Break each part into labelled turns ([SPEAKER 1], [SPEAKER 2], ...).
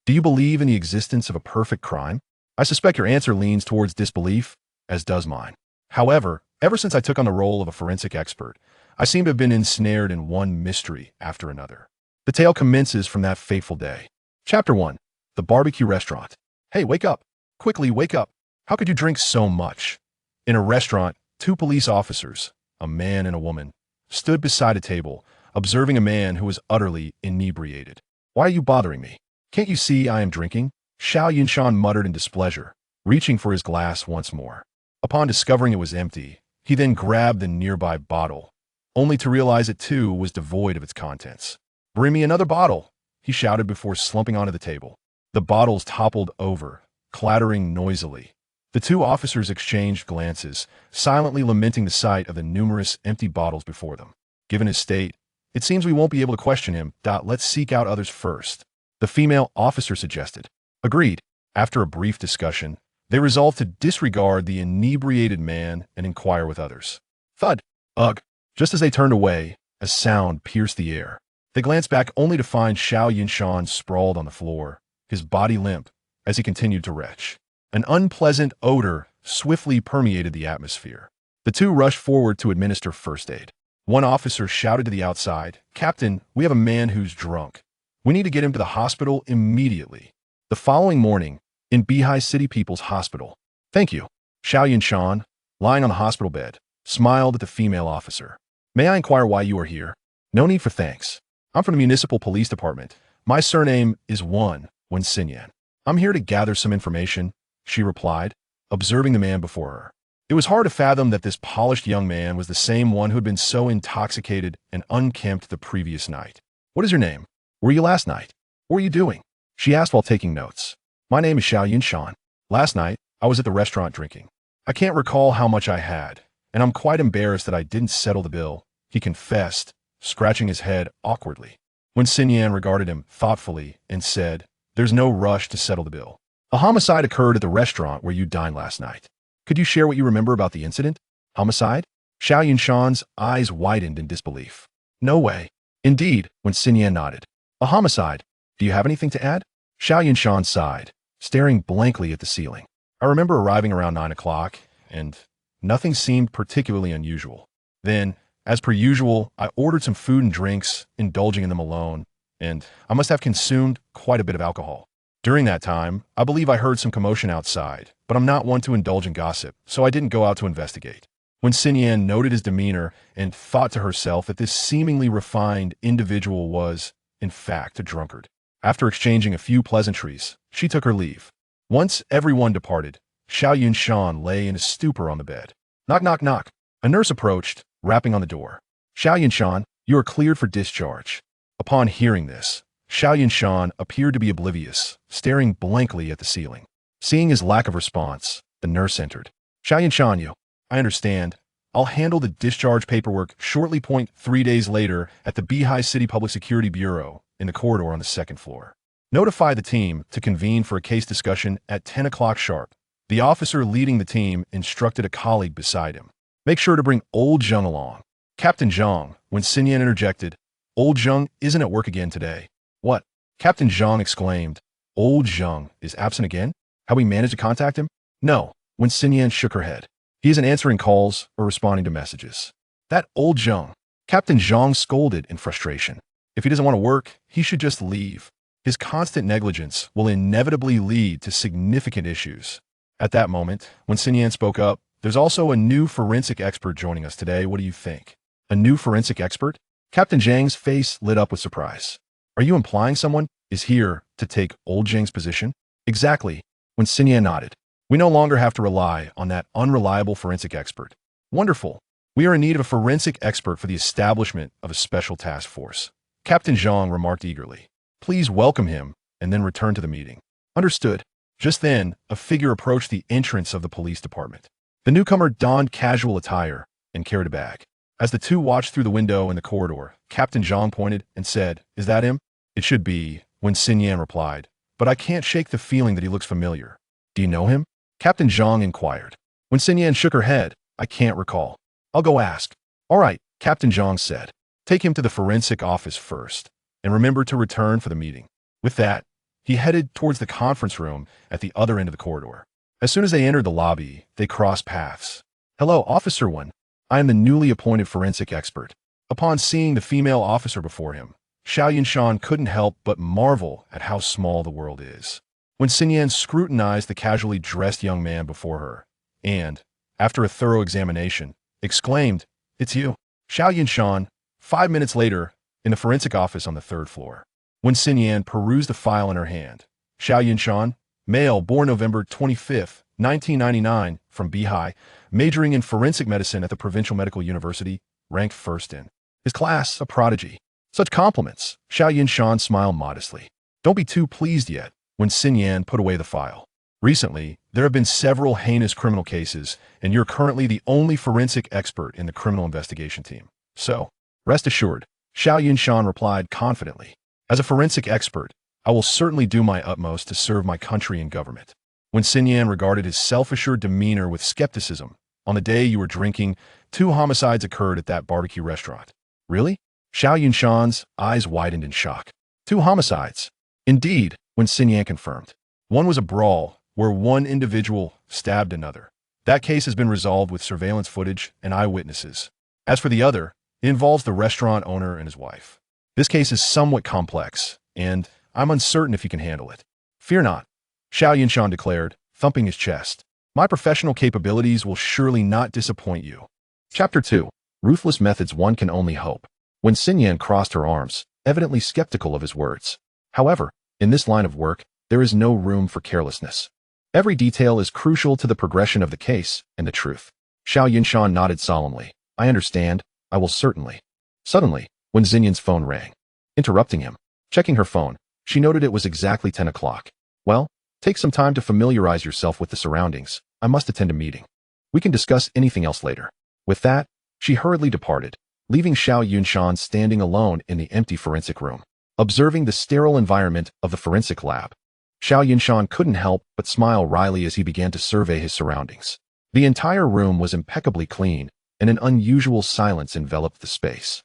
[SPEAKER 1] Do you believe in the existence of a perfect crime? I suspect your answer leans towards disbelief, as does mine. However, ever since I took on the role of a forensic expert, I seem to have been ensnared in one mystery after another. The tale commences from that fateful day. Chapter 1. The Barbecue Restaurant. Hey, wake up. Quickly, wake up. How could you drink so much? In a restaurant, two police officers, a man and a woman, stood beside a table, observing a man who was utterly inebriated. Why are you bothering me? Can't you see I am drinking? Xiao Yunshan muttered in displeasure, reaching for his glass once more. Upon discovering it was empty, he then grabbed the nearby bottle, only to realize it too was devoid of its contents. Bring me another bottle, he shouted before slumping onto the table. The bottles toppled over, clattering noisily. The two officers exchanged glances, silently lamenting the sight of the numerous empty bottles before them. Given his state, it seems we won't be able to question him. Let's seek out others first, the female officer suggested. Agreed. After a brief discussion, they resolved to disregard the inebriated man and inquire with others. Thud! Ugh! Just as they turned away, a sound pierced the air. They glanced back only to find Xiao Yunshan sprawled on the floor, his body limp, as he continued to retch. An unpleasant odor swiftly permeated the atmosphere. The two rushed forward to administer first aid. One officer shouted to the outside, "Captain, we have a man who's drunk. We need to get him to the hospital immediately." The following morning, in Beihai City People's Hospital. Thank you. Xiao Yunshan, lying on the hospital bed, smiled at the female officer. May I inquire why you are here? No need for thanks. I'm from the Municipal Police Department. My surname is Wen Xinyan. I'm here to gather some information, she replied, observing the man before her. It was hard to fathom that this polished young man was the same one who had been so intoxicated and unkempt the previous night. What is your name? Where were you last night? What were you doing? She asked while taking notes. My name is Xiao Yunshan. Last night, I was at the restaurant drinking. I can't recall how much I had, and I'm quite embarrassed that I didn't settle the bill, he confessed, scratching his head awkwardly. When Xinyan regarded him thoughtfully and said, "There's no rush to settle the bill. A homicide occurred at the restaurant where you dined last night. Could you share what you remember about the incident?" Homicide? Xiao Yunshan's eyes widened in disbelief. No way. Indeed, when Xinyan nodded. A homicide. Do you have anything to add? Xiao Yunshan sighed, staring blankly at the ceiling. I remember arriving around 9 o'clock, and nothing seemed particularly unusual. Then, as per usual, I ordered some food and drinks, indulging in them alone, and I must have consumed quite a bit of alcohol. During that time, I believe I heard some commotion outside, but I'm not one to indulge in gossip, so I didn't go out to investigate. When Xinyan noted his demeanor and thought to herself that this seemingly refined individual was, in fact, a drunkard. After exchanging a few pleasantries, she took her leave. Once everyone departed, Xiao Yunshan lay in a stupor on the bed. Knock, knock, knock. A nurse approached, rapping on the door. Xiao Yunshan, you are cleared for discharge. Upon hearing this, Xiao Yunshan appeared to be oblivious, staring blankly at the ceiling. Seeing his lack of response, the nurse entered. Xiao Yunshan, I understand. I'll handle the discharge paperwork shortly. 3 days later at the Beihai City Public Security Bureau in the corridor on the second floor. Notify the team to convene for a case discussion at 10 o'clock sharp. The officer leading the team instructed a colleague beside him. Make sure to bring Old Zheng along. Captain Zhang, when Xinyan interjected, Old Zheng isn't at work again today. What? Captain Zhang exclaimed. Old Zheng is absent again? Have we managed to contact him? No, when Xinyan shook her head. He isn't answering calls or responding to messages. That Old Zheng. Captain Zhang scolded in frustration. If he doesn't want to work, he should just leave. His constant negligence will inevitably lead to significant issues. At that moment, when Xinyan spoke up, there's also a new forensic expert joining us today. What do you think? A new forensic expert? Captain Zhang's face lit up with surprise. Are you implying someone is here to take Old Zheng's position? Exactly, when Xinyan nodded. We no longer have to rely on that unreliable forensic expert. Wonderful. We are in need of a forensic expert for the establishment of a special task force. Captain Zhang remarked eagerly. Please welcome him and then return to the meeting. Understood. Just then, a figure approached the entrance of the police department. The newcomer donned casual attire and carried a bag. As the two watched through the window in the corridor, Captain Zhang pointed and said, Is that him? It should be, when Xinyan replied, but I can't shake the feeling that he looks familiar. Do you know him? Captain Zhang inquired. When Xinyan shook her head, I can't recall. I'll go ask. All right, Captain Zhang said. Take him to the forensic office first, and remember to return for the meeting. With that, He headed towards the conference room at the other end of the corridor. As soon as they entered the lobby, they crossed paths. "Hello, Officer One. I am the newly appointed forensic expert." Upon seeing the female officer before him, Xiao Yunshan couldn't help but marvel at how small the world is. When Xinyan scrutinized the casually dressed young man before her, and, after a thorough examination, exclaimed, "It's you." Xiao Yunshan, 5 minutes later, in the forensic office on the 3rd floor. When Xinyan perused the file in her hand, Xiao Yunshan, male, born November 25, 1999, from Bihai, majoring in forensic medicine at the Provincial Medical University, ranked first in his class, a prodigy. Such compliments. Xiao Yunshan smiled modestly. "Don't be too pleased yet." When Xinyan put away the file. "Recently, there have been several heinous criminal cases, and you're currently the only forensic expert in the criminal investigation team. So, rest assured," Xiao Yunshan replied confidently. "As a forensic expert, I will certainly do my utmost to serve my country and government." When Xinyan regarded his self-assured demeanor with skepticism, "On the day you were drinking, 2 homicides occurred at that barbecue restaurant." "Really?" Xiao Yunshan's eyes widened in shock. 2 homicides. "Indeed," when Xinyan confirmed. "One was a brawl, where one individual stabbed another. That case has been resolved with surveillance footage and eyewitnesses. As for the other, it involves the restaurant owner and his wife. This case is somewhat complex, and I'm uncertain if you can handle it." "Fear not," Xiao Yunshan declared, thumping his chest. "My professional capabilities will surely not disappoint you." Chapter 2. Ruthless Methods. One can only hope. When Xinyan crossed her arms, evidently skeptical of his words. However, in this line of work, there is no room for carelessness. Every detail is crucial to the progression of the case and the truth. Xiao Yunshan nodded solemnly. "I understand. I will certainly." Suddenly, when Xinyan's phone rang, interrupting him, checking her phone, she noted it was exactly 10 o'clock. "Well, take some time to familiarize yourself with the surroundings. I must attend a meeting. We can discuss anything else later." With that, she hurriedly departed, leaving Xiao Yunshan standing alone in the empty forensic room, observing the sterile environment of the forensic lab. Xiao Yunshan couldn't help but smile wryly as he began to survey his surroundings. The entire room was impeccably clean, and an unusual silence enveloped the space,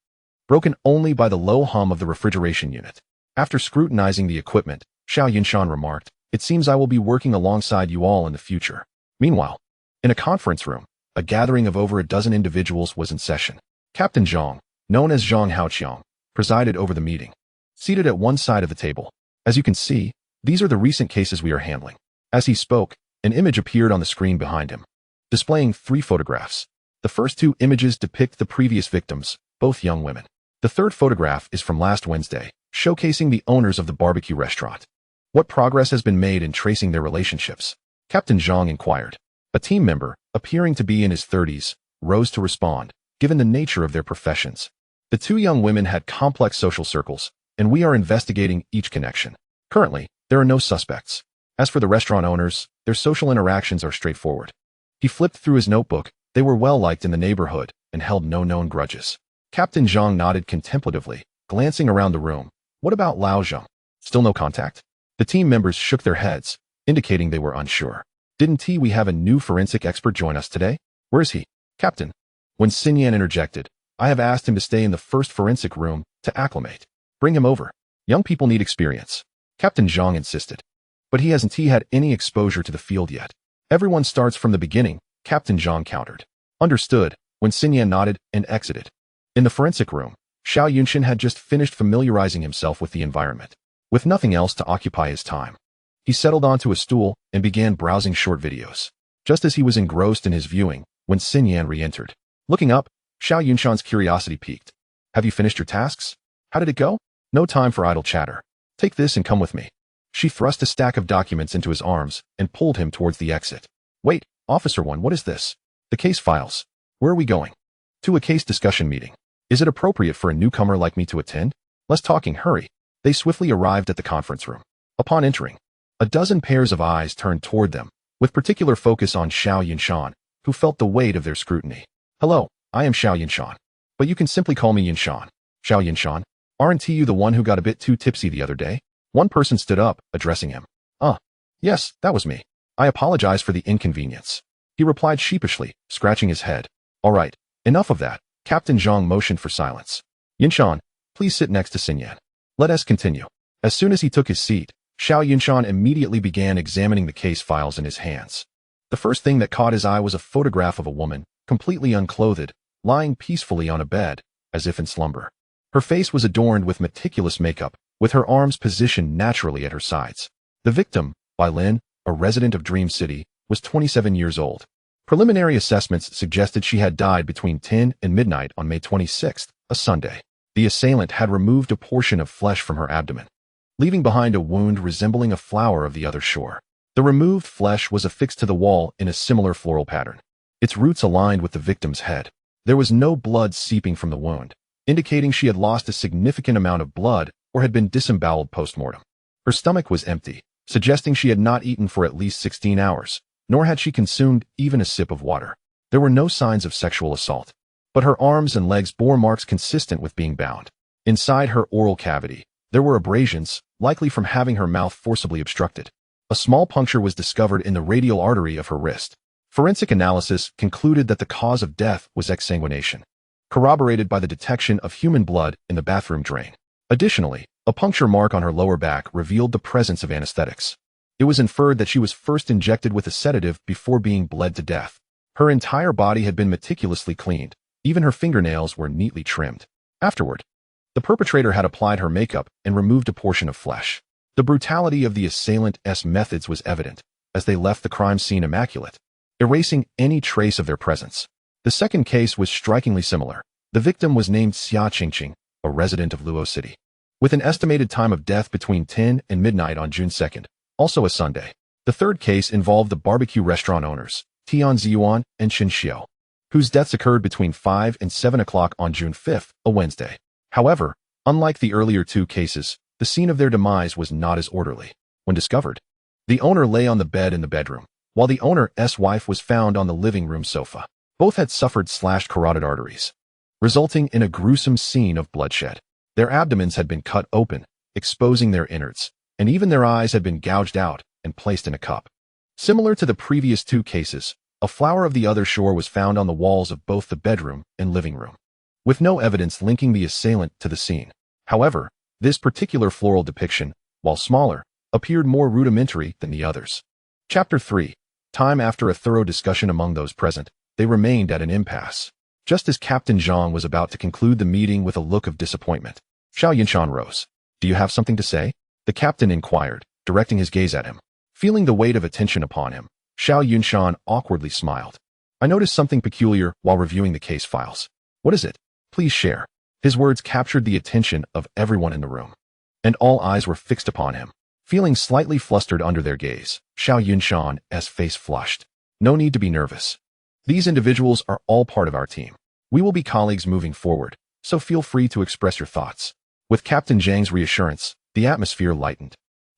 [SPEAKER 1] broken only by the low hum of the refrigeration unit. After scrutinizing the equipment, Xiao Yunshan remarked, "It seems I will be working alongside you all in the future." Meanwhile, in a conference room, a gathering of over a dozen individuals was in session. Captain Zhang, known as Zhang Haoqiang, presided over the meeting. Seated at one side of the table, "As you can see, these are the recent cases we are handling." As he spoke, an image appeared on the screen behind him, displaying 3 photographs. The first 2 images depict the previous victims, both young women. The third photograph is from last Wednesday, showcasing the owners of the barbecue restaurant. "What progress has been made in tracing their relationships?" Captain Zhang inquired. A team member, appearing to be in his 30s, rose to respond, given the nature of their professions. "The 2 young women had complex social circles, and we are investigating each connection. Currently, there are no suspects. As for the restaurant owners, their social interactions are straightforward." He flipped through his notebook. They were well-liked in the neighborhood and held no known grudges. Captain Zhang nodded contemplatively, glancing around the room. "What about Lao Zheng? Still no contact?" The team members shook their heads, indicating they were unsure. "Didn't we have a new forensic expert join us today? Where is he?" "Captain." When Xinyan interjected, "I have asked him to stay in the first forensic room to acclimate. Bring him over. Young people need experience." Captain Zhang insisted. "But he hasn't had any exposure to the field yet." "Everyone starts from the beginning," Captain Zhang countered. "Understood," when Xinyan nodded and exited. In the forensic room, Xiao Yunshan had just finished familiarizing himself with the environment. With nothing else to occupy his time, he settled onto a stool and began browsing short videos. Just as he was engrossed in his viewing, when Xinyan re-entered. Looking up, Xiao Yunshan's curiosity piqued. "Have you finished your tasks? How did it go?" "No time for idle chatter. Take this and come with me." She thrust a stack of documents into his arms and pulled him towards the exit. "Wait, Officer One, what is this?" "The case files." "Where are we going?" "To a case discussion meeting." "Is it appropriate for a newcomer like me to attend?" "Less talking, hurry." They swiftly arrived at the conference room. Upon entering, a dozen pairs of eyes turned toward them, with particular focus on Xiao Yunshan, who felt the weight of their scrutiny. "Hello, I am Xiao Yunshan. But you can simply call me Yunshan." "Xiao Yunshan, aren't you the one who got a bit too tipsy the other day?" One person stood up, addressing him. Yes, that was me. I apologize for the inconvenience." He replied sheepishly, scratching his head. "All right, enough of that." Captain Zhang motioned for silence. "Yunshan, please sit next to Xinyan. Let us continue." As soon as he took his seat, Xiao Yunshan immediately began examining the case files in his hands. The first thing that caught his eye was a photograph of a woman, completely unclothed, lying peacefully on a bed, as if in slumber. Her face was adorned with meticulous makeup, with her arms positioned naturally at her sides. The victim, Bai Lin, a resident of Dream City, was 27 years old. Preliminary assessments suggested she had died between 10 and midnight on May 26, a Sunday. The assailant had removed a portion of flesh from her abdomen, leaving behind a wound resembling a flower of the other shore. The removed flesh was affixed to the wall in a similar floral pattern. Its roots aligned with the victim's head. There was no blood seeping from the wound, indicating she had lost a significant amount of blood or had been disemboweled post-mortem. Her stomach was empty, suggesting she had not eaten for at least 16 hours, nor had she consumed even a sip of water. There were no signs of sexual assault, but her arms and legs bore marks consistent with being bound. Inside her oral cavity, there were abrasions, likely from having her mouth forcibly obstructed. A small puncture was discovered in the radial artery of her wrist. Forensic analysis concluded that the cause of death was exsanguination, corroborated by the detection of human blood in the bathroom drain. Additionally, a puncture mark on her lower back revealed the presence of anesthetics. It was inferred that she was first injected with a sedative before being bled to death. Her entire body had been meticulously cleaned. Even her fingernails were neatly trimmed. Afterward, the perpetrator had applied her makeup and removed a portion of flesh. The brutality of the assailant's methods was evident, as they left the crime scene immaculate, erasing any trace of their presence. The second case was strikingly similar. The victim was named Xia Qingqing, a resident of Luo City, with an estimated time of death between 10 and midnight on June 2nd, also a Sunday. The third case involved the barbecue restaurant owners, Tian Ziyuan and Qin Xiao, whose deaths occurred between 5 and 7 o'clock on June 5th, a Wednesday. However, unlike the earlier two cases, the scene of their demise was not as orderly. When discovered, the owner lay on the bed in the bedroom, while the owner's wife was found on the living room sofa. Both had suffered slashed carotid arteries, resulting in a gruesome scene of bloodshed. Their abdomens had been cut open, exposing their innards, and even their eyes had been gouged out and placed in a cup. Similar to the previous two cases, a flower of the other shore was found on the walls of both the bedroom and living room, with no evidence linking the assailant to the scene. However, this particular floral depiction, while smaller, appeared more rudimentary than the others. Chapter 3. Time after a thorough discussion among those present, they remained at an impasse. Just as Captain Zhang was about to conclude the meeting with a look of disappointment, Xiao Yunshan rose. "Do you have something to say?" the captain inquired, directing his gaze at him. Feeling the weight of attention upon him, Xiao Yunshan awkwardly smiled. "I noticed something peculiar while reviewing the case files." "What is it? Please share." His words captured the attention of everyone in the room, and all eyes were fixed upon him. Feeling slightly flustered under their gaze, Xiao Yunshan's face flushed. "No need to be nervous. These individuals are all part of our team. We will be colleagues moving forward, so feel free to express your thoughts." With Captain Zhang's reassurance, the atmosphere lightened,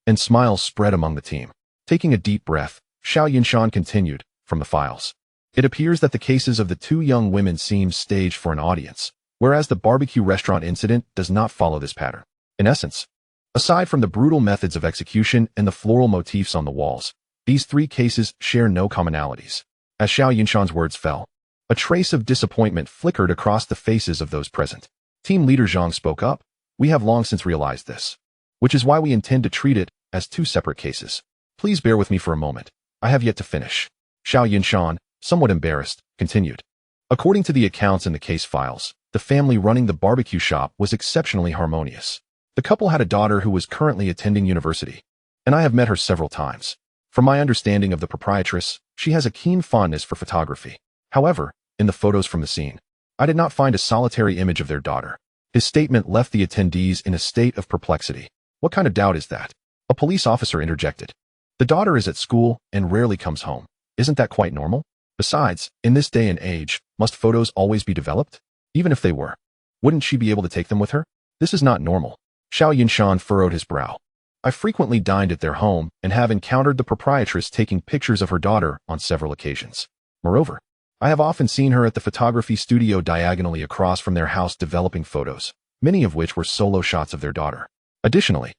[SPEAKER 1] and smiles spread among the team. Taking a deep breath, Xiao Yunshan continued, "From the files, it appears that the cases of the two young women seem staged for an audience, whereas the barbecue restaurant incident does not follow this pattern. In essence, aside from the brutal methods of execution and the floral motifs on the walls, these three cases share no commonalities." As Xiao Yunshan's words fell, a trace of disappointment flickered across the faces of those present. Team leader Zhang spoke up. "We have long since realized this, which is why we intend to treat it as two separate cases. Please bear with me for a moment. I have yet to finish." Xiao Yunshan, somewhat embarrassed, continued. According to the accounts in the case files, the family running the barbecue shop was exceptionally harmonious. The couple had a daughter who was currently attending university, and I have met her several times. From my understanding of the proprietress, she has a keen fondness for photography. However, in the photos from the scene, I did not find a solitary image of their daughter. His statement left the attendees in a state of perplexity. "What kind of doubt is that?" a police officer interjected. "The daughter is at school and rarely comes home. Isn't that quite normal? Besides, in this day and age, must photos always be developed? Even if they were, wouldn't she be able to take them with her? This is not normal." Xiao Yunshan furrowed his brow. "I frequently dined at their home and have encountered the proprietress taking pictures of her daughter on several occasions. Moreover, I have often seen her at the photography studio diagonally across from their house developing photos, many of which were solo shots of their daughter. Additionally,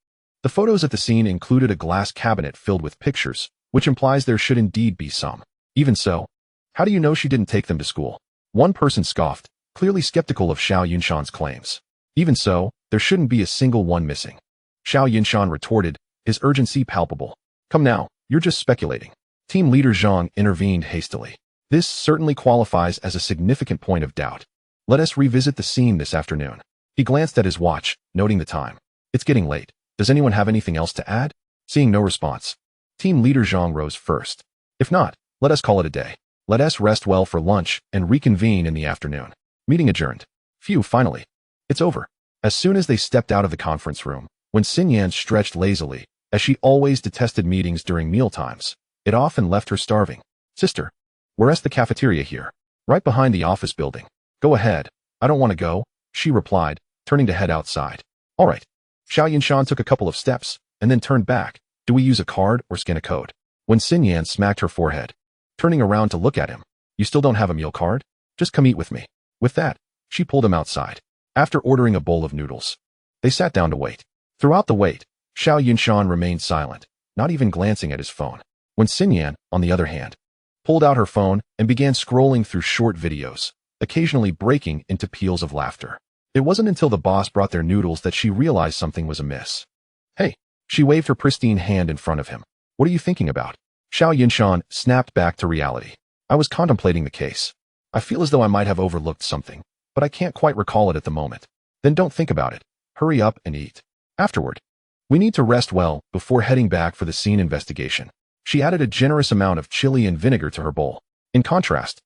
[SPEAKER 1] the photos at the scene included a glass cabinet filled with pictures, which implies there should indeed be some. Even so, how do you know she didn't take them to school?" One person scoffed, clearly skeptical of Xiao Yunshan's claims. "Even so, there shouldn't be a single one missing." Xiao Yunshan retorted, his urgency palpable. Come now, you're just speculating. Team leader Zhang intervened hastily. This certainly qualifies as a significant point of doubt. Let us revisit the scene this afternoon. He glanced at his watch, noting the time. It's getting late. Does anyone have anything else to add? Seeing no response, Team leader Zhang rose first. If not, let us call it a day. Let us rest well for lunch and reconvene in the afternoon. Meeting adjourned. Phew, finally. It's over. As soon as they stepped out of the conference room, when Xinyan stretched lazily, as she always detested meetings during mealtimes, it often left her starving. Sister, where's the cafeteria here? Right behind the office building. Go ahead. I don't want to go, she replied, turning to head outside. All right. Xiao Yunshan took a couple of steps, and then turned back. Do we use a card or scan a code? When Xinyan smacked her forehead, turning around to look at him. You still don't have a meal card? Just come eat with me. With that, she pulled him outside. After ordering a bowl of noodles, they sat down to wait. Throughout the wait, Xiao Yunshan remained silent, not even glancing at his phone. When Xinyan, on the other hand, pulled out her phone and began scrolling through short videos, occasionally breaking into peals of laughter. It wasn't until the boss brought their noodles that she realized something was amiss. Hey, she waved her pristine hand in front of him. What are you thinking about? Xiao Yunshan snapped back to reality. I was contemplating the case. I feel as though I might have overlooked something, but I can't quite recall it at the moment. Then don't think about it. Hurry up and eat. Afterward, we need to rest well before heading back for the scene investigation. She added a generous amount of chili and vinegar to her bowl. In contrast,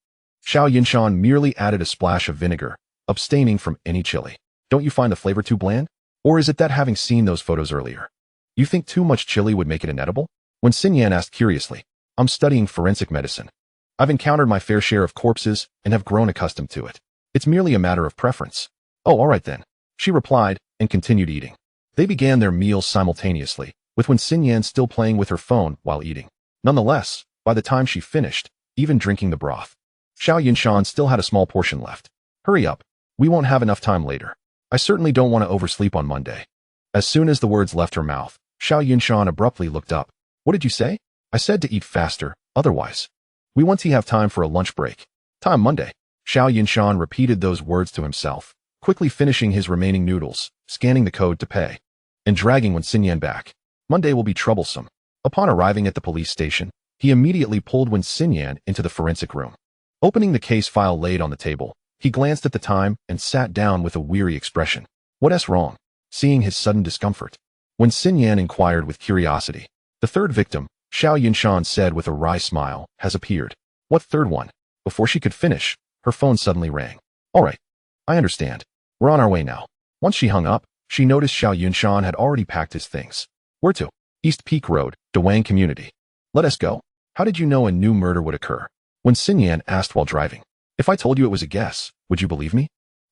[SPEAKER 1] Xiao Yunshan merely added a splash of vinegar, abstaining from any chili. Don't you find the flavor too bland? Or is it that having seen those photos earlier, you think too much chili would make it inedible? When Xinyan asked curiously, I'm studying forensic medicine. I've encountered my fair share of corpses and have grown accustomed to it. It's merely a matter of preference. Oh, all right then, she replied and continued eating. They began their meals simultaneously, with when Xinyan still playing with her phone while eating. Nonetheless, by the time she finished, even drinking the broth, Xiao Yunshan still had a small portion left. Hurry up. We won't have enough time later. I certainly don't want to oversleep on Monday. As soon as the words left her mouth, Xiao Yunshan abruptly looked up. What did you say? I said to eat faster, otherwise. We want to have time for a lunch break. Time Monday. Xiao Yunshan repeated those words to himself, quickly finishing his remaining noodles, scanning the code to pay, and dragging when Xinyan back. Monday will be troublesome. Upon arriving at the police station, he immediately pulled Wen Xinyan into the forensic room. Opening the case file laid on the table, he glanced at the time and sat down with a weary expression. What's wrong? Seeing his sudden discomfort, Wen Xinyan inquired with curiosity. The third victim, Xiao Yunshan said with a wry smile, has appeared. What third one? Before she could finish, her phone suddenly rang. All right. I understand. We're on our way now. Once she hung up, she noticed Xiao Yunshan had already packed his things. Where to? East Peak Road, Dawang Community. Let us go. How did you know a new murder would occur? When Xinyan asked while driving. If I told you it was a guess, would you believe me?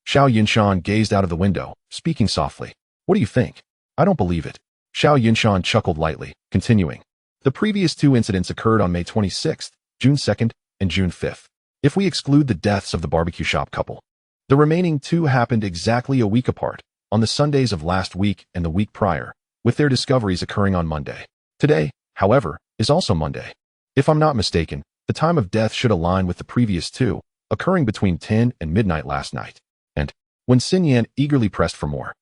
[SPEAKER 1] Xiao Yunshan gazed out of the window, speaking softly. What do you think? I don't believe it. Xiao Yunshan chuckled lightly, continuing. The previous two incidents occurred on May 26th, June 2nd, and June 5th. If we exclude the deaths of the barbecue shop couple, the remaining two happened exactly a week apart, on the Sundays of last week and the week prior, with their discoveries occurring on Monday. Today, however, is also Monday. If I'm not mistaken, the time of death should align with the previous two, occurring between 10 and midnight last night. And, when Xinyan eagerly pressed for more,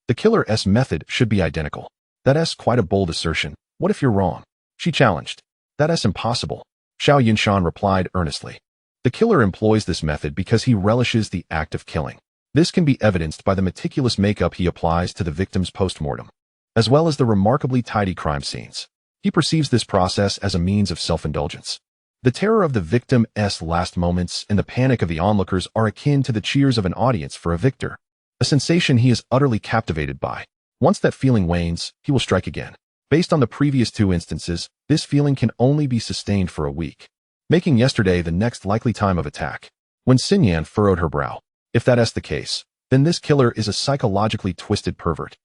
[SPEAKER 1] the killer's method should be identical. That's quite a bold assertion. What if you're wrong? She challenged. That's impossible. Xiao Yunshan replied earnestly. The killer employs this method because he relishes the act of killing. This can be evidenced by the meticulous makeup he applies to the victim's post-mortem, as well as the remarkably tidy crime scenes. He perceives this process as a means of self-indulgence. The terror of the victim's last moments and the panic of the onlookers are akin to the cheers of an audience for a victor, a sensation he is utterly captivated by. Once that feeling wanes, he will strike again. Based on the previous two instances, this feeling can only be sustained for a week, making yesterday the next likely time of attack. When Xinyan furrowed her brow. If that's the case, then this killer is a psychologically twisted pervert.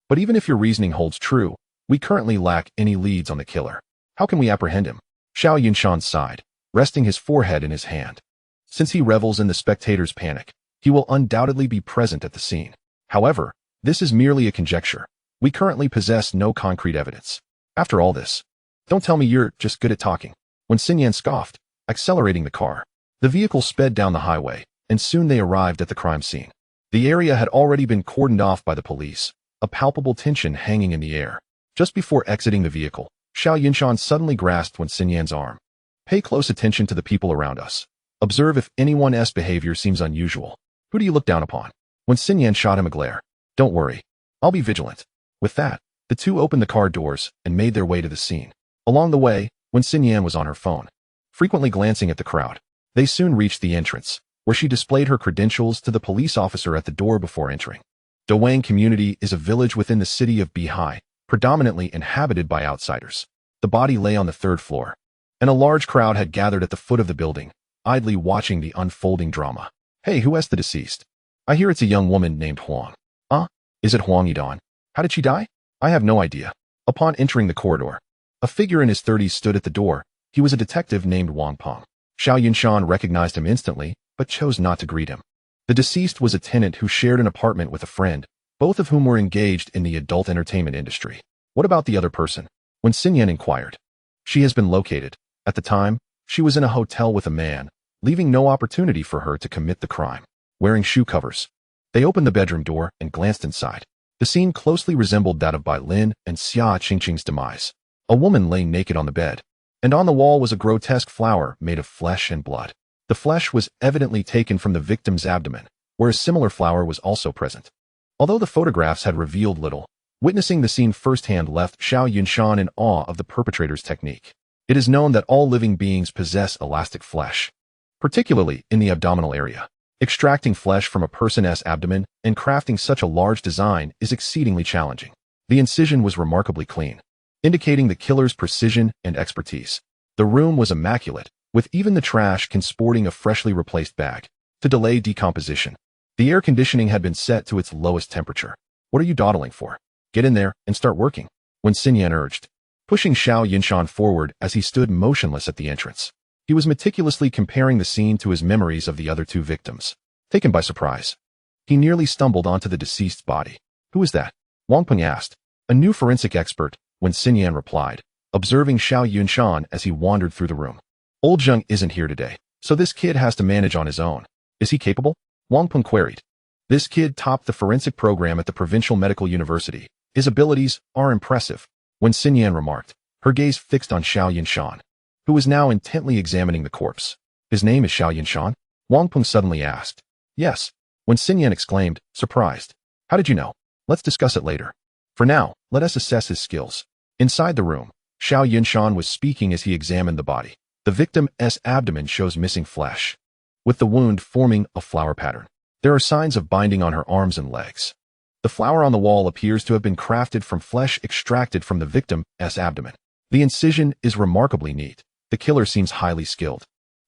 [SPEAKER 1] But even if your reasoning holds true, we currently lack any leads on the killer. How can we apprehend him? Xiao Yunshan sighed, resting his forehead in his hand. Since he revels in the spectator's panic, he will undoubtedly be present at the scene. However, this is merely a conjecture. We currently possess no concrete evidence. After all this, don't tell me you're just good at talking. When Xinyan scoffed, accelerating the car, the vehicle sped down the highway, and soon they arrived at the crime scene. The area had already been cordoned off by the police, a palpable tension hanging in the air. Just before exiting the vehicle, Xiao Yunshan suddenly grasped Wen Xinyan's arm. Pay close attention to the people around us. Observe if anyone's behavior seems unusual. Who do you look down upon? Wen Xinyan shot him a glare. Don't worry. I'll be vigilant. With that, the two opened the car doors and made their way to the scene. Along the way, Wen Xinyan was on her phone, frequently glancing at the crowd. They soon reached the entrance, where she displayed her credentials to the police officer at the door before entering. Dawang Community is a village within the city of Bihai, predominantly inhabited by outsiders. The body lay on the third floor, and a large crowd had gathered at the foot of the building, idly watching the unfolding drama. Hey, who asked the deceased? I hear it's a young woman named Huang. Is it Huang Yidan? How did she die? I have no idea. Upon entering the corridor, a figure in his 30s stood at the door. He was a detective named Wang Peng. Xiao Yunshan recognized him instantly, but chose not to greet him. The deceased was a tenant who shared an apartment with a friend, both of whom were engaged in the adult entertainment industry. What about the other person? Wen Xinyan inquired. She has been located. At the time, she was in a hotel with a man, leaving no opportunity for her to commit the crime. Wearing shoe covers, they opened the bedroom door and glanced inside. The scene closely resembled that of Bai Lin and Xia Qingqing's demise. A woman lay naked on the bed, and on the wall was a grotesque flower made of flesh and blood. The flesh was evidently taken from the victim's abdomen, where a similar flower was also present. Although the photographs had revealed little, witnessing the scene firsthand left Xiao Yunshan in awe of the perpetrator's technique. It is known that all living beings possess elastic flesh, particularly in the abdominal area. Extracting flesh from a person's abdomen and crafting such a large design is exceedingly challenging. The incision was remarkably clean, indicating the killer's precision and expertise. The room was immaculate, with even the trash can sporting a freshly replaced bag. To delay decomposition, the air conditioning had been set to its lowest temperature. What are you dawdling for? Get in there and start working, Wen Xinyan urged, pushing Xiao Yunshan forward as he stood motionless at the entrance. He was meticulously comparing the scene to his memories of the other two victims. Taken by surprise, he nearly stumbled onto the deceased's body. Who is that? Wang Peng asked. A new forensic expert, Wen Xinyan replied, observing Xiao Yunshan as he wandered through the room. Old Zheng isn't here today, so this kid has to manage on his own. Is he capable? Wang Peng queried. This kid topped the forensic program at the Provincial Medical University. His abilities are impressive, Wen Xinyan remarked, her gaze fixed on Xiao Yunshan, who was now intently examining the corpse. His name is Xiao Yunshan? Wang Peng suddenly asked. Yes, Wen Xinyan exclaimed, surprised. How did you know? Let's discuss it later. For now, let us assess his skills. Inside the room, Xiao Yunshan was speaking as he examined the body. The victim's abdomen shows missing flesh, with the wound forming a flower pattern. There are signs of binding on her arms and legs. The flower on the wall appears to have been crafted from flesh extracted from the victim's abdomen. The incision is remarkably neat. The killer seems highly skilled,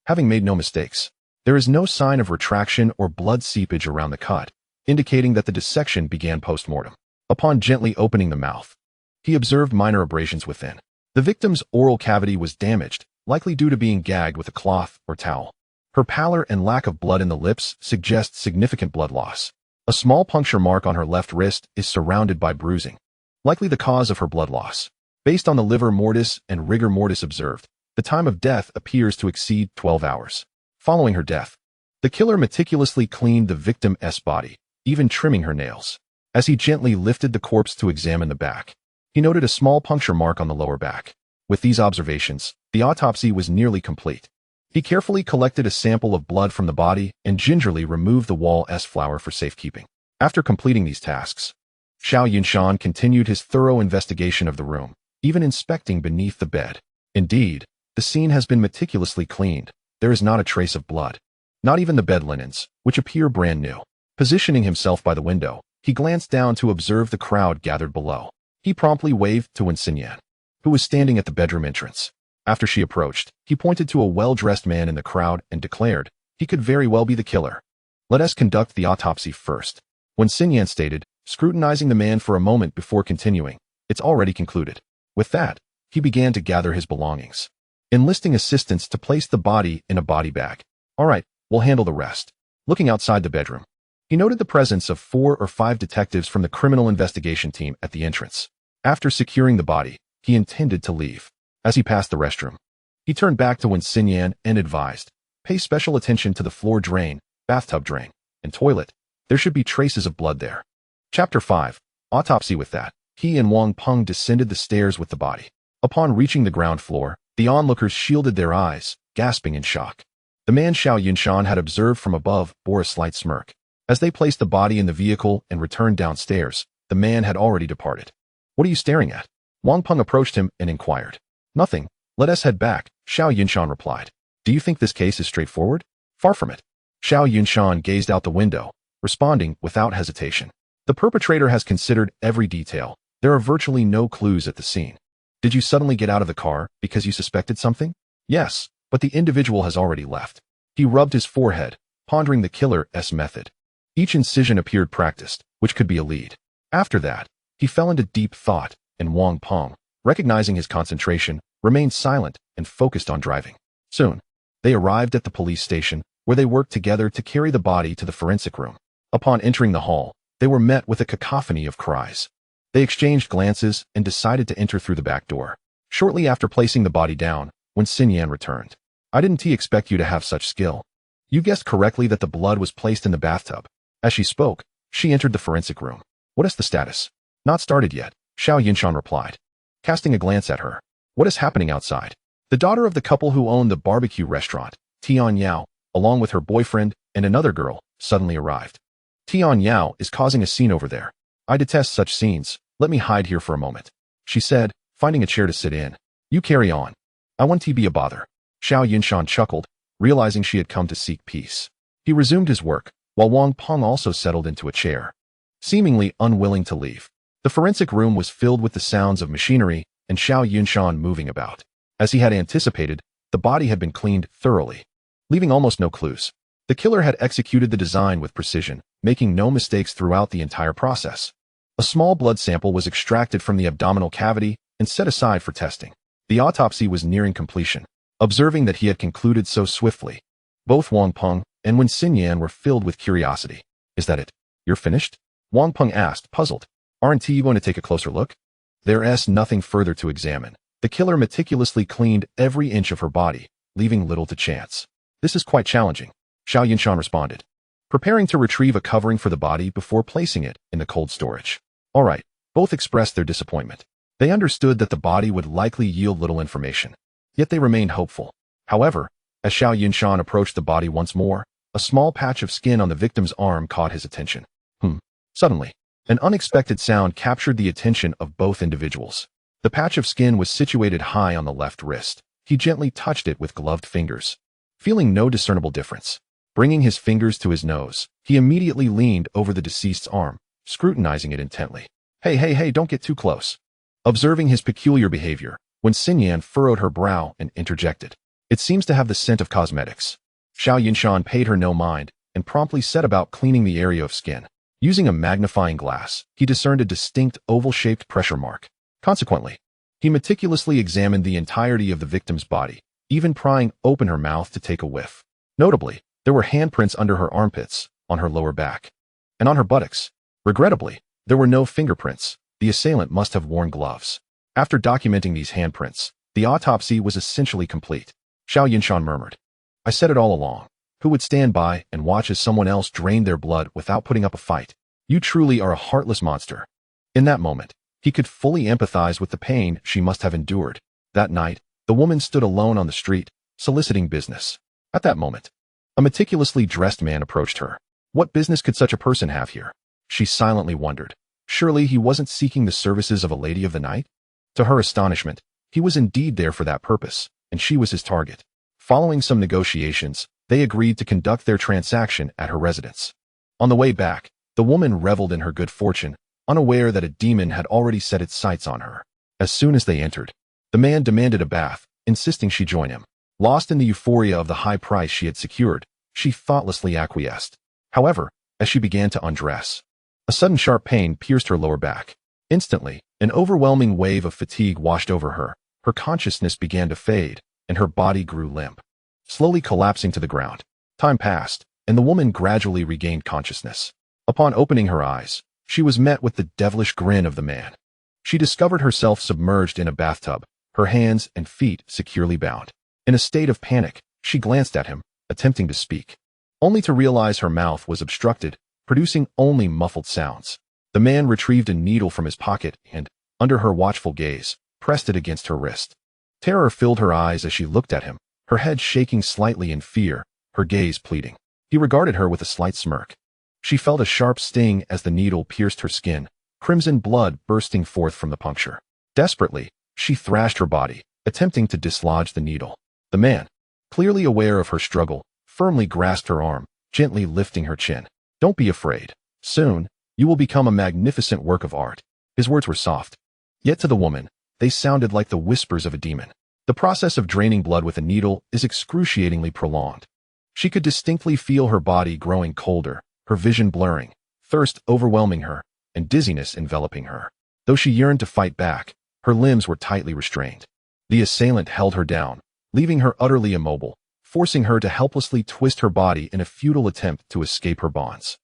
[SPEAKER 1] having made no mistakes. There is no sign of retraction or blood seepage around the cut, indicating that the dissection began post-mortem. Upon gently opening the mouth, he observed minor abrasions within. The victim's oral cavity was damaged, likely due to being gagged with a cloth or towel. Her pallor and lack of blood in the lips suggest significant blood loss. A small puncture mark on her left wrist is surrounded by bruising, likely the cause of her blood loss. Based on the livor mortis and rigor mortis observed, the time of death appears to exceed 12 hours. Following her death, the killer meticulously cleaned the victim's body, even trimming her nails. As he gently lifted the corpse to examine the back, he noted a small puncture mark on the lower back. With these observations, the autopsy was nearly complete. He carefully collected a sample of blood from the body and gingerly removed the wall's flower for safekeeping. After completing these tasks, Xiao Yunshan continued his thorough investigation of the room, even inspecting beneath the bed. Indeed, the scene has been meticulously cleaned. There is not a trace of blood, not even the bed linens, which appear brand new. Positioning himself by the window, he glanced down to observe the crowd gathered below. He promptly waved to Wen Xinyan, who was standing at the bedroom entrance. After she approached, he pointed to a well-dressed man in the crowd and declared, he could very well be the killer. Let us conduct the autopsy first. Wen Xinyan stated, scrutinizing the man for a moment before continuing, it's already concluded. With that, he began to gather his belongings, enlisting assistants to place the body in a body bag. All right, we'll handle the rest. Looking outside the bedroom, he noted the presence of 4 or 5 detectives from the criminal investigation team at the entrance. After securing the body, he intended to leave. As he passed the restroom, he turned back to Wen Xinyan and advised, pay special attention to the floor drain, bathtub drain, and toilet. There should be traces of blood there. Chapter 5. Autopsy. With that, He and Wang Peng descended the stairs with the body. Upon reaching the ground floor, the onlookers shielded their eyes, gasping in shock. The man Xiao Yunshan had observed from above bore a slight smirk. As they placed the body in the vehicle and returned downstairs, the man had already departed. "What are you staring at?" Wang Peng approached him and inquired. "Nothing. Let us head back," Xiao Yunshan replied. "Do you think this case is straightforward?" "Far from it." Xiao Yunshan gazed out the window, responding without hesitation. "The perpetrator has considered every detail. There are virtually no clues at the scene." "Did you suddenly get out of the car because you suspected something?" "Yes, but the individual has already left." He rubbed his forehead, pondering the killer's method. Each incision appeared practiced, which could be a lead. After that, he fell into deep thought, and Wang Peng, recognizing his concentration, remained silent and focused on driving. Soon, they arrived at the police station, where they worked together to carry the body to the forensic room. Upon entering the hall, they were met with a cacophony of cries. They exchanged glances and decided to enter through the back door. Shortly after placing the body down, when Xinyan returned, "I didn't expect you to have such skill. You guessed correctly that the blood was placed in the bathtub." As she spoke, she entered the forensic room. "What is the status?" "Not started yet," Xiao Yunshan replied, casting a glance at her. "What is happening outside?" The daughter of the couple who owned the barbecue restaurant, Tian Yao, along with her boyfriend and another girl, suddenly arrived. "Tian Yao is causing a scene over there. I detest such scenes. Let me hide here for a moment," she said, finding a chair to sit in. "You carry on. I won't be a bother." Xiao Yunshan chuckled, realizing she had come to seek peace. He resumed his work, while Wang Peng also settled into a chair, seemingly unwilling to leave. The forensic room was filled with the sounds of machinery and Xiao Yunshan moving about. As he had anticipated, the body had been cleaned thoroughly, leaving almost no clues. The killer had executed the design with precision, making no mistakes throughout the entire process. A small blood sample was extracted from the abdominal cavity and set aside for testing. The autopsy was nearing completion. Observing that he had concluded so swiftly, both Wang Peng and Wen Xinyan were filled with curiosity. "Is that it? You're finished?" Wang Peng asked, puzzled. "Aren't you going to take a closer look?" There's nothing further to examine. The killer meticulously cleaned every inch of her body, leaving little to chance. "This is quite challenging," Xiao Yunshan responded, preparing to retrieve a covering for the body before placing it in the cold storage. "All right," both expressed their disappointment. They understood that the body would likely yield little information, yet they remained hopeful. However, as Xiao Yunshan approached the body once more, a small patch of skin on the victim's arm caught his attention. Suddenly, an unexpected sound captured the attention of both individuals. The patch of skin was situated high on the left wrist. He gently touched it with gloved fingers, feeling no discernible difference. Bringing his fingers to his nose, he immediately leaned over the deceased's arm, scrutinizing it intently. Hey, don't get too close." Observing his peculiar behavior, Wen Xinyan furrowed her brow and interjected, "It seems to have the scent of cosmetics." Xiao Yunshan paid her no mind and promptly set about cleaning the area of skin. Using a magnifying glass, he discerned a distinct oval-shaped pressure mark. Consequently, he meticulously examined the entirety of the victim's body, even prying open her mouth to take a whiff. Notably, there were handprints under her armpits, on her lower back, and on her buttocks. Regrettably, there were no fingerprints. The assailant must have worn gloves. After documenting these handprints, the autopsy was essentially complete. Xiao Yunshan murmured, "I said it all along. Who would stand by and watch as someone else drained their blood without putting up a fight? You truly are a heartless monster." In that moment, he could fully empathize with the pain she must have endured. That night, the woman stood alone on the street, soliciting business. At that moment, a meticulously dressed man approached her. What business could such a person have here? She silently wondered. Surely he wasn't seeking the services of a lady of the night? To her astonishment, he was indeed there for that purpose, and she was his target. Following some negotiations, they agreed to conduct their transaction at her residence. On the way back, the woman reveled in her good fortune, unaware that a demon had already set its sights on her. As soon as they entered, the man demanded a bath, insisting she join him. Lost in the euphoria of the high price she had secured, she thoughtlessly acquiesced. However, as she began to undress, a sudden sharp pain pierced her lower back. Instantly, an overwhelming wave of fatigue washed over her. Her consciousness began to fade, and her body grew limp, slowly collapsing to the ground. Time passed, and the woman gradually regained consciousness. Upon opening her eyes, she was met with the devilish grin of the man. She discovered herself submerged in a bathtub, her hands and feet securely bound. In a state of panic, she glanced at him, attempting to speak, only to realize her mouth was obstructed, producing only muffled sounds. The man retrieved a needle from his pocket and, under her watchful gaze, pressed it against her wrist. Terror filled her eyes as she looked at him, her head shaking slightly in fear, her gaze pleading. He regarded her with a slight smirk. She felt a sharp sting as the needle pierced her skin, crimson blood bursting forth from the puncture. Desperately, she thrashed her body, attempting to dislodge the needle. The man, clearly aware of her struggle, firmly grasped her arm, gently lifting her chin. "Don't be afraid. Soon, you will become a magnificent work of art." His words were soft. Yet to the woman, they sounded like the whispers of a demon. The process of draining blood with a needle is excruciatingly prolonged. She could distinctly feel her body growing colder, her vision blurring, thirst overwhelming her, and dizziness enveloping her. Though she yearned to fight back, her limbs were tightly restrained. The assailant held her down, leaving her utterly immobile, forcing her to helplessly twist her body in a futile attempt to escape her bonds.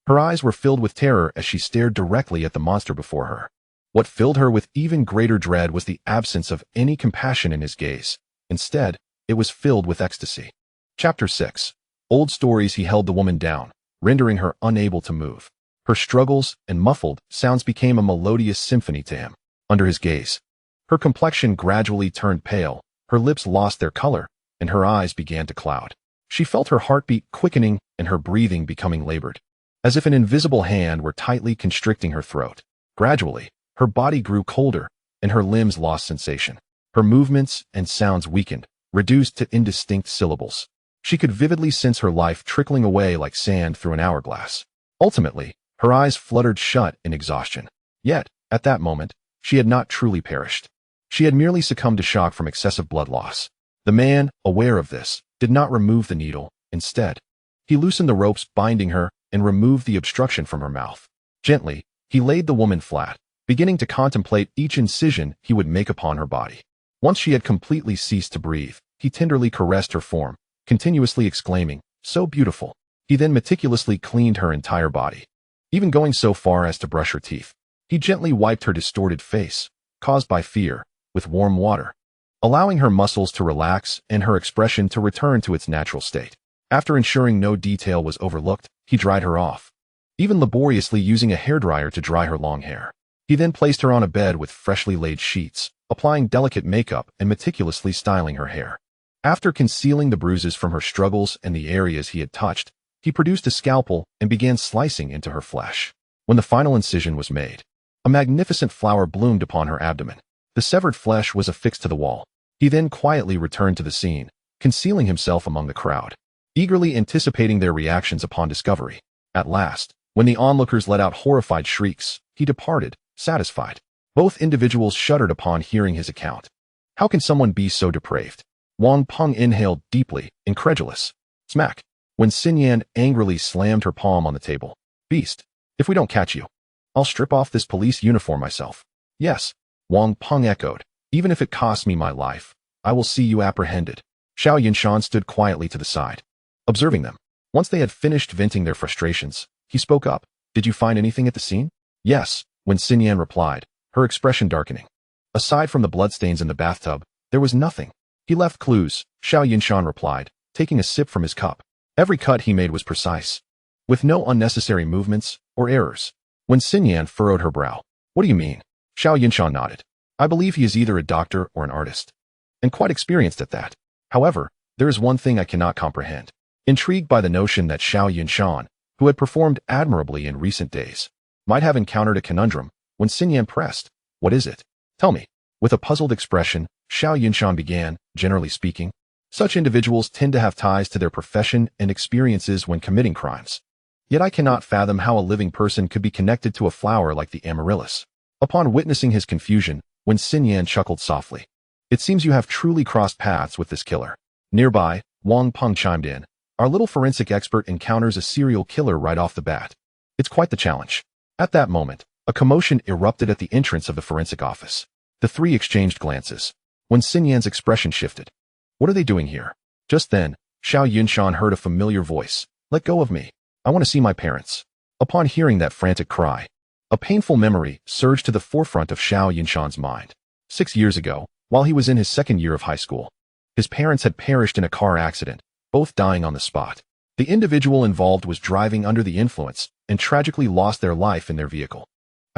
[SPEAKER 1] Her eyes were filled with terror as she stared directly at the monster before her. What filled her with even greater dread was the absence of any compassion in his gaze. Instead, it was filled with ecstasy. Chapter 6. Old stories. He held the woman down, rendering her unable to move. Her struggles and muffled sounds became a melodious symphony to him. Under his gaze, her complexion gradually turned pale, her lips lost their color, and her eyes began to cloud. She felt her heartbeat quickening and her breathing becoming labored, as if an invisible hand were tightly constricting her throat. Gradually, her body grew colder, and her limbs lost sensation. Her movements and sounds weakened, reduced to indistinct syllables. She could vividly sense her life trickling away like sand through an hourglass. Ultimately, her eyes fluttered shut in exhaustion. Yet, at that moment, she had not truly perished. She had merely succumbed to shock from excessive blood loss. The man, aware of this, did not remove the needle. Instead, he loosened the ropes binding her and removed the obstruction from her mouth. Gently, he laid the woman flat, beginning to contemplate each incision he would make upon her body. Once she had completely ceased to breathe, he tenderly caressed her form, continuously exclaiming, "So beautiful." He then meticulously cleaned her entire body, even going so far as to brush her teeth. He gently wiped her distorted face, caused by fear, with warm water, allowing her muscles to relax and her expression to return to its natural state. After ensuring no detail was overlooked, he dried her off, even laboriously using a hairdryer to dry her long hair. He then placed her on a bed with freshly laid sheets, applying delicate makeup and meticulously styling her hair. After concealing the bruises from her struggles and the areas he had touched, he produced a scalpel and began slicing into her flesh. When the final incision was made, a magnificent flower bloomed upon her abdomen. The severed flesh was affixed to the wall. He then quietly returned to the scene, concealing himself among the crowd, eagerly anticipating their reactions upon discovery. At last, when the onlookers let out horrified shrieks, he departed, satisfied. Both individuals shuddered upon hearing his account. How can someone be so depraved? Wang Peng inhaled deeply, incredulous. Smack. When Xinyan angrily slammed her palm on the table. "Beast, if we don't catch you, I'll strip off this police uniform myself." "Yes," Wang Peng echoed. "Even if it costs me my life, I will see you apprehended." Xiao Yunshan stood quietly to the side, observing them. Once they had finished venting their frustrations, he spoke up. "Did you find anything at the scene?" "Yes," when Xinyan replied, her expression darkening. "Aside from the bloodstains in the bathtub, there was nothing." "He left clues," Xiao Yunshan replied, taking a sip from his cup. "Every cut he made was precise, with no unnecessary movements or errors." When Xinyan furrowed her brow, "What do you mean?" Xiao Yunshan nodded. "I believe he is either a doctor or an artist, and quite experienced at that. However, there is one thing I cannot comprehend." Intrigued by the notion that Xiao Yunshan, who had performed admirably in recent days, might have encountered a conundrum, when Xinyan pressed, "What is it? Tell me." With a puzzled expression, Xiao Yunshan began, "Generally speaking, such individuals tend to have ties to their profession and experiences when committing crimes. Yet I cannot fathom how a living person could be connected to a flower like the amaryllis." Upon witnessing his confusion, when Xinyan chuckled softly, "It seems you have truly crossed paths with this killer." Nearby, Wang Peng chimed in, "Our little forensic expert encounters a serial killer right off the bat. It's quite the challenge." At that moment, a commotion erupted at the entrance of the forensic office. The three exchanged glances. When Xinyan's expression shifted, "What are they doing here?" Just then, Xiao Yunshan heard a familiar voice, "Let go of me. I want to see my parents." Upon hearing that frantic cry, a painful memory surged to the forefront of Xiao Yunshan's mind. 6 years ago, while he was in his second year of high school, his parents had perished in a car accident, both dying on the spot. The individual involved was driving under the influence and tragically lost their life in their vehicle.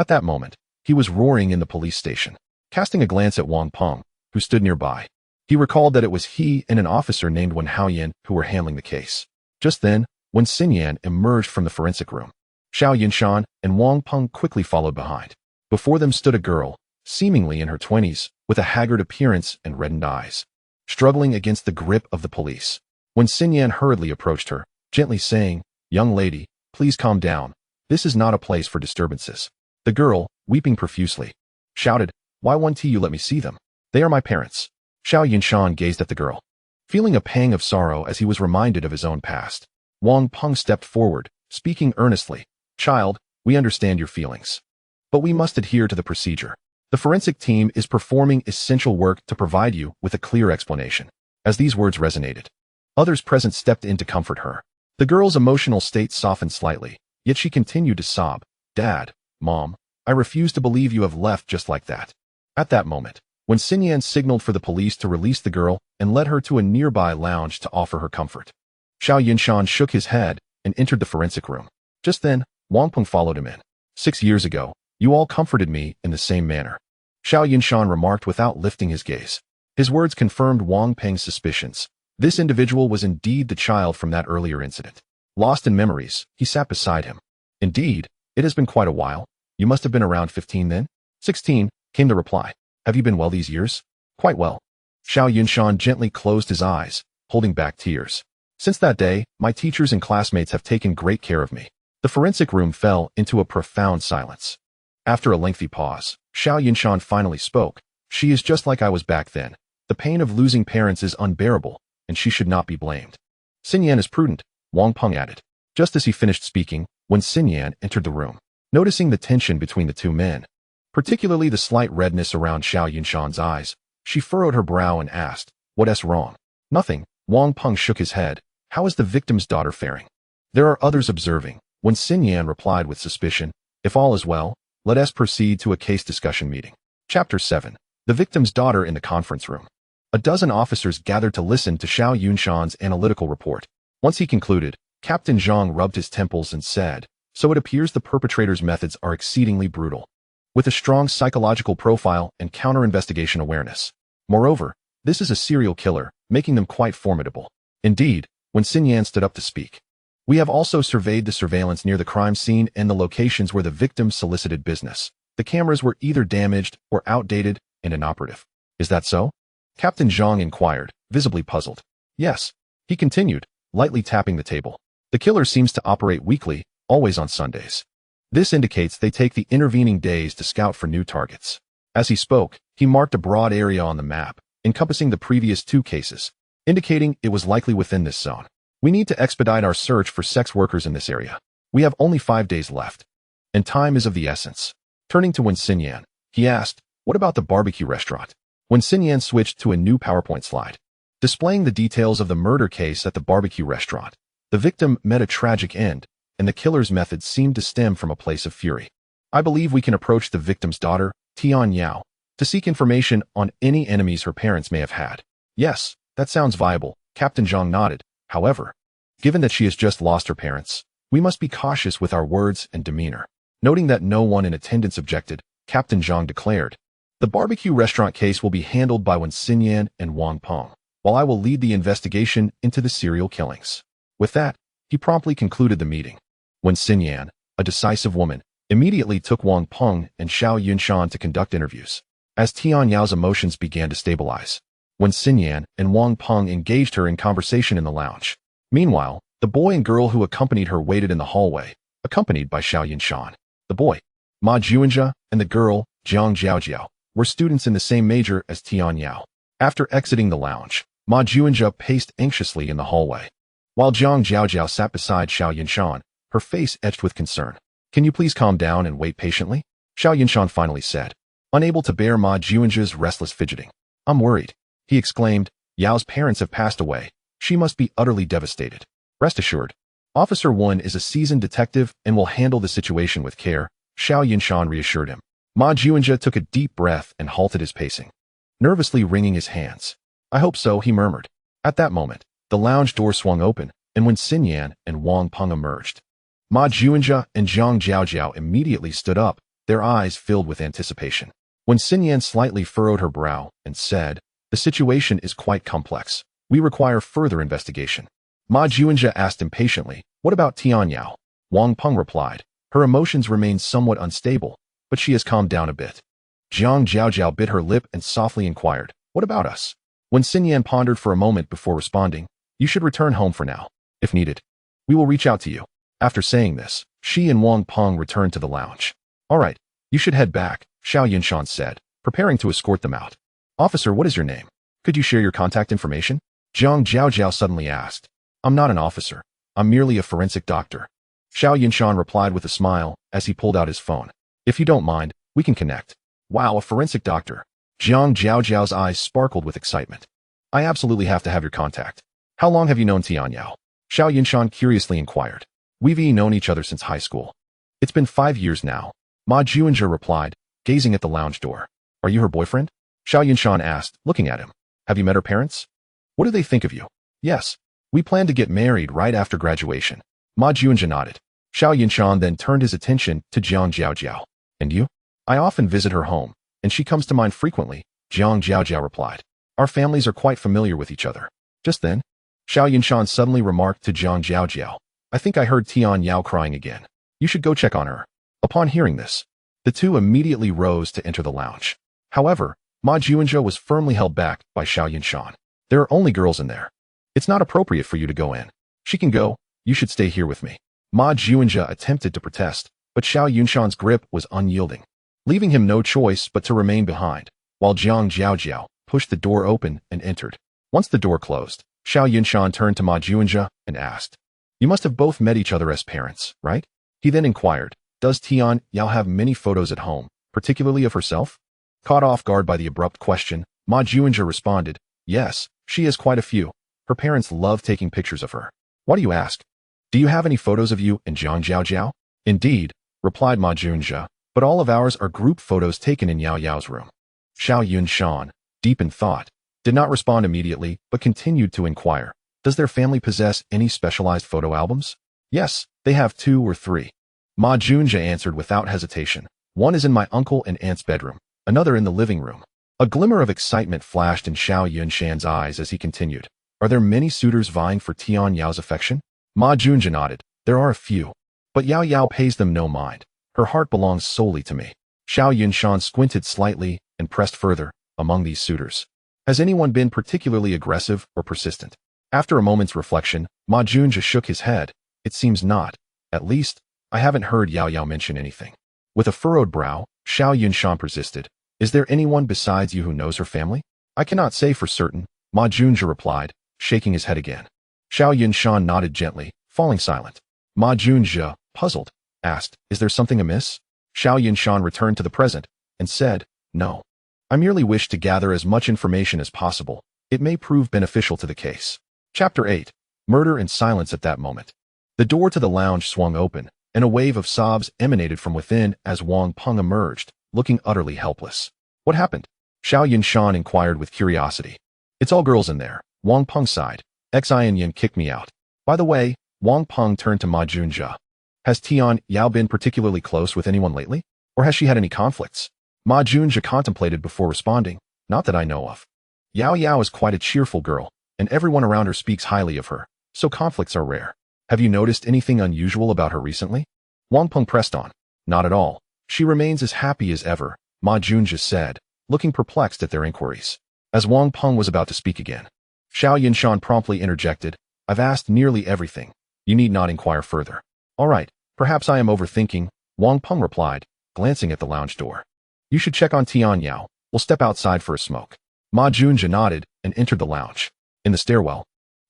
[SPEAKER 1] At that moment, he was roaring in the police station. Casting a glance at Wang Peng, who stood nearby, he recalled that it was he and an officer named Wen Haoyan who were handling the case. Just then, Wen Xinyan emerged from the forensic room. Xiao Yunshan and Wang Peng quickly followed behind. Before them stood a girl, seemingly in her 20s, with a haggard appearance and reddened eyes, struggling against the grip of the police. Wen Xinyan hurriedly approached her, gently saying, "Young lady, please calm down. This is not a place for disturbances." The girl, weeping profusely, shouted, "Why won't you let me see them? They are my parents." Xiao Yunshan gazed at the girl, feeling a pang of sorrow as he was reminded of his own past. Wang Peng stepped forward, speaking earnestly, "Child, we understand your feelings, but we must adhere to the procedure. The forensic team is performing essential work to provide you with a clear explanation." As these words resonated, others present stepped in to comfort her. The girl's emotional state softened slightly, yet she continued to sob, "Dad, Mom, I refuse to believe you have left just like that." At that moment, when Xinyan signaled for the police to release the girl and led her to a nearby lounge to offer her comfort, Xiao Yunshan shook his head and entered the forensic room. Just then, Wang Peng followed him in. "6 years ago, you all comforted me in the same manner," Xiao Yunshan remarked without lifting his gaze. His words confirmed Wang Peng's suspicions. This individual was indeed the child from that earlier incident. Lost in memories, he sat beside him. "Indeed, it has been quite a while. You must have been around 15 then?" 16, came the reply. "Have you been well these years?" "Quite well." Xiao Yunshan gently closed his eyes, holding back tears. "Since that day, my teachers and classmates have taken great care of me." The forensic room fell into a profound silence. After a lengthy pause, Xiao Yunshan finally spoke. "She is just like I was back then. The pain of losing parents is unbearable, and she should not be blamed." "Xinyan is prudent," Wang Peng added. Just as he finished speaking, when Xinyan entered the room, noticing the tension between the two men, particularly the slight redness around Xiao Yunshan's eyes, she furrowed her brow and asked, "What's wrong?" "Nothing." Wang Peng shook his head. "How is the victim's daughter faring?" "There are others observing." When Xinyan replied with suspicion, "If all is well, let us proceed to a case discussion meeting." Chapter 7. The victim's daughter in the conference room. A dozen officers gathered to listen to Xiao Yunshan's analytical report. Once he concluded, Captain Zhang rubbed his temples and said, "So it appears the perpetrator's methods are exceedingly brutal, with a strong psychological profile and counter-investigation awareness. Moreover, this is a serial killer, making them quite formidable." Indeed, when Xinyan stood up to speak, "We have also surveyed the surveillance near the crime scene and the locations where the victim solicited business. The cameras were either damaged or outdated and inoperative." "Is that so?" Captain Zhang inquired, visibly puzzled. "Yes," he continued, lightly tapping the table. "The killer seems to operate weekly, always on Sundays. This indicates they take the intervening days to scout for new targets." As he spoke, he marked a broad area on the map, encompassing the previous 2 cases, indicating it was likely within this zone. "We need to expedite our search for sex workers in this area. We have only 5 days left, and time is of the essence." Turning to Wen Xinyan, he asked, "What about the barbecue restaurant?" Wen Xinyan switched to a new PowerPoint slide, displaying the details of the murder case at the barbecue restaurant. The victim met a tragic end, and the killer's methods seemed to stem from a place of fury. "I believe we can approach the victim's daughter, Tian Yao, to seek information on any enemies her parents may have had." "Yes, that sounds viable," Captain Zhang nodded. "However, given that she has just lost her parents, we must be cautious with our words and demeanor." Noting that no one in attendance objected, Captain Zhang declared, "The barbecue restaurant case will be handled by Wen Xinyan and Wang Peng, while I will lead the investigation into the serial killings." With that, he promptly concluded the meeting. Wen Xinyan, a decisive woman, immediately took Wang Peng and Xiao Yunshan to conduct interviews. As Tian Yao's emotions began to stabilize, Wen Xinyan and Wang Peng engaged her in conversation in the lounge. Meanwhile, the boy and girl who accompanied her waited in the hallway, accompanied by Xiao Yunshan. The boy, Ma Juanjia, and the girl, Jiang Jiaojiao, were students in the same major as Tian Yao. After exiting the lounge, Ma Juanjia paced anxiously in the hallway, while Jiang Jiaojiao sat beside Xiao Yunshan, her face etched with concern. "Can you please calm down and wait patiently?" Xiao Yunshan finally said, unable to bear Ma Juanjia's restless fidgeting. "I'm worried," he exclaimed. "Yao's parents have passed away. She must be utterly devastated." "Rest assured, Officer 1 is a seasoned detective and will handle the situation with care," Xiao Yunshan reassured him. Ma Juanjia took a deep breath and halted his pacing, nervously wringing his hands. "I hope so," he murmured. At that moment, the lounge door swung open, and when Xinyan and Wang Peng emerged, Ma Juanjia and Zhang Jiaojiao immediately stood up, their eyes filled with anticipation. When Xinyan slightly furrowed her brow and said, "The situation is quite complex. We require further investigation." Ma Juanjia asked impatiently, "What about Tianyao?" Wang Peng replied, "Her emotions remain somewhat unstable, but she has calmed down a bit." Jiang Jiaojiao bit her lip and softly inquired, "What about us?" When Xinyan pondered for a moment before responding, "You should return home for now. If needed, we will reach out to you." After saying this, she and Wang Peng returned to the lounge. "All right, you should head back," Xiao Yunshan said, preparing to escort them out. "Officer, what is your name? Could you share your contact information?" Jiang Jiaojiao suddenly asked. "I'm not an officer. I'm merely a forensic doctor." Xiao Yunshan replied with a smile as he pulled out his phone. "If you don't mind, we can connect." "Wow, a forensic doctor." Jiang Jiaojiao's eyes sparkled with excitement. "I absolutely have to have your contact. How long have you known Tianyao?" Xiao Yunshan curiously inquired. "We've known each other since high school. It's been 5 years now," Ma Juanjia replied, gazing at the lounge door. "Are you her boyfriend?" Xiao Yunshan asked, looking at him. "Have you met her parents? What do they think of you?" "Yes. We plan to get married right after graduation." Ma Juanjia nodded. Xiao Yunshan then turned his attention to Jiang Jiaojiao. "And you?" "I often visit her home, and she comes to mine frequently," Jiang Jiaojiao replied. "Our families are quite familiar with each other." Just then, Xiao Yunshan suddenly remarked to Jiang Jiaojiao, "I think I heard Tianyao crying again. You should go check on her." Upon hearing this, the two immediately rose to enter the lounge. However, Ma Juanjia was firmly held back by Xiao Yunshan. "There are only girls in there. It's not appropriate for you to go in. She can go. You should stay here with me." Ma Juanjia attempted to protest, but Xiao Yunshan's grip was unyielding, leaving him no choice but to remain behind, while Jiang Jiaojiao pushed the door open and entered. Once the door closed, Xiao Yunshan turned to Ma Juanjia and asked, "You must have both met each other as parents, right?" He then inquired, "Does Tianyao have many photos at home, particularly of herself?" Caught off guard by the abrupt question, Ma Juanjia responded, "Yes, she has quite a few. Her parents love taking pictures of her." "Why do you ask? Do you have any photos of you and Jiang Jiaojiao?" "Indeed," replied Ma Juanjia, "but all of ours are group photos taken in Yao Yao's room." Xiao Yunshan, deep in thought, did not respond immediately but continued to inquire, "Does their family possess any specialized photo albums?" "Yes, they have 2 or 3. Ma Juanjia answered without hesitation. "One is in my uncle and aunt's bedroom, another in the living room." A glimmer of excitement flashed in Xiao Yunshan's eyes as he continued, "Are there many suitors vying for Tianyao's affection?" Ma Juanjia nodded. "There are a few, but Yao Yao pays them no mind. Her heart belongs solely to me." Xiao Yunshan squinted slightly and pressed further, "Among these suitors, has anyone been particularly aggressive or persistent?" After a moment's reflection, Ma Juanjia shook his head. "It seems not. At least, I haven't heard Yao Yao mention anything." With a furrowed brow, Xiao Yunshan persisted, "Is there anyone besides you who knows her family?" "I cannot say for certain," Ma Juanjia replied, shaking his head again. Xiao Yunshan nodded gently, falling silent. Ma Juanjia, puzzled, asked, "Is there something amiss?" Xiao Yunshan returned to the present and said, "No. I merely wish to gather as much information as possible. It may prove beneficial to the case." Chapter 8. Murder and silence at that moment. The door to the lounge swung open, and a wave of sobs emanated from within as Wang Peng emerged, looking utterly helpless. "What happened?" Xiao Yunshan inquired with curiosity. "It's all girls in there," Wang Peng sighed. "Xian kicked me out." By the way, Wang Peng turned to Ma Juanjia. "Has Tian Yao been particularly close with anyone lately? Or has she had any conflicts?" Ma Juanjia contemplated before responding, "Not that I know of. Yao Yao is quite a cheerful girl, and everyone around her speaks highly of her, so conflicts are rare." "Have you noticed anything unusual about her recently?" Wang Peng pressed on. "Not at all. She remains as happy as ever," Ma Juanjia said, looking perplexed at their inquiries. As Wang Peng was about to speak again, Xiao Yunshan promptly interjected, "I've asked nearly everything. You need not inquire further." "All right, perhaps I am overthinking," Wang Peng replied, glancing at the lounge door. "You should check on Tianyao. We'll step outside for a smoke." Ma Juanjia nodded and entered the lounge. In the stairwell,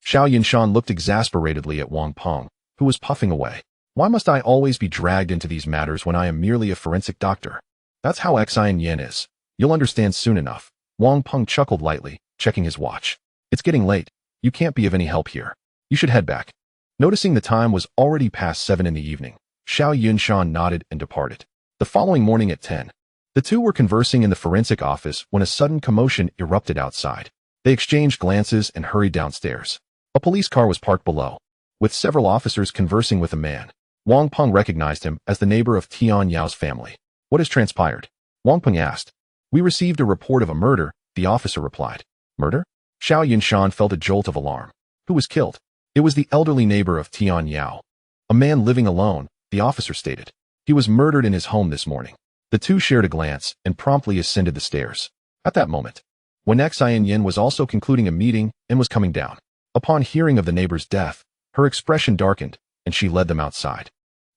[SPEAKER 1] Xiao Yunshan looked exasperatedly at Wang Peng, who was puffing away. "Why must I always be dragged into these matters when I am merely a forensic doctor? That's how Xian is. You'll understand soon enough." Wang Peng chuckled lightly, checking his watch. "It's getting late. You can't be of any help here. You should head back." Noticing the time was already past 7 in the evening, Xiao Yunshan nodded and departed. The following morning at 10, the two were conversing in the forensic office when a sudden commotion erupted outside. They exchanged glances and hurried downstairs. A police car was parked below, with several officers conversing with a man. Wang Peng recognized him as the neighbor of Tian Yao's family. What has transpired? Wang Peng asked. We received a report of a murder, the officer replied. Murder? Xiao Yunshan felt a jolt of alarm. Who was killed? It was the elderly neighbor of Tian Yao. A man living alone, the officer stated. He was murdered in his home this morning. The two shared a glance and promptly ascended the stairs. At that moment, when Xian was also concluding a meeting and was coming down. Upon hearing of the neighbor's death, her expression darkened, and she led them outside.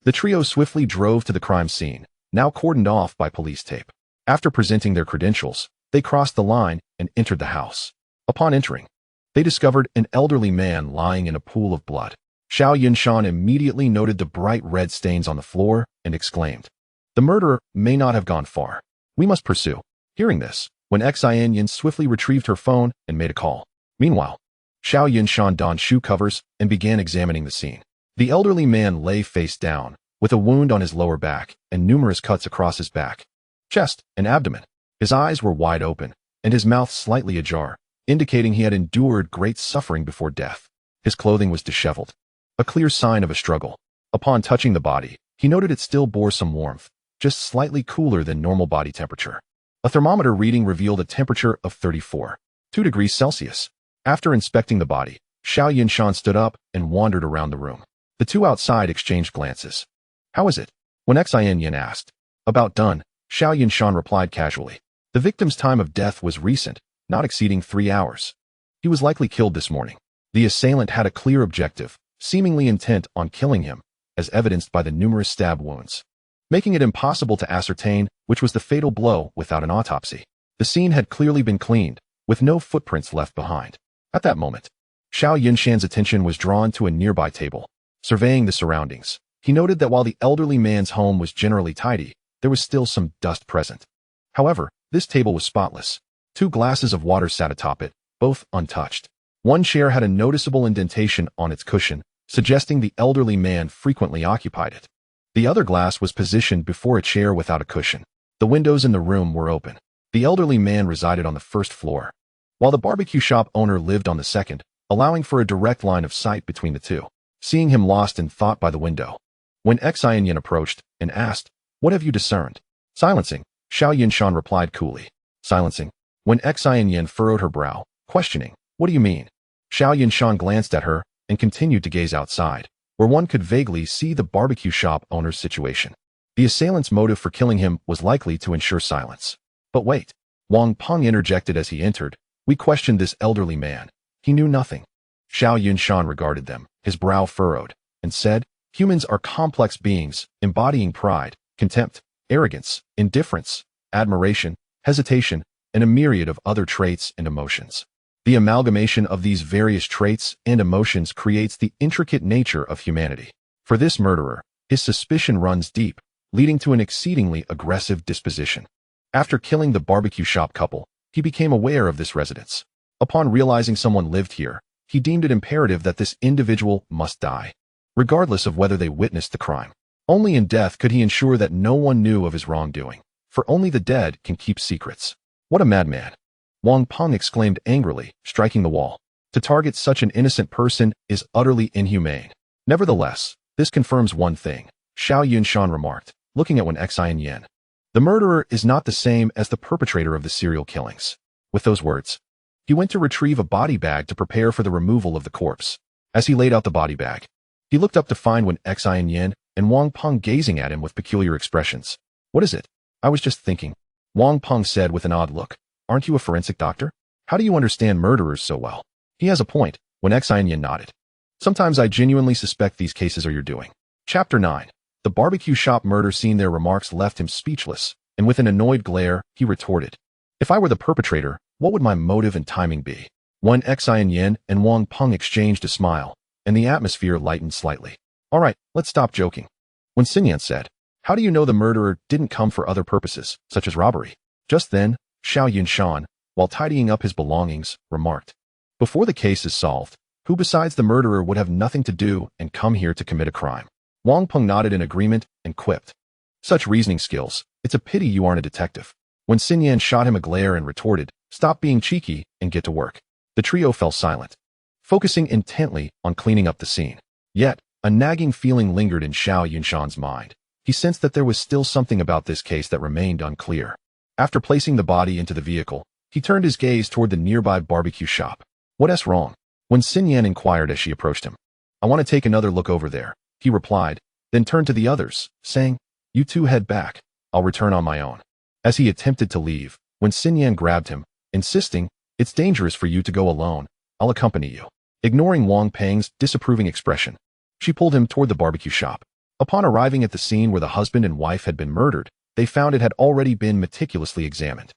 [SPEAKER 1] The trio swiftly drove to the crime scene, now cordoned off by police tape. After presenting their credentials, they crossed the line and entered the house. Upon entering, they discovered an elderly man lying in a pool of blood. Xiao Yunshan immediately noted the bright red stains on the floor and exclaimed, "The murderer may not have gone far. We must pursue." Hearing this, when Xian swiftly retrieved her phone and made a call. Meanwhile, Xiao Yunshan donned shoe covers and began examining the scene. The elderly man lay face down, with a wound on his lower back and numerous cuts across his back, chest, and abdomen. His eyes were wide open, and his mouth slightly ajar, indicating he had endured great suffering before death. His clothing was disheveled, a clear sign of a struggle. Upon touching the body, he noted it still bore some warmth, just slightly cooler than normal body temperature. A thermometer reading revealed a temperature of 34.2 degrees Celsius. After inspecting the body, Xiao Yunshan stood up and wandered around the room. The two outside exchanged glances. How is it? When Xian asked. About done, Xiao Yunshan replied casually. The victim's time of death was recent, not exceeding 3 hours. He was likely killed this morning. The assailant had a clear objective, seemingly intent on killing him, as evidenced by the numerous stab wounds, making it impossible to ascertain which was the fatal blow without an autopsy. The scene had clearly been cleaned, with no footprints left behind. At that moment, Xiao Yunshan's attention was drawn to a nearby table. Surveying the surroundings, he noted that while the elderly man's home was generally tidy, there was still some dust present. However, this table was spotless. 2 glasses of water sat atop it, both untouched. One chair had a noticeable indentation on its cushion, suggesting the elderly man frequently occupied it. The other glass was positioned before a chair without a cushion. The windows in the room were open. The elderly man resided on the first floor, while the barbecue shop owner lived on the second, allowing for a direct line of sight between the two. Seeing him lost in thought by the window, when Xian approached and asked, "What have you discerned?" Silencing, Xiao Yunshan replied coolly. Silencing, when Xian furrowed her brow, questioning, "What do you mean?" Xiao Yunshan glanced at her and continued to gaze outside, where one could vaguely see the barbecue shop owner's situation. The assailant's motive for killing him was likely to ensure silence. But wait, Wang Peng interjected as he entered. We questioned this elderly man. He knew nothing. Xiao Yunshan regarded them, his brow furrowed, and said, "Humans are complex beings, embodying pride, contempt, arrogance, indifference, admiration, hesitation, and a myriad of other traits and emotions. The amalgamation of these various traits and emotions creates the intricate nature of humanity. For this murderer, his suspicion runs deep, leading to an exceedingly aggressive disposition. After killing the barbecue shop couple, he became aware of this residence. Upon realizing someone lived here, he deemed it imperative that this individual must die, regardless of whether they witnessed the crime. Only in death could he ensure that no one knew of his wrongdoing, for only the dead can keep secrets. What a madman!" Wang Peng exclaimed angrily, striking the wall. To target such an innocent person is utterly inhumane. Nevertheless, this confirms one thing, Xiao Yunshan remarked, looking at Xian. The murderer is not the same as the perpetrator of the serial killings. With those words, he went to retrieve a body bag to prepare for the removal of the corpse. As he laid out the body bag, he looked up to find Xian and Wang Peng gazing at him with peculiar expressions. "What is it?" "I was just thinking," Wang Peng said with an odd look. "Aren't you a forensic doctor? How do you understand murderers so well?" "He has a point," Xian nodded. "Sometimes I genuinely suspect these cases are your doing." Chapter 9. The barbecue shop murder scene. Their remarks left him speechless, and with an annoyed glare, he retorted, "If I were the perpetrator, what would my motive and timing be?" When Xian and Wang Peng exchanged a smile, and the atmosphere lightened slightly. "All right, let's stop joking." When Xinyan said, "How do you know the murderer didn't come for other purposes, such as robbery?" Just then, Xiao Yunshan, while tidying up his belongings, remarked, "Before the case is solved, who besides the murderer would have nothing to do and come here to commit a crime?" Wang Peng nodded in agreement and quipped, "Such reasoning skills, it's a pity you aren't a detective." When Xinyan shot him a glare and retorted, "Stop being cheeky and get to work," the trio fell silent, focusing intently on cleaning up the scene. Yet, a nagging feeling lingered in Xiao Yunshan's mind. He sensed that there was still something about this case that remained unclear. After placing the body into the vehicle, he turned his gaze toward the nearby barbecue shop. What's wrong? When Xin Yan inquired as she approached him. I want to take another look over there, he replied, then turned to the others, saying, you two head back. I'll return on my own. As he attempted to leave, when Xin Yan grabbed him, insisting, it's dangerous for you to go alone. I'll accompany you. Ignoring Wang Peng's disapproving expression, she pulled him toward the barbecue shop. Upon arriving at the scene where the husband and wife had been murdered, they found it had already been meticulously examined,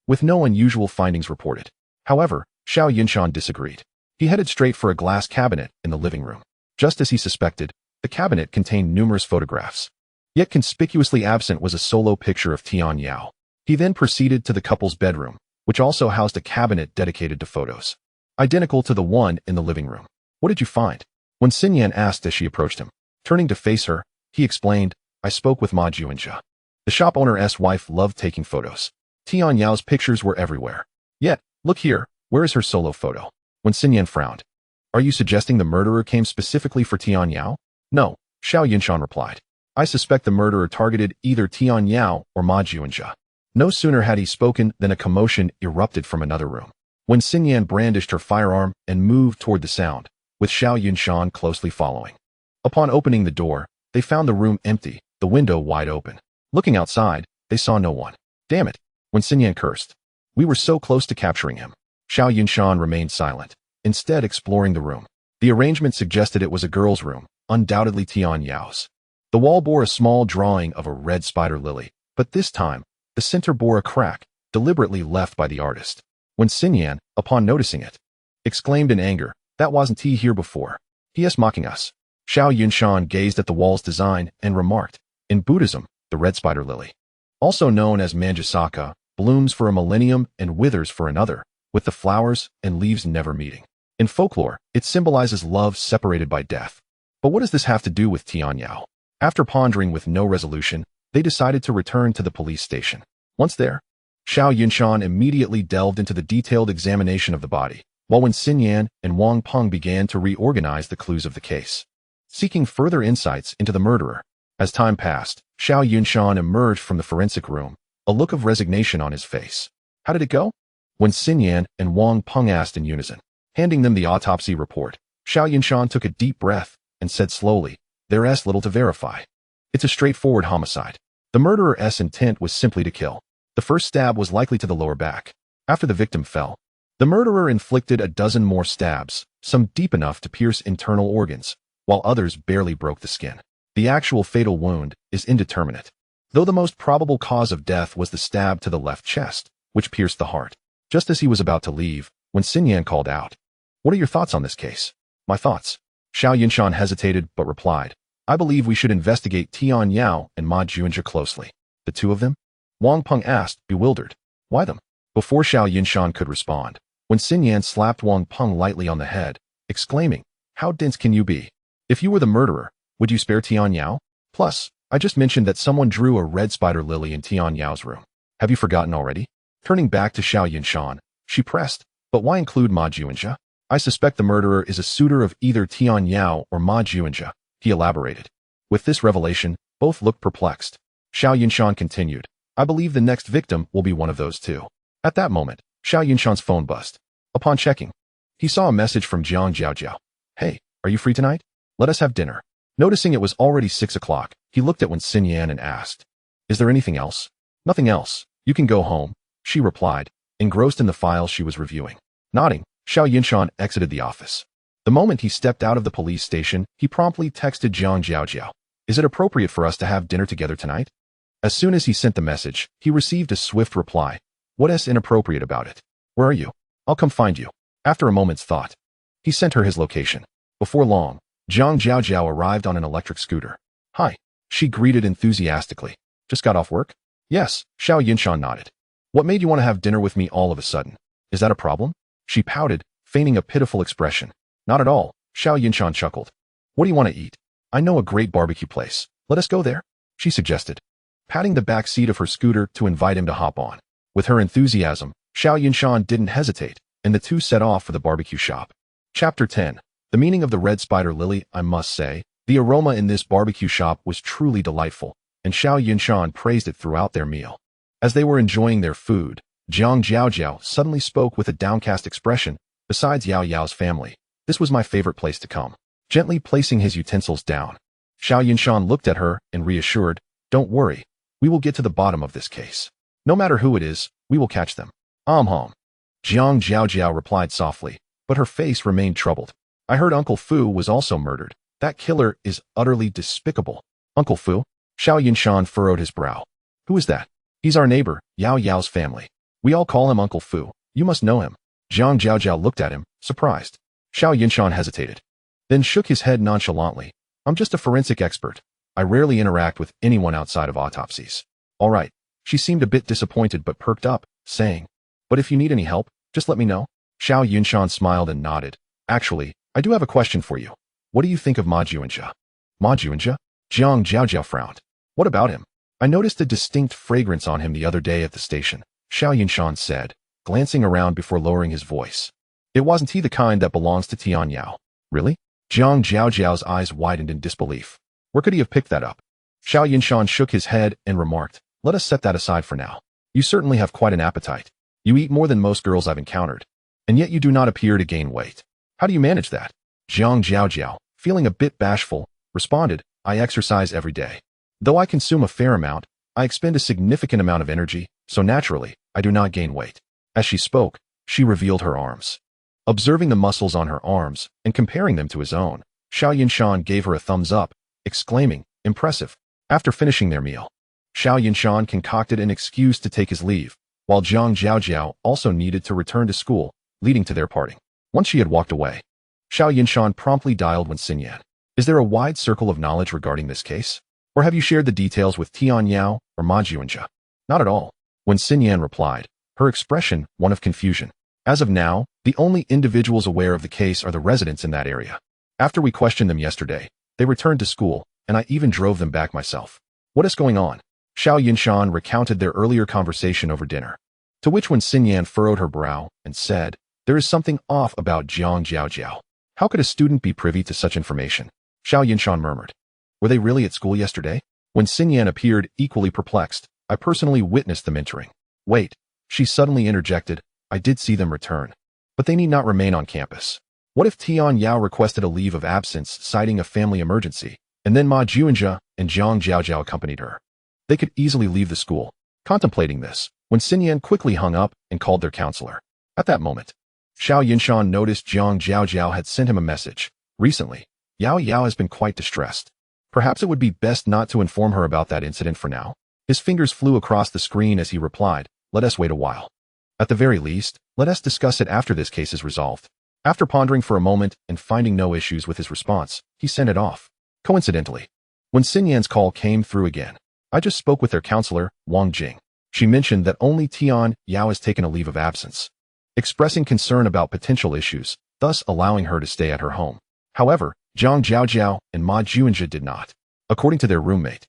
[SPEAKER 1] with no unusual findings reported. However, Xiao Yunshan disagreed. He headed straight for a glass cabinet in the living room. Just as he suspected, the cabinet contained numerous photographs. Yet conspicuously absent was a solo picture of Tian Yao. He then proceeded to the couple's bedroom, which also housed a cabinet dedicated to photos, identical to the one in the living room. What did you find? When Xin Yan asked as she approached him. Turning to face her, he explained, I spoke with Ma Juanjia. The shop owner's wife loved taking photos. Tian Yao's pictures were everywhere. Yet, look here, where is her solo photo? When Xin Yan frowned. Are you suggesting the murderer came specifically for Tian Yao? No, Xiao Yunshan replied. I suspect the murderer targeted either Tian Yao or Ma Juanjia. No sooner had he spoken than a commotion erupted from another room. When Xin Yan brandished her firearm and moved toward the sound, with Xiao Yunshan closely following. Upon opening the door, they found the room empty, the window wide open. Looking outside, they saw no one. Damn it, when Xin Yan cursed. We were so close to capturing him. Xiao Yunshan remained silent, instead exploring the room. The arrangement suggested it was a girl's room, undoubtedly Tian Yao's. The wall bore a small drawing of a red spider lily, but this time, the center bore a crack, deliberately left by the artist. When Xin Yan, upon noticing it, exclaimed in anger, that wasn't he here before. He is mocking us. Xiao Yunshan gazed at the wall's design and remarked, in Buddhism, the red spider lily, also known as Manjusaka, blooms for a millennium and withers for another, with the flowers and leaves never meeting. In folklore, it symbolizes love separated by death. But what does this have to do with Tian Yao? After pondering with no resolution, they decided to return to the police station. Once there, Xiao Yunshan immediately delved into the detailed examination of the body, while when Xin Yan and Wang Peng began to reorganize the clues of the case, seeking further insights into the murderer. As time passed, Xiao Yunshan emerged from the forensic room, a look of resignation on his face. How did it go? When Xin Yan and Wang Peng asked in unison, handing them the autopsy report, Xiao Yunshan took a deep breath and said slowly, there's little to verify. It's a straightforward homicide. The murderer's intent was simply to kill. The first stab was likely to the lower back. After the victim fell, the murderer inflicted a dozen more stabs, some deep enough to pierce internal organs, while others barely broke the skin. The actual fatal wound is indeterminate, though the most probable cause of death was the stab to the left chest, which pierced the heart. Just as he was about to leave, when Xin Yan called out, what are your thoughts on this case? My thoughts. Xiao Yunshan hesitated but replied, I believe we should investigate Tian Yao and Ma Juanjia closely. The two of them? Wang Peng asked, bewildered. Why them? Before Xiao Yunshan could respond, when Xin Yan slapped Wang Peng lightly on the head, exclaiming, how dense can you be? If you were the murderer, would you spare Tian Yao? Plus, I just mentioned that someone drew a red spider lily in Tian Yao's room. Have you forgotten already? Turning back to Xiao Yunshan, she pressed, but why include Ma Juanjia? I suspect the murderer is a suitor of either Tian Yao or Ma Juanjia, he elaborated. With this revelation, both looked perplexed. Xiao Yunshan continued, I believe the next victim will be one of those two. At that moment, Xiao Yunshan's phone buzzed. Upon checking, he saw a message from Jiang Jiaojiao. Hey, are you free tonight? Let us have dinner. Noticing it was already 6 o'clock, he looked at Wen Xin Yan and asked, is there anything else? Nothing else. You can go home, she replied, engrossed in the files she was reviewing. Nodding, Xiao Yunshan exited the office. The moment he stepped out of the police station, he promptly texted Jiang Jiaojiao. Is it appropriate for us to have dinner together tonight? As soon as he sent the message, he received a swift reply. What's inappropriate about it? Where are you? I'll come find you. After a moment's thought, he sent her his location. Before long, Jiang Jiaojiao arrived on an electric scooter. Hi, she greeted enthusiastically. Just got off work? Yes, Xiao Yunshan nodded. What made you want to have dinner with me all of a sudden? Is that a problem? She pouted, feigning a pitiful expression. Not at all, Xiao Yunshan chuckled. What do you want to eat? I know a great barbecue place. Let us go there, she suggested, patting the back seat of her scooter to invite him to hop on. With her enthusiasm, Xiao Yunshan didn't hesitate, and the two set off for the barbecue shop. Chapter 10. The meaning of the red spider lily. I must say, the aroma in this barbecue shop was truly delightful, and Xiao Yunshan praised it throughout their meal. As they were enjoying their food, Jiang Jiaojiao suddenly spoke with a downcast expression. Besides Yao Yao's family, this was my favorite place to come. Gently placing his utensils down, Xiao Yunshan looked at her and reassured, "Don't worry, we will get to the bottom of this case. No matter who it is, we will catch them." Hum. Jiang Jiaojiao replied softly, but her face remained troubled. "I heard Uncle Fu was also murdered. That killer is utterly despicable." "Uncle Fu?" Xiao Yunshan furrowed his brow. "Who is that?" "He's our neighbor, Yao Yao's family. We all call him Uncle Fu. You must know him." Jiang Jiaojiao looked at him, surprised. Xiao Yunshan hesitated, then shook his head nonchalantly. "I'm just a forensic expert. I rarely interact with anyone outside of autopsies." "All right." She seemed a bit disappointed but perked up, saying, "But if you need any help, just let me know." Xiao Yunshan smiled and nodded. "Actually, I do have a question for you. What do you think of Ma Juanjia?" "Ma Juanjia?" Jiang Jiaojiao frowned. "What about him?" "I noticed a distinct fragrance on him the other day at the station," Xiao Yunshan said, glancing around before lowering his voice. "It wasn't he the kind that belongs to Tian Yao." "Really?" Jiang Jiaojiao's eyes widened in disbelief. "Where could he have picked that up?" Xiao Yunshan shook his head and remarked, "Let us set that aside for now. You certainly have quite an appetite. You eat more than most girls I've encountered, and yet you do not appear to gain weight. How do you manage that?" Jiang Jiaojiao, feeling a bit bashful, responded, "I exercise every day. Though I consume a fair amount, I expend a significant amount of energy, so naturally, I do not gain weight." As she spoke, she revealed her arms. Observing the muscles on her arms and comparing them to his own, Xiao Yunshan gave her a thumbs up, exclaiming, "Impressive." After finishing their meal, Xiao Yunshan concocted an excuse to take his leave, while Jiang Jiaojiao also needed to return to school, leading to their parting. Once she had walked away, Xiao Yunshan promptly dialed Wen Xinyan. "Is there a wide circle of knowledge regarding this case? Or have you shared the details with Tian Yao or Ma Juanjia?" "Not at all," Wen Xinyan replied, her expression one of confusion. "As of now, the only individuals aware of the case are the residents in that area. After we questioned them yesterday, they returned to school, and I even drove them back myself." "What is going on?" Xiao Yunshan recounted their earlier conversation over dinner, to which Wen Xinyan furrowed her brow and said, "There is something off about Jiang Jiaojiao. How could a student be privy to such information?" Xiao Yunshan murmured, "Were they really at school yesterday?" Wen Xinyan appeared equally perplexed. "I personally witnessed them entering." "Wait," she suddenly interjected, "I did see them return. But they need not remain on campus. What if Tian Yao requested a leave of absence citing a family emergency, and then Ma Juanjia and Jiang Jiaojiao accompanied her? They could easily leave the school." Contemplating this, Wen Xinyan quickly hung up and called their counselor. At that moment, Xiao Yunshan noticed Jiang Jiaojiao had sent him a message. "Recently, Yao Yao has been quite distressed. Perhaps it would be best not to inform her about that incident for now." His fingers flew across the screen as he replied, "Let us wait a while. At the very least, let us discuss it after this case is resolved." After pondering for a moment and finding no issues with his response, he sent it off. Coincidentally, when Xinyan's call came through again, "I just spoke with their counselor, Wang Jing. She mentioned that only Tian Yao has taken a leave of absence, expressing concern about potential issues, thus allowing her to stay at her home. However, Jiang Jiaojiao and Ma Juanjia did not. According to their roommate,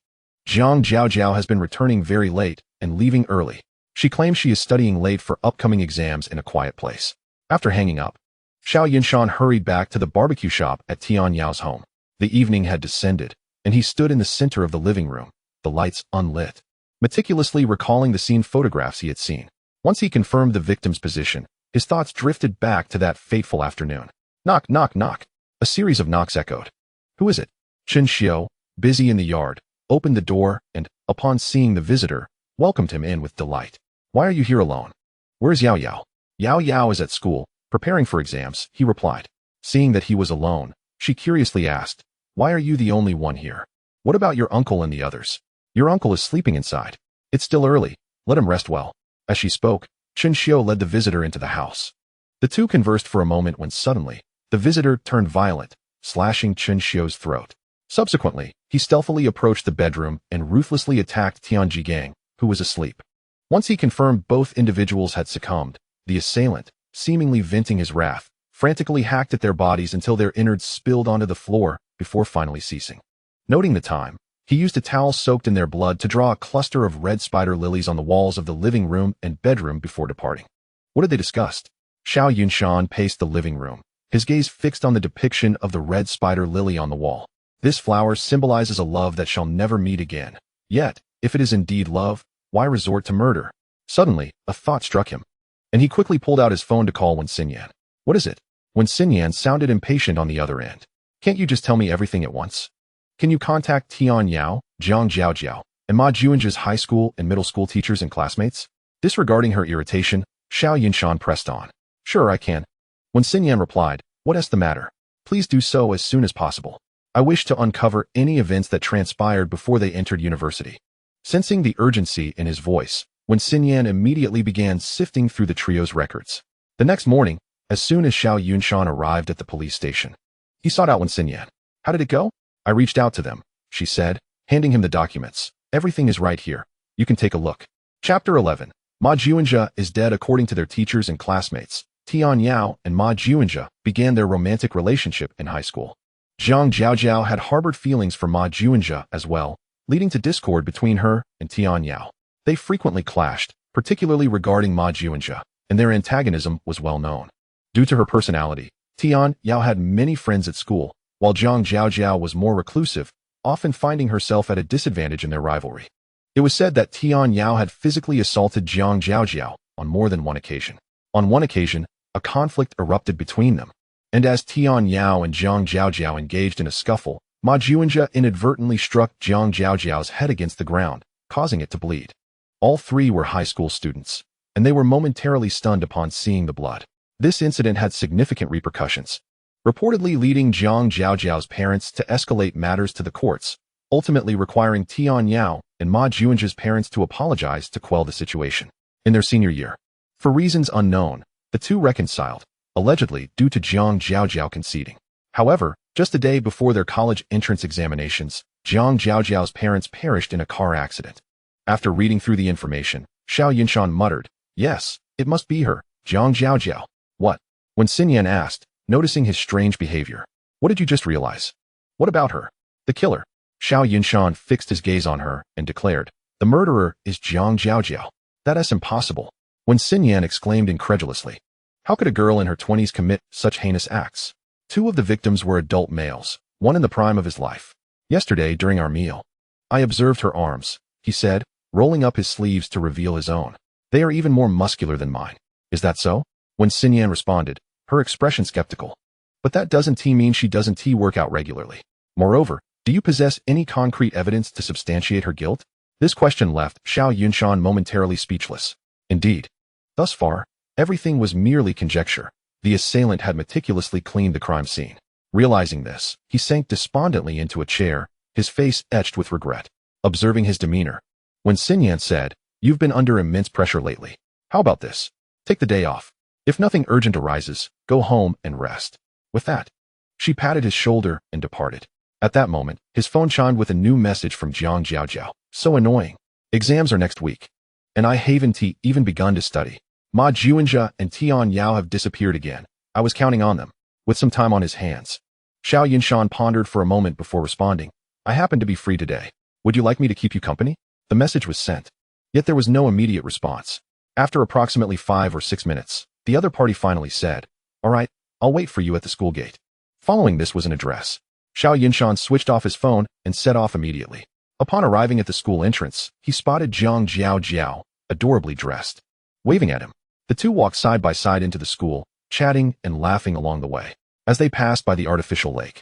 [SPEAKER 1] Jiang Jiaojiao has been returning very late and leaving early. She claims she is studying late for upcoming exams in a quiet place." After hanging up, Xiao Yunshan hurried back to the barbecue shop at Tian Yao's home. The evening had descended, and he stood in the center of the living room, the lights unlit, meticulously recalling the scene photographs he had seen. Once he confirmed the victim's position, his thoughts drifted back to that fateful afternoon. Knock, knock, knock. A series of knocks echoed. "Who is it?" Chen Xiao, busy in the yard, opened the door and, upon seeing the visitor, welcomed him in with delight. "Why are you here alone?" "Where's Yao Yao?" "Yao Yao is at school, preparing for exams," he replied. Seeing that he was alone, she curiously asked, "Why are you the only one here? What about your uncle and the others?" "Your uncle is sleeping inside. It's still early. Let him rest well." As she spoke, Chen Xiao led the visitor into the house. The two conversed for a moment when suddenly, the visitor turned violent, slashing Chen Xiao's throat. Subsequently, he stealthily approached the bedroom and ruthlessly attacked Tian Jigang, who was asleep. Once he confirmed both individuals had succumbed, the assailant, seemingly venting his wrath, frantically hacked at their bodies until their innards spilled onto the floor before finally ceasing. Noting the time, he used a towel soaked in their blood to draw a cluster of red spider lilies on the walls of the living room and bedroom before departing. What had they discussed? Xiao Yunshan paced the living room, his gaze fixed on the depiction of the red spider lily on the wall. "This flower symbolizes a love that shall never meet again," Yet, if it is indeed love, why resort to murder? Suddenly, a thought struck him, and he quickly pulled out his phone to call Wen Xinyan. What is it? Wen Xinyan sounded impatient on the other end. Can't you just tell me everything at once? Can you contact Tian Yao, Zhang Jiaojiao, and Ma Juanjia's high school and middle school teachers and classmates? Disregarding her irritation, Xiao Yunshan pressed on. Sure, I can. Wen Xinyan replied, what's the matter? Please do so as soon as possible. I wish to uncover any events that transpired before they entered university. Sensing the urgency in his voice, Wen Xinyan immediately began sifting through the trio's records. The next morning, as soon as Xiao Yunshan arrived at the police station, he sought out Wen Xinyan. How did it go? I reached out to them, she said, handing him the documents. Everything is right here. You can take a look. Chapter 11. Ma Juanjia is dead. According to their teachers and classmates, Tian Yao and Ma Juanjia began their romantic relationship in high school. Zhang Jiaojiao had harbored feelings for Ma Juanjia as well, leading to discord between her and Tian Yao. They frequently clashed, particularly regarding Ma Juanjia, and their antagonism was well known. Due to her personality, Tian Yao had many friends at school, while Zhang Jiaojiao was more reclusive, often finding herself at a disadvantage in their rivalry. It was said that Tian Yao had physically assaulted Zhang Jiaojiao on more than one occasion. On one occasion, a conflict erupted between them, and as Tian Yao and Zhang Jiaojiao engaged in a scuffle, Ma Juanjia inadvertently struck Zhang Jiaojiao's head against the ground, causing it to bleed. All three were high school students, and they were momentarily stunned upon seeing the blood. This incident had significant repercussions, reportedly leading Zhang Jiaojiao's parents to escalate matters to the courts, ultimately requiring Tian Yao and Ma Juanjia's parents to apologize to quell the situation. In their senior year, for reasons unknown, the two reconciled, allegedly due to Zhang Jiaojiao conceding. However, just a day before their college entrance examinations, Zhang Jiaojiao's parents perished in a car accident. After reading through the information, Xiao Yunshan muttered, yes, it must be her, Zhang Jiaojiao. What? Wen Xinyan asked, noticing his strange behavior. What did you just realize? What about her? The killer. Xiao Yunshan fixed his gaze on her and declared, the murderer is Zhang Jiaojiao. That is impossible. Wen Xinyan exclaimed incredulously. How could a girl in her 20s commit such heinous acts? Two of the victims were adult males, one in the prime of his life. Yesterday, during our meal, I observed her arms, he said, rolling up his sleeves to reveal his own. They are even more muscular than mine. Is that so? Wen Xinyan responded, her expression skeptical. But that doesn't mean she doesn't work out regularly. Moreover, do you possess any concrete evidence to substantiate her guilt? This question left Xiao Yunshan momentarily speechless. Indeed, thus far, everything was merely conjecture. The assailant had meticulously cleaned the crime scene. Realizing this, he sank despondently into a chair, his face etched with regret. Observing his demeanor, Wen Xinyan said, you've been under immense pressure lately. How about this? Take the day off. If nothing urgent arises, go home and rest. With that, she patted his shoulder and departed. At that moment, his phone chimed with a new message from Zhang Jiaojiao. So annoying. Exams are next week, and I haven't even begun to study. Ma Juanjia and Tian Yao have disappeared again. I was counting on them. With some time on his hands, Xiao Yunshan pondered for a moment before responding. I happen to be free today. Would you like me to keep you company? The message was sent. Yet there was no immediate response. After approximately 5 or 6 minutes, the other party finally said, all right, I'll wait for you at the school gate. Following this was an address. Xiao Yunshan switched off his phone and set off immediately. Upon arriving at the school entrance, he spotted Zhang Jiaojiao, adorably dressed, waving at him. The two walked side by side into the school, chatting and laughing along the way. As they passed by the artificial lake,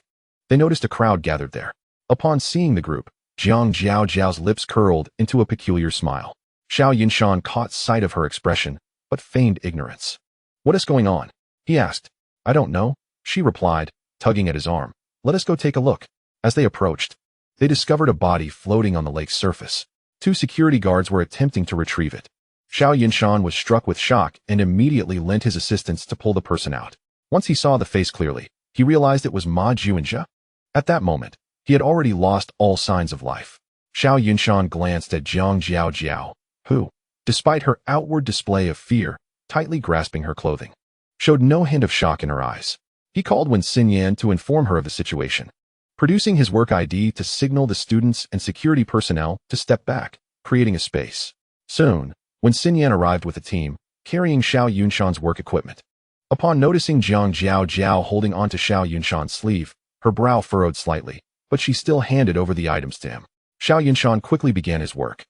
[SPEAKER 1] they noticed a crowd gathered there. Upon seeing the group, Zhang Jiaojiao's lips curled into a peculiar smile. Xiao Yunshan caught sight of her expression, but feigned ignorance. What is going on? He asked. I don't know, she replied, tugging at his arm. Let us go take a look. As they approached, they discovered a body floating on the lake's surface. 2 security guards were attempting to retrieve it. Xiao Yunshan was struck with shock and immediately lent his assistance to pull the person out. Once he saw the face clearly, he realized it was Ma Juanjia. At that moment, he had already lost all signs of life. Xiao Yunshan glanced at Zhang Jiaojiao, who, despite her outward display of fear, tightly grasping her clothing, showed no hint of shock in her eyes. He called Wen Xinyan to inform her of the situation, producing his work ID to signal the students and security personnel to step back, creating a space. Soon, Wen Xinyan arrived with a team, carrying Xiao Yunshan's work equipment. Upon noticing Zhang Jiaojiao holding onto Xiao Yunshan's sleeve, her brow furrowed slightly, but she still handed over the items to him. Xiao Yunshan quickly began his work.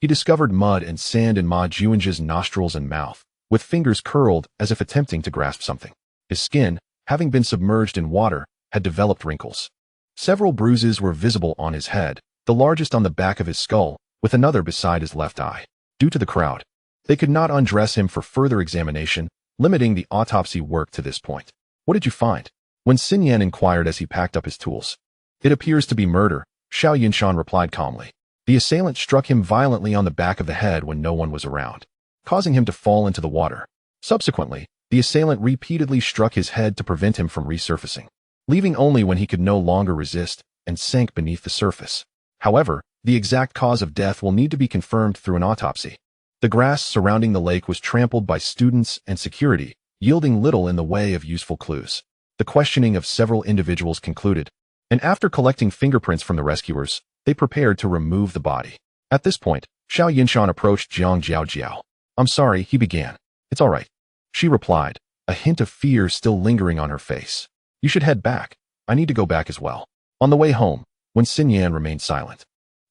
[SPEAKER 1] He discovered mud and sand in Ma Juanjia's nostrils and mouth, with fingers curled as if attempting to grasp something. His skin, having been submerged in water, had developed wrinkles. Several bruises were visible on his head, the largest on the back of his skull, with another beside his left eye. Due to the crowd, they could not undress him for further examination, limiting the autopsy work to this point. What did you find? When Xin Yan inquired as he packed up his tools. It appears to be murder, Xiao Yunshan replied calmly. The assailant struck him violently on the back of the head when no one was around, causing him to fall into the water. Subsequently, the assailant repeatedly struck his head to prevent him from resurfacing, leaving only when he could no longer resist and sank beneath the surface. However, the exact cause of death will need to be confirmed through an autopsy. The grass surrounding the lake was trampled by students and security, yielding little in the way of useful clues. The questioning of several individuals concluded, and after collecting fingerprints from the rescuers, they prepared to remove the body. At this point, Xiao Yunshan approached Jiang Jiao. I'm sorry, he began. It's all right, she replied, a hint of fear still lingering on her face. You should head back. I need to go back as well. On the way home, when Xin Yan remained silent,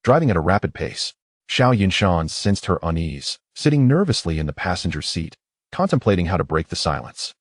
[SPEAKER 1] driving at a rapid pace, Xiao Yunshan sensed her unease, sitting nervously in the passenger seat, contemplating how to break the silence.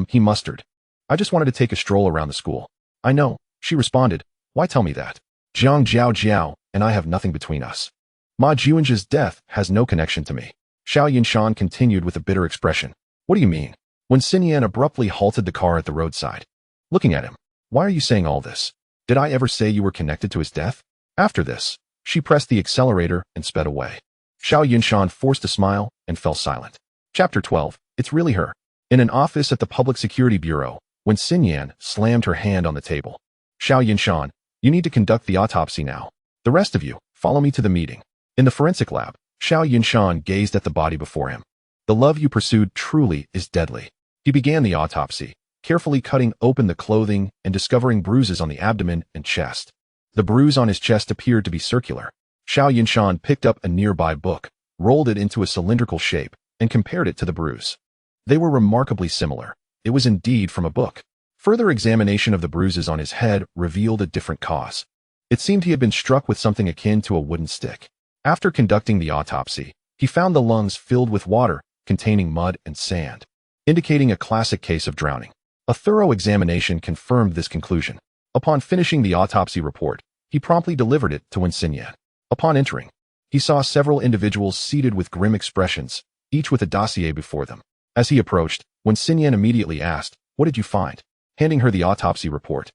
[SPEAKER 1] He mustered. I just wanted to take a stroll around the school. I know, she responded. Why tell me that? Jiang Jiao and I have nothing between us. Ma Juanjia's death has no connection to me. Xiao Yunshan continued with a bitter expression. What do you mean? When Xin Yan abruptly halted the car at the roadside, looking at him. Why are you saying all this? Did I ever say you were connected to his death? After this, she pressed the accelerator and sped away. Xiao Yunshan forced a smile and fell silent. Chapter 12. It's really her. In an office at the Public Security Bureau, when Xin Yan slammed her hand on the table. Xiao Yunshan, you need to conduct the autopsy now. The rest of you, follow me to the meeting. In the forensic lab, Xiao Yunshan gazed at the body before him. The love you pursued truly is deadly. He began the autopsy, carefully cutting open the clothing and discovering bruises on the abdomen and chest. The bruise on his chest appeared to be circular. Xiao Yunshan picked up a nearby book, rolled it into a cylindrical shape, and compared it to the bruise. They were remarkably similar. It was indeed from a book. Further examination of the bruises on his head revealed a different cause. It seemed he had been struck with something akin to a wooden stick. After conducting the autopsy, he found the lungs filled with water containing mud and sand, indicating a classic case of drowning. A thorough examination confirmed this conclusion. Upon finishing the autopsy report, he promptly delivered it to Wen Xinyan. Upon entering, he saw several individuals seated with grim expressions, each with a dossier before them. As he approached, Wen Xinyan immediately asked, "What did you find?" Handing her the autopsy report.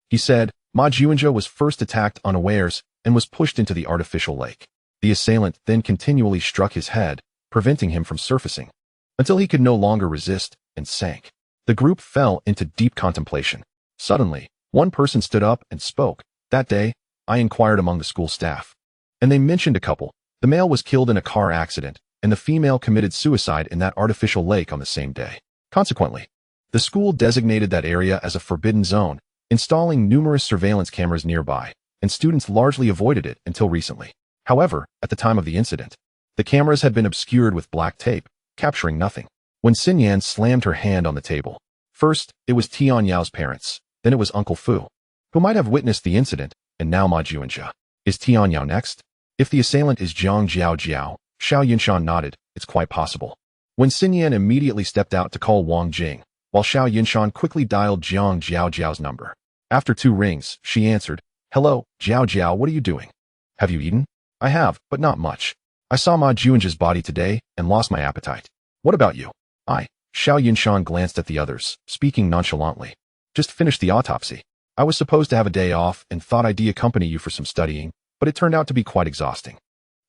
[SPEAKER 1] He said, Ma Juanjia was first attacked unawares and was pushed into the artificial lake. The assailant then continually struck his head, preventing him from surfacing, until he could no longer resist and sank. The group fell into deep contemplation. Suddenly, one person stood up and spoke. That day, I inquired among the school staff, and they mentioned a couple. The male was killed in a car accident, and the female committed suicide in that artificial lake on the same day. Consequently, the school designated that area as a forbidden zone, installing numerous surveillance cameras nearby, and students largely avoided it until recently. However, at the time of the incident, the cameras had been obscured with black tape, capturing nothing. When Xin Yan slammed her hand on the table, first, it was Tian Yao's parents, then it was Uncle Fu, who might have witnessed the incident, and now Ma Juanjia. Is Tian Yao next? If the assailant is Jiang Jiao, Xiao Yunshan nodded, it's quite possible. When Xin Yan immediately stepped out to call Wang Jing, while Xiao Yunshan quickly dialed Jiang Jiao's number. After 2 rings, she answered, "Hello, Jiao, what are you doing? Have you eaten?" "I have, but not much. I saw Ma Juanjia's body today and lost my appetite. What about you?" Xiao Yunshan glanced at the others, speaking nonchalantly. "Just finished the autopsy. I was supposed to have a day off and thought I'd accompany you for some studying, but it turned out to be quite exhausting.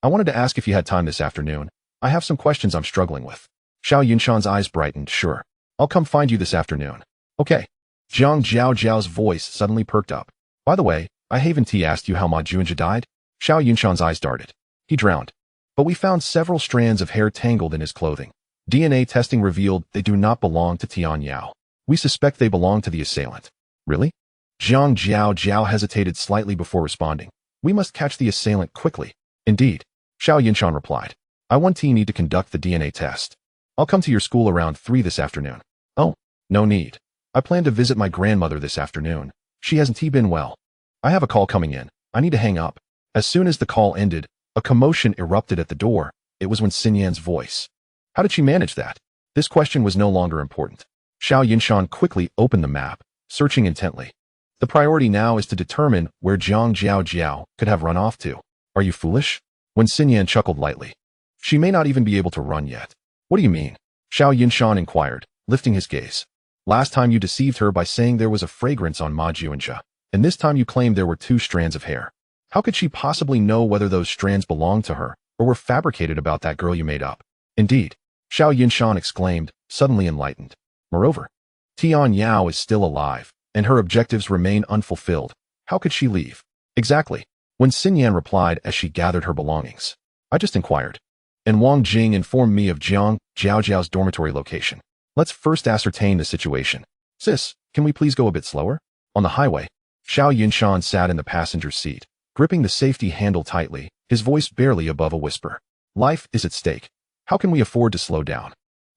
[SPEAKER 1] I wanted to ask if you had time this afternoon. I have some questions I'm struggling with." Xiao Yunshan's eyes brightened. "Sure. I'll come find you this afternoon." "Okay." Jiang Jiao's voice suddenly perked up. "By the way, I haven't asked you how Ma Juanjia died?" Xiao Yunshan's eyes darted. "He drowned. But we found several strands of hair tangled in his clothing. DNA testing revealed they do not belong to Tian Yao. We suspect they belong to the assailant." "Really?" Jiang Jiao hesitated slightly before responding. "We must catch the assailant quickly." "Indeed," Xiao Yunshan replied. "I want to need to conduct the DNA test. I'll come to your school around 3 this afternoon." "Oh, no need. I plan to visit my grandmother this afternoon. She hasn't been well. I have a call coming in. I need to hang up." As soon as the call ended, a commotion erupted at the door. It was Wen Xinyan's voice. How did she manage that? This question was no longer important. Xiao Yunshan quickly opened the map, searching intently. The priority now is to determine where Zhang Jiao could have run off to. Are you foolish? Wen Xinyan chuckled lightly. She may not even be able to run yet. What do you mean? Xiao Yunshan inquired, lifting his gaze. Last time you deceived her by saying there was a fragrance on Ma Juanjia, and this time you claimed there were 2 strands of hair. How could she possibly know whether those strands belonged to her, or were fabricated about that girl you made up? Indeed, Xiao Yunshan exclaimed, suddenly enlightened. Moreover, Tian Yao is still alive, and her objectives remain unfulfilled. How could she leave? Exactly. Wen Xinyan replied as she gathered her belongings. I just inquired. And Wang Jing informed me of Zhang Jiao's dormitory location. Let's first ascertain the situation. Sis, can we please go a bit slower? On the highway, Xiao Yunshan sat in the passenger seat, gripping the safety handle tightly, his voice barely above a whisper. Life is at stake. How can we afford to slow down?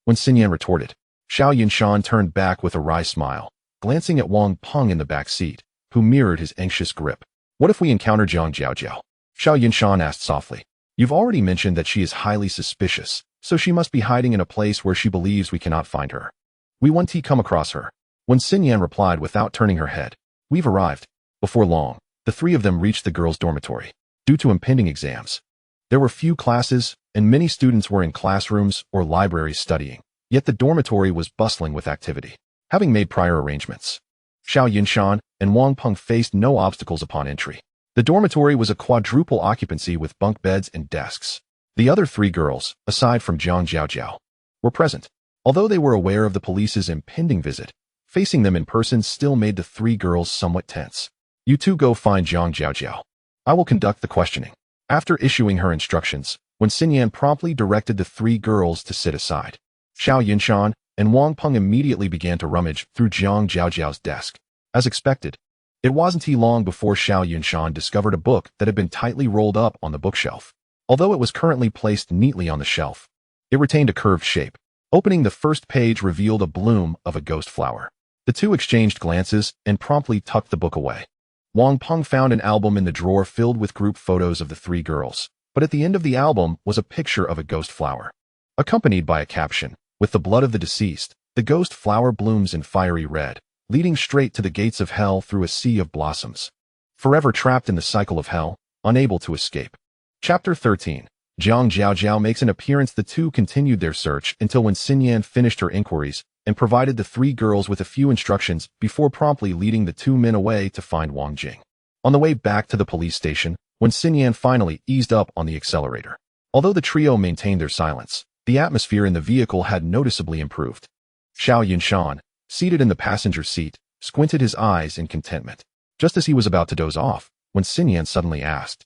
[SPEAKER 1] Wen Xinyan retorted. Xiao Yunshan turned back with a wry smile, glancing at Wang Peng in the back seat, who mirrored his anxious grip. What if we encounter Zhang Jiao? Xiao Yunshan asked softly. You've already mentioned that she is highly suspicious, so she must be hiding in a place where she believes we cannot find her. We want to come across her. Wen Xinyan replied without turning her head. We've arrived. Before long, the 3 of them reached the girls' dormitory. Due to impending exams, there were few classes, and many students were in classrooms or libraries studying, yet the dormitory was bustling with activity. Having made prior arrangements, Xiao Yunshan and Wang Peng faced no obstacles upon entry. The dormitory was a quadruple occupancy with bunk beds and desks. The other 3 girls, aside from Zhang Jiao, were present. Although they were aware of the police's impending visit, facing them in person still made the 3 girls somewhat tense. You 2 go find Zhang Jiao. I will conduct the questioning. After issuing her instructions, Wen Xinyan promptly directed the 3 girls to sit aside. Xiao Yunshan and Wang Peng immediately began to rummage through Zhang Jiao's desk. As expected, it wasn't long before Xiao Yunshan discovered a book that had been tightly rolled up on the bookshelf. Although it was currently placed neatly on the shelf, it retained a curved shape. Opening the first page revealed a bloom of a ghost flower. The 2 exchanged glances and promptly tucked the book away. Wang Peng found an album in the drawer filled with group photos of the 3 girls, but at the end of the album was a picture of a ghost flower, accompanied by a caption, with the blood of the deceased, the ghost flower blooms in fiery red, leading straight to the gates of hell through a sea of blossoms. Forever trapped in the cycle of hell, unable to escape. Chapter 13. Zhang Jiao makes an appearance. The 2 continued their search until Wen Xinyan finished her inquiries and provided the 3 girls with a few instructions before promptly leading the 2 men away to find Wang Jing. On the way back to the police station, Wen Xinyan finally eased up on the accelerator. Although the trio maintained their silence, the atmosphere in the vehicle had noticeably improved. Xiao Yunshan, seated in the passenger seat, squinted his eyes in contentment. Just as he was about to doze off, Wen Xinyan suddenly asked,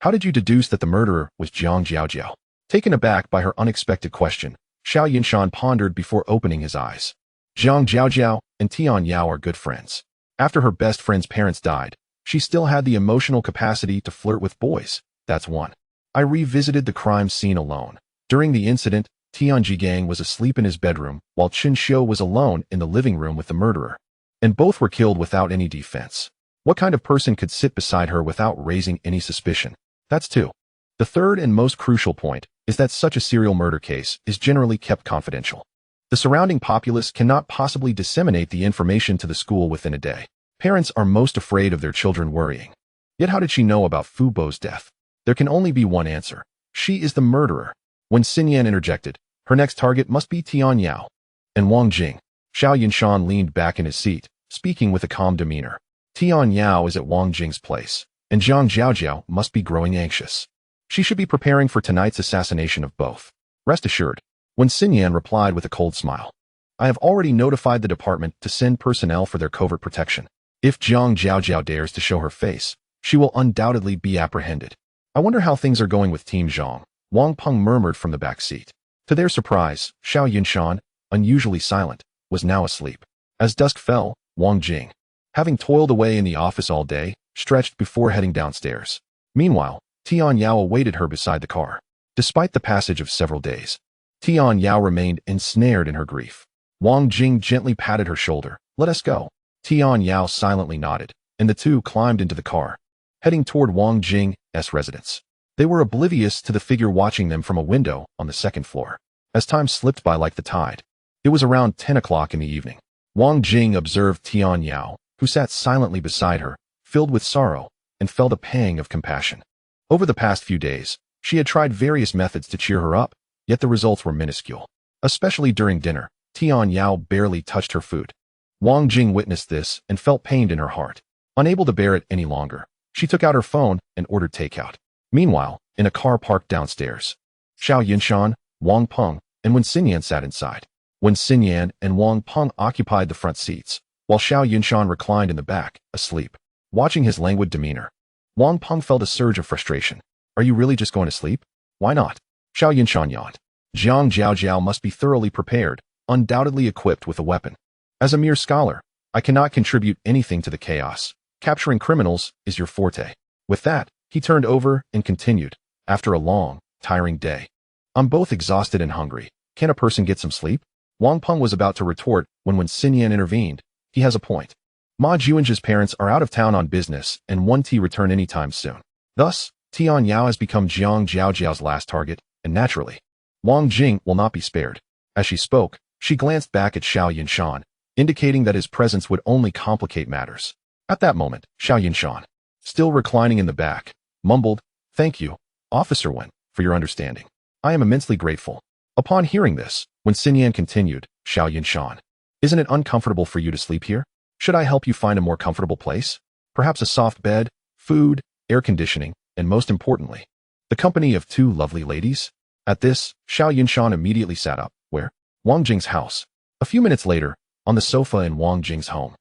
[SPEAKER 1] How did you deduce that the murderer was Zhang Jiao? Taken aback by her unexpected question, Xiao Yunshan pondered before opening his eyes. Zhang Jiao and Tian Yao are good friends. After her best friend's parents died, she still had the emotional capacity to flirt with boys. That's one. I revisited the crime scene alone. During the incident, Tian Jigang was asleep in his bedroom, while Chen Xiu was alone in the living room with the murderer. And both were killed without any defense. What kind of person could sit beside her without raising any suspicion? That's 2. The third and most crucial point is that such a serial murder case is generally kept confidential. The surrounding populace cannot possibly disseminate the information to the school within a day. Parents are most afraid of their children worrying. Yet how did she know about Fu Bo's death? There can only be one answer. She is the murderer. When Xinyan interjected, her next target must be Tian Yao and Wang Jing. Xiao Yunshan leaned back in his seat, speaking with a calm demeanor. Tian Yao is at Wang Jing's place, and Zhang Jiao must be growing anxious. She should be preparing for tonight's assassination of both. Rest assured. When Xinyan replied with a cold smile, I have already notified the department to send personnel for their covert protection. If Zhang Jiao dares to show her face, she will undoubtedly be apprehended. I wonder how things are going with Team Zhang, Wang Peng murmured from the back seat. To their surprise, Xiao Yunshan, unusually silent, was now asleep. As dusk fell, Wang Jing, having toiled away in the office all day, stretched before heading downstairs. Meanwhile, Tian Yao awaited her beside the car. Despite the passage of several days, Tian Yao remained ensnared in her grief. Wang Jing gently patted her shoulder. Let us go. Tian Yao silently nodded, and the 2 climbed into the car. Heading toward Wang Jing, residence. They were oblivious to the figure watching them from a window on the second floor. As time slipped by like the tide, it was around 10 o'clock in the evening. Wang Jing observed Tian Yao, who sat silently beside her, filled with sorrow, and felt a pang of compassion. Over the past few days, she had tried various methods to cheer her up, yet the results were minuscule. Especially during dinner, Tian Yao barely touched her food. Wang Jing witnessed this and felt pained in her heart. Unable to bear it any longer, she took out her phone and ordered takeout. Meanwhile, in a car parked downstairs, Xiao Yunshan, Wang Peng, and Wen Xinyan sat inside. Wen Xinyan and Wang Peng occupied the front seats, while Xiao Yunshan reclined in the back, asleep. Watching his languid demeanor, Wang Peng felt a surge of frustration. Are you really just going to sleep? Why not? Xiao Yunshan yawned. Jiang Jiao must be thoroughly prepared, undoubtedly equipped with a weapon. As a mere scholar, I cannot contribute anything to the chaos. Capturing criminals is your forte. With that, he turned over and continued. After a long, tiring day, I'm both exhausted and hungry. Can a person get some sleep? Wang Peng was about to retort when Xinyan intervened. He has a point. Ma Juanji's parents are out of town on business and won't return anytime soon. Thus, Tian Yao has become Jiang Jiao's last target, and naturally, Wang Jing will not be spared. As she spoke, she glanced back at Xiao Yunshan, indicating that his presence would only complicate matters. At that moment, Xiao Yunshan, still reclining in the back, mumbled, "Thank you, Officer Wen, for your understanding. I am immensely grateful." Upon hearing this, when Xinyan continued, Xiao Yunshan, "Isn't it uncomfortable for you to sleep here? Should I help you find a more comfortable place? Perhaps a soft bed, food, air conditioning, and most importantly, the company of two lovely ladies?" At this, Xiao Yunshan immediately sat up. Where? Wang Jing's house. A few minutes later, on the sofa in Wang Jing's home,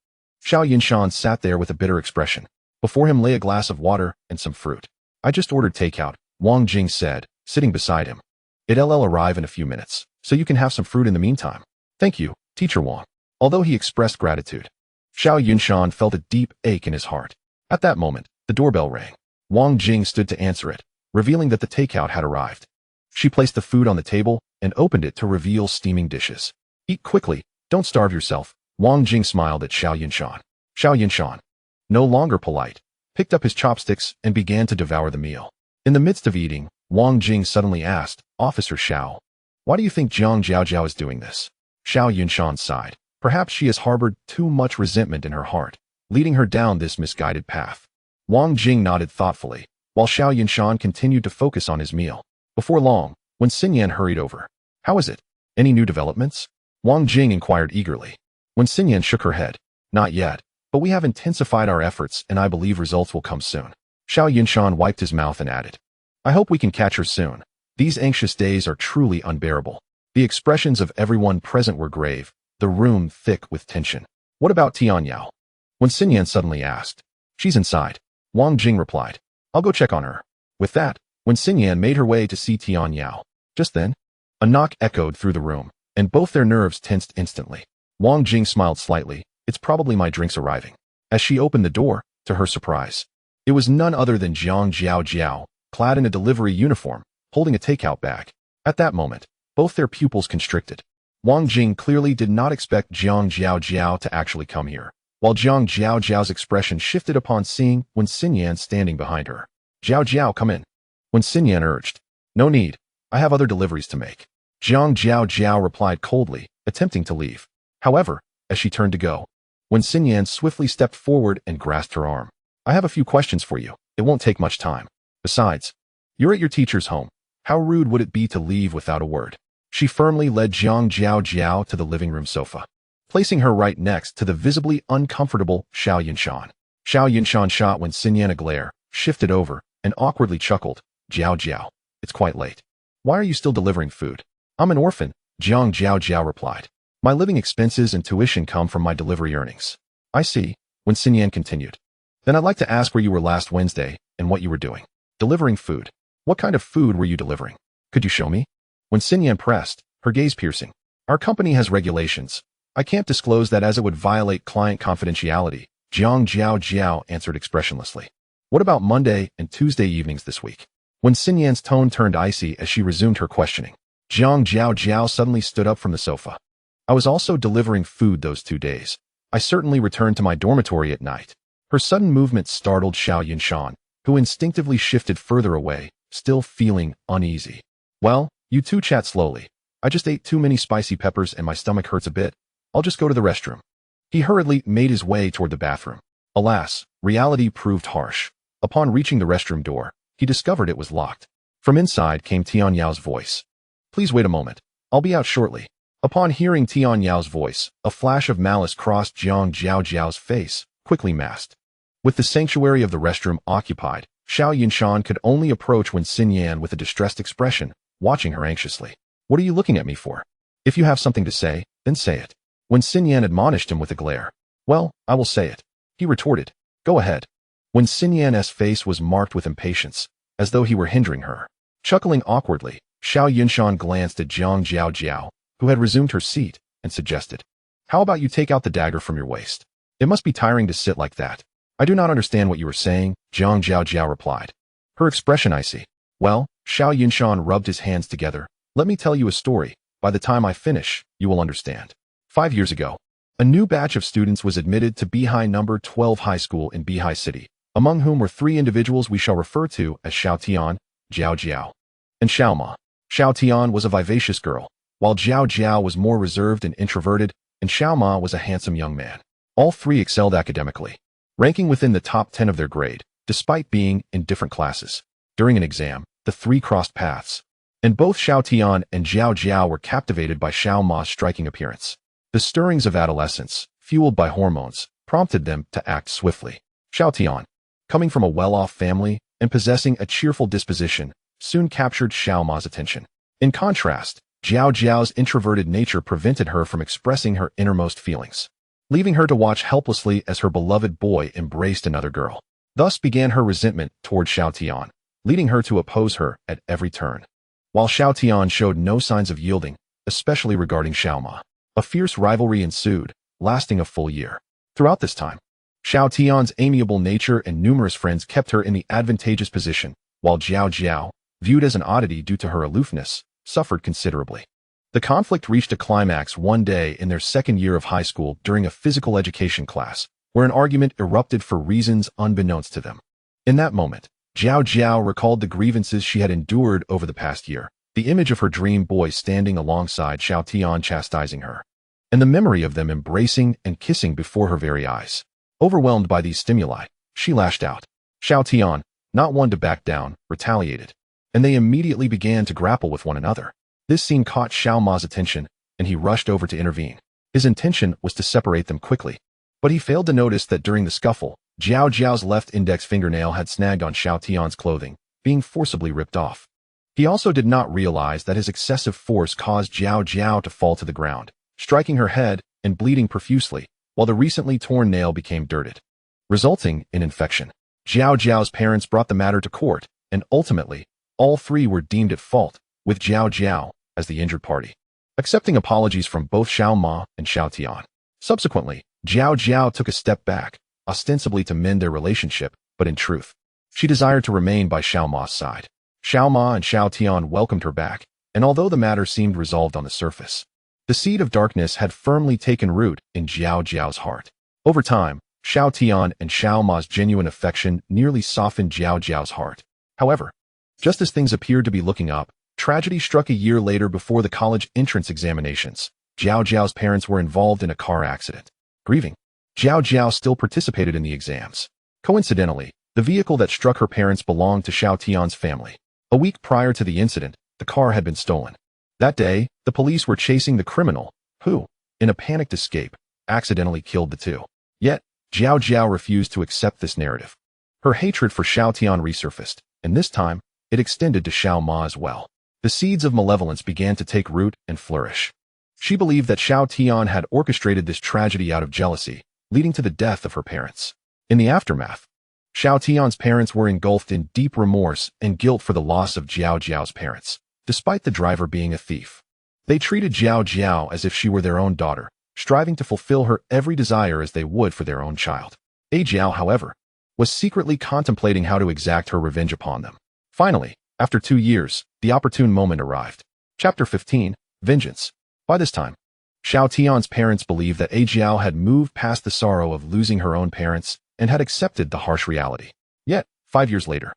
[SPEAKER 1] Xiao Yunshan sat there with a bitter expression. Before him lay a glass of water and some fruit. "I just ordered takeout," Wang Jing said, sitting beside him. "It'll arrive in a few minutes, so you can have some fruit in the meantime." "Thank you, Teacher Wang." Although he expressed gratitude, Xiao Yunshan felt a deep ache in his heart. At that moment, the doorbell rang. Wang Jing stood to answer it, revealing that the takeout had arrived. She placed the food on the table and opened it to reveal steaming dishes. "Eat quickly, don't starve yourself." Wang Jing smiled at Xiao Yunshan. Xiao Yunshan, no longer polite, picked up his chopsticks and began to devour the meal. In the midst of eating, Wang Jing suddenly asked, "Officer Xiao, why do you think Jiang Jiao is doing this?" Xiao Yunshan sighed. Perhaps she has harbored too much resentment in her heart, leading her down this misguided path. Wang Jing nodded thoughtfully, while Xiao Yunshan continued to focus on his meal. Before long, when Xinyan hurried over, "How is it? Any new developments?" Wang Jing inquired eagerly. When Xinyan shook her head, "Not yet, but we have intensified our efforts and I believe results will come soon." Xiao Yunshan wiped his mouth and added, "I hope we can catch her soon. These anxious days are truly unbearable." The expressions of everyone present were grave, the room thick with tension. "What about Tian Yao?" When Xinyan suddenly asked. "She's inside," Wang Jing replied. "I'll go check on her." With that, when Xinyan made her way to see Tian Yao, just then, a knock echoed through the room, and both their nerves tensed instantly. Wang Jing smiled slightly. "It's probably my drinks arriving." As she opened the door, to her surprise, it was none other than Jiang Jiao, clad in a delivery uniform, holding a takeout bag. At that moment, both their pupils constricted. Wang Jing clearly did not expect Jiang Jiao to actually come here, while Jiang Jiao's expression shifted upon seeing Wen Xinyan standing behind her. Jiao, come in." When Xinyan urged, "No need, I have other deliveries to make," Jiang Jiao replied coldly, attempting to leave. However, as she turned to go, Wen Xinyan swiftly stepped forward and grasped her arm. "I have a few questions for you. It won't take much time. Besides, you're at your teacher's home. How rude would it be to leave without a word?" She firmly led Jiang Jiao to the living room sofa, placing her right next to the visibly uncomfortable Xiao Yunshan. Xiao Yunshan shot Wen Xinyan a glare, shifted over, and awkwardly chuckled. Jiao, it's quite late. Why are you still delivering food?" "I'm an orphan," Jiang Jiao replied. "My living expenses and tuition come from my delivery earnings." "I see," Wen Xinyan continued. "Then I'd like to ask where you were last Wednesday and what you were doing." "Delivering food." "What kind of food were you delivering? Could you show me?" Wen Xinyan pressed, her gaze piercing. "Our company has regulations. I can't disclose that as it would violate client confidentiality," Jiang Jiao answered expressionlessly. "What about Monday and Tuesday evenings this week?" When Xinyan's tone turned icy as she resumed her questioning, Jiang Jiao suddenly stood up from the sofa. "I was also delivering food those 2 days. I certainly returned to my dormitory at night." Her sudden movement startled Xiao Yunshan, who instinctively shifted further away, still feeling uneasy. Well, you two chat slowly. I just ate too many spicy peppers and my stomach hurts a bit. I'll just go to the restroom. He hurriedly made his way toward the bathroom. Alas, reality proved harsh. Upon reaching the restroom door, he discovered it was locked. From inside came Tian Yao's voice. Please wait a moment. I'll be out shortly. Upon hearing Tian Yao's voice, a flash of malice crossed Jiang Jiao's face, quickly masked. With the sanctuary of the restroom occupied, Xiao Yunshan could only approach when Xin Yan with a distressed expression, watching her anxiously. What are you looking at me for? If you have something to say, then say it. When Xin Yan admonished him with a glare. Well, I will say it. He retorted. Go ahead. When Xin Yan's face was marked with impatience, as though he were hindering her. Chuckling awkwardly, Xiao Yunshan glanced at Jiang Jiao, who had resumed her seat, and suggested. How about you take out the dagger from your waist? It must be tiring to sit like that. I do not understand what you were saying, Jiang Jiao replied. Her expression icy. Well, Xiao Yunshan rubbed his hands together. Let me tell you a story. By the time I finish, you will understand. 5 years ago, a new batch of students was admitted to Bihai number 12 High School in Bihai City, among whom were 3 individuals we shall refer to as Xiao Tian, Jiao, and Xiao Ma. Xiao Tian was a vivacious girl, while Jiao was more reserved and introverted, and Xiao Ma was a handsome young man. All 3 excelled academically, ranking within the top 10 of their grade, despite being in different classes. During an exam, the 3 crossed paths, and both Xiao Tian and Jiao were captivated by Xiao Ma's striking appearance. The stirrings of adolescence, fueled by hormones, prompted them to act swiftly. Xiao Tian, coming from a well-off family and possessing a cheerful disposition, soon captured Xiao Ma's attention. In contrast, Jiao's introverted nature prevented her from expressing her innermost feelings, leaving her to watch helplessly as her beloved boy embraced another girl. Thus began her resentment toward Xiao Tian, leading her to oppose her at every turn. While Xiao Tian showed no signs of yielding, especially regarding Xiao Ma, a fierce rivalry ensued, lasting a full year. Throughout this time, Xiao Tian's amiable nature and numerous friends kept her in the advantageous position, while Jiao, viewed as an oddity due to her aloofness, suffered considerably. The conflict reached a climax one day in their second year of high school during a physical education class, where an argument erupted for reasons unbeknownst to them. In that moment, Jiao recalled the grievances she had endured over the past year, the image of her dream boy standing alongside Xiao Tian chastising her, and the memory of them embracing and kissing before her very eyes. Overwhelmed by these stimuli, she lashed out. Xiao Tian, not one to back down, retaliated, and they immediately began to grapple with one another. This scene caught Xiao Ma's attention, and he rushed over to intervene. His intention was to separate them quickly, but he failed to notice that during the scuffle, Jiao's left index fingernail had snagged on Xiao Tian's clothing, being forcibly ripped off. He also did not realize that his excessive force caused Jiao to fall to the ground, striking her head and bleeding profusely, while the recently torn nail became dirted, resulting in infection. Jiao's parents brought the matter to court, and ultimately, all 3 were deemed at fault, with Jiao as the injured party, accepting apologies from both Xiao Ma and Xiao Tian. Subsequently, Jiao took a step back, ostensibly to mend their relationship, but in truth, she desired to remain by Xiao Ma's side. Xiao Ma and Xiao Tian welcomed her back, and although the matter seemed resolved on the surface, the seed of darkness had firmly taken root in Jiao's heart. Over time, Xiao Tian and Xiao Ma's genuine affection nearly softened Jiao's heart. However, just as things appeared to be looking up, tragedy struck a year later before the college entrance examinations. Jiao's parents were involved in a car accident. Grieving, Jiao still participated in the exams. Coincidentally, the vehicle that struck her parents belonged to Xiao Tian's family. A week prior to the incident, the car had been stolen. That day, the police were chasing the criminal, who, in a panicked escape, accidentally killed the 2. Yet, Jiao refused to accept this narrative. Her hatred for Xiao Tian resurfaced, and this time, it extended to Xiao Ma as well. The seeds of malevolence began to take root and flourish. She believed that Xiao Tian had orchestrated this tragedy out of jealousy, leading to the death of her parents. In the aftermath, Xiao Tian's parents were engulfed in deep remorse and guilt for the loss of Jiao's parents, despite the driver being a thief. They treated Jiao as if she were their own daughter, striving to fulfill her every desire as they would for their own child. Jiao, however, was secretly contemplating how to exact her revenge upon them. Finally, after 2 years, the opportune moment arrived. Chapter 15, Vengeance. By this time, Xiao Tian's parents believed that Jiao had moved past the sorrow of losing her own parents and had accepted the harsh reality. Yet, 5 years later,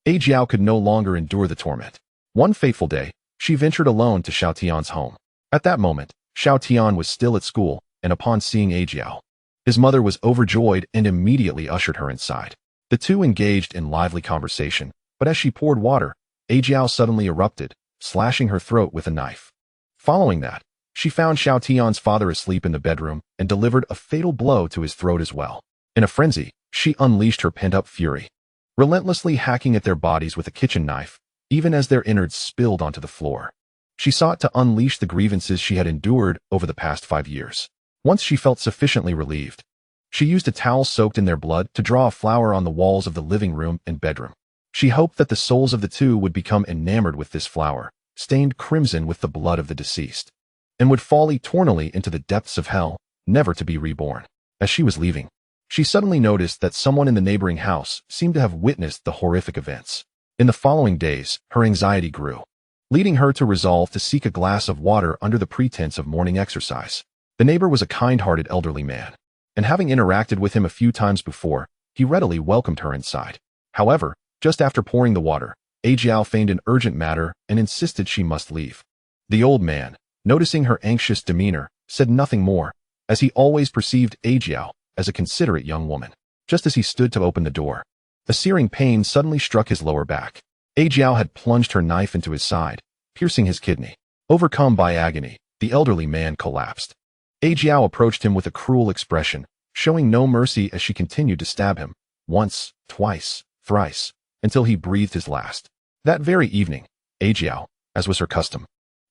[SPEAKER 1] A Jiao could no longer endure the torment. One fateful day, she ventured alone to Xiao Tian's home. At that moment, Xiao Tian was still at school, and upon seeing A Jiao, his mother was overjoyed and immediately ushered her inside. The two engaged in lively conversation, but as she poured water, A Jiao suddenly erupted, slashing her throat with a knife. Following that, she found Xiao Tian's father asleep in the bedroom and delivered a fatal blow to his throat as well. In a frenzy, she unleashed her pent-up fury, relentlessly hacking at their bodies with a kitchen knife, even as their innards spilled onto the floor. She sought to unleash the grievances she had endured over the past 5 years. Once she felt sufficiently relieved, she used a towel soaked in their blood to draw a flower on the walls of the living room and bedroom. She hoped that the souls of the two would become enamored with this flower, stained crimson with the blood of the deceased, and would fall eternally into the depths of hell, never to be reborn. As she was leaving, she suddenly noticed that someone in the neighboring house seemed to have witnessed the horrific events. In the following days, her anxiety grew, leading her to resolve to seek a glass of water under the pretense of morning exercise. The neighbor was a kind-hearted elderly man, and having interacted with him a few times before, he readily welcomed her inside. However, just after pouring the water, A Jiao feigned an urgent matter and insisted she must leave. The old man, noticing her anxious demeanor, said nothing more, as he always perceived A Jiao as a considerate young woman. Just as he stood to open the door, a searing pain suddenly struck his lower back. A Jiao had plunged her knife into his side, piercing his kidney. Overcome by agony, the elderly man collapsed. A Jiao approached him with a cruel expression, showing no mercy as she continued to stab him, once, twice, thrice, until he breathed his last. That very evening, A Jiao, as was her custom,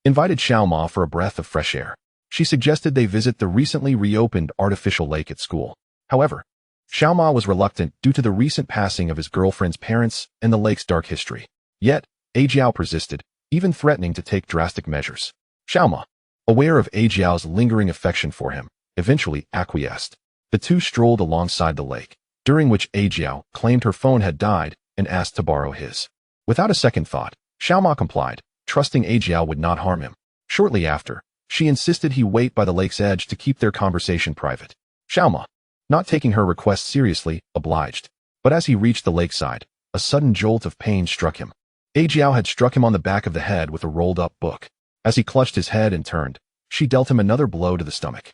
[SPEAKER 1] invited Xiao Ma for a breath of fresh air. She suggested they visit the recently reopened artificial lake at school. However, Xiao Ma was reluctant due to the recent passing of his girlfriend's parents and the lake's dark history. Yet, A Jiao persisted, even threatening to take drastic measures. Xiao Ma, aware of A Jiao's lingering affection for him, eventually acquiesced. The two strolled alongside the lake, during which A Jiao claimed her phone had died and asked to borrow his. Without a second thought, Xiao Ma complied, trusting A Jiao would not harm him. Shortly after, she insisted he wait by the lake's edge to keep their conversation private. Xiao Ma, not taking her request seriously, obliged. But as he reached the lakeside, a sudden jolt of pain struck him. A Jiao had struck him on the back of the head with a rolled-up book. As he clutched his head and turned, she dealt him another blow to the stomach.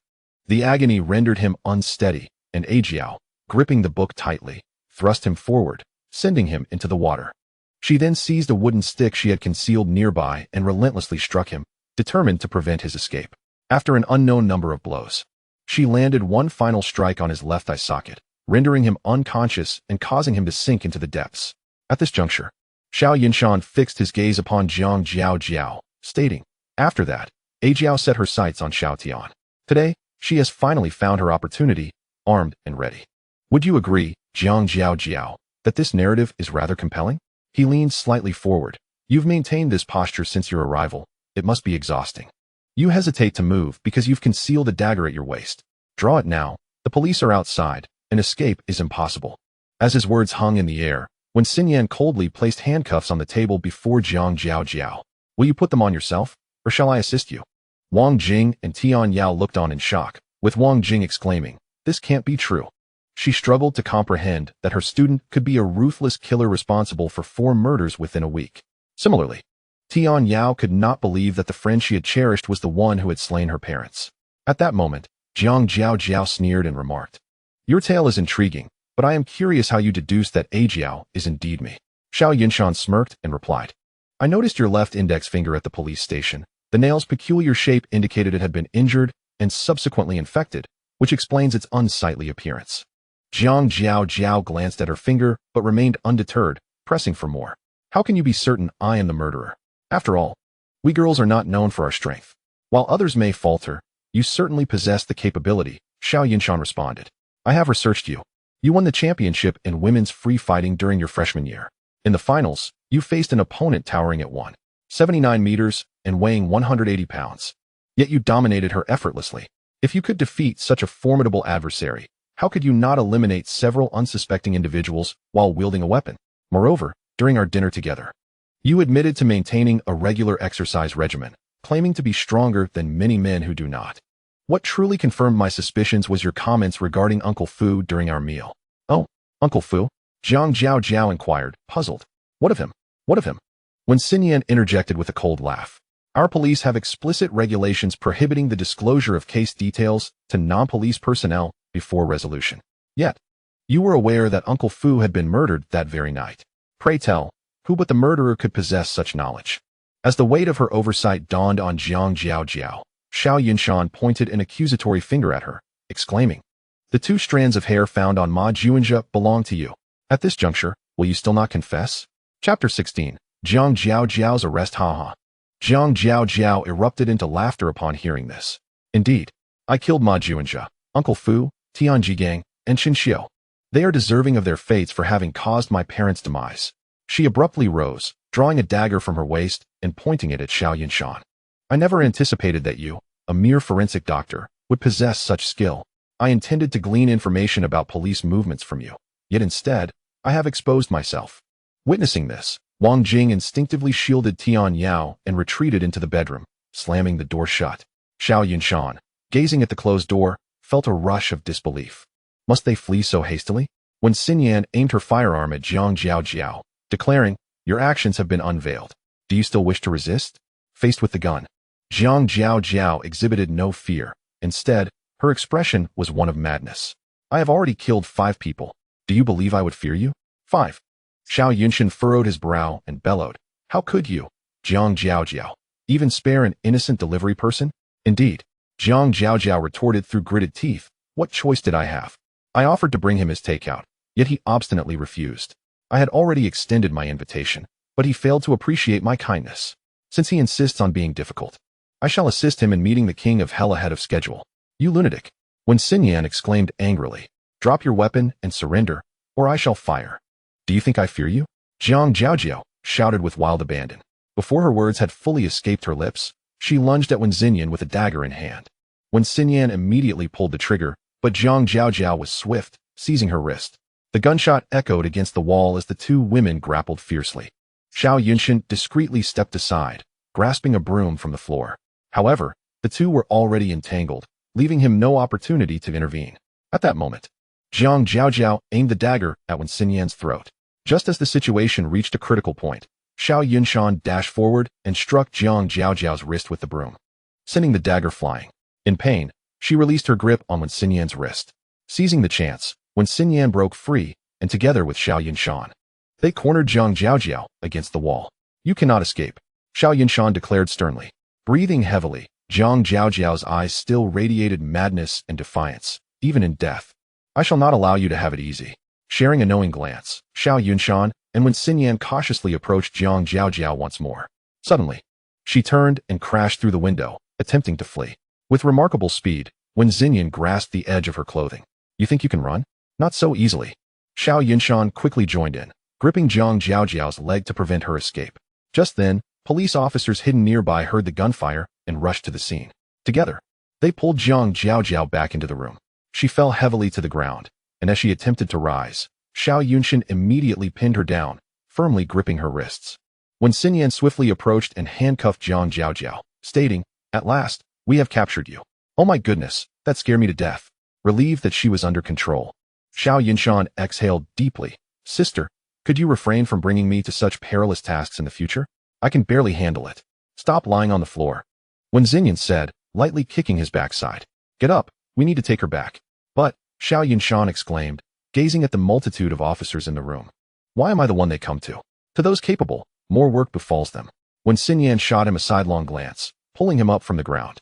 [SPEAKER 1] The agony rendered him unsteady, and A Jiao, gripping the book tightly, thrust him forward, sending him into the water. She then seized a wooden stick she had concealed nearby and relentlessly struck him, determined to prevent his escape. After an unknown number of blows, she landed one final strike on his left eye socket, rendering him unconscious and causing him to sink into the depths. At this juncture, Xiao Yunshan fixed his gaze upon Jiang Jiao, stating, "After that, A Jiao set her sights on Xiao Tian. Today, she has finally found her opportunity, armed and ready." Would you agree, Jiang Jiao, that this narrative is rather compelling? He leaned slightly forward. You've maintained this posture since your arrival. It must be exhausting. You hesitate to move because you've concealed a dagger at your waist. Draw it now. The police are outside, and escape is impossible. As his words hung in the air, when Xin Yan coldly placed handcuffs on the table before Jiang Jiao, "Will you put them on yourself, or shall I assist you?" Wang Jing and Tian Yao looked on in shock, with Wang Jing exclaiming, "This can't be true." She struggled to comprehend that her student could be a ruthless killer responsible for 4 murders within a week. Similarly, Tian Yao could not believe that the friend she had cherished was the one who had slain her parents. At that moment, Jiang Jiao sneered and remarked, "Your tale is intriguing, but I am curious how you deduced that A Jiao is indeed me." Xiao Yunshan smirked and replied, "I noticed your left index finger at the police station. The nail's peculiar shape indicated it had been injured and subsequently infected, which explains its unsightly appearance." Jiang Jiao glanced at her finger but remained undeterred, pressing for more. "How can you be certain I am the murderer? After all, we girls are not known for our strength. While others may falter, you certainly possess the capability," Xiao Yunshan responded. "I have researched you. You won the championship in women's free fighting during your freshman year. In the finals, you faced an opponent towering at 179 meters and weighing 180 pounds. Yet you dominated her effortlessly. If you could defeat such a formidable adversary, how could you not eliminate several unsuspecting individuals while wielding a weapon? Moreover, during our dinner together, you admitted to maintaining a regular exercise regimen, claiming to be stronger than many men who do not. What truly confirmed my suspicions was your comments regarding Uncle Fu during our meal." "Oh, Uncle Fu?" Zhang Jiao inquired, puzzled. What of him? What of him? When Xinyan interjected with a cold laugh. Our police have explicit regulations prohibiting the disclosure of case details to non-police personnel before resolution. Yet, you were aware that Uncle Fu had been murdered that very night. Pray tell, who but the murderer could possess such knowledge? As the weight of her oversight dawned on Zhang Jiao, Xiao Yunshan pointed an accusatory finger at her, exclaiming, "The 2 strands of hair found on Ma Juanjia belong to you. At this juncture, will you still not confess?" Chapter 16. Zhang Jiao's arrest. Haha. Zhang Jiao erupted into laughter upon hearing this. Indeed, I killed Ma Juanjia, Uncle Fu, Tian Jigang, and Qin Xiu. They are deserving of their fates for having caused my parents' demise. She abruptly rose, drawing a dagger from her waist and pointing it at Xiao Yunshan. I never anticipated that you, a mere forensic doctor, would possess such skill. I intended to glean information about police movements from you. Yet instead, I have exposed myself. Witnessing this, Wang Jing instinctively shielded Tian Yao and retreated into the bedroom, slamming the door shut. Xiao Yunshan, gazing at the closed door, felt a rush of disbelief. Must they flee so hastily? When Xinyan aimed her firearm at Zhang Jiao, declaring, "Your actions have been unveiled. Do you still wish to resist?" Faced with the gun, Zhang Jiao exhibited no fear. Instead, her expression was one of madness. I have already killed 5 people. Do you believe I would fear you? 5. Xiao Yunshan furrowed his brow and bellowed, "How could you, Zhang Jiao, even spare an innocent delivery person?" Indeed, Zhang Jiao retorted through gritted teeth, "What choice did I have? I offered to bring him his takeout, yet he obstinately refused. I had already extended my invitation, but he failed to appreciate my kindness. Since he insists on being difficult, I shall assist him in meeting the king of hell ahead of schedule." "You lunatic!" When Xinyan exclaimed angrily, "Drop your weapon and surrender, or I shall fire." "Do you think I fear you?" Zhang Jiao shouted with wild abandon. Before her words had fully escaped her lips, she lunged at Wen Xinyan with a dagger in hand. Wen Xinyan immediately pulled the trigger, but Zhang Jiao was swift, seizing her wrist. The gunshot echoed against the wall as the 2 women grappled fiercely. Xiao Yunshan discreetly stepped aside, grasping a broom from the floor. However, the 2 were already entangled, leaving him no opportunity to intervene. At that moment, Zhang Jiao aimed the dagger at Wen Xinyan's throat. Just as the situation reached a critical point, Xiao Yunshan dashed forward and struck Zhang Jiao's wrist with the broom, sending the dagger flying. In pain, she released her grip on Wen Xinyan's wrist. Seizing the chance, Wen Xinyan broke free, and together with Xiao Yunshan, they cornered Zhang Jiao against the wall. "You cannot escape," Xiao Yunshan declared sternly. Breathing heavily, Zhang Jiao's eyes still radiated madness and defiance, even in death. "I shall not allow you to have it easy." Sharing a knowing glance, Xiao Yunshan and Wen Xinyan cautiously approached Zhang Jiao once more. Suddenly, she turned and crashed through the window, attempting to flee. With remarkable speed, Wen Xinyan grasped the edge of her clothing. "You think you can run? Not so easily." Xiao Yunshan quickly joined in, gripping Zhang Jiao's leg to prevent her escape. Just then, police officers hidden nearby heard the gunfire and rushed to the scene. Together, they pulled Zhang Jiao back into the room. She fell heavily to the ground, and as she attempted to rise, Xiao Yunshan immediately pinned her down, firmly gripping her wrists. When Xinyan swiftly approached and handcuffed Zhang Jiao, stating, "At last, we have captured you." "Oh my goodness, that scared me to death." Relieved that she was under control, Xiao Yunshan exhaled deeply. "Sister, could you refrain from bringing me to such perilous tasks in the future? I can barely handle it." "Stop lying on the floor," Wen Xinyan said, lightly kicking his backside. "Get up, we need to take her back." "But," Xiao Yunshan exclaimed, gazing at the multitude of officers in the room, "why am I the one they come to? To those capable, more work befalls them." When Xinyan shot him a sidelong glance, pulling him up from the ground.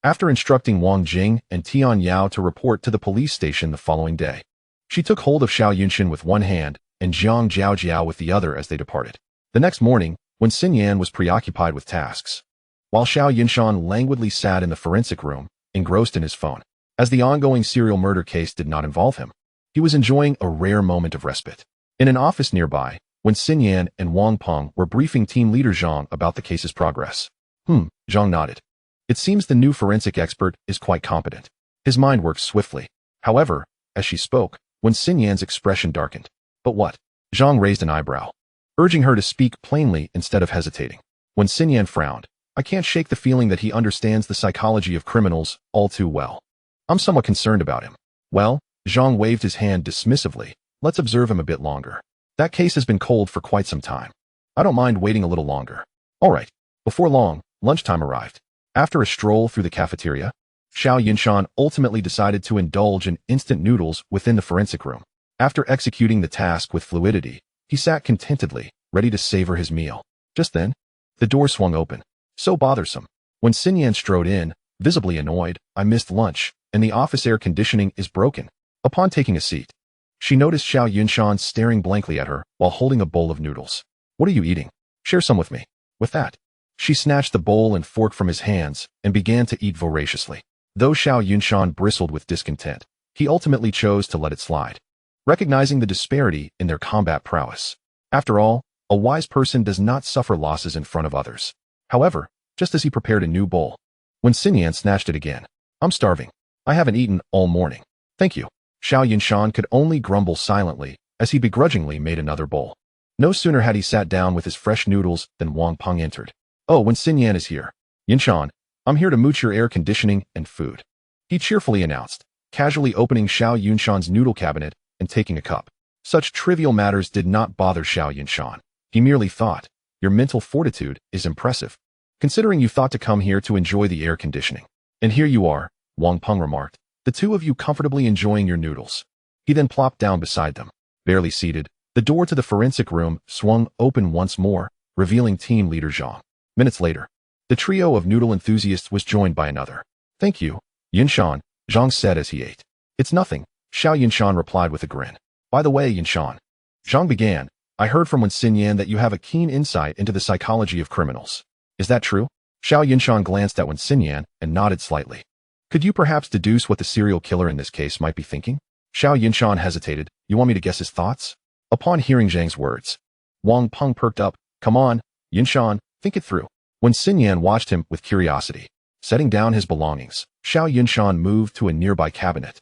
[SPEAKER 1] After instructing Wang Jing and Tian Yao to report to the police station the following day, she took hold of Xiao Yunshan with one hand and Zhang Jiao with the other as they departed. The next morning, when Xinyan was preoccupied with tasks, while Xiao Yunshan languidly sat in the forensic room, engrossed in his phone, as the ongoing serial murder case did not involve him, he was enjoying a rare moment of respite. In an office nearby, when Xinyan and Wang Peng were briefing team leader Zhang about the case's progress. Zhang nodded. "It seems the new forensic expert is quite competent. His mind works swiftly." However, as she spoke, when Xinyan's expression darkened. "But what?" Zhang raised an eyebrow, urging her to speak plainly instead of hesitating. When Xinyan frowned, "I can't shake the feeling that he understands the psychology of criminals all too well. I'm somewhat concerned about him." "Well," Zhang waved his hand dismissively, "let's observe him a bit longer." That case has been cold for quite some time. I don't mind waiting a little longer. All right. Before long, lunchtime arrived. After a stroll through the cafeteria, Xiao Yunshan ultimately decided to indulge in instant noodles within the forensic room. After executing the task with fluidity, he sat contentedly, ready to savor his meal. Just then, the door swung open. So bothersome. When Xinyan strode in, visibly annoyed, I missed lunch, and the office air conditioning is broken. Upon taking a seat, she noticed Xiao Yunshan staring blankly at her while holding a bowl of noodles. What are you eating? Share some with me. With that, she snatched the bowl and fork from his hands and began to eat voraciously. Though Xiao Yunshan bristled with discontent, he ultimately chose to let it slide, recognizing the disparity in their combat prowess. After all, a wise person does not suffer losses in front of others. However, just as he prepared a new bowl, when Xinyan snatched it again, I'm starving. I haven't eaten all morning. Thank you. Xiao Yunshan could only grumble silently as he begrudgingly made another bowl. No sooner had he sat down with his fresh noodles than Wang Peng entered. Oh, when Xinyan is here. Yunshan, I'm here to mooch your air conditioning and food. He cheerfully announced, casually opening Xiao Yunshan's noodle cabinet and taking a cup. Such trivial matters did not bother Xiao Yunshan. He merely thought, your mental fortitude is impressive, considering you thought to come here to enjoy the air conditioning. And here you are, Wang Peng remarked, the two of you comfortably enjoying your noodles. He then plopped down beside them. Barely seated, the door to the forensic room swung open once more, revealing team leader Zhang. Minutes later, the trio of noodle enthusiasts was joined by another. Thank you, Yunshan, Zhang said as he ate. It's nothing, Xiao Yunshan replied with a grin. By the way, Yunshan, Zhang began, I heard from Wen Xinyan that you have a keen insight into the psychology of criminals. Is that true? Xiao Yunshan glanced at Wen Xinyan and nodded slightly. Could you perhaps deduce what the serial killer in this case might be thinking? Xiao Yunshan hesitated. You want me to guess his thoughts? Upon hearing Zhang's words, Wang Peng perked up. Come on, Yunshan, think it through. When Xinyan watched him with curiosity, setting down his belongings, Xiao Yunshan moved to a nearby cabinet,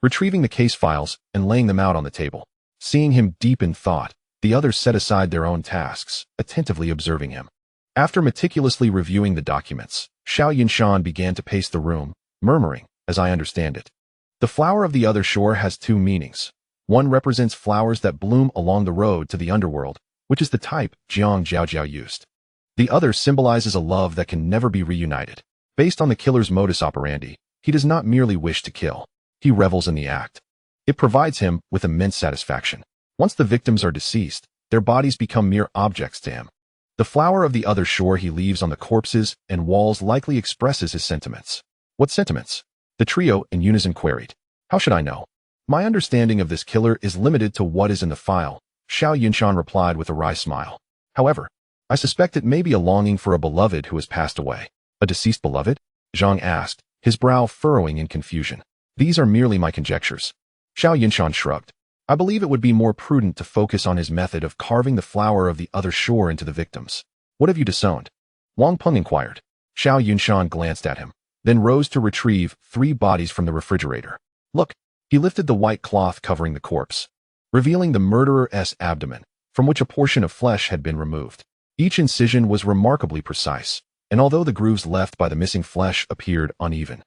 [SPEAKER 1] retrieving the case files and laying them out on the table. Seeing him deep in thought, the others set aside their own tasks, attentively observing him. After meticulously reviewing the documents, Xiao Yunshan began to pace the room, murmuring, as I understand it. The flower of the other shore has two meanings. One represents flowers that bloom along the road to the underworld, which is the type Jiang Jiaojiao used. The other symbolizes a love that can never be reunited. Based on the killer's modus operandi, he does not merely wish to kill. He revels in the act. It provides him with immense satisfaction. Once the victims are deceased, their bodies become mere objects to him. The flower of the other shore he leaves on the corpses and walls likely expresses his sentiments. What sentiments? The trio in unison queried. How should I know? My understanding of this killer is limited to what is in the file, Xiao Yunshan replied with a wry smile. However, I suspect it may be a longing for a beloved who has passed away. A deceased beloved? Zhang asked, his brow furrowing in confusion. These are merely my conjectures. Xiao Yunshan shrugged. I believe it would be more prudent to focus on his method of carving the flower of the other shore into the victims. What have you disowned? Wang Peng inquired. Xiao Yunshan glanced at him, then rose to retrieve 3 bodies from the refrigerator. Look, he lifted the white cloth covering the corpse, revealing the murderer's abdomen, from which a portion of flesh had been removed. Each incision was remarkably precise, and although the grooves left by the missing flesh appeared uneven,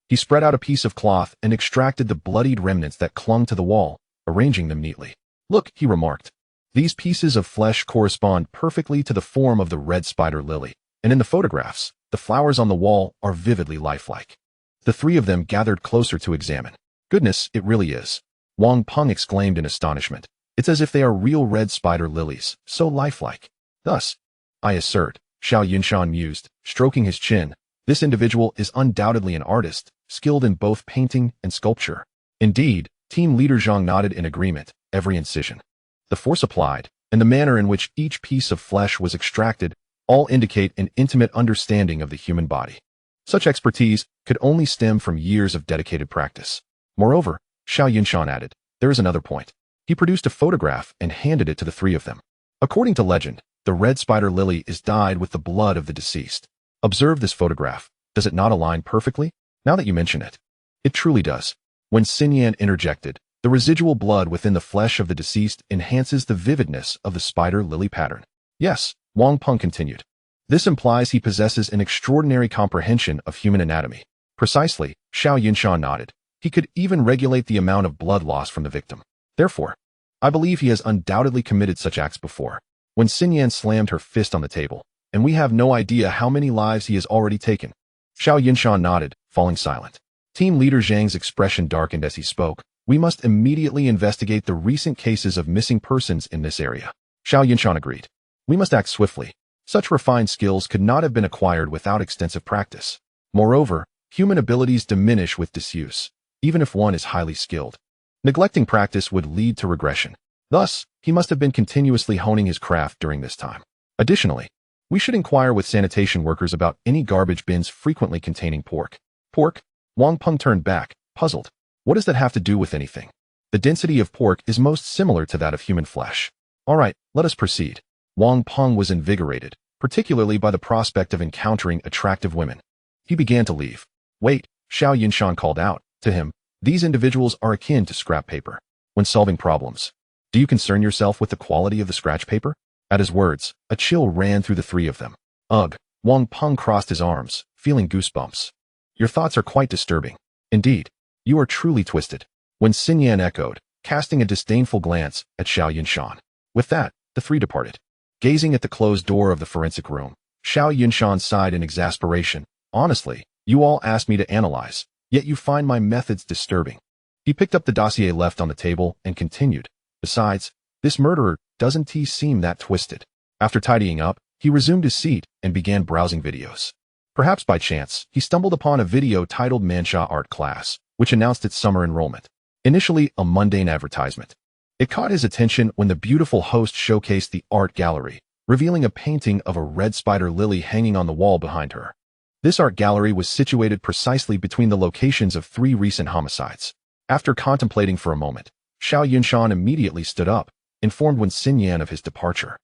[SPEAKER 1] he spread out a piece of cloth and extracted the bloodied remnants that clung to the wall, arranging them neatly. Look, he remarked. These pieces of flesh correspond perfectly to the form of the red spider lily, and in the photographs, the flowers on the wall are vividly lifelike. The 3 of them gathered closer to examine. Goodness, it really is. Wang Peng exclaimed in astonishment. It's as if they are real red spider lilies, so lifelike. Thus, I assert, Xiao Yunshan mused, stroking his chin, this individual is undoubtedly an artist, skilled in both painting and sculpture. Indeed, team leader Zhang nodded in agreement, every incision, the force applied, and the manner in which each piece of flesh was extracted all indicate an intimate understanding of the human body. Such expertise could only stem from years of dedicated practice. Moreover, Xiao Yunshan added, there is another point. He produced a photograph and handed it to the 3 of them. According to legend, the red spider lily is dyed with the blood of the deceased. Observe this photograph. Does it not align perfectly? Now that you mention it. It truly does. When Xinyan interjected, the residual blood within the flesh of the deceased enhances the vividness of the spider lily pattern. Yes, Wang Peng continued. This implies he possesses an extraordinary comprehension of human anatomy. Precisely, Xiao Yunshan nodded. He could even regulate the amount of blood loss from the victim. Therefore, I believe he has undoubtedly committed such acts before. When Xinyan slammed her fist on the table, and we have no idea how many lives he has already taken. Xiao Yunshan nodded, falling silent. Team leader Zhang's expression darkened as he spoke. We must immediately investigate the recent cases of missing persons in this area. Xiao Yunshan agreed. We must act swiftly. Such refined skills could not have been acquired without extensive practice. Moreover, human abilities diminish with disuse, even if one is highly skilled. Neglecting practice would lead to regression. Thus, he must have been continuously honing his craft during this time. Additionally, we should inquire with sanitation workers about any garbage bins frequently containing pork. Pork? Wang Peng turned back, puzzled. What does that have to do with anything? The density of pork is most similar to that of human flesh. All right, let us proceed. Wang Peng was invigorated, particularly by the prospect of encountering attractive women. He began to leave. Wait, Xiao Yunshan called out. To him, these individuals are akin to scrap paper. When solving problems, do you concern yourself with the quality of the scratch paper? At his words, a chill ran through the three of them. Ugh, Wang Peng crossed his arms, feeling goosebumps. Your thoughts are quite disturbing. Indeed, you are truly twisted. When Xinyan echoed, casting a disdainful glance at Xiao Yunshan. With that, the three departed. Gazing at the closed door of the forensic room, Xiao Yunshan sighed in exasperation. Honestly, you all asked me to analyze, yet you find my methods disturbing. He picked up the dossier left on the table and continued. Besides, this murderer doesn't seem that twisted. After tidying up, he resumed his seat and began browsing videos. Perhaps by chance, he stumbled upon a video titled Manxia Art Class, which announced its summer enrollment. Initially a mundane advertisement. It caught his attention when the beautiful host showcased the art gallery, revealing a painting of a red spider lily hanging on the wall behind her. This art gallery was situated precisely between the locations of 3 recent homicides. After contemplating for a moment, Xiao Yunshan immediately stood up, informed Wen Xinyan of his departure,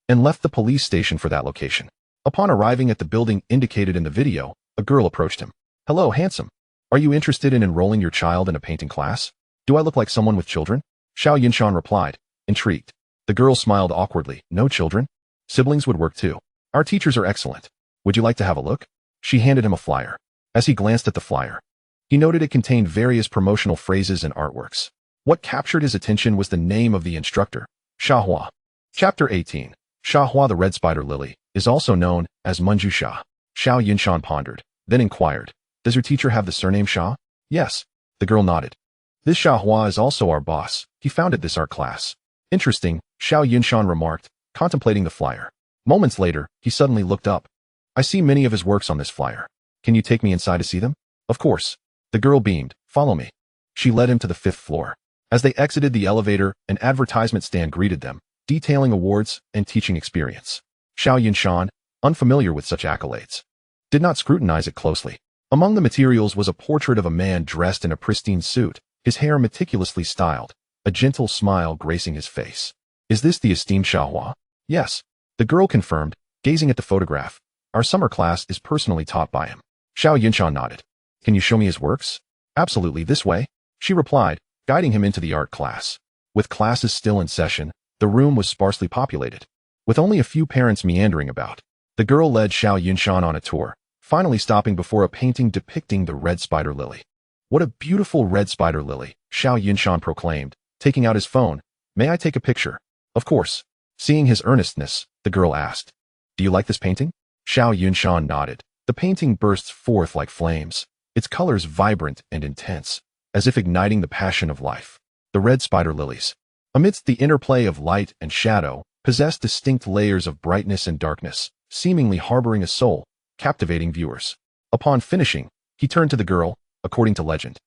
[SPEAKER 1] and left the police station for that location. Upon arriving at the building indicated in the video, a girl approached him. Hello, handsome. Are you interested in enrolling your child in a painting class? Do I look like someone with children? Xiao Yunshan replied, intrigued. The girl smiled awkwardly. No children? Siblings would work too. Our teachers are excellent. Would you like to have a look? She handed him a flyer. As he glanced at the flyer, he noted it contained various promotional phrases and artworks. What captured his attention was the name of the instructor, Shahua. Chapter 18. Shahua the Red Spider Lily is also known as Munju Sha. Xiao Yunshan pondered, then inquired, does your teacher have the surname Sha? Yes. The girl nodded. This Shahua is also our boss. He founded this art class. Interesting, Xiao Yunshan remarked, contemplating the flyer. Moments later, he suddenly looked up. I see many of his works on this flyer. Can you take me inside to see them? Of course. The girl beamed. Follow me. She led him to the 5th floor. As they exited the elevator, an advertisement stand greeted them, detailing awards and teaching experience. Xiao Yunshan, unfamiliar with such accolades, did not scrutinize it closely. Among the materials was a portrait of a man dressed in a pristine suit, his hair meticulously styled, a gentle smile gracing his face. Is this the esteemed Shahua? Yes. The girl confirmed, gazing at the photograph. Our summer class is personally taught by him. Xiao Yunshan nodded. Can you show me his works? Absolutely, this way, she replied, guiding him into the art class. With classes still in session, the room was sparsely populated, with only a few parents meandering about. The girl led Xiao Yunshan on a tour, finally stopping before a painting depicting the red spider lily. What a beautiful red spider lily, Xiao Yunshan proclaimed, taking out his phone. May I take a picture? Of course. Seeing his earnestness, the girl asked, do you like this painting? Xiao Yunshan nodded. The painting bursts forth like flames, its colors vibrant and intense, as if igniting the passion of life. The red spider lilies, amidst the interplay of light and shadow, possess distinct layers of brightness and darkness, seemingly harboring a soul, captivating viewers. Upon finishing, he turned to the girl. According to legend,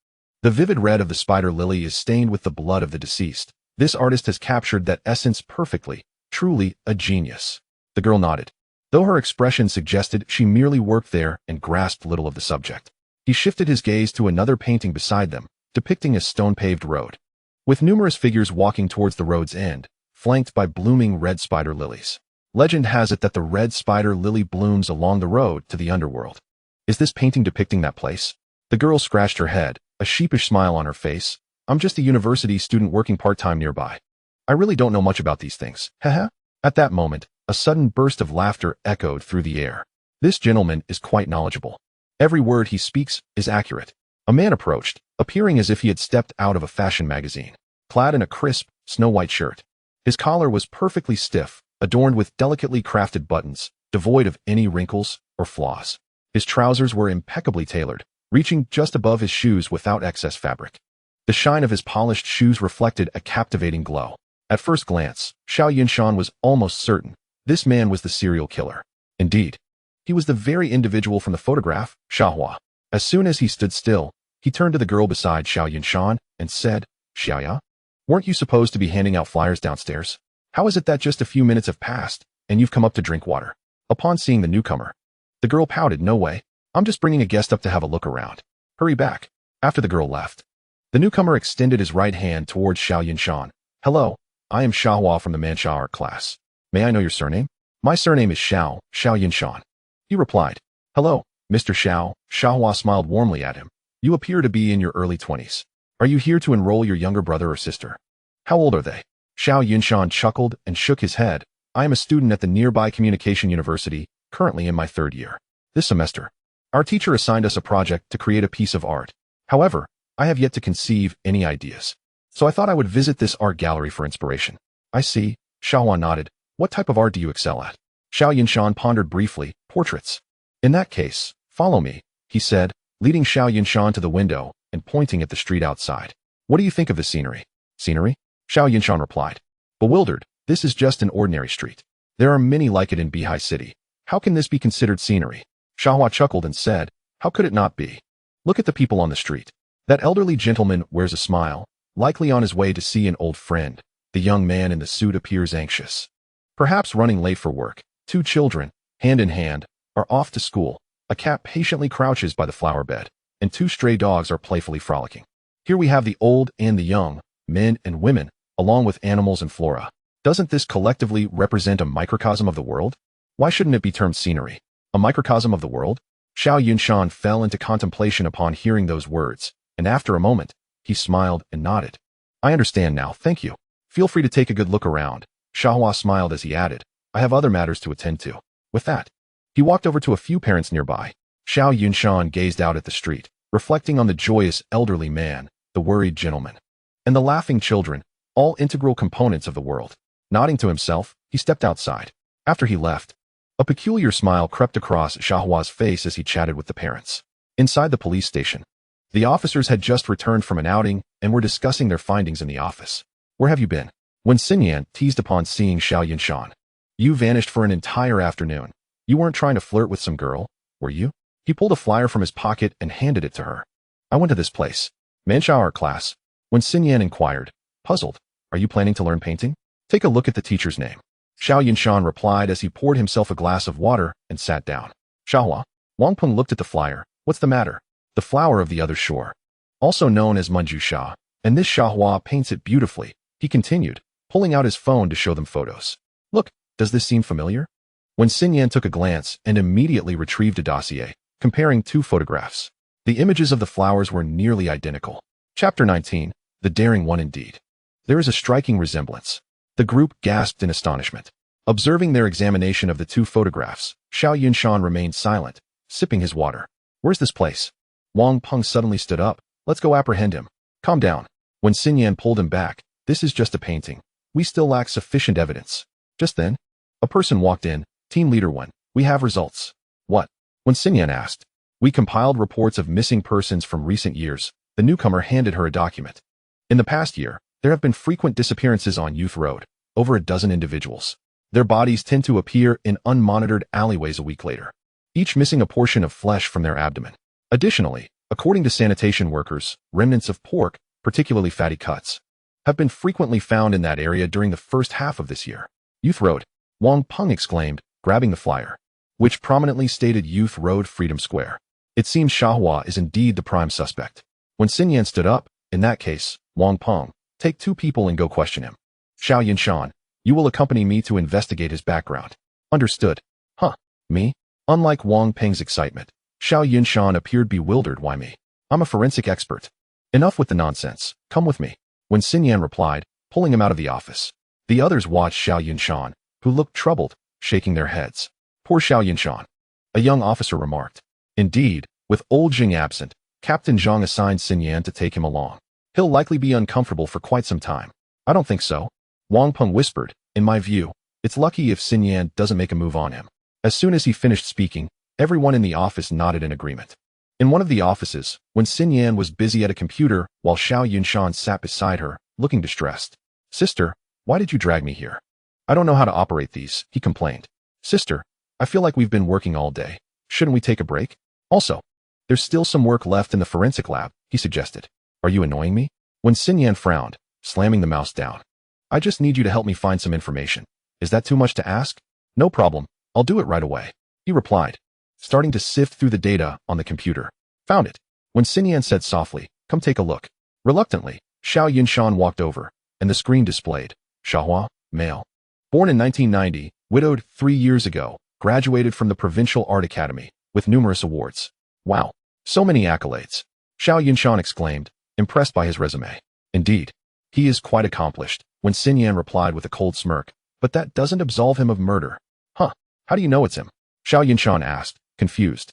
[SPEAKER 1] the vivid red of the spider lily is stained with the blood of the deceased. This artist has captured that essence perfectly, truly a genius. The girl nodded, though her expression suggested she merely worked there and grasped little of the subject. He shifted his gaze to another painting beside them, depicting a stone-paved road, with numerous figures walking towards the road's end, flanked by blooming red spider lilies. Legend has it that the red spider lily blooms along the road to the underworld. Is this painting depicting that place? The girl scratched her head, a sheepish smile on her face. I'm just a university student working part-time nearby. I really don't know much about these things. Haha. At that moment, a sudden burst of laughter echoed through the air. This gentleman is quite knowledgeable. Every word he speaks is accurate. A man approached, appearing as if he had stepped out of a fashion magazine. Clad in a crisp, snow-white shirt. His collar was perfectly stiff, adorned with delicately crafted buttons, devoid of any wrinkles or flaws. His trousers were impeccably tailored, reaching just above his shoes without excess fabric. The shine of his polished shoes reflected a captivating glow. At first glance, Xiao Yunshan was almost certain this man was the serial killer. Indeed, he was the very individual from the photograph, Xiaohua. As soon as he stood still, he turned to the girl beside Xiao Yunshan and said, "Xiaoya, weren't you supposed to be handing out flyers downstairs? How is it that just a few minutes have passed and you've come up to drink water?" Upon seeing the newcomer, the girl pouted, "No way. I'm just bringing a guest up to have a look around. Hurry back." After the girl left, the newcomer extended his right hand towards Xiao Yunshan. "Hello, I am Xiaohua from the Manxia art class. May I know your surname?" "My surname is Xiao Yunshan," he replied. "Hello, Mr. Xiao." Xiaohua smiled warmly at him. "You appear to be in your early 20s. Are you here to enroll your younger brother or sister? How old are they?" Xiao Yunshan chuckled and shook his head. "I am a student at the nearby Communication University, currently in my 3rd year. This semester, our teacher assigned us a project to create a piece of art. However, I have yet to conceive any ideas. So I thought I would visit this art gallery for inspiration." "I see." Xiaohua nodded. "What type of art do you excel at?" Xiao Yunshan pondered briefly. "Portraits." "In that case, follow me," he said, leading Xiao Yunshan to the window and pointing at the street outside. "What do you think of the scenery?" "Scenery?" Xiao Yunshan replied. Bewildered, "This is just an ordinary street. There are many like it in Bihai City. How can this be considered scenery?" Xiaohua chuckled and said, "How could it not be? Look at the people on the street. That elderly gentleman wears a smile, likely on his way to see an old friend. The young man in the suit appears anxious, perhaps running late for work. 2 children, hand in hand, are off to school. A cat patiently crouches by the flower bed, and 2 stray dogs are playfully frolicking. Here we have the old and the young, men and women, along with animals and flora. Doesn't this collectively represent a microcosm of the world? Why shouldn't it be termed scenery? A microcosm of the world?" Xiao Yunshan fell into contemplation upon hearing those words, and after a moment, he smiled and nodded. "I understand now, thank you. Feel free to take a good look around." Xiaohua smiled as he added, "I have other matters to attend to." With that, he walked over to a few parents nearby. Xiao Yunshan gazed out at the street, reflecting on the joyous elderly man, the worried gentleman, and the laughing children, all integral components of the world. Nodding to himself, he stepped outside. After he left, a peculiar smile crept across Xiaohua's face as he chatted with the parents. Inside the police station, the officers had just returned from an outing and were discussing their findings in the office. "Where have you been?" When Xinyan teased upon seeing Xiao Yunshan. "You vanished for an entire afternoon. You weren't trying to flirt with some girl, were you?" He pulled a flyer from his pocket and handed it to her. "I went to this place, Manxia art class." When Xinyan inquired, puzzled, "Are you planning to learn painting? Take a look at the teacher's name." Xiao Yunshan replied as he poured himself a glass of water and sat down. "Xiaohua." Wang Peng looked at the flyer. "What's the matter?" "The flower of the other shore, also known as Munju Sha, and this Xiaohua paints it beautifully," he continued, pulling out his phone to show them photos. "Look, does this seem familiar?" When Xinyan took a glance and immediately retrieved a dossier, comparing 2 photographs, the images of the flowers were nearly identical. Chapter 19, The Daring One Indeed. "There is a striking resemblance." The group gasped in astonishment. Observing their examination of the 2 photographs, Xiao Yunshan remained silent, sipping his water. "Where's this place?" Wang Peng suddenly stood up. "Let's go apprehend him." "Calm down." When Xinyan pulled him back, "This is just a painting. We still lack sufficient evidence." Just then, a person walked in. "Team Leader 1, we have results." "What?" When Xinyan asked. "We compiled reports of missing persons from recent years." The newcomer handed her a document. "In the past year, there have been frequent disappearances on Youth Road, over a dozen individuals. Their bodies tend to appear in unmonitored alleyways a week later, each missing a portion of flesh from their abdomen. Additionally, according to sanitation workers, remnants of pork, particularly fatty cuts, have been frequently found in that area during the first half of this year." "Youth Road," Wang Peng exclaimed, grabbing the flyer, which prominently stated Youth Road Freedom Square. "It seems Xiaohua is indeed the prime suspect." When Xinyan stood up, "In that case, Wang Peng, take 2 people and go question him. Xiao Yunshan, you will accompany me to investigate his background." "Understood." "Huh, me?" Unlike Wang Peng's excitement, Xiao Yunshan appeared bewildered. "Why me? I'm a forensic expert." "Enough with the nonsense. Come with me." When Xinyan replied, pulling him out of the office. The others watched Xiao Yunshan, who looked troubled, shaking their heads. "Poor Xiao Yunshan," a young officer remarked. Indeed, with old Jing absent, Captain Zhang assigned Xinyan to take him along. "He'll likely be uncomfortable for quite some time." I don't think so. Wang Peng whispered. In my view, it's lucky if Xin Yan doesn't make a move on him. As soon as he finished speaking, everyone in the office nodded in agreement. In one of the offices, when Xin Yan was busy at a computer while Xiao Yunshan sat beside her, looking distressed. Sister, why did you drag me here? I don't know how to operate these, he complained. Sister, I feel like we've been working all day. Shouldn't we take a break? Also, there's still some work left in the forensic lab, he suggested. Are you annoying me? When Xin Yan frowned, slamming the mouse down. I just need you to help me find some information. Is that too much to ask? No problem, I'll do it right away, he replied, starting to sift through the data on the computer. Found it. When Xin Yan said softly, come take a look. Reluctantly, Xiao Yunshan walked over, and the screen displayed, Xiaohua, male. Born in 1990, widowed 3 years ago, graduated from the Provincial Art Academy, with numerous awards. Wow, so many accolades. Xiao Yunshan exclaimed, impressed by his resume. Indeed, he is quite accomplished, when Xin Yan replied with a cold smirk, but that doesn't absolve him of murder. Huh, how do you know it's him? Xiao Yunshan asked, confused.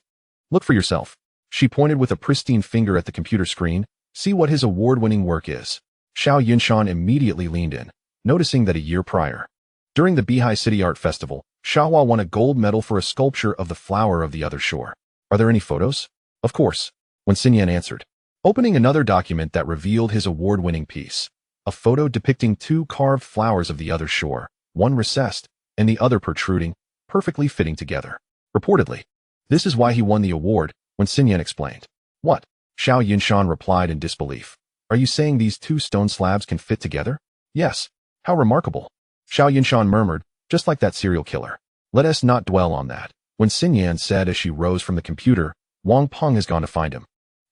[SPEAKER 1] Look for yourself. She pointed with a pristine finger at the computer screen. See what his award-winning work is. Xiao Yunshan immediately leaned in, noticing that a year prior, during the Bihai City Art Festival, Xiaohua won a gold medal for a sculpture of the flower of the other shore. Are there any photos? Of course, when Xin Yan answered, opening another document that revealed his award-winning piece. A photo depicting 2 carved flowers of the other shore, one recessed, and the other protruding, perfectly fitting together. Reportedly, this is why he won the award, when Xin Yan explained. What? Xiao Yunshan replied in disbelief. Are you saying these 2 stone slabs can fit together? Yes. How remarkable. Xiao Yunshan murmured, just like that serial killer. Let us not dwell on that. When Xin Yan said as she rose from the computer, Wang Peng has gone to find him.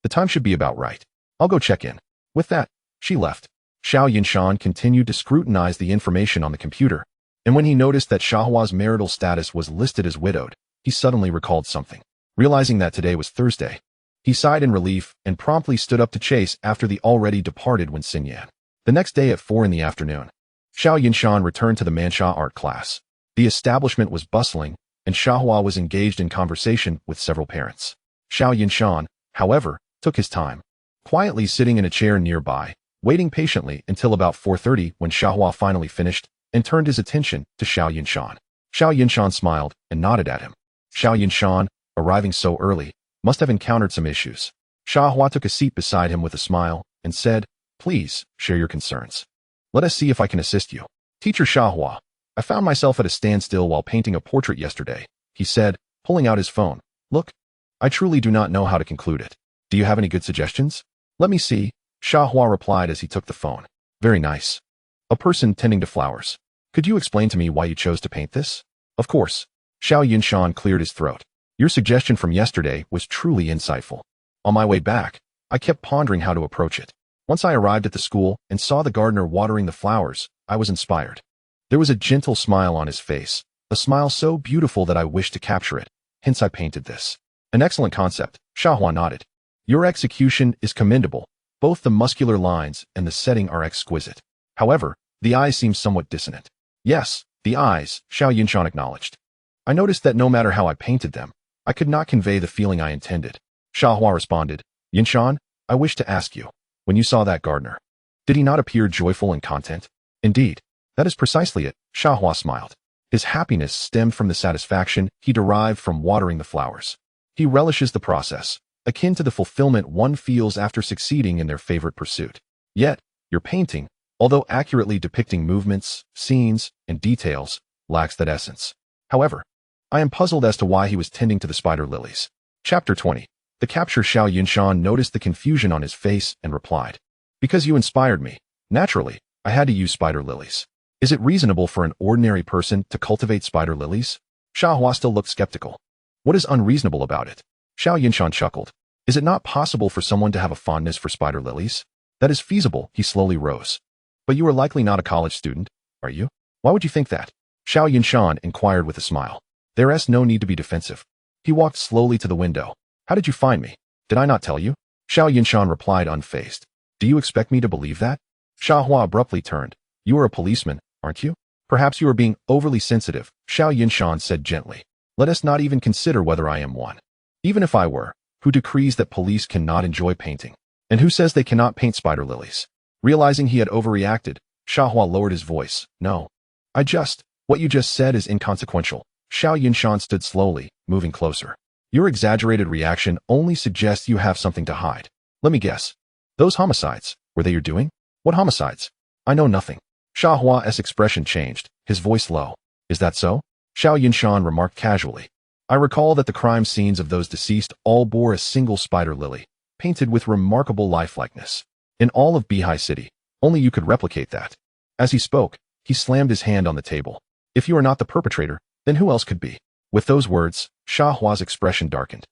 [SPEAKER 1] The time should be about right. I'll go check in. With that, she left. Xiao Yunshan continued to scrutinize the information on the computer, and when he noticed that Xiaohua's marital status was listed as widowed, he suddenly recalled something. Realizing that today was Thursday, he sighed in relief and promptly stood up to chase after the already departed Wen Xinyan. The next day at 4 in the afternoon, Xiao Yunshan returned to the Manxia art class. The establishment was bustling, and Xiaohua was engaged in conversation with several parents. Xiao Yunshan, however, took his time, quietly sitting in a chair nearby, waiting patiently until about 4:30 when Xiaohua finally finished and turned his attention to Xiao Yunshan. Xiao Yunshan smiled and nodded at him. Xiao Yunshan, arriving so early, must have encountered some issues. Xiaohua took a seat beside him with a smile and said, "Please, share your concerns. Let us see if I can assist you." "Teacher Xiaohua, I found myself at a standstill while painting a portrait yesterday," he said, pulling out his phone. "Look, I truly do not know how to conclude it. Do you have any good suggestions?" "Let me see," Xiaohua replied as he took the phone. "Very nice. A person tending to flowers. Could you explain to me why you chose to paint this?" "Of course." Xiao Yunshan cleared his throat. "Your suggestion from yesterday was truly insightful. On my way back, I kept pondering how to approach it. Once I arrived at the school and saw the gardener watering the flowers, I was inspired." There was a gentle smile on his face, a smile so beautiful that I wished to capture it, hence I painted this. "An excellent concept," Xiaohua nodded. "Your execution is commendable. Both the muscular lines and the setting are exquisite. However, the eyes seem somewhat dissonant." "Yes, the eyes," Xiao Yunshan acknowledged. "I noticed that no matter how I painted them, I could not convey the feeling I intended." Xiaohua responded, "Yunshan, I wish to ask you, when you saw that gardener, did he not appear joyful and content?" "Indeed, that is precisely it," Xiaohua smiled. "His happiness stemmed from the satisfaction he derived from watering the flowers. He relishes the process, akin to the fulfillment one feels after succeeding in their favorite pursuit. Yet, your painting, although accurately depicting movements, scenes, and details, lacks that essence. However, I am puzzled as to why he was tending to the spider lilies." Chapter 20. The capture. Xiao Yunshan noticed the confusion on his face and replied, "Because you inspired me. Naturally, I had to use spider lilies." "Is it reasonable for an ordinary person to cultivate spider lilies?" Xiaohua still looked skeptical. "What is unreasonable about it?" Xiao Yunshan chuckled. "Is it not possible for someone to have a fondness for spider lilies?" "That is feasible." He slowly rose. "But you are likely not a college student, are you? Why would you think that?" Xiao Yunshan inquired with a smile. "There is no need to be defensive." He walked slowly to the window. "How did you find me? Did I not tell you?" Xiao Yunshan replied unfazed. "Do you expect me to believe that?" Xiaohua abruptly turned. "You are a policeman, aren't you? Perhaps you are being overly sensitive," Xiao Yunshan said gently. "Let us not even consider whether I am one. Even if I were, who decrees that police cannot enjoy painting? And who says they cannot paint spider lilies?" Realizing he had overreacted, Xiahua lowered his voice. No. What you just said is inconsequential. Xiao Yunshan stood slowly, moving closer. Your exaggerated reaction only suggests you have something to hide. Let me guess. Those homicides, were they your doing? What homicides? I know nothing. Xiaohua's expression changed, his voice low. Is that so? Xiao Yunshan remarked casually. I recall that the crime scenes of those deceased all bore a single spider lily, painted with remarkable lifelikeness. In all of Bihai City, only you could replicate that. As he spoke, he slammed his hand on the table. If you are not the perpetrator, then who else could be? With those words, Xiaohua's expression darkened.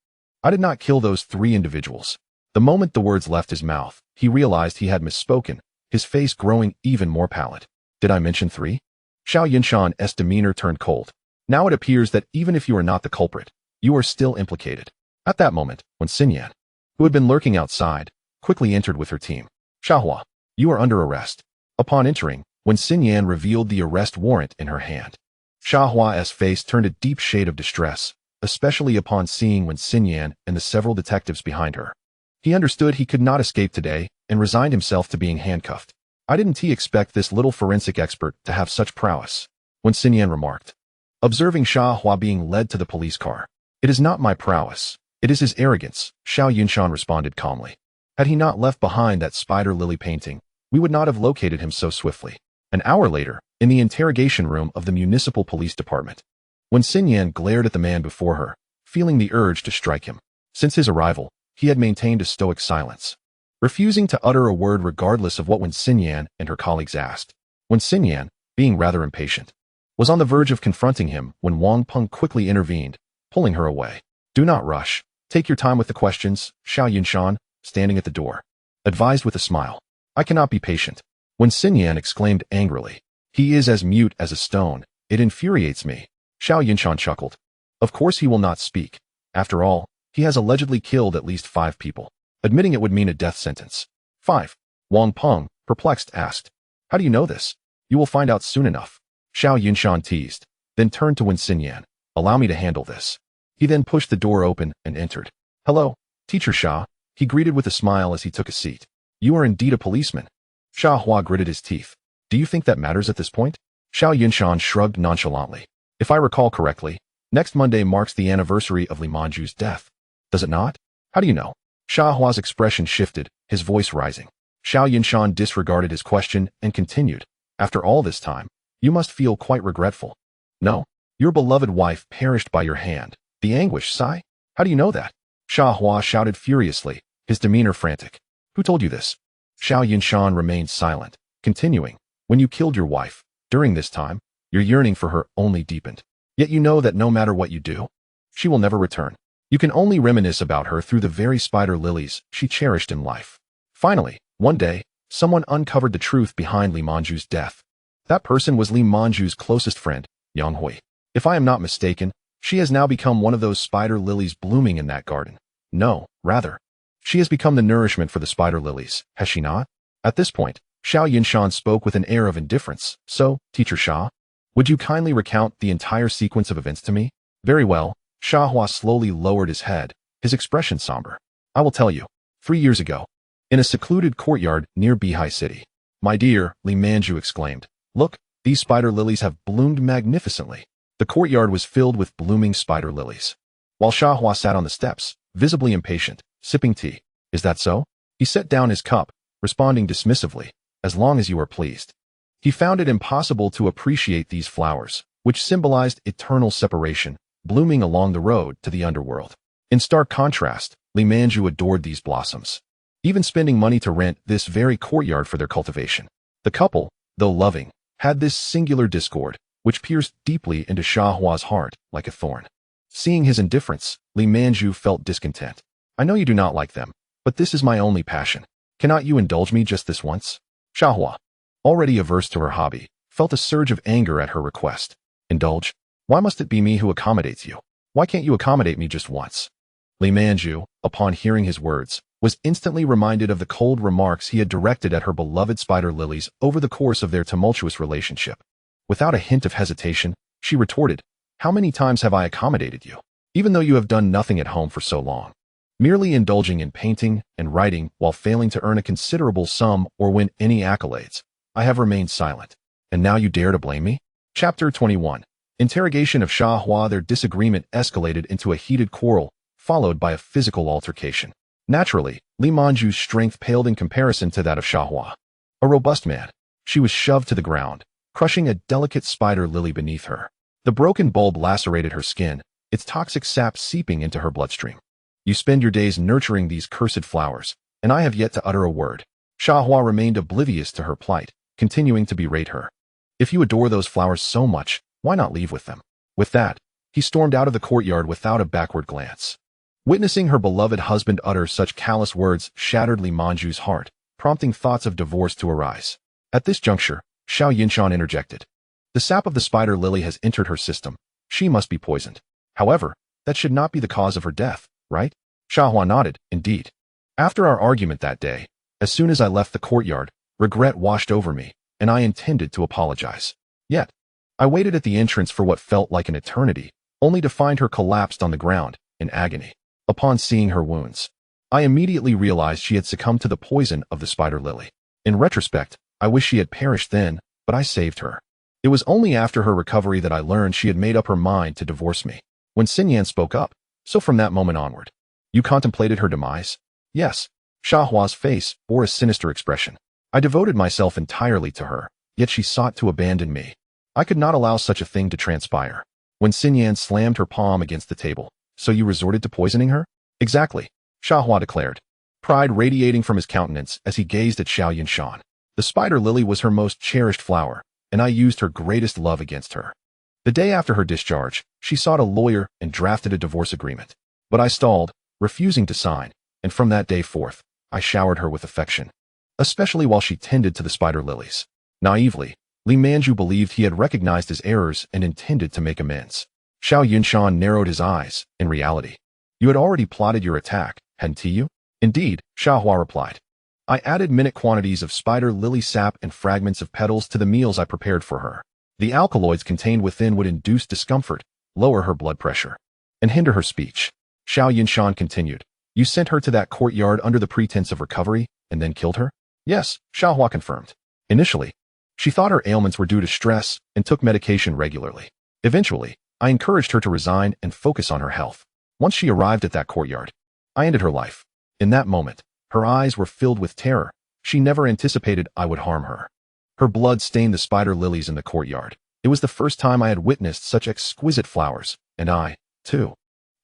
[SPEAKER 1] I did not kill those 3 individuals. The moment the words left his mouth, he realized he had misspoken, his face growing even more pallid. Did I mention 3? Xiao Yunshan's demeanor turned cold. Now it appears that even if you are not the culprit, you are still implicated. At that moment, when Xinyan, who had been lurking outside, quickly entered with her team. Xiaohua, you are under arrest. Upon entering, when Xinyan revealed the arrest warrant in her hand, Xiaohua's face turned a deep shade of distress, especially upon seeing when Xinyan and the several detectives behind her. He understood he could not escape today and resigned himself to being handcuffed. I didn't expect this little forensic expert to have such prowess. When Xinyan remarked, observing Xiahua being led to the police car. It is not my prowess. It is his arrogance, Xiao Yunshan responded calmly. Had he not left behind that spider lily painting, we would not have located him so swiftly. An hour later, in the interrogation room of the municipal police department, when Xinyan glared at the man before her, feeling the urge to strike him. Since his arrival, he had maintained a stoic silence, refusing to utter a word regardless of what Wen Xinyan and her colleagues asked. When Xinyan, being rather impatient, was on the verge of confronting him when Wang Peng quickly intervened, pulling her away. Do not rush. Take your time with the questions, Xiao Yunshan, standing at the door, advised with a smile. I cannot be patient. When Xinyan exclaimed angrily, he is as mute as a stone. It infuriates me. Xiao Yunshan chuckled. Of course he will not speak. After all, he has allegedly killed at least 5 people. Admitting it would mean a death sentence. 5. Wang Peng, perplexed, asked. How do you know this? You will find out soon enough. Xiao Yunshan teased, then turned to Wen Xinyan. Allow me to handle this. He then pushed the door open and entered. Hello, Teacher Xia, he greeted with a smile as he took a seat. You are indeed a policeman. Xiahua gritted his teeth. Do you think that matters at this point? Xiao Yunshan shrugged nonchalantly. If I recall correctly, next Monday marks the anniversary of Li Manju's death. Does it not? How do you know? Xiaohua's expression shifted, his voice rising. Xiao Yunshan disregarded his question and continued. After all this time, you must feel quite regretful. No, your beloved wife perished by your hand. The anguish, sigh? How do you know that? Xiahua shouted furiously, his demeanor frantic. Who told you this? Xiao Yunshan remained silent, continuing. When you killed your wife, during this time, your yearning for her only deepened. Yet you know that no matter what you do, she will never return. You can only reminisce about her through the very spider lilies she cherished in life. Finally, one day, someone uncovered the truth behind Li Manju's death. That person was Li Manju's closest friend, Yang Hui. If I am not mistaken, she has now become one of those spider lilies blooming in that garden. No, rather, she has become the nourishment for the spider lilies, has she not? At this point, Xiao Yunshan spoke with an air of indifference. So, Teacher Xia, would you kindly recount the entire sequence of events to me? Very well. Xiahua slowly lowered his head, his expression somber. I will tell you. 3 years ago, in a secluded courtyard near Bihai City. My dear, Li Manju exclaimed. Look, these spider lilies have bloomed magnificently. The courtyard was filled with blooming spider lilies. While Xiahua sat on the steps, visibly impatient, sipping tea. Is that so? He set down his cup, responding dismissively. As long as you are pleased. He found it impossible to appreciate these flowers, which symbolized eternal separation, blooming along the road to the underworld. In stark contrast, Li Manju adored these blossoms, even spending money to rent this very courtyard for their cultivation. The couple, though loving, had this singular discord, which pierced deeply into Xiaohua's heart like a thorn. Seeing his indifference, Li Manju felt discontent. I know you do not like them, but this is my only passion. Cannot you indulge me just this once? Xiahua, already averse to her hobby, felt a surge of anger at her request. Indulge? Why must it be me who accommodates you? Why can't you accommodate me just once? Li Manju, upon hearing his words, was instantly reminded of the cold remarks he had directed at her beloved spider lilies over the course of their tumultuous relationship. Without a hint of hesitation, she retorted, How many times have I accommodated you, even though you have done nothing at home for so long? Merely indulging in painting and writing while failing to earn a considerable sum or win any accolades. I have remained silent. And now you dare to blame me? Chapter 21. Interrogation of Xiao. Their disagreement escalated into a heated quarrel, followed by a physical altercation. Naturally, Li Manju's strength paled in comparison to that of Xiao. A robust man, she was shoved to the ground, crushing a delicate spider lily beneath her. The broken bulb lacerated her skin, its toxic sap seeping into her bloodstream. You spend your days nurturing these cursed flowers, and I have yet to utter a word. Xiao remained oblivious to her plight, continuing to berate her. If you adore those flowers so much, why not leave with them? With that, he stormed out of the courtyard without a backward glance. Witnessing her beloved husband utter such callous words shattered Li Manju's heart, prompting thoughts of divorce to arise. At this juncture, Xiao Yunshan interjected. The sap of the spider lily has entered her system. She must be poisoned. However, that should not be the cause of her death, right? Xiao nodded, indeed. After our argument that day, as soon as I left the courtyard, regret washed over me, and I intended to apologize. Yet, I waited at the entrance for what felt like an eternity, only to find her collapsed on the ground, in agony. Upon seeing her wounds, I immediately realized she had succumbed to the poison of the spider lily. In retrospect, I wish she had perished then, but I saved her. It was only after her recovery that I learned she had made up her mind to divorce me. When Xinyan spoke up, so from that moment onward, you contemplated her demise? Yes. Xiaohua's face bore a sinister expression. I devoted myself entirely to her, yet she sought to abandon me. I could not allow such a thing to transpire. When Xinyan slammed her palm against the table, so you resorted to poisoning her? Exactly, Xiaohua declared, pride radiating from his countenance as he gazed at Xiao Yunshan. The spider lily was her most cherished flower, and I used her greatest love against her. The day after her discharge, she sought a lawyer and drafted a divorce agreement. But I stalled, refusing to sign, and from that day forth, I showered her with affection, especially while she tended to the spider lilies. Naively, Li Manju believed he had recognized his errors and intended to make amends. Xiao Yunshan narrowed his eyes. In reality, you had already plotted your attack, hadn't you? Indeed, Xiaohua replied. I added minute quantities of spider lily sap and fragments of petals to the meals I prepared for her. The alkaloids contained within would induce discomfort, lower her blood pressure, and hinder her speech. Xiao Yunshan continued. You sent her to that courtyard under the pretense of recovery, and then killed her? Yes, Xiaohua confirmed. Initially, she thought her ailments were due to stress and took medication regularly. Eventually, I encouraged her to resign and focus on her health. Once she arrived at that courtyard, I ended her life. In that moment, her eyes were filled with terror. She never anticipated I would harm her. Her blood stained the spider lilies in the courtyard. It was the first time I had witnessed such exquisite flowers, and I, too,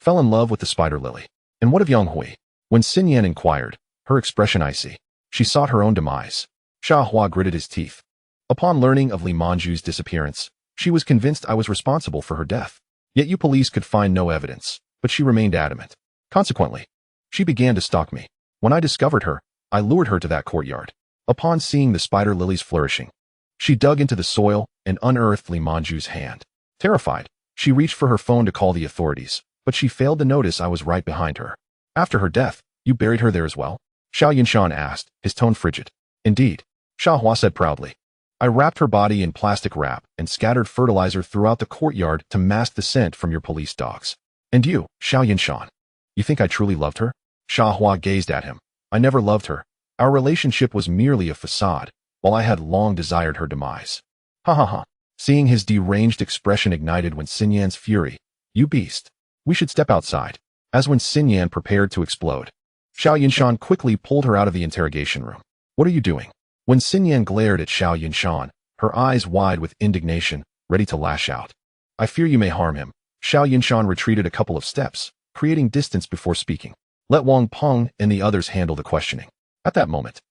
[SPEAKER 1] fell in love with the spider lily. And what of Yonghui? When Xinyan inquired, her expression icy. She sought her own demise. Xiaohua gritted his teeth. Upon learning of Li Manju's disappearance, she was convinced I was responsible for her death. Yet you police could find no evidence, but she remained adamant. Consequently, she began to stalk me. When I discovered her, I lured her to that courtyard. Upon seeing the spider lilies flourishing, she dug into the soil and unearthed Li Manju's hand. Terrified, she reached for her phone to call the authorities, but she failed to notice I was right behind her. After her death, you buried her there as well? Xiao Yunshan asked, his tone frigid. Indeed, Xiaohua said proudly. I wrapped her body in plastic wrap and scattered fertilizer throughout the courtyard to mask the scent from your police dogs. And you, Xiao Yunshan, you think I truly loved her? Xiaohua gazed at him. I never loved her. Our relationship was merely a facade, while I had long desired her demise. Ha ha ha. Seeing his deranged expression ignited when Xinyan's fury. You beast. We should step outside. As when Xinyan prepared to explode, Xiao Yunshan quickly pulled her out of the interrogation room. What are you doing? When Xinyan glared at Xiao Yunshan, her eyes wide with indignation, ready to lash out. I fear you may harm him. Xiao Yunshan retreated a couple of steps, creating distance before speaking. Let Wang Peng and the others handle the questioning. At that moment,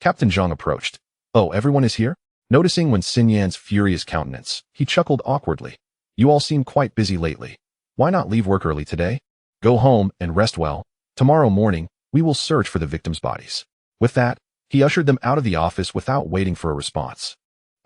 [SPEAKER 1] Captain Zhang approached. Oh, everyone is here? Noticing when Xinyan's furious countenance, he chuckled awkwardly. You all seem quite busy lately. Why not leave work early today? Go home and rest well. Tomorrow morning, we will search for the victims' bodies. With that, he ushered them out of the office without waiting for a response.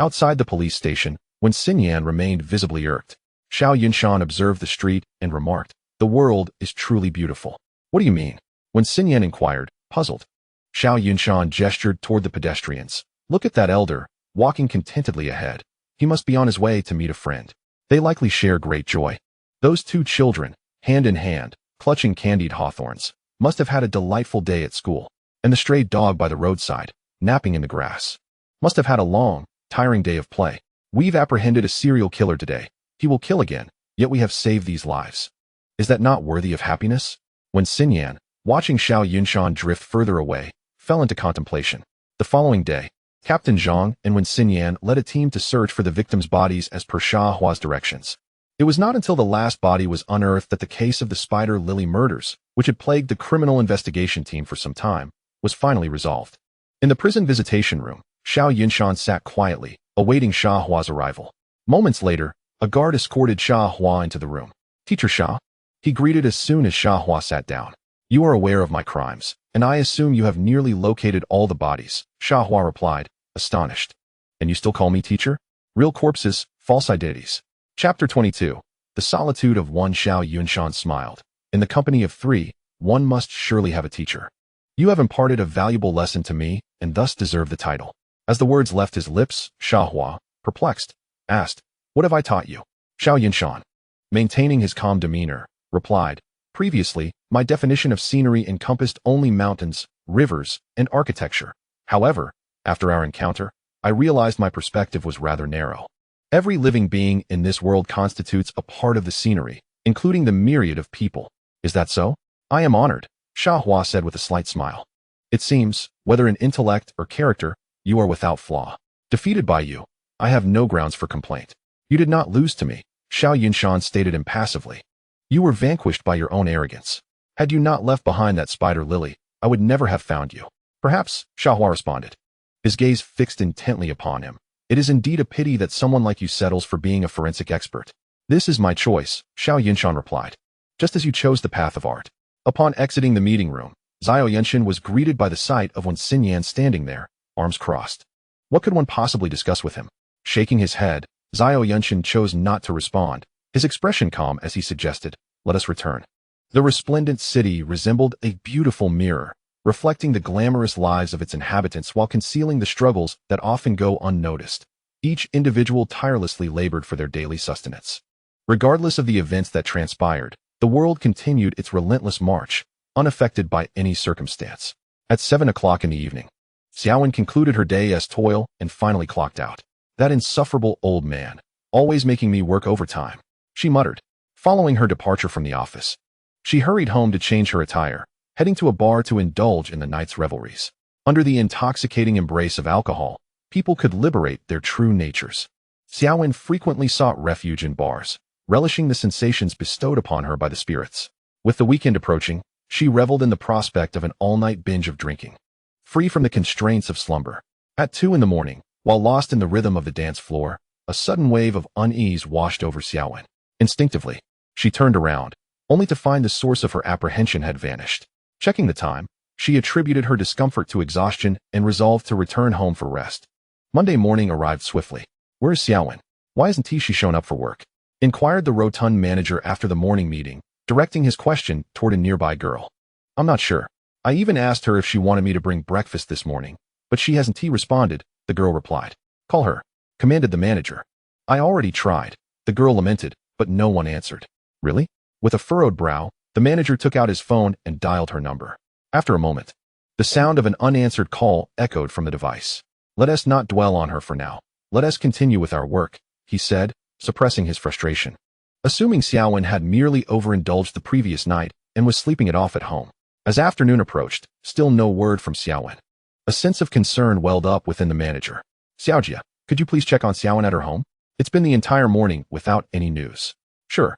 [SPEAKER 1] Outside the police station, when Xinyan remained visibly irked, Xiao Yunshan observed the street and remarked, the world is truly beautiful. What do you mean? When Xinyan inquired, puzzled. Xiao Yunshan gestured toward the pedestrians. Look at that elder, walking contentedly ahead. He must be on his way to meet a friend. They likely share great joy. Those two children, hand in hand, clutching candied hawthorns, must have had a delightful day at school. And the stray dog by the roadside, napping in the grass. Must have had a long, tiring day of play. We've apprehended a serial killer today. He will kill again, yet we have saved these lives. Is that not worthy of happiness? When Xinyan, watching Xiao Yunshan drift further away, fell into contemplation. The following day, Captain Zhang and Wen Xinyan led a team to search for the victims' bodies as per Xia Hua's directions. It was not until the last body was unearthed that the case of the Spider Lily murders, which had plagued the criminal investigation team for some time, was finally resolved. In the prison visitation room, Xiao Yunshan sat quietly, awaiting Xia Hua's arrival. Moments later, a guard escorted Xia Hua into the room. "Teacher Xia," he greeted as soon as Xia Hua sat down. "You are aware of my crimes, and I assume you have nearly located all the bodies," Xia Hua replied, astonished. "And you still call me teacher? Real corpses, false identities." Chapter 22. The solitude of one. Xiao Yunshan smiled. "In the company of three, one must surely have a teacher. You have imparted a valuable lesson to me, and thus deserve the title." As the words left his lips, Xia Hua, perplexed, asked, "What have I taught you?" Xiao Yunshan, maintaining his calm demeanor, replied, "Previously, my definition of scenery encompassed only mountains, rivers, and architecture. However, after our encounter, I realized my perspective was rather narrow. Every living being in this world constitutes a part of the scenery, including the myriad of people. Is that so?" "I am honored," Xia Hua said with a slight smile. "It seems, whether in intellect or character, you are without flaw. Defeated by you, I have no grounds for complaint." "You did not lose to me," Xiao Yunshan stated impassively. "You were vanquished by your own arrogance. Had you not left behind that spider lily, I would never have found you." "Perhaps," Xia Hua responded, his gaze fixed intently upon him. "It is indeed a pity that someone like you settles for being a forensic expert." "This is my choice," Xiao Yunshan replied, "just as you chose the path of art." Upon exiting the meeting room, Xiao Yunshan was greeted by the sight of Wen Xinyan standing there, arms crossed. What could one possibly discuss with him? Shaking his head, Xiao Yunshan chose not to respond, his expression calm as he suggested, "Let us return." The resplendent city resembled a beautiful mirror, reflecting the glamorous lives of its inhabitants while concealing the struggles that often go unnoticed. Each individual tirelessly labored for their daily sustenance. Regardless of the events that transpired, the world continued its relentless march, unaffected by any circumstance. At 7 o'clock in the evening, Xiaowen concluded her day as toil and finally clocked out. "That insufferable old man, always making me work overtime," she muttered, following her departure from the office. She hurried home to change her attire, heading to a bar to indulge in the night's revelries. Under the intoxicating embrace of alcohol, people could liberate their true natures. Xiaowen frequently sought refuge in bars, relishing the sensations bestowed upon her by the spirits. With the weekend approaching, she reveled in the prospect of an all-night binge of drinking, free from the constraints of slumber. At 2 in the morning, while lost in the rhythm of the dance floor, a sudden wave of unease washed over Xiaowen. Instinctively, she turned around, only to find the source of her apprehension had vanished. Checking the time, she attributed her discomfort to exhaustion and resolved to return home for rest. Monday morning arrived swiftly. "Where is Xiaowen? Why hasn't she shown up for work?" inquired the rotund manager after the morning meeting, directing his question toward a nearby girl. "I'm not sure. I even asked her if she wanted me to bring breakfast this morning, but she hasn't responded," the girl replied. "Call her," commanded the manager. "I already tried," the girl lamented, but no one answered. "Really?" With a furrowed brow, the manager took out his phone and dialed her number. After a moment, the sound of an unanswered call echoed from the device. "Let us not dwell on her for now. Let us continue with our work," he said, suppressing his frustration. Assuming Xiaowen had merely overindulged the previous night and was sleeping it off at home. As afternoon approached, still no word from Xiaowen. A sense of concern welled up within the manager. "Xiaojia, could you please check on Xiaowen at her home? It's been the entire morning without any news." "Sure.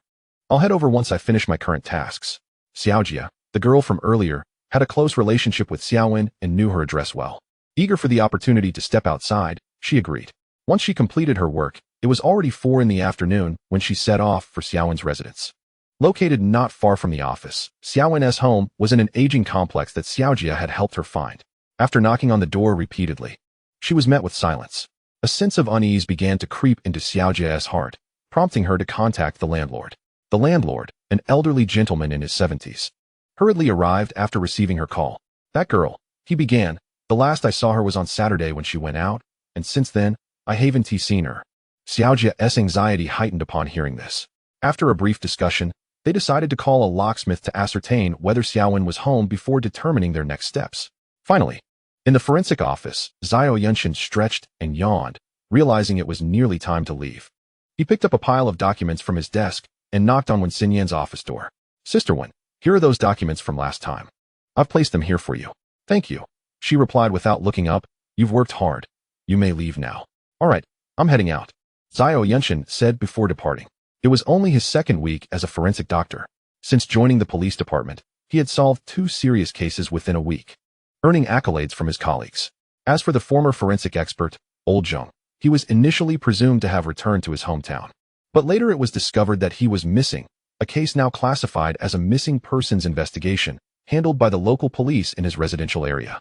[SPEAKER 1] I'll head over once I finish my current tasks." Xiaojia, the girl from earlier, had a close relationship with Xiaowen and knew her address well. Eager for the opportunity to step outside, she agreed. Once she completed her work, it was already 4 in the afternoon when she set off for Xiaowen's residence. Located not far from the office, Xiaowen's home was in an aging complex that Xiaojia had helped her find. After knocking on the door repeatedly, she was met with silence. A sense of unease began to creep into Xiaojia's heart, prompting her to contact the landlord. The landlord, an elderly gentleman in his 70s, hurriedly arrived after receiving her call. "That girl," he began, "the last I saw her was on Saturday when she went out, and since then, I haven't seen her." Xiaojia's anxiety heightened upon hearing this. After a brief discussion, they decided to call a locksmith to ascertain whether Xiaowen was home before determining their next steps. Finally, In the forensic office, Xiao Yunshan stretched and yawned, realizing it was nearly time to leave. He picked up a pile of documents from his desk and knocked on Wen Xinyan's office door. "Sister Wen, here are those documents from last time. I've placed them here for you." "Thank you," she replied without looking up. "You've worked hard. You may leave now." "All right, I'm heading out," Xiao Yunshan said before departing. It was only his second week as a forensic doctor. Since joining the police department, he had solved 2 serious cases within a week, earning accolades from his colleagues. As for the former forensic expert, Old Zheng, he was initially presumed to have returned to his hometown. But later it was discovered that he was missing, a case now classified as a missing persons investigation, handled by the local police in his residential area.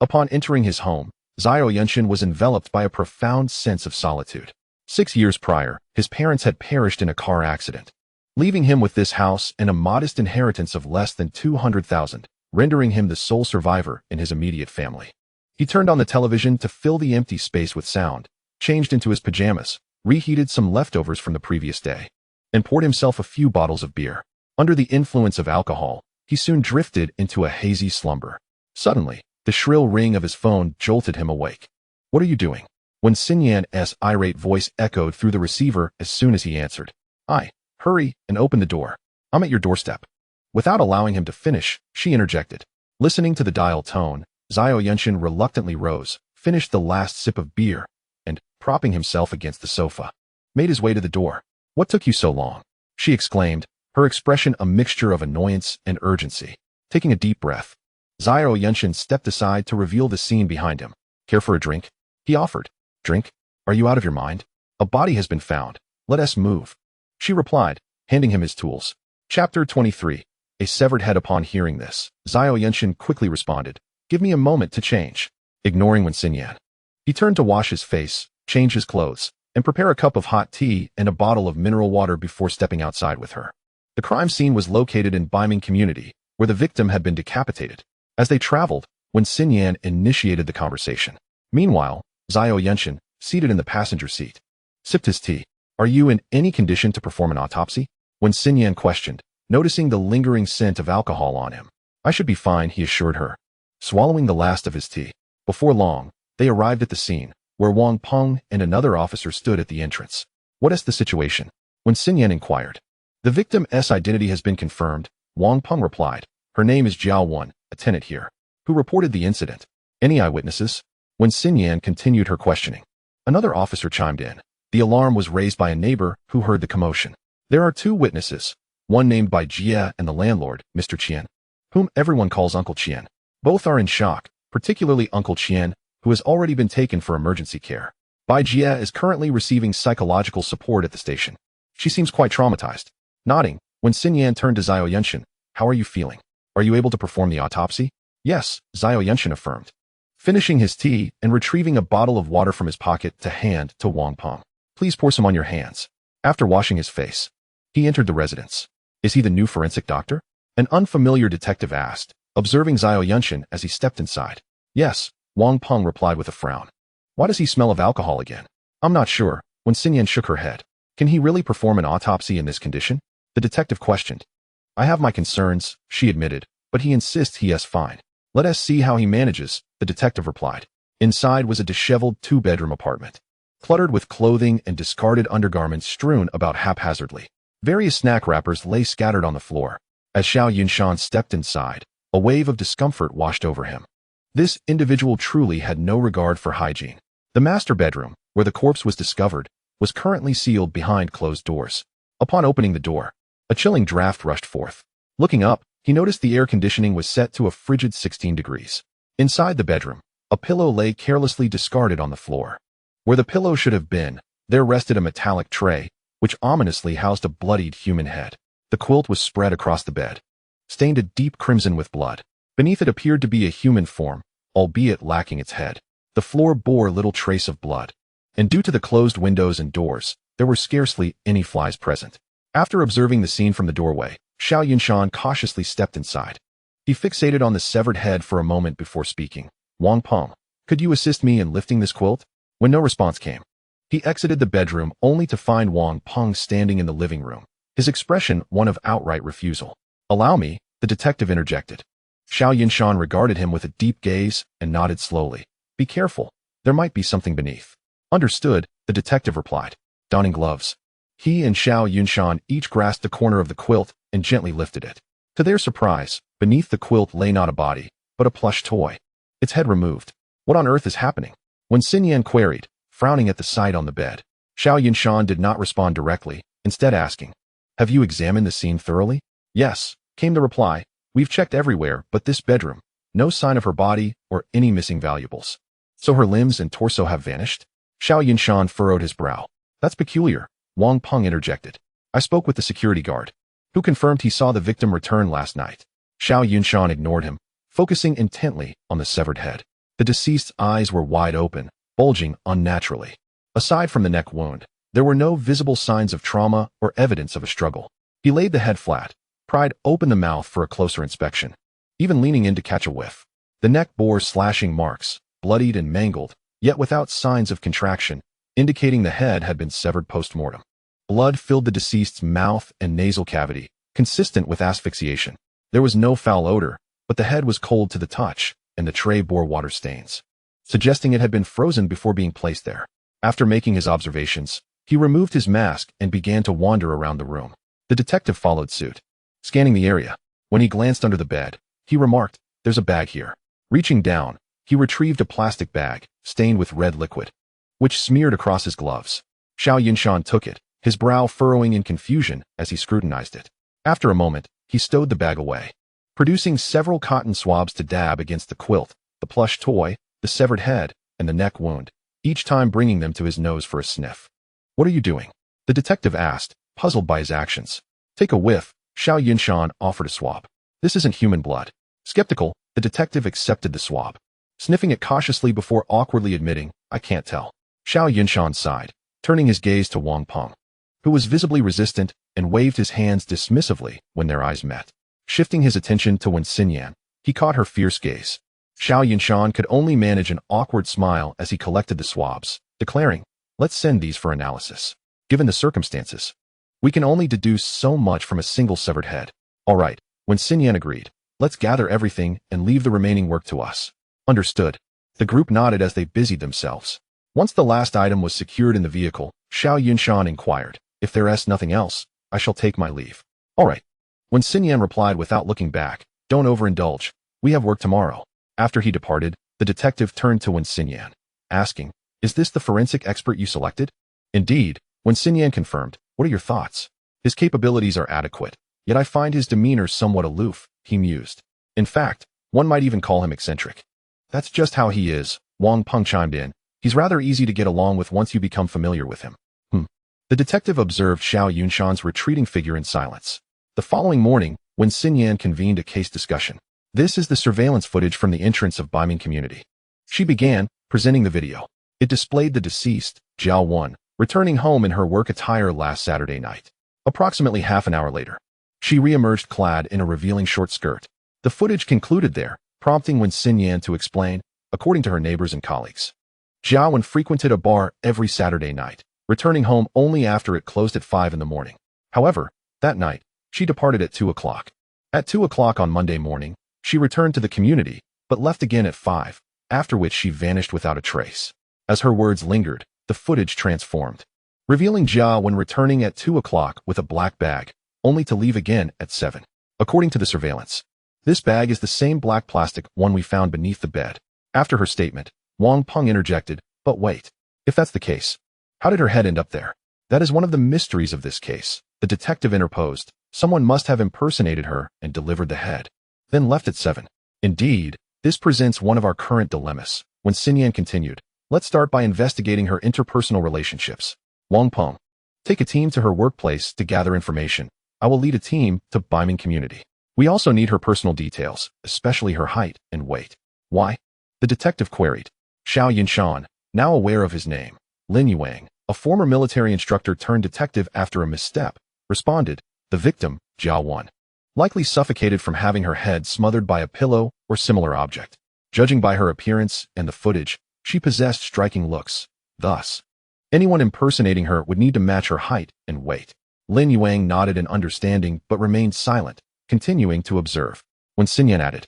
[SPEAKER 1] Upon entering his home, Xiao Yunshan was enveloped by a profound sense of solitude. 6 years prior, his parents had perished in a car accident, leaving him with this house and a modest inheritance of less than 200,000, rendering him the sole survivor in his immediate family. He turned on the television to fill the empty space with sound, changed into his pajamas, reheated some leftovers from the previous day, and poured himself a few bottles of beer. Under the influence of alcohol, he soon drifted into a hazy slumber. Suddenly, the shrill ring of his phone jolted him awake. "What are you doing?" Wen Xinyan's irate voice echoed through the receiver as soon as he answered. Hurry and open the door. I'm at your doorstep." Without allowing him to finish, she interjected. Listening to the dial tone, Xiao Yunshan reluctantly rose, finished the last sip of beer, and, propping himself against the sofa, made his way to the door. "What took you so long?" she exclaimed, her expression a mixture of annoyance and urgency. Taking a deep breath, Xiao Yunshan stepped aside to reveal the scene behind him. "Care for a drink?" he offered. "Drink? Are you out of your mind? A body has been found. Let us move," she replied, handing him his tools. Chapter 23. A severed head. Upon hearing this, Xiao Yunshan quickly responded, "Give me a moment to change." Ignoring Wen Xinyan, he turned to wash his face, change his clothes, and prepare a cup of hot tea and a bottle of mineral water before stepping outside with her. The crime scene was located in Baiming community, where the victim had been decapitated. As they traveled, Wen Xinyan initiated the conversation. Meanwhile, Xiao Yunshan, seated in the passenger seat, sipped his tea. "Are you in any condition to perform an autopsy?" Wen Xinyan questioned, noticing the lingering scent of alcohol on him. "I should be fine," he assured her, swallowing the last of his tea. Before long, they arrived at the scene, where Wang Peng and another officer stood at the entrance. "What is the situation?" Wen Xinyan inquired. "The victim's identity has been confirmed," Wang Peng replied. "Her name is Jiao Wan, a tenant here, who reported the incident." "Any eyewitnesses?" Wen Xinyan continued her questioning. Another officer chimed in. The alarm was raised by a neighbor who heard the commotion. "There are 2 witnesses, one named by Jie and the landlord, Mr. Qian, whom everyone calls Uncle Qian. Both are in shock, particularly Uncle Qian, who has already been taken for emergency care. Bai Jie is currently receiving psychological support at the station. She seems quite traumatized." Nodding, Wen Xinyan turned to Xiao Yunshan. "How are you feeling? Are you able to perform the autopsy?" "Yes," Xiao Yunshan affirmed, finishing his tea and retrieving a bottle of water from his pocket to hand to Wang Peng. "Please pour some on your hands." After washing his face, he entered the residence. "Is he the new forensic doctor?" an unfamiliar detective asked, observing Xiao Yunshan as he stepped inside. "Yes," Wang Peng replied with a frown. "Why does he smell of alcohol again?" "I'm not sure." Wen Xinyan shook her head. "Can he really perform an autopsy in this condition?" the detective questioned. "I have my concerns," she admitted, "but he insists he is fine." "Let us see how he manages," the detective replied. Inside was a disheveled 2-bedroom apartment, cluttered with clothing and discarded undergarments strewn about haphazardly. Various snack wrappers lay scattered on the floor. As Xiao Yunshan stepped inside, a wave of discomfort washed over him. This individual truly had no regard for hygiene. The master bedroom, where the corpse was discovered, was currently sealed behind closed doors. Upon opening the door, a chilling draft rushed forth. Looking up, he noticed the air conditioning was set to a frigid 16 degrees. Inside the bedroom, a pillow lay carelessly discarded on the floor. Where the pillow should have been, there rested a metallic tray, which ominously housed a bloodied human head. The quilt was spread across the bed, stained a deep crimson with blood. Beneath it appeared to be a human form, albeit lacking its head. The floor bore little trace of blood, and due to the closed windows and doors, there were scarcely any flies present. After observing the scene from the doorway, Xiao Yunshan cautiously stepped inside. He fixated on the severed head for a moment before speaking. "Wang Peng, could you assist me in lifting this quilt?" When no response came, he exited the bedroom only to find Wang Peng standing in the living room, his expression one of outright refusal. "Allow me," the detective interjected. Xiao Yunshan regarded him with a deep gaze and nodded slowly. Be careful. There might be something beneath. Understood, the detective replied. Donning gloves. He and Xiao Yunshan each grasped the corner of the quilt and gently lifted it. To their surprise, beneath the quilt lay not a body, but a plush toy. Its head removed. What on earth is happening? When Xin Yan queried, frowning at the sight on the bed. Xiao Yunshan did not respond directly, instead asking, Have you examined the scene thoroughly? Yes, came the reply. We've checked everywhere but this bedroom. No sign of her body or any missing valuables. So her limbs and torso have vanished? Xiao Yunshan furrowed his brow. That's peculiar, Wang Peng interjected. I spoke with the security guard, who confirmed he saw the victim return last night. Xiao Yunshan ignored him, focusing intently on the severed head. The deceased's eyes were wide open, bulging unnaturally. Aside from the neck wound, there were no visible signs of trauma or evidence of a struggle. He laid the head flat, pried open the mouth for a closer inspection, even leaning in to catch a whiff. The neck bore slashing marks, bloodied and mangled, yet without signs of contraction, indicating the head had been severed post-mortem. Blood filled the deceased's mouth and nasal cavity, consistent with asphyxiation. There was no foul odor, but the head was cold to the touch, and the tray bore water stains, suggesting it had been frozen before being placed there. After making his observations, he removed his mask and began to wander around the room. The detective followed suit, scanning the area. When he glanced under the bed, he remarked, There's a bag here. Reaching down, he retrieved a plastic bag, stained with red liquid, which smeared across his gloves. Xiao Yunshan took it, his brow furrowing in confusion as he scrutinized it. After a moment, he stowed the bag away, producing several cotton swabs to dab against the quilt, the plush toy, the severed head, and the neck wound, each time bringing them to his nose for a sniff. What are you doing? The detective asked, puzzled by his actions. Take a whiff, Xiao Yunshan offered a swab. This isn't human blood. Skeptical, the detective accepted the swab, sniffing it cautiously before awkwardly admitting, I can't tell. Xiao Yunshan sighed, turning his gaze to Wang Peng, who was visibly resistant and waved his hands dismissively when their eyes met. Shifting his attention to Wen Xinyan, he caught her fierce gaze. Xiao Yunshan could only manage an awkward smile as he collected the swabs, declaring, Let's send these for analysis. Given the circumstances, we can only deduce so much from a single severed head. All right, Wen Xinyan agreed. Let's gather everything and leave the remaining work to us. Understood. The group nodded as they busied themselves. Once the last item was secured in the vehicle, Xiao Yunshan inquired, If there is nothing else, I shall take my leave. All right. When Xinyan replied without looking back, Don't overindulge. We have work tomorrow. After he departed, the detective turned to Wen Xinyan, asking, Is this the forensic expert you selected? Indeed, Wen Xinyan confirmed, What are your thoughts? His capabilities are adequate, yet I find his demeanor somewhat aloof, he mused. In fact, one might even call him eccentric. That's just how he is, Wang Peng chimed in. He's rather easy to get along with once you become familiar with him. The detective observed Xiao Yunshan's retreating figure in silence. The following morning, when Xinyan convened a case discussion. This is the surveillance footage from the entrance of Baiming community. She began, presenting the video. It displayed the deceased, Jiao Wan, returning home in her work attire last Saturday night. Approximately half an hour later, she re-emerged clad in a revealing short skirt. The footage concluded there, prompting Wen Xinyan to explain, according to her neighbors and colleagues. Jiao Wan frequented a bar every Saturday night, returning home only after it closed at 5 in the morning. However, that night, she departed at 2 o'clock. At 2 o'clock on Monday morning, she returned to the community, but left again at 5, after which she vanished without a trace. As her words lingered, the footage transformed, revealing Jia when returning at 2 o'clock with a black bag, only to leave again at 7. According to the surveillance, this bag is the same black plastic one we found beneath the bed. After her statement, Wang Peng interjected, But wait, if that's the case, how did her head end up there? That is one of the mysteries of this case. The detective interposed. Someone must have impersonated her and delivered the head, then left at 7. Indeed, this presents one of our current dilemmas. When Xinyan continued, Let's start by investigating her interpersonal relationships. Wang Peng, take a team to her workplace to gather information. I will lead a team to Baiming community. We also need her personal details, especially her height and weight. Why? The detective queried. Xiao Yunshan, now aware of his name, Lin Yuang, a former military instructor turned detective after a misstep, responded, The victim, Jiao Wan, likely suffocated from having her head smothered by a pillow or similar object. Judging by her appearance and the footage, she possessed striking looks. Thus, anyone impersonating her would need to match her height and weight. Lin Yuang nodded in understanding but remained silent, continuing to observe. When Xinyan added,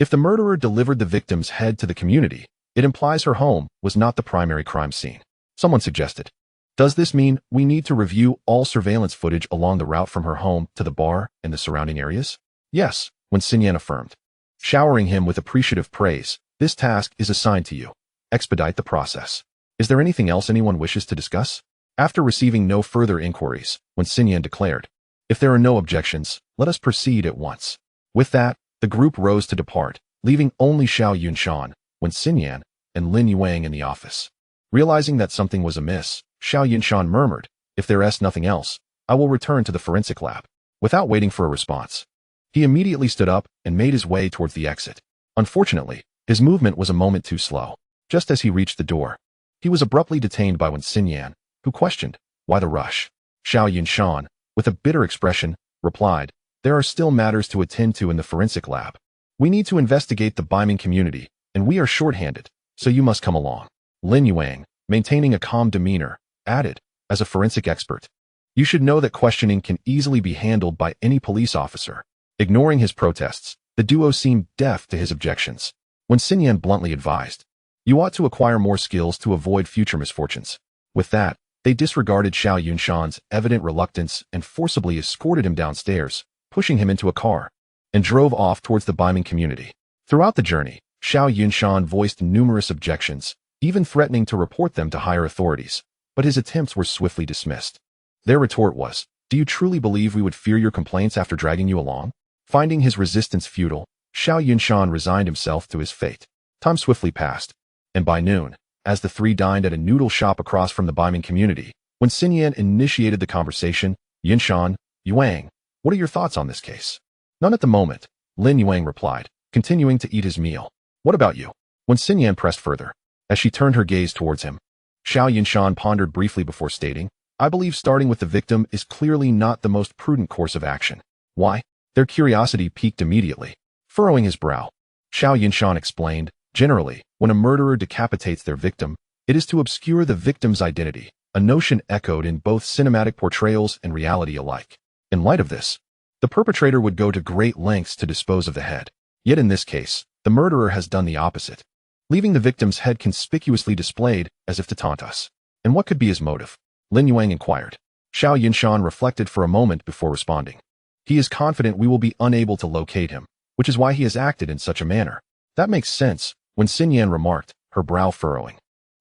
[SPEAKER 1] If the murderer delivered the victim's head to the community, it implies her home was not the primary crime scene. Someone suggested. Does this mean we need to review all surveillance footage along the route from her home to the bar and the surrounding areas? Yes, Wen Xinyan affirmed, showering him with appreciative praise. This task is assigned to you. Expedite the process. Is there anything else anyone wishes to discuss? After receiving no further inquiries, Wen Xinyan declared, if there are no objections, let us proceed at once. With that, the group rose to depart, leaving only Xiao Yunshan, Wen Xinyan, and Lin Yuang in the office. Realizing that something was amiss, Xiao Yunshan murmured, if there is nothing else, I will return to the forensic lab. Without waiting for a response, he immediately stood up and made his way towards the exit. Unfortunately, his movement was a moment too slow. Just as he reached the door, he was abruptly detained by Wen Xinyan, who questioned, why the rush? Xiao Yunshan, with a bitter expression, replied, there are still matters to attend to in the forensic lab. We need to investigate the Baiming community, and we are short-handed, so you must come along. Lin Yuang, maintaining a calm demeanor, added, as a forensic expert, you should know that questioning can easily be handled by any police officer. Ignoring his protests, the duo seemed deaf to his objections. Wen Xinyan bluntly advised, you ought to acquire more skills to avoid future misfortunes. With that, they disregarded Xiao Yunshan's evident reluctance and forcibly escorted him downstairs, pushing him into a car, and drove off towards the Baiming community. Throughout the journey, Xiao Yunshan voiced numerous objections, even threatening to report them to higher authorities, but his attempts were swiftly dismissed. Their retort was, do you truly believe we would fear your complaints after dragging you along? Finding his resistance futile, Xiao Yunshan resigned himself to his fate. Time swiftly passed, and by noon, as the three dined at a noodle shop across from the Baiming community, Wen Xinyan initiated the conversation, Yunshan, Yuang, what are your thoughts on this case? None at the moment, Lin Yuang replied, continuing to eat his meal. What about you? Wen Xinyan pressed further. As she turned her gaze towards him, Xiao Yunshan pondered briefly before stating, I believe starting with the victim is clearly not the most prudent course of action. Why? Their curiosity piqued immediately. Furrowing his brow, Xiao Yunshan explained, generally, when a murderer decapitates their victim, it is to obscure the victim's identity, a notion echoed in both cinematic portrayals and reality alike. In light of this, the perpetrator would go to great lengths to dispose of the head. Yet in this case, the murderer has done the opposite, leaving the victim's head conspicuously displayed as if to taunt us. And what could be his motive? Lin Yuang inquired. Xiao Yunshan reflected for a moment before responding. He is confident we will be unable to locate him, which is why he has acted in such a manner. That makes sense, Wen Xinyan remarked, her brow furrowing.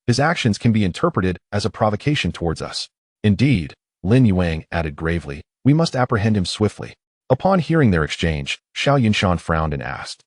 [SPEAKER 1] His actions can be interpreted as a provocation towards us. Indeed, Lin Yuang added gravely, we must apprehend him swiftly. Upon hearing their exchange, Xiao Yunshan frowned and asked,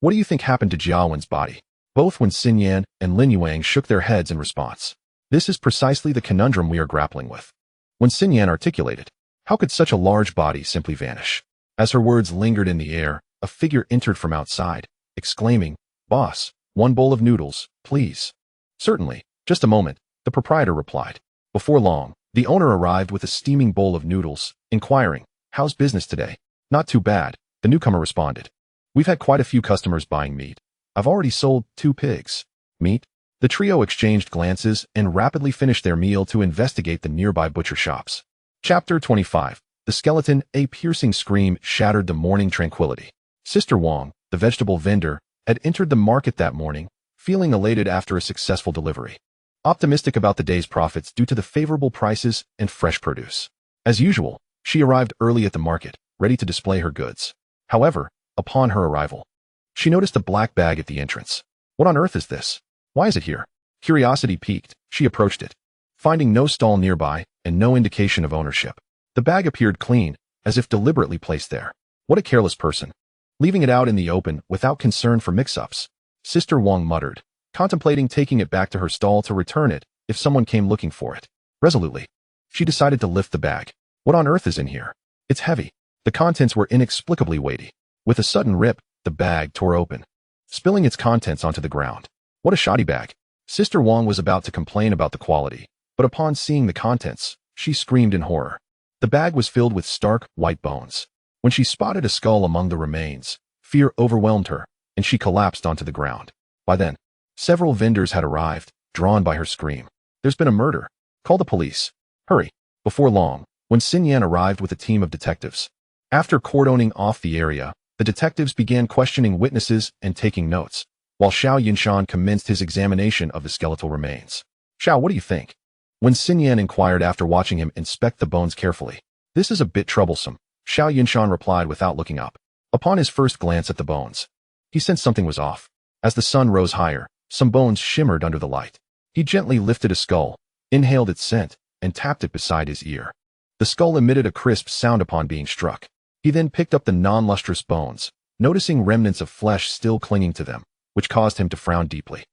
[SPEAKER 1] what do you think happened to Jiaowen's body? Both Wen Xinyan and Lin Yuang shook their heads in response. This is precisely the conundrum we are grappling with. Wen Xinyan articulated, how could such a large body simply vanish? As her words lingered in the air, a figure entered from outside, exclaiming, Boss, one bowl of noodles, please. Certainly, just a moment, the proprietor replied. Before long, the owner arrived with a steaming bowl of noodles, inquiring, how's business today? Not too bad, the newcomer responded. We've had quite a few customers buying meat. I've already sold 2 pigs. Meat? The trio exchanged glances and rapidly finished their meal to investigate the nearby butcher shops. Chapter 25. The skeleton, a piercing scream shattered the morning tranquility. Sister Wang, the vegetable vendor, had entered the market that morning, feeling elated after a successful delivery. Optimistic about the day's profits due to the favorable prices and fresh produce. As usual, she arrived early at the market, ready to display her goods. However, upon her arrival, she noticed a black bag at the entrance. What on earth is this? Why is it here? Curiosity piqued, she approached it. Finding no stall nearby and no indication of ownership, the bag appeared clean, as if deliberately placed there. What a careless person. Leaving it out in the open without concern for mix-ups, Sister Wang muttered, contemplating taking it back to her stall to return it if someone came looking for it. Resolutely, she decided to lift the bag. What on earth is in here? It's heavy. The contents were inexplicably weighty. With a sudden rip, the bag tore open, spilling its contents onto the ground. What a shoddy bag. Sister Wang was about to complain about the quality, but upon seeing the contents, she screamed in horror. The bag was filled with stark, white bones. When she spotted a skull among the remains, fear overwhelmed her, and she collapsed onto the ground. By then, several vendors had arrived, drawn by her scream. There's been a murder. Call the police. Hurry. Before long, Wen Xinyan arrived with a team of detectives. After cordoning off the area, The detectives began questioning witnesses and taking notes, while Xiao Yunshan commenced his examination of the skeletal remains. Xiao, what do you think? When Xinyan inquired after watching him inspect the bones carefully. This is a bit troublesome, Xiao Yunshan replied without looking up. Upon his first glance at the bones, he sensed something was off. As the sun rose higher, some bones shimmered under the light. He gently lifted a skull, inhaled its scent, and tapped it beside his ear. The skull emitted a crisp sound upon being struck. He then picked up the non-lustrous bones, noticing remnants of flesh still clinging to them, which caused him to frown deeply.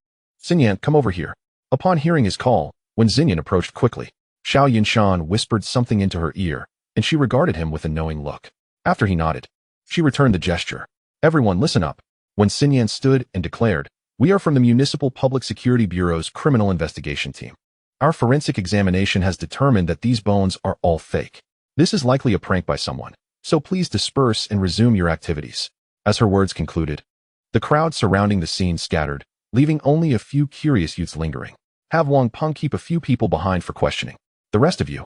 [SPEAKER 1] Xinyan, come over here. Upon hearing his call, when Xinyan approached quickly, Xiao Yunshan whispered something into her ear, and she regarded him with a knowing look. After he nodded, she returned the gesture. Everyone listen up. When Xinyan stood and declared, we are from the Municipal Public Security Bureau's Criminal Investigation Team. Our forensic examination has determined that these bones are all fake. This is likely a prank by someone, so please disperse and resume your activities. As her words concluded, the crowd surrounding the scene scattered, leaving only a few curious youths lingering. Have Wang Peng keep a few people behind for questioning. The rest of you,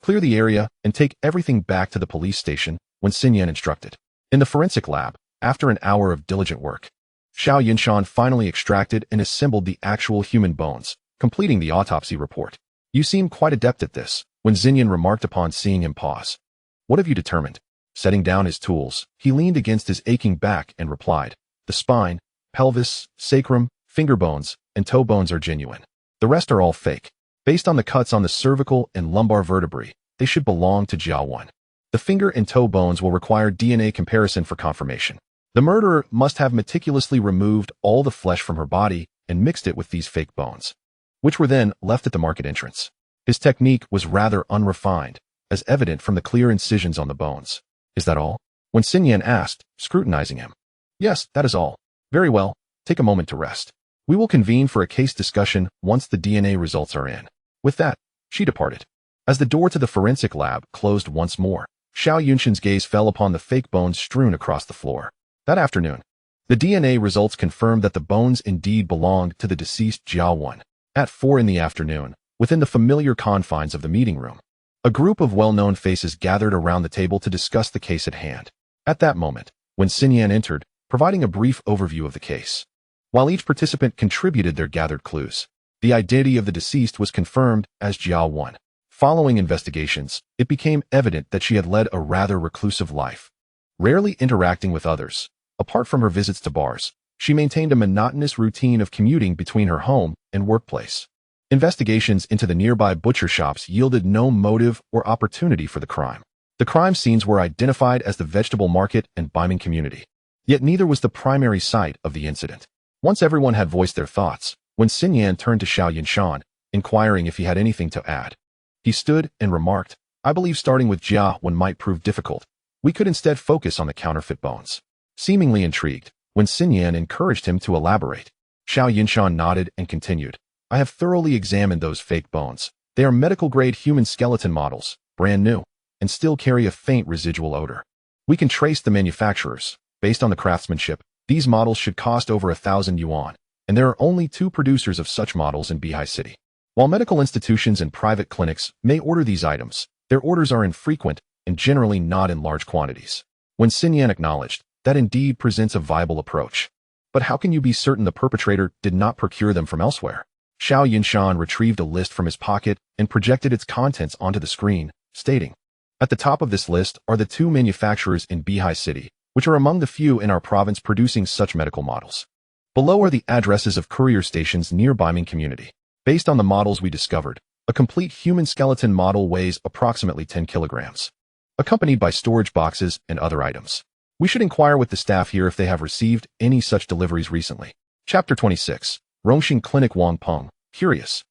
[SPEAKER 1] clear the area and take everything back to the police station, when Xinyan instructed. In the forensic lab, after an hour of diligent work, Xiao Yunshan finally extracted and assembled the actual human bones, completing the autopsy report. You seem quite adept at this, when Xinyan remarked upon seeing him pause. What have you determined? Setting down his tools, he leaned against his aching back and replied, the spine, pelvis, sacrum, finger bones, and toe bones are genuine. The rest are all fake. Based on the cuts on the cervical and lumbar vertebrae, they should belong to Jiao 1. The finger and toe bones will require DNA comparison for confirmation. The murderer must have meticulously removed all the flesh from her body and mixed it with these fake bones, which were then left at the market entrance. His technique was rather unrefined, as evident from the clear incisions on the bones. Is that all? When Xinyan asked, scrutinizing him. Yes, that is all. Very well, take a moment to rest. We will convene for a case discussion once the DNA results are in. With that, she departed. As the door to the forensic lab closed once more, Xiao Yunshan's gaze fell upon the fake bones strewn across the floor. That afternoon, the DNA results confirmed that the bones indeed belonged to the deceased Jiao 1. At 4 in the afternoon, within the familiar confines of the meeting room, a group of well-known faces gathered around the table to discuss the case at hand. At that moment, when Xinyan entered, providing a brief overview of the case, while each participant contributed their gathered clues, the identity of the deceased was confirmed as Jiao 1. Following investigations, it became evident that she had led a rather reclusive life, rarely interacting with others. Apart from her visits to bars, she maintained a monotonous routine of commuting between her home and workplace. Investigations into the nearby butcher shops yielded no motive or opportunity for the crime. The crime scenes were identified as the vegetable market and Baiming community, yet neither was the primary site of the incident. Once everyone had voiced their thoughts, when Xinyan turned to Xiao Yunshan, inquiring if he had anything to add, he stood and remarked, I believe starting with Jia 1 might prove difficult. We could instead focus on the counterfeit bones. Seemingly intrigued, when Xinyan encouraged him to elaborate, Xiao Yunshan nodded and continued, I have thoroughly examined those fake bones. They are medical-grade human skeleton models, brand new, and still carry a faint residual odor. We can trace the manufacturers. Based on the craftsmanship, these models should cost over 1,000 yuan, and there are only 2 producers of such models in Beihai City. While medical institutions and private clinics may order these items, their orders are infrequent and generally not in large quantities. When Xinyan acknowledged, that indeed presents a viable approach. But how can you be certain the perpetrator did not procure them from elsewhere? Xiao Yunshan retrieved a list from his pocket and projected its contents onto the screen, stating, at the top of this list are the 2 manufacturers in Beihai City, which are among the few in our province producing such medical models. Below are the addresses of courier stations near Baiming community. Based on the models we discovered, a complete human skeleton model weighs approximately 10 kilograms, accompanied by storage boxes and other items. We should inquire with the staff here if they have received any such deliveries recently. Chapter 26. Rongxing Clinic. Wang Peng, curious,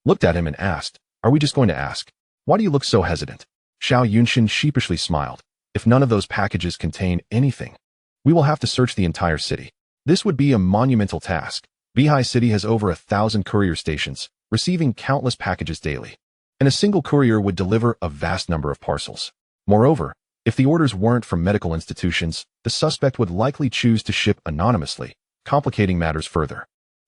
[SPEAKER 1] looked at him and asked, are we just going to ask? Why do you look so hesitant? Xiao Yunshan sheepishly smiled. If none of those packages contain anything, we will have to search the entire city. This would be a monumental task. Beihai City has over 1,000 courier stations, receiving countless packages daily, and a single courier would deliver a vast number of parcels. Moreover, if the orders weren't from medical institutions, the suspect would likely choose to ship anonymously, complicating matters further.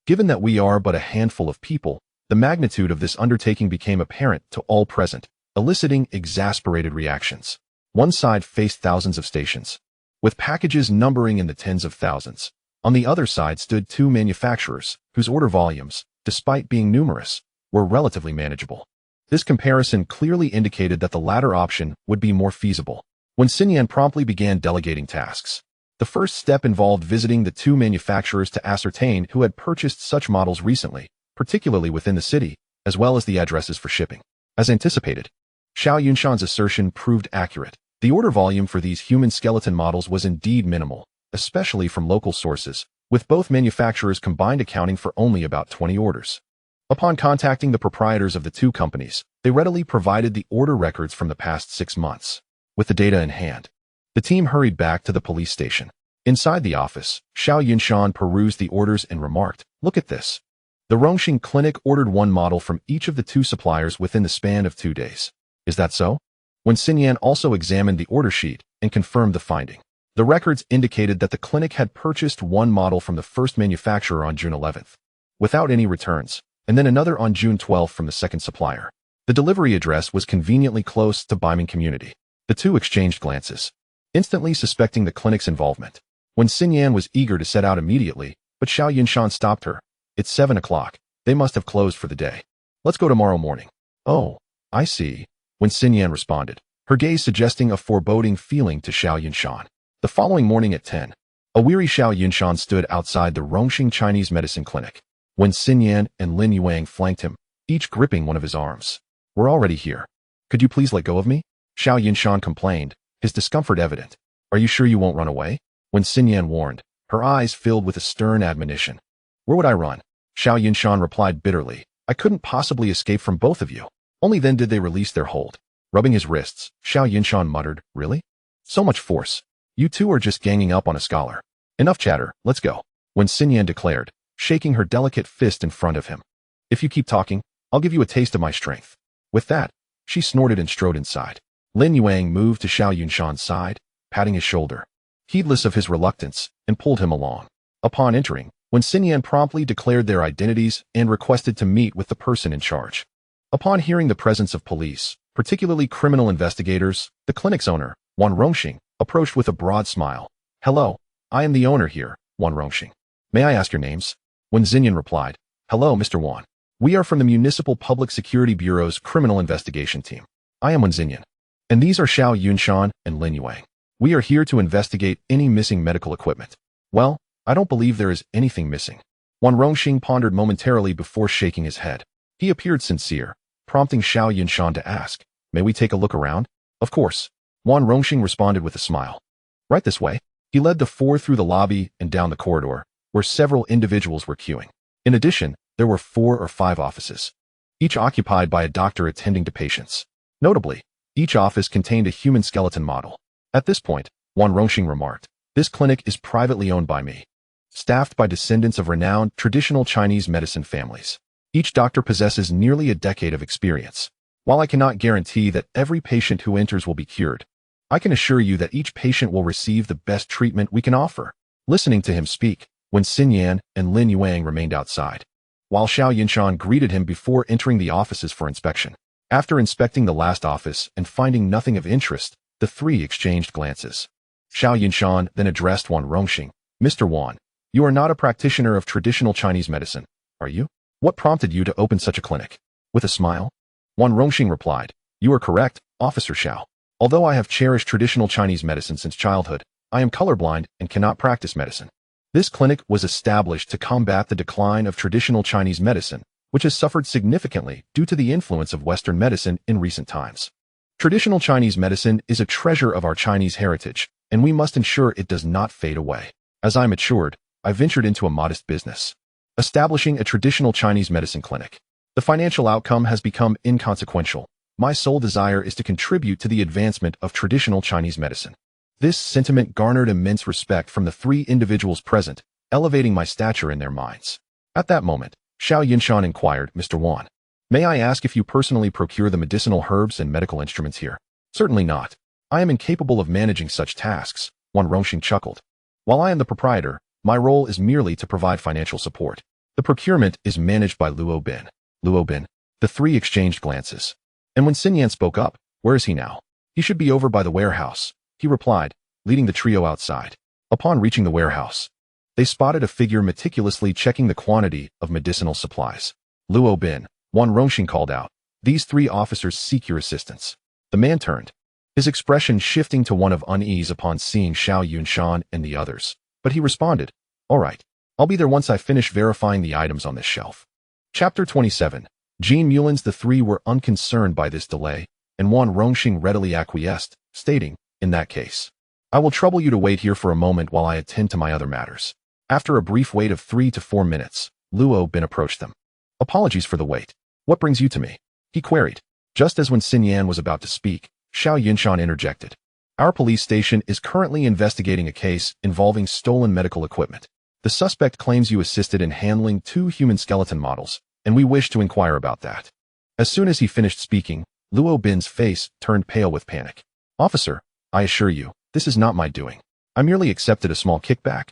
[SPEAKER 1] Given that we are but a handful of people, the magnitude of this undertaking became apparent to all present, eliciting exasperated reactions. One side faced thousands of stations, with packages numbering in the tens of thousands. On the other side stood two manufacturers, whose order volumes, despite being numerous, were relatively manageable. This comparison clearly indicated that the latter option would be more feasible. When Xinyan promptly began delegating tasks, the first step involved visiting the two manufacturers to ascertain who had purchased such models recently, particularly within the city, as well as the addresses for shipping. As anticipated, Xiao Yunshan's assertion proved accurate. The order volume for these human skeleton models was indeed minimal, especially from local sources, with both manufacturers combined accounting for only about 20 orders. Upon contacting the proprietors of the two companies, they readily provided the order records from the past 6 months. With the data in hand, the team hurried back to the police station. Inside the office, Xiao Yunshan perused the orders and remarked, "Look at this. The Rongxing Clinic ordered one model from each of the two suppliers within the span of 2 days. Is that so?" When Xinyan also examined the order sheet and confirmed the finding, the records indicated that the clinic had purchased one model from the first manufacturer on June 11th, without any returns, and then another on June 12th from the second supplier. The delivery address was conveniently close to Baiming community. The two exchanged glances, instantly suspecting the clinic's involvement. When Xinyan was eager to set out immediately, but Xiao Yunshan stopped her. "It's 7 o'clock. They must have closed for the day. Let's go tomorrow morning." "Oh, I see," when Xinyan responded, her gaze suggesting a foreboding feeling to Xiao Yunshan. The following morning at 10, a weary Xiao Yunshan stood outside the Rongxing Chinese Medicine Clinic, when Xinyan and Lin Yuang flanked him, each gripping one of his arms. "We're already here. Could you please let go of me?" Xiao Yunshan complained, his discomfort evident. "Are you sure you won't run away?" When Xinyan warned, her eyes filled with a stern admonition. "Where would I run?" Xiao Yunshan replied bitterly. "I couldn't possibly escape from both of you." Only then did they release their hold. Rubbing his wrists, Xiao Yunshan muttered, "Really? So much force. You two are just ganging up on a scholar. Enough chatter, let's go." When Xinyan declared, shaking her delicate fist in front of him, "If you keep talking, I'll give you a taste of my strength." With that, she snorted and strode inside. Lin Yuang moved to Xiao Yunshan's side, patting his shoulder, heedless of his reluctance, and pulled him along. Upon entering, when Xinyan promptly declared their identities and requested to meet with the person in charge. Upon hearing the presence of police, particularly criminal investigators, the clinic's owner, Wan Rongxing, approached with a broad smile. "Hello, I am the owner here, Wan Rongxing. May I ask your names?" When Xinyan replied, "Hello, Mr. Wan. We are from the Municipal Public Security Bureau's Criminal Investigation Team. I am Wan Xinyan. And these are Xiao Yunshan and Lin Yuang. We are here to investigate any missing medical equipment." "Well, I don't believe there is anything missing." Wan Rongxing pondered momentarily before shaking his head. He appeared sincere, prompting Xiao Yunshan to ask, "May we take a look around?" "Of course." Wan Rongxing responded with a smile. "Right this way." He led the four through the lobby and down the corridor, where several individuals were queuing. In addition, there were 4 or 5 offices, each occupied by a doctor attending to patients. Notably, each office contained a human skeleton model. At this point, Wan Rongxing remarked, "This clinic is privately owned by me, staffed by descendants of renowned traditional Chinese medicine families. Each doctor possesses nearly a decade of experience. While I cannot guarantee that every patient who enters will be cured, I can assure you that each patient will receive the best treatment we can offer." Listening to him speak, when Xinyan and Lin Yuang remained outside, while Xiao Yunshan greeted him before entering the offices for inspection. After inspecting the last office and finding nothing of interest, the three exchanged glances. Xiao Yunshan then addressed Wan Rongxing. "Mr. Wan, you are not a practitioner of traditional Chinese medicine, are you? What prompted you to open such a clinic?" With a smile, Wan Rongxing replied, "You are correct, Officer Xiao. Although I have cherished traditional Chinese medicine since childhood, I am colorblind and cannot practice medicine. This clinic was established to combat the decline of traditional Chinese medicine, which has suffered significantly due to the influence of Western medicine in recent times. Traditional Chinese medicine is a treasure of our Chinese heritage, and we must ensure it does not fade away. As I matured, I ventured into a modest business, establishing a traditional Chinese medicine clinic. The financial outcome has become inconsequential. My sole desire is to contribute to the advancement of traditional Chinese medicine." This sentiment garnered immense respect from the 3 individuals present, elevating my stature in their minds. At that moment, Xiao Yunshan inquired, "Mr. Wan, may I ask if you personally procure the medicinal herbs and medical instruments here?" "Certainly not. I am incapable of managing such tasks," Wan Rongxing chuckled. "While I am the proprietor, my role is merely to provide financial support. The procurement is managed by Luo Bin." Luo Bin. The 3 exchanged glances. And when Xinyan spoke up, "Where is he now?" "He should be over by the warehouse," he replied, leading the trio outside. Upon reaching the warehouse, they spotted a figure meticulously checking the quantity of medicinal supplies. Luo Bin, Wan Rongxing called out, "These 3 officers seek your assistance." The man turned, his expression shifting to one of unease upon seeing Xiao Yunshan and the others. But he responded, "All right, I'll be there once I finish verifying the items on this shelf." Chapter 27. Jean Mullins. The 3 were unconcerned by this delay, and Wan Rongxing readily acquiesced, stating, "In that case, I will trouble you to wait here for a moment while I attend to my other matters." After a brief wait of 3 to 4 minutes, Luo Bin approached them. "Apologies for the wait. What brings you to me?" he queried. Just as when Xin Yan was about to speak, Xiao Yunshan interjected. "Our police station is currently investigating a case involving stolen medical equipment. The suspect claims you assisted in handling 2 human skeleton models, and we wish to inquire about that." As soon as he finished speaking, Luo Bin's face turned pale with panic. "Officer, I assure you, this is not my doing. I merely accepted a small kickback."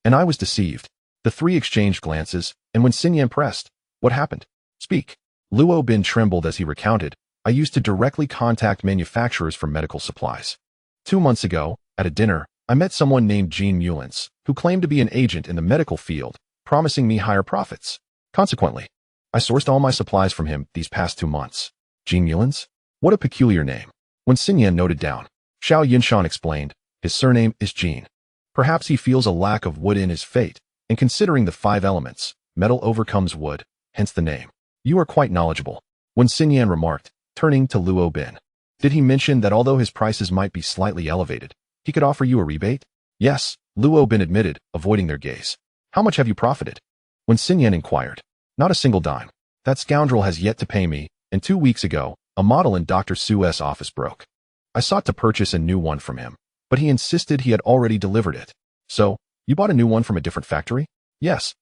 [SPEAKER 1] And I was deceived. The 3 exchanged glances, and when Xin Yan pressed, "What happened? Speak." Luo Bin trembled as he recounted, "I used to directly contact manufacturers for medical supplies. 2 months ago, at a dinner, I met someone named Jean Mullins, who claimed to be an agent in the medical field, promising me higher profits. Consequently, I sourced all my supplies from him these past 2 months." Jean Mullins? What a peculiar name. When Xin Yan noted down, Xiao Yunshan explained, "His surname is Jean. Perhaps he feels a lack of wood in his fate, and considering the 5 elements, metal overcomes wood, hence the name." "You are quite knowledgeable," when Xin Yan remarked, turning to Luo Bin. "Did he mention that although his prices might be slightly elevated, he could offer you a rebate?" "Yes," Luo Bin admitted, avoiding their gaze. "How much have you profited?" When Xin Yan inquired, "Not a single dime. That scoundrel has yet to pay me, and 2 weeks ago, a model in Dr. Su's office broke. I sought to purchase a new one from him, but he insisted he had already delivered it." "So, you bought a new one from a different factory?" "Yes,"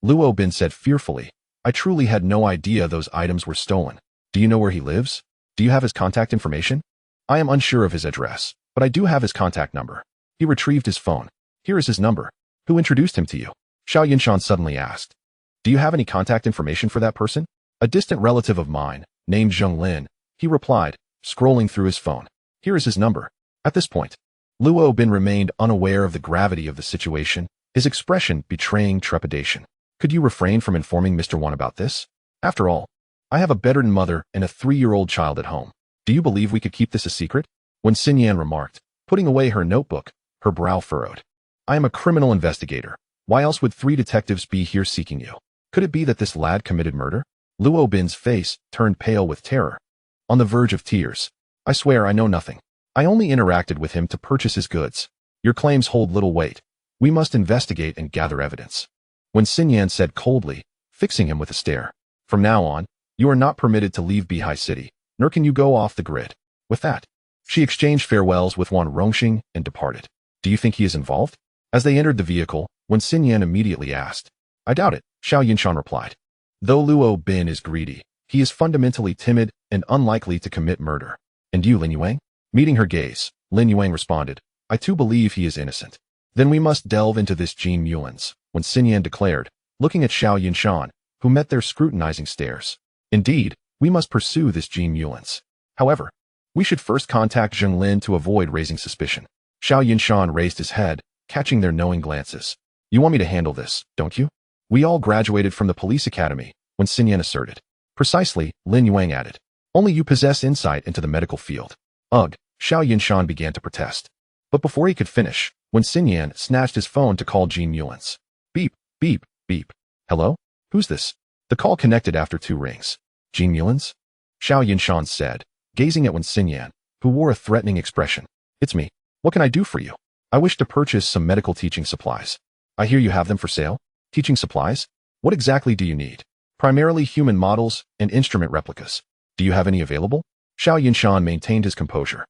[SPEAKER 1] Luo Bin said fearfully. "I truly had no idea those items were stolen. Do you know where he lives? Do you have his contact information?" "I am unsure of his address, but I do have his contact number." He retrieved his phone. "Here is his number." "Who introduced him to you?" Xiao Yunshan suddenly asked. "Do you have any contact information for that person?" "A distant relative of mine, named Zheng Lin," he replied, scrolling through his phone. "Here is his number." At this point, Luo Bin remained unaware of the gravity of the situation, his expression betraying trepidation. "Could you refrain from informing Mr. Wan about this? After all, I have a bedridden mother and a 3-year-old child at home. Do you believe we could keep this a secret?" When Xin Yan remarked, putting away her notebook, her brow furrowed. "I am a criminal investigator. Why else would 3 detectives be here seeking you? Could it be that this lad committed murder?" Luo Bin's face turned pale with terror, on the verge of tears. "I swear I know nothing. I only interacted with him to purchase his goods. Your claims hold little weight. We must investigate and gather evidence." When Xin Yan said coldly, fixing him with a stare, "From now on, you are not permitted to leave Bihai City, nor can you go off the grid." With that, she exchanged farewells with Wan Rongxing and departed. "Do you think he is involved?" As they entered the vehicle, when Xin Yan immediately asked. "I doubt it," Xiao Yunshan replied. "Though Luo Bin is greedy, he is fundamentally timid and unlikely to commit murder." "And you, Lin Yuang?" Meeting her gaze, Lin Yuang responded, "I too believe he is innocent." "Then we must delve into this Jean Mullins," when Xin Yan declared, looking at Xiao Yunshan, who met their scrutinizing stares. "Indeed, we must pursue this Jean Mullins. However, we should first contact Zheng Lin to avoid raising suspicion." Xiao Yunshan raised his head, catching their knowing glances. "You want me to handle this, don't you? We all graduated from the police academy," when Xin Yan asserted. "Precisely," Lin Yuang added. "Only you possess insight into the medical field." "Ugh," Xiao Yunshan began to protest. But before he could finish, when Xin Yan snatched his phone to call Jean Mullins. Beep, beep, beep. "Hello? Who's this?" The call connected after 2 rings. "Jean Mullins?" Xiao Yunshan said, gazing at Wen Xin Yan, who wore a threatening expression. "It's me. What can I do for you?" "I wish to purchase some medical teaching supplies." "I hear you have them for sale?" "Teaching supplies? What exactly do you need?" "Primarily human models and instrument replicas." "Do you have any available?" Xiao Yunshan maintained his composure.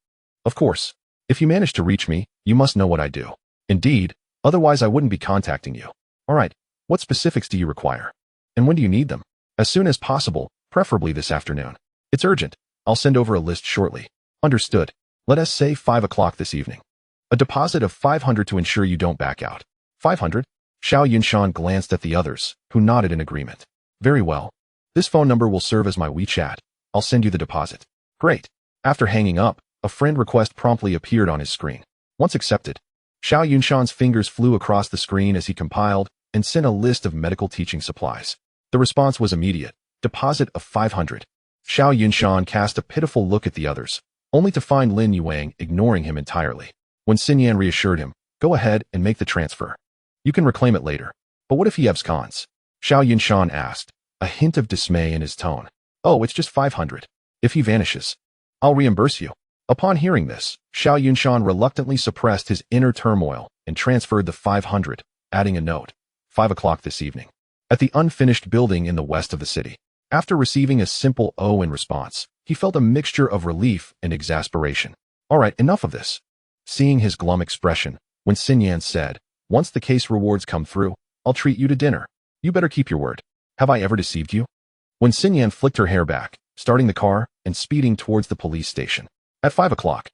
[SPEAKER 1] "Of course. If you manage to reach me, you must know what I do." "Indeed, otherwise I wouldn't be contacting you." "All right, what specifics do you require? And when do you need them?" "As soon as possible, preferably this afternoon." "It's urgent. I'll send over a list shortly." "Understood. Let us say 5 o'clock this evening. A deposit of 500 to ensure you don't back out." 500? Xiao Yunshan glanced at the others, who nodded in agreement. "Very well. This phone number will serve as my WeChat. I'll send you the deposit." "Great." After hanging up, a friend request promptly appeared on his screen. Once accepted. Xiao Yunshan's fingers flew across the screen as he compiled and sent a list of medical teaching supplies. The response was immediate. Deposit of 500. Xiao Yunshan cast a pitiful look at the others, only to find Lin Yuang ignoring him entirely. When Xinyan reassured him, go ahead and make the transfer. You can reclaim it later. But what if he absconds? Xiao Yunshan asked, a hint of dismay in his tone. Oh, it's just 500. If he vanishes, I'll reimburse you. Upon hearing this, Xiao Yunshan reluctantly suppressed his inner turmoil and transferred the 500, adding a note. 5 o'clock this evening. At the unfinished building in the west of the city. After receiving a simple "oh" in response, he felt a mixture of relief and exasperation. All right, enough of this. Seeing his glum expression, when Xinyan said, once the case rewards come through, I'll treat you to dinner. You better keep your word. Have I ever deceived you? When Xinyan flicked her hair back, starting the car and speeding towards the police station. At 5 o'clock,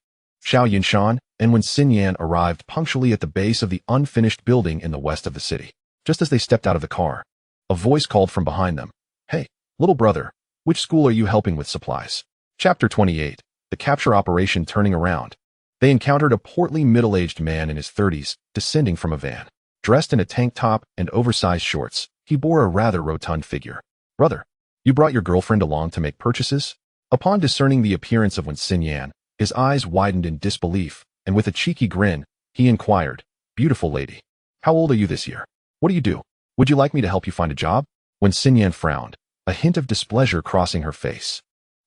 [SPEAKER 1] Xiao Yunshan, and when Xinyan arrived punctually at the base of the unfinished building in the west of the city. Just as they stepped out of the car, a voice called from behind them. Hey, little brother, which school are you helping with supplies? Chapter 28, the capture operation turning around. They encountered a portly middle-aged man in his 30s, descending from a van. Dressed in a tank top and oversized shorts, he bore a rather rotund figure. Brother, you brought your girlfriend along to make purchases? Upon discerning the appearance of Wen Xinyan, his eyes widened in disbelief, and with a cheeky grin, he inquired, beautiful lady, how old are you this year? What do you do? Would you like me to help you find a job? When Xinyan frowned, a hint of displeasure crossing her face.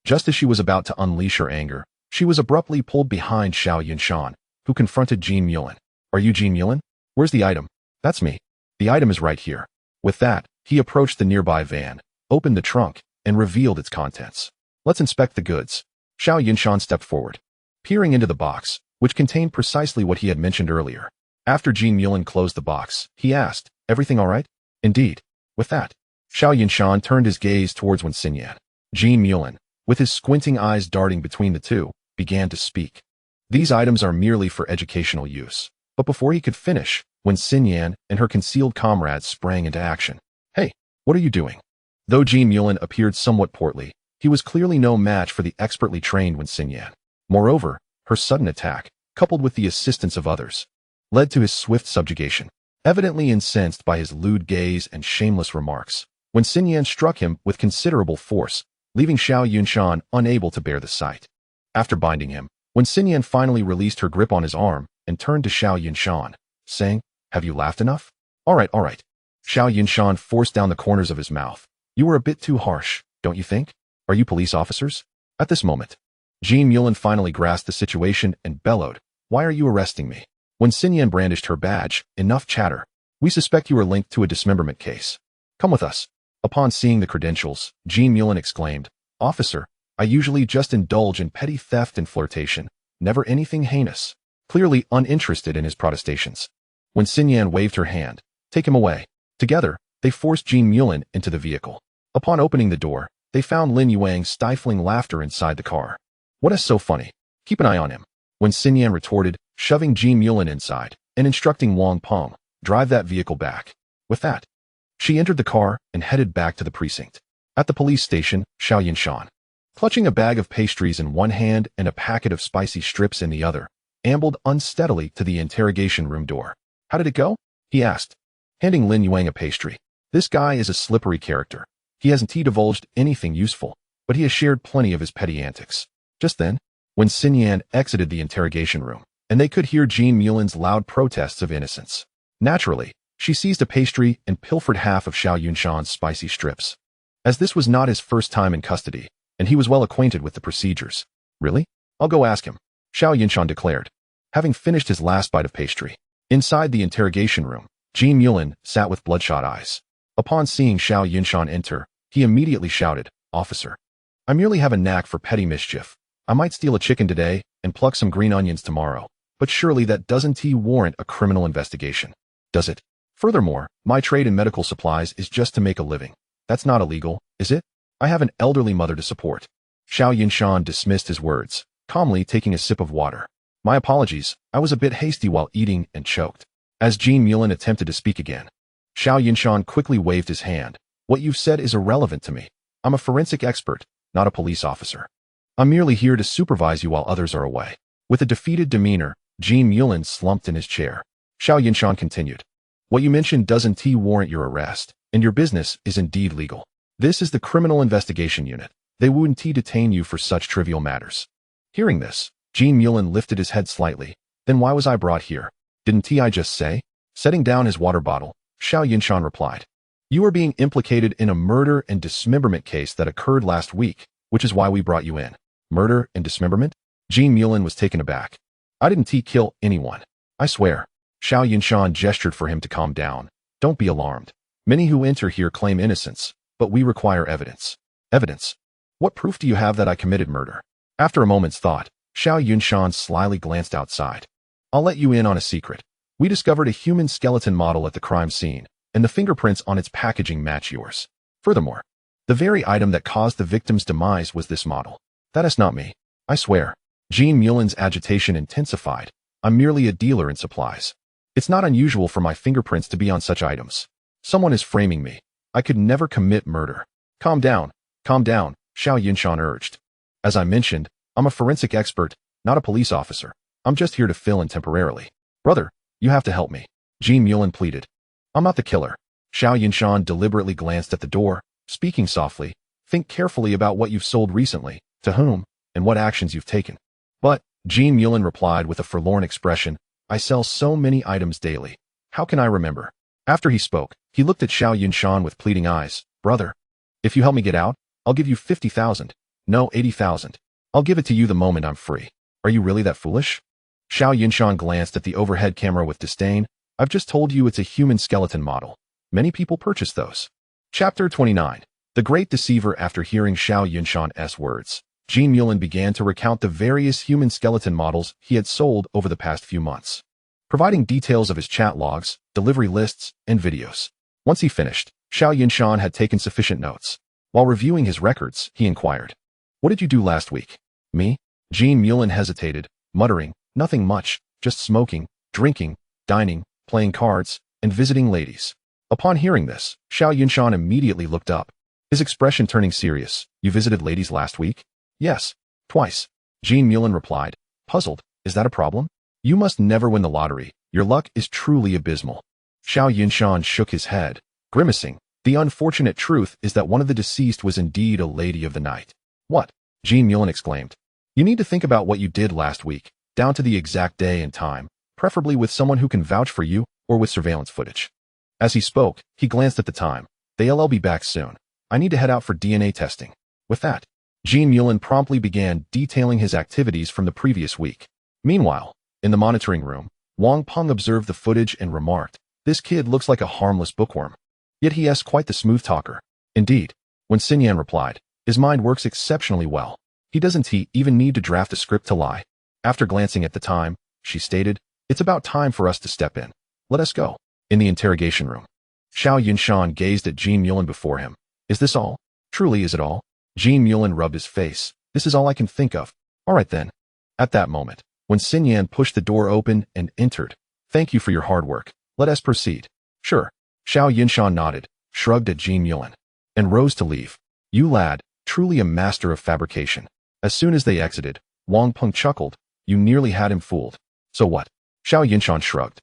[SPEAKER 1] Just as she was about to unleash her anger, she was abruptly pulled behind Xiao Yunshan, who confronted Jean Mulin. Are you Jean Mulin? Where's the item? That's me. The item is right here. With that, he approached the nearby van, opened the trunk, and revealed its contents. Let's inspect the goods. Xiao Yunshan stepped forward, peering into the box, which contained precisely what he had mentioned earlier. After Jean Mulin closed the box, he asked, everything all right? Indeed. With that, Xiao Yunshan turned his gaze towards Wen Xinyan. Jean Mulin, with his squinting eyes darting between the two, began to speak. These items are merely for educational use. But before he could finish, Wen Xinyan and her concealed comrades sprang into action. Hey, what are you doing? Though Jean Mulin appeared somewhat portly, he was clearly no match for the expertly trained Wen Xinyan. Moreover, her sudden attack, coupled with the assistance of others, led to his swift subjugation. Evidently incensed by his lewd gaze and shameless remarks, Wen Xinyan struck him with considerable force, leaving Xiao Yunshan unable to bear the sight. After binding him, Wen Xinyan finally released her grip on his arm and turned to Xiao Yunshan, saying, have you laughed enough? All right. Xiao Yunshan forced down the corners of his mouth. You were a bit too harsh, don't you think? Are you police officers? At this moment, Jean Mulin finally grasped the situation and bellowed, why are you arresting me? When Xinyan brandished her badge, enough chatter. We suspect you are linked to a dismemberment case. Come with us. Upon seeing the credentials, Jean Mulin exclaimed, officer, I usually just indulge in petty theft and flirtation, never anything heinous. Clearly uninterested in his protestations. When Xinyan waved her hand, take him away. Together, they forced Jean Mulin into the vehicle. Upon opening the door, they found Lin Yuang stifling laughter inside the car. What is so funny? Keep an eye on him. When Xinyan retorted, shoving Jean Mulin inside, and instructing Wang Peng, drive that vehicle back. With that, she entered the car and headed back to the precinct. At the police station, Xiao Yunshan, clutching a bag of pastries in one hand and a packet of spicy strips in the other, ambled unsteadily to the interrogation room door. How did it go? He asked, handing Lin Yuang a pastry. This guy is a slippery character. He hasn't divulged anything useful, but he has shared plenty of his petty antics. Just then, when Xinyan exited the interrogation room, and they could hear Jean Mulin's loud protests of innocence. Naturally, she seized a pastry and pilfered half of Xiao Yunshan's spicy strips. As this was not his first time in custody, and he was well acquainted with the procedures. Really? I'll go ask him, Xiao Yunshan declared, having finished his last bite of pastry. Inside the interrogation room, Jean Mulin sat with bloodshot eyes. Upon seeing Xiao Yunshan enter, he immediately shouted, officer, I merely have a knack for petty mischief. I might steal a chicken today and pluck some green onions tomorrow, but surely that doesn't warrant a criminal investigation, does it? Furthermore, my trade in medical supplies is just to make a living. That's not illegal, is it? I have an elderly mother to support. Xiao Yunshan dismissed his words, calmly taking a sip of water. My apologies, I was a bit hasty while eating and choked. As Jean Mulin attempted to speak again, Xiao Yunshan quickly waved his hand. What you've said is irrelevant to me. I'm a forensic expert, not a police officer. I'm merely here to supervise you while others are away. With a defeated demeanor, Jean Mullin slumped in his chair. Xiao Yunshan continued. What you mentioned doesn't warrant your arrest, and your business is indeed legal. This is the Criminal Investigation Unit. They wouldn't detain you for such trivial matters. Hearing this, Jean Mullin lifted his head slightly. Then why was I brought here? Didn't I just say? Setting down his water bottle, Xiao Yunshan replied. You are being implicated in a murder and dismemberment case that occurred last week, which is why we brought you in. Murder and dismemberment? Jean Mullin was taken aback. I didn't kill anyone. I swear. Xiao Yunshan gestured for him to calm down. Don't be alarmed. Many who enter here claim innocence, but we require evidence. Evidence? What proof do you have that I committed murder? After a moment's thought, Xiao Yunshan slyly glanced outside. I'll let you in on a secret. We discovered a human skeleton model at the crime scene, and the fingerprints on its packaging match yours. Furthermore, the very item that caused the victim's demise was this model. That is not me. I swear. Jean Mullin's agitation intensified. I'm merely a dealer in supplies. It's not unusual for my fingerprints to be on such items. Someone is framing me. I could never commit murder. Calm down, Xiao Yunshan urged. As I mentioned, I'm a forensic expert, not a police officer. I'm just here to fill in temporarily. Brother, you have to help me. Jean Mullin pleaded. I'm not the killer. Xiao Yunshan deliberately glanced at the door, speaking softly. Think carefully about what you've sold recently, to whom, and what actions you've taken. But, Jean Mullin replied with a forlorn expression, I sell so many items daily. How can I remember? After he spoke, he looked at Xiao Yunshan with pleading eyes. Brother, if you help me get out, I'll give you 50,000. No, 80,000. I'll give it to you the moment I'm free. Are you really that foolish? Xiao Yunshan glanced at the overhead camera with disdain. I've just told you it's a human skeleton model. Many people purchase those. Chapter 29. The Great Deceiver. After hearing Xiao Yunshan's words, Jean Mullin began to recount the various human skeleton models he had sold over the past few months, providing details of his chat logs, delivery lists, and videos. Once he finished, Xiao Yunshan had taken sufficient notes. While reviewing his records, he inquired, What did you do last week? Me? Jean Mullin hesitated, muttering, Nothing much, just smoking, drinking, dining, playing cards, and visiting ladies. Upon hearing this, Xiao Yunshan immediately looked up, his expression turning serious. You visited ladies last week? Yes, twice. Jean Mullin replied, puzzled. Is that a problem? You must never win the lottery. Your luck is truly abysmal. Xiao Yunshan shook his head, grimacing. The unfortunate truth is that one of the deceased was indeed a lady of the night. What? Jean Mullin exclaimed. You need to think about what you did last week, down to the exact day and time, preferably with someone who can vouch for you or with surveillance footage. As he spoke, he glanced at the time. They'll be back soon. I need to head out for DNA testing. With that, Jean Mullin promptly began detailing his activities from the previous week. Meanwhile, in the monitoring room, Wang Peng observed the footage and remarked, This kid looks like a harmless bookworm. Yet he is quite the smooth talker. Indeed, when Xinyan replied, his mind works exceptionally well. He doesn't even need to draft a script to lie. After glancing at the time, she stated, It's about time for us to step in. Let us go. In the interrogation room, Xiao Yunshan gazed at Jean Mullin before him. Is this all? Truly, is it all? Jean Mullin rubbed his face. This is all I can think of. All right then. At that moment, when Xinyan pushed the door open and entered, Thank you for your hard work. Let us proceed. Sure. Xiao Yunshan nodded, shrugged at Jean Mullin, and rose to leave. You lad, truly a master of fabrication. As soon as they exited, Wang Peng chuckled. You nearly had him fooled. So what? Xiao Yunshan shrugged.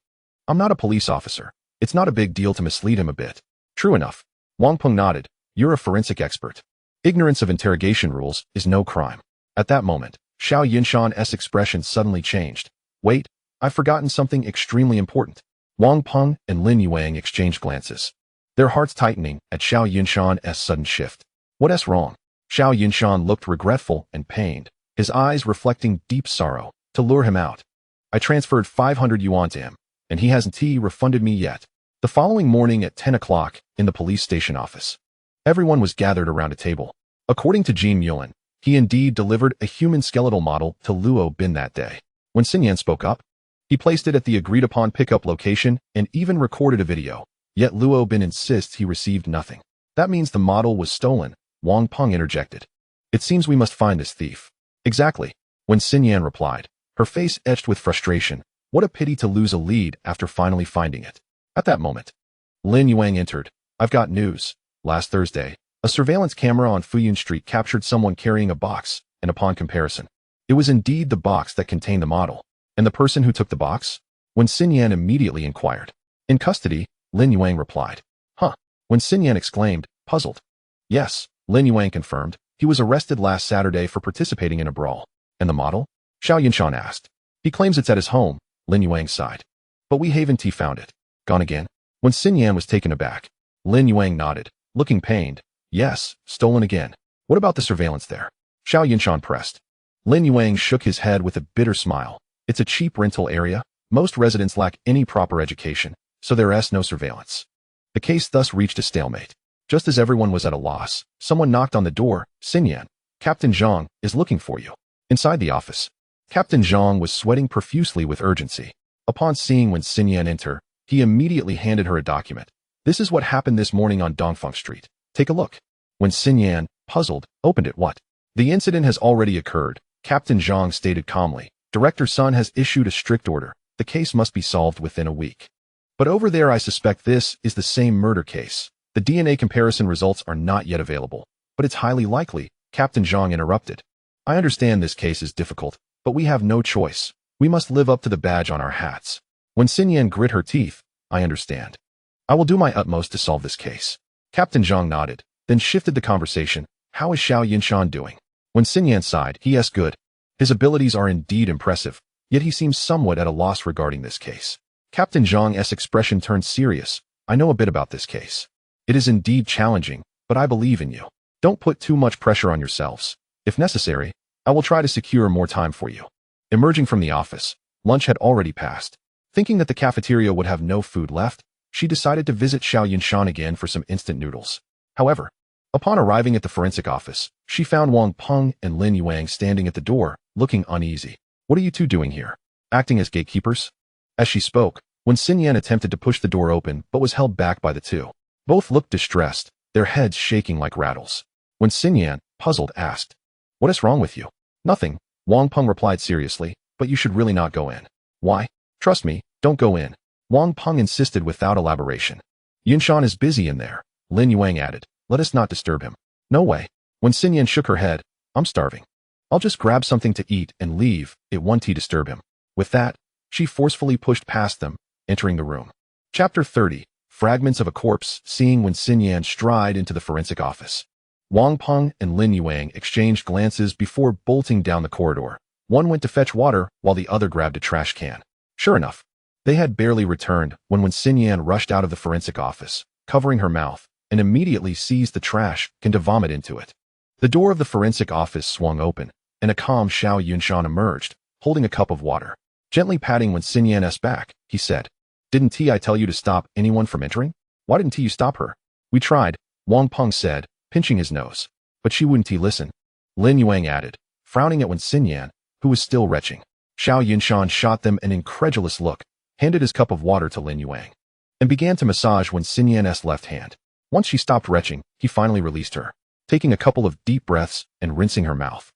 [SPEAKER 1] I'm not a police officer. It's not a big deal to mislead him a bit. True enough. Wang Peng nodded. You're a forensic expert. Ignorance of interrogation rules is no crime. At that moment, Xiao Yunshan's expression suddenly changed. Wait, I've forgotten something extremely important. Wang Peng and Lin Yuang exchanged glances, their hearts tightening at Xiao Yunshan's sudden shift. What's wrong? Xiao Yunshan looked regretful and pained, his eyes reflecting deep sorrow, to lure him out. I transferred 500 yuan to him, and he hasn't refunded me yet. The following morning at 10 o'clock, in the police station office, everyone was gathered around a table. According to Jean Mullin, he indeed delivered a human skeletal model to Luo Bin that day. When Xinyan spoke up, he placed it at the agreed-upon pickup location and even recorded a video. Yet Luo Bin insists he received nothing. That means the model was stolen, Wang Peng interjected. It seems we must find this thief. Exactly. When Xinyan replied, her face etched with frustration. What a pity to lose a lead after finally finding it. At that moment, Lin Yuang entered. I've got news. Last Thursday, a surveillance camera on Fuyun Street captured someone carrying a box, and upon comparison, it was indeed the box that contained the model. And the person who took the box? Wen Xinyan immediately inquired. In custody, Lin Yuang replied. Huh. Wen Xinyan exclaimed, puzzled. Yes, Lin Yuang confirmed. He was arrested last Saturday for participating in a brawl. And the model? Xiao Yunshan asked. He claims it's at his home, Lin Yuang sighed. But we haven't found it. Gone again? Wen Xinyan was taken aback. Lin Yuang nodded, looking pained. Yes, stolen again. What about the surveillance there? Xiao Yunshan pressed. Lin Yuang shook his head with a bitter smile. It's a cheap rental area. Most residents lack any proper education, so there is no surveillance. The case thus reached a stalemate. Just as everyone was at a loss, someone knocked on the door. Xinyan, Captain Zhang is looking for you. Inside the office, Captain Zhang was sweating profusely with urgency. Upon seeing Wen Xinyan enter, he immediately handed her a document. This is what happened this morning on Dongfeng Street. Take a look. Wen Xinyan, puzzled, opened it. What? The incident has already occurred, Captain Zhang stated calmly. Director Sun has issued a strict order. The case must be solved within a week. But over there I suspect this is the same murder case. The DNA comparison results are not yet available, but it's highly likely, Captain Zhang interrupted. I understand this case is difficult, but we have no choice. We must live up to the badge on our hats. Wen Xinyan grit her teeth. I understand. I will do my utmost to solve this case. Captain Zhang nodded, then shifted the conversation. How is Xiao Yunshan doing? Wen Xinyan sighed. He is good. His abilities are indeed impressive, yet he seems somewhat at a loss regarding this case. Captain Zhang's expression turned serious. I know a bit about this case. It is indeed challenging, but I believe in you. Don't put too much pressure on yourselves. If necessary, I will try to secure more time for you. Emerging from the office, lunch had already passed. Thinking that the cafeteria would have no food left, she decided to visit Xiao Yunshan again for some instant noodles. However, upon arriving at the forensic office, she found Wang Peng and Lin Yuang standing at the door, looking uneasy. What are you two doing here? Acting as gatekeepers? As she spoke, Wen Xinyan attempted to push the door open but was held back by the two. Both looked distressed, their heads shaking like rattles. Wen Xinyan, puzzled, asked, What is wrong with you? Nothing, Wang Peng replied seriously, but you should really not go in. Why? Trust me, don't go in. Wang Peng insisted without elaboration. Yunshan is busy in there, Lin Yuang added. Let us not disturb him. No way. Wen Xinyan shook her head. I'm starving. I'll just grab something to eat and leave. It won't disturb him. With that, she forcefully pushed past them, entering the room. Chapter 30. Fragments of a corpse. Seeing Wen Xinyan stride into the forensic office, Wang Peng and Lin Yuang exchanged glances before bolting down the corridor. One went to fetch water while the other grabbed a trash can. Sure enough, they had barely returned when Wen Xinyan rushed out of the forensic office, covering her mouth, and immediately seized the trash can to vomit into it. The door of the forensic office swung open, and a calm Xiao Yunshan emerged, holding a cup of water. Gently patting Wen Xinyan's back, he said, Didn't I tell you to stop anyone from entering? Why didn't you stop her? We tried, Wang Peng said, pinching his nose. But she wouldn't listen. Lin Yuang added, frowning at Wen Xinyan, who was still retching. Xiao Yunshan shot them an incredulous look, handed his cup of water to Lin Yuang, and began to massage Wen Xinyan's left hand. Once she stopped retching, he finally released her, taking a couple of deep breaths and rinsing her mouth.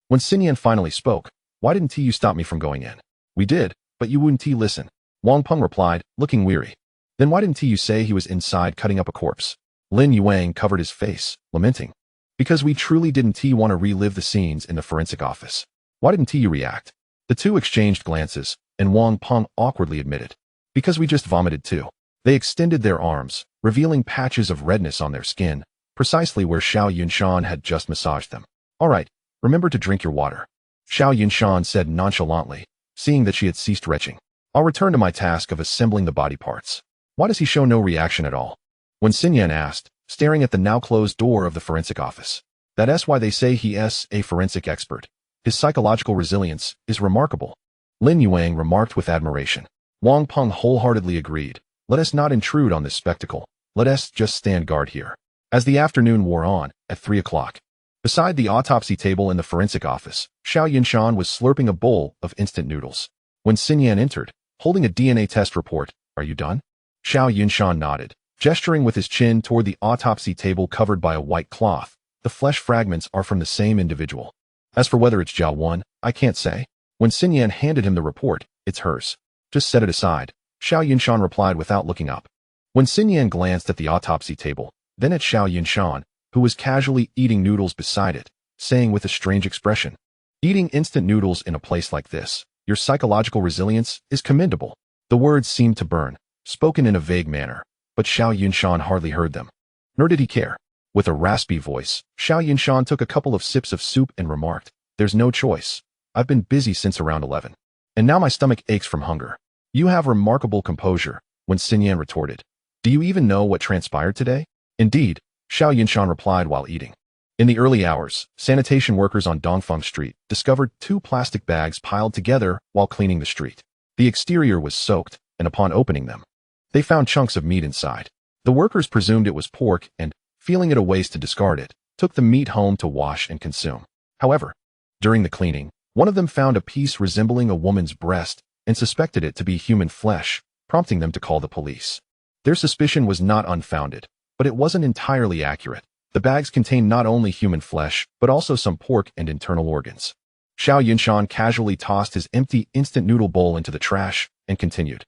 [SPEAKER 1] When Xinyan finally spoke, Why didn't you stop me from going in? We did, but you wouldn't listen, Wang Peng replied, looking weary. Then why didn't you say he was inside cutting up a corpse? Lin Yuang covered his face, lamenting. Because we truly didn't want to relive the scenes in the forensic office. Why didn't you react? The two exchanged glances, and Wang Peng awkwardly admitted. Because we just vomited too. They extended their arms, revealing patches of redness on their skin, precisely where Xiao Yunshan had just massaged them. All right, remember to drink your water, Xiao Yunshan said nonchalantly, seeing that she had ceased retching. I'll return to my task of assembling the body parts. Why does he show no reaction at all? When Xinyan asked, staring at the now closed door of the forensic office. That's why they say he is a forensic expert. His psychological resilience is remarkable. Lin Yuang remarked with admiration. Wang Peng wholeheartedly agreed. Let us not intrude on this spectacle. Let us just stand guard here. As the afternoon wore on, at 3 o'clock, beside the autopsy table in the forensic office, Xiao Yunshan was slurping a bowl of instant noodles. When Xinyan entered, holding a DNA test report, Are you done? Xiao Yunshan nodded, gesturing with his chin toward the autopsy table covered by a white cloth. The flesh fragments are from the same individual. As for whether it's Jiao 1, I can't say. When Xinyan handed him the report, It's hers. Just set it aside, Xiao Yunshan replied without looking up. When Xinyan glanced at the autopsy table, then at Xiao Yunshan, who was casually eating noodles beside it, saying with a strange expression, Eating instant noodles in a place like this, Your psychological resilience is commendable." The words seemed to burn, spoken in a vague manner, but Xiao Yunshan hardly heard them. Nor did he care. With a raspy voice, Xiao Yunshan took a couple of sips of soup and remarked, "There's no choice. I've been busy since around 11. And now my stomach aches from hunger." "You have remarkable composure," Wen Xinyan retorted. "Do you even know what transpired today?" "Indeed," Xiao Yunshan replied while eating. In the early hours, sanitation workers on Dongfeng Street discovered 2 plastic bags piled together while cleaning the street. The exterior was soaked, and upon opening them, they found chunks of meat inside. The workers presumed it was pork and, feeling it a waste to discard it, took the meat home to wash and consume. However, during the cleaning, one of them found a piece resembling a woman's breast and suspected it to be human flesh, prompting them to call the police. Their suspicion was not unfounded, but it wasn't entirely accurate. The bags contained not only human flesh, but also some pork and internal organs. Xiao Yunshan casually tossed his empty instant noodle bowl into the trash and continued.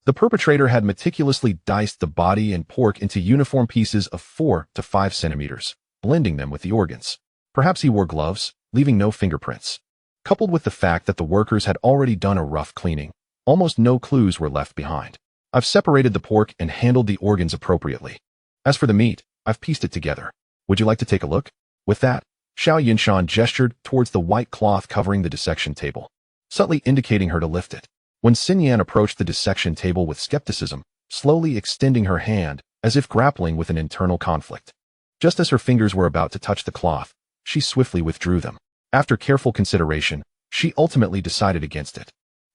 [SPEAKER 1] The perpetrator had meticulously diced the body and pork into uniform pieces of 4 to 5 centimeters, blending them with the organs. Perhaps he wore gloves, leaving no fingerprints. Coupled with the fact that the workers had already done a rough cleaning, almost no clues were left behind. I've separated the pork and handled the organs appropriately. As for the meat, I've pieced it together. Would you like to take a look? With that, Xiao Yunshan gestured towards the white cloth covering the dissection table, subtly indicating her to lift it. Wen Xinyan approached the dissection table with skepticism, slowly extending her hand as if grappling with an internal conflict. Just as her fingers were about to touch the cloth, she swiftly withdrew them. After careful consideration, she ultimately decided against it.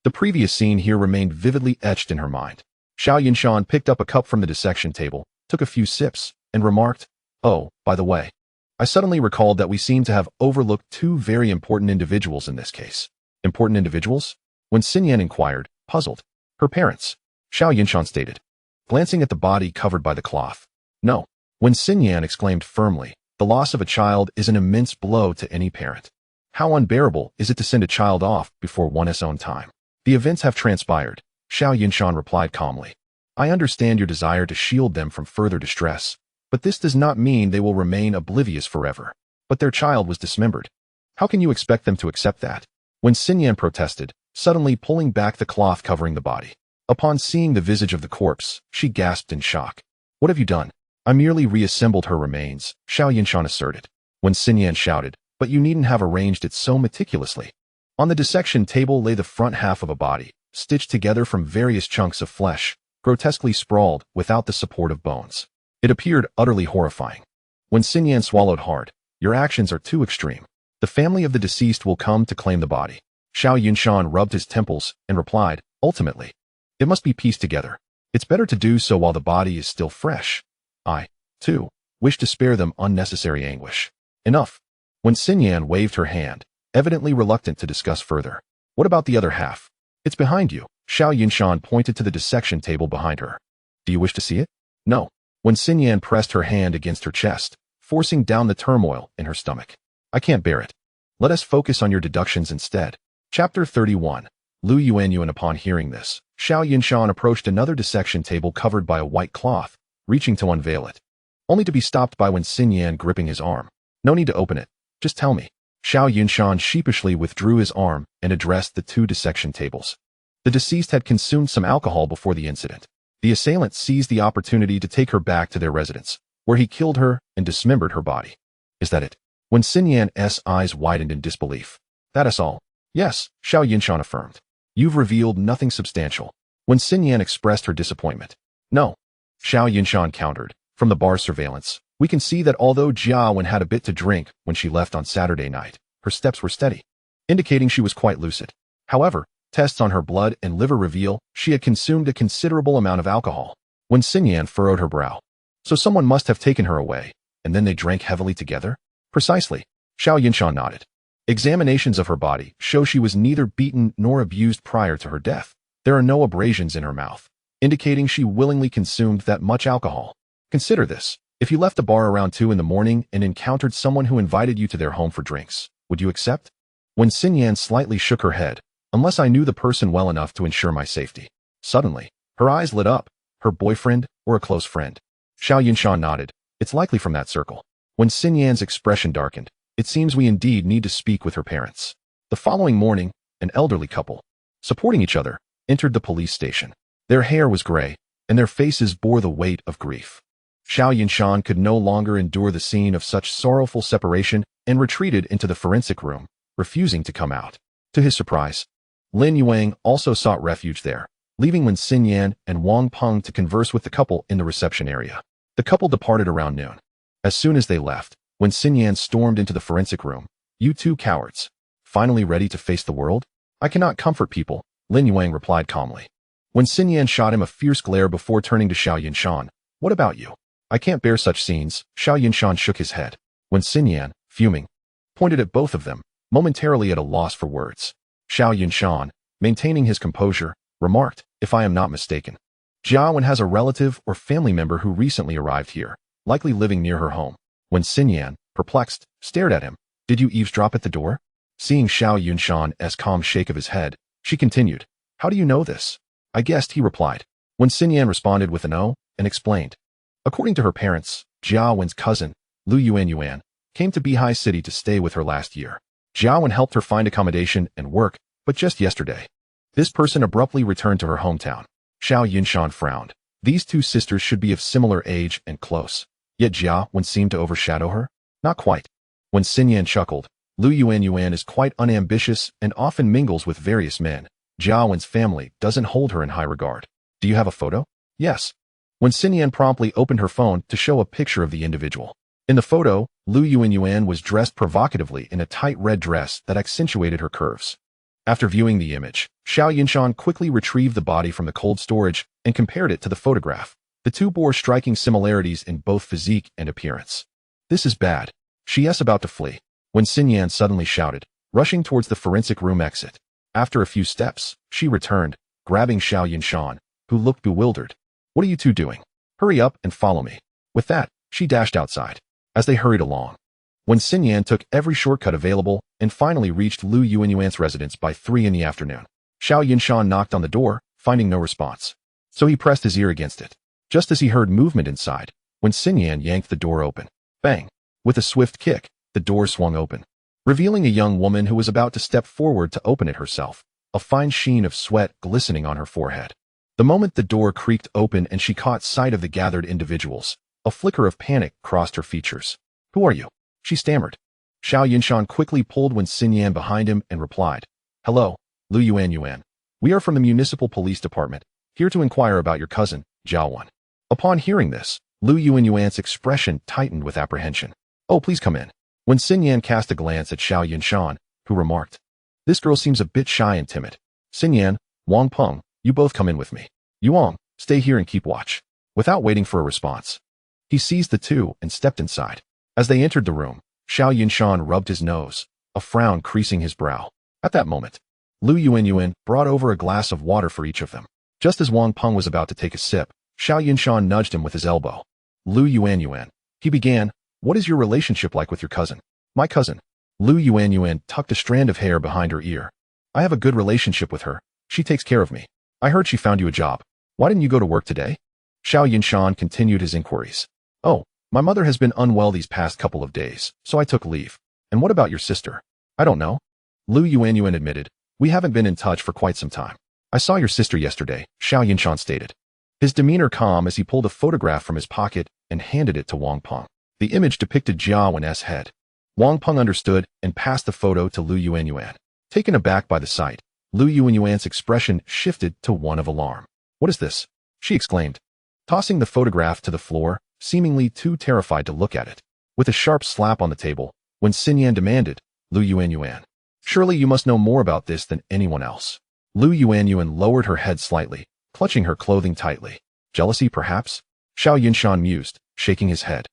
[SPEAKER 1] The previous scene here remained vividly etched in her mind. Xiao Yunshan picked up a cup from the dissection table, took a few sips, and remarked, "Oh, by the way, I suddenly recalled that we seem to have overlooked 2 very important individuals in this case." "Important individuals?" Wen Xinyan inquired, puzzled. "Her parents," Xiao Yunshan stated, glancing at the body covered by the cloth. "No," Wen Xinyan exclaimed firmly, "the loss of a child is an immense blow to any parent. How unbearable is it to send a child off before one's own time?" "The events have transpired," Xiao Yunshan replied calmly. "I understand your desire to shield them from further distress, but this does not mean they will remain oblivious forever. But their child was dismembered. How can you expect them to accept that?" Wen Xinyan protested, suddenly pulling back the cloth covering the body. Upon seeing the visage of the corpse, she gasped in shock. "What have you done?" "I merely reassembled her remains," Xiao Yunshan asserted. Wen Xinyan shouted, "But you needn't have arranged it so meticulously." On the dissection table lay the front half of a body, stitched together from various chunks of flesh, grotesquely sprawled without the support of bones. It appeared utterly horrifying. Wen Xinyan swallowed hard. "Your actions are too extreme. The family of the deceased will come to claim the body." Xiao Yunshan rubbed his temples and replied, "Ultimately, it must be pieced together. It's better to do so while the body is still fresh. I, too, wish to spare them unnecessary anguish." "Enough." Wen Xinyan waved her hand, evidently reluctant to discuss further. "What about the other half?" "It's behind you." Xiao Yunshan pointed to the dissection table behind her. "Do you wish to see it?" "No." Wen Xinyan pressed her hand against her chest, forcing down the turmoil in her stomach. "I can't bear it. Let us focus on your deductions instead." Chapter 31. Lu Yuanyuan. Upon hearing this, Xiao Yunshan approached another dissection table covered by a white cloth, reaching to unveil it, only to be stopped by Wen Xinyan gripping his arm. "No need to open it. Just tell me." Xiao Yunshan sheepishly withdrew his arm and addressed the 2 dissection tables. The deceased had consumed some alcohol before the incident. The assailant seized the opportunity to take her back to their residence, where he killed her and dismembered her body. "Is that it?" Wen Xinyan's eyes widened in disbelief. "That is all." "Yes," Xiao Yunshan affirmed. "You've revealed nothing substantial." Wen Xinyan expressed her disappointment. "No," Xiao Yunshan countered. "From the bar surveillance, we can see that although Jia Wen had a bit to drink when she left on Saturday night, her steps were steady, indicating she was quite lucid. However, tests on her blood and liver reveal she had consumed a considerable amount of alcohol." Wen Xinyan furrowed her brow. "So someone must have taken her away, and then they drank heavily together?" "Precisely." Xiao Yunshan nodded. "Examinations of her body show she was neither beaten nor abused prior to her death. There are no abrasions in her mouth, indicating she willingly consumed that much alcohol. Consider this. If you left the bar around 2 in the morning and encountered someone who invited you to their home for drinks, would you accept?" Wen Xinyan slightly shook her head. "Unless I knew the person well enough to ensure my safety." Suddenly, her eyes lit up. "Her boyfriend or a close friend?" Xiao Yunshan nodded. "It's likely from that circle." Wen Xinyan's expression darkened. "It seems we indeed need to speak with her parents." The following morning, an elderly couple, supporting each other, entered the police station. Their hair was gray, and their faces bore the weight of grief. Xiao Yunshan could no longer endure the scene of such sorrowful separation and retreated into the forensic room, refusing to come out. To his surprise, Lin Yuang also sought refuge there, leaving Wen Xinyan and Wang Peng to converse with the couple in the reception area. The couple departed around noon. As soon as they left, Wen Xinyan stormed into the forensic room. "You two cowards. Finally ready to face the world?" "I cannot comfort people," Lin Yuang replied calmly. Wen Xinyan shot him a fierce glare before turning to Xiao Yunshan. "What about you?" "I can't bear such scenes." Xiao Yunshan shook his head. Wen Xinyan, fuming, pointed at both of them, momentarily at a loss for words. Xiao Yunshan, maintaining his composure, remarked, "If I am not mistaken, Jiawen has a relative or family member who recently arrived here, likely living near her home." Wen Xinyan, perplexed, stared at him. "Did you eavesdrop at the door?" Seeing Xiao Yunshan's calm shake of his head, she continued, "How do you know this?" "I guessed," he replied. Wen Xinyan responded with an "oh," and explained. According to her parents, Jiawen's cousin, Lu Yuan, came to Beihai City to stay with her last year. Jiawen helped her find accommodation and work, but just yesterday, this person abruptly returned to her hometown. Xiao Yunshan frowned. These two sisters should be of similar age and close, yet Jiawen seemed to overshadow her? Not quite. When Xinyan chuckled, Lu Yuan is quite unambitious and often mingles with various men. Jiawen's family doesn't hold her in high regard. "Do you have a photo?" "Yes." When Xinyan promptly opened her phone to show a picture of the individual. In the photo, Lu Yuan was dressed provocatively in a tight red dress that accentuated her curves. After viewing the image, Xiao Yunshan quickly retrieved the body from the cold storage and compared it to the photograph. The two bore striking similarities in both physique and appearance. "This is bad." She is about to flee, when Xinyan suddenly shouted, rushing towards the forensic room exit. After a few steps, she returned, grabbing Xiao Yunshan, who looked bewildered. "What are you two doing? Hurry up and follow me." With that, she dashed outside. As they hurried along, when Xinyan took every shortcut available and finally reached Lu Yuan's residence by 3 in the afternoon, Xiao Yunshan knocked on the door, finding no response. So he pressed his ear against it. Just as he heard movement inside, when Xinyan yanked the door open. Bang! With a swift kick, the door swung open, revealing a young woman who was about to step forward to open it herself, a fine sheen of sweat glistening on her forehead. The moment the door creaked open and she caught sight of the gathered individuals, a flicker of panic crossed her features. "Who are you?" she stammered. Xiao Yunshan quickly pulled Wen Xinyan behind him and replied, "Hello, Lu Yuan. We are from the municipal police department, here to inquire about your cousin, Jiawen." Upon hearing this, Lu Yuan's expression tightened with apprehension. "Oh, please come in." Wen Xinyan cast a glance at Xiao Yunshan, who remarked, "This girl seems a bit shy and timid. Xinyan, Wang Peng, you both come in with me. Yuang, stay here and keep watch." Without waiting for a response, he seized the two and stepped inside. As they entered the room, Xiao Yunshan rubbed his nose, a frown creasing his brow. At that moment, Lu Yuan brought over a glass of water for each of them. Just as Wang Peng was about to take a sip, Xiao Yunshan nudged him with his elbow. "Lu Yuan," he began, "what is your relationship like with your cousin?" "My cousin." Lu Yuan tucked a strand of hair behind her ear. "I have a good relationship with her. She takes care of me. I heard she found you a job. Why didn't you go to work today?" Xiao Yunshan continued his inquiries. "Oh, my mother has been unwell these past couple of days, so I took leave." "And what about your sister?" "I don't know." Lu Yuan admitted, "We haven't been in touch for quite some time." "I saw your sister yesterday," Xiao Yunshan stated, his demeanor calm as he pulled a photograph from his pocket and handed it to Wang Peng. The image depicted Jiawen's head. Wang Peng understood and passed the photo to Lu Yuan. Taken aback by the sight, Lu Yuan's expression shifted to one of alarm. "What is this?" she exclaimed, tossing the photograph to the floor, seemingly too terrified to look at it. With a sharp slap on the table, when Xinyan demanded, "Lu Yuan, surely you must know more about this than anyone else." Lu Yuan lowered her head slightly, clutching her clothing tightly. "Jealousy, perhaps?" Xiao Yunshan mused, shaking his head.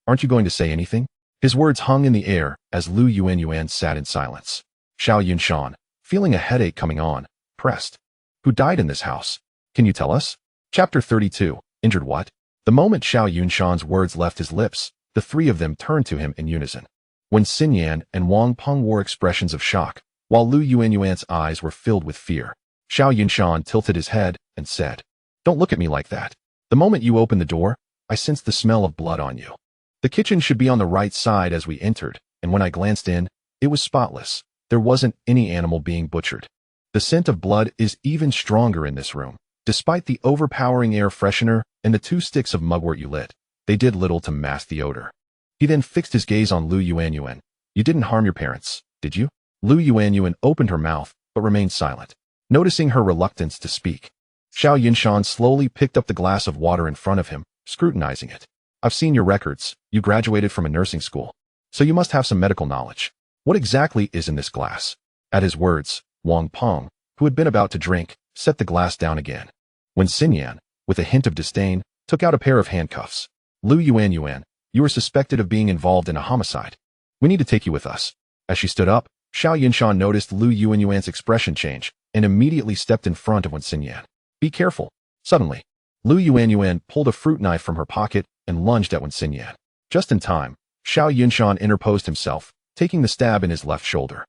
[SPEAKER 1] "Aren't you going to say anything?" His words hung in the air as Lu Yuan sat in silence. Xiao Yunshan, feeling a headache coming on, pressed. "Who died in this house? Can you tell us?" Chapter 32, Injured What? The moment Xiao Yunshan's words left his lips, the three of them turned to him in unison. When Xinyan and Wang Peng wore expressions of shock, while Lu Yuan's eyes were filled with fear, Xiao Yunshan tilted his head and said, "Don't look at me like that. The moment you opened the door, I sensed the smell of blood on you. The kitchen should be on the right side as we entered, and when I glanced in, it was spotless. There wasn't any animal being butchered." The scent of blood is even stronger in this room. Despite the overpowering air freshener and the 2 sticks of mugwort you lit, they did little to mask the odor. He then fixed his gaze on Lu Yuanyuan. You didn't harm your parents, did you? Lu Yuanyuan opened her mouth, but remained silent. Noticing her reluctance to speak, Xiao Yunshan slowly picked up the glass of water in front of him, scrutinizing it. I've seen your records. You graduated from a nursing school, so you must have some medical knowledge. What exactly is in this glass? At his words, Wang Peng, who had been about to drink, set the glass down again. When Xinyan, with a hint of disdain, took out a pair of handcuffs. Lu Yuanyuan, you are suspected of being involved in a homicide. We need to take you with us. As she stood up, Xiao Yunshan noticed Lu Yuanyuan's expression change and immediately stepped in front of Wen Xinyan. Be careful. Suddenly, Lu Yuanyuan pulled a fruit knife from her pocket and lunged at Wen Xinyan. Just in time, Xiao Yunshan interposed himself, taking the stab in his left shoulder.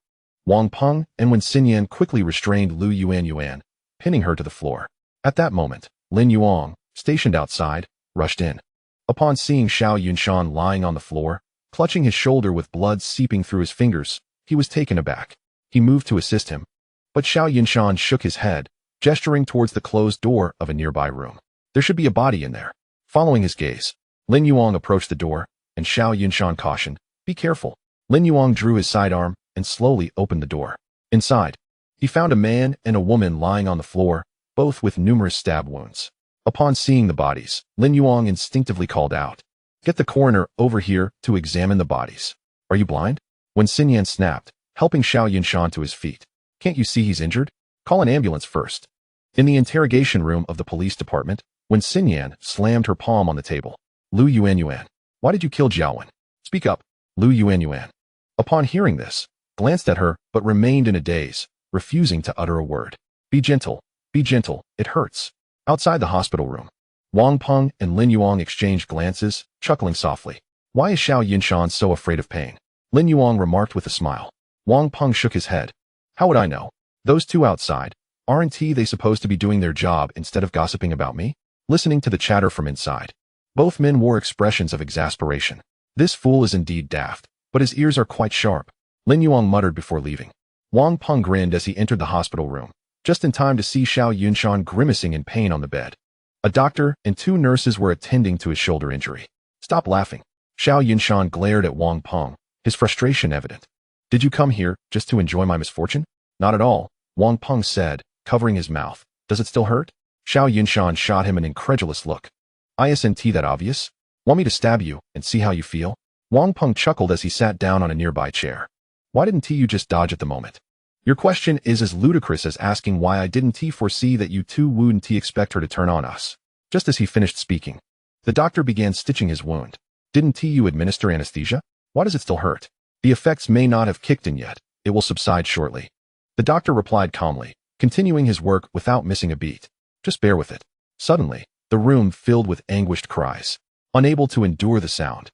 [SPEAKER 1] Wang Peng and Wen Xinyan quickly restrained Lu Yuanyuan, pinning her to the floor. At that moment, Lin Yuang, stationed outside, rushed in. Upon seeing Xiao Yunshan lying on the floor, clutching his shoulder with blood seeping through his fingers, he was taken aback. He moved to assist him, but Xiao Yunshan shook his head, gesturing towards the closed door of a nearby room. There should be a body in there. Following his gaze, Lin Yuang approached the door, and Xiao Yunshan cautioned, be careful. Lin Yuang drew his sidearm and slowly opened the door. Inside, he found a man and a woman lying on the floor, both with numerous stab wounds. Upon seeing the bodies, Lin Yuang instinctively called out, get the coroner over here to examine the bodies. Are you blind? When Xinyan snapped, helping Xiao Yunshan to his feet. Can't you see he's injured? Call an ambulance first. In the interrogation room of the police department, when Xinyan slammed her palm on the table. Lu Yuanyuan, why did you kill Jiaowen? Speak up. Lu Yuanyuan, upon hearing this, glanced at her but remained in a daze, refusing to utter a word. Be gentle, it hurts. Outside the hospital room, Wang Peng and Lin Yuang exchanged glances, chuckling softly. Why is Xiao Yunshan so afraid of pain? Lin Yuang remarked with a smile. Wang Peng shook his head. How would I know? Those two outside, aren't they supposed to be doing their job instead of gossiping about me? Listening to the chatter from inside, both men wore expressions of exasperation. This fool is indeed daft, but his ears are quite sharp, Lin Yuang muttered before leaving. Wang Peng grinned as he entered the hospital room, just in time to see Xiao Yunshan grimacing in pain on the bed. A doctor and 2 nurses were attending to his shoulder injury. Stop laughing. Xiao Yunshan glared at Wang Peng, his frustration evident. Did you come here just to enjoy my misfortune? Not at all, Wang Peng said, covering his mouth. Does it still hurt? Xiao Yunshan shot him an incredulous look. Isn't that obvious? Want me to stab you and see how you feel? Wang Peng chuckled as he sat down on a nearby chair. Why didn't you just dodge at the moment? Your question is as ludicrous as asking why I didn't foresee that you two wouldn't expect her to turn on us. Just as he finished speaking, the doctor began stitching his wound. Didn't you administer anesthesia? Why does it still hurt? The effects may not have kicked in yet. It will subside shortly. The doctor replied calmly, continuing his work without missing a beat. Just bear with it. Suddenly, the room filled with anguished cries. Unable to endure the sound,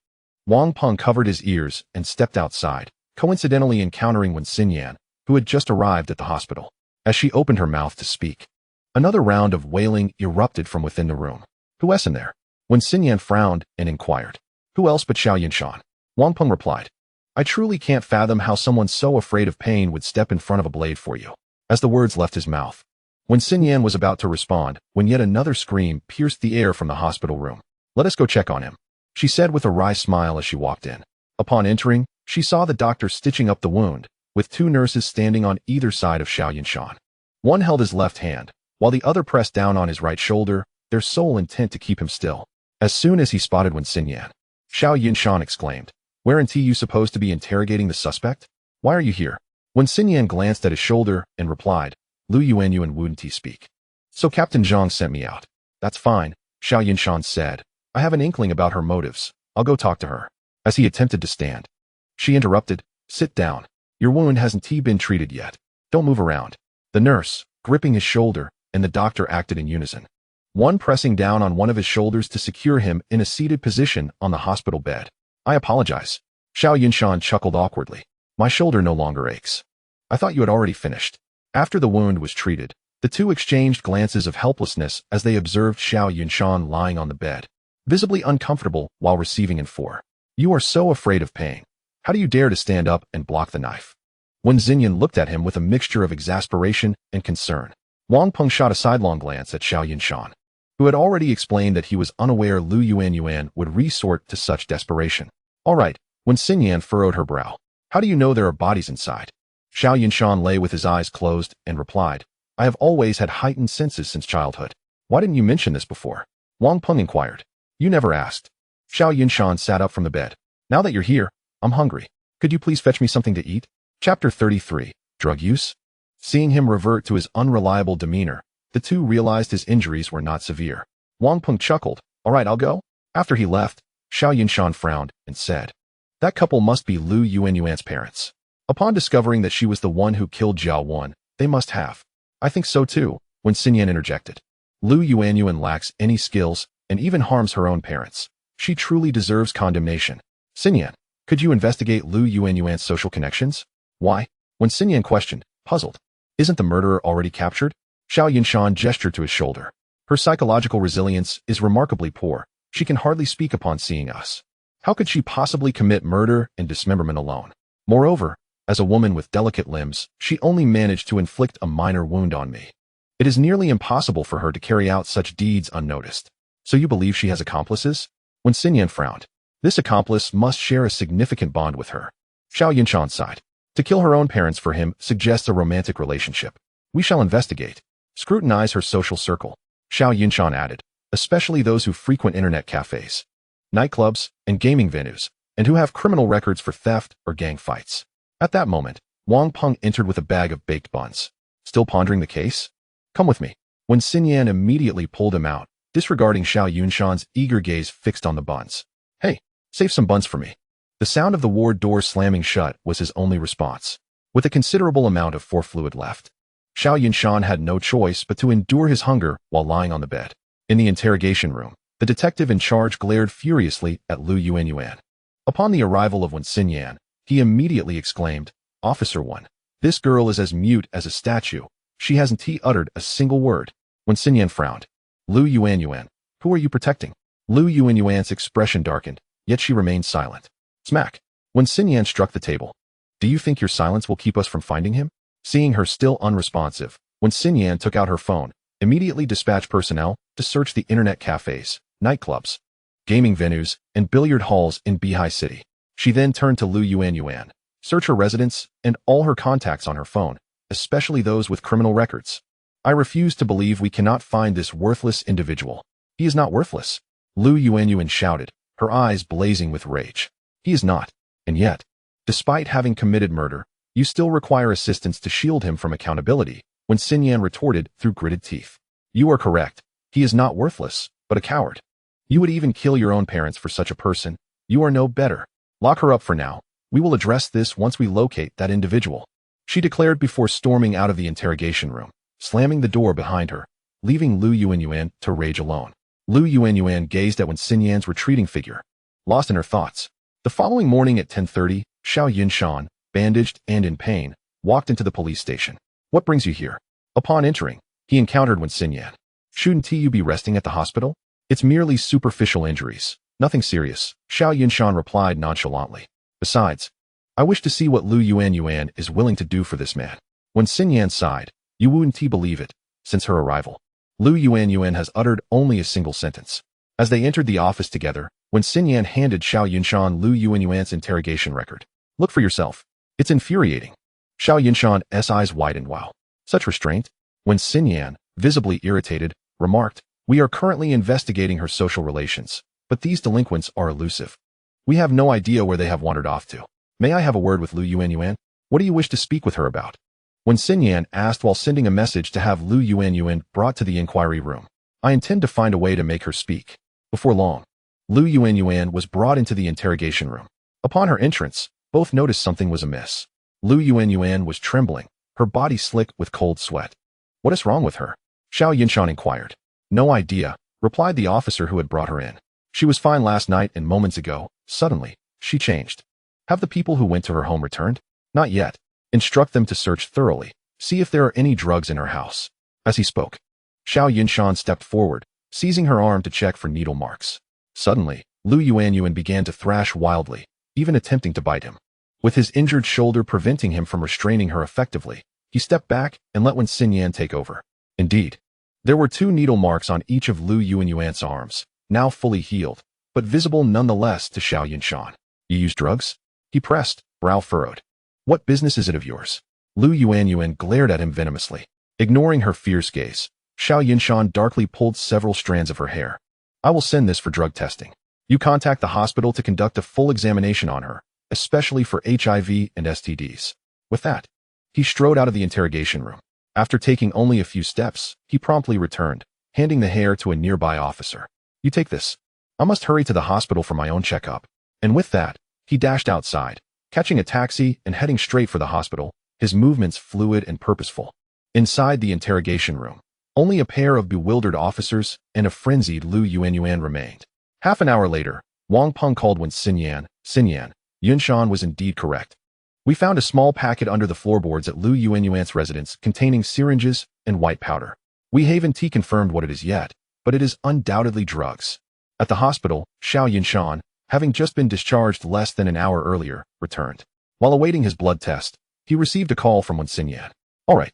[SPEAKER 1] Wang Peng covered his ears and stepped outside, coincidentally encountering Wen Xinyan, who had just arrived at the hospital. As she opened her mouth to speak, another round of wailing erupted from within the room. Who else in there? Wen Xinyan frowned and inquired. Who else but Xiao Yunshan? Wang Peng replied. I truly can't fathom how someone so afraid of pain would step in front of a blade for you. As the words left his mouth, Wen Xinyan was about to respond when yet another scream pierced the air from the hospital room. Let us go check on him, she said with a wry smile as she walked in. Upon entering, she saw the doctor stitching up the wound, with 2 nurses standing on either side of Xiao Yunshan. One held his left hand, while the other pressed down on his right shoulder, their sole intent to keep him still. As soon as he spotted Wen Xinyan, Xiao Yunshan exclaimed, Weren't you supposed to be interrogating the suspect? Why are you here? Wen Xinyan glanced at his shoulder and replied, Lu Yuanyuan wouldn't speak. So Captain Zhang sent me out. That's fine, Xiao Yunshan said. I have an inkling about her motives. I'll go talk to her. As he attempted to stand, she interrupted, Sit down. Your wound hasn't been treated yet. Don't move around. The nurse, gripping his shoulder, and the doctor acted in unison. One pressing down on one of his shoulders to secure him in a seated position on the hospital bed. I apologize. Xiao Yunshan chuckled awkwardly. My shoulder no longer aches. I thought you had already finished. After the wound was treated, the two exchanged glances of helplessness as they observed Xiao Yunshan lying on the bed, visibly uncomfortable while receiving in 4. You are so afraid of pain. How do you dare to stand up and block the knife? Wen Xinyan looked at him with a mixture of exasperation and concern. Wang Peng shot a sidelong glance at Xiao Yunshan, who had already explained that he was unaware Lu Yuanyuan would resort to such desperation. All right, Wen Xinyan furrowed her brow. How do you know there are bodies inside? Xiao Yunshan lay with his eyes closed and replied, I have always had heightened senses since childhood. Why didn't you mention this before? Wang Peng inquired. You never asked. Xiao Yunshan sat up from the bed. Now that you're here, I'm hungry. Could you please fetch me something to eat? Chapter 33. Drug use? Seeing him revert to his unreliable demeanor, the two realized his injuries were not severe. Wang Peng chuckled. All right, I'll go. After he left, Xiao Yunshan frowned and said, that couple must be Lu Yuanyuan's parents. Upon discovering that she was the one who killed Jiao Wan, they must have. I think so too, Wen Xinyan interjected. Lu Yuanyuan lacks any skills and even harms her own parents. She truly deserves condemnation. Xinyan, could you investigate Lu Yuanyuan's social connections? Why? Wen Xinyan questioned, puzzled. Isn't the murderer already captured? Xiao Yunshan gestured to his shoulder. Her psychological resilience is remarkably poor. She can hardly speak upon seeing us. How could she possibly commit murder and dismemberment alone? Moreover, as a woman with delicate limbs, she only managed to inflict a minor wound on me. It is nearly impossible for her to carry out such deeds unnoticed. So you believe she has accomplices? Wen Xinyan frowned. This accomplice must share a significant bond with her. Xiao Yunshan sighed. To kill her own parents for him suggests a romantic relationship. We shall investigate. Scrutinize her social circle. Xiao Yunshan added, especially those who frequent internet cafes, nightclubs, and gaming venues, and who have criminal records for theft or gang fights. At that moment, Wang Peng entered with a bag of baked buns. Still pondering the case? Come with me. Wen Xinyan immediately pulled him out, disregarding Xiao Yunshan's eager gaze fixed on the buns. Hey, save some buns for me. The sound of the ward door slamming shut was his only response. With a considerable amount of fluid left, Xiao Yunshan had no choice but to endure his hunger while lying on the bed. In the interrogation room, the detective in charge glared furiously at Lu Yuanyuan. Upon the arrival of Wen Xinyan, he immediately exclaimed, Officer 1, this girl is as mute as a statue. She hasn't uttered a single word. Wen Xinyan frowned. Lu Yuanyuan, who are you protecting? Lu Yuanyuan's expression darkened, yet she remained silent. Smack. Wen Xinyan struck the table. Do you think your silence will keep us from finding him? Seeing her still unresponsive, Wen Xinyan took out her phone, immediately dispatched personnel to search the internet cafes, nightclubs, gaming venues, and billiard halls in Bihai City. She then turned to Lu Yuanyuan. Search her residence and all her contacts on her phone, especially those with criminal records. I refuse to believe we cannot find this worthless individual. He is not worthless. Lu Yuanyuan shouted, her eyes blazing with rage. He is not. And yet, despite having committed murder, you still require assistance to shield him from accountability, Wen Xinyan retorted through gritted teeth. You are correct. He is not worthless, but a coward. You would even kill your own parents for such a person. You are no better. Lock her up for now. We will address this once we locate that individual, she declared before storming out of the interrogation room, slamming the door behind her, leaving Lu Yuanyuan to rage alone. Lu Yuanyuan gazed at Wen Xinyan's retreating figure, lost in her thoughts. The following morning at 10:30, Xiao Yunshan, bandaged and in pain, walked into the police station. What brings you here? Upon entering, he encountered Wen Xinyan. Shouldn't you be resting at the hospital? It's merely superficial injuries. Nothing serious, Xiao Yunshan replied nonchalantly. Besides, I wish to see what Lu Yuanyuan is willing to do for this man. Wen Xinyan sighed. You wouldn't believe it. Since her arrival, Lu Yuanyuan has uttered only a single sentence. As they entered the office together, Wen Xinyan handed Xiao Yunshan Lu Yuanyuan's interrogation record. Look for yourself. It's infuriating. Xiao Yunshan's eyes widened. Wow. Such restraint? Wen Xinyan, visibly irritated, remarked, we are currently investigating her social relations, but these delinquents are elusive. We have no idea where they have wandered off to. May I have a word with Lu Yuanyuan? What do you wish to speak with her about? Wen Xinyan asked while sending a message to have Lu Yuanyuan brought to the inquiry room. I intend to find a way to make her speak. Before long, Lu Yuanyuan was brought into the interrogation room. Upon her entrance, both noticed something was amiss. Lu Yuanyuan was trembling, her body slick with cold sweat. What is wrong with her? Xiao Yunshan inquired. No idea, replied the officer who had brought her in. She was fine last night and moments ago, suddenly, she changed. Have the people who went to her home returned? Not yet. Instruct them to search thoroughly, see if there are any drugs in her house. As he spoke, Xiao Yunshan stepped forward, seizing her arm to check for needle marks. Suddenly, Lu Yuanyuan began to thrash wildly, even attempting to bite him. With his injured shoulder preventing him from restraining her effectively, he stepped back and let Wen Xinyan take over. Indeed, there were 2 needle marks on each of Lu Yuanyuan's arms, now fully healed, but visible nonetheless to Xiao Yunshan. You use drugs? He pressed, brow furrowed. What business is it of yours? Lu Yuanyuan glared at him venomously. Ignoring her fierce gaze, Xiao Yunshan darkly pulled several strands of her hair. I will send this for drug testing. You contact the hospital to conduct a full examination on her, especially for HIV and STDs. With that, he strode out of the interrogation room. After taking only a few steps, he promptly returned, handing the hair to a nearby officer. You take this. I must hurry to the hospital for my own checkup. And with that, he dashed outside, catching a taxi and heading straight for the hospital, his movements fluid and purposeful. Inside the interrogation room, only a pair of bewildered officers and a frenzied Lu Yuanyuan remained. Half an hour later, Wang Peng called Wen Xinyan. Yunshan was indeed correct. We found a small packet under the floorboards at Lu Yuanyuan's residence containing syringes and white powder. We haven't confirmed what it is yet, but it is undoubtedly drugs. At the hospital, Xiao Yunshan, having just been discharged less than an hour earlier, returned. While awaiting his blood test, he received a call from Wen Xinyan. All right.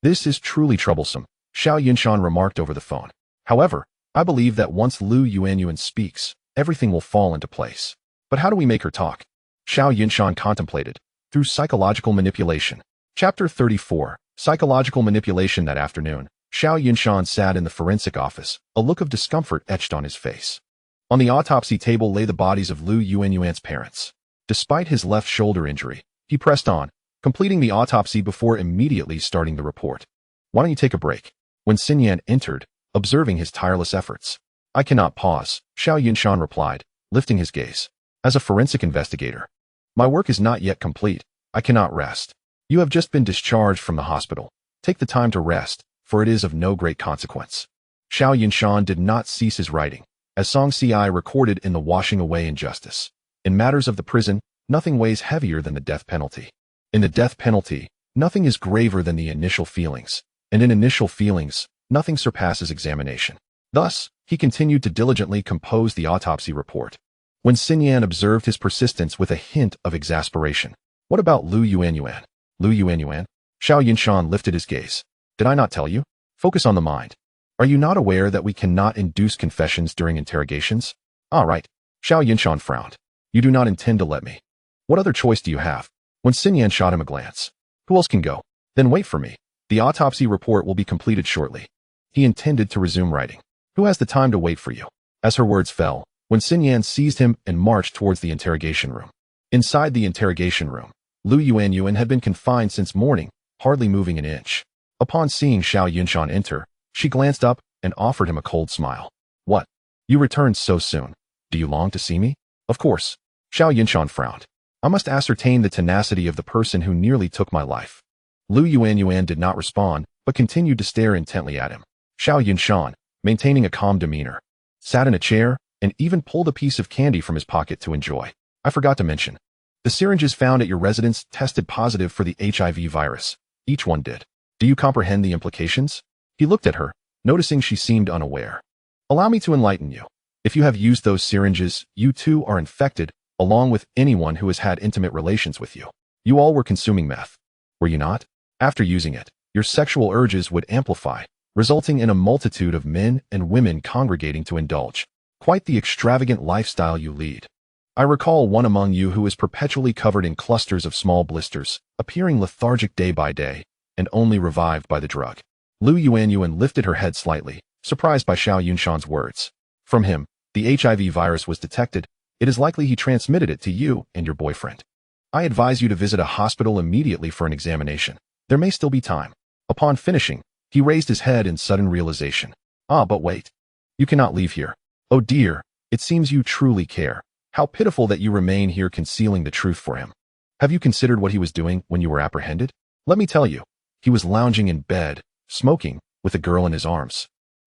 [SPEAKER 1] This is truly troublesome, Xiao Yunshan remarked over the phone. However, I believe that once Lu Yuanyuan speaks, everything will fall into place. But how do we make her talk? Xiao Yunshan contemplated. Through psychological manipulation. Chapter 34. Psychological manipulation. That afternoon, Xiao Yunshan sat in the forensic office, a look of discomfort etched on his face. On the autopsy table lay the bodies of Lu Yuanyuan's parents. Despite his left shoulder injury, he pressed on, completing the autopsy before immediately starting the report. Why don't you take a break? When Xinyan entered, observing his tireless efforts. I cannot pause, Xiao Yunshan replied, lifting his gaze. As a forensic investigator, my work is not yet complete. I cannot rest. You have just been discharged from the hospital. Take the time to rest, for it is of no great consequence. Xiao Yunshan did not cease his writing, as Song Ci recorded in the Washing Away Injustice. In matters of the prison, nothing weighs heavier than the death penalty. In the death penalty, nothing is graver than the initial feelings, and in initial feelings, nothing surpasses examination. Thus, he continued to diligently compose the autopsy report. When Xinyan observed his persistence with a hint of exasperation. What about Lu Yuanyuan? Lu Yuanyuan? Xiao Yunshan lifted his gaze. Did I not tell you? Focus on the mind. Are you not aware that we cannot induce confessions during interrogations? Ah, right. Xiao Yunshan frowned. You do not intend to let me. What other choice do you have? When Xinyan shot him a glance. Who else can go? Then wait for me. The autopsy report will be completed shortly. He intended to resume writing. Who has the time to wait for you? As her words fell, when Xinyan seized him and marched towards the interrogation room. Inside the interrogation room, Lu Yuanyuan had been confined since morning, hardly moving an inch. Upon seeing Xiao Yunshan enter, she glanced up and offered him a cold smile. What? You returned so soon. Do you long to see me? Of course. Xiao Yunshan frowned. I must ascertain the tenacity of the person who nearly took my life. Lu Yuanyuan did not respond, but continued to stare intently at him. Xiao Yunshan, maintaining a calm demeanor, sat in a chair and even pulled a piece of candy from his pocket to enjoy. I forgot to mention. The syringes found at your residence tested positive for the HIV virus. Each one did. Do you comprehend the implications? He looked at her, noticing she seemed unaware. Allow me to enlighten you. If you have used those syringes, you too are infected, along with anyone who has had intimate relations with you. You all were consuming meth. Were you not? After using it, your sexual urges would amplify, resulting in a multitude of men and women congregating to indulge. Quite the extravagant lifestyle you lead. I recall one among you who is perpetually covered in clusters of small blisters, appearing lethargic day by day, and only revived by the drug. Lu Yuanyuan lifted her head slightly, surprised by Xiao Yunshan's words. From him, the HIV virus was detected. It is likely he transmitted it to you and your boyfriend. I advise you to visit a hospital immediately for an examination. There may still be time. Upon finishing, he raised his head in sudden realization. Ah, but wait. You cannot leave here. Oh dear, it seems you truly care. How pitiful that you remain here concealing the truth for him. Have you considered what he was doing when you were apprehended? Let me tell you. He was lounging in bed, smoking, with a girl in his arms,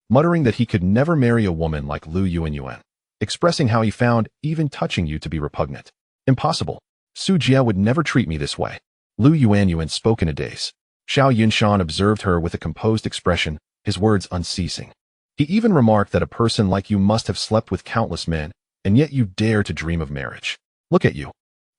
[SPEAKER 1] muttering that he could never marry a woman like Lu Yuanyuan, expressing how he found even touching you to be repugnant. Impossible. Su Jie would never treat me this way. Lu Yuanyuan spoke in a daze. Xiao Yunshan observed her with a composed expression, his words unceasing. He even remarked that a person like you must have slept with countless men, and yet you dare to dream of marriage. Look at you.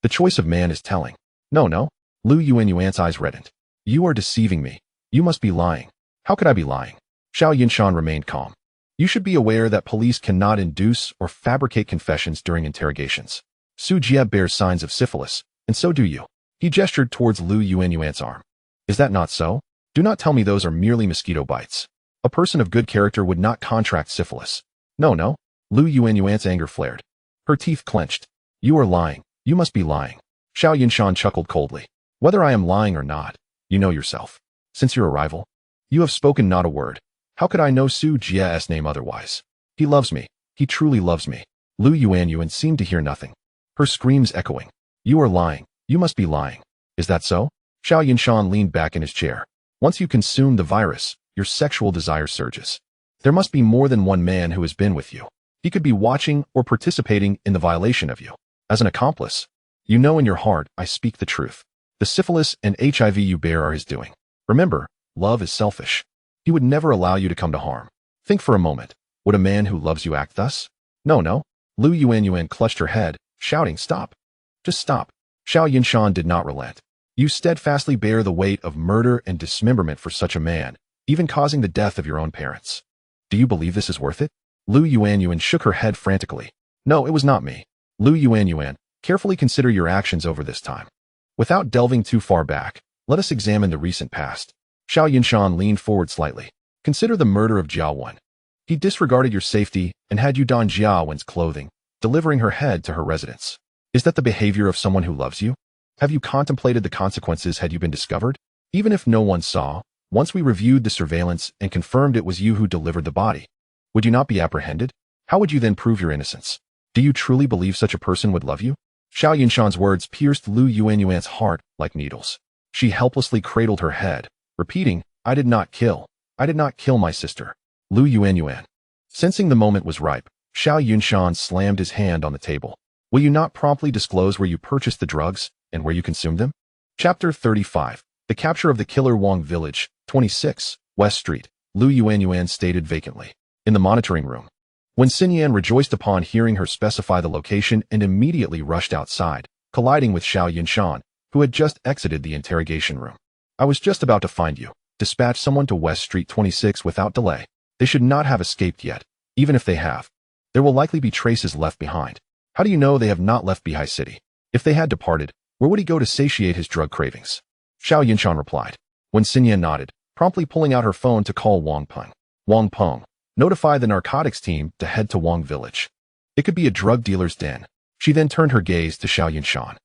[SPEAKER 1] The choice of man is telling. No, no. Lu Yuanyuan's eyes reddened. You are deceiving me. You must be lying. How could I be lying? Xiao Yunshan remained calm. You should be aware that police cannot induce or fabricate confessions during interrogations. Su Jie bears signs of syphilis, and so do you. He gestured towards Lu Yuanyuan's arm. Is that not so? Do not tell me those are merely mosquito bites. A person of good character would not contract syphilis. No, no. Lu Yuanyuan's anger flared. Her teeth clenched. You are lying. You must be lying. Xiao Yunshan chuckled coldly. Whether I am lying or not, you know yourself. Since your arrival, you have spoken not a word. How could I know Su Jie's name otherwise? He loves me. He truly loves me. Lu Yuanyuan seemed to hear nothing. Her screams echoing. You are lying. You must be lying. Is that so? Xiao Yunshan leaned back in his chair. Once you consume the virus, your sexual desire surges. There must be more than one man who has been with you. He could be watching or participating in the violation of you. As an accomplice, you know in your heart I speak the truth. The syphilis and HIV you bear are his doing. Remember, love is selfish. He would never allow you to come to harm. Think for a moment. Would a man who loves you act thus? No, no. Lu Yuanyuan clutched her head, shouting, stop. Just stop. Xiao Yunshan did not relent. You steadfastly bear the weight of murder and dismemberment for such a man, even causing the death of your own parents. Do you believe this is worth it? Lu Yuanyuan shook her head frantically. No, it was not me. Lu Yuanyuan, carefully consider your actions over this time. Without delving too far back, let us examine the recent past. Xiao Yunshan leaned forward slightly. Consider the murder of Jia Wen. He disregarded your safety and had you don Jia Wen's clothing, delivering her head to her residence. Is that the behavior of someone who loves you? Have you contemplated the consequences had you been discovered? Even if no one saw, once we reviewed the surveillance and confirmed it was you who delivered the body, would you not be apprehended? How would you then prove your innocence? Do you truly believe such a person would love you? Xiao Yunshan's words pierced Lu Yuanyuan's heart like needles. She helplessly cradled her head, repeating, I did not kill my sister. Lu Yuanyuan. Sensing the moment was ripe, Xiao Yunshan slammed his hand on the table. Will you not promptly disclose where you purchased the drugs and where you consumed them? Chapter 35. The capture of the killer Wang Village, 26, West Street. Lu Yuanyuan stated vacantly. In the monitoring room. When Xinyan rejoiced upon hearing her specify the location and immediately rushed outside, colliding with Xiao Yunshan, who had just exited the interrogation room. I was just about to find you. Dispatch someone to West Street 26 without delay. They should not have escaped yet. Even if they have, there will likely be traces left behind. How do you know they have not left Bihai City? If they had departed, where would he go to satiate his drug cravings? Xiao Yunshan replied. When Xinyan nodded, promptly pulling out her phone to call Wang Peng. Wang Peng, notify the narcotics team to head to Wang Village. It could be a drug dealer's den. She then turned her gaze to Xiao Yunshan.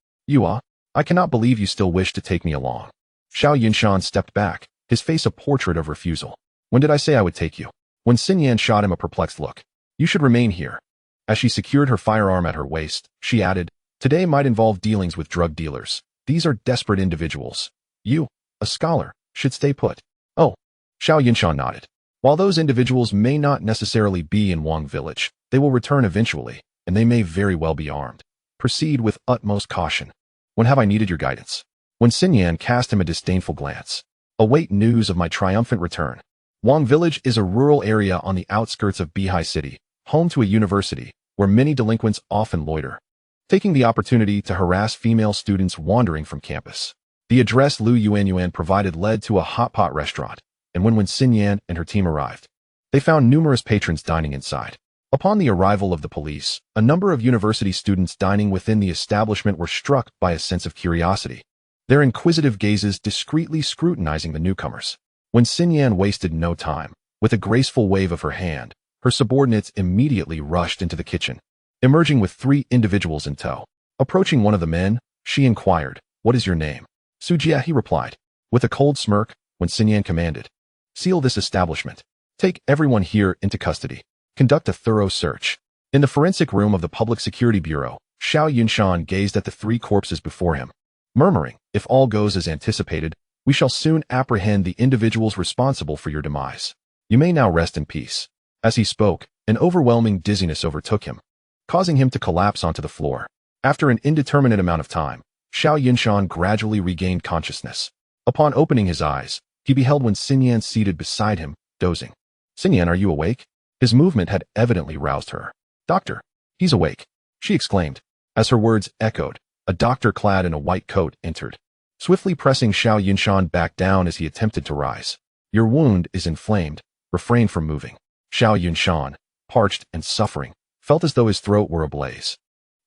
[SPEAKER 1] I cannot believe you still wish to take me along. Xiao Yunshan stepped back, his face a portrait of refusal. When did I say I would take you? When Xinyan shot him a perplexed look. You should remain here. As she secured her firearm at her waist, she added, today might involve dealings with drug dealers. These are desperate individuals. You, a scholar, should stay put. Oh. Xiao Yunshan nodded. While those individuals may not necessarily be in Wang Village, they will return eventually, and they may very well be armed. Proceed with utmost caution. When have I needed your guidance? When Xinyan cast him a disdainful glance. Await news of my triumphant return. Wang Village is a rural area on the outskirts of Bihai City, home to a university, where many delinquents often loiter, taking the opportunity to harass female students wandering from campus. The address Lu Yuanyuan provided led to a hot pot restaurant, and when Xinyan and her team arrived, they found numerous patrons dining inside. Upon the arrival of the police, a number of university students dining within the establishment were struck by a sense of curiosity, their inquisitive gazes discreetly scrutinizing the newcomers. When Xinyan wasted no time, with a graceful wave of her hand, her subordinates immediately rushed into the kitchen, emerging with 3 individuals in tow. Approaching one of the men, she inquired, what is your name? Su Jie, he replied. With a cold smirk, when Xinyan commanded, seal this establishment. Take everyone here into custody. Conduct a thorough search. In the forensic room of the Public Security Bureau, Xiao Yunshan gazed at the 3 corpses before him, murmuring, if all goes as anticipated, we shall soon apprehend the individuals responsible for your demise. You may now rest in peace. As he spoke, an overwhelming dizziness overtook him, causing him to collapse onto the floor. After an indeterminate amount of time, Xiao Yunshan gradually regained consciousness. Upon opening his eyes, he beheld Wen Xinyan seated beside him, dozing. Xinyan, are you awake? His movement had evidently roused her. Doctor, he's awake, she exclaimed. As her words echoed, A doctor clad in a white coat entered, swiftly pressing Xiao Yunshan back down as he attempted to rise. Your wound is inflamed. Refrain from moving. Xiao Yunshan, parched and suffering, felt as though his throat were ablaze.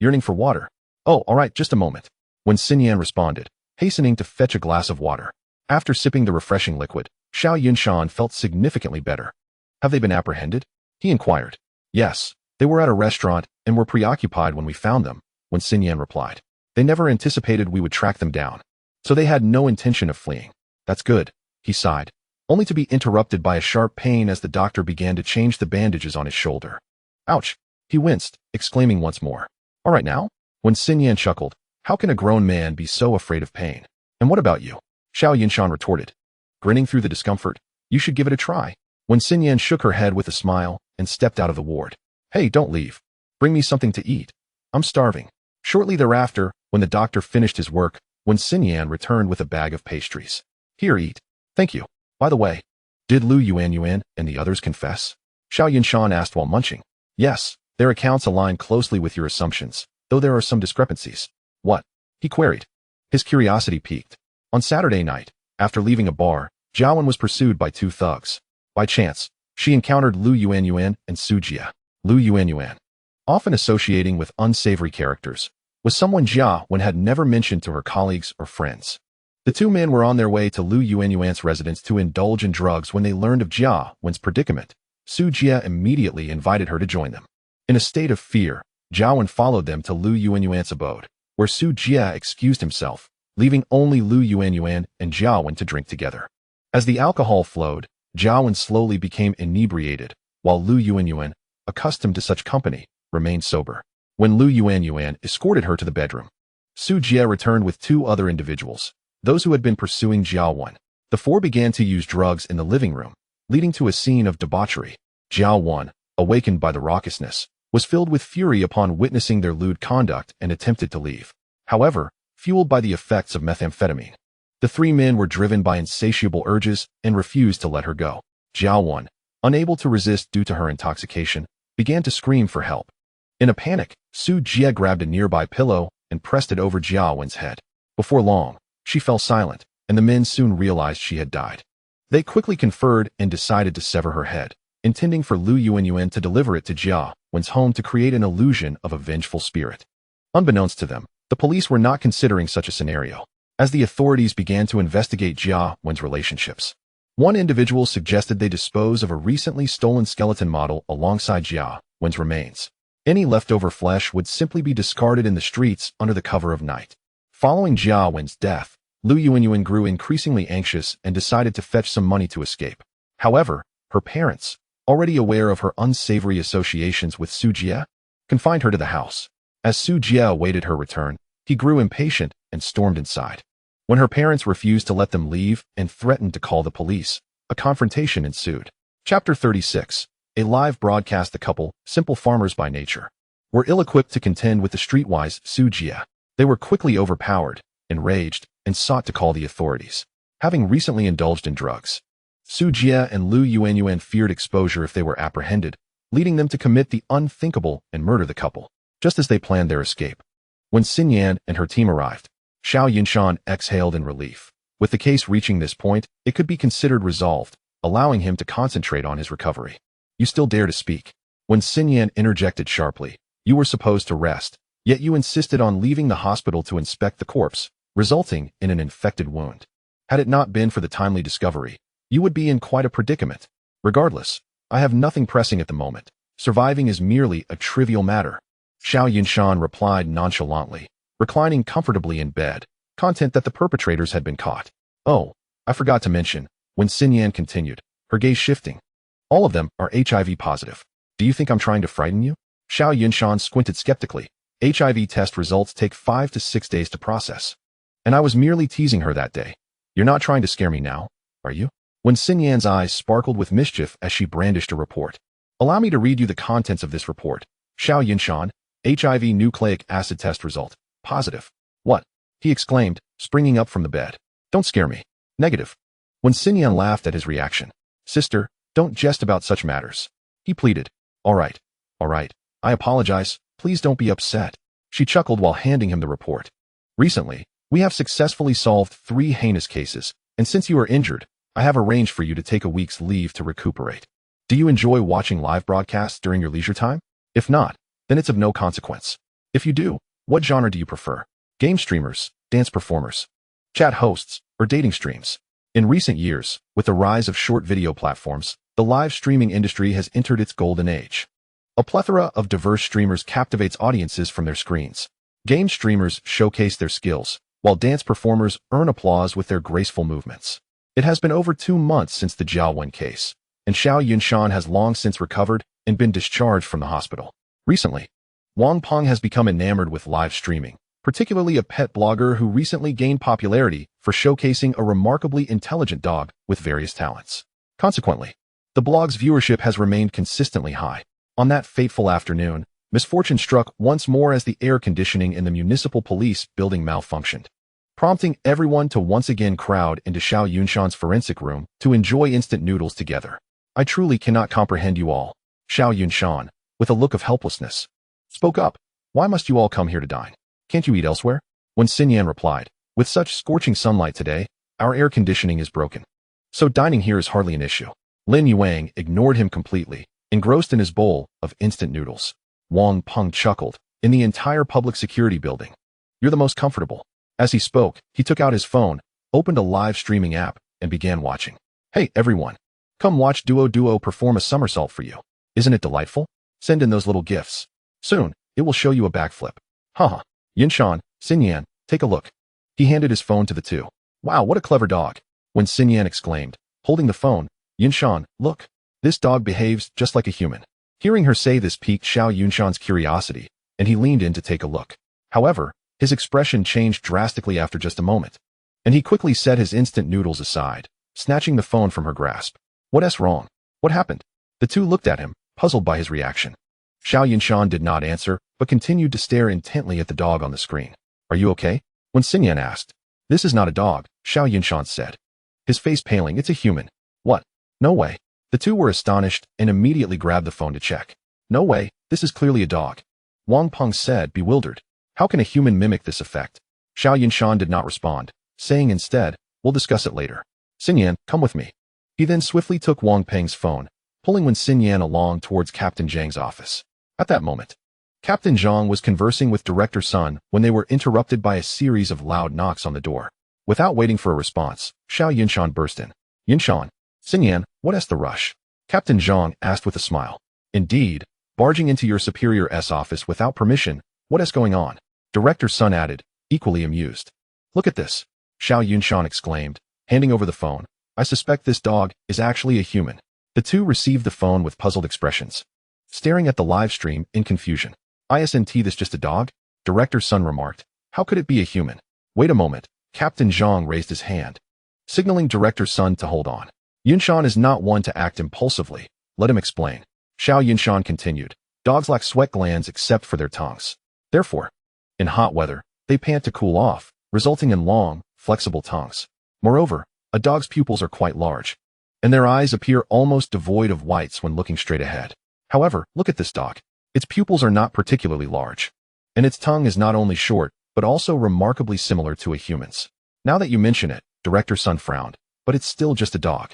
[SPEAKER 1] Yearning for water. Oh, all right, just a moment. When Xinyan responded, hastening to fetch a glass of water. After sipping the refreshing liquid, Xiao Yunshan felt significantly better. Have they been apprehended? He inquired. Yes, they were at a restaurant and were preoccupied when we found them, when Xinyan replied. They never anticipated we would track them down. So they had no intention of fleeing. That's good, he sighed, only to be interrupted by a sharp pain as the doctor began to change the bandages on his shoulder. Ouch! He winced, exclaiming once more. All right now? When Xinyan chuckled, how can a grown man be so afraid of pain? And what about you? Xiao Yunshan retorted, grinning through the discomfort. You should give it a try. When Xinyan shook her head with a smile and stepped out of the ward. Hey, don't leave. Bring me something to eat. I'm starving. Shortly thereafter, when the doctor finished his work, when Xinyan returned with a bag of pastries. Here, eat. Thank you. By the way, did Lu Yuanyuan and the others confess? Xiao Yunshan asked while munching. Yes, their accounts align closely with your assumptions, though there are some discrepancies. What? He queried. His curiosity piqued. On Saturday night, after leaving a bar, Jiawen was pursued by two thugs. By chance, she encountered Lu Yuanyuan and Su Jia. Lu Yuanyuan, often associating with unsavory characters, was someone Jiawen had never mentioned to her colleagues or friends. The two men were on their way to Lu Yuanyuan's residence to indulge in drugs when they learned of Jiawen's predicament. Su Jia immediately invited her to join them. In a state of fear, Jiawen followed them to Lu Yuanyuan's abode, where Su Jia excused himself, leaving only Lu Yuanyuan and Jiawen to drink together. As the alcohol flowed, Jiawen slowly became inebriated, while Lu Yuanyuan, accustomed to such company, remained sober. When Lu Yuanyuan escorted her to the bedroom, Su Jia returned with two other individuals, those who had been pursuing Jiawen. The four began to use drugs in the living room, leading to a scene of debauchery. Jiawen, awakened by the raucousness, was filled with fury upon witnessing their lewd conduct and attempted to leave. However, fueled by the effects of methamphetamine, the three men were driven by insatiable urges and refused to let her go. Jiawen, unable to resist due to her intoxication, began to scream for help. In a panic, Su Jia grabbed a nearby pillow and pressed it over Jiawen's head. Before long, she fell silent, and the men soon realized she had died. They quickly conferred and decided to sever her head, intending for Lu Yuanyuan to deliver it to Jiawen's home to create an illusion of a vengeful spirit. Unbeknownst to them, the police were not considering such a scenario, as the authorities began to investigate Jiawen's relationships. One individual suggested they dispose of a recently stolen skeleton model alongside Jiawen's remains. Any leftover flesh would simply be discarded in the streets under the cover of night. Following Jiawen's death, Lu Yuanyuan grew increasingly anxious and decided to fetch some money to escape. However, her parents, already aware of her unsavory associations with Su Jia, confined her to the house. As Su Jia awaited her return, he grew impatient and stormed inside. When her parents refused to let them leave and threatened to call the police, a confrontation ensued. Chapter 36. A live broadcast. The couple, simple farmers by nature, were ill-equipped to contend with the streetwise Su Jia. They were quickly overpowered, enraged, and sought to call the authorities. Having recently indulged in drugs, Su Jia and Lu Yuanyuan feared exposure if they were apprehended, leading them to commit the unthinkable and murder the couple, just as they planned their escape. When Xinyan and her team arrived, Xiao Yunshan exhaled in relief. With the case reaching this point, it could be considered resolved, allowing him to concentrate on his recovery. You still dare to speak? When Xinyan interjected sharply, you were supposed to rest, yet you insisted on leaving the hospital to inspect the corpse, resulting in an infected wound. Had it not been for the timely discovery, you would be in quite a predicament. Regardless, I have nothing pressing at the moment. Surviving is merely a trivial matter. Xiao Yunshan replied nonchalantly, reclining comfortably in bed, content that the perpetrators had been caught. Oh, I forgot to mention, when Xinyan continued, her gaze shifting. All of them are HIV positive. Do you think I'm trying to frighten you? Xiao Yunshan squinted skeptically. HIV test results take 5 to 6 days to process. And I was merely teasing her that day. You're not trying to scare me now, are you? When Xinyan's eyes sparkled with mischief as she brandished a report. Allow me to read you the contents of this report. Xiao Yunshan, HIV nucleic acid test result, positive. What? He exclaimed, springing up from the bed. Don't scare me. Negative. When Xinyan laughed at his reaction. Sister, don't jest about such matters. He pleaded. All right. I apologize. Please don't be upset. She chuckled while handing him the report. Recently, we have successfully solved 3 heinous cases, and since you are injured, I have arranged for you to take a week's leave to recuperate. Do you enjoy watching live broadcasts during your leisure time? If not, then it's of no consequence. If you do, what genre do you prefer? Game streamers, dance performers, chat hosts, or dating streams? In recent years, with the rise of short video platforms, the live streaming industry has entered its golden age. A plethora of diverse streamers captivates audiences from their screens. Game streamers showcase their skills, while dance performers earn applause with their graceful movements. It has been over 2 months since the Xiao Yunshan case, and Xiao Yunshan has long since recovered and been discharged from the hospital. Recently, Wang Peng has become enamored with live streaming, particularly a pet blogger who recently gained popularity for showcasing a remarkably intelligent dog with various talents. Consequently, the blog's viewership has remained consistently high. On that fateful afternoon, misfortune struck once more as the air conditioning in the municipal police building malfunctioned, prompting everyone to once again crowd into Xiao Yunshan's forensic room to enjoy instant noodles together. I truly cannot comprehend you all. Xiao Yunshan, with a look of helplessness, spoke up. Why must you all come here to dine? Can't you eat elsewhere? When Xinyan replied, with such scorching sunlight today, our air conditioning is broken. So dining here is hardly an issue. Lin Yuang ignored him completely, engrossed in his bowl of instant noodles. Wang Peng chuckled. In the entire public security building, you're the most comfortable. As he spoke, he took out his phone, opened a live streaming app, and began watching. Hey, everyone. Come watch Duo perform a somersault for you. Isn't it delightful? Send in those little gifts. Soon, it will show you a backflip. Haha. Yunshan, Xinyan, take a look. He handed his phone to the two. Wow, what a clever dog. When Xinyan exclaimed, holding the phone, Yunshan, look. This dog behaves just like a human. Hearing her say this piqued Xiao Yunshan's curiosity, and he leaned in to take a look. However, his expression changed drastically after just a moment, and he quickly set his instant noodles aside, snatching the phone from her grasp. What's wrong? What happened? The two looked at him, puzzled by his reaction. Xiao Yunshan did not answer, but continued to stare intently at the dog on the screen. Are you okay? When Xinyan asked. This is not a dog, Xiao Yunshan said. His face paling. It's a human. What? No way. The two were astonished and immediately grabbed the phone to check. No way, this is clearly a dog. Wang Peng said, bewildered. How can a human mimic this effect? Xiao Yunshan did not respond, saying instead, we'll discuss it later. Xinyan, come with me. He then swiftly took Wang Peng's phone, pulling Wen Xinyan along towards Captain Zhang's office. At that moment, Captain Zhang was conversing with Director Sun when they were interrupted by a series of loud knocks on the door. Without waiting for a response, Xiao Yunshan burst in. Yunshan, Xinyan, what's the rush? Captain Zhang asked with a smile. Indeed, barging into your superior's office without permission, what's going on? Director Sun added, equally amused. Look at this, Xiao Yunshan exclaimed, handing over the phone. I suspect this dog is actually a human. The two received the phone with puzzled expressions, staring at the live stream in confusion. Isn't this just a dog? Director Sun remarked. How could it be a human? Wait a moment. Captain Zhang raised his hand, signaling Director Sun to hold on. Yunshan is not one to act impulsively. Let him explain. Xiao Yunshan continued. Dogs lack sweat glands except for their tongues. Therefore, in hot weather, they pant to cool off, resulting in long, flexible tongues. Moreover, a dog's pupils are quite large, and their eyes appear almost devoid of whites when looking straight ahead. However, look at this dog. Its pupils are not particularly large, and its tongue is not only short, but also remarkably similar to a human's. Now that you mention it, Director Sun frowned, but it's still just a dog.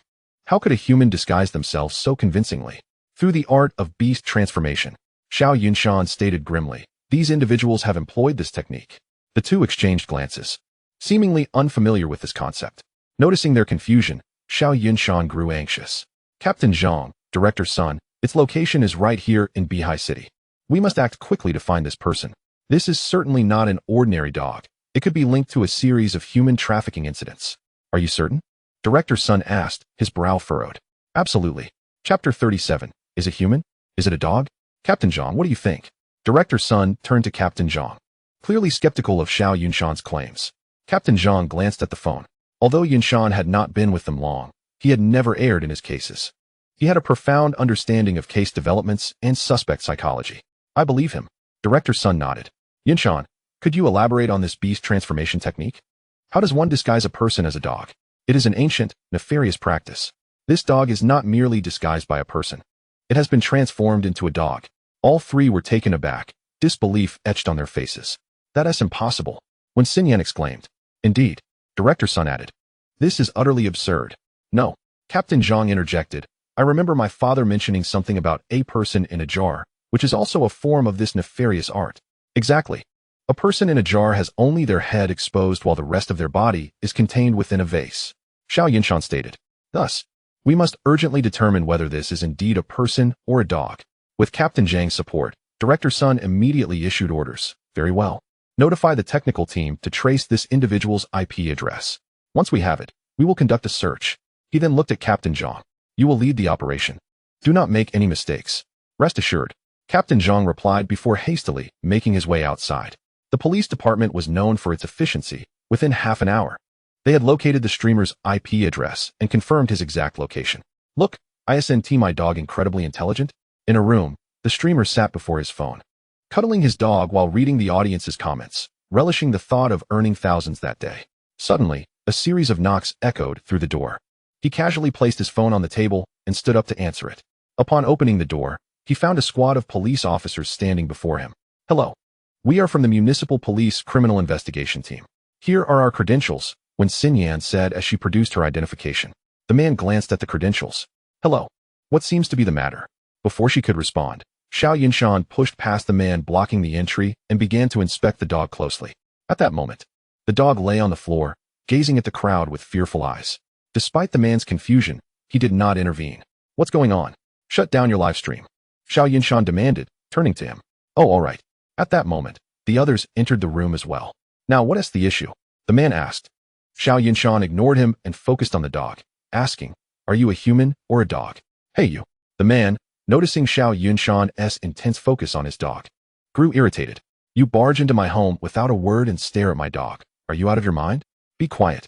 [SPEAKER 1] How could a human disguise themselves so convincingly? Through the art of beast transformation, Xiao Yunshan stated grimly. These individuals have employed this technique. The two exchanged glances, seemingly unfamiliar with this concept. Noticing their confusion, Xiao Yunshan grew anxious. Captain Zhang, Director Sun, its location is right here in Bihai City. We must act quickly to find this person. This is certainly not an ordinary dog. It could be linked to a series of human trafficking incidents. Are you certain? Director Sun asked, his brow furrowed. Absolutely. Chapter 37. Is it human? Is it a dog? Captain Zhang, what do you think? Director Sun turned to Captain Zhang, clearly skeptical of Xiao Yunshan's claims. Captain Zhang glanced at the phone. Although Yunshan had not been with them long, he had never erred in his cases. He had a profound understanding of case developments and suspect psychology. I believe him. Director Sun nodded. Yunshan, could you elaborate on this beast transformation technique? How does one disguise a person as a dog? It is an ancient, nefarious practice. This dog is not merely disguised by a person. It has been transformed into a dog. All three were taken aback, disbelief etched on their faces. That is impossible. When Xinyan exclaimed, "Indeed," Director Sun added, "This is utterly absurd." "No," Captain Zhang interjected. "I remember my father mentioning something about a person in a jar, which is also a form of this nefarious art." "Exactly. A person in a jar has only their head exposed while the rest of their body is contained within a vase," Xiao Yunshan stated. "Thus, we must urgently determine whether this is indeed a person or a dog." With Captain Zhang's support, Director Sun immediately issued orders. "Very well. Notify the technical team to trace this individual's IP address. Once we have it, we will conduct a search." He then looked at Captain Zhang. "You will lead the operation. Do not make any mistakes." "Rest assured," Captain Zhang replied before hastily making his way outside. The police department was known for its efficiency. Within half an hour, they had located the streamer's IP address and confirmed his exact location. "Look, isn't my dog incredibly intelligent?" In a room, the streamer sat before his phone, cuddling his dog while reading the audience's comments, relishing the thought of earning thousands that day. Suddenly, a series of knocks echoed through the door. He casually placed his phone on the table and stood up to answer it. Upon opening the door, he found a squad of police officers standing before him. "Hello. We are from the Municipal Police Criminal Investigation Team. Here are our credentials," when Xinyan said as she produced her identification. The man glanced at the credentials. "Hello. What seems to be the matter?" Before she could respond, Xiao Yunshan pushed past the man blocking the entry and began to inspect the dog closely. At that moment, the dog lay on the floor, gazing at the crowd with fearful eyes. Despite the man's confusion, he did not intervene. "What's going on? Shut down your live stream," Xiao Yunshan demanded, turning to him. "Oh, all right." At that moment, the others entered the room as well. "Now what is the issue?" the man asked. Xiao Yunshan ignored him and focused on the dog, asking, "Are you a human or a dog?" "Hey you." The man, noticing Xiao Yunshan's intense focus on his dog, grew irritated. "You barge into my home without a word and stare at my dog. Are you out of your mind? Be quiet."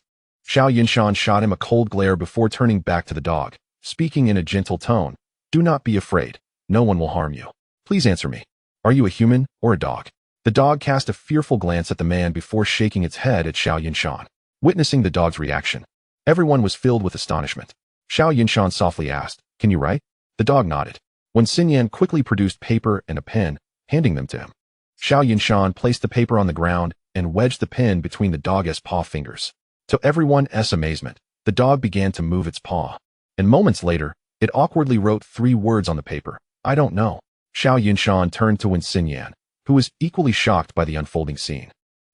[SPEAKER 1] Xiao Yunshan shot him a cold glare before turning back to the dog, speaking in a gentle tone. "Do not be afraid. No one will harm you. Please answer me. Are you a human or a dog?" The dog cast a fearful glance at the man before shaking its head at Xiao Yunshan. Witnessing the dog's reaction, everyone was filled with astonishment. Xiao Yunshan softly asked, "Can you write?" The dog nodded. When Xinyan quickly produced paper and a pen, handing them to him, Xiao Yunshan placed the paper on the ground and wedged the pen between the dog's paw fingers. To everyone's amazement, the dog began to move its paw. And moments later, it awkwardly wrote 3 words on the paper. "I don't know." Xiao Yunshan turned to Wen Xinyan, who was equally shocked by the unfolding scene,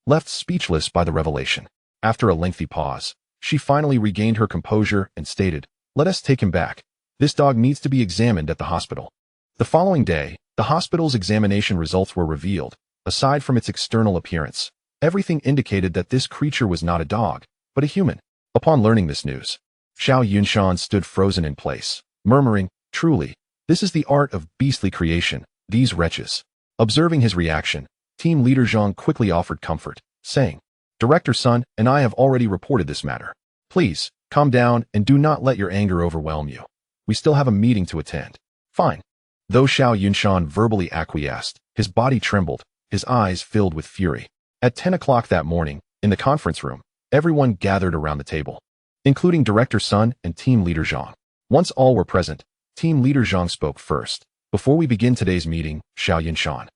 [SPEAKER 1] left speechless by the revelation. After a lengthy pause, she finally regained her composure and stated, "Let us take him back. This dog needs to be examined at the hospital." The following day, the hospital's examination results were revealed. Aside from its external appearance, everything indicated that this creature was not a dog, but a human. Upon learning this news, Xiao Yunshan stood frozen in place, murmuring, "Truly, this is the art of beastly creation, these wretches." Observing his reaction, Team Leader Zhang quickly offered comfort, saying, "Director Sun and I have already reported this matter. Please, calm down and do not let your anger overwhelm you. We still have a meeting to attend." "Fine." Though Xiao Yunshan verbally acquiesced, his body trembled, his eyes filled with fury. At 10 o'clock that morning, in the conference room, everyone gathered around the table, including Director Sun and Team Leader Zhang. Once all were present, Team Leader Zhang spoke first. "Before we begin today's meeting, Xiao Yunshan,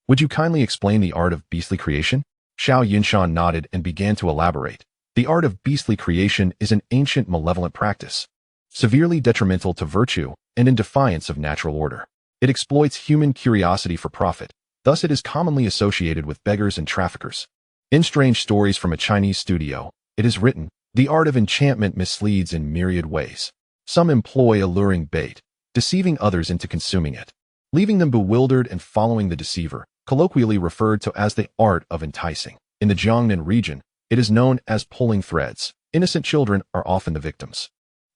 [SPEAKER 1] would you kindly explain the art of beastly creation?" Xiao Yunshan nodded and began to elaborate. "The art of beastly creation is an ancient malevolent practice, severely detrimental to virtue and in defiance of natural order. It exploits human curiosity for profit, thus it is commonly associated with beggars and traffickers. In strange stories from a Chinese studio, it is written, the art of enchantment misleads in myriad ways. Some employ alluring bait, deceiving others into consuming it, leaving them bewildered and following the deceiver, colloquially referred to as the art of enticing. In the Jiangnan region, it is known as pulling threads. Innocent children are often the victims.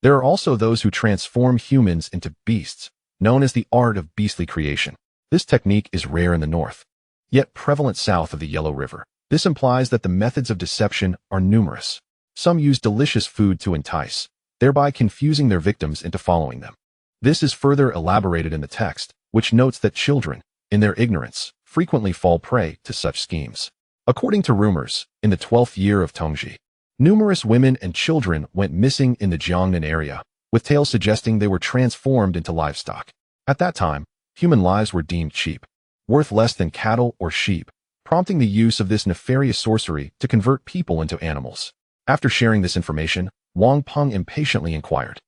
[SPEAKER 1] There are also those who transform humans into beasts, known as the art of beastly creation. This technique is rare in the north, yet prevalent south of the Yellow River. This implies that the methods of deception are numerous. Some use delicious food to entice, thereby confusing their victims into following them. This is further elaborated in the text, which notes that children, in their ignorance, frequently fall prey to such schemes. According to rumors, in the 12th year of Tongji, numerous women and children went missing in the Jiangnan area, with tales suggesting they were transformed into livestock. At that time, human lives were deemed cheap, worth less than cattle or sheep, prompting the use of this nefarious sorcery to convert people into animals. After sharing this information, Wang Peng impatiently inquired,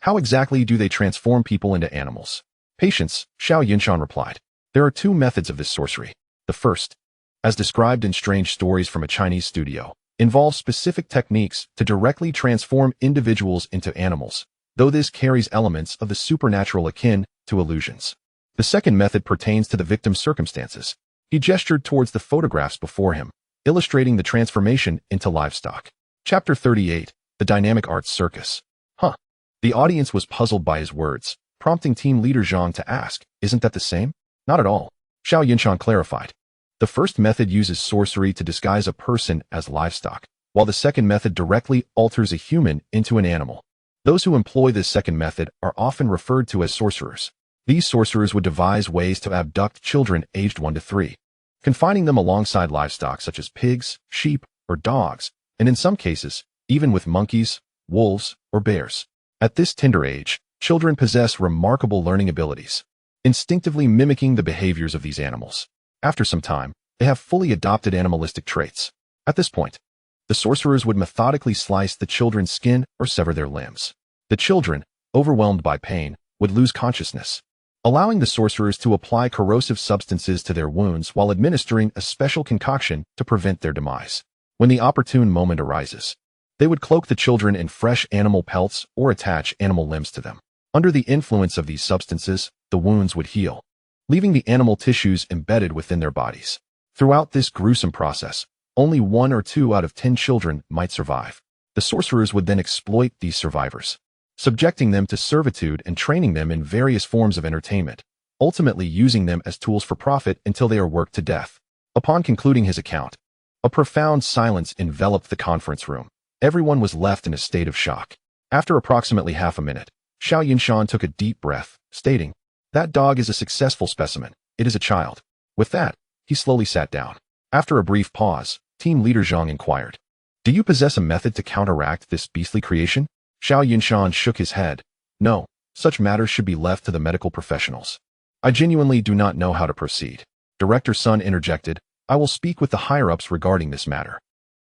[SPEAKER 1] "How exactly do they transform people into animals?" "Patience," Xiao Yunshan replied. "There are two methods of this sorcery. The first, as described in strange stories from a Chinese studio, involves specific techniques to directly transform individuals into animals, though this carries elements of the supernatural akin to illusions. The second method pertains to the victim's circumstances." He gestured towards the photographs before him, illustrating the transformation into livestock. Chapter 38, The Dynamic Arts Circus. Huh. The audience was puzzled by his words, prompting team leader Zhang to ask, "Isn't that the same?" "Not at all," Xiao Yunshan clarified. "The first method uses sorcery to disguise a person as livestock, while the second method directly alters a human into an animal. Those who employ this second method are often referred to as sorcerers. These sorcerers would devise ways to abduct children aged 1 to 3, confining them alongside livestock such as pigs, sheep, or dogs, and in some cases, even with monkeys, wolves, or bears. At this tender age, children possess remarkable learning abilities, instinctively mimicking the behaviors of these animals. After some time, they have fully adopted animalistic traits. At this point, the sorcerers would methodically slice the children's skin or sever their limbs. The children, overwhelmed by pain, would lose consciousness, allowing the sorcerers to apply corrosive substances to their wounds while administering a special concoction to prevent their demise. When the opportune moment arises, they would cloak the children in fresh animal pelts or attach animal limbs to them. Under the influence of these substances, the wounds would heal, leaving the animal tissues embedded within their bodies. Throughout this gruesome process, only 1 or 2 out of 10 children might survive. The sorcerers would then exploit these survivors, subjecting them to servitude and training them in various forms of entertainment, ultimately using them as tools for profit until they are worked to death. Upon concluding his account, a profound silence enveloped the conference room. Everyone was left in a state of shock. After approximately half a minute, Xiao Yunshan took a deep breath, stating, "That dog is a successful specimen. It is a child." With that, he slowly sat down. After a brief pause, team leader Zhang inquired, "Do you possess a method to counteract this beastly creation?" Xiao Yunshan shook his head. "No, such matters should be left to the medical professionals. I genuinely do not know how to proceed." Director Sun interjected, "I will speak with the higher-ups regarding this matter.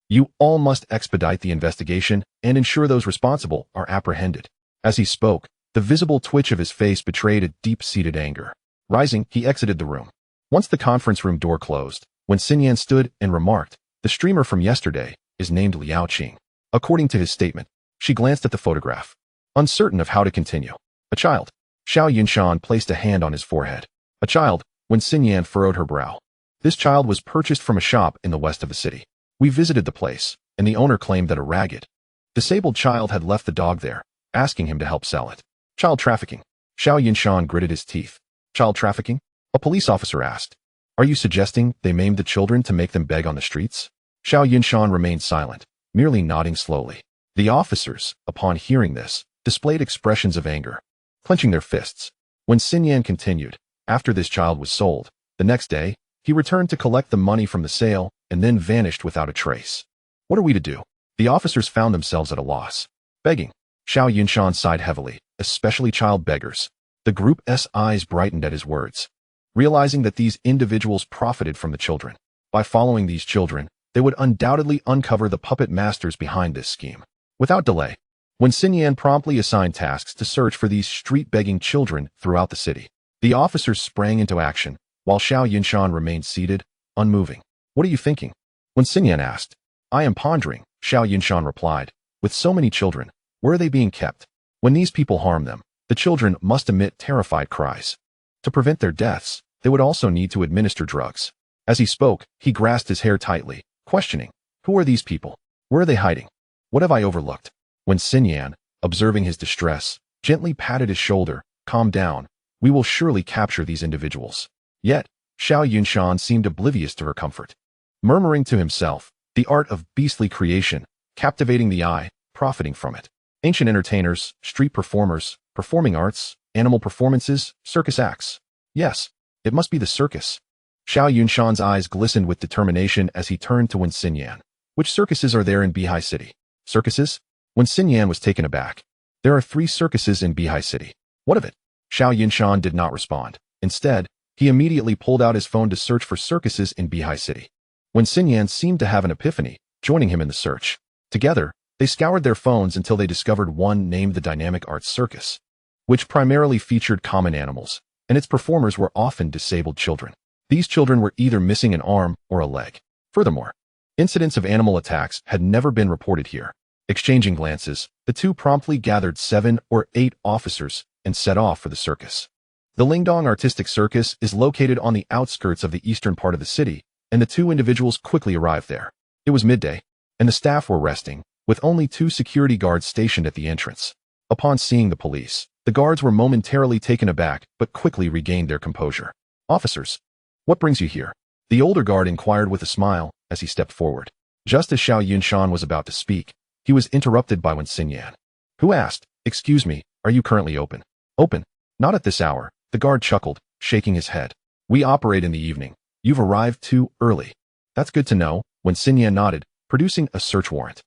[SPEAKER 1] You all must expedite the investigation and ensure those responsible are apprehended." As he spoke, the visible twitch of his face betrayed a deep-seated anger. Rising, he exited the room. Once the conference room door closed, when Xinyan stood and remarked, "The streamer from yesterday is named Liao Qing." According to his statement, she glanced at the photograph, uncertain of how to continue. "A child." Xiao Yunshan placed a hand on his forehead. "A child," when Xinyan furrowed her brow. "This child was purchased from a shop in the west of the city. We visited the place, and the owner claimed that a ragged, disabled child had left the dog there, asking him to help sell it." "Child trafficking." Xiao Yunshan gritted his teeth. "Child trafficking?" A police officer asked. "Are you suggesting they maimed the children to make them beg on the streets?" Xiao Yunshan remained silent, merely nodding slowly. The officers, upon hearing this, displayed expressions of anger, clenching their fists. When Xinyan continued, "After this child was sold, the next day, he returned to collect the money from the sale and then vanished without a trace. What are we to do?" The officers found themselves at a loss. "Begging." Xiao Yunshan sighed heavily, "Especially child beggars." The group's eyes brightened at his words, realizing that these individuals profited from the children. By following these children, they would undoubtedly uncover the puppet masters behind this scheme. Without delay, when Xinyan promptly assigned tasks to search for these street-begging children throughout the city, the officers sprang into action, while Xiao Yunshan remained seated, unmoving. "What are you thinking?" When Xinyan asked. "I am pondering," Xiao Yunshan replied. "With so many children, where are they being kept? When these people harm them, the children must emit terrified cries. To prevent their deaths, they would also need to administer drugs." As he spoke, he grasped his hair tightly, questioning, "Who are these people? Where are they hiding? What have I overlooked?" When Xinyan, observing his distress, gently patted his shoulder, "Calm down. We will surely capture these individuals." Yet, Xiao Yunshan seemed oblivious to her comfort. Murmuring to himself, "The art of beastly creation, captivating the eye, profiting from it. Ancient entertainers, street performers, performing arts, animal performances, circus acts. Yes, it must be the circus." Xiao Yunshan's eyes glistened with determination as he turned to Wen Xinyan. "Which circuses are there in Bihai City?" "Circuses?" Wen Xinyan was taken aback. "There are 3 circuses in Bihai City." "What of it?" Xiao Yunshan did not respond. Instead, he immediately pulled out his phone to search for circuses in Bihai City. Wen Xinyan seemed to have an epiphany, joining him in the search. Together, they scoured their phones until they discovered one named the Dynamic Arts Circus, which primarily featured common animals, and its performers were often disabled children. These children were either missing an arm or a leg. Furthermore, incidents of animal attacks had never been reported here. Exchanging glances, the two promptly gathered 7 or 8 officers and set off for the circus. The Lingdong Artistic Circus is located on the outskirts of the eastern part of the city, and the two individuals quickly arrived there. It was midday, and the staff were resting, with only 2 security guards stationed at the entrance. Upon seeing the police, the guards were momentarily taken aback but quickly regained their composure. "Officers, what brings you here?" The older guard inquired with a smile as he stepped forward. Just as Xiao Yunshan was about to speak, he was interrupted by Wen Xinyan, who asked, "Excuse me, are you currently open?" "Open? Not at this hour," the guard chuckled, shaking his head. "We operate in the evening. You've arrived too early." "That's good to know," Wen Xinyan nodded, producing a search warrant.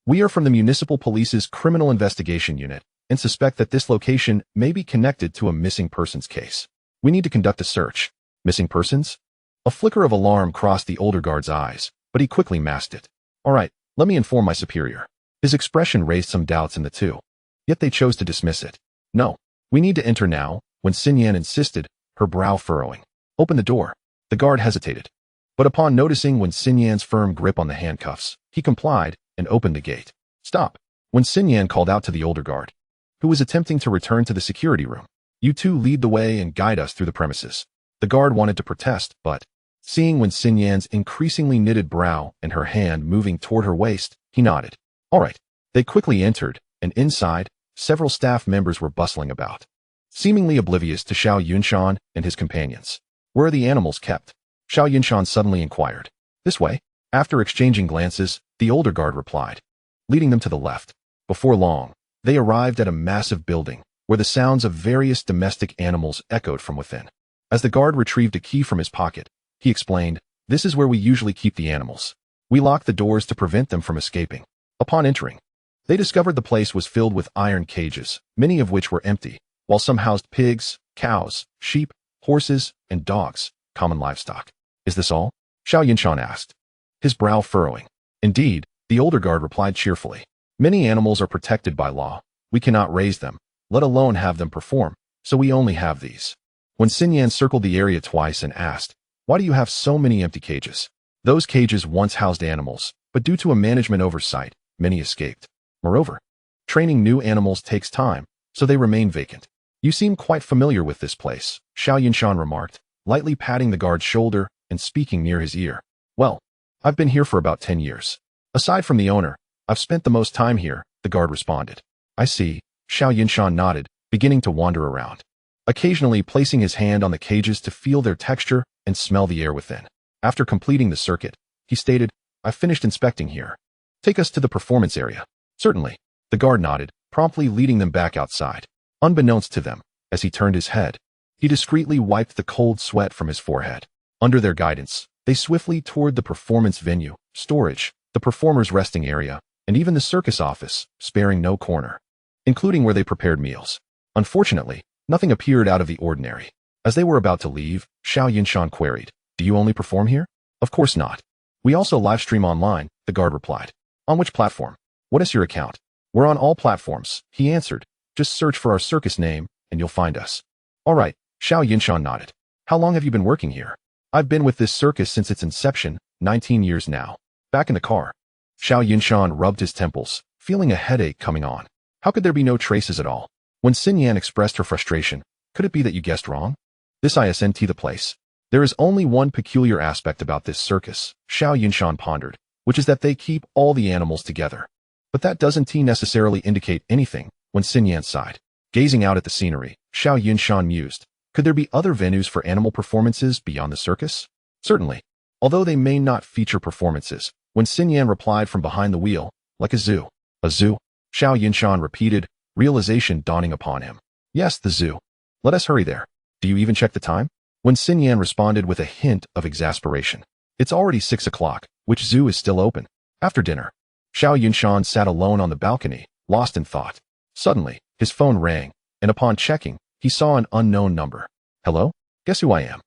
[SPEAKER 1] "We are from the Municipal Police's Criminal Investigation Unit and suspect that this location may be connected to a missing persons case. We need to conduct a search." "Missing persons?" A flicker of alarm crossed the older guard's eyes, but he quickly masked it. "All right, let me inform my superior." His expression raised some doubts in the two, yet they chose to dismiss it. "No, we need to enter now," Wen Xinyan insisted, her brow furrowing. "Open the door." The guard hesitated, but upon noticing Wen Xinyan's firm grip on the handcuffs, he complied and opened the gate. "Stop," Wen Xinyan called out to the older guard, who was attempting to return to the security room. "You two lead the way and guide us through the premises." The guard wanted to protest, but seeing Wen Xinyan's increasingly knitted brow and her hand moving toward her waist, he nodded. "All right." They quickly entered, and inside, several staff members were bustling about, seemingly oblivious to Xiao Yunshan and his companions. "Where are the animals kept?" Xiao Yunshan suddenly inquired. "This way." After exchanging glances, the older guard replied, leading them to the left. Before long, they arrived at a massive building, where the sounds of various domestic animals echoed from within. As the guard retrieved a key from his pocket, he explained, "This is where we usually keep the animals. We lock the doors to prevent them from escaping." Upon entering, they discovered the place was filled with iron cages, many of which were empty, while some housed pigs, cows, sheep, horses, and dogs, common livestock. "Is this all?" Xiao Yunshan asked, his brow furrowing. "Indeed," the older guard replied cheerfully. "Many animals are protected by law. We cannot raise them, let alone have them perform, so we only have these." When Xinyan circled the area twice and asked, "Why do you have so many empty cages?" "Those cages once housed animals, but due to a management oversight, many escaped. Moreover, training new animals takes time, so they remain vacant." "You seem quite familiar with this place," Xiao Yunshan remarked, lightly patting the guard's shoulder and speaking near his ear. "Well, I've been here for about 10 years. Aside from the owner, I've spent the most time here," the guard responded. "I see," Xiao Yunshan nodded, beginning to wander around, occasionally placing his hand on the cages to feel their texture and smell the air within. After completing the circuit, he stated, "I've finished inspecting here. Take us to the performance area." "Certainly." The guard nodded, promptly leading them back outside. Unbeknownst to them, as he turned his head, he discreetly wiped the cold sweat from his forehead. Under their guidance, they swiftly toured the performance venue, storage, the performers' resting area, and even the circus office, sparing no corner, including where they prepared meals. Unfortunately, nothing appeared out of the ordinary. As they were about to leave, Xiao Yunshan queried, "Do you only perform here?" "Of course not. We also livestream online," the guard replied. "On which platform?" "What is your account?" "We're on all platforms," he answered. "Just search for our circus name, and you'll find us." "All right," Xiao Yunshan nodded. "How long have you been working here?" "I've been with this circus since its inception, 19 years now." Back in the car, Xiao Yunshan rubbed his temples, feeling a headache coming on. How could there be no traces at all? When Xinyan expressed her frustration, "Could it be that you guessed wrong? This isn't the place." "There is only one peculiar aspect about this circus," Xiao Yunshan pondered, "which is that they keep all the animals together. But that doesn't necessarily indicate anything," when Xinyan sighed. Gazing out at the scenery, Xiao Yunshan mused, "Could there be other venues for animal performances beyond the circus?" "Certainly. Although they may not feature performances," when Xinyan replied from behind the wheel, "like a zoo." "A zoo?" Xiao Yunshan repeated, realization dawning upon him. "Yes, the zoo. Let us hurry there." "Do you even check the time?" When Xinyan responded with a hint of exasperation. "It's already 6 o'clock. Which zoo is still open?" "After dinner." Xiao Yunshan sat alone on the balcony, lost in thought. Suddenly, his phone rang, and upon checking, he saw an unknown number. "Hello? Guess who I am?"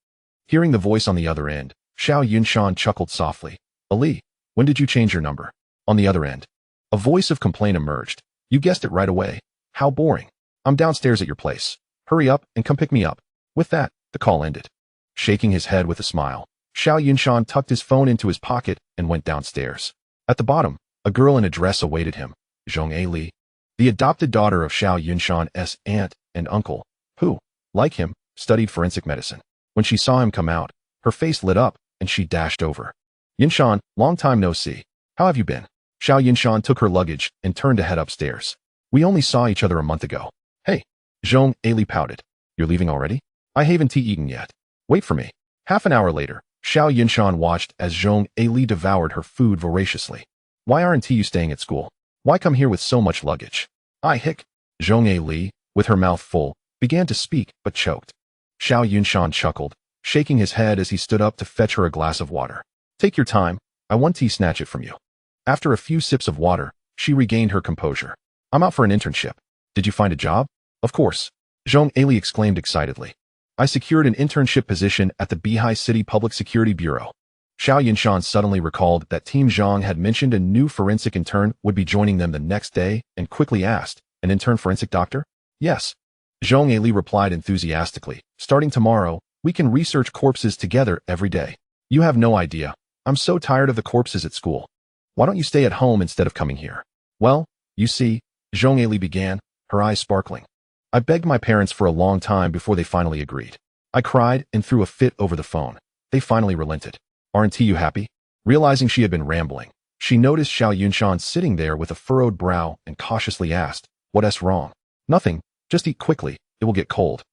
[SPEAKER 1] Hearing the voice on the other end, Xiao Yunshan chuckled softly. Ali, when did you change your number? On the other end, a voice of complaint emerged. You guessed it right away. How boring. I'm downstairs at your place. Hurry up and come pick me up. With that, the call ended. Shaking his head with a smile, Xiao Yunshan tucked his phone into his pocket and went downstairs. At the bottom, a girl in a dress awaited him, Zhong Li, the adopted daughter of Xiao Yunshan's aunt and uncle, who, like him, studied forensic medicine. When she saw him come out, her face lit up and she dashed over. Yunshan, long time no see. How have you been? Xiao Yunshan took her luggage and turned to head upstairs. We only saw each other a month ago. Hey, Zhong Li pouted. You're leaving already? I haven't eaten yet. Wait for me. Half an hour later, Xiao Yunshan watched as Zhong Li devoured her food voraciously. Why aren't you staying at school? Why come here with so much luggage? I hic. Zhong Li, with her mouth full, began to speak but choked. Xiao Yunshan chuckled, shaking his head as he stood up to fetch her a glass of water. Take your time. I want to snatch it from you. After a few sips of water, she regained her composure. I'm out for an internship. Did you find a job? Of course. Zhong Li exclaimed excitedly. I secured an internship position at the Beihai City Public Security Bureau. Xiao Yunshan suddenly recalled that Team Zhang had mentioned a new forensic intern would be joining them the next day and quickly asked, an intern forensic doctor? Yes. Zhong Li replied enthusiastically, starting tomorrow, we can research corpses together every day. You have no idea. I'm so tired of the corpses at school. Why don't you stay at home instead of coming here? Well, you see, Zhong Li began, her eyes sparkling. I begged my parents for a long time before they finally agreed. I cried and threw a fit over the phone. They finally relented. Aren't you happy? Realizing she had been rambling, she noticed Xiao Yunshan sitting there with a furrowed brow and cautiously asked, what's wrong? Nothing, just eat quickly, it will get cold.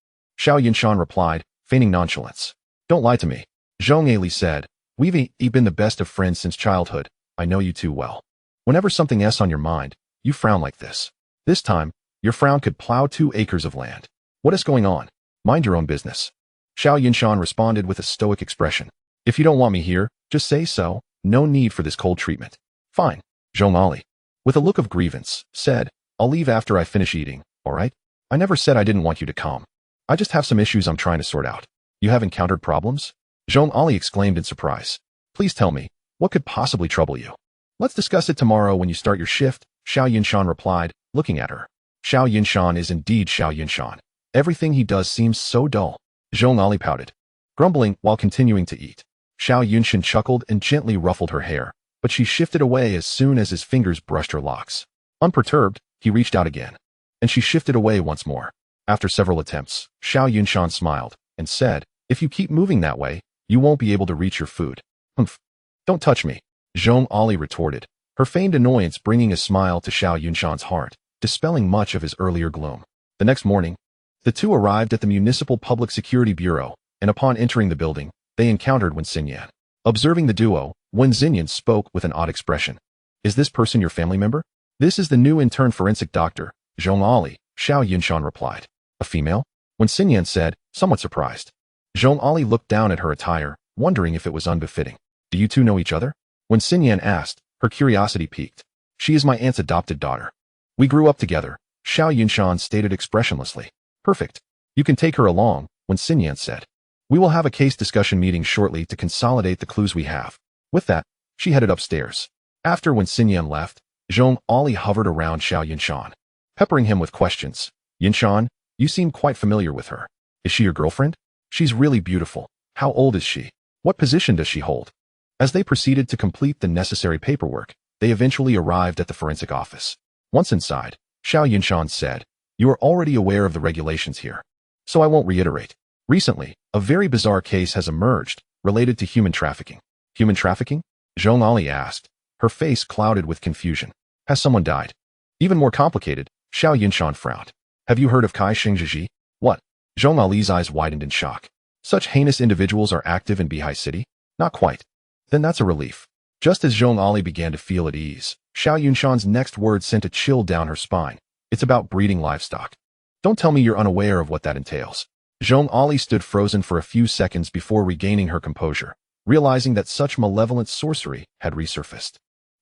[SPEAKER 1] Xiao Yunshan replied, feigning nonchalance. Don't lie to me. Zhong Li said, we've been the best of friends since childhood. I know you too well. Whenever something's on your mind, you frown like this. This time, your frown could plow 2 acres of land. What is going on? Mind your own business. Xiao Yunshan responded with a stoic expression. If you don't want me here, just say so. No need for this cold treatment. Fine. Zhong Li, with a look of grievance, said, I'll leave after I finish eating, all right? I never said I didn't want you to come. I just have some issues I'm trying to sort out. You have encountered problems? Zhong Li exclaimed in surprise. Please tell me, what could possibly trouble you? Let's discuss it tomorrow when you start your shift, Xiao Yunshan replied, looking at her. Xiao Yunshan is indeed Xiao Yunshan. Everything he does seems so dull. Zhong Li pouted, grumbling while continuing to eat. Xiao Yunshan chuckled and gently ruffled her hair, but she shifted away as soon as his fingers brushed her locks. Unperturbed, he reached out again, and she shifted away once more. After several attempts, Xiao Yunshan smiled and said, if you keep moving that way, you won't be able to reach your food. Humph. Don't touch me, Zhong Li retorted, her feigned annoyance bringing a smile to Xiao Yunshan's heart, dispelling much of his earlier gloom. The next morning, the two arrived at the Municipal Public Security Bureau, and upon entering the building, they encountered Wen Xinyan. Observing the duo, Wen Xinyan spoke with an odd expression. Is this person your family member? This is the new intern forensic doctor, Zhong Li, Xiao Yunshan replied. A female? Wen Xinyan said, somewhat surprised. Zhong Li looked down at her attire, wondering if it was unbefitting. Do you two know each other? Wen Xinyan asked, her curiosity piqued. She is my aunt's adopted daughter. We grew up together, Xiao Yunshan stated expressionlessly. Perfect. You can take her along, Wen Xinyan said. We will have a case discussion meeting shortly to consolidate the clues we have. With that, she headed upstairs. After Wen Xinyan left, Zhong Li hovered around Xiao Yunshan, peppering him with questions. Yunshan, you seem quite familiar with her. Is she your girlfriend? She's really beautiful. How old is she? What position does she hold? As they proceeded to complete the necessary paperwork, they eventually arrived at the forensic office. Once inside, Xiao Yunshan said, you are already aware of the regulations here, so I won't reiterate. Recently, a very bizarre case has emerged related to human trafficking. Human trafficking? Zhong Li asked, her face clouded with confusion. Has someone died? Even more complicated, Xiao Yunshan frowned. Have you heard of Kai Shengzhi? What? Zhong Li's eyes widened in shock. Such heinous individuals are active in Beihai City? Not quite. Then that's a relief. Just as Zhong Li began to feel at ease, Xiao Yunshan's next word sent a chill down her spine. It's about breeding livestock. Don't tell me you're unaware of what that entails. Zhong Li stood frozen for a few seconds before regaining her composure, realizing that such malevolent sorcery had resurfaced.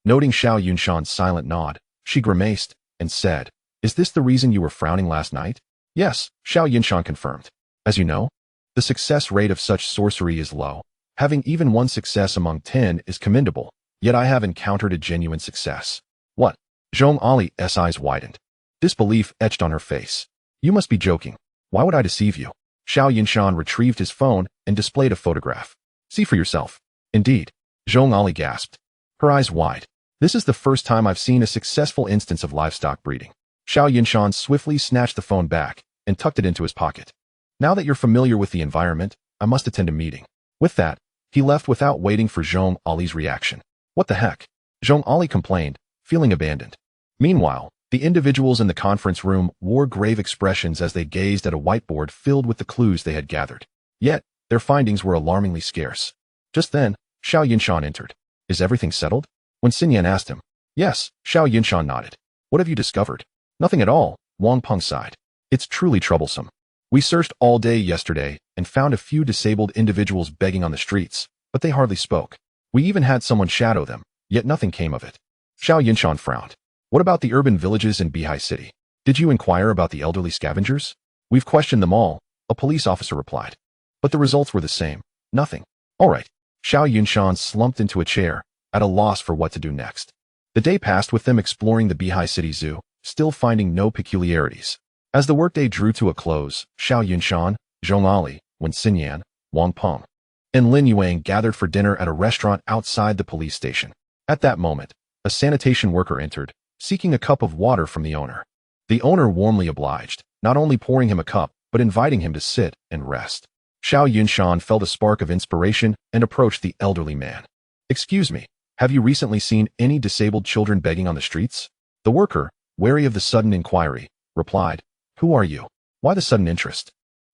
[SPEAKER 1] Noting Xiao Yunshan's silent nod, she grimaced and said, is this the reason you were frowning last night? Yes, Xiao Yunshan confirmed. As you know, the success rate of such sorcery is low. Having even one success among 10 is commendable, Yet I have encountered a genuine success. What? Zhong Ali's eyes widened. Disbelief etched on her face. You must be joking. Why would I deceive you? Xiao Yunshan retrieved his phone and displayed a photograph. See for yourself. Indeed. Zhong Ali gasped. Her eyes wide. This is the first time I've seen a successful instance of livestock breeding. Xiao Yunshan swiftly snatched the phone back and tucked it into his pocket. Now that you're familiar with the environment, I must attend a meeting. With that, he left without waiting for Zhong Ali's reaction. What the heck? Zhong Ali complained, feeling abandoned. Meanwhile, the individuals in the conference room wore grave expressions as they gazed at a whiteboard filled with the clues they had gathered. Yet, their findings were alarmingly scarce. Just then, Xiao Yunshan entered. Is everything settled? When Xinyan asked him. Yes, Xiao Yunshan nodded. What have you discovered? Nothing at all, Wang Peng sighed. It's truly troublesome. We searched all day yesterday and found a few disabled individuals begging on the streets, but they hardly spoke. We even had someone shadow them, yet nothing came of it. Xiao Yunshan frowned. What about the urban villages in Bihai City? Did you inquire about the elderly scavengers? We've questioned them all, a police officer replied. But the results were the same. Nothing. All right. Xiao Yunshan slumped into a chair, at a loss for what to do next. The day passed with them exploring the Bihai City Zoo, still finding no peculiarities. As the workday drew to a close, Xiao Yunshan, Zhong Ali, Wen Xinyan, Wang Peng, and Lin Yuang gathered for dinner at a restaurant outside the police station. At that moment, a sanitation worker entered, seeking a cup of water from the owner. The owner warmly obliged, not only pouring him a cup, but inviting him to sit and rest. Xiao Yunshan felt a spark of inspiration and approached the elderly man. Excuse me, have you recently seen any disabled children begging on the streets? The worker, wary of the sudden inquiry, replied, Who are you? Why the sudden interest?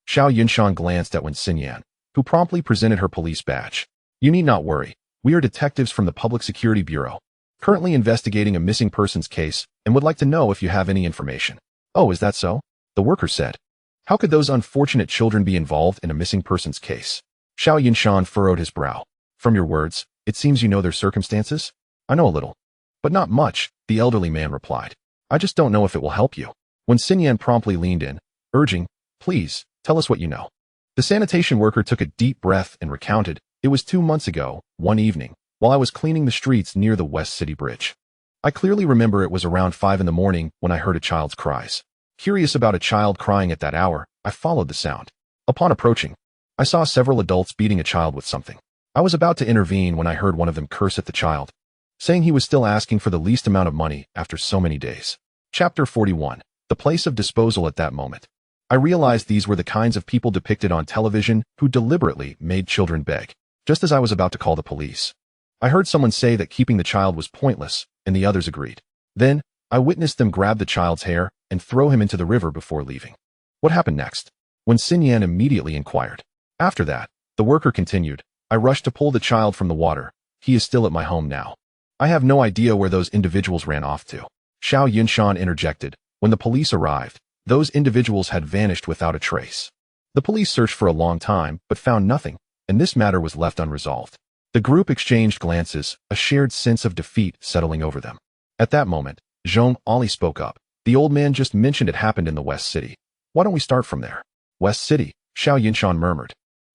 [SPEAKER 1] Xiao Yunshan glanced at Wen Xinyan, who promptly presented her police badge. You need not worry. We are detectives from the Public Security Bureau, currently investigating a missing persons case and would like to know if you have any information. Oh, is that so? The worker said. How could those unfortunate children be involved in a missing persons case? Xiao Yunshan furrowed his brow. From your words, it seems you know their circumstances? I know a little. But not much, the elderly man replied. I just don't know if it will help you. When Xinyan promptly leaned in, urging, Please, tell us what you know. The sanitation worker took a deep breath and recounted, It was 2 months ago, one evening, while I was cleaning the streets near the West City Bridge. I clearly remember it was around 5 in the morning when I heard a child's cries. Curious about a child crying at that hour, I followed the sound. Upon approaching, I saw several adults beating a child with something. I was about to intervene when I heard one of them curse at the child, saying he was still asking for the least amount of money after so many days. Chapter 41. The place of disposal at that moment. I realized these were the kinds of people depicted on television who deliberately made children beg. Just as I was about to call the police, I heard someone say that keeping the child was pointless, and the others agreed. Then, I witnessed them grab the child's hair and throw him into the river before leaving. What happened next? When Xinyan immediately inquired. After that, the worker continued, I rushed to pull the child from the water. He is still at my home now. I have no idea where those individuals ran off to. Xiao Yunshan interjected. When the police arrived, those individuals had vanished without a trace. The police searched for a long time, but found nothing, and this matter was left unresolved. The group exchanged glances, a shared sense of defeat settling over them. At that moment, Zhong Ali spoke up. The old man just mentioned it happened in the West City. Why don't we start from there? West City, Xiao Yunshan murmured,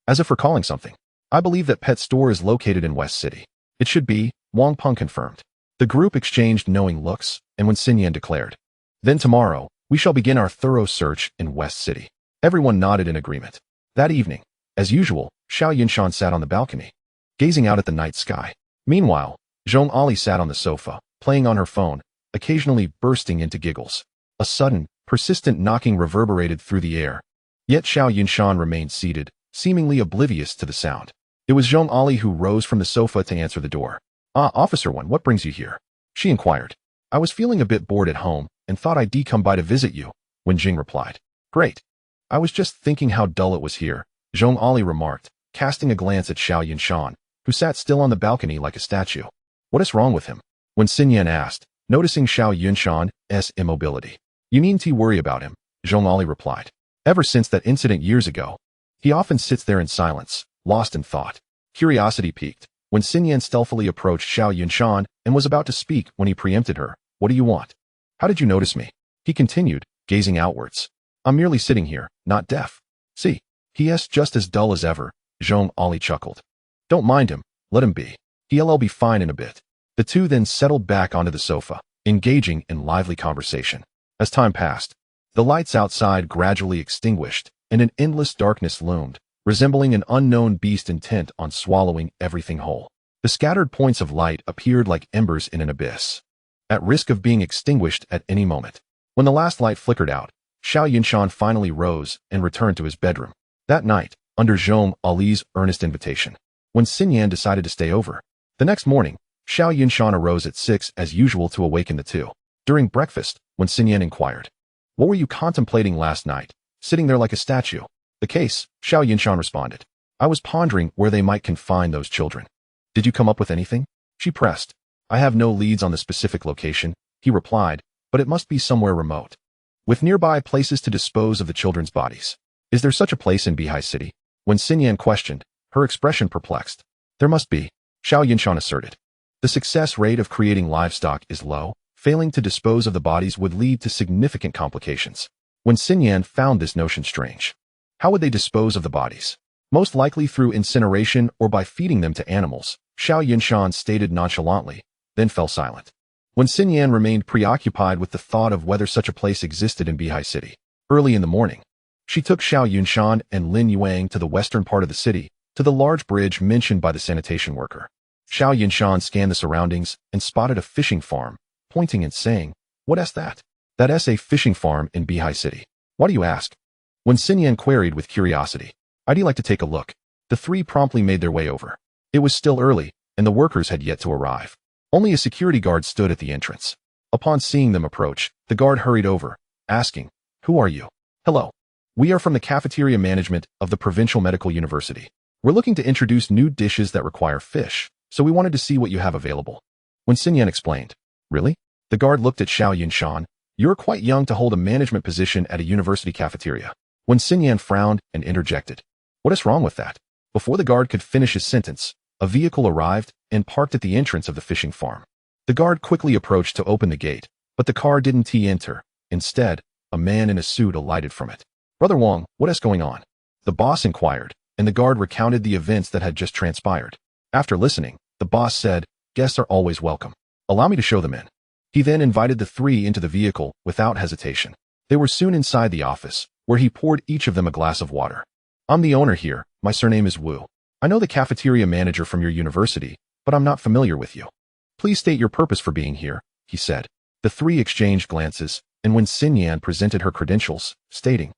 [SPEAKER 1] as if recalling something. I believe that pet store is located in West City. It should be, Wang Peng confirmed. The group exchanged knowing looks, and when Xinyan declared, Then tomorrow, we shall begin our thorough search in West City. Everyone nodded in agreement. That evening, as usual, Xiao Yunshan sat on the balcony, gazing out at the night sky. Meanwhile, Zhong Ali sat on the sofa, playing on her phone, occasionally bursting into giggles. A sudden, persistent knocking reverberated through the air. Yet Xiao Yunshan remained seated, seemingly oblivious to the sound. It was Zhong Ali who rose from the sofa to answer the door. Ah, Officer One, what brings you here? She inquired. I was feeling a bit bored at home, and thought I'd come by to visit you, Wen Jing replied. Great. I was just thinking how dull it was here, Zhong Ali remarked, casting a glance at Xiao Yunshan, who sat still on the balcony like a statue. What is wrong with him? When Xinyan asked, noticing Xiao Yunshan's immobility. You needn't worry about him, Zhong Ali replied. Ever since that incident years ago, he often sits there in silence, lost in thought. Curiosity piqued, when Xinyan stealthily approached Xiao Yunshan and was about to speak when he preempted her. What do you want? How did you notice me? He continued, gazing outwards. I'm merely sitting here, not deaf. See, he's just as dull as ever, Zhong Ali chuckled. Don't mind him, let him be. He'll be fine in a bit. The two then settled back onto the sofa, engaging in lively conversation. As time passed, the lights outside gradually extinguished, and an endless darkness loomed, resembling an unknown beast intent on swallowing everything whole. The scattered points of light appeared like embers in an abyss, at risk of being extinguished at any moment. When the last light flickered out, Xiao Yunshan finally rose and returned to his bedroom. That night, under Zhong Ali's earnest invitation, when Xinyan decided to stay over. The next morning, Xiao Yunshan arose at 6 as usual to awaken the two. During breakfast, when Xinyan inquired, "What were you contemplating last night, sitting there like a statue?" "The case," Xiao Yunshan responded. "I was pondering where they might confine those children." "Did you come up with anything?" she pressed. "I have no leads on the specific location," he replied, "but it must be somewhere remote, with nearby places to dispose of the children's bodies." "Is there such a place in Bihai City?" When Xinyan questioned, her expression perplexed. "There must be," Xiao Yunshan asserted. "The success rate of creating livestock is low. Failing to dispose of the bodies would lead to significant complications." When Xinyan found this notion strange. How would they dispose of the bodies? Most likely through incineration or by feeding them to animals, Xiao Yunshan stated nonchalantly, then fell silent. When Xinyan remained preoccupied with the thought of whether such a place existed in Bihai City. Early in the morning, she took Xiao Yunshan and Lin Yuang to the western part of the city, to the large bridge mentioned by the sanitation worker. Xiao Yunshan scanned the surroundings and spotted a fishing farm, pointing and saying, "What's that?" "That's a fishing farm in Bihai City." "Why do you ask?" When Xinyan queried with curiosity. "I'd like to take a look." The three promptly made their way over. It was still early, and the workers had yet to arrive. Only a security guard stood at the entrance. Upon seeing them approach, the guard hurried over, asking, "Who are you?" "Hello. We are from the cafeteria management of the Provincial Medical University. We're looking to introduce new dishes that require fish, so we wanted to see what you have available." When Xinyan explained, "Really?" The guard looked at Xiao Yunshan. "You're quite young to hold a management position at a university cafeteria." When Xinyan frowned and interjected, "What is wrong with that?" Before the guard could finish his sentence, a vehicle arrived and parked at the entrance of the fishing farm. The guard quickly approached to open the gate, but the car didn't enter. Instead, a man in a suit alighted from it. "Brother Wang, what is going on?" the boss inquired, and the guard recounted the events that had just transpired. After listening, the boss said, "Guests are always welcome. Allow me to show them in." He then invited the three into the vehicle without hesitation. They were soon inside the office, where he poured each of them a glass of water. "I'm the owner here. My surname is Wu. I know the cafeteria manager from your university, but I'm not familiar with you. Please state your purpose for being here," he said. The three exchanged glances, and when Xinyan presented her credentials, stating,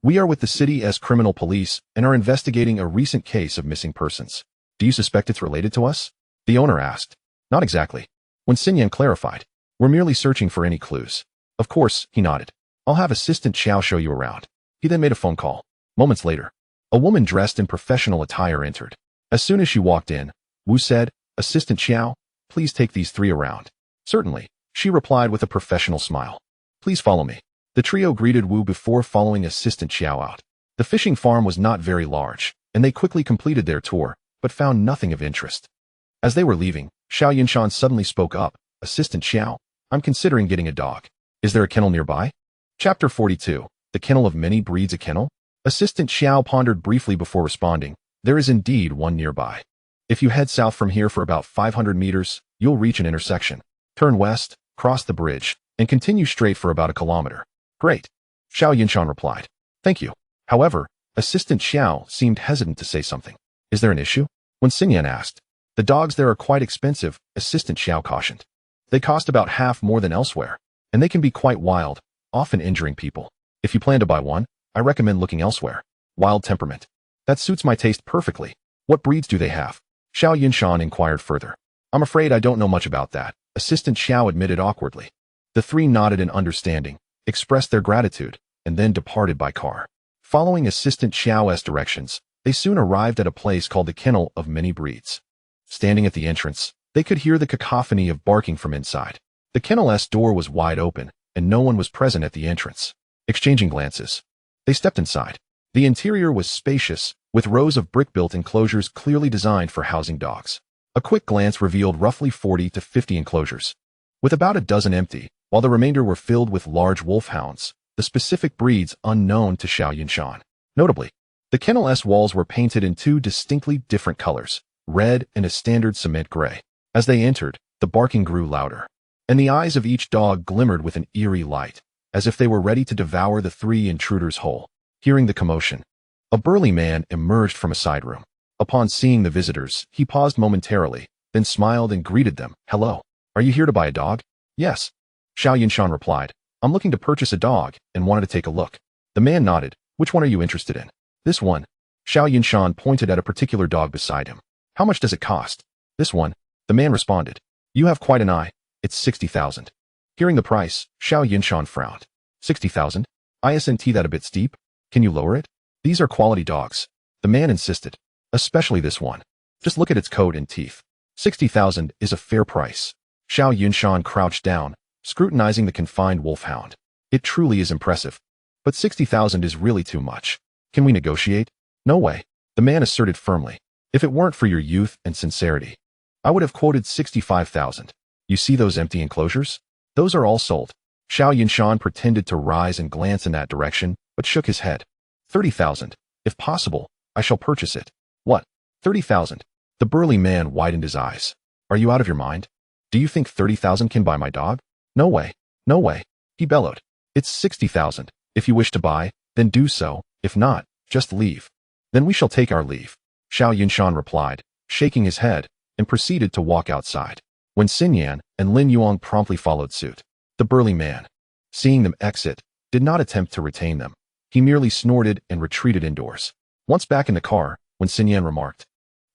[SPEAKER 1] "We are with the city's criminal police and are investigating a recent case of missing persons. Do you suspect it's related to us?" the owner asked. "Not exactly." When Xinyan clarified, "We're merely searching for any clues." "Of course," he nodded. "I'll have Assistant Xiao show you around." He then made a phone call. Moments later, a woman dressed in professional attire entered. As soon as she walked in, Wu said, "Assistant Xiao, please take these three around." "Certainly," she replied with a professional smile. "Please follow me." The trio greeted Wu before following Assistant Xiao out. The fishing farm was not very large, and they quickly completed their tour, but found nothing of interest. As they were leaving, Xiao Yunshan suddenly spoke up, "Assistant Xiao, I'm considering getting a dog. Is there a kennel nearby?" Chapter 42, The Kennel of Many Breeds. A kennel? Assistant Xiao pondered briefly before responding, "There is indeed one nearby. If you head south from here for about 500 meters, you'll reach an intersection. Turn west, cross the bridge, and continue straight for about a kilometer." "Great," Xiao Yunshan replied. "Thank you." However, Assistant Xiao seemed hesitant to say something. "Is there an issue?" When Xinyan asked. "The dogs there are quite expensive," Assistant Xiao cautioned. "They cost about half more than elsewhere, and they can be quite wild, often injuring people. If you plan to buy one, I recommend looking elsewhere." "Wild temperament. That suits my taste perfectly. What breeds do they have?" Xiao Yunshan inquired further. "I'm afraid I don't know much about that," Assistant Xiao admitted awkwardly. The three nodded in understanding, expressed their gratitude, and then departed by car. Following Assistant Xiao's directions, they soon arrived at a place called the Kennel of Many Breeds. Standing at the entrance, they could hear the cacophony of barking from inside. The kennel's door was wide open, and no one was present at the entrance. Exchanging glances, they stepped inside. The interior was spacious, with rows of brick-built enclosures clearly designed for housing dogs. A quick glance revealed roughly 40 to 50 enclosures, with about a dozen empty, while the remainder were filled with large wolfhounds, the specific breeds unknown to Xiao Yunshan. Notably, the kennel's walls were painted in two distinctly different colors, red and a standard cement gray. As they entered, The barking grew louder, and the eyes of each dog glimmered with an eerie light, as if they were ready to devour the three intruders whole. Hearing the commotion, a burly man emerged from a side room. Upon seeing the visitors, he paused momentarily, then smiled and greeted them. "Hello. Are you here to buy a dog?" "Yes," Xiao Yunshan replied. "I'm looking to purchase a dog and wanted to take a look." The man nodded. "Which one are you interested in?" "This one." Xiao Yunshan pointed at a particular dog beside him. "How much does it cost?" "This one." The man responded. "You have quite an eye. It's 60,000. Hearing the price, Xiao Yunshan frowned. 60,000? Isn't that a bit steep? Can you lower it? These are quality dogs." The man insisted. "Especially this one. Just look at its coat and teeth. 60,000 is a fair price." Xiao Yunshan crouched down, scrutinizing the confined wolfhound. "It truly is impressive. But 60,000 is really too much. Can we negotiate?" "No way," the man asserted firmly. "If it weren't for your youth and sincerity, I would have quoted 65,000. You see those empty enclosures? Those are all sold." Xiao Yunshan pretended to rise and glance in that direction, but shook his head. 30,000. If possible, I shall purchase it." "What? 30,000? The burly man widened his eyes. "Are you out of your mind? Do you think 30,000 can buy my dog?" "No way. No way," he bellowed. "It's 60,000. If you wish to buy, then do so. If not, just leave." "Then we shall take our leave," Xiao Yunshan replied, shaking his head, and proceeded to walk outside. When Xinyan and Lin Yuang promptly followed suit. The burly man, seeing them exit, did not attempt to retain them. He merely snorted and retreated indoors. Once back in the car, when Xinyan remarked,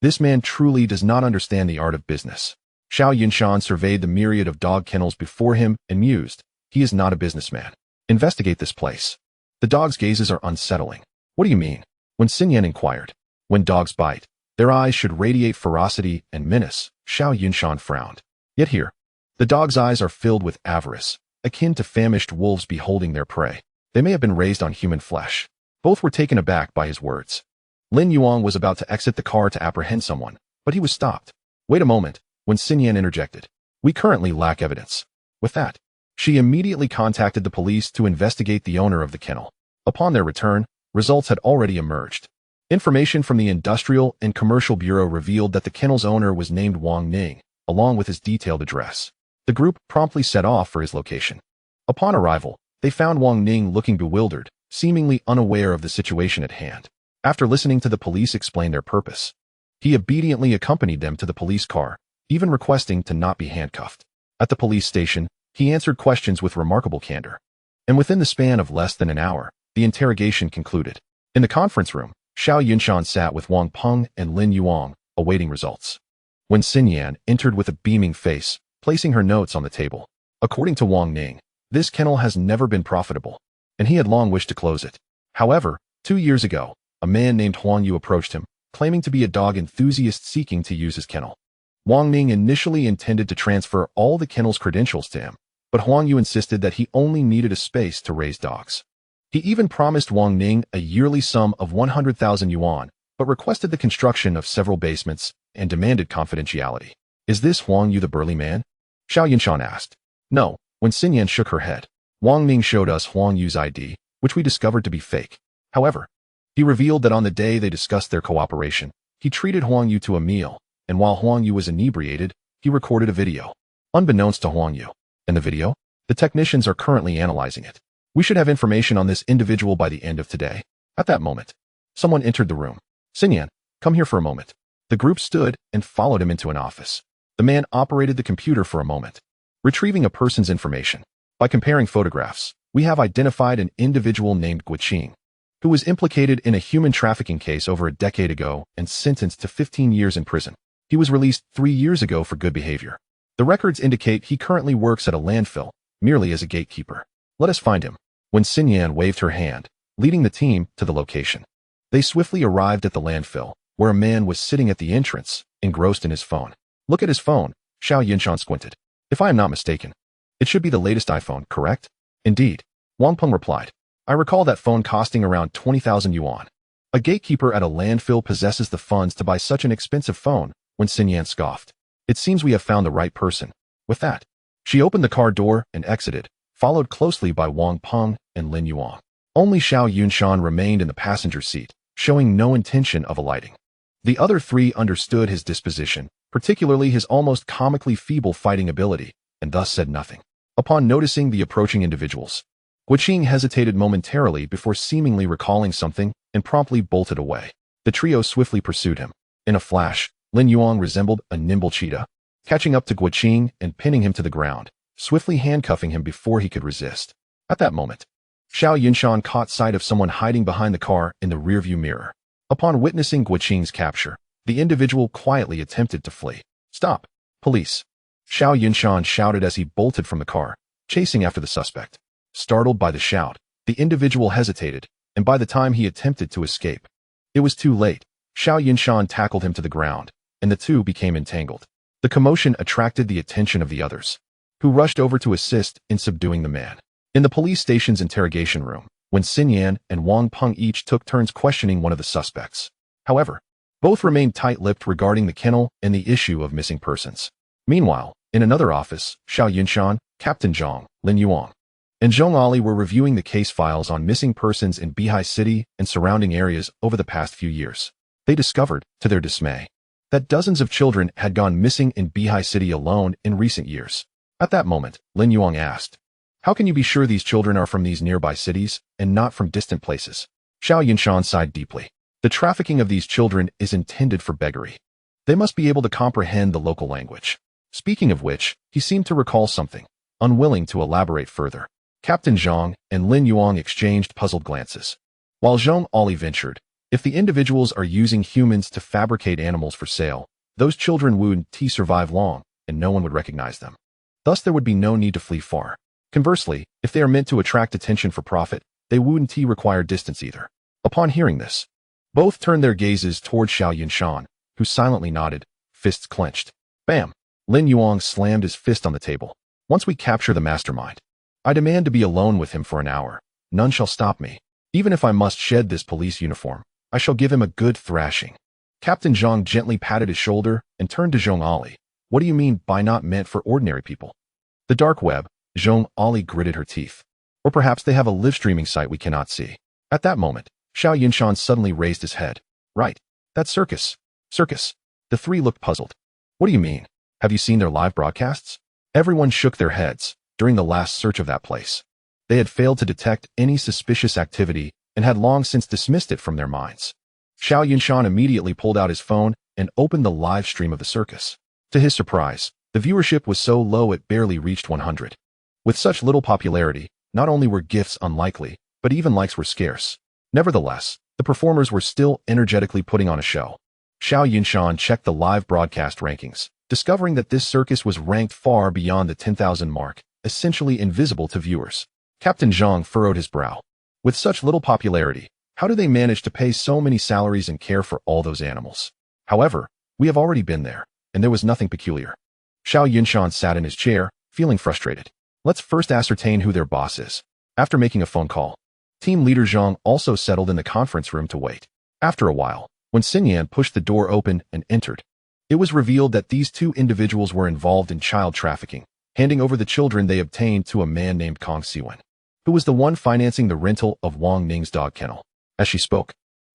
[SPEAKER 1] "This man truly does not understand the art of business." Xiao Yunshan surveyed the myriad of dog kennels before him and mused, "He is not a businessman. Investigate this place." The dog's gazes are unsettling. "What do you mean?" When Xinyan inquired. "When dogs bite, their eyes should radiate ferocity and menace." Xiao Yunshan frowned. Yet here, the dog's eyes are filled with avarice, akin to famished wolves beholding their prey. They may have been raised on human flesh. Both were taken aback by his words. Lin Yuang was about to exit the car to apprehend someone, but he was stopped. "Wait a moment," when Xinyan interjected. "We currently lack evidence." With that, she immediately contacted the police to investigate the owner of the kennel. Upon their return, results had already emerged. Information from the Industrial and Commercial Bureau revealed that the kennel's owner was named Wang Ning, along with his detailed address. The group promptly set off for his location. Upon arrival, they found Wang Ning looking bewildered, seemingly unaware of the situation at hand. After listening to the police explain their purpose, he obediently accompanied them to the police car, even requesting to not be handcuffed. At the police station, he answered questions with remarkable candor. And within the span of less than an hour, the interrogation concluded. In the conference room, Xiao Yunshan sat with Wang Peng and Lin Yuang, awaiting results. When Xinyan entered with a beaming face, placing her notes on the table. According to Wang Ning, this kennel has never been profitable, and he had long wished to close it. However, 2 years ago, a man named Huang Yu approached him, claiming to be a dog enthusiast seeking to use his kennel. Wang Ning initially intended to transfer all the kennel's credentials to him, but Huang Yu insisted that he only needed a space to raise dogs. He even promised Wang Ning a yearly sum of 100,000 yuan, but requested the construction of several basements and demanded confidentiality. "Is this Huang Yu the burly man?" Xiao Yunshan asked. "No," when Xinyan shook her head. "Wang Ning showed us Huang Yu's ID, which we discovered to be fake. However, he revealed that on the day they discussed their cooperation, he treated Huang Yu to a meal, and while Huang Yu was inebriated, he recorded a video, unbeknownst to Huang Yu. And the video? The technicians are currently analyzing it. We should have information on this individual by the end of today." At that moment, someone entered the room. "Xinyan, come here for a moment." The group stood and followed him into an office. The man operated the computer for a moment, retrieving a person's information. "By comparing photographs, we have identified an individual named Guiqing, who was implicated in a human trafficking case over a decade ago and sentenced to 15 years in prison. He was released 3 years ago for good behavior. The records indicate he currently works at a landfill, merely as a gatekeeper. Let us find him." When Xinyan waved her hand, leading the team to the location. They swiftly arrived at the landfill, where a man was sitting at the entrance, engrossed in his phone. "Look at his phone," Xiao Yunshan squinted. "If I am not mistaken, it should be the latest iPhone, correct?" "Indeed," Wang Peng replied. "I recall that phone costing around 20,000 yuan. A gatekeeper at a landfill possesses the funds to buy such an expensive phone," when Xinyan scoffed. "It seems we have found the right person." With that, she opened the car door and exited, followed closely by Wang Peng and Lin Yuang. Only Xiao Yunshan remained in the passenger seat, showing no intention of alighting. The other three understood his disposition particularly his almost comically feeble fighting ability, and thus said nothing. Upon noticing the approaching individuals, Guiqing hesitated momentarily before seemingly recalling something and promptly bolted away. The trio swiftly pursued him. In a flash, Lin Yuang resembled a nimble cheetah, catching up to Guiqing and pinning him to the ground, swiftly handcuffing him before he could resist. At that moment, Xiao Yunshan caught sight of someone hiding behind the car in the rearview mirror. Upon witnessing Guiqing's capture, the individual quietly attempted to flee. "Stop! Police!" Xiao Yunshan shouted as he bolted from the car, chasing after the suspect. Startled by the shout, the individual hesitated, and by the time he attempted to escape, it was too late. Xiao Yunshan tackled him to the ground, and the two became entangled. The commotion attracted the attention of the others, who rushed over to assist in subduing the man. In the police station's interrogation room, when Xin Yan and Wang Peng each took turns questioning one of the suspects. However, both remained tight-lipped regarding the kennel and the issue of missing persons. Meanwhile, in another office, Xiao Yunshan, Captain Zhang, Lin Yuang, and Zhong Ali were reviewing the case files on missing persons in Bihai City and surrounding areas over the past few years. They discovered, to their dismay, that dozens of children had gone missing in Bihai City alone in recent years. At that moment, Lin Yuang asked, "How can you be sure these children are from these nearby cities and not from distant places?" Xiao Yunshan sighed deeply. The trafficking of these children is intended for beggary. They must be able to comprehend the local language. Speaking of which, he seemed to recall something, unwilling to elaborate further. Captain Zhang and Lin Yuang exchanged puzzled glances. While Zhong Ali ventured, if the individuals are using humans to fabricate animals for sale, those children wouldn't survive long, and no one would recognize them. Thus there would be no need to flee far. Conversely, if they are meant to attract attention for profit, they wouldn't require distance either. Upon hearing this, both turned their gazes toward Xiao Yunshan, who silently nodded, fists clenched. Bam! Lin Yuang slammed his fist on the table. "Once we capture the mastermind, I demand to be alone with him for an hour. None shall stop me. Even if I must shed this police uniform, I shall give him a good thrashing." Captain Zhang gently patted his shoulder and turned to Zhong Ali. "What do you mean by not meant for ordinary people?" "The dark web," Zhong Ali gritted her teeth. "Or perhaps they have a live-streaming site we cannot see." At that moment, Xiao Yunshan suddenly raised his head. "Right. That circus." "Circus?" The three looked puzzled. "What do you mean? Have you seen their live broadcasts?" Everyone shook their heads. During the last search of that place, they had failed to detect any suspicious activity and had long since dismissed it from their minds. Xiao Yunshan immediately pulled out his phone and opened the live stream of the circus. To his surprise, the viewership was so low it barely reached 100. With such little popularity, not only were gifts unlikely, but even likes were scarce. Nevertheless, the performers were still energetically putting on a show. Xiao Yunshan checked the live broadcast rankings, discovering that this circus was ranked far beyond the 10,000 mark, essentially invisible to viewers. Captain Zhang furrowed his brow. With such little popularity, how do they manage to pay so many salaries and care for all those animals? However, we have already been there, and there was nothing peculiar. Xiao Yunshan sat in his chair, feeling frustrated. Let's first ascertain who their boss is. After making a phone call, team leader Zhang also settled in the conference room to wait. After a while, when Xin Yan pushed the door open and entered, it was revealed that these two individuals were involved in child trafficking, handing over the children they obtained to a man named Kong Siwen, who was the one financing the rental of Wang Ning's dog kennel. As she spoke,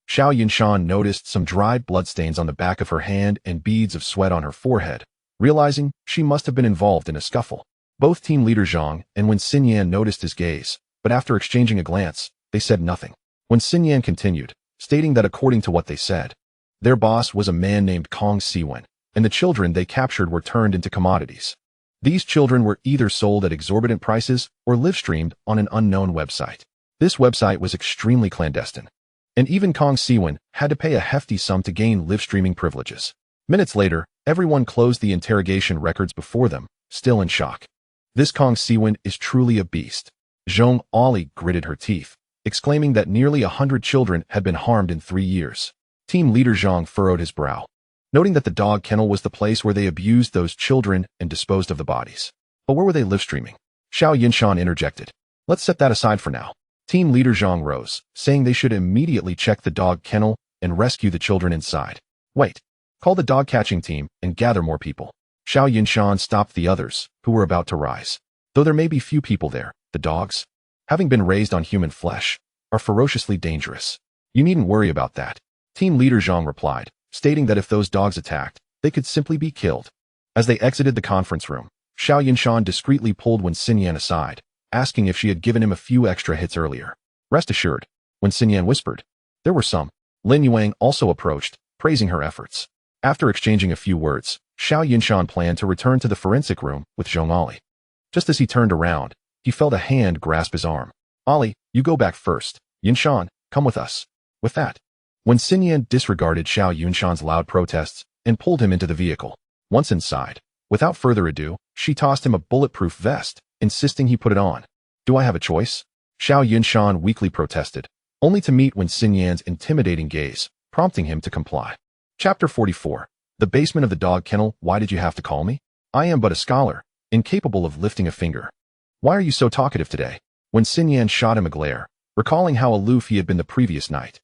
[SPEAKER 1] Xiao Yunshan noticed some dried bloodstains on the back of her hand and beads of sweat on her forehead, realizing she must have been involved in a scuffle. Both team leader Zhang and Wen Xinyan noticed his gaze, but after exchanging a glance, they said nothing. Wen Xinyan continued, stating that according to what they said, their boss was a man named Kong Siwen, and the children they captured were turned into commodities. These children were either sold at exorbitant prices or live-streamed on an unknown website. This website was extremely clandestine, and even Kong Siwen had to pay a hefty sum to gain live-streaming privileges. Minutes later, everyone closed the interrogation records before them, still in shock. This Kong Siwen is truly a beast. Zhong Ali gritted her teeth, exclaiming that nearly 100 children had been harmed in 3 years. Team leader Zhang furrowed his brow, noting that the dog kennel was the place where they abused those children and disposed of the bodies. But where were they live-streaming? Xiao Yunshan interjected. Let's set that aside for now. Team leader Zhang rose, saying they should immediately check the dog kennel and rescue the children inside. Wait. Call the dog-catching team and gather more people. Xiao Yunshan stopped the others, who were about to rise. Though there may be few people there, the dogs, having been raised on human flesh, are ferociously dangerous. You needn't worry about that. Team leader Zhang replied, stating that if those dogs attacked, They could simply be killed. As they exited the conference room, Xiao Yunshan discreetly pulled Wen Xinyan aside, asking if she had given him a few extra hits earlier. Rest assured, Wen Xinyan whispered. There were some. Lin Yuang also approached, praising her efforts. After exchanging a few words, Xiao Yunshan planned to return to the forensic room with Zhong Ali. Just as he turned around, he felt a hand grasp his arm. Ali, you go back first. Yunshan, come with us. With that, Wen Xinyan disregarded Xiao Yunshan's loud protests and pulled him into the vehicle. Once inside, without further ado, she tossed him a bulletproof vest, insisting he put it on. Do I have a choice? Xiao Yunshan weakly protested, only to meet Wen Xinyan's intimidating gaze, prompting him to comply. Chapter 44. The basement of the dog kennel. Why did you have to call me? I am but a scholar, incapable of lifting a finger. Why are you so talkative today? Wen Xinyan shot him a glare, recalling how aloof he had been the previous night.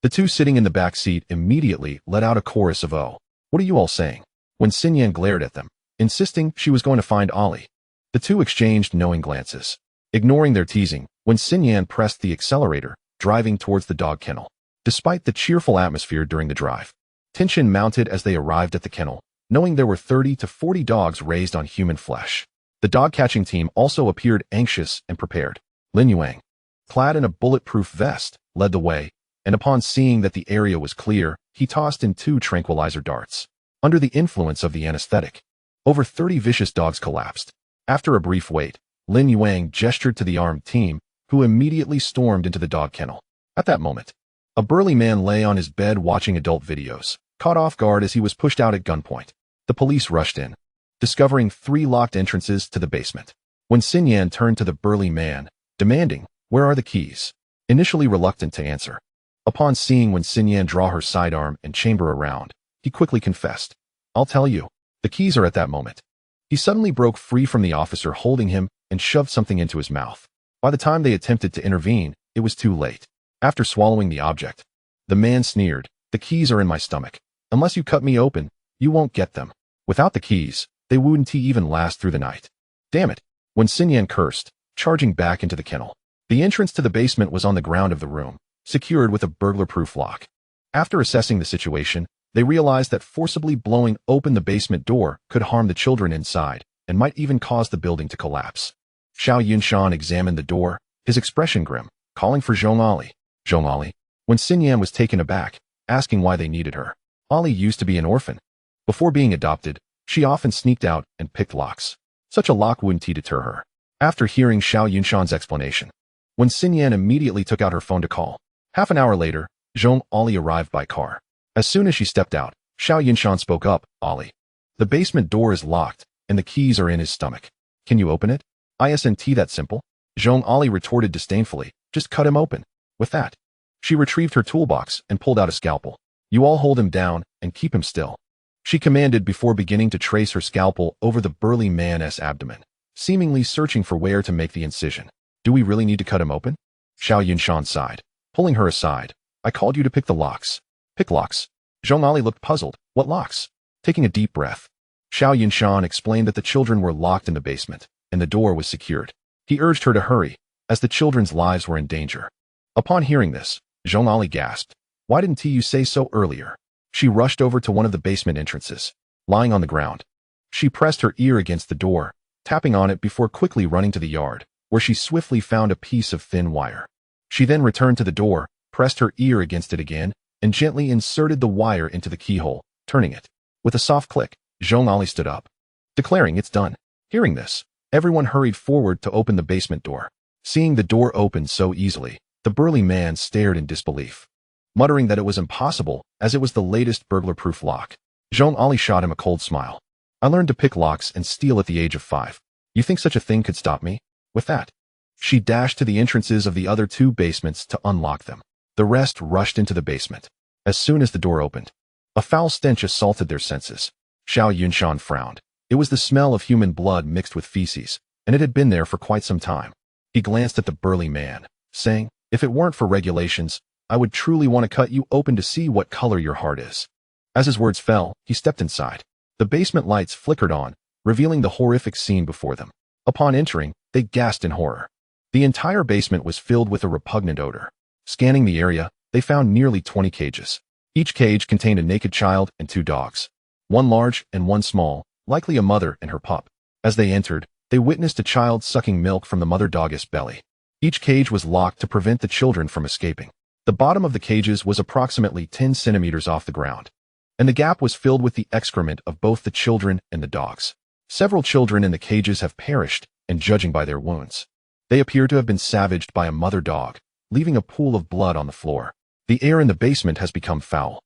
[SPEAKER 1] The two sitting in the back seat immediately let out a chorus of "Oh, what are you all saying?" Wen Xinyan glared at them, insisting she was going to find Ali. The two exchanged knowing glances. Ignoring their teasing, Wen Xinyan pressed the accelerator, driving towards the dog kennel. Despite the cheerful atmosphere during the drive, tension mounted as they arrived at the kennel, knowing there were 30 to 40 dogs raised on human flesh. The dog-catching team also appeared anxious and prepared. Lin Yuang, clad in a bulletproof vest, led the way, and upon seeing that the area was clear, he tossed in 2 tranquilizer darts. Under the influence of the anesthetic, over 30 vicious dogs collapsed. After a brief wait, Lin Yuang gestured to the armed team, who immediately stormed into the dog kennel. At that moment, a burly man lay on his bed watching adult videos, caught off guard as he was pushed out at gunpoint. The police rushed in, discovering 3 locked entrances to the basement. Wen Xinyan turned to the burly man, demanding, "Where are the keys?" Initially reluctant to answer. Upon seeing Wen Xinyan draw her sidearm and chamber around, he quickly confessed, "I'll tell you." The keys are at that moment. He suddenly broke free from the officer holding him and shoved something into his mouth. By the time they attempted to intervene, it was too late. After swallowing the object, the man sneered, "The keys are in my stomach. Unless you cut me open, you won't get them. Without the keys, they wouldn't even last through the night." Damn it, Wen Xinyan cursed, charging back into the kennel. The entrance to the basement was on the ground of the room, secured with a burglar-proof lock. After assessing the situation, they realized that forcibly blowing open the basement door could harm the children inside and might even cause the building to collapse. Xiao Yunshan examined the door, his expression grim, calling for Zhong Ali. Zhong Ali? Wen Xinyan was taken aback, asking why they needed her. Ali used to be an orphan. Before being adopted, she often sneaked out and picked locks. Such a lock wouldn't deter her. After hearing Xiao Yunshan's explanation, Wen Xinyan immediately took out her phone to call. Half an hour later, Zhong Ali arrived by car. As soon as she stepped out, Xiao Yunshan spoke up, "Ali, the basement door is locked, and the keys are in his stomach. Can you open it?" "Isn't that simple?" Zhong Ali retorted disdainfully, "Just cut him open." With that, she retrieved her toolbox and pulled out a scalpel. "You all hold him down and keep him still," she commanded before beginning to trace her scalpel over the burly man's abdomen, seemingly searching for where to make the incision. "Do we really need to cut him open?" Xiao Yunshan sighed, pulling her aside. "I called you to pick the locks." "Pick locks?" Zhong Ali looked puzzled. "What locks?" Taking a deep breath, Xiao Yunshan explained that the children were locked in the basement, and the door was secured. He urged her to hurry, as the children's lives were in danger. Upon hearing this, Zhong Ali gasped, "Why didn't you say so earlier?" She rushed over to one of the basement entrances. Lying on the ground, she pressed her ear against the door, tapping on it before quickly running to the yard, where she swiftly found a piece of thin wire. She then returned to the door, pressed her ear against it again, and gently inserted the wire into the keyhole, turning it. With a soft click, Zhong Ali stood up, declaring, "It's done." Hearing this, everyone hurried forward to open the basement door. Seeing the door open so easily, the burly man stared in disbelief, muttering that it was impossible, as it was the latest burglar-proof lock. Zhong Ali shot him a cold smile. "I learned to pick locks and steal at the age of 5. You think such a thing could stop me?" With that, she dashed to the entrances of the other 2 basements to unlock them. The rest rushed into the basement. As soon as the door opened, a foul stench assaulted their senses. Xiao Yunshan frowned. It was the smell of human blood mixed with feces, and it had been there for quite some time. He glanced at the burly man, saying, "If it weren't for regulations, I would truly want to cut you open to see what color your heart is." As his words fell, he stepped inside. The basement lights flickered on, revealing the horrific scene before them. Upon entering, they gasped in horror. The entire basement was filled with a repugnant odor. Scanning the area, they found nearly 20 cages. Each cage contained a naked child and 2 dogs. one large and one small, likely a mother and her pup. As they entered, they witnessed a child sucking milk from the mother dog's belly. Each cage was locked to prevent the children from escaping. The bottom of the cages was approximately 10 centimeters off the ground, and the gap was filled with the excrement of both the children and the dogs. Several children in the cages have perished, and judging by their wounds, they appear to have been savaged by a mother dog, leaving a pool of blood on the floor. The air in the basement has become foul,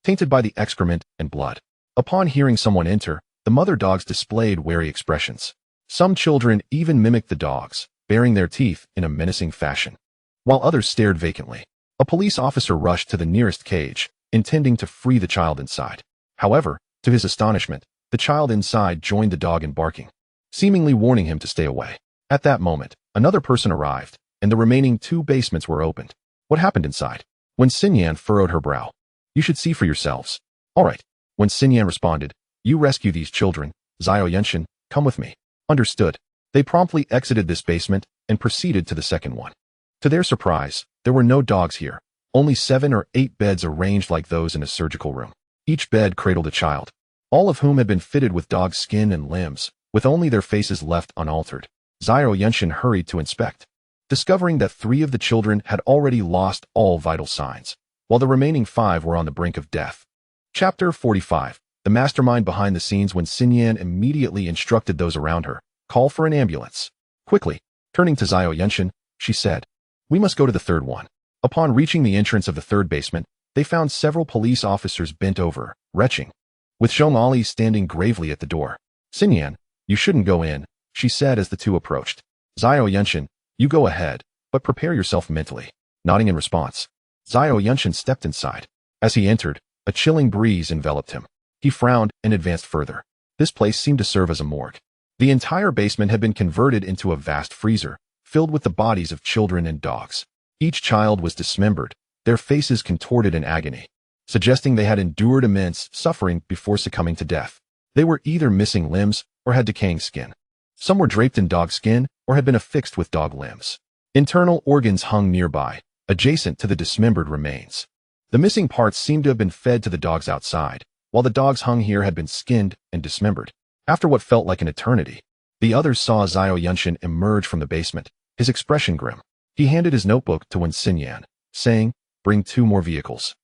[SPEAKER 1] tainted by the excrement and blood. Upon hearing someone enter, the mother dogs displayed wary expressions. Some children even mimicked the dogs, baring their teeth in a menacing fashion, while others stared vacantly. A police officer rushed to the nearest cage, intending to free the child inside. However, to his astonishment, the child inside joined the dog in barking, seemingly warning him to stay away. At that moment, another person arrived, and the remaining 2 basements were opened. What happened inside? When Xinyan furrowed her brow. You should see for yourselves. All right. When Xinyan responded, you rescue these children. Xiao Yunshan, come with me. Understood. They promptly exited this basement and proceeded to the second one. To their surprise, there were no dogs here, only 7 or 8 beds arranged like those in a surgical room. Each bed cradled a child, all of whom had been fitted with dog skin and limbs, with only their faces left unaltered. Xiao Yunshan hurried to inspect, discovering that 3 of the children had already lost all vital signs, while the remaining 5 were on the brink of death. Chapter 45. The mastermind behind the scenes. When Xinyan immediately instructed those around her, call for an ambulance. Quickly, turning to Xiao Yunshan, she said, we must go to the third one. Upon reaching the entrance of the third basement, they found several police officers bent over, retching, with Zhong Ali standing gravely at the door. Xinyan, you shouldn't go in, she said as the 2 approached. Xiao Yunshan, you go ahead, but prepare yourself mentally. Nodding in response, Xiao Yunshan stepped inside. As he entered, a chilling breeze enveloped him. He frowned and advanced further. This place seemed to serve as a morgue. The entire basement had been converted into a vast freezer, filled with the bodies of children and dogs. Each child was dismembered, their faces contorted in agony, suggesting they had endured immense suffering before succumbing to death. They were either missing limbs or had decaying skin. Some were draped in dog skin or had been affixed with dog limbs. Internal organs hung nearby, adjacent to the dismembered remains. The missing parts seemed to have been fed to the dogs outside, while the dogs hung here had been skinned and dismembered. After what felt like an eternity, the others saw Xiao Yunshan emerge from the basement, his expression grim. He handed his notebook to Wen Xinyan, saying, bring 2 more vehicles.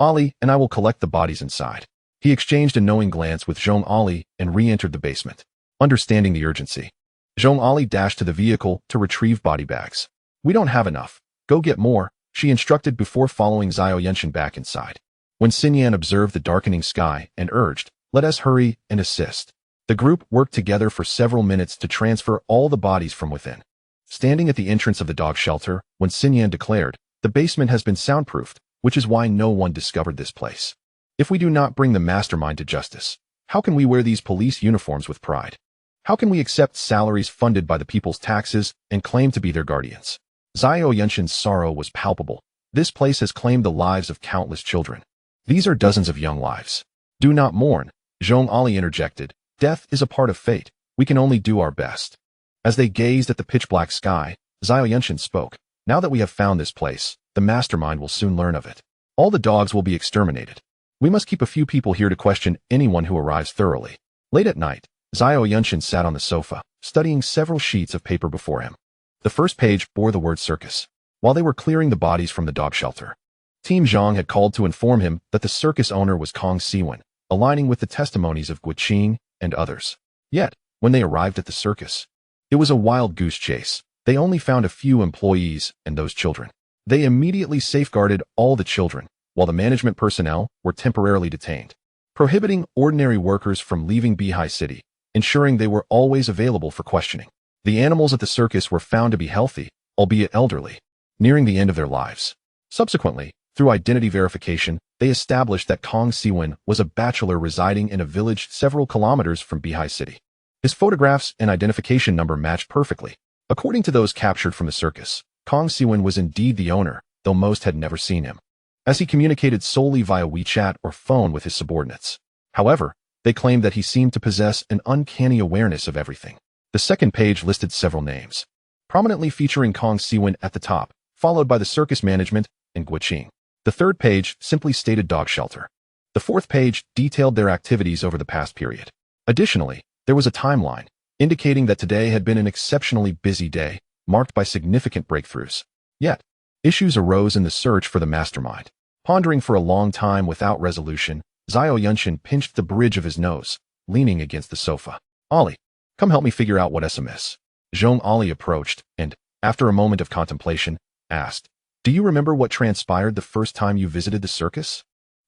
[SPEAKER 1] Ali and I will collect the bodies inside. He exchanged a knowing glance with Zhong Ali and re-entered the basement. Understanding the urgency, Zhong Ali dashed to the vehicle to retrieve body bags. We don't have enough. Go get more, she instructed before following Xiao Yunshan back inside. When Xinyan observed the darkening sky and urged, let us hurry and assist. The group worked together for several minutes to transfer all the bodies from within. Standing at the entrance of the dog shelter, when Xinyan declared, the basement has been soundproofed, which is why no one discovered this place. If we do not bring the mastermind to justice, how can we wear these police uniforms with pride? How can we accept salaries funded by the people's taxes and claim to be their guardians? Xiao Yunshan's sorrow was palpable. This place has claimed the lives of countless children. These are dozens of young lives. Do not mourn, Zhong Ali interjected. Death is a part of fate. We can only do our best. As they gazed at the pitch-black sky, Xiao Yunshan spoke. Now that we have found this place, the mastermind will soon learn of it. All the dogs will be exterminated. We must keep a few people here to question anyone who arrives thoroughly. Late at night, Xiao Yunshan sat on the sofa, studying several sheets of paper before him. The first page bore the word circus. While they were clearing the bodies from the dog shelter, Team Zhang had called to inform him that the circus owner was Kong Siwen, aligning with the testimonies of Guiqing and others. Yet, when they arrived at the circus, it was a wild goose chase. They only found a few employees and those children. They immediately safeguarded all the children, while the management personnel were temporarily detained, prohibiting ordinary workers from leaving Bihai City, ensuring they were always available for questioning. The animals at the circus were found to be healthy, albeit elderly, nearing the end of their lives. Subsequently, through identity verification, they established that Kong Siwen was a bachelor residing in a village several kilometers from Bihai City. His photographs and identification number matched perfectly. According to those captured from the circus, Kong Siwen was indeed the owner, though most had never seen him, as he communicated solely via WeChat or phone with his subordinates. However, they claimed that he seemed to possess an uncanny awareness of everything. The second page listed several names, prominently featuring Kong Siwen at the top, followed by the circus management and Guiqing. The third page simply stated dog shelter. The fourth page detailed their activities over the past period. Additionally, there was a timeline, indicating that today had been an exceptionally busy day, marked by significant breakthroughs. Yet, issues arose in the search for the mastermind. Pondering for a long time without resolution, Xiao Yunshan pinched the bridge of his nose, leaning against the sofa. "Ollie, come help me figure out what SMS." Zhong Ali approached and, after a moment of contemplation, asked, "Do you remember what transpired the first time you visited the circus?"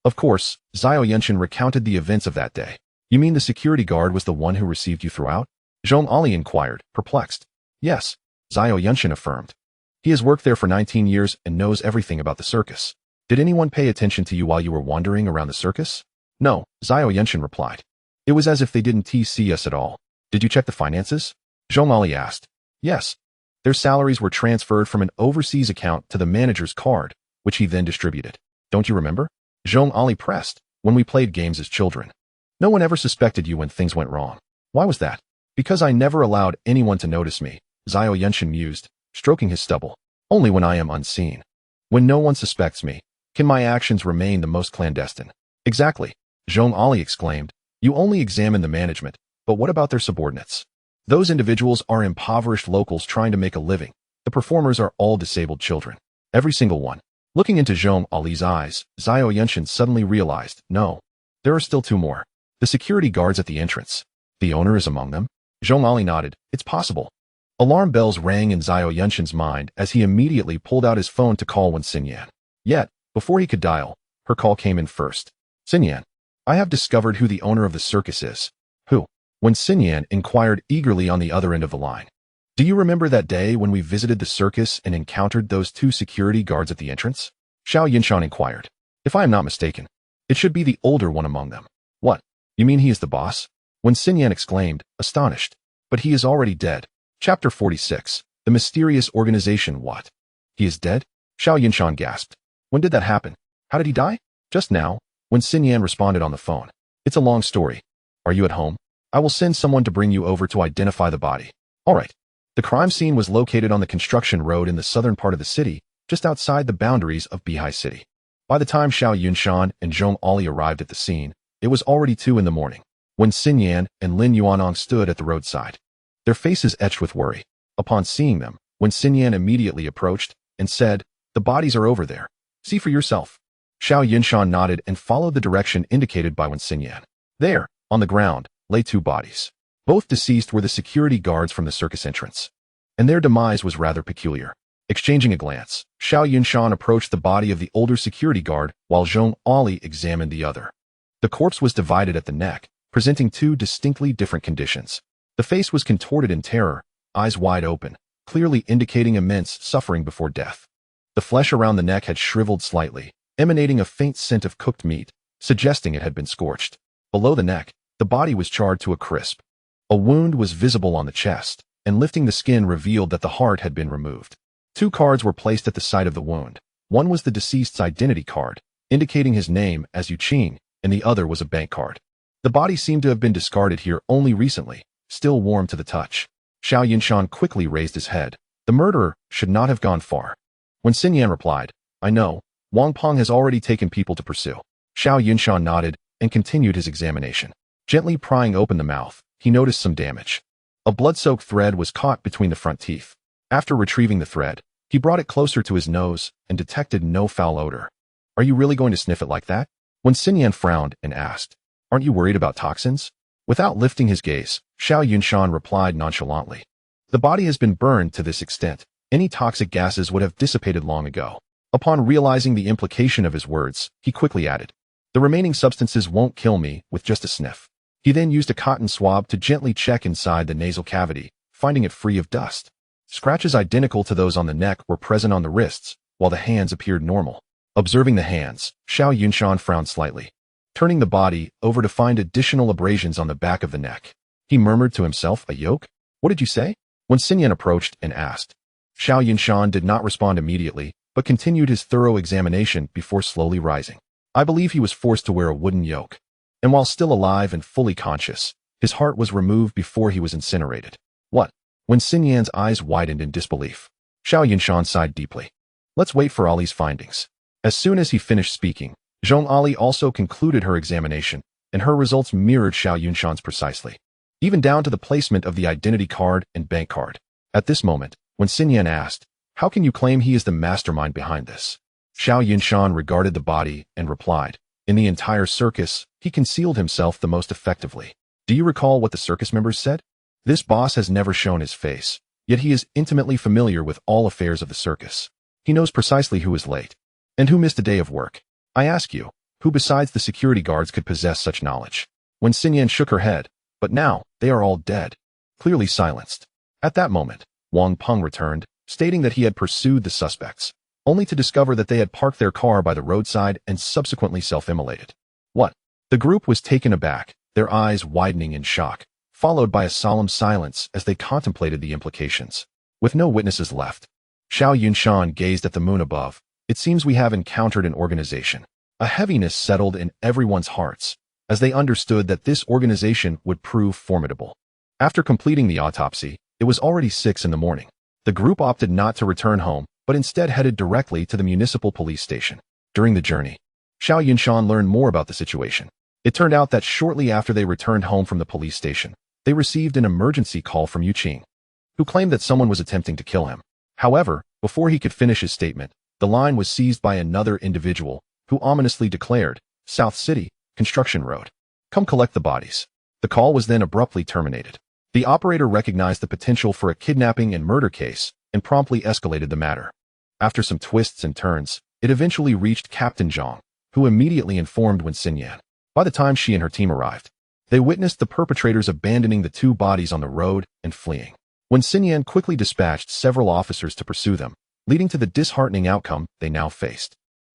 [SPEAKER 1] Of course, Xiao Yunshan recounted the events of that day. "You mean the security guard was the one who received you throughout?" Zhong Ali inquired, perplexed. "Yes," Xiao Yunshan affirmed. "He has worked there for 19 years and knows everything about the circus." "Did anyone pay attention to you while you were wandering around the circus?" "No," Xiao Yunshan replied. "It was as if they didn't see us at all." "Did you check the finances?" Zhong Ali asked. "Yes." Their salaries were transferred from an overseas account to the manager's card, which he then distributed. "Don't you remember?" Zhong Ali pressed. "When we played games as children. No one ever suspected you when things went wrong." "Why was that?" "Because I never allowed anyone to notice me," Xiao Yunshan mused, stroking his stubble. "Only when I am unseen. When no one suspects me, can my actions remain the most clandestine." "Exactly," Zhong Ali exclaimed. "You only examine the management, but what about their subordinates? Those individuals are impoverished locals trying to make a living. The performers are all disabled children. Every single one." Looking into Zhong Ali's eyes, Xiao Yunshan suddenly realized, no, there are still two more. The security guards at the entrance. The owner is among them? Zhong Ali nodded. "It's possible." Alarm bells rang in Xiao Yunshan's mind as he immediately pulled out his phone to call Wen Xinyan. Yet, before he could dial, her call came in first. "Xinyan, I have discovered who the owner of the circus is." "Who?" Wen Xinyan inquired eagerly on the other end of the line. "Do you remember that day when we visited the circus and encountered those two security guards at the entrance?" Xiao Yunshan inquired. "If I am not mistaken, it should be the older one among them." "What? You mean he is the boss?" Wen Xinyan exclaimed, astonished. "But he is already dead." Chapter 46. The Mysterious Organization. What? He is dead? Xiao Yunshan gasped. "When did that happen? How did he die?" "Just now," Wen Xinyan responded on the phone. "It's a long story. Are you at home? I will send someone to bring you over to identify the body." "All right." The crime scene was located on the construction road in the southern part of the city, just outside the boundaries of Bihai City. By the time Xiao Yunshan and Zhong Ali arrived at the scene, it was already 2 in the morning. When Xinyan and Lin Yuanong stood at the roadside, their faces etched with worry. Upon seeing them, Wen Xinyan immediately approached and said, "The bodies are over there. See for yourself." Xiao Yunshan nodded and followed the direction indicated by Wen Xinyan. There, on the ground, lay 2 bodies. Both deceased were the security guards from the circus entrance, and their demise was rather peculiar. Exchanging a glance, Xiao Yunshan approached the body of the older security guard while Zhong Ali examined the other. The corpse was divided at the neck, presenting 2 distinctly different conditions. The face was contorted in terror, eyes wide open, clearly indicating immense suffering before death. The flesh around the neck had shriveled slightly, emanating a faint scent of cooked meat, suggesting it had been scorched. Below the neck, the body was charred to a crisp. A wound was visible on the chest, and lifting the skin revealed that the heart had been removed. 2 cards were placed at the site of the wound. One was the deceased's identity card, indicating his name as Yu Qing, and the other was a bank card. The body seemed to have been discarded here only recently, still warm to the touch. Xiao Yunshan quickly raised his head. The murderer should not have gone far. When Xinyan replied, "I know, Wang Peng has already taken people to pursue." Xiao Yunshan nodded and continued his examination. Gently prying open the mouth, he noticed some damage. A blood-soaked thread was caught between the front teeth. After retrieving the thread, he brought it closer to his nose and detected no foul odor. "Are you really going to sniff it like that?" When Xinyan frowned and asked, "Aren't you worried about toxins?" Without lifting his gaze, Xiao Yunshan replied nonchalantly, "The body has been burned to this extent. Any toxic gases would have dissipated long ago." Upon realizing the implication of his words, he quickly added, "The remaining substances won't kill me with just a sniff." He then used a cotton swab to gently check inside the nasal cavity, finding it free of dust. Scratches identical to those on the neck were present on the wrists, while the hands appeared normal. Observing the hands, Xiao Yunshan frowned slightly. Turning the body over to find additional abrasions on the back of the neck, he murmured to himself, "A yoke? What did you say?" When Xinyan approached and asked, Xiao Yunshan did not respond immediately, but continued his thorough examination before slowly rising. "I believe he was forced to wear a wooden yoke. And while still alive and fully conscious, his heart was removed before he was incinerated." "What?" When Xinyan's eyes widened in disbelief, Xiao Yunshan sighed deeply. "Let's wait for Ali's findings." As soon as he finished speaking, Zhong Ali also concluded her examination, and her results mirrored Xiao Yunshan's precisely, even down to the placement of the identity card and bank card. At this moment, when Xinyan asked, "How can you claim he is the mastermind behind this?" Xiao Yunshan regarded the body and replied, "In the entire circus, he concealed himself the most effectively. Do you recall what the circus members said? This boss has never shown his face, yet he is intimately familiar with all affairs of the circus. He knows precisely who is late and who missed a day of work. I ask you, who besides the security guards could possess such knowledge?" When Xinyan shook her head, "But now, they are all dead," clearly silenced. At that moment, Wang Peng returned, stating that he had pursued the suspects, only to discover that they had parked their car by the roadside and subsequently self-immolated. What? The group was taken aback, their eyes widening in shock, followed by a solemn silence as they contemplated the implications. With no witnesses left, Xiao Yunshan gazed at the moon above. "It seems we have encountered an organization." A heaviness settled in everyone's hearts, as they understood that this organization would prove formidable. After completing the autopsy, it was already 6 in the morning. The group opted not to return home, but instead headed directly to the municipal police station. During the journey, Xiao Yunshan learned more about the situation. It turned out that shortly after they returned home from the police station, they received an emergency call from Yu Qing, who claimed that someone was attempting to kill him. However, before he could finish his statement, the line was seized by another individual, who ominously declared, "South City, Construction Road. Come collect the bodies." The call was then abruptly terminated. The operator recognized the potential for a kidnapping and murder case and promptly escalated the matter. After some twists and turns, it eventually reached Captain Zhang, who immediately informed Wen Xinyan. By the time she and her team arrived, they witnessed the perpetrators abandoning the 2 bodies on the road and fleeing. Wen Xinyan quickly dispatched several officers to pursue them, leading to the disheartening outcome they now faced.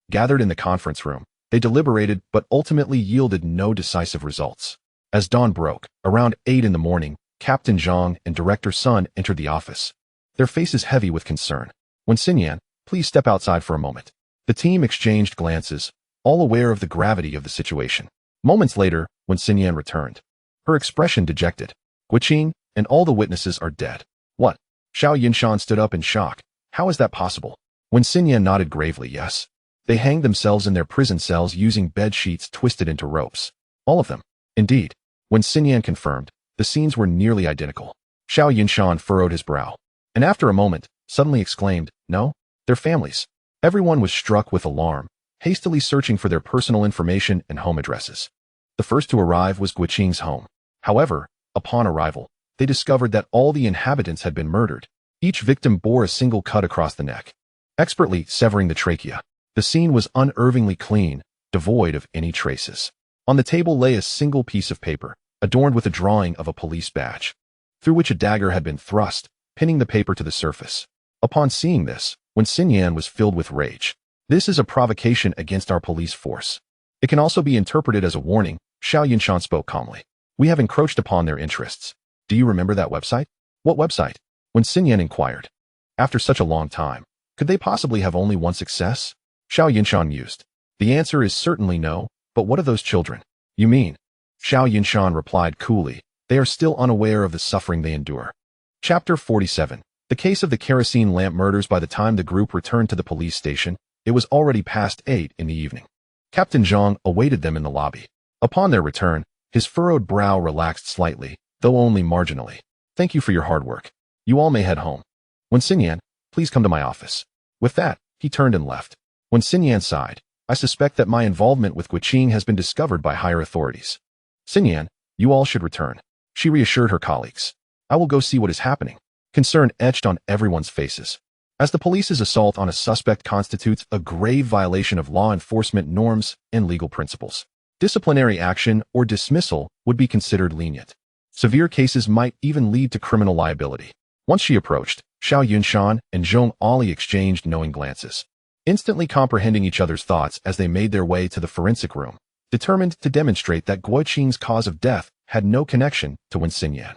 [SPEAKER 1] Gathered in the conference room, they deliberated but ultimately yielded no decisive results. As dawn broke, around 8 in the morning, Captain Zhang and Director Sun entered the office, their faces heavy with concern. "Wen Xinyan, please step outside for a moment." The team exchanged glances, all aware of the gravity of the situation. Moments later, Wen Xinyan returned, her expression dejected. "Guiqing and all the witnesses are dead." "What?" Xiao Yunshan stood up in shock. "How is that possible?" Wen Xinyan nodded gravely. "Yes. They hanged themselves in their prison cells using bed sheets twisted into ropes. All of them." "Indeed." Wen Xinyan confirmed, the scenes were nearly identical. Xiao Yunshan furrowed his brow, and after a moment, suddenly exclaimed, "No, their families." Everyone was struck with alarm, hastily searching for their personal information and home addresses. The first to arrive was Guiqing's home. However, upon arrival, they discovered that all the inhabitants had been murdered. Each victim bore a single cut across the neck, expertly severing the trachea. The scene was unerringly clean, devoid of any traces. On the table lay a single piece of paper, adorned with a drawing of a police badge, through which a dagger had been thrust, pinning the paper to the surface. Upon seeing this, Wen Xinyan was filled with rage. "This is a provocation against our police force. It can also be interpreted as a warning." Xiao Yunshan spoke calmly. "We have encroached upon their interests. Do you remember that website?" "What website?" Wen Xinyan inquired. After such a long time, could they possibly have only one success? Xiao Yunshan mused. "The answer is certainly no, but what of those children?" "You mean?" Xiao Yunshan replied coolly, "They are still unaware of the suffering they endure." Chapter 47. The case of the kerosene lamp murders. By the time the group returned to the police station, it was already past 8 in the evening. Captain Zhang awaited them in the lobby. Upon their return, his furrowed brow relaxed slightly, though only marginally. "Thank you for your hard work. You all may head home. Wen Xinyan, please come to my office." With that, he turned and left. Wen Xinyan sighed. "I suspect that my involvement with Guiqing has been discovered by higher authorities." "Xinyan, you all should return," she reassured her colleagues. "I will go see what is happening." Concern etched on everyone's faces, as the police's assault on a suspect constitutes a grave violation of law enforcement norms and legal principles. Disciplinary action or dismissal would be considered lenient. Severe cases might even lead to criminal liability. Once she approached, Xiao Yunshan and Zhong Ali exchanged knowing glances, instantly comprehending each other's thoughts as they made their way to the forensic room, determined to demonstrate that Guiqing's cause of death had no connection to Wen Xinyan.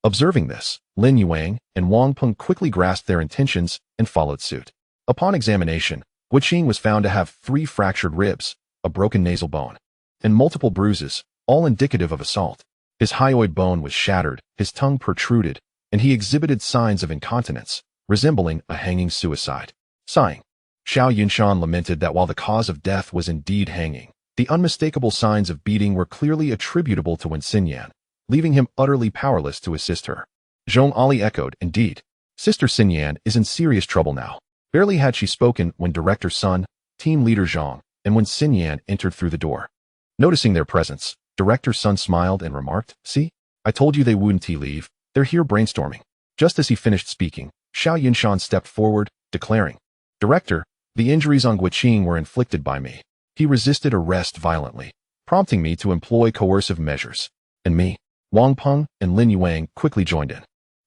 [SPEAKER 1] Observing this, Lin Yuang and Wang Peng quickly grasped their intentions and followed suit. Upon examination, Guiqing was found to have 3 fractured ribs, a broken nasal bone, and multiple bruises, all indicative of assault. His hyoid bone was shattered, his tongue protruded, and he exhibited signs of incontinence, resembling a hanging suicide. Sighing, Xiao Yunshan lamented that while the cause of death was indeed hanging, The unmistakable signs of beating were clearly attributable to Wen Xinyan, leaving him utterly powerless to assist her. Zhong Ali echoed, indeed. Sister Xinyan is in serious trouble now. Barely had she spoken when Director Sun, Team Leader Zhang, and Wen Xinyan entered through the door. Noticing their presence, Director Sun smiled and remarked, see? I told you they wouldn't leave. They're here brainstorming. Just as he finished speaking, Xiao Yunshan stepped forward, declaring, Director, the injuries on Guiqing were inflicted by me. He resisted arrest violently, prompting me to employ coercive measures. And me, Wang Peng and Lin Yuang quickly joined in.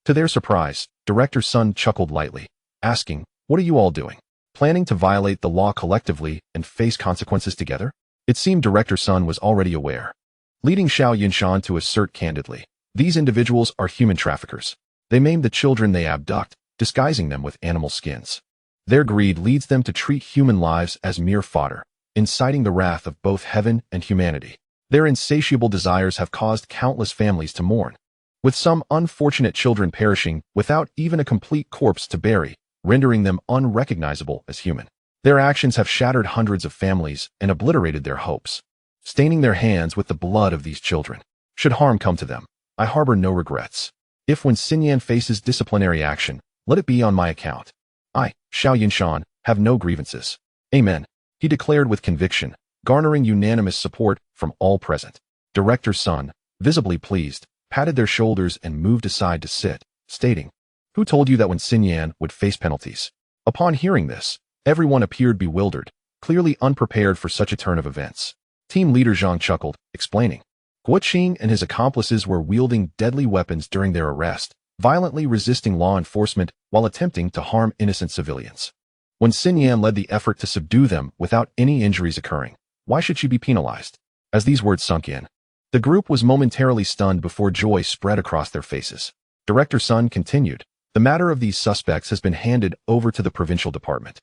[SPEAKER 1] To their surprise, Director Sun chuckled lightly, asking, what are you all doing? Planning to violate the law collectively and face consequences together? It seemed Director Sun was already aware. Leading Xiao Yunshan to assert candidly, these individuals are human traffickers. They maim the children they abduct, disguising them with animal skins. Their greed leads them to treat human lives as mere fodder, inciting the wrath of both heaven and humanity. Their insatiable desires have caused countless families to mourn, with some unfortunate children perishing without even a complete corpse to bury, rendering them unrecognizable as human. Their actions have shattered hundreds of families and obliterated their hopes, staining their hands with the blood of these children. Should harm come to them, I harbor no regrets. If Wen Xinyan faces disciplinary action, let it be on my account. I, Xiao Yunshan, have no grievances. Amen, he declared with conviction, garnering unanimous support from all present. Director Sun, visibly pleased, patted their shoulders and moved aside to sit, stating, who told you that Wen Xinyan would face penalties? Upon hearing this, everyone appeared bewildered, clearly unprepared for such a turn of events. Team Leader Zhang chuckled, explaining, Guiqing and his accomplices were wielding deadly weapons during their arrest, violently resisting law enforcement while attempting to harm innocent civilians. When Xinyan led the effort to subdue them without any injuries occurring, why should she be penalized? As these words sunk in, the group was momentarily stunned before joy spread across their faces. Director Sun continued, the matter of these suspects has been handed over to the provincial department.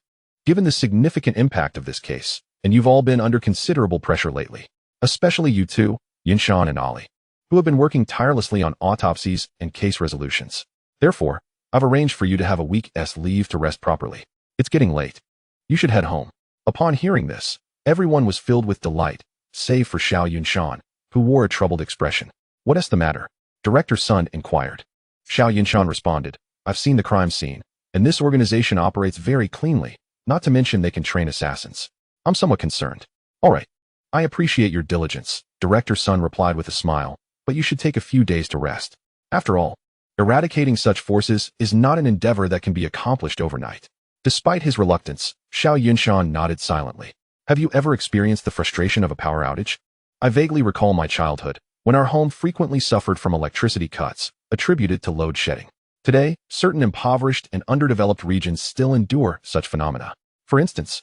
[SPEAKER 1] Given the significant impact of this case, and you've all been under considerable pressure lately, especially you two, Yunshan and Ali, who have been working tirelessly on autopsies and case resolutions. Therefore, I've arranged for you to have a week's leave to rest properly. It's getting late. You should head home. Upon hearing this, everyone was filled with delight, save for Xiao Yunshan, who wore a troubled expression. What's the matter? Director Sun inquired. Xiao Yunshan responded, I've seen the crime scene, and this organization operates very cleanly, not to mention they can train assassins. I'm somewhat concerned. All right. I appreciate your diligence, Director Sun replied with a smile, but you should take a few days to rest. After all, eradicating such forces is not an endeavor that can be accomplished overnight. Despite his reluctance, Xiao Yunshan nodded silently. Have you ever experienced the frustration of a power outage? I vaguely recall my childhood, when our home frequently suffered from electricity cuts, attributed to load shedding. Today, certain impoverished and underdeveloped regions still endure such phenomena. For instance,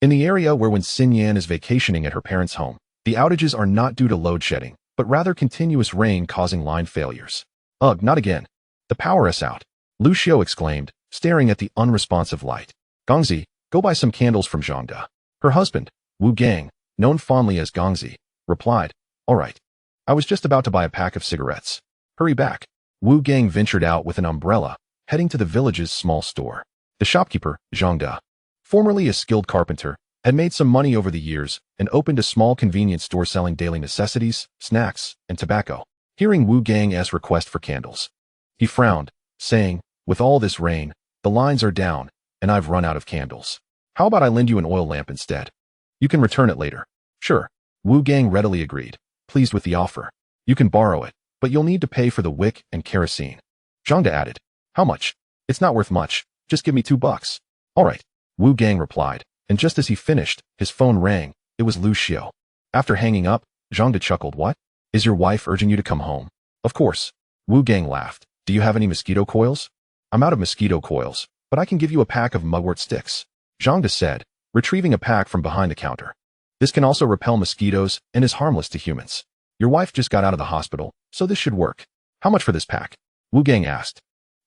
[SPEAKER 1] in the area where Wen Xinyan is vacationing at her parents' home, the outages are not due to load shedding, but rather continuous rain causing line failures. Ugh, not again. The power is out, Lu Xiao exclaimed, staring at the unresponsive light. Gongzi, go buy some candles from Zhangde. Her husband, Wu Gang, known fondly as Gongzi, replied, all right. I was just about to buy a pack of cigarettes. Hurry back. Wu Gang ventured out with an umbrella, heading to the village's small store. The shopkeeper, Zhangde, formerly a skilled carpenter, had made some money over the years and opened a small convenience store selling daily necessities, snacks, and tobacco. Hearing Wu Gang's request for candles, he frowned, saying, with all this rain, the lines are down, and I've run out of candles. How about I lend you an oil lamp instead? You can return it later. Sure. Wu Gang readily agreed, pleased with the offer. You can borrow it, but you'll need to pay for the wick and kerosene. Zhangde added, how much? It's not worth much. Just give me $2. All right. Wu Gang replied, and just as he finished, his phone rang. It was Lu Xiao. After hanging up, Zhangde chuckled, what? Is your wife urging you to come home? Of course. Wu Gang laughed. Do you have any mosquito coils? I'm out of mosquito coils, but I can give you a pack of mugwort sticks, Zhangde said, retrieving a pack from behind the counter. This can also repel mosquitoes and is harmless to humans. Your wife just got out of the hospital, so this should work. How much for this pack? Wu Gang asked.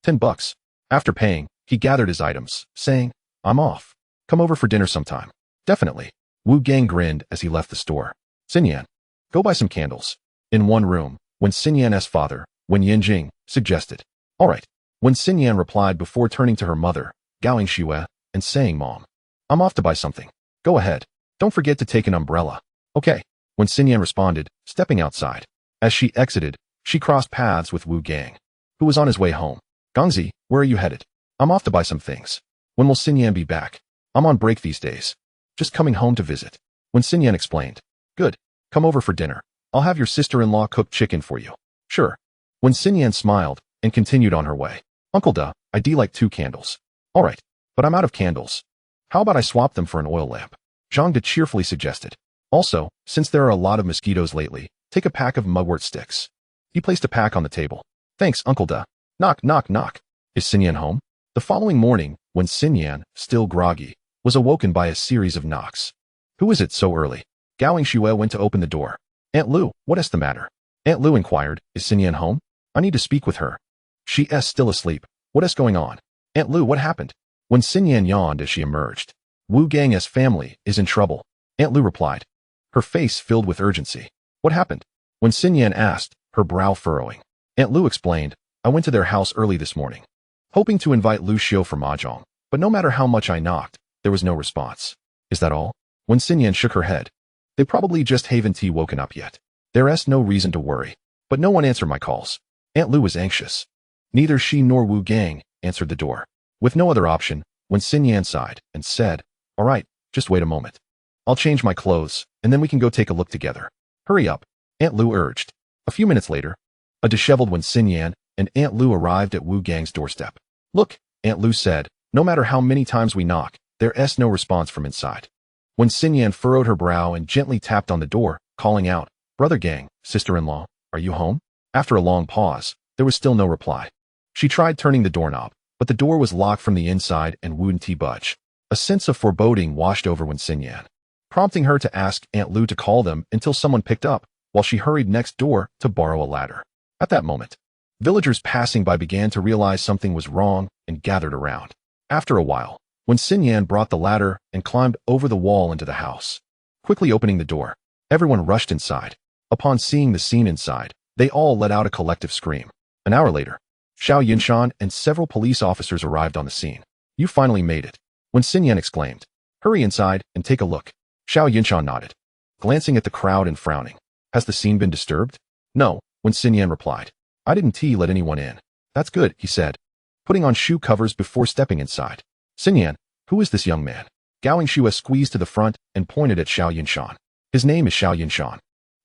[SPEAKER 1] $10. After paying, he gathered his items, saying, I'm off. Come over for dinner sometime. Definitely. Wu Gang grinned as he left the store. Xinyan, go buy some candles. In one room, when Xinyan's father, Wen Yinjing, suggested. All right. When Xinyan replied before turning to her mother, Gaoing Xue, and saying, Mom, I'm off to buy something. Go ahead. Don't forget to take an umbrella. Okay. When Xinyan responded, stepping outside. As she exited, she crossed paths with Wu Gang, who was on his way home. Gangzi, where are you headed? I'm off to buy some things. When will Xinyan be back? I'm on break these days. Just coming home to visit. When Xinyan explained. Good. Come over for dinner. I'll have your sister-in-law cook chicken for you. Sure. When Xinyan smiled and continued on her way. Uncle Da, I'd like 2 candles. All right, but I'm out of candles. How about I swap them for an oil lamp? Zhang De cheerfully suggested. Also, since there are a lot of mosquitoes lately, take a pack of mugwort sticks. He placed a pack on the table. Thanks, Uncle Da. Knock, knock, knock. Is Xinyan home? The following morning, when Xinyan, still groggy, was awoken by a series of knocks. Who is it so early? Gao Xue went to open the door. Aunt Lu, what is the matter? Aunt Lu inquired, is Xinyan home? I need to speak with her. She is still asleep. What is going on? Aunt Lu, what happened? When Xinyan yawned as she emerged. Wu Gang's family is in trouble. Aunt Lu replied. Her face filled with urgency. What happened? When Xinyan asked, her brow furrowing. Aunt Lu explained, I went to their house early this morning, hoping to invite Lu Xiao for mahjong, but no matter how much I knocked, there was no response. Is that all? When Xinyan shook her head. They probably just haven't woken up yet. There's no reason to worry. But no one answered my calls. Aunt Lu was anxious. Neither she nor Wu Gang answered the door. With no other option, when Xinyan sighed and said, all right, just wait a moment. I'll change my clothes, and then we can go take a look together. Hurry up, Aunt Lu urged. A few minutes later, a disheveled when Xinyan and Aunt Lu arrived at Wu Gang's doorstep. Look, Aunt Lu said, no matter how many times we knock, there's no response from inside. When Xinyan furrowed her brow and gently tapped on the door, calling out, Brother Gang, sister-in-law, are you home? After a long pause, there was still no reply. She tried turning the doorknob, but the door was locked from the inside and wouldn't budge. A sense of foreboding washed over when Xinyan, prompting her to ask Aunt Lu to call them until someone picked up, while she hurried next door to borrow a ladder. At that moment, villagers passing by began to realize something was wrong and gathered around. After a while, when Xinyan brought the ladder and climbed over the wall into the house, quickly opening the door, everyone rushed inside. Upon seeing the scene inside, they all let out a collective scream. An hour later, Xiao Yunshan and several police officers arrived on the scene. You finally made it. When Xinyan exclaimed, hurry inside and take a look. Xiao Yunshan nodded, glancing at the crowd and frowning. Has the scene been disturbed? No, when Xinyan replied. I didn't let anyone in. That's good, he said, putting on shoe covers before stepping inside. Xinyan, who is this young man? Gao Xue squeezed to the front and pointed at Xiao Yunshan. His name is Xiao Yunshan.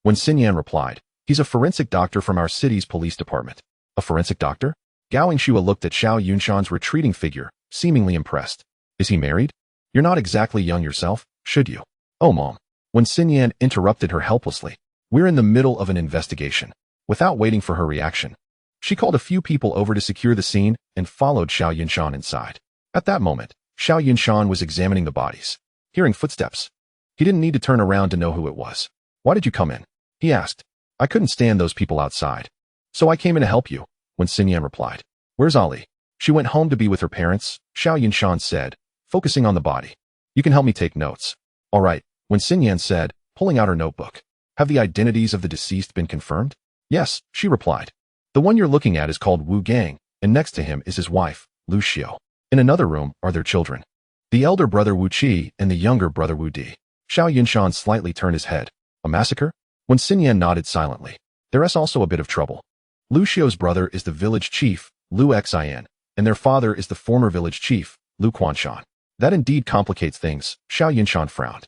[SPEAKER 1] When Xinyan replied, he's a forensic doctor from our city's police department. A forensic doctor? Gao Xue looked at Xiao Yunshan's retreating figure, seemingly impressed. Is he married? You're not exactly young yourself, should you? Oh, Mom. When Xinyan interrupted her helplessly. We're in the middle of an investigation. Without waiting for her reaction, she called a few people over to secure the scene and followed Xiao Yunshan inside. At that moment, Xiao Yunshan was examining the bodies, hearing footsteps. He didn't need to turn around to know who it was. Why did you come in? He asked. I couldn't stand those people outside. So I came in to help you, when Xinyan replied. Where's Ali? She went home to be with her parents, Xiao Yunshan said, focusing on the body. You can help me take notes. All right, when Xinyan said, pulling out her notebook. Have the identities of the deceased been confirmed? Yes, she replied. The one you're looking at is called Wu Gang, and next to him is his wife, Lu Xiao. In another room are their children. The elder brother Wu Qi and the younger brother Wu Di. Xiao Yunshan slightly turned his head. A massacre? When Xinyan nodded silently. There is also a bit of trouble. Lu Xiao's brother is the village chief, Lu Xian, and their father is the former village chief, Lu Quanshan. That indeed complicates things, Xiao Yunshan frowned.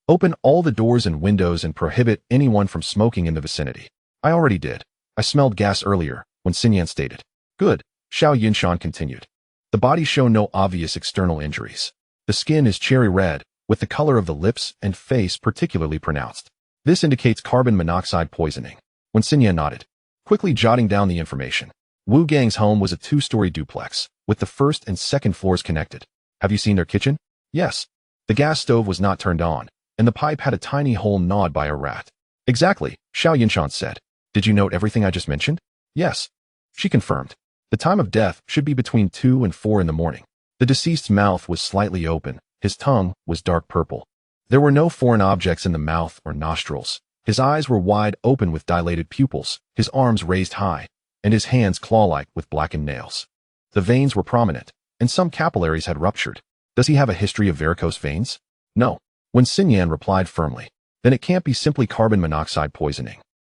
[SPEAKER 1] Open all the doors and windows and prohibit anyone from smoking in the vicinity. I already did. I smelled gas earlier, when Xinyan stated. Good, Xiao Yunshan continued. The bodies show no obvious external injuries. The skin is cherry red, with the color of the lips and face particularly pronounced. This indicates carbon monoxide poisoning. When Xinyan nodded, quickly jotting down the information. Wu Gang's home was a 2-story duplex, with the first and second floors connected. Have you seen their kitchen? Yes. The gas stove was not turned on, and the pipe had a tiny hole gnawed by a rat. Exactly, Xiao Yunshan said. Did you note everything I just mentioned? Yes. She confirmed. The time of death should be between 2 and 4 in the morning. The deceased's mouth was slightly open. His tongue was dark purple. There were no foreign objects in the mouth or nostrils. His eyes were wide open with dilated pupils, his arms raised high, and his hands claw-like with blackened nails. The veins were prominent, and some capillaries had ruptured. Does he have a history of varicose veins? No. When Xinyan replied firmly. Then it can't be simply carbon monoxide poisoning,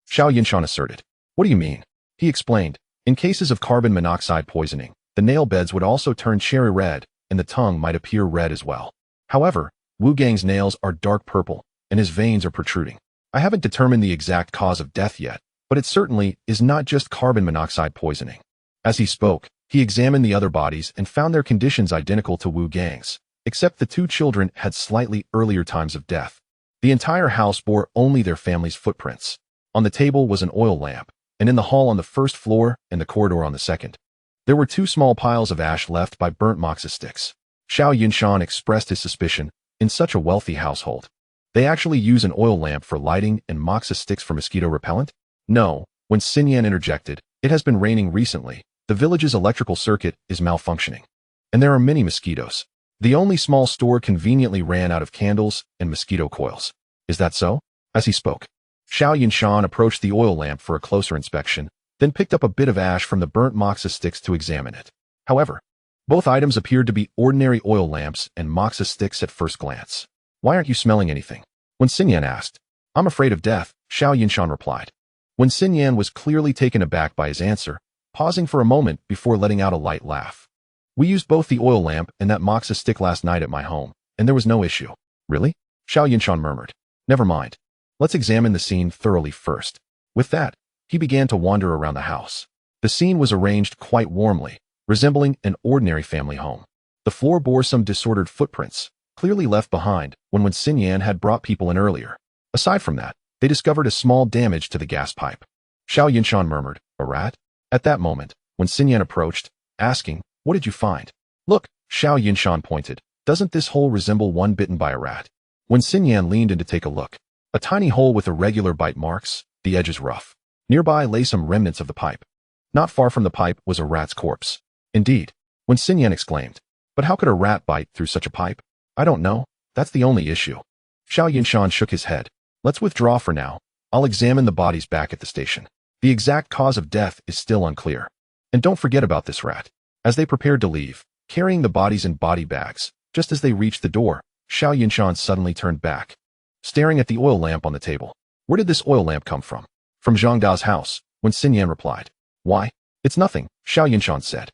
[SPEAKER 1] Xiao Yunshan asserted. What do you mean? He explained. In cases of carbon monoxide poisoning, the nail beds would also turn cherry red, and the tongue might appear red as well. However, Wu Gang's nails are dark purple, and his veins are protruding. I haven't determined the exact cause of death yet, but it certainly is not just carbon monoxide poisoning. As he spoke, he examined the other bodies and found their conditions identical to Wu Gang's, except the two children had slightly earlier times of death. The entire house bore only their family's footprints. On the table was an oil lamp, and in the hall on the first floor and the corridor on the second, there were two small piles of ash left by burnt moxa sticks. Xiao Yunshan expressed his suspicion. In such a wealthy household, they actually use an oil lamp for lighting and moxa sticks for mosquito repellent? No, when Xinyan interjected, it has been raining recently. The village's electrical circuit is malfunctioning, and there are many mosquitoes. The only small store conveniently ran out of candles and mosquito coils. Is that so? As he spoke, Xiao Yunshan approached the oil lamp for a closer inspection, then picked up a bit of ash from the burnt moxa sticks to examine it. However, both items appeared to be ordinary oil lamps and moxa sticks at first glance. Why aren't you smelling anything? When Xinyan asked. I'm afraid of death, Xiao Yunshan replied. When Xinyan was clearly taken aback by his answer, pausing for a moment before letting out a light laugh. We used both the oil lamp and that moxa stick last night at my home, and there was no issue. Really? Xiao Yunshan murmured. Never mind. Let's examine the scene thoroughly first. With that, he began to wander around the house. The scene was arranged quite warmly, resembling an ordinary family home. The floor bore some disordered footprints, clearly left behind when Xinyan had brought people in earlier. Aside from that, they discovered a small damage to the gas pipe. Xiao Yunshan murmured, a rat? At that moment, when Xinyan approached, asking, what did you find? Look, Xiao Yunshan pointed, doesn't this hole resemble one bitten by a rat? When Xinyan leaned in to take a look, a tiny hole with irregular bite marks, the edges rough. Nearby lay some remnants of the pipe. Not far from the pipe was a rat's corpse. Indeed, when Xinyan exclaimed, but how could a rat bite through such a pipe? I don't know, that's the only issue. Xiao Yunshan shook his head. Let's withdraw for now. I'll examine the bodies back at the station. The exact cause of death is still unclear. And don't forget about this rat. As they prepared to leave, carrying the bodies in body bags, just as they reached the door, Xiao Yunshan suddenly turned back, staring at the oil lamp on the table. Where did this oil lamp come from? From Zhang Da's house, when Xinyan replied. Why? It's nothing, Xiao Yunshan said.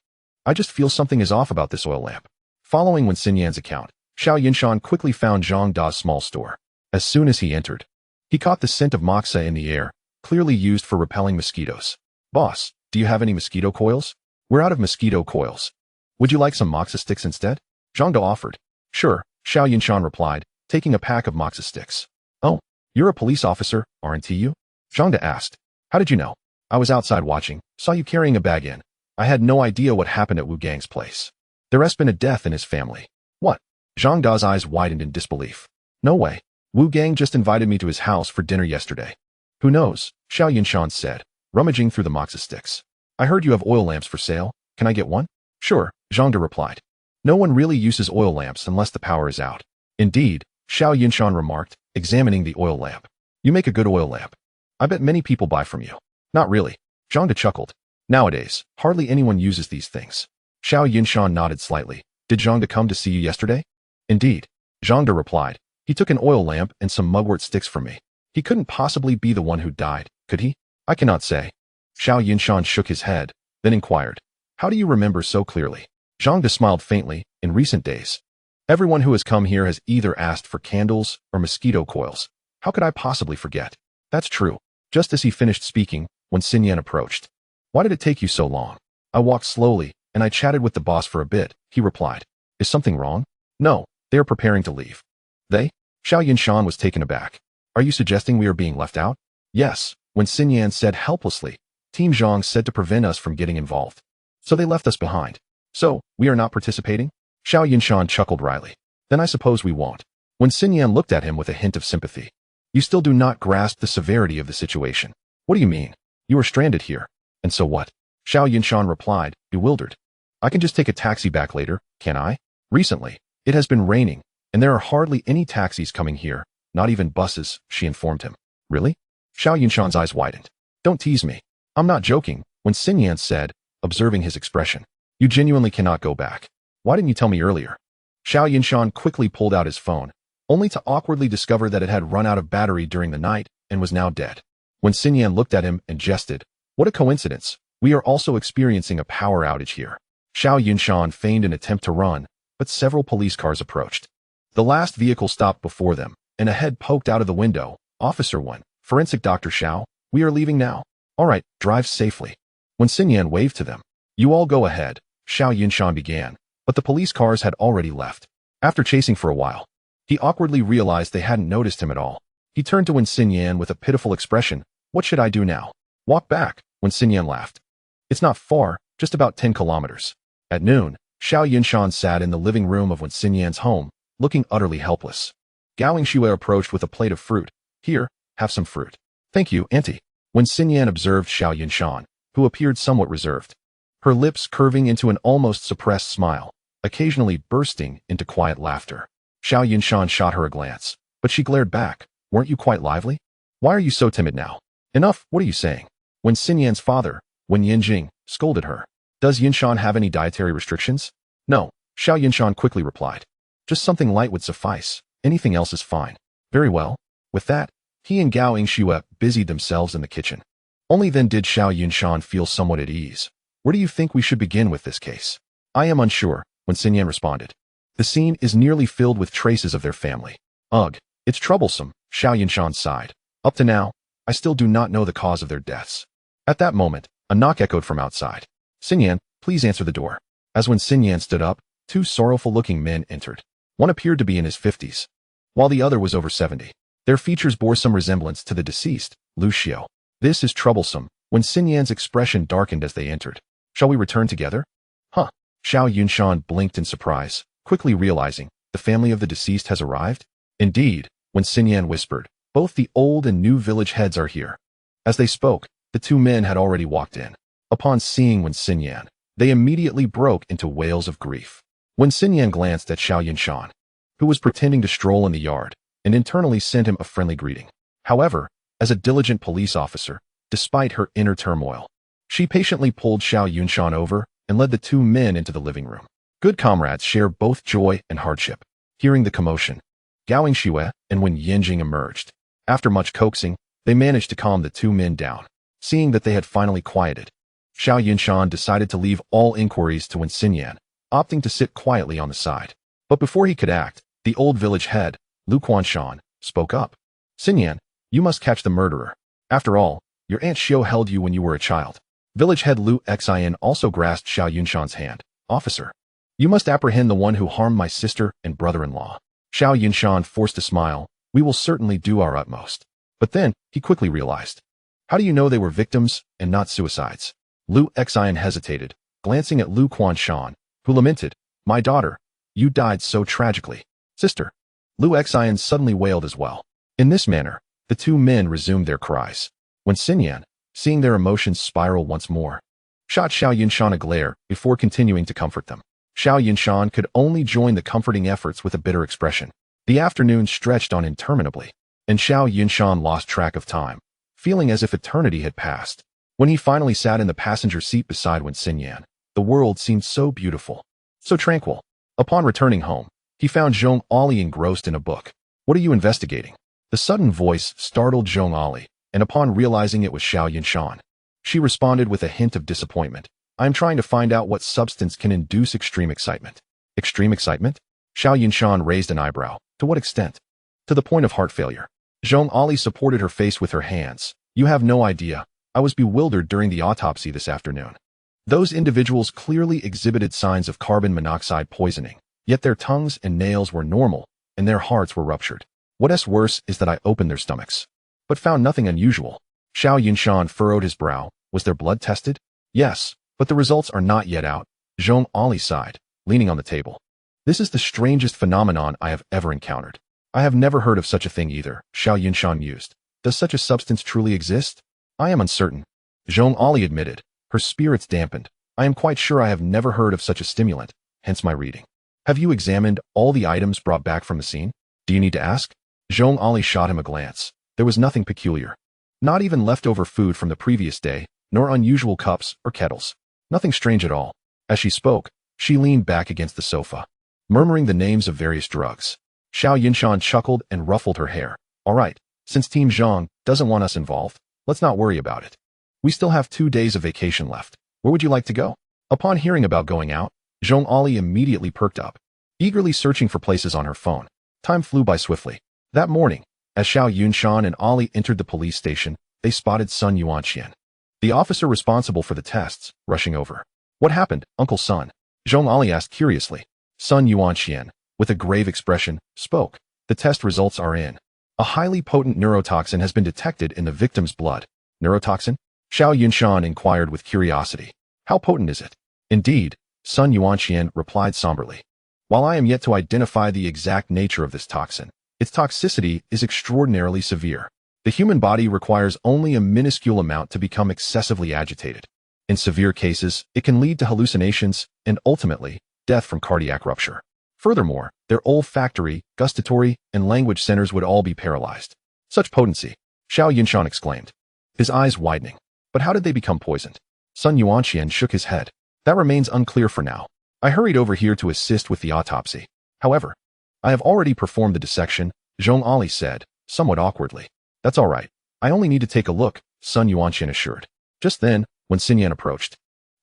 [SPEAKER 1] I just feel something is off about this oil lamp. Following when Xinyan's account, Xiao Yunshan quickly found Zhang Da's small store. As soon as he entered, he caught the scent of moxa in the air, clearly used for repelling mosquitoes. Boss, do you have any mosquito coils? We're out of mosquito coils. Would you like some moxa sticks instead? Zhang Da offered. Sure, Xiao Yunshan replied, taking a pack of moxa sticks. Oh, you're a police officer, aren't you? Zhang Da asked. How did you know? I was outside watching, saw you carrying a bag in. I had no idea what happened at Wu Gang's place. There has been a death in his family. What? Zhang Da's eyes widened in disbelief. No way. Wu Gang just invited me to his house for dinner yesterday. Who knows? Xiao Yunshan said, rummaging through the moxa sticks. I heard you have oil lamps for sale. Can I get one? Sure, Zhang Da replied. No one really uses oil lamps unless the power is out. Indeed, Xiao Yunshan remarked, examining the oil lamp. You make a good oil lamp. I bet many people buy from you. Not really. Zhang Da chuckled. Nowadays, hardly anyone uses these things. Xiao Yunshan nodded slightly. Did Zhang Da come to see you yesterday? Indeed. Zhang Da replied. He took an oil lamp and some mugwort sticks from me. He couldn't possibly be the one who died, could he? I cannot say. Xiao Yunshan shook his head, then inquired. How do you remember so clearly? Zhang Da smiled faintly. In recent days, everyone who has come here has either asked for candles or mosquito coils. How could I possibly forget? That's true. Just as he finished speaking, when Xinyan approached. Why did it take you so long? I walked slowly, and I chatted with the boss for a bit, he replied. Is something wrong? No, they are preparing to leave. They? Xiao Yunshan was taken aback. Are you suggesting we are being left out? Yes, when Xinyan said helplessly. Team Zhang said to prevent us from getting involved. So they left us behind. So, we are not participating? Xiao Yunshan chuckled wryly. Then I suppose we won't. When Xinyan looked at him with a hint of sympathy. You still do not grasp the severity of the situation. What do you mean? You are stranded here. And so what? Xiao Yunshan replied, bewildered. I can just take a taxi back later, can I? Recently, it has been raining, and there are hardly any taxis coming here, not even buses, she informed him. Really? Xiao Yunshan's eyes widened. Don't tease me. I'm not joking, when Xinyan said, observing his expression. You genuinely cannot go back. Why didn't you tell me earlier? Xiao Yunshan quickly pulled out his phone, only to awkwardly discover that it had run out of battery during the night and was now dead. When Xinyan looked at him and jested, "What a coincidence. We are also experiencing a power outage here." Xiao Yunshan feigned an attempt to run, but several police cars approached. The last vehicle stopped before them, and a head poked out of the window. "Officer 1, Forensic Dr. Xiao, we are leaving now." "All right, drive safely." When Xinyan waved to them, "You all go ahead," Xiao Yunshan began, but the police cars had already left. After chasing for a while, he awkwardly realized they hadn't noticed him at all. He turned to Wen Xinyan with a pitiful expression. "What should I do now?" "Walk back," Wen Xinyan laughed. "It's not far, just about 10 kilometers. At noon, Xiao Yunshan sat in the living room of Wen Xinyan's home, looking utterly helpless. Gao Xue approached with a plate of fruit. "Here, have some fruit." "Thank you, Auntie." Wen Xinyan observed Xiao Yunshan, who appeared somewhat reserved, her lips curving into an almost suppressed smile, occasionally bursting into quiet laughter. Xiao Yunshan shot her a glance, but she glared back. "Weren't you quite lively? Why are you so timid now?" "Enough, what are you saying?" Wen Xinyan's father, Wen Yinjing, scolded her. "Does Yunshan have any dietary restrictions?" "No," Xiao Yunshan quickly replied. "Just something light would suffice. Anything else is fine." "Very well." With that, he and Gao Xue busied themselves in the kitchen. Only then did Xiao Yunshan feel somewhat at ease. "Where do you think we should begin with this case?" "I am unsure," Wen Xinyan responded. "The scene is nearly filled with traces of their family." "Ugh, it's troublesome," Xiao Yunshan sighed. "Up to now, I still do not know the cause of their deaths." At that moment, a knock echoed from outside. "Xinyan, please answer the door." As Wen Xinyan stood up, two sorrowful-looking men entered. One appeared to be in his 50s, while the other was over 70. Their features bore some resemblance to the deceased, Lu Xiao. "This is troublesome." Wen Xinyan's expression darkened as they entered. "Shall we return together?" "Huh." Xiao Yunshan blinked in surprise, quickly realizing the family of the deceased has arrived. "Indeed," Wen Xinyan whispered, "both the old and new village heads are here." As they spoke, the two men had already walked in. Upon seeing Wen Xinyan, they immediately broke into wails of grief. Wen Xinyan glanced at Xiao Yunshan, who was pretending to stroll in the yard, and internally sent him a friendly greeting. However, as a diligent police officer, despite her inner turmoil, she patiently pulled Xiao Yunshan over and led the two men into the living room. Good comrades share both joy and hardship. Hearing the commotion, Gao Xue and Wen Yinjing emerged. After much coaxing, they managed to calm the two men down. Seeing that they had finally quieted, Xiao Yunshan decided to leave all inquiries to Wen Xinyan, opting to sit quietly on the side. But before he could act, the old village head, Lu Quanshan, spoke up. "Xinyan, you must catch the murderer. After all, your Aunt Xiao held you when you were a child." Village head Lu Xian also grasped Xiao Yunshan's hand. "Officer, you must apprehend the one who harmed my sister and brother-in-law." Xiao Yunshan forced a smile. "We will certainly do our utmost." But then, he quickly realized. "How do you know they were victims and not suicides?" Lu Xian hesitated, glancing at Lu Quanshan, who lamented, "My daughter, you died so tragically." "Sister." Lu Xian suddenly wailed as well. In this manner, the two men resumed their cries. When Xinyan, seeing their emotions spiral once more, shot Xiao Yunshan a glare before continuing to comfort them. Xiao Yunshan could only join the comforting efforts with a bitter expression. The afternoon stretched on interminably, and Xiao Yunshan lost track of time, feeling as if eternity had passed. When he finally sat in the passenger seat beside Wen Xinyan, the world seemed so beautiful, so tranquil. Upon returning home, he found Zhong Ali engrossed in a book. "What are you investigating?" The sudden voice startled Zhong Ali, and upon realizing it was Xiao Yunshan, she responded with a hint of disappointment. "I am trying to find out what substance can induce extreme excitement." "Extreme excitement?" Xiao Yunshan raised an eyebrow. "To what extent?" "To the point of heart failure." Zhong Ali supported her face with her hands. "You have no idea. I was bewildered during the autopsy this afternoon. Those individuals clearly exhibited signs of carbon monoxide poisoning, yet their tongues and nails were normal, and their hearts were ruptured. What's worse is that I opened their stomachs, but found nothing unusual." Xiao Yunshan furrowed his brow. "Was their blood tested?" "Yes, but the results are not yet out." Zhong Ali sighed, leaning on the table. "This is the strangest phenomenon I have ever encountered." "I have never heard of such a thing either," Xiao Yunshan mused. "Does such a substance truly exist?" "I am uncertain," Zhong Ali admitted, her spirits dampened. "I am quite sure I have never heard of such a stimulant, hence my reading." "Have you examined all the items brought back from the scene?" "Do you need to ask?" Zhong Ali shot him a glance. There was nothing peculiar. Not even leftover food from the previous day, nor unusual cups or kettles. Nothing strange at all. As she spoke, she leaned back against the sofa, murmuring the names of various drugs. Xiao Yunshan chuckled and ruffled her hair. All right, since Team Zhang doesn't want us involved, let's not worry about it. We still have 2 days of vacation left. Where would you like to go? Upon hearing about going out, Zhong Ali immediately perked up, eagerly searching for places on her phone. Time flew by swiftly. That morning, as Xiao Yunshan and Ali entered the police station, they spotted Sun Yuanshan, the officer responsible for the tests, rushing over. What happened, Uncle Sun? Zhong Ali asked curiously. Sun Yuanshan, with a grave expression, spoke. The test results are in. A highly potent neurotoxin has been detected in the victim's blood. Neurotoxin? Xiao Yunshan inquired with curiosity. How potent is it? Indeed, Sun Yuanshan replied somberly. While I am yet to identify the exact nature of this toxin, its toxicity is extraordinarily severe. The human body requires only a minuscule amount to become excessively agitated. In severe cases, it can lead to hallucinations and, ultimately, death from cardiac rupture. Furthermore, their olfactory, gustatory, and language centers would all be paralyzed. Such potency, Xiao Yunshan exclaimed, his eyes widening. But how did they become poisoned? Sun Yuanshan shook his head. That remains unclear for now. I hurried over here to assist with the autopsy. However, I have already performed the dissection, Zhong Ali said, somewhat awkwardly. That's all right. I only need to take a look, Sun Yuanshan assured. Just then, when Xinyan approached,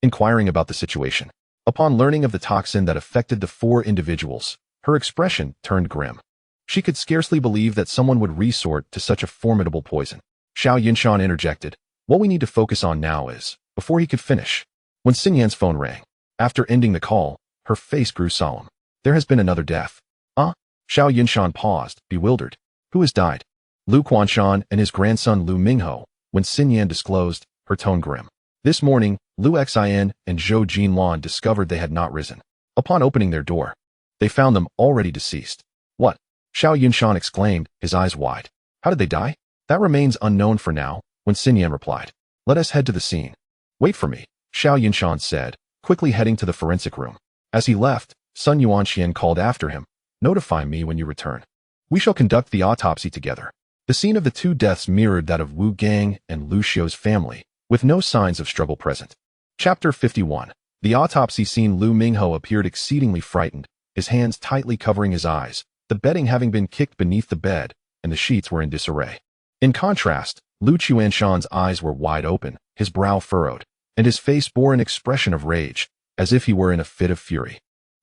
[SPEAKER 1] inquiring about the situation. Upon learning of the toxin that affected the 4 individuals, her expression turned grim. She could scarcely believe that someone would resort to such a formidable poison. Xiao Yunshan interjected. What we need to focus on now is, before he could finish, when Xinyan's phone rang. After ending the call, her face grew solemn. There has been another death. Xiao Yunshan paused, bewildered. Who has died? Lu Quanshan and his grandson Lu Mingho, when Xinyan disclosed, her tone grim. This morning, Lu Xin and Zhou Jinlan discovered they had not risen. Upon opening their door, they found them already deceased. What? Xiao Yunshan exclaimed, his eyes wide. How did they die? That remains unknown for now, when Xinyan replied. Let us head to the scene. Wait for me, Xiao Yunshan said, quickly heading to the forensic room. As he left, Sun Yuanshan called after him. Notify me when you return. We shall conduct the autopsy together. The scene of the 2 deaths mirrored that of Wu Gang and Lu Xiu's family, with no signs of struggle present. Chapter 51. The autopsy scene. Lu Mingho appeared exceedingly frightened, his hands tightly covering his eyes, the bedding having been kicked beneath the bed, and the sheets were in disarray. In contrast, Lu Quanshan's eyes were wide open, his brow furrowed, and his face bore an expression of rage, as if he were in a fit of fury.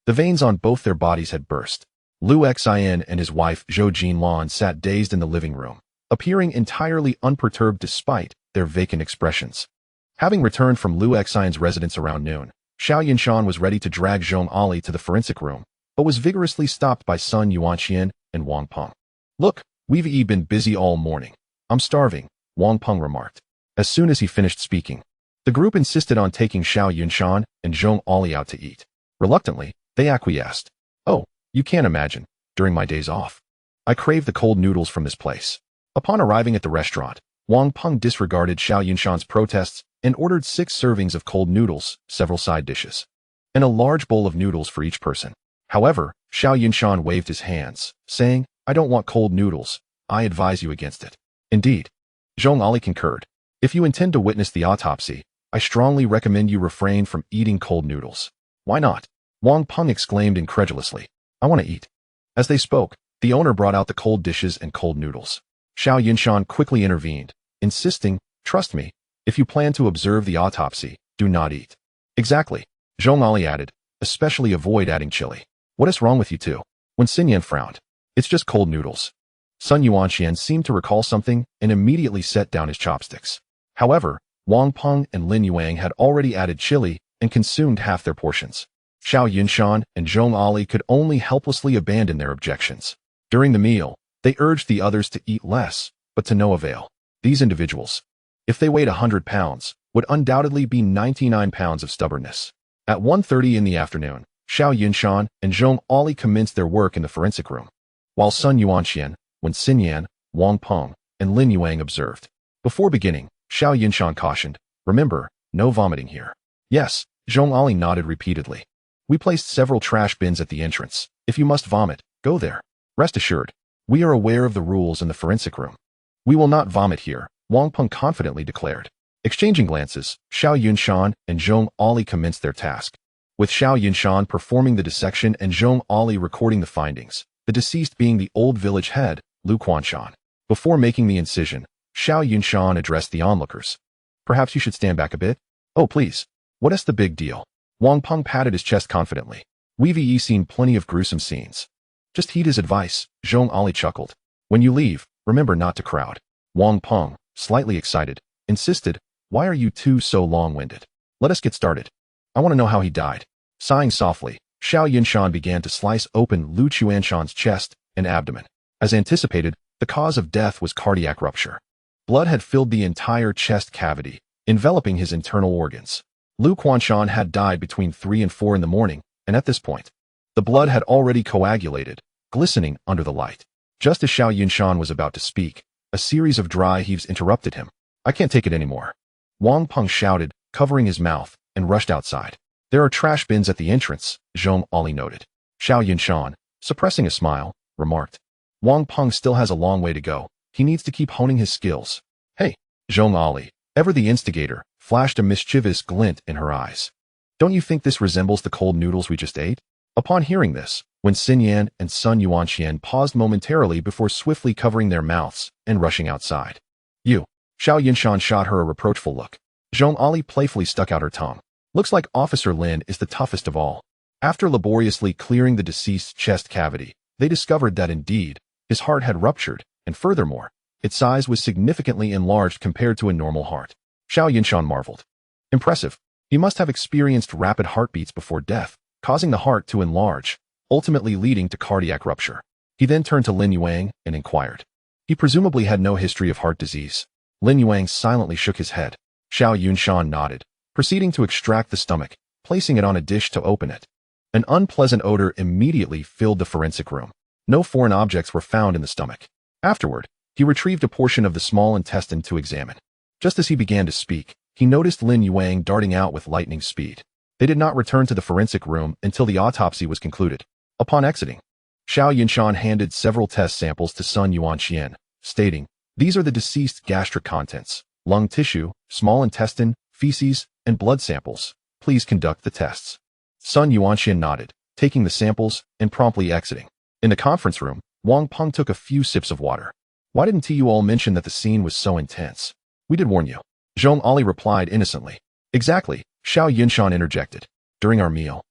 [SPEAKER 1] The veins on both their bodies had burst. Lu Xin and his wife Zhou Jinlan sat dazed in the living room, appearing entirely unperturbed despite their vacant expressions. Having returned from Lu Xin's residence around noon, Xiao Yunshan was ready to drag Zhong Ali to the forensic room, but was vigorously stopped by Sun Yuanshan and Wang Peng. Look, we've been busy all morning. I'm starving, Wang Peng remarked. As soon as he finished speaking, the group insisted on taking Xiao Yunshan and Zhong Ali out to eat. Reluctantly, they acquiesced. Oh, you can't imagine, during my days off, I crave the cold noodles from this place. Upon arriving at the restaurant, Wang Peng disregarded Xiao Yunshan's protests and ordered 6 servings of cold noodles, several side dishes, and a large bowl of noodles for each person. However, Xiao Yunshan waved his hands, saying, I don't want cold noodles. I advise you against it. Indeed. Zhong Ali concurred. If you intend to witness the autopsy, I strongly recommend you refrain from eating cold noodles. Why not? Wang Peng exclaimed incredulously. I want to eat. As they spoke, the owner brought out the cold dishes and cold noodles. Xiao Yunshan quickly intervened, insisting, trust me, if you plan to observe the autopsy, do not eat. Exactly, Zhong Ali added, especially avoid adding chili. What is wrong with you two? When Xinyan frowned, it's just cold noodles. Sun Yuanshan seemed to recall something and immediately set down his chopsticks. However, Wang Peng and Lin Yuang had already added chili and consumed half their portions. Xiao Yunshan and Zhong Ali could only helplessly abandon their objections. During the meal, they urged the others to eat less, but to no avail. These individuals, if they weighed 100 pounds, would undoubtedly be 99 pounds of stubbornness. At 1:30 in the afternoon, Xiao Yunshan and Zhong Ali commenced their work in the forensic room, while Sun Yuanshan, Wen Xinyan, Wang Peng, and Lin Yuang observed. Before beginning, Xiao Yunshan cautioned, remember, no vomiting here. Yes, Zhong Ali nodded repeatedly. We placed several trash bins at the entrance. If you must vomit, go there. Rest assured, we are aware of the rules in the forensic room. We will not vomit here, Wang Peng confidently declared. Exchanging glances, Xiao Yunshan and Zhong Ali commenced their task. With Xiao Yunshan performing the dissection and Zhong Ali recording the findings, the deceased being the old village head, Lu Quanshan. Before making the incision, Xiao Yunshan addressed the onlookers. Perhaps you should stand back a bit? Oh, please. What is the big deal? Wang Peng patted his chest confidently. We've seen plenty of gruesome scenes. Just heed his advice, Zhong Ali chuckled. When you leave, remember not to crowd. Wang Peng, slightly excited, insisted, why are you two so long-winded? Let us get started. I want to know how he died. Sighing softly, Xiao Yunshan began to slice open Lu Quanshan's chest and abdomen. As anticipated, the cause of death was cardiac rupture. Blood had filled the entire chest cavity, enveloping his internal organs. Lu Quanshan had died between 3 and 4 in the morning, and at this point, the blood had already coagulated, glistening under the light. Just as Xiao Yunshan was about to speak, a series of dry heaves interrupted him. I can't take it anymore. Wang Peng shouted, covering his mouth, and rushed outside. There are trash bins at the entrance, Zhong Ali noted. Xiao Yunshan, suppressing a smile, remarked. Wang Peng still has a long way to go. He needs to keep honing his skills. Hey, Zhong Ali, ever the instigator, flashed a mischievous glint in her eyes. Don't you think this resembles the cold noodles we just ate? Upon hearing this, when Xin Yan and Sun Yuanxian paused momentarily before swiftly covering their mouths and rushing outside. You. Xiao Yunshan shot her a reproachful look. Zhong Ali playfully stuck out her tongue. Looks like Officer Lin is the toughest of all. After laboriously clearing the deceased's chest cavity, they discovered that indeed, his heart had ruptured, and furthermore, its size was significantly enlarged compared to a normal heart. Xiao Yunshan marveled. Impressive. He must have experienced rapid heartbeats before death, causing the heart to enlarge, ultimately leading to cardiac rupture. He then turned to Lin Yuang and inquired. He presumably had no history of heart disease. Lin Yuang silently shook his head. Xiao Yunshan nodded, proceeding to extract the stomach, placing it on a dish to open it. An unpleasant odor immediately filled the forensic room. No foreign objects were found in the stomach. Afterward, he retrieved a portion of the small intestine to examine. Just as he began to speak, he noticed Lin Yuang darting out with lightning speed. They did not return to the forensic room until the autopsy was concluded. Upon exiting, Xiao Yunshan handed several test samples to Sun Yuanxian, stating, these are the deceased's gastric contents, lung tissue, small intestine, feces, and blood samples. Please conduct the tests. Sun Yuanxian nodded, taking the samples and promptly exiting. In the conference room, Wang Peng took a few sips of water. Why didn't you all mention that the scene was so intense? We did warn you. Zhong Ali replied innocently. Exactly, Xiao Yunshan interjected. During our meal,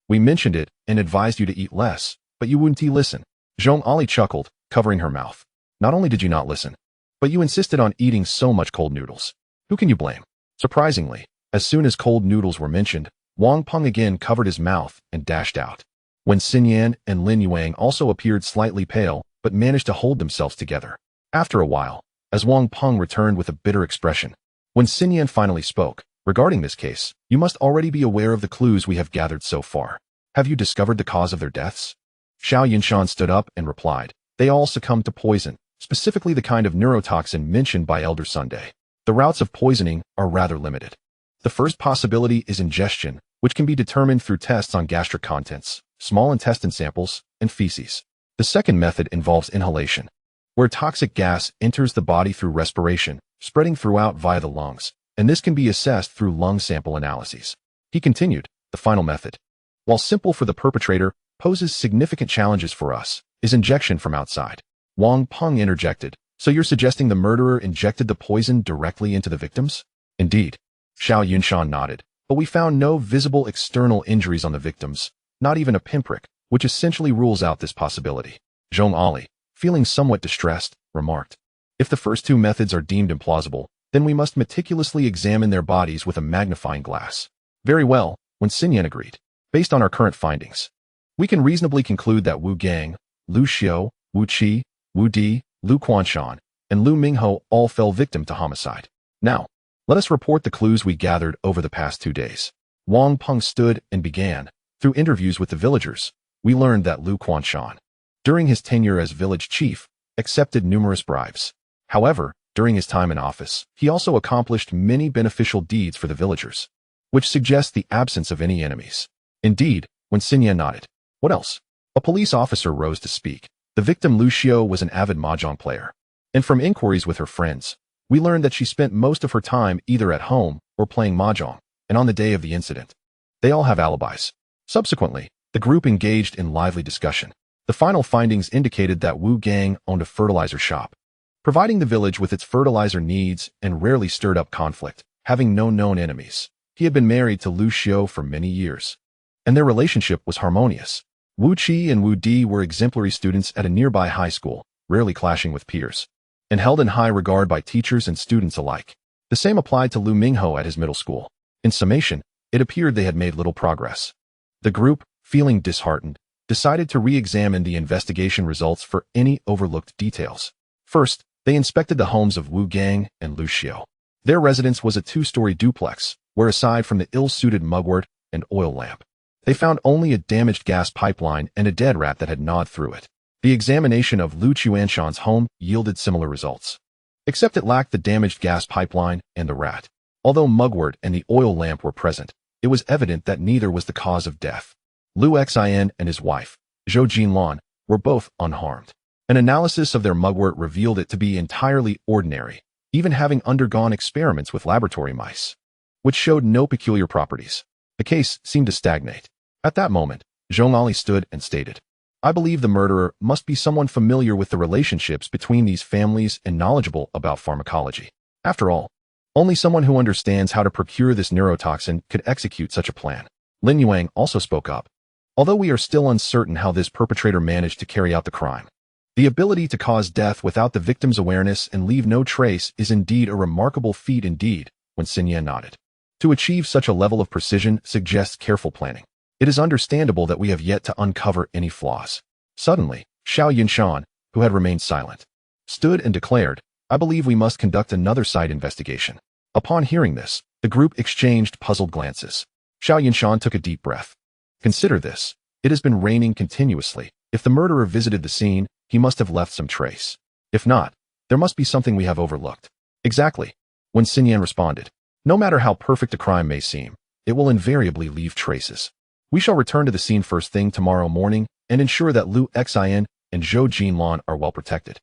[SPEAKER 1] we mentioned it and advised you to eat less, but you wouldn't listen. Zhong Ali chuckled, covering her mouth. Not only did you not listen, but you insisted on eating so much cold noodles. Who can you blame? Surprisingly, as soon as cold noodles were mentioned, Wang Peng again covered his mouth and dashed out. When Xin Yan and Lin Yuang also appeared slightly pale, but managed to hold themselves together. After a while, as Wang Peng returned with a bitter expression, when Xin Yan finally spoke, regarding this case, you must already be aware of the clues we have gathered so far. Have you discovered the cause of their deaths? Xiao Yunshan stood up and replied, they all succumbed to poison, specifically the kind of neurotoxin mentioned by Elder Sunday. The routes of poisoning are rather limited. The first possibility is ingestion, which can be determined through tests on gastric contents, small intestine samples, and feces. The second method involves inhalation, where toxic gas enters the body through respiration, spreading throughout via the lungs, and this can be assessed through lung sample analyses. He continued, the final method, while simple for the perpetrator, poses significant challenges for us, is injection from outside. Wang Peng interjected, so you're suggesting the murderer injected the poison directly into the victims? Indeed. Xiao Yunshan nodded, but we found no visible external injuries on the victims, not even a pinprick, which essentially rules out this possibility. Zhong Ali, feeling somewhat distressed, remarked, if the first two methods are deemed implausible, then we must meticulously examine their bodies with a magnifying glass. Very well, when Xin Yan agreed. Based on our current findings, we can reasonably conclude that Wu Gang, Lu Xiu, Wu Qi, Wu Di, Lu Quanshan, and Lu Mingho all fell victim to homicide. Now, let us report the clues we gathered over the past 2 days. Wang Peng stood and began. Through interviews with the villagers, we learned that Lu Quanshan, during his tenure as village chief, accepted numerous bribes. However, during his time in office, he also accomplished many beneficial deeds for the villagers, which suggests the absence of any enemies. Indeed, when Xin Yan nodded, what else? A police officer rose to speak. The victim Lu Xiu was an avid mahjong player, and from inquiries with her friends, we learned that she spent most of her time either at home or playing mahjong, and on the day of the incident. They all have alibis. Subsequently, the group engaged in lively discussion. The final findings indicated that Wu Gang owned a fertilizer shop, providing the village with its fertilizer needs and rarely stirred up conflict, having no known enemies. He had been married to Lu Xiao for many years, and their relationship was harmonious. Wu Qi and Wu Di were exemplary students at a nearby high school, rarely clashing with peers, and held in high regard by teachers and students alike. The same applied to Lu Mingho at his middle school. In summation, it appeared they had made little progress. The group, feeling disheartened, decided to re-examine the investigation results for any overlooked details. First, they inspected the homes of Wu Gang and Lu Xiao. Their residence was a two-story duplex, where aside from the ill-suited mugwort and oil lamp, they found only a damaged gas pipeline and a dead rat that had gnawed through it. The examination of Lu Qianshan's home yielded similar results, except it lacked the damaged gas pipeline and the rat. Although mugwort and the oil lamp were present, it was evident that neither was the cause of death. Lu Xian and his wife, Zhou Jinlan, were both unharmed. An analysis of their mugwort revealed it to be entirely ordinary, even having undergone experiments with laboratory mice, which showed no peculiar properties. The case seemed to stagnate. At that moment, Zhong Ali stood and stated, "I believe the murderer must be someone familiar with the relationships between these families and knowledgeable about pharmacology. After all, only someone who understands how to procure this neurotoxin could execute such a plan." Lin Yuang also spoke up. "Although we are still uncertain how this perpetrator managed to carry out the crime, the ability to cause death without the victim's awareness and leave no trace is indeed a remarkable feat indeed." When Xin Yan nodded. "To achieve such a level of precision suggests careful planning. It is understandable that we have yet to uncover any flaws." Suddenly, Xiao Yunshan, who had remained silent, stood and declared, "I believe we must conduct another site investigation." Upon hearing this, the group exchanged puzzled glances. Xiao Yunshan took a deep breath. "Consider this. It has been raining continuously. If the murderer visited the scene, he must have left some trace. If not, there must be something we have overlooked." "Exactly." When Xin Yan responded, "No matter how perfect a crime may seem, it will invariably leave traces. We shall return to the scene first thing tomorrow morning and ensure that Lu Xian and Zhou Jinlan are well protected."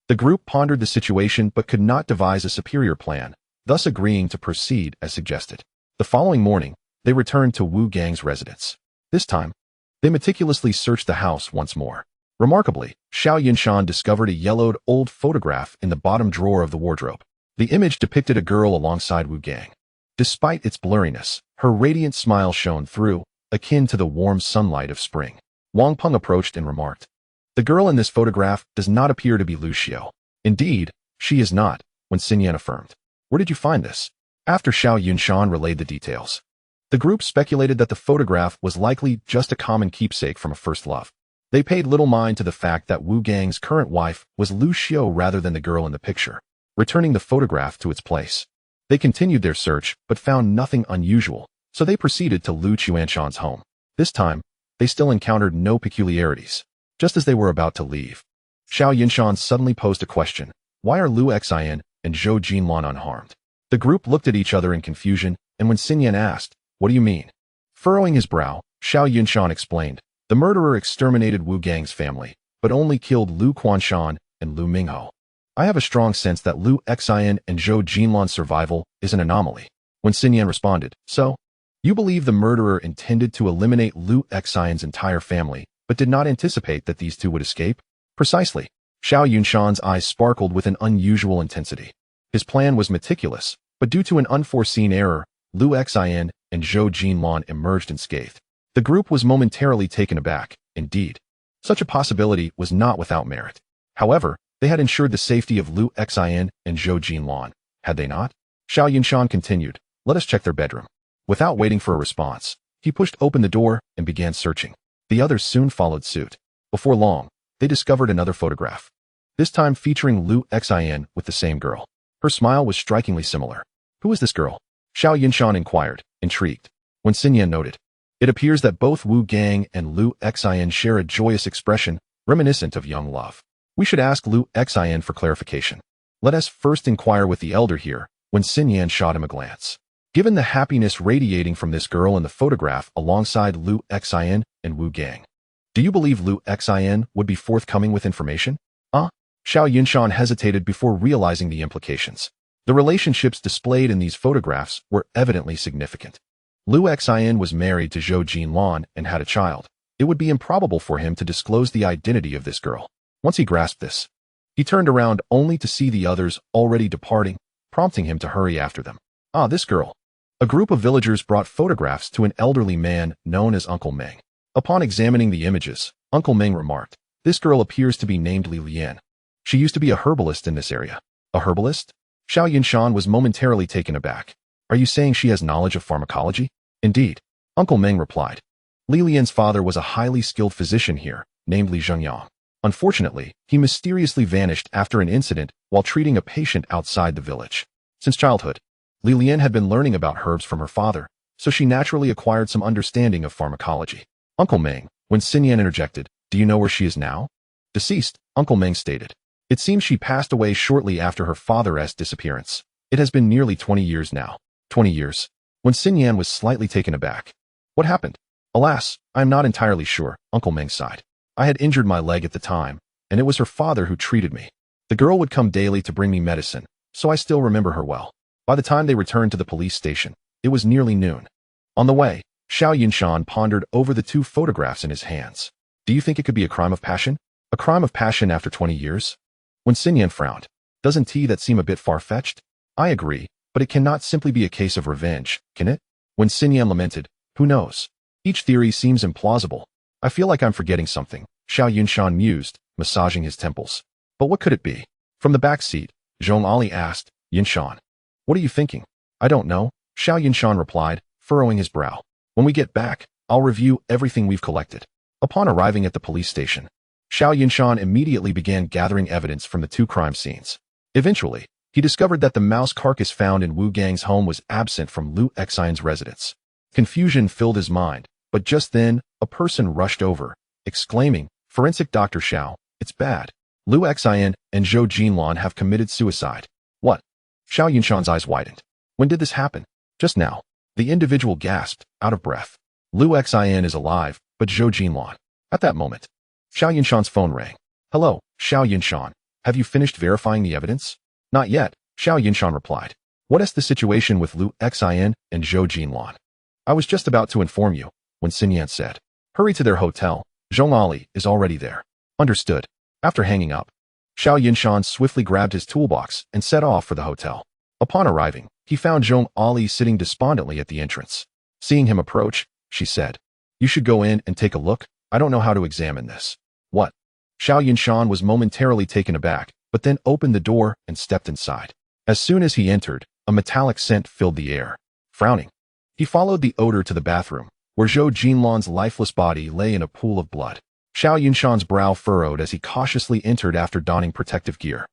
[SPEAKER 1] The group pondered the situation but could not devise a superior plan, thus agreeing to proceed as suggested. The following morning, they returned to Wu Gang's residence. This time, they meticulously searched the house once more. Remarkably, Xiao Yunshan discovered a yellowed old photograph in the bottom drawer of the wardrobe. The image depicted a girl alongside Wu Gang. Despite its blurriness, her radiant smile shone through, akin to the warm sunlight of spring. Wang Peng approached and remarked, "The girl in this photograph does not appear to be Lu Xiao." "Indeed, she is not," when Xin Yan affirmed. "Where did you find this?" After Xiao Yunshan relayed the details, the group speculated that the photograph was likely just a common keepsake from a first love. They paid little mind to the fact that Wu Gang's current wife was Lu Xiao rather than the girl in the picture. Returning the photograph to its place, they continued their search but found nothing unusual, so they proceeded to Lu Qianshan's home. This time, they still encountered no peculiarities. Just as they were about to leave, Xiao Yunshan suddenly posed a question: "Why are Lu Xian and Zhou Jinlan unharmed?" The group looked at each other in confusion, and when Xin Yan asked, "What do you mean?" Furrowing his brow, Xiao Yunshan explained, "The murderer exterminated Wu Gang's family, but only killed Lu Qianshan and Lu Mingho. I have a strong sense that Lu Xian and Zhou Jinlan's survival is an anomaly." When Xin Yan responded, "So, you believe the murderer intended to eliminate Lu Xian's entire family, but did not anticipate that these two would escape?" "Precisely." Xiao Yunshan's eyes sparkled with an unusual intensity. His plan was meticulous, but due to an unforeseen error, Lu Xian and Zhou Jinlan emerged unscathed. The group was momentarily taken aback. Indeed, such a possibility was not without merit. However, they had ensured the safety of Lu Xian and Zhou Jinlan, had they not? Xiao Yunshan continued, "Let us check their bedroom." Without waiting for a response, he pushed open the door and began searching. The others soon followed suit. Before long, they discovered another photograph, this time featuring Lu Xian with the same girl. Her smile was strikingly similar. "Who is this girl?" Xiao Yunshan inquired, intrigued. When Xin Yan noted, "It appears that both Wu Gang and Lu Xian share a joyous expression reminiscent of young love. We should ask Lu Xian for clarification. Let us first inquire with the elder here." When Xin Yan shot him a glance, given the happiness radiating from this girl in the photograph alongside Lu Xian and Wu Gang, "Do you believe Lu Xian would be forthcoming with information?" Xiao Yunshan hesitated before realizing the implications. The relationships displayed in these photographs were evidently significant. Lu Xian was married to Zhou Jinlan and had a child. It would be improbable for him to disclose the identity of this girl. Once he grasped this, he turned around only to see the others already departing, prompting him to hurry after them. Ah, this girl. A group of villagers brought photographs to an elderly man known as Uncle Meng. Upon examining the images, Uncle Meng remarked, "This girl appears to be named Li Lian. She used to be a herbalist in this area." A herbalist? Xiao Yunshan was momentarily taken aback. "Are you saying she has knowledge of pharmacology?" "Indeed," Uncle Meng replied. Li Lian's father was a highly skilled physician here, named Li Zhengyang. Unfortunately, he mysteriously vanished after an incident while treating a patient outside the village. Since childhood, Li Lian had been learning about herbs from her father, so she naturally acquired some understanding of pharmacology. Uncle Meng, when Xin Yan interjected, "Do you know where she is now?" "Deceased," Uncle Meng stated. "It seems she passed away shortly after her father's disappearance. It has been nearly 20 years now." 20 years? When Xin Yan was slightly taken aback. "What happened?" "Alas, I am not entirely sure," Uncle Meng sighed. "I had injured my leg at the time, and it was her father who treated me. The girl would come daily to bring me medicine, so I still remember her well." By the time they returned to the police station, it was nearly noon. On the way, Xiao Yunshan pondered over the two photographs in his hands. "Do you think it could be a crime of passion? A crime of passion after 20 years? When Xin Yan frowned, "Doesn't that seem a bit far-fetched?" "I agree, but it cannot simply be a case of revenge, can it?" When Xin Yan lamented, "Who knows? Each theory seems implausible. I feel like I'm forgetting something," Xiao Yunshan mused, massaging his temples. "But what could it be?" From the back seat, Zhong Ali asked, "Yunshan, what are you thinking?" "I don't know," Xiao Yunshan replied, furrowing his brow. "When we get back, I'll review everything we've collected." Upon arriving at the police station, Xiao Yunshan immediately began gathering evidence from the two crime scenes. Eventually, he discovered that the mouse carcass found in Wu Gang's home was absent from Lu Xian's residence. Confusion filled his mind, but just then, a person rushed over, exclaiming, "Forensic Dr. Xiao, it's bad. Lu Xian and Zhou Jinlan have committed suicide." "What?" Xiao Yunshan's eyes widened. "When did this happen?" "Just now." The individual gasped, out of breath. "Lu Xian is alive, but Zhou Jinlan." At that moment, Xiao Yunshan's phone rang. "Hello, Xiao Yunshan. Have you finished verifying the evidence?" "Not yet," Xiao Yunshan replied. "What is the situation with Lu Xian and Zhou Jinlan?" "I was just about to inform you," when Xin Yan said. "Hurry to their hotel. Zhong Ali is already there." "Understood." After hanging up, Xiao Yunshan swiftly grabbed his toolbox and set off for the hotel. Upon arriving, he found Zhong Ali sitting despondently at the entrance. Seeing him approach, she said, "You should go in and take a look. I don't know how to examine this." "What?" Xiao Yunshan was momentarily taken aback, but then opened the door and stepped inside. As soon as he entered, a metallic scent filled the air. Frowning, he followed the odor to the bathroom, where Zhou Jinlan's lifeless body lay in a pool of blood. Xiao Yunshan's brow furrowed as he cautiously entered after donning protective gear.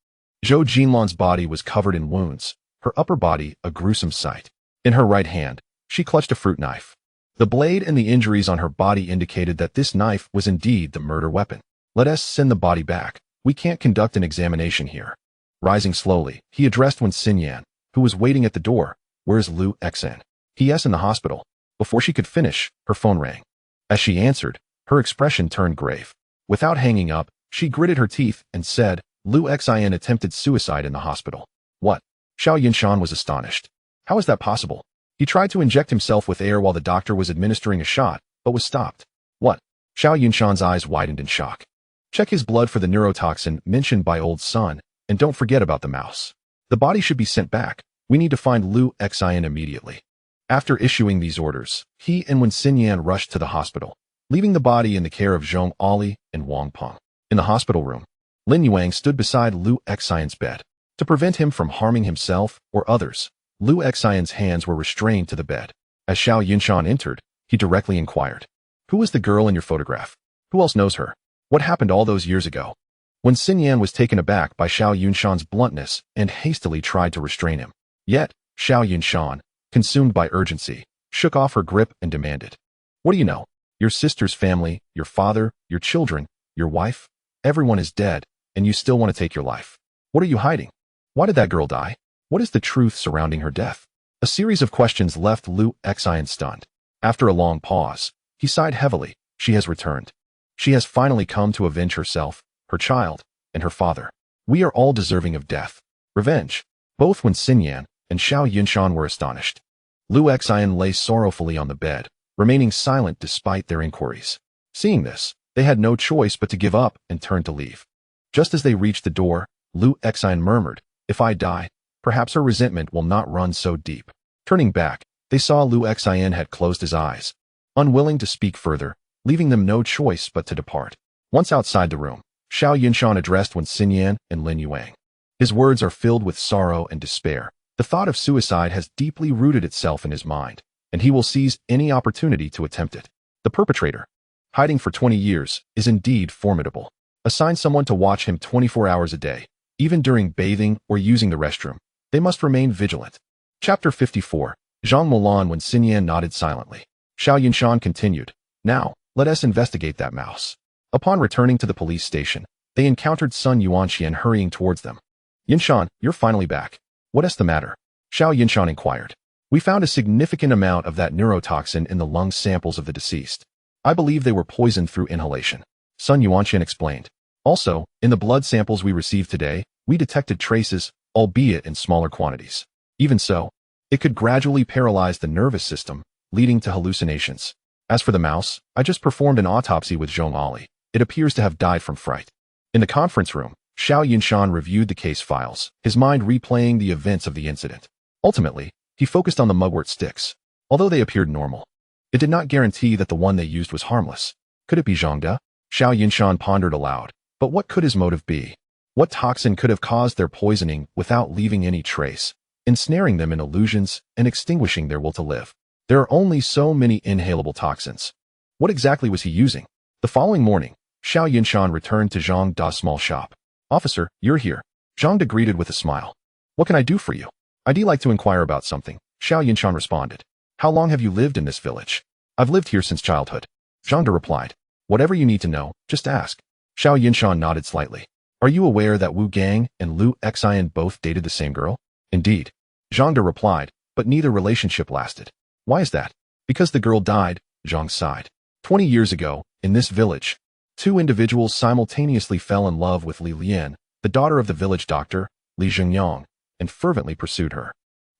[SPEAKER 1] Zhou Jinlan's body was covered in wounds, her upper body a gruesome sight. In her right hand, she clutched a fruit knife. The blade and the injuries on her body indicated that this knife was indeed the murder weapon. "Let us send the body back. We can't conduct an examination here." Rising slowly, he addressed Xin Yan, who was waiting at the door. "Where's Lu Xian?" "He is in the hospital." Before she could finish, her phone rang. As she answered, her expression turned grave. Without hanging up, she gritted her teeth and said, "Lu Xian attempted suicide in the hospital." "What?" Xiao Yunshan was astonished. "How is that possible?" He tried to inject himself with air while the doctor was administering a shot, but was stopped. "What?" Xiao Yunshan's eyes widened in shock. "Check his blood for the neurotoxin mentioned by old son, and don't forget about the mouse. The body should be sent back. We need to find Lu Xian immediately." After issuing these orders, he and Xin Yan rushed to the hospital, leaving the body in the care of Zhong Ali and Wang Peng. In the hospital room, Lin Yuang stood beside Lu Xian's bed. To prevent him from harming himself or others, Lu Xian's hands were restrained to the bed. As Xiao Yunshan entered, he directly inquired, "Who is the girl in your photograph? Who else knows her? What happened all those years ago?" When Xin Yan was taken aback by Xiao Yunshan's bluntness and hastily tried to restrain him. Yet, Xiao Yunshan, consumed by urgency, shook off her grip and demanded, "What do you know? Your sister's family, your father, your children, your wife? Everyone is dead, and you still want to take your life. What are you hiding? Why did that girl die? What is the truth surrounding her death?" A series of questions left Lu Xian stunned. After a long pause, he sighed heavily. "She has returned. She has finally come to avenge herself, her child, and her father. We are all deserving of death. Revenge." Both Xin Yan and Xiao Yunshan were astonished. Lu Xian lay sorrowfully on the bed, remaining silent despite their inquiries. Seeing this, they had no choice but to give up and turn to leave. Just as they reached the door, Lu Exine murmured, "If I die, perhaps her resentment will not run so deep." Turning back, they saw Lu Exine had closed his eyes, unwilling to speak further, leaving them no choice but to depart. Once outside the room, Xiao Yunshan addressed Wen Xinyan and Lin Yuang. His words are filled with sorrow and despair. The thought of suicide has deeply rooted itself in his mind, and he will seize any opportunity to attempt it. The perpetrator, hiding for 20 years, is indeed formidable. Assign someone to watch him 24 hours a day, even during bathing or using the restroom. They must remain vigilant. Chapter 54. Zhang Mulan. When Xinyan nodded silently, Xiao Yunshan continued, "Now, let us investigate that mouse." Upon returning to the police station, they encountered Sun Yuanxian hurrying towards them. "Yunshan, you're finally back. What is the matter?" Xiao Yunshan inquired. "We found a significant amount of that neurotoxin in the lung samples of the deceased. I believe they were poisoned through inhalation," Sun Yuanxian explained. "Also, in the blood samples we received today, we detected traces, albeit in smaller quantities. Even so, it could gradually paralyze the nervous system, leading to hallucinations. As for the mouse, I just performed an autopsy with Zhong Ali. It appears to have died from fright." In the conference room, Xiao Yunshan reviewed the case files, his mind replaying the events of the incident. Ultimately, he focused on the mugwort sticks. Although they appeared normal, it did not guarantee that the one they used was harmless. Could it be Zhang De? Xiao Yunshan pondered aloud. But what could his motive be? What toxin could have caused their poisoning without leaving any trace, ensnaring them in illusions and extinguishing their will to live? There are only so many inhalable toxins. What exactly was he using? The following morning, Xiao Yunshan returned to Zhang Da's small shop. "Officer, you're here." Zhang Da greeted with a smile. "What can I do for you?" "I'd like to inquire about something," Xiao Yunshan responded. "How long have you lived in this village?" "I've lived here since childhood," Zhang Da replied. "Whatever you need to know, just ask." Xiao Yunshan nodded slightly. "Are you aware that Wu Gang and Lu Exine both dated the same girl?" "Indeed," Zhang Da replied, "but neither relationship lasted." "Why is that?" "Because the girl died," Zhang sighed. 20 years ago, in this village, two individuals simultaneously fell in love with Li Lian, the daughter of the village doctor, Li Zhengyang, and fervently pursued her.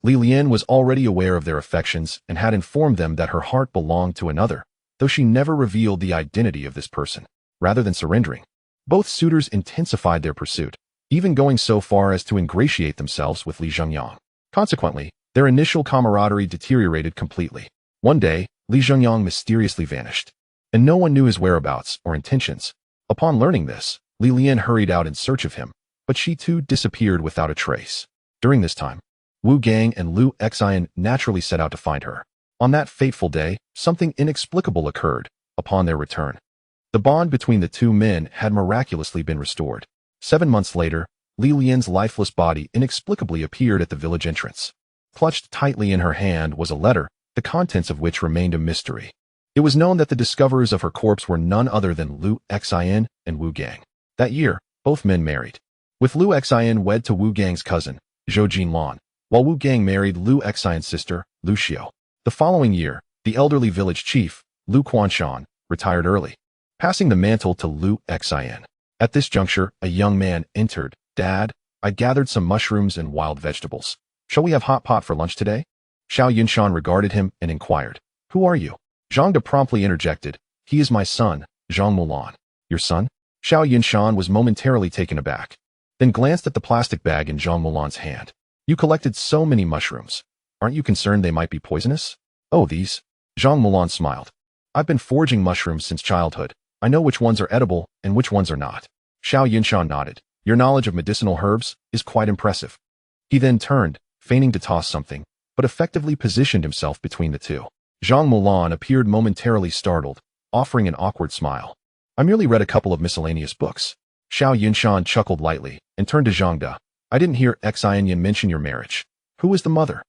[SPEAKER 1] Li Lian was already aware of their affections and had informed them that her heart belonged to another, though she never revealed the identity of this person. Rather than surrendering, both suitors intensified their pursuit, even going so far as to ingratiate themselves with Li Zhengyang. Consequently, their initial camaraderie deteriorated completely. One day, Li Zhengyang mysteriously vanished, and no one knew his whereabouts or intentions. Upon learning this, Li Lian hurried out in search of him, but she too disappeared without a trace. During this time, Wu Gang and Lu Exine naturally set out to find her. On that fateful day, something inexplicable occurred. Upon their return, the bond between the two men had miraculously been restored. 7 months later, Li Lian's lifeless body inexplicably appeared at the village entrance. Clutched tightly in her hand was a letter, the contents of which remained a mystery. It was known that the discoverers of her corpse were none other than Lu Exine and Wu Gang. That year, both men married, with Lu Exine wed to Wu Gang's cousin, Zhou Jinlan, while Wu Gang married Lu Exine's sister, Lu Xiao. The following year, the elderly village chief, Lu Quanshan, retired early, passing the mantle to Lu Exine. At this juncture, a young man entered. "Dad, I gathered some mushrooms and wild vegetables. Shall we have hot pot for lunch today?" Xiao Yunshan regarded him and inquired, "Who are you?" Zhang De promptly interjected, "He is my son, Zhang Mulan." "Your son?" Xiao Yunshan was momentarily taken aback, then glanced at the plastic bag in Zhang Mulan's hand. "You collected so many mushrooms. Aren't you concerned they might be poisonous?" "Oh, these?" Zhang Mulan smiled. "I've been foraging mushrooms since childhood. I know which ones are edible and which ones are not." Xiao Yunshan nodded. "Your knowledge of medicinal herbs is quite impressive." He then turned, feigning to toss something, but effectively positioned himself between the two. Zhang Mulan appeared momentarily startled, offering an awkward smile. "I merely read a couple of miscellaneous books." Xiao Yunshan chuckled lightly and turned to Zhang De. "I didn't hear Exine mention your marriage. Who is the mother?"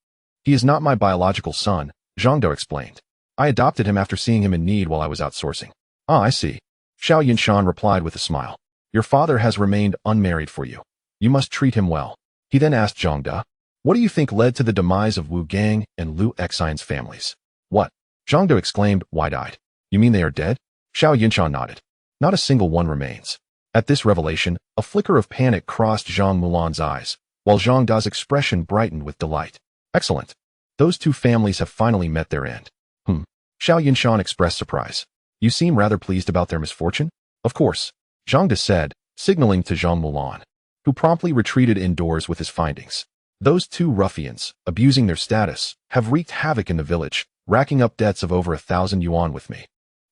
[SPEAKER 1] "He is not my biological son," Zhang De explained. "I adopted him after seeing him in need while I was outsourcing." "Ah, I see." Xiao Yunshan replied with a smile. "Your father has remained unmarried for you. You must treat him well." He then asked Zhang De, "What do you think led to the demise of Wu Gang and Lu Exine's families?" "What?" Zhang De exclaimed, wide-eyed. "You mean they are dead?" Xiao Yunshan nodded. "Not a single one remains." At this revelation, a flicker of panic crossed Zhang Mulan's eyes, while Zhang Da's expression brightened with delight. "Excellent. Those two families have finally met their end." Xiao Yunshan expressed surprise. You seem rather pleased about their misfortune? Of course, Zhang De said, signaling to Zhang Mulan, who promptly retreated indoors with his findings. Those two ruffians, abusing their status, have wreaked havoc in the village, racking up debts of over 1,000 yuan with me.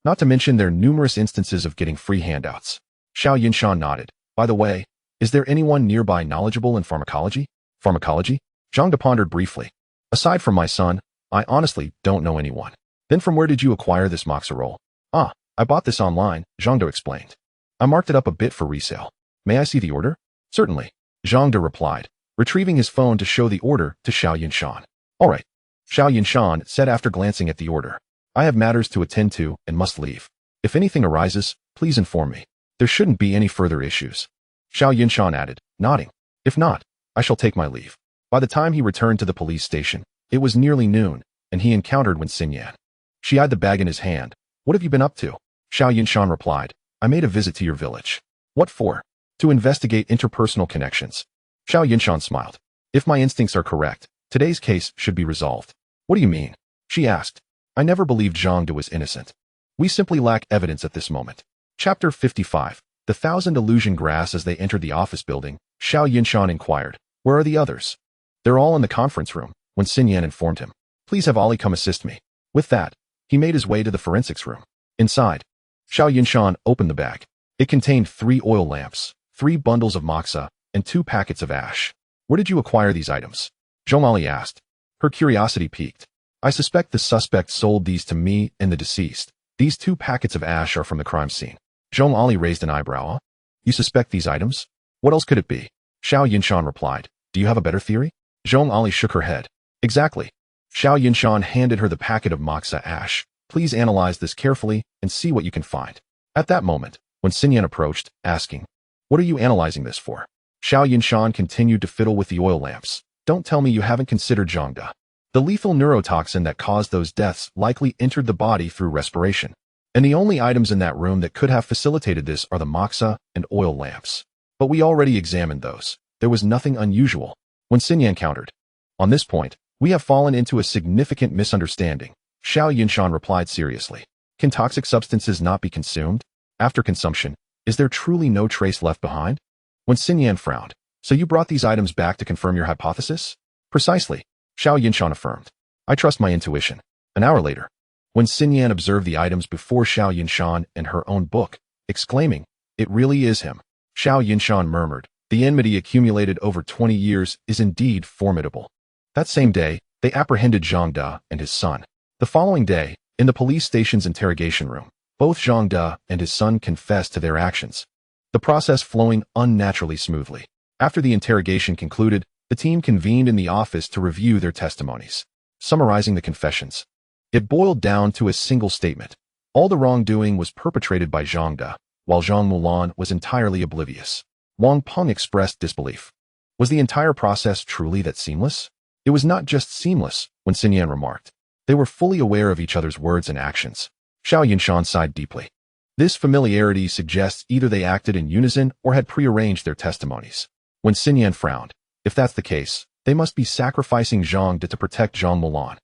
[SPEAKER 1] Not to mention their numerous instances of getting free handouts. Xiao Yunshan nodded. By the way, is there anyone nearby knowledgeable in pharmacology? Pharmacology? Zhang De pondered briefly. Aside from my son, I honestly don't know anyone. Then from where did you acquire this moxa roll? Ah, I bought this online, Zhang De explained. I marked it up a bit for resale. May I see the order? Certainly, Zhang De replied, retrieving his phone to show the order to Xiao Yunshan. All right, Xiao Yunshan said after glancing at the order. I have matters to attend to and must leave. If anything arises, please inform me. There shouldn't be any further issues. Xiao Yunshan added, nodding. If not, I shall take my leave. By the time he returned to the police station, it was nearly noon, and he encountered Wen Xinyan. She eyed the bag in his hand. What have you been up to? Xiao Yunshan replied, I made a visit to your village. What for? To investigate interpersonal connections. Xiao Yunshan smiled. If my instincts are correct, today's case should be resolved. What do you mean? She asked. I never believed Zhang De was innocent. We simply lack evidence at this moment. Chapter 55. The Thousand Illusion Grass. As they entered the office building, Xiao Yunshan inquired, where are the others? They're all in the conference room, when Xinyan informed him. Please have Ali come assist me. With that, he made his way to the forensics room. Inside, Xiao Yunshan opened the bag. It contained 3 oil lamps, 3 bundles of moxa, and 2 packets of ash. Where did you acquire these items? Zhong Ali asked. Her curiosity piqued. I suspect the suspect sold these to me and the deceased. These 2 packets of ash are from the crime scene. Zhong Ali raised an eyebrow. You suspect these items? What else could it be? Xiao Yunshan replied. Do you have a better theory? Zhong Ali shook her head. Exactly. Xiao Yunshan handed her the packet of moxa ash. Please analyze this carefully and see what you can find. At that moment, when Xinyan approached, asking, what are you analyzing this for? Xiao Yunshan continued to fiddle with the oil lamps. Don't tell me you haven't considered Zhang De. The lethal neurotoxin that caused those deaths likely entered the body through respiration. And the only items in that room that could have facilitated this are the moxa and oil lamps. But we already examined those. There was nothing unusual. When Xinyan countered, on this point, we have fallen into a significant misunderstanding. Xiao Yunshan replied seriously. Can toxic substances not be consumed? After consumption, is there truly no trace left behind? When Xinyan frowned, so you brought these items back to confirm your hypothesis? Precisely, Xiao Yunshan affirmed. I trust my intuition. An hour later, when Xinyan observed the items before Xiao Yunshan and her own book, exclaiming, it really is him. Xiao Yunshan murmured, the enmity accumulated over 20 years is indeed formidable. That same day, they apprehended Zhang De and his son. The following day, in the police station's interrogation room, both Zhang De and his son confessed to their actions. The process flowing unnaturally smoothly. After the interrogation concluded, the team convened in the office to review their testimonies. Summarizing the confessions, it boiled down to a single statement. All the wrongdoing was perpetrated by Zhang De, while Zhang Mulan was entirely oblivious. Wang Peng expressed disbelief. Was the entire process truly that seamless? It was not just seamless, when Xinyan remarked. They were fully aware of each other's words and actions. Xiao Yunshan sighed deeply. This familiarity suggests either they acted in unison or had prearranged their testimonies. When Xinyan frowned, if that's the case, they must be sacrificing Zhang De to protect Zhang Mulan.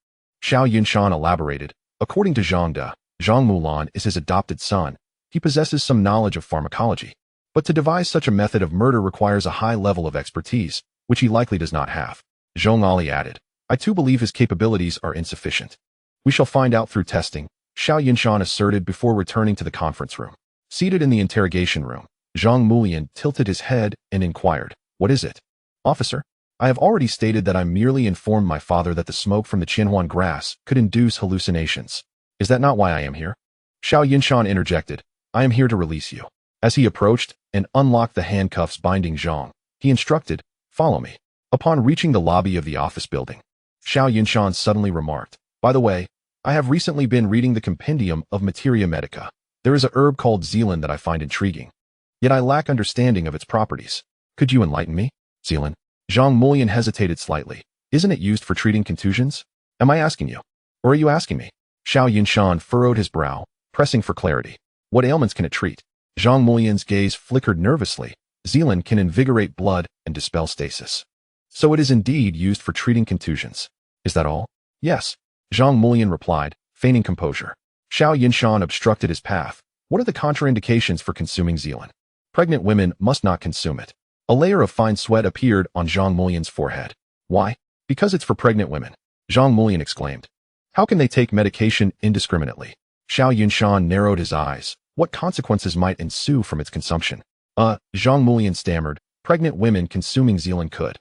[SPEAKER 1] Xiao Yunshan elaborated. According to Zhang De, Zhang Mulan is his adopted son. He possesses some knowledge of pharmacology. But to devise such a method of murder requires a high level of expertise, which he likely does not have. Zhong Ali added, I too believe his capabilities are insufficient. We shall find out through testing, Xiao Yunshan asserted before returning to the conference room. Seated in the interrogation room, Zhang Mulian tilted his head and inquired, what is it? Officer, I have already stated that I merely informed my father that the smoke from the Qianhuan grass could induce hallucinations. Is that not why I am here? Xiao Yunshan interjected, I am here to release you. As he approached and unlocked the handcuffs binding Zhang, he instructed, follow me. Upon reaching the lobby of the office building, Xiao Yunshan suddenly remarked, by the way, I have recently been reading the compendium of Materia Medica. There is a herb called Zealand that I find intriguing. Yet I lack understanding of its properties. Could you enlighten me? Zealand. Zhang Mulian hesitated slightly. Isn't it used for treating contusions? Am I asking you? Or are you asking me? Xiao Yunshan furrowed his brow, pressing for clarity. What ailments can it treat? Zhang Mulian's gaze flickered nervously. Zealand can invigorate blood and dispel stasis. So it is indeed used for treating contusions. Is that all? Yes. Zhang Mulian replied, feigning composure. Xiao Yunshan obstructed his path. What are the contraindications for consuming Zealand? Pregnant women must not consume it. A layer of fine sweat appeared on Zhang Mulian's forehead. Why? Because it's for pregnant women, Zhang Mulian exclaimed. How can they take medication indiscriminately? Xiao Yunshan narrowed his eyes. What consequences might ensue from its consumption? Zhang Mulian stammered. Pregnant women consuming Zealand could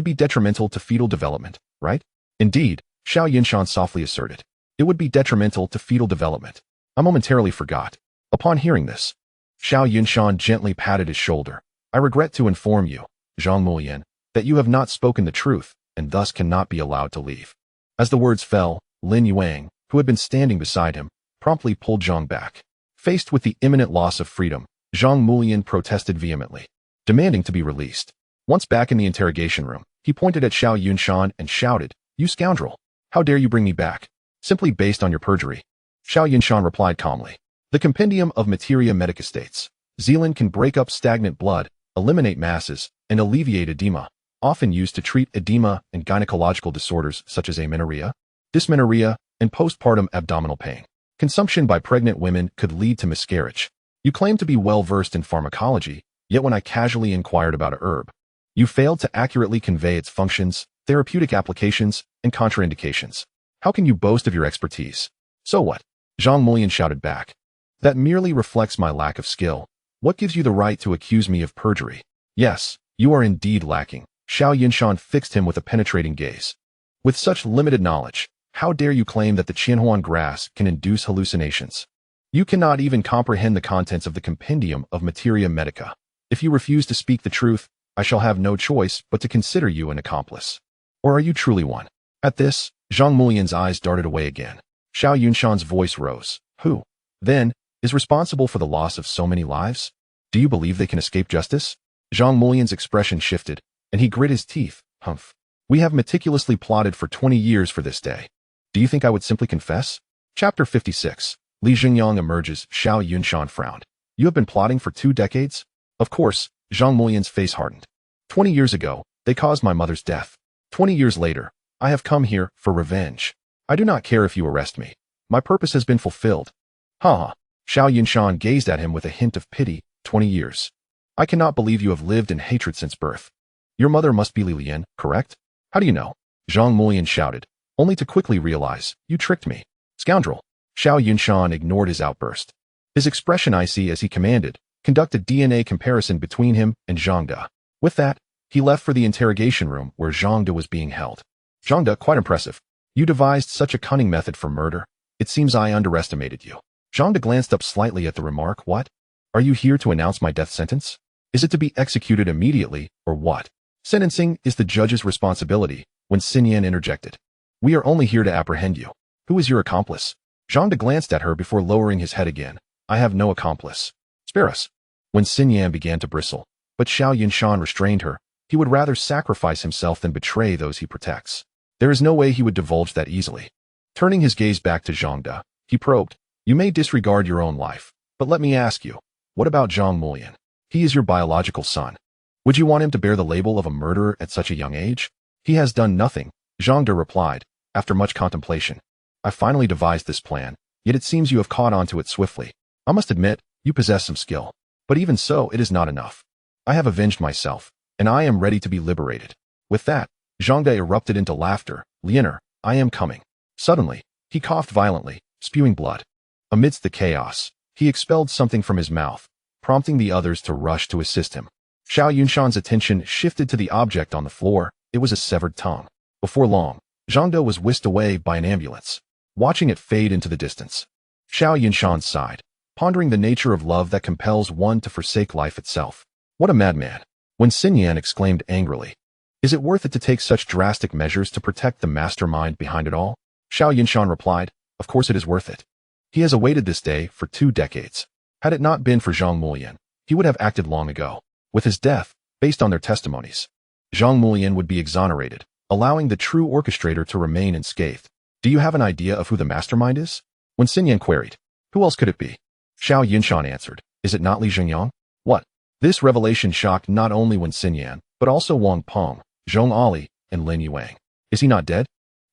[SPEAKER 1] be detrimental to fetal development, right? Indeed, Xiao Yunshan softly asserted. It would be detrimental to fetal development. I momentarily forgot. Upon hearing this, Xiao Yunshan gently patted his shoulder. I regret to inform you, Zhang Mulian, that you have not spoken the truth and thus cannot be allowed to leave. As the words fell, Lin Yuang, who had been standing beside him, promptly pulled Zhang back. Faced with the imminent loss of freedom, Zhang Mulian protested vehemently, demanding to be released. Once back in the interrogation room, he pointed at Xiao Yunshan and shouted, You scoundrel! How dare you bring me back? Simply based on your perjury. Xiao Yunshan replied calmly. The compendium of materia medica states, Zealand can break up stagnant blood, eliminate masses, and alleviate edema, often used to treat edema and gynecological disorders such as amenorrhea, dysmenorrhea, and postpartum abdominal pain. Consumption by pregnant women could lead to miscarriage. You claim to be well-versed in pharmacology, yet when I casually inquired about a herb, you failed to accurately convey its functions, therapeutic applications, and contraindications. How can you boast of your expertise? So what? Zhang Mulian shouted back. That merely reflects my lack of skill. What gives you the right to accuse me of perjury? Yes, you are indeed lacking. Xiao Yunshan fixed him with a penetrating gaze. With such limited knowledge, how dare you claim that the Qianhuan grass can induce hallucinations? You cannot even comprehend the contents of the compendium of materia medica. If you refuse to speak the truth, I shall have no choice but to consider you an accomplice. Or are you truly one? At this, Zhang Mulian's eyes darted away again. Xiao Yunshan's voice rose. Who, then, is responsible for the loss of so many lives? Do you believe they can escape justice? Zhang Mulian's expression shifted, and he grit his teeth. Humph. We have meticulously plotted for 20 years for this day. Do you think I would simply confess? Chapter 56. Li Jingyang emerges. Xiao Yunshan frowned. You have been plotting for 2 decades? Of course, Zhang Mulian's face hardened. 20 years ago, they caused my mother's death. 20 years later, I have come here for revenge. I do not care if you arrest me. My purpose has been fulfilled. Ha ha. Xiao Yunshan gazed at him with a hint of pity. 20 years. I cannot believe you have lived in hatred since birth. Your mother must be Li Lian, correct? How do you know? Zhang Mulian shouted, only to quickly realize, you tricked me. Scoundrel. Xiao Yunshan ignored his outburst. His expression icy as he commanded, conduct a DNA comparison between him and Zhang De. With that, he left for the interrogation room where Zhang De was being held. Zhang De, quite impressive. You devised such a cunning method for murder. It seems I underestimated you. Zhang De glanced up slightly at the remark. What? Are you here to announce my death sentence? Is it to be executed immediately, or what? Sentencing is the judge's responsibility, when Xin Yan interjected. We are only here to apprehend you. Who is your accomplice? Zhang De glanced at her before lowering his head again. I have no accomplice. Spare us. When Xin Yan began to bristle, but Xiao Yunshan restrained her, he would rather sacrifice himself than betray those he protects. There is no way he would divulge that easily. Turning his gaze back to Zhang De, he probed, You may disregard your own life, but let me ask you, what about Zhang Mulian? He is your biological son. Would you want him to bear the label of a murderer at such a young age? He has done nothing, Zhang De replied, after much contemplation. I finally devised this plan, yet it seems you have caught on to it swiftly. I must admit, you possess some skill. But even so, it is not enough. I have avenged myself, and I am ready to be liberated. With that, Zhang De erupted into laughter. Lianer, I am coming. Suddenly, he coughed violently, spewing blood. Amidst the chaos, he expelled something from his mouth, prompting the others to rush to assist him. Xiao Yunshan's attention shifted to the object on the floor. It was a severed tongue. Before long, Zhang De was whisked away by an ambulance, watching it fade into the distance. Xiao Yunshan sighed, pondering the nature of love that compels one to forsake life itself. What a madman! When Xin Yan exclaimed angrily, Is it worth it to take such drastic measures to protect the mastermind behind it all? Xiao Yunshan replied, Of course it is worth it. He has awaited this day for 2 decades. Had it not been for Zhang Mulian, he would have acted long ago. With his death, based on their testimonies, Zhang Mulian would be exonerated, allowing the true orchestrator to remain unscathed. Do you have an idea of who the mastermind is? When Xin Yan queried, Who else could it be? Xiao Yunshan answered, Is it not Li Jingyang? What? This revelation shocked not only Wen Xinyan, but also Wang Peng, Zhong Ali, and Lin Yuang. Is he not dead?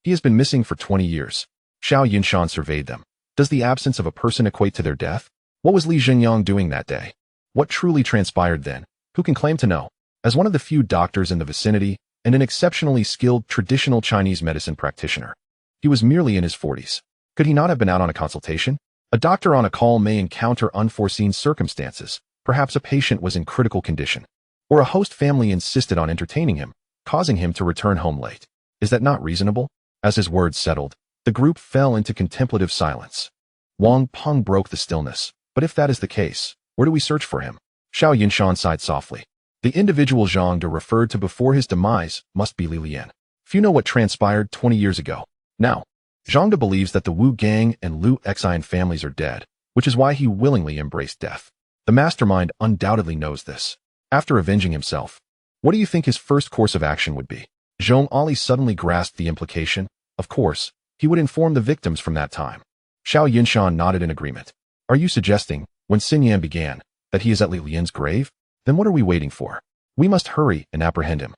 [SPEAKER 1] He has been missing for 20 years. Xiao Yunshan surveyed them. Does the absence of a person equate to their death? What was Li Zhenyang doing that day? What truly transpired then? Who can claim to know? As one of the few doctors in the vicinity and an exceptionally skilled traditional Chinese medicine practitioner, he was merely in his 40s. Could he not have been out on a consultation? A doctor on a call may encounter unforeseen circumstances. Perhaps a patient was in critical condition, or a host family insisted on entertaining him, causing him to return home late. Is that not reasonable? As his words settled, the group fell into contemplative silence. Wang Peng broke the stillness. But if that is the case, where do we search for him? Xiao Yunshan sighed softly. The individual Zhang De referred to before his demise must be Li Lian. Few know what transpired 20 years ago. Now, Zhang De believes that the Wu Gang and Lu Xian families are dead, which is why he willingly embraced death. The mastermind undoubtedly knows this. After avenging himself, what do you think his first course of action would be? Zhong Ali suddenly grasped the implication. Of course, he would inform the victims from that time. Xiao Yunshan nodded in agreement. Are you suggesting, when Xinyan began, that he is at Li Lian's grave? Then what are we waiting for? We must hurry and apprehend him.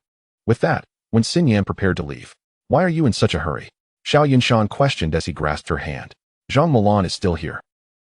[SPEAKER 1] With that, when Xinyan prepared to leave, why are you in such a hurry? Xiao Yunshan questioned as he grasped her hand. Zhang Milan is still here.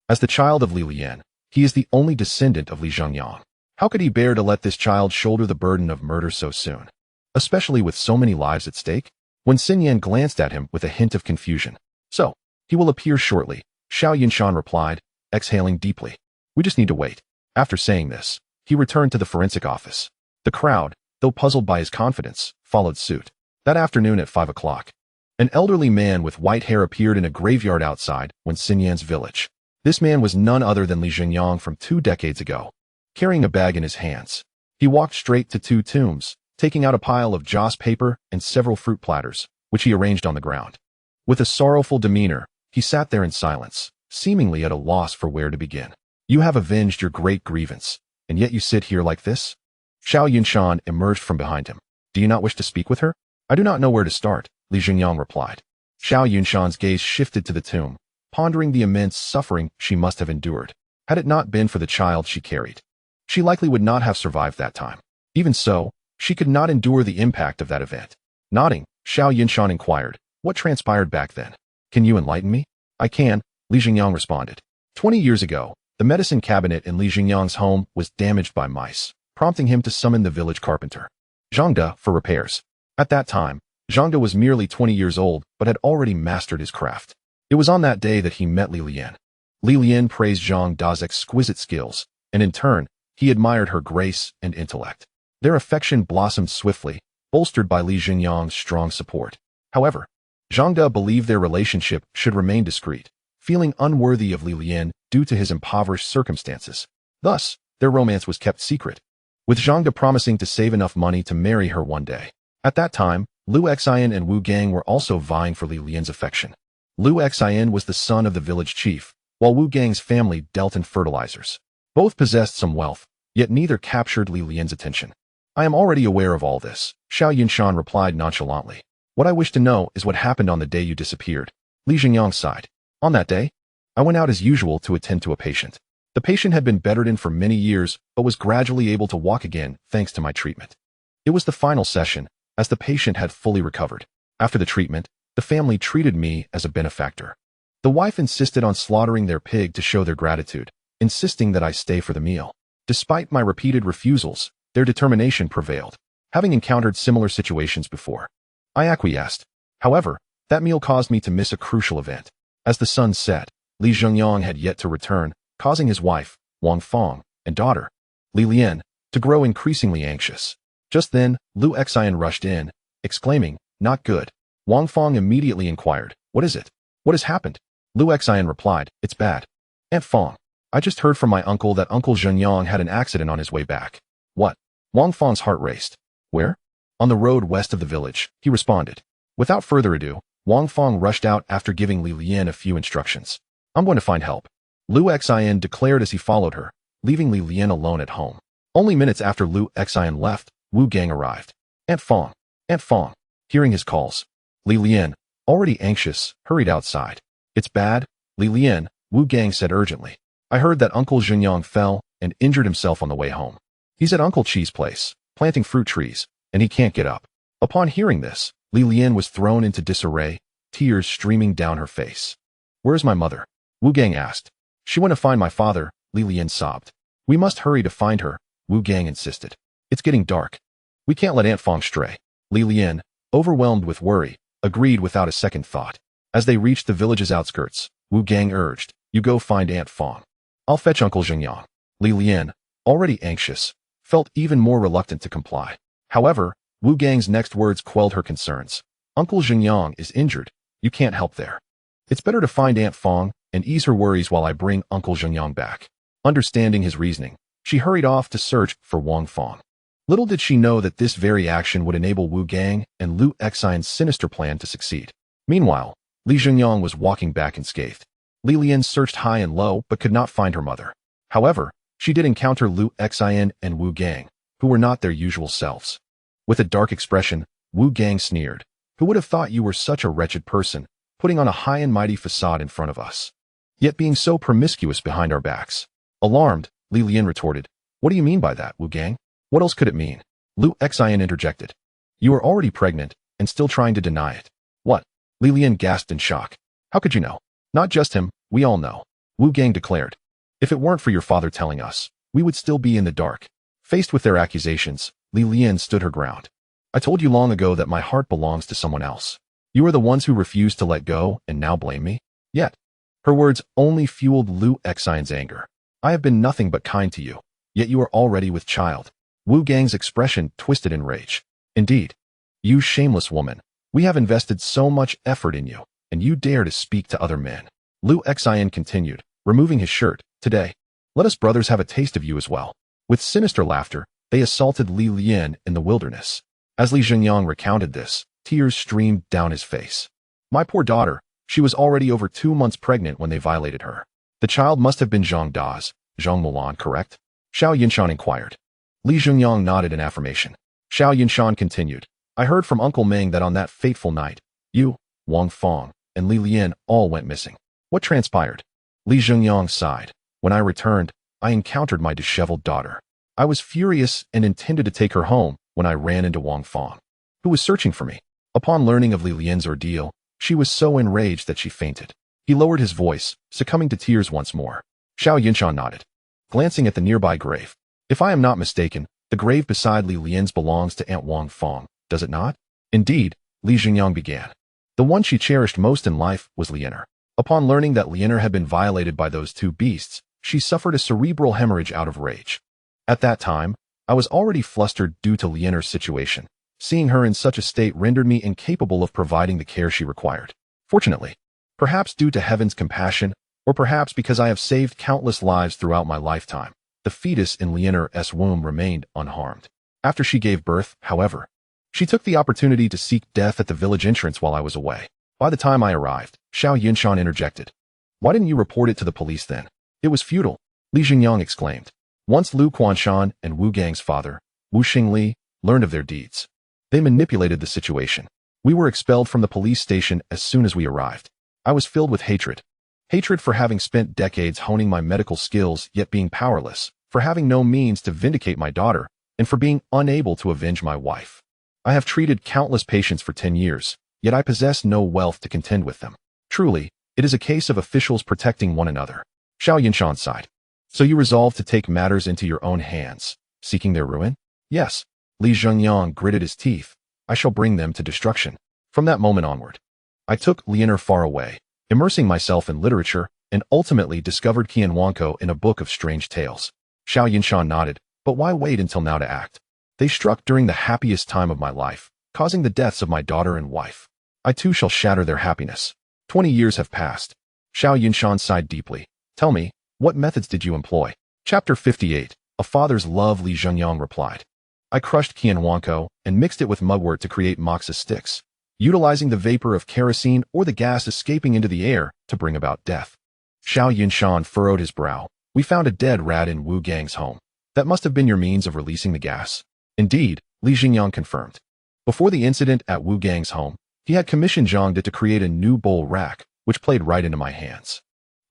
[SPEAKER 1] As the child of Li Lian, he is the only descendant of Li Zhengyang. How could he bear to let this child shoulder the burden of murder so soon? Especially with so many lives at stake? When Xinyan glanced at him with a hint of confusion. So, he will appear shortly, Xiao Yunshan replied, exhaling deeply. We just need to wait. After saying this, he returned to the forensic office. The crowd, though puzzled by his confidence, followed suit. That afternoon at 5 o'clock, an elderly man with white hair appeared in a graveyard outside Xinyan's village. This man was none other than Li Zhenyang from 2 decades ago. Carrying a bag in his hands, he walked straight to 2 tombs, taking out a pile of joss paper and several fruit platters, which he arranged on the ground. With a sorrowful demeanor, he sat there in silence, seemingly at a loss for where to begin. You have avenged your great grievance, and yet you sit here like this? Xiao Yunshan emerged from behind him. Do you not wish to speak with her? I do not know where to start, Li Zhenyang replied. Xiao Yunshan's gaze shifted to the tomb, pondering the immense suffering she must have endured. Had it not been for the child she carried, she likely would not have survived that time. Even so, she could not endure the impact of that event. Nodding, Xiao Yunshan inquired, what transpired back then? Can you enlighten me? I can, Li Zhenyang responded. 20 years ago, the medicine cabinet in Li Zhenyang's home was damaged by mice, prompting him to summon the village carpenter, Zhang De, for repairs. At that time, Zhang De was merely 20 years old but had already mastered his craft. It was on that day that he met Li Lian. Li Lian praised Zhang Da's exquisite skills, and in turn, he admired her grace and intellect. Their affection blossomed swiftly, bolstered by Li Zhenyang's strong support. However, Zhang De believed their relationship should remain discreet, feeling unworthy of Li Lian due to his impoverished circumstances. Thus, their romance was kept secret, with Zhang De promising to save enough money to marry her one day. At that time, Lu Xian and Wu Gang were also vying for Li Lian's affection. Lu Xian was the son of the village chief, while Wu Gang's family dealt in fertilizers. Both possessed some wealth, yet neither captured Li Lian's attention. I am already aware of all this, Xiao Yunshan replied nonchalantly. What I wish to know is what happened on the day you disappeared. Li Zhenyang sighed. On that day, I went out as usual to attend to a patient. The patient had been bedridden for many years, but was gradually able to walk again thanks to my treatment. It was the final session, as the patient had fully recovered. After the treatment, the family treated me as a benefactor. The wife insisted on slaughtering their pig to show their gratitude, insisting that I stay for the meal. Despite my repeated refusals, their determination prevailed. Having encountered similar situations before, I acquiesced. However, that meal caused me to miss a crucial event. As the sun set, Li Zhengyang had yet to return, causing his wife, Wang Fong, and daughter, Li Lian, to grow increasingly anxious. Just then, Lu Xian rushed in, exclaiming, not good. Wang Fong immediately inquired, what is it? What has happened? Lu Xian replied, it's bad. Aunt Fong, I just heard from my uncle that Uncle Zhenyang had an accident on his way back. What? Wang Fong's heart raced. Where? On the road west of the village, he responded. Without further ado, Wang Fong rushed out after giving Li Lian a few instructions. I'm going to find help, Lu Xian declared as he followed her, leaving Li Lian alone at home. Only minutes after Lu Xian left, Wu Gang arrived. Aunt Fong. Aunt Fong. Hearing his calls, Li Lian, already anxious, hurried outside. It's bad, Li Lian, Wu Gang said urgently. I heard that Uncle Zhenyang fell and injured himself on the way home. He's at Uncle Chi's place, planting fruit trees, and he can't get up. Upon hearing this, Li Lian was thrown into disarray, tears streaming down her face. Where's my mother? Wu Gang asked. She went to find my father, Li Lian sobbed. We must hurry to find her, Wu Gang insisted. It's getting dark. We can't let Aunt Fong stray. Li Lian, overwhelmed with worry, agreed without a second thought. As they reached the village's outskirts, Wu Gang urged, you go find Aunt Fong. I'll fetch Uncle Zhengyang. Li Lian, already anxious, felt even more reluctant to comply. However, Wu Gang's next words quelled her concerns. Uncle Zhengyang is injured. You can't help there. It's better to find Aunt Fong and ease her worries while I bring Uncle Zhengyang back. Understanding his reasoning, she hurried off to search for Wang Fong. Little did she know that this very action would enable Wu Gang and Lu Xian's sinister plan to succeed. Meanwhile, Li Zhengyang was walking back unscathed. Li Lian searched high and low but could not find her mother. However, she did encounter Lu Xian and Wu Gang, who were not their usual selves. With a dark expression, Wu Gang sneered. Who would have thought you were such a wretched person, putting on a high and mighty facade in front of us, yet being so promiscuous behind our backs? Alarmed, Li Lian retorted, what do you mean by that, Wu Gang? What else could it mean? Lu Xian interjected. You are already pregnant and still trying to deny it. What? Li Lian gasped in shock. How could you know? Not just him, we all know, Wu Gang declared. If it weren't for your father telling us, we would still be in the dark. Faced with their accusations, Li Lian stood her ground. I told you long ago that my heart belongs to someone else. You are the ones who refused to let go and now blame me? Yet, her words only fueled Lu Xian's anger. I have been nothing but kind to you, yet you are already with child. Wu Gang's expression twisted in rage. Indeed, you shameless woman, we have invested so much effort in you, and you dare to speak to other men. Lu Xian continued, removing his shirt. Today, let us brothers have a taste of you as well. With sinister laughter, they assaulted Li Lian in the wilderness. As Li Zhengyang recounted this, tears streamed down his face. My poor daughter, she was already over 2 months pregnant when they violated her. The child must have been Zhang Da's, Zhang Mulan, correct? Xiao Yunshan inquired. Li Zhengyang nodded in affirmation. Xiao Yunshan continued. I heard from Uncle Meng that on that fateful night, you, Wang Fong, and Li Lian all went missing. What transpired? Li Zhengyang sighed. When I returned, I encountered my disheveled daughter. I was furious and intended to take her home when I ran into Wang Fong, who was searching for me. Upon learning of Li Lian's ordeal, she was so enraged that she fainted. He lowered his voice, succumbing to tears once more. Xiao Yunshan nodded, glancing at the nearby grave. If I am not mistaken, the grave beside Li Lian's belongs to Aunt Wang Fong, does it not? Indeed, Li Zhengyang began. The one she cherished most in life was Lianer. Upon learning that Lianer had been violated by those two beasts, she suffered a cerebral hemorrhage out of rage. At that time, I was already flustered due to Lianer's situation. Seeing her in such a state rendered me incapable of providing the care she required. Fortunately, perhaps due to heaven's compassion, or perhaps because I have saved countless lives throughout my lifetime, the fetus in Lianer's womb remained unharmed. After she gave birth, however, she took the opportunity to seek death at the village entrance while I was away. By the time I arrived, Xiao Yunshan interjected. Why didn't you report it to the police then? It was futile, Li Zhengyang exclaimed. Once Lu Quanshan and Wu Gang's father, Wu Xingli, learned of their deeds, they manipulated the situation. We were expelled from the police station as soon as we arrived. I was filled with hatred. Hatred for having spent decades honing my medical skills yet being powerless, for having no means to vindicate my daughter, and for being unable to avenge my wife. I have treated countless patients for 10 years, yet I possess no wealth to contend with them. Truly, it is a case of officials protecting one another. Xiao Yunshan sighed. So you resolved to take matters into your own hands, seeking their ruin? Yes. Li Zhengyang gritted his teeth. I shall bring them to destruction. From that moment onward, I took Lianer far away, immersing myself in literature, and ultimately discovered Qianwanko in a book of strange tales. Xiao Yunshan nodded, but why wait until now to act? They struck during the happiest time of my life, causing the deaths of my daughter and wife. I too shall shatter their happiness. 20 years have passed. Xiao Yunshan sighed deeply. Tell me, what methods did you employ? Chapter 58. A Father's Love. Li Zhengyang replied. I crushed Qianwanko and mixed it with mugwort to create moxa sticks, utilizing the vapor of kerosene or the gas escaping into the air to bring about death. Xiao Yunshan furrowed his brow. We found a dead rat in Wu Gang's home. That must have been your means of releasing the gas. Indeed, Li Zhengyang confirmed. Before the incident at Wu Gang's home, he had commissioned Zhang De to create a new bowl rack, which played right into my hands.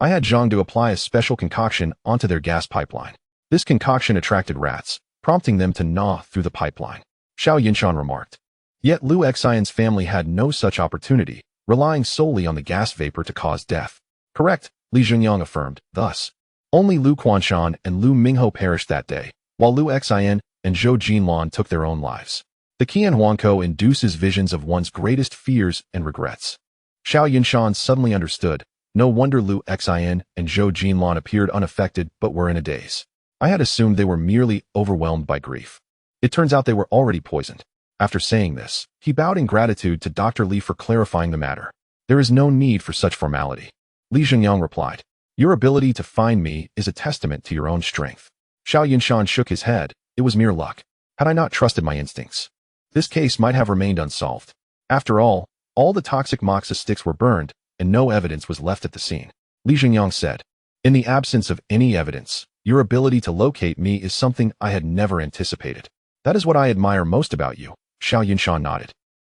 [SPEAKER 1] I had Zhang De apply a special concoction onto their gas pipeline. This concoction attracted rats, prompting them to gnaw through the pipeline. Xiao Yunshan remarked. Yet Lu Xian's family had no such opportunity, relying solely on the gas vapor to cause death. Correct, Li Zhengyang affirmed. Thus, only Lu Quanshan and Lu Mingho perished that day, while Lu Xin and Zhou Jinlan took their own lives. The Qian Huangko induces visions of one's greatest fears and regrets. Xiao Yunshan suddenly understood. No wonder Lu Xin and Zhou Jinlan appeared unaffected but were in a daze. I had assumed they were merely overwhelmed by grief. It turns out they were already poisoned. After saying this, he bowed in gratitude to Dr. Li for clarifying the matter. There is no need for such formality. Li Zhengyang replied. Your ability to find me is a testament to your own strength. Xiao Yunshan shook his head. It was mere luck. Had I not trusted my instincts, this case might have remained unsolved. After all the toxic moxa sticks were burned, and no evidence was left at the scene. Li Zhengyang said. In the absence of any evidence, your ability to locate me is something I had never anticipated. That is what I admire most about you. Xiao Yunshan nodded.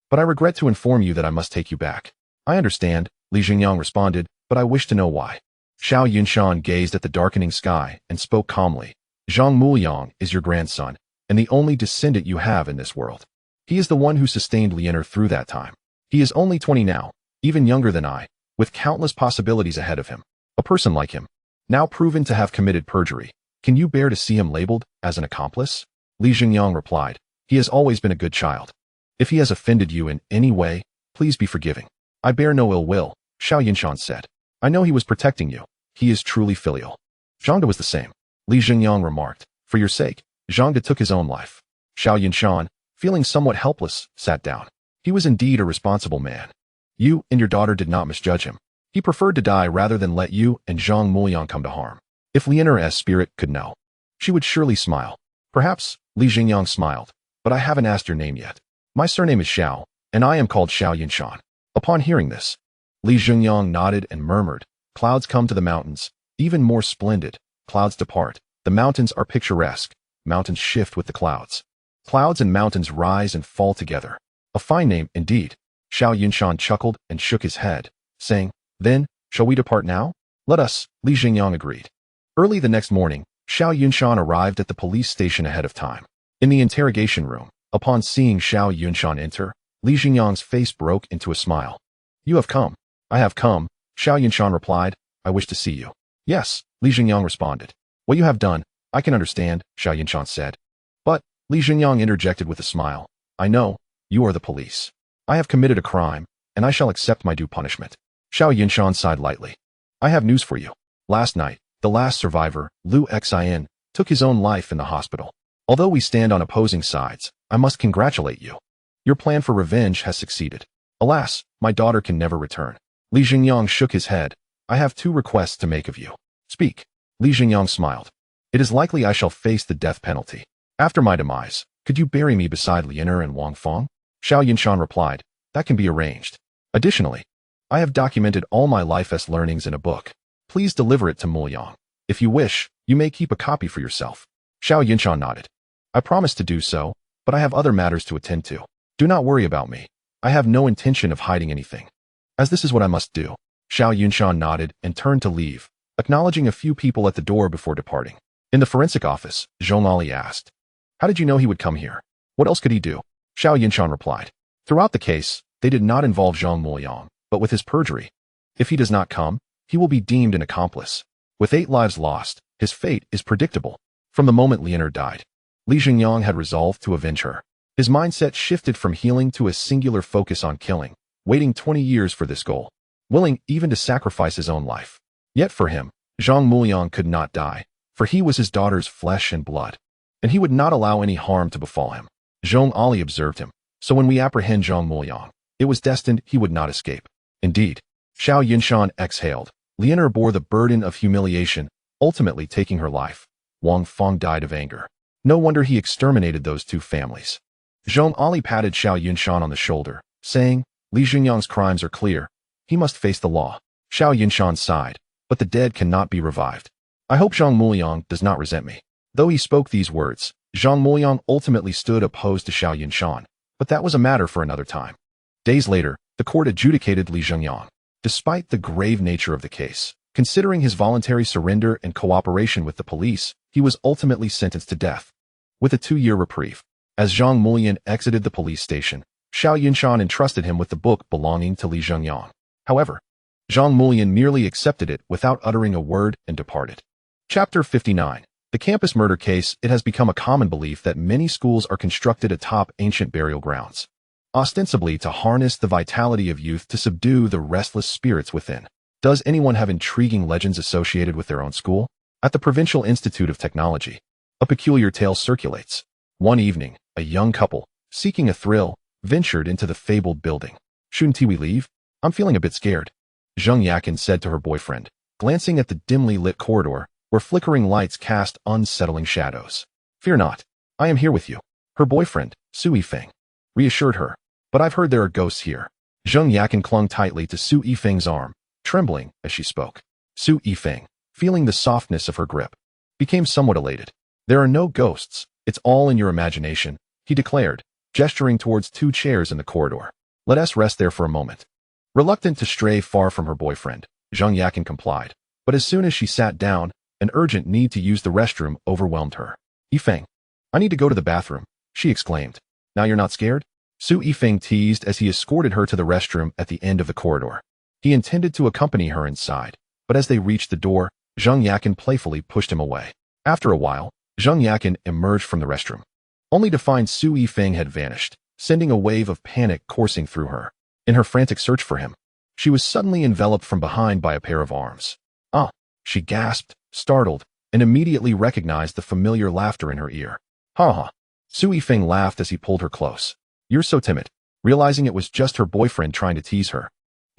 [SPEAKER 1] But I regret to inform you that I must take you back. I understand, Li Zhengyang responded, but I wish to know why. Xiao Yunshan gazed at the darkening sky and spoke calmly. Zhang Muliang is your grandson, and the only descendant you have in this world. He is the one who sustained Lianer through that time. He is only 20 now, even younger than I, with countless possibilities ahead of him. A person like him, now proven to have committed perjury, can you bear to see him labeled as an accomplice? Li Zhengyang replied. He has always been a good child. If he has offended you in any way, please be forgiving. I bear no ill will, Xiao Yunshan said. I know he was protecting you. He is truly filial. Zhangde was the same. Li Zhengyang remarked. For your sake, Zhangde took his own life. Xiao Yunshan, feeling somewhat helpless, sat down. He was indeed a responsible man. You and your daughter did not misjudge him. He preferred to die rather than let you and Zhang Muliang come to harm. If Lianer's spirit could know, she would surely smile. Perhaps, Li Zhengyang smiled, but I haven't asked your name yet. My surname is Xiao, and I am called Xiao Yunshan. Upon hearing this, Li Zhengyang nodded and murmured, clouds come to the mountains, even more splendid. Clouds depart. The mountains are picturesque. Mountains shift with the clouds. Clouds and mountains rise and fall together. A fine name, indeed. Xiao Yunshan chuckled and shook his head, saying, Then, shall we depart now? Let us, Li Zhengyang agreed. Early the next morning, Xiao Yunshan arrived at the police station ahead of time. In the interrogation room, upon seeing Xiao Yunshan enter, Li Zhengyang's face broke into a smile. You have come. I have come, Xiao Yunshan replied. I wish to see you. Yes, Li Zhengyang responded. What you have done, I can understand, Xiao Yunshan said. But, Li Zhengyang interjected with a smile. I know, you are the police. I have committed a crime, and I shall accept my due punishment. Xiao Yunshan sighed lightly. I have news for you. Last night, the last survivor, Lu Xin, took his own life in the hospital. Although we stand on opposing sides, I must congratulate you. Your plan for revenge has succeeded. Alas, my daughter can never return. Li Zhengyang shook his head. I have two requests to make of you. Speak. Li Zhengyang smiled. It is likely I shall face the death penalty. After my demise, could you bury me beside Lianer and Wang Feng? Xiao Yunshan replied. That can be arranged. Additionally, I have documented all my life's learnings in a book. Please deliver it to Muliang. If you wish, you may keep a copy for yourself. Xiao Yunshan nodded. I promise to do so, but I have other matters to attend to. Do not worry about me. I have no intention of hiding anything. As this is what I must do. Xiao Yunshan nodded and turned to leave, acknowledging a few people at the door before departing. In the forensic office, Zhong Ali asked, How did you know he would come here? What else could he do? Xiao Yunshan replied. Throughout the case, they did not involve Zhang Muliang, but with his perjury. If he does not come, he will be deemed an accomplice. With 8 lives lost, his fate is predictable. From the moment Lianer died, Li Zhengyang had resolved to avenge her. His mindset shifted from healing to a singular focus on killing, waiting 20 years for this goal, willing even to sacrifice his own life. Yet for him, Zhang Muliang could not die, for he was his daughter's flesh and blood, and he would not allow any harm to befall him. Zhong Ali observed him, so when we apprehend Zhang Muliang, it was destined he would not escape. Indeed, Xiao Yunshan exhaled. Lianer bore the burden of humiliation, ultimately taking her life. Wang Feng died of anger. No wonder he exterminated those 2 families. Zhong Ali patted Xiao Yunshan on the shoulder, saying, Li Zhengyang's crimes are clear. He must face the law. Xiao Yunshan sighed, but the dead cannot be revived. I hope Zhang Muliang does not resent me. Though he spoke these words, Zhang Muliang ultimately stood opposed to Xiao Yunshan, but that was a matter for another time. Days later, the court adjudicated Li Zhengyang. Despite the grave nature of the case, considering his voluntary surrender and cooperation with the police, he was ultimately sentenced to death, with a 2-year reprieve. As Zhang Muliang exited the police station, Xiao Yunshan entrusted him with the book belonging to Li Zhengyang. However, Zhang Mulian merely accepted it without uttering a word and departed. Chapter 59. The campus murder case. It has become a common belief that many schools are constructed atop ancient burial grounds, ostensibly to harness the vitality of youth to subdue the restless spirits within. Does anyone have intriguing legends associated with their own school? At the Provincial Institute of Technology, a peculiar tale circulates. One evening, a young couple, seeking a thrill, ventured into the fabled building. Shouldn't we leave? I'm feeling a bit scared, Zheng Yakin said to her boyfriend, glancing at the dimly lit corridor, where flickering lights cast unsettling shadows. Fear not. I am here with you. Her boyfriend, Su Yifeng, reassured her. But I've heard there are ghosts here. Zheng Yakin clung tightly to Su Yifeng's arm, trembling as she spoke. Su Yifeng, feeling the softness of her grip, became somewhat elated. There are no ghosts. It's all in your imagination, he declared, gesturing towards two chairs in the corridor. Let us rest there for a moment. Reluctant to stray far from her boyfriend, Zheng Yakin complied. But as soon as she sat down, an urgent need to use the restroom overwhelmed her. Yifeng, I need to go to the bathroom, she exclaimed. Now you're not scared? Su Yifeng teased as he escorted her to the restroom at the end of the corridor. He intended to accompany her inside, but as they reached the door, Zheng Yakin playfully pushed him away. After a while, Zheng Yakin emerged from the restroom, only to find Su Yifeng had vanished, sending a wave of panic coursing through her. In her frantic search for him, she was suddenly enveloped from behind by a pair of arms. Ah! She gasped, startled, and immediately recognized the familiar laughter in her ear. Ha ha! Su Yifeng laughed as he pulled her close. You're so timid, realizing it was just her boyfriend trying to tease her.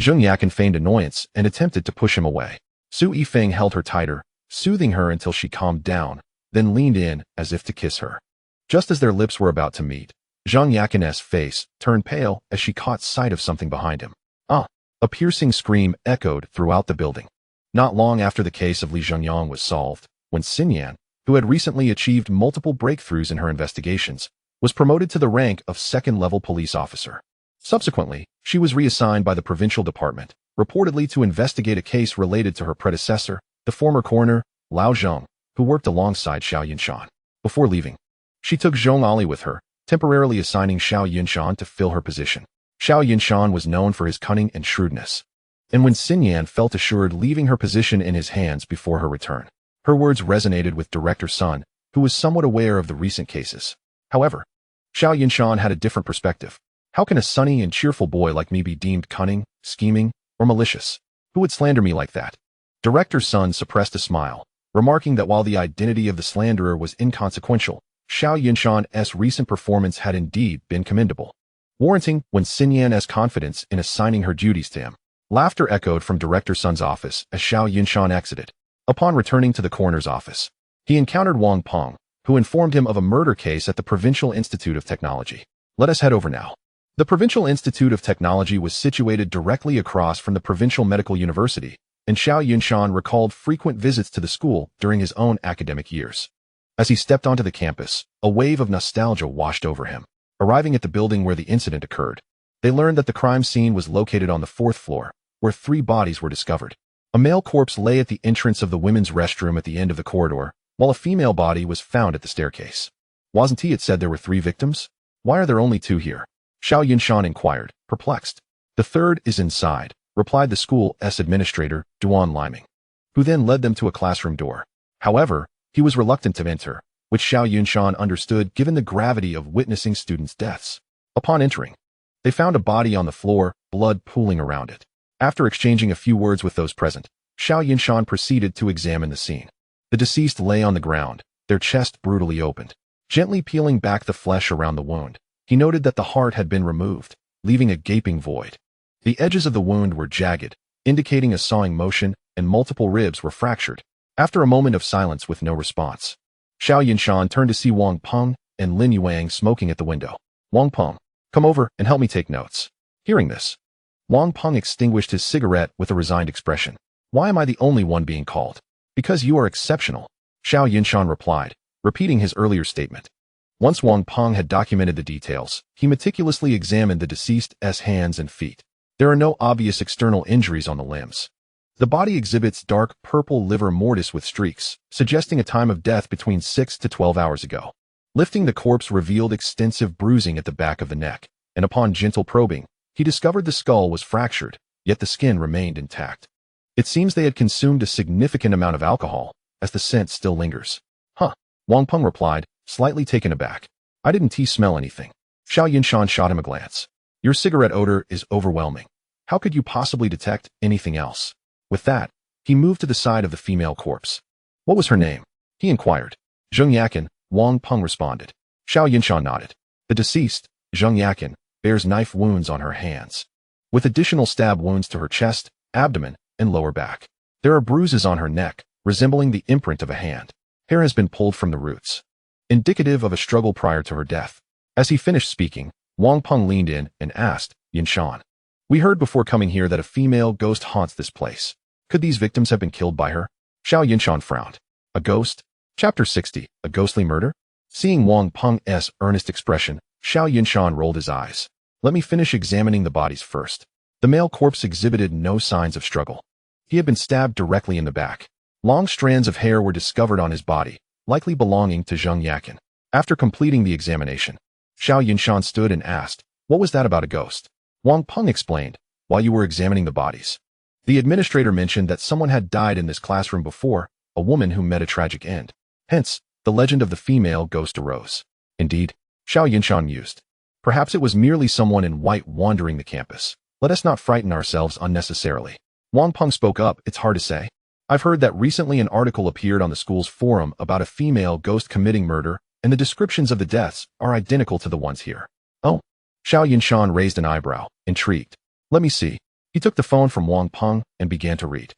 [SPEAKER 1] Zheng Yakin feigned annoyance and attempted to push him away. Su Yifeng held her tighter, soothing her until she calmed down, then leaned in as if to kiss her. Just as their lips were about to meet, Zheng Yakin's face turned pale as she caught sight of something behind him. Ah! A piercing scream echoed throughout the building. Not long after the case of Li Zhengyang was solved, when Xinyan, who had recently achieved multiple breakthroughs in her investigations, was promoted to the rank of second-level police officer. Subsequently, she was reassigned by the provincial department, reportedly to investigate a case related to her predecessor, the former coroner, Lao Zheng, who worked alongside Xiao Yunshan. Before leaving, she took Zhong Ali with her, temporarily assigning Xiao Yunshan to fill her position. Xiao Yunshan was known for his cunning and shrewdness, and when Xinyan felt assured leaving her position in his hands before her return, her words resonated with Director Sun, who was somewhat aware of the recent cases. However, Xiao Yunshan had a different perspective. How can a sunny and cheerful boy like me be deemed cunning, scheming, or malicious? Who would slander me like that? Director Sun suppressed a smile, remarking that while the identity of the slanderer was inconsequential, Xiao Yunshan's recent performance had indeed been commendable, warranting when Xinyan's confidence in assigning her duties to him. Laughter echoed from Director Sun's office as Xiao Yunshan exited. Upon returning to the coroner's office, he encountered Wang Peng, who informed him of a murder case at the Provincial Institute of Technology. Let us head over now. The Provincial Institute of Technology was situated directly across from the Provincial Medical University, and Xiao Yunshan recalled frequent visits to the school during his own academic years. As he stepped onto the campus, a wave of nostalgia washed over him. Arriving at the building where the incident occurred, they learned that the crime scene was located on the 4th floor, where 3 bodies were discovered. A male corpse lay at the entrance of the women's restroom at the end of the corridor, while a female body was found at the staircase. Wasn't it said there were 3 victims? Why are there only 2 here? Xiao Yunshan inquired, perplexed. The third is inside, replied the school's administrator, Duan Liming, who then led them to a classroom door. However, he was reluctant to enter, which Xiao Yunshan understood given the gravity of witnessing students' deaths. Upon entering, they found a body on the floor, blood pooling around it. After exchanging a few words with those present, Xiao Yunshan proceeded to examine the scene. The deceased lay on the ground, their chest brutally opened. Gently peeling back the flesh around the wound, he noted that the heart had been removed, leaving a gaping void. The edges of the wound were jagged, indicating a sawing motion, and multiple ribs were fractured. After a moment of silence with no response, Xiao Yunshan turned to see Wang Peng and Lin Yuang smoking at the window. Wang Peng, come over and help me take notes. Hearing this, Wang Peng extinguished his cigarette with a resigned expression. Why am I the only one being called? Because you are exceptional, Xiao Yunshan replied, repeating his earlier statement. Once Wang Peng had documented the details, he meticulously examined the deceased's hands and feet. There are no obvious external injuries on the limbs. The body exhibits dark purple liver mortis with streaks, suggesting a time of death between 6 to 12 hours ago. Lifting the corpse revealed extensive bruising at the back of the neck, and upon gentle probing, he discovered the skull was fractured, yet the skin remained intact. It seems they had consumed a significant amount of alcohol, as the scent still lingers. Huh, Wang Peng replied, slightly taken aback. I didn't smell anything. Xiao Yunshan shot him a glance. Your cigarette odor is overwhelming. How could you possibly detect anything else? With that, he moved to the side of the female corpse. What was her name? He inquired. Zheng Yakin, Wang Peng responded. Xiao Yunshan nodded. The deceased, Zheng Yakin, bears knife wounds on her hands, with additional stab wounds to her chest, abdomen, and lower back. There are bruises on her neck, resembling the imprint of a hand. Hair has been pulled from the roots, indicative of a struggle prior to her death. As he finished speaking, Wang Peng leaned in and asked, Yunshan, we heard before coming here that a female ghost haunts this place. Could these victims have been killed by her? Xiao Yunshan frowned. A ghost? Chapter 60, A Ghostly Murder? Seeing Wang Peng's earnest expression, Xiao Yunshan rolled his eyes. Let me finish examining the bodies first. The male corpse exhibited no signs of struggle. He had been stabbed directly in the back. Long strands of hair were discovered on his body, likely belonging to Zheng Yakin. After completing the examination, Xiao Yunshan stood and asked, what was that about a ghost? Wang Peng explained, while you were examining the bodies. The administrator mentioned that someone had died in this classroom before, a woman who met a tragic end. Hence, the legend of the female ghost arose. Indeed, Xiao Yunshan mused. Perhaps it was merely someone in white wandering the campus. Let us not frighten ourselves unnecessarily. Wang Peng spoke up, it's hard to say. I've heard that recently an article appeared on the school's forum about a female ghost committing murder, and the descriptions of the deaths are identical to the ones here. Oh. Xiao Yunshan raised an eyebrow, intrigued. Let me see. He took the phone from Wang Peng and began to read.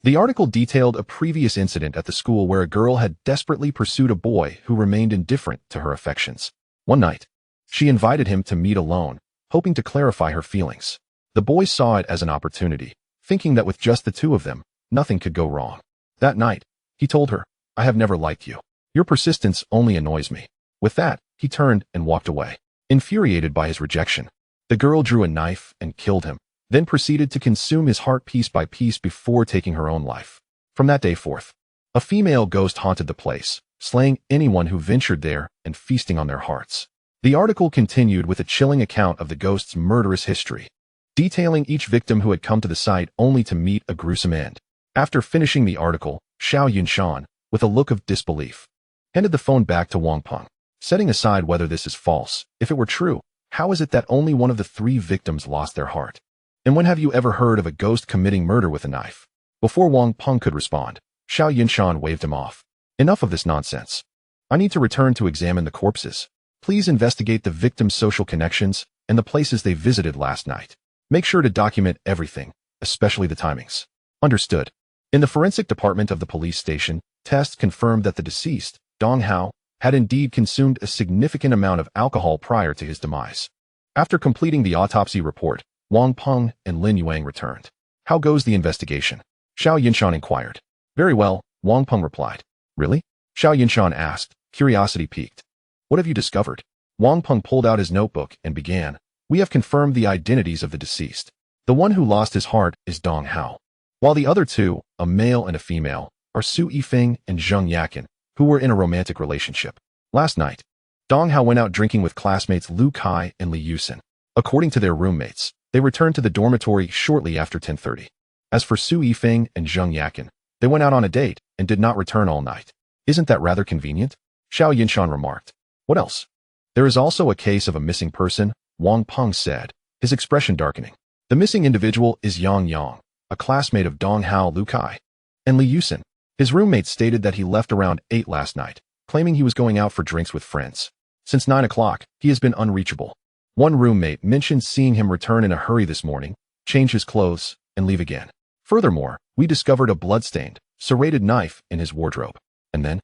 [SPEAKER 1] The article detailed a previous incident at the school where a girl had desperately pursued a boy who remained indifferent to her affections. One night, she invited him to meet alone, hoping to clarify her feelings. The boy saw it as an opportunity, thinking that with just the two of them, nothing could go wrong. That night, he told her, I have never liked you. Your persistence only annoys me. With that, he turned and walked away. Infuriated by his rejection, the girl drew a knife and killed him, then proceeded to consume his heart piece by piece before taking her own life. From that day forth, a female ghost haunted the place, slaying anyone who ventured there and feasting on their hearts. The article continued with a chilling account of the ghost's murderous history, detailing each victim who had come to the site only to meet a gruesome end. After finishing the article, Xiao Yunshan, with a look of disbelief, handed the phone back to Wang Peng. Setting aside whether this is false, if it were true, how is it that only one of the 3 victims lost their heart? And when have you ever heard of a ghost committing murder with a knife? Before Wang Peng could respond, Xiao Yunshan waved him off. Enough of this nonsense. I need to return to examine the corpses. Please investigate the victims' social connections and the places they visited last night. Make sure to document everything, especially the timings. Understood. In the forensic department of the police station, tests confirmed that the deceased, Dong Hao, had indeed consumed a significant amount of alcohol prior to his demise. After completing the autopsy report, Wang Peng and Lin Yuang returned. How goes the investigation? Xiao Yunshan inquired. Very well, Wang Peng replied. Really? Xiao Yunshan asked, curiosity piqued. What have you discovered? Wang Peng pulled out his notebook and began. We have confirmed the identities of the deceased. The one who lost his heart is Dong Hao, while the other 2, a male and a female, are Su Yifeng and Zheng Yakin, who were in a romantic relationship. Last night, Dong Hao went out drinking with classmates Lu Kai and Li Yusin. According to their roommates, they returned to the dormitory shortly after 10:30. As for Su Yifeng and Zheng Yakin, they went out on a date and did not return all night. Isn't that rather convenient? Xiao Yunshan remarked. What else? There is also a case of a missing person, Wang Peng said, his expression darkening. The missing individual is Yang Yang, a classmate of Dong Hao, Lu Kai, and Li Yusin. His roommate stated that he left around 8 last night, claiming he was going out for drinks with friends. Since 9 o'clock, he has been unreachable. One roommate mentioned seeing him return in a hurry this morning, change his clothes, and leave again. Furthermore, we discovered a blood-stained, serrated knife in his wardrobe. And then?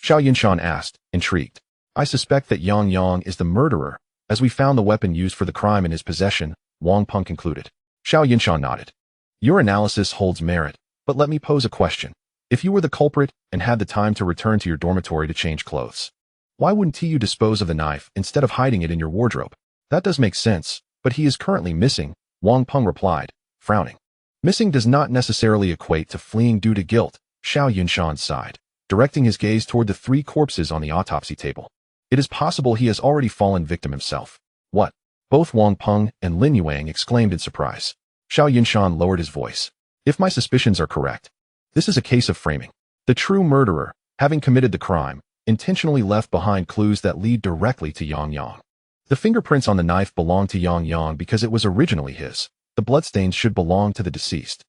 [SPEAKER 1] Xiao Yunshan asked, intrigued. I suspect that Yang Yang is the murderer, as we found the weapon used for the crime in his possession, Wang Peng concluded. Xiao Yunshan nodded. Your analysis holds merit, but let me pose a question. If you were the culprit and had the time to return to your dormitory to change clothes, why wouldn't you dispose of the knife instead of hiding it in your wardrobe? That does make sense, but he is currently missing, Wang Peng replied, frowning. Missing does not necessarily equate to fleeing due to guilt, Xiao Yunshan sighed, directing his gaze toward the 3 corpses on the autopsy table. It is possible he has already fallen victim himself. What? Both Wang Peng and Lin Yuang exclaimed in surprise. Xiao Yunshan lowered his voice. If my suspicions are correct, this is a case of framing. The true murderer, having committed the crime, intentionally left behind clues that lead directly to Yang Yang. The fingerprints on the knife belong to Yang Yang because it was originally his. The bloodstains should belong to the deceased.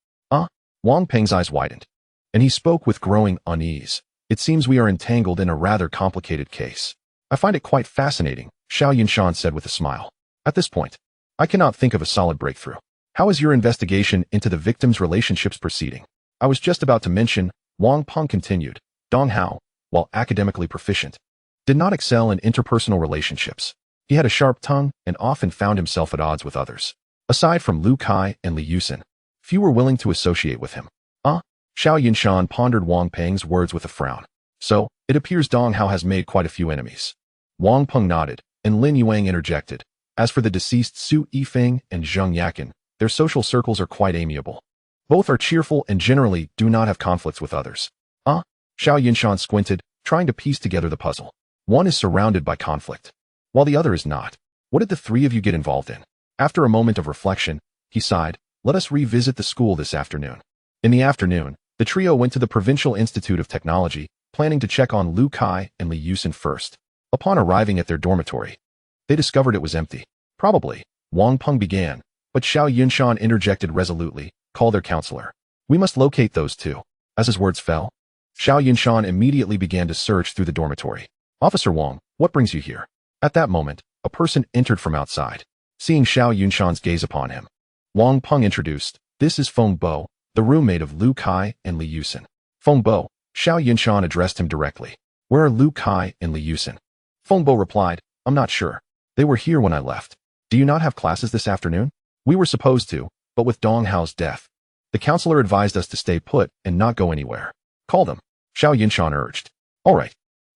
[SPEAKER 1] Wang Peng's eyes widened, and he spoke with growing unease. It seems we are entangled in a rather complicated case. I find it quite fascinating, Xiao Yunshan said with a smile. At this point, I cannot think of a solid breakthrough. How is your investigation into the victims' relationships proceeding? I was just about to mention, Wang Peng continued. Dong Hao, while academically proficient, did not excel in interpersonal relationships. He had a sharp tongue and often found himself at odds with others. Aside from Lu Kai and Li Yusin, few were willing to associate with him. Xiao Yunshan pondered Wang Peng's words with a frown. So, it appears Dong Hao has made quite a few enemies. Wang Peng nodded, and Lin Yuang interjected. As for the deceased Su Yifeng and Zheng Yakin, their social circles are quite amiable. Both are cheerful and generally do not have conflicts with others. Xiao Yunshan squinted, trying to piece together the puzzle. One is surrounded by conflict, while the other is not. What did the three of you get involved in? After a moment of reflection, he sighed. Let us revisit the school this afternoon. In the afternoon, the trio went to the Provincial Institute of Technology, planning to check on Lu Kai and Li Yusin first. Upon arriving at their dormitory, they discovered it was empty. Probably, Wang Peng began, but Xiao Yunshan interjected resolutely. Call their counselor. We must locate those two. As his words fell, Xiao Yunshan immediately began to search through the dormitory. Officer Wang, what brings you here? At that moment, a person entered from outside. Seeing Xiao Yunshan's gaze upon him, Wang Peng introduced, this is Feng Bo, the roommate of Lu Kai and Li Yusin. Feng Bo, Xiao Yunshan addressed him directly. Where are Lu Kai and Li Yusin? Feng Bo replied, I'm not sure. They were here when I left. Do you not have classes this afternoon? We were supposed to, but with Dong Hao's death, the counselor advised us to stay put and not go anywhere. Call them, Xiao Yunshan urged. All right.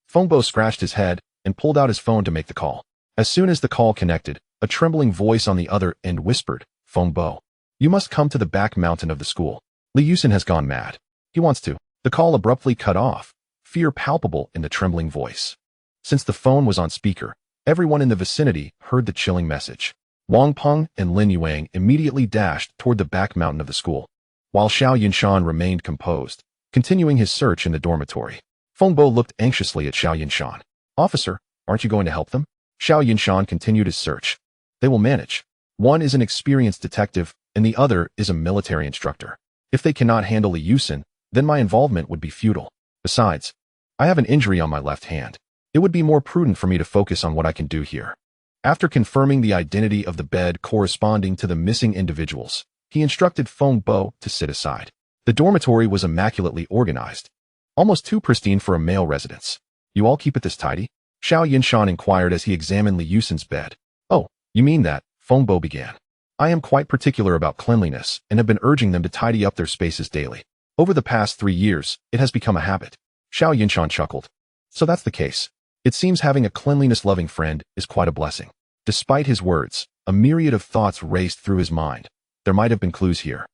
[SPEAKER 1] Feng Bo scratched his head and pulled out his phone to make the call. As soon as the call connected, a trembling voice on the other end whispered, Feng Bo, you must come to the back mountain of the school. Li Yusin has gone mad. He wants to. The call abruptly cut off, fear palpable in the trembling voice. Since the phone was on speaker, everyone in the vicinity heard the chilling message. Wang Peng and Lin Yuang immediately dashed toward the back mountain of the school, while Xiao Yunshan remained composed, continuing his search in the dormitory. Feng Bo looked anxiously at Xiao Yunshan. Officer, aren't you going to help them? Xiao Yunshan continued his search. They will manage. One is an experienced detective, and the other is a military instructor. If they cannot handle Li Yusin, then my involvement would be futile. Besides, I have an injury on my left hand. It would be more prudent for me to focus on what I can do here. After confirming the identity of the bed corresponding to the missing individuals, he instructed Feng Bo to sit aside. The dormitory was immaculately organized, almost too pristine for a male residence. You all keep it this tidy? Xiao Yunshan inquired as he examined Li Yusin's bed. Oh, you mean that, Feng Bo began. I am quite particular about cleanliness and have been urging them to tidy up their spaces daily. Over the past 3 years, it has become a habit. Xiao Yunshan chuckled. So that's the case. It seems having a cleanliness-loving friend is quite a blessing. Despite his words, a myriad of thoughts raced through his mind. There might have been clues here,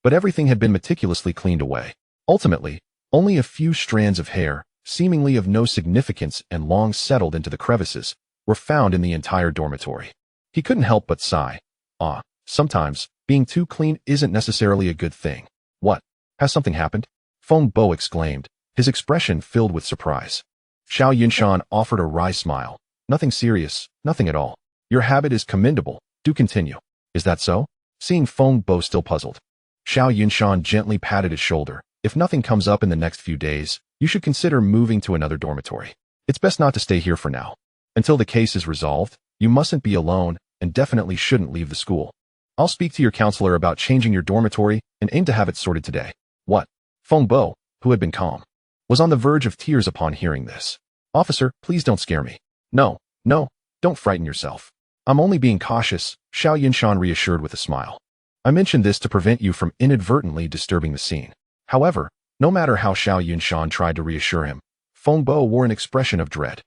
[SPEAKER 1] but everything had been meticulously cleaned away. Ultimately, only a few strands of hair, seemingly of no significance and long settled into the crevices, were found in the entire dormitory. He couldn't help but sigh. Sometimes, being too clean isn't necessarily a good thing. What? Has something happened? Feng Bo exclaimed, his expression filled with surprise. Xiao Yunshan offered a wry smile. Nothing serious, nothing at all. Your habit is commendable. Do continue. Is that so? Seeing Feng Bo still puzzled, Xiao Yunshan gently patted his shoulder. If nothing comes up in the next few days, you should consider moving to another dormitory. It's best not to stay here for now. Until the case is resolved, you mustn't be alone and definitely shouldn't leave the school. I'll speak to your counselor about changing your dormitory and aim to have it sorted today. What? Feng Bo, who had been calm, was on the verge of tears upon hearing this. Officer, please don't scare me. No, don't frighten yourself. I'm only being cautious, Xiao Yunshan reassured with a smile. I mentioned this to prevent you from inadvertently disturbing the scene. However, no matter how Xiao Yunshan tried to reassure him, Feng Bo wore an expression of dread.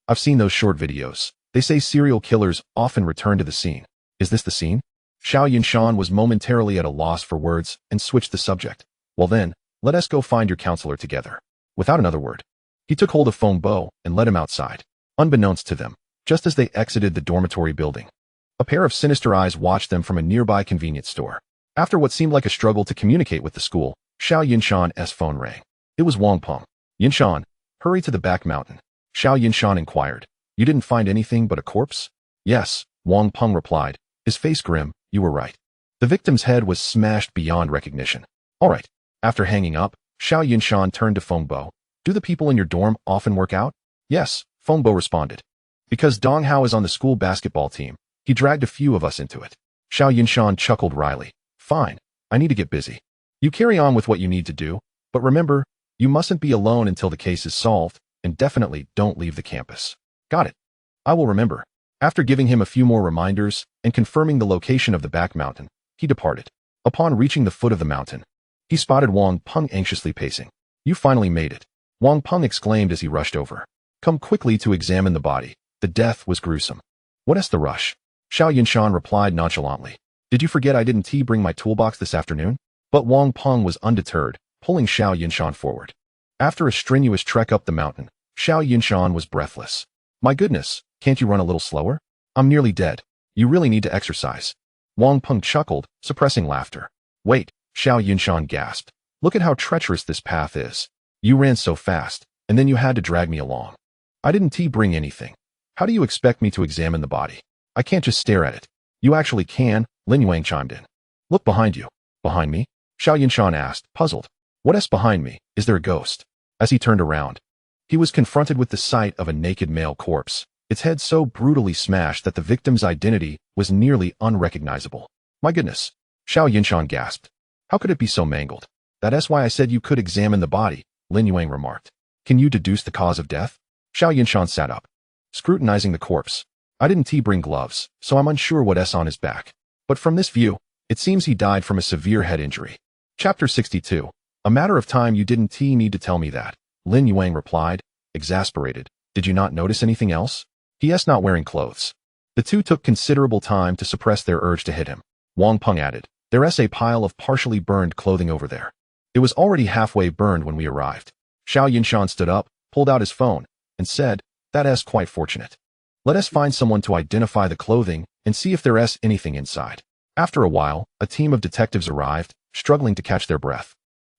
[SPEAKER 1] I've seen those short videos. They say serial killers often return to the scene. Is this the scene? Xiao Yunshan was momentarily at a loss for words and switched the subject. Well then, let us go find your counselor together. Without another word, he took hold of Feng Bo and led him outside. Unbeknownst to them, just as they exited the dormitory building, a pair of sinister eyes watched them from a nearby convenience store. After what seemed like a struggle to communicate with the school, Xiao Yunshan's phone rang. It was Wang Peng. "Yunshan, hurry to the back mountain." Xiao Yunshan inquired. "You didn't find anything but a corpse?" "Yes," Wang Peng replied, his face grim. "You were right. The victim's head was smashed beyond recognition." "All right." After hanging up, Xiao Yunshan turned to Fengbo. "Do the people in your dorm often work out?" "Yes," Fengbo responded. "Because Dong Hao is on the school basketball team, he dragged a few of us into it." Xiao Yunshan chuckled wryly. "Fine, I need to get busy. You carry on with what you need to do, but remember, you mustn't be alone until the case is solved, and definitely don't leave the campus." "Got it. I will remember." After giving him a few more reminders and confirming the location of the back mountain, he departed. Upon reaching the foot of the mountain, he spotted Wang Peng anxiously pacing. "You finally made it," Wang Peng exclaimed as he rushed over. "Come quickly to examine the body. The death was gruesome." "What is the rush?" Xiao Yunshan replied nonchalantly. "Did you forget I didn't bring my toolbox this afternoon?" But Wang Peng was undeterred, pulling Xiao Yunshan forward. After a strenuous trek up the mountain, Xiao Yunshan was breathless. "My goodness, can't you run a little slower? I'm nearly dead. You really need to exercise." Wang Peng chuckled, suppressing laughter. "Wait," Xiao Yunshan gasped. "Look at how treacherous this path is. You ran so fast, and then you had to drag me along. I didn't bring anything. How do you expect me to examine the body? I can't just stare at it." "You actually can," Lin Yuang chimed in. "Look behind you." "Behind me?" Xiao Yunshan asked, puzzled. "What's behind me? Is there a ghost?" As he turned around, he was confronted with the sight of a naked male corpse, its head so brutally smashed that the victim's identity was nearly unrecognizable. "My goodness," Xiao Yunshan gasped. "How could it be so mangled?" "That's why I said you could examine the body," Lin Yuang remarked. "Can you deduce the cause of death?" Xiao Yunshan sat up, scrutinizing the corpse. "I didn't bring gloves, so I'm unsure what's on his back. But from this view, it seems he died from a severe head injury." Chapter 62. "A matter of time you didn't need to tell me that," Lin Yuang replied, exasperated. "Did you not notice anything else?" "He is not wearing clothes." The two took considerable time to suppress their urge to hit him. Wang Peng added, "There's a pile of partially burned clothing over there. It was already halfway burned when we arrived." Xiao Yunshan stood up, pulled out his phone, and said, "That's quite fortunate. Let us find someone to identify the clothing and see if there's anything inside." After a while, a team of detectives arrived, struggling to catch their breath.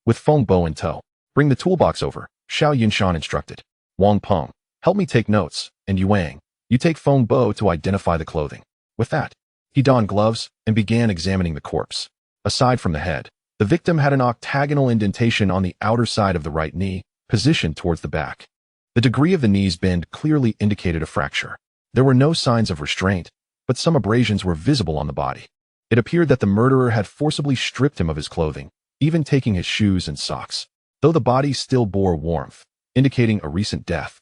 [SPEAKER 1] With Fengbo in tow, "Bring the toolbox over," Xiao Yunshan instructed. "Wang Peng, help me take notes, and Yuang, you take Fengbo to identify the clothing." With that, he donned gloves and began examining the corpse. Aside from the head, the victim had an octagonal indentation on the outer side of the right knee, positioned towards the back. The degree of the knee's bend clearly indicated a fracture. There were no signs of restraint, but some abrasions were visible on the body. It appeared that the murderer had forcibly stripped him of his clothing, even taking his shoes and socks, though the body still bore warmth, indicating a recent death.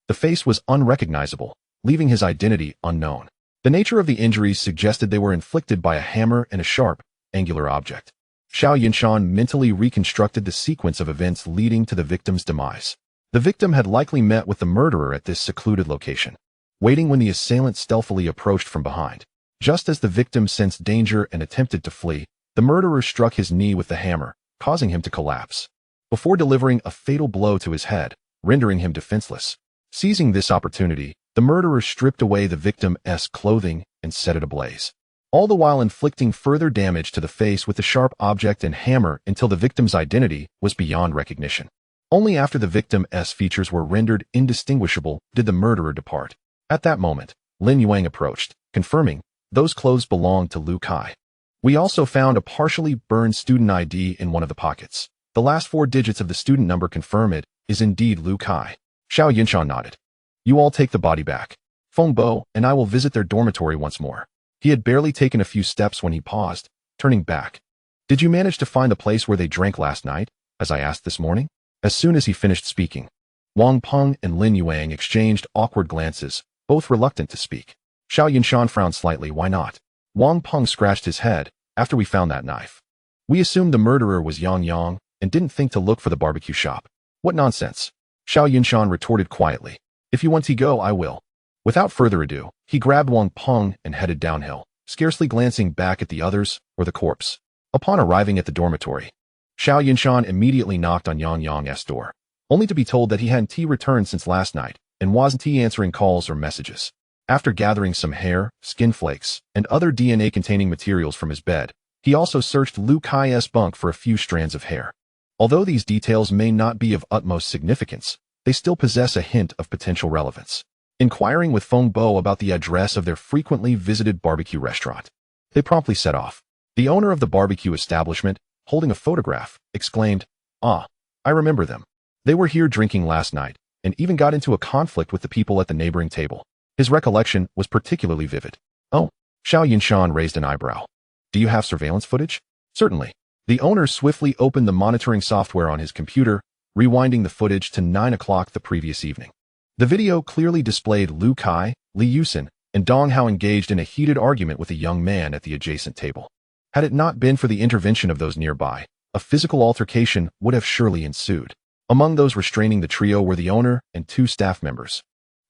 [SPEAKER 1] The face was unrecognizable, leaving his identity unknown. The nature of the injuries suggested they were inflicted by a hammer and a sharp, angular object. Xiao Yunshan mentally reconstructed the sequence of events leading to the victim's demise. The victim had likely met with the murderer at this secluded location, waiting when the assailant stealthily approached from behind. Just as the victim sensed danger and attempted to flee, the murderer struck his knee with the hammer, causing him to collapse, before delivering a fatal blow to his head, rendering him defenseless. Seizing this opportunity, the murderer stripped away the victim's clothing and set it ablaze, all the while inflicting further damage to the face with the sharp object and hammer until the victim's identity was beyond recognition. Only after the victim's features were rendered indistinguishable did the murderer depart. At that moment, Lin Yuang approached, confirming, "Those clothes belong to Lu Kai. We also found a partially burned student ID in one of the pockets. The last 4 digits of the student number confirm it is indeed Lu Kai." Xiao Yunshan nodded. "You all take the body back. Fengbo and I will visit their dormitory once more." He had barely taken a few steps when he paused, turning back. "Did you manage to find the place where they drank last night, as I asked this morning?" As soon as he finished speaking, Wang Peng and Lin Yuang exchanged awkward glances, both reluctant to speak. Xiao Yunshan frowned slightly. "Why not?" Wang Peng scratched his head. "After we found that knife, we assumed the murderer was Yang Yang and didn't think to look for the barbecue shop." "What nonsense!" Xiao Yunshan retorted quietly. "If you want to go, I will." Without further ado, he grabbed Wang Peng and headed downhill, scarcely glancing back at the others or the corpse. Upon arriving at the dormitory, Xiao Yunshan immediately knocked on Yang Yang's door, only to be told that he hadn't returned since last night and wasn't answering calls or messages. After gathering some hair, skin flakes, and other DNA-containing materials from his bed, He also searched Lu Kai's bunk for a few strands of hair. Although these details may not be of utmost significance, they still possess a hint of potential relevance. Inquiring with Feng Bo about the address of their frequently visited barbecue restaurant, they promptly set off. The owner of the barbecue establishment, holding a photograph, exclaimed, "Ah, I remember them. They were here drinking last night, and even got into a conflict with the people at the neighboring table." His recollection was particularly vivid. "Oh," Xiao Yunshan raised an eyebrow. "Do you have surveillance footage?" "Certainly." The owner swiftly opened the monitoring software on his computer, rewinding the footage to 9 o'clock the previous evening. The video clearly displayed Lu Kai, Li Yusin, and Dong Hao engaged in a heated argument with a young man at the adjacent table. Had it not been for the intervention of those nearby, a physical altercation would have surely ensued. Among those restraining the trio were the owner and 2 staff members,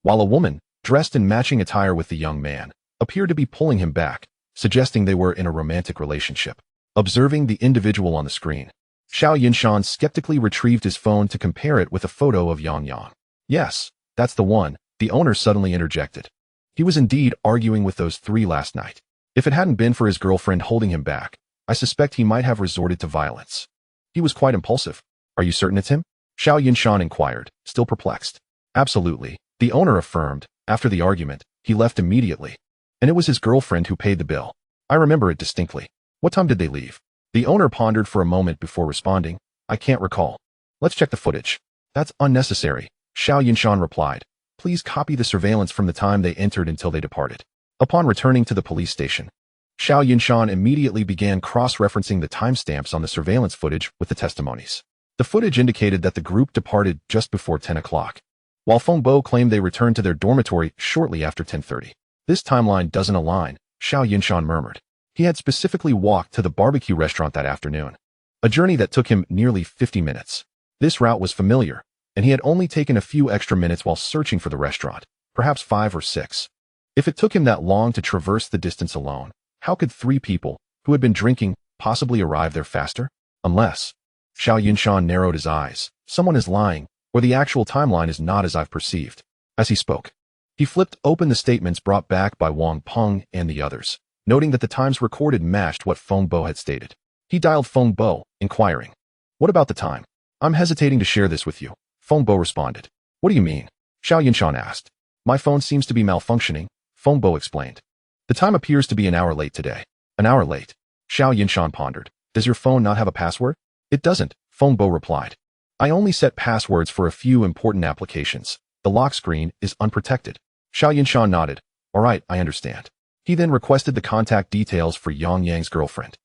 [SPEAKER 1] while a woman, dressed in matching attire with the young man, appeared to be pulling him back, suggesting they were in a romantic relationship. Observing the individual on the screen, Xiao Yunshan skeptically retrieved his phone to compare it with a photo of Yang Yang. "Yes, that's the one," the owner suddenly interjected. He was indeed arguing with those 3 last night. If it hadn't been for his girlfriend holding him back, I suspect he might have resorted to violence. He was quite impulsive. "Are you certain it's him?" Xiao Yunshan inquired, still perplexed. "Absolutely," the owner affirmed. "After the argument, he left immediately. And it was his girlfriend who paid the bill. I remember it distinctly." "What time did they leave?" The owner pondered for a moment before responding. "I can't recall." "Let's check the footage." "That's unnecessary," Xiao Yunshan replied. "Please copy the surveillance from the time they entered until they departed." Upon returning to the police station, Xiao Yunshan immediately began cross-referencing the timestamps on the surveillance footage with the testimonies. The footage indicated that the group departed just before 10 o'clock, while Feng Bo claimed they returned to their dormitory shortly after 10:30. "This timeline doesn't align," Xiao Yunshan murmured. He had specifically walked to the barbecue restaurant that afternoon, a journey that took him nearly 50 minutes. This route was familiar, and he had only taken a few extra minutes while searching for the restaurant, perhaps 5 or 6. If it took him that long to traverse the distance alone, how could 3 people, who had been drinking, possibly arrive there faster? Unless... Xiao Yunshan narrowed his eyes. Someone is lying, or the actual timeline is not as I've perceived. As he spoke, he flipped open the statements brought back by Wang Peng and the others, noting that the times recorded matched what Feng Bo had stated. He dialed Feng Bo, inquiring, "What about the time?" "I'm hesitating to share this with you," Feng Bo responded. "What do you mean?" Xiao Yunshan asked. "My phone seems to be malfunctioning," Feng Bo explained. "The time appears to be an hour late today." "An hour late?" Xiao Yunshan pondered. "Does your phone not have a password?" "It doesn't," Feng Bo replied. "I only set passwords for a few important applications. The lock screen is unprotected." Xiao Yunshan nodded. "All right, I understand." He then requested the contact details for Yang Yang's girlfriend,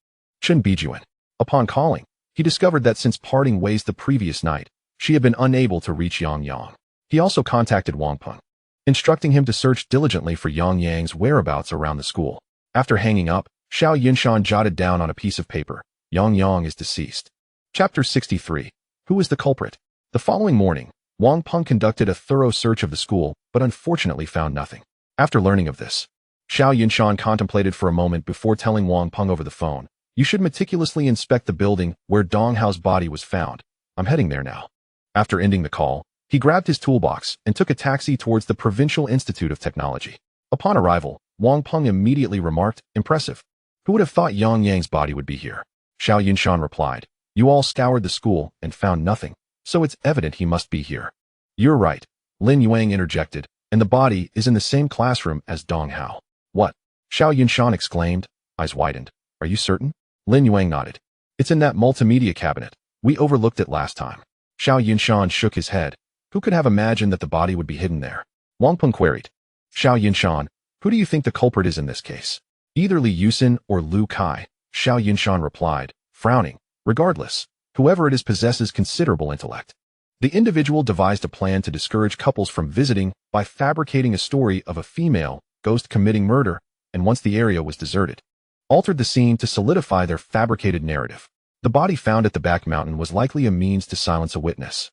[SPEAKER 1] Chen Bijuan. Upon calling, he discovered that since parting ways the previous night, she had been unable to reach Yang Yang. He also contacted Wang Peng, instructing him to search diligently for Yang Yang's whereabouts around the school. After hanging up, Xiao Yunshan jotted down on a piece of paper, "Yang Yang is deceased." Chapter 63. Who is the culprit? The following morning, Wang Peng conducted a thorough search of the school, but unfortunately found nothing. After learning of this, Xiao Yunshan contemplated for a moment before telling Wang Peng over the phone, "You should meticulously inspect the building where Dong Hao's body was found. I'm heading there now." After ending the call, he grabbed his toolbox and took a taxi towards the Provincial Institute of Technology. Upon arrival, Wang Peng immediately remarked, "Impressive. Who would have thought Yang Yang's body would be here?" Xiao Yunshan replied, "You all scoured the school and found nothing, so it's evident he must be here." "You're right," Lin Yuang interjected, "and the body is in the same classroom as Dong Hao." "What?" Xiao Yunshan exclaimed, eyes widened. "Are you certain?" Lin Yuang nodded. "It's in that multimedia cabinet. We overlooked it last time." Xiao Yunshan shook his head. Who could have imagined that the body would be hidden there? Wang Peng queried. "Xiao Yunshan, who do you think the culprit is in this case?" "Either Li Yusin or Lu Kai," Xiao Yunshan replied, frowning. "Regardless, whoever it is possesses considerable intellect." The individual devised a plan to discourage couples from visiting by fabricating a story of a female ghost committing murder, and once the area was deserted, altered the scene to solidify their fabricated narrative. The body found at the back mountain was likely a means to silence a witness,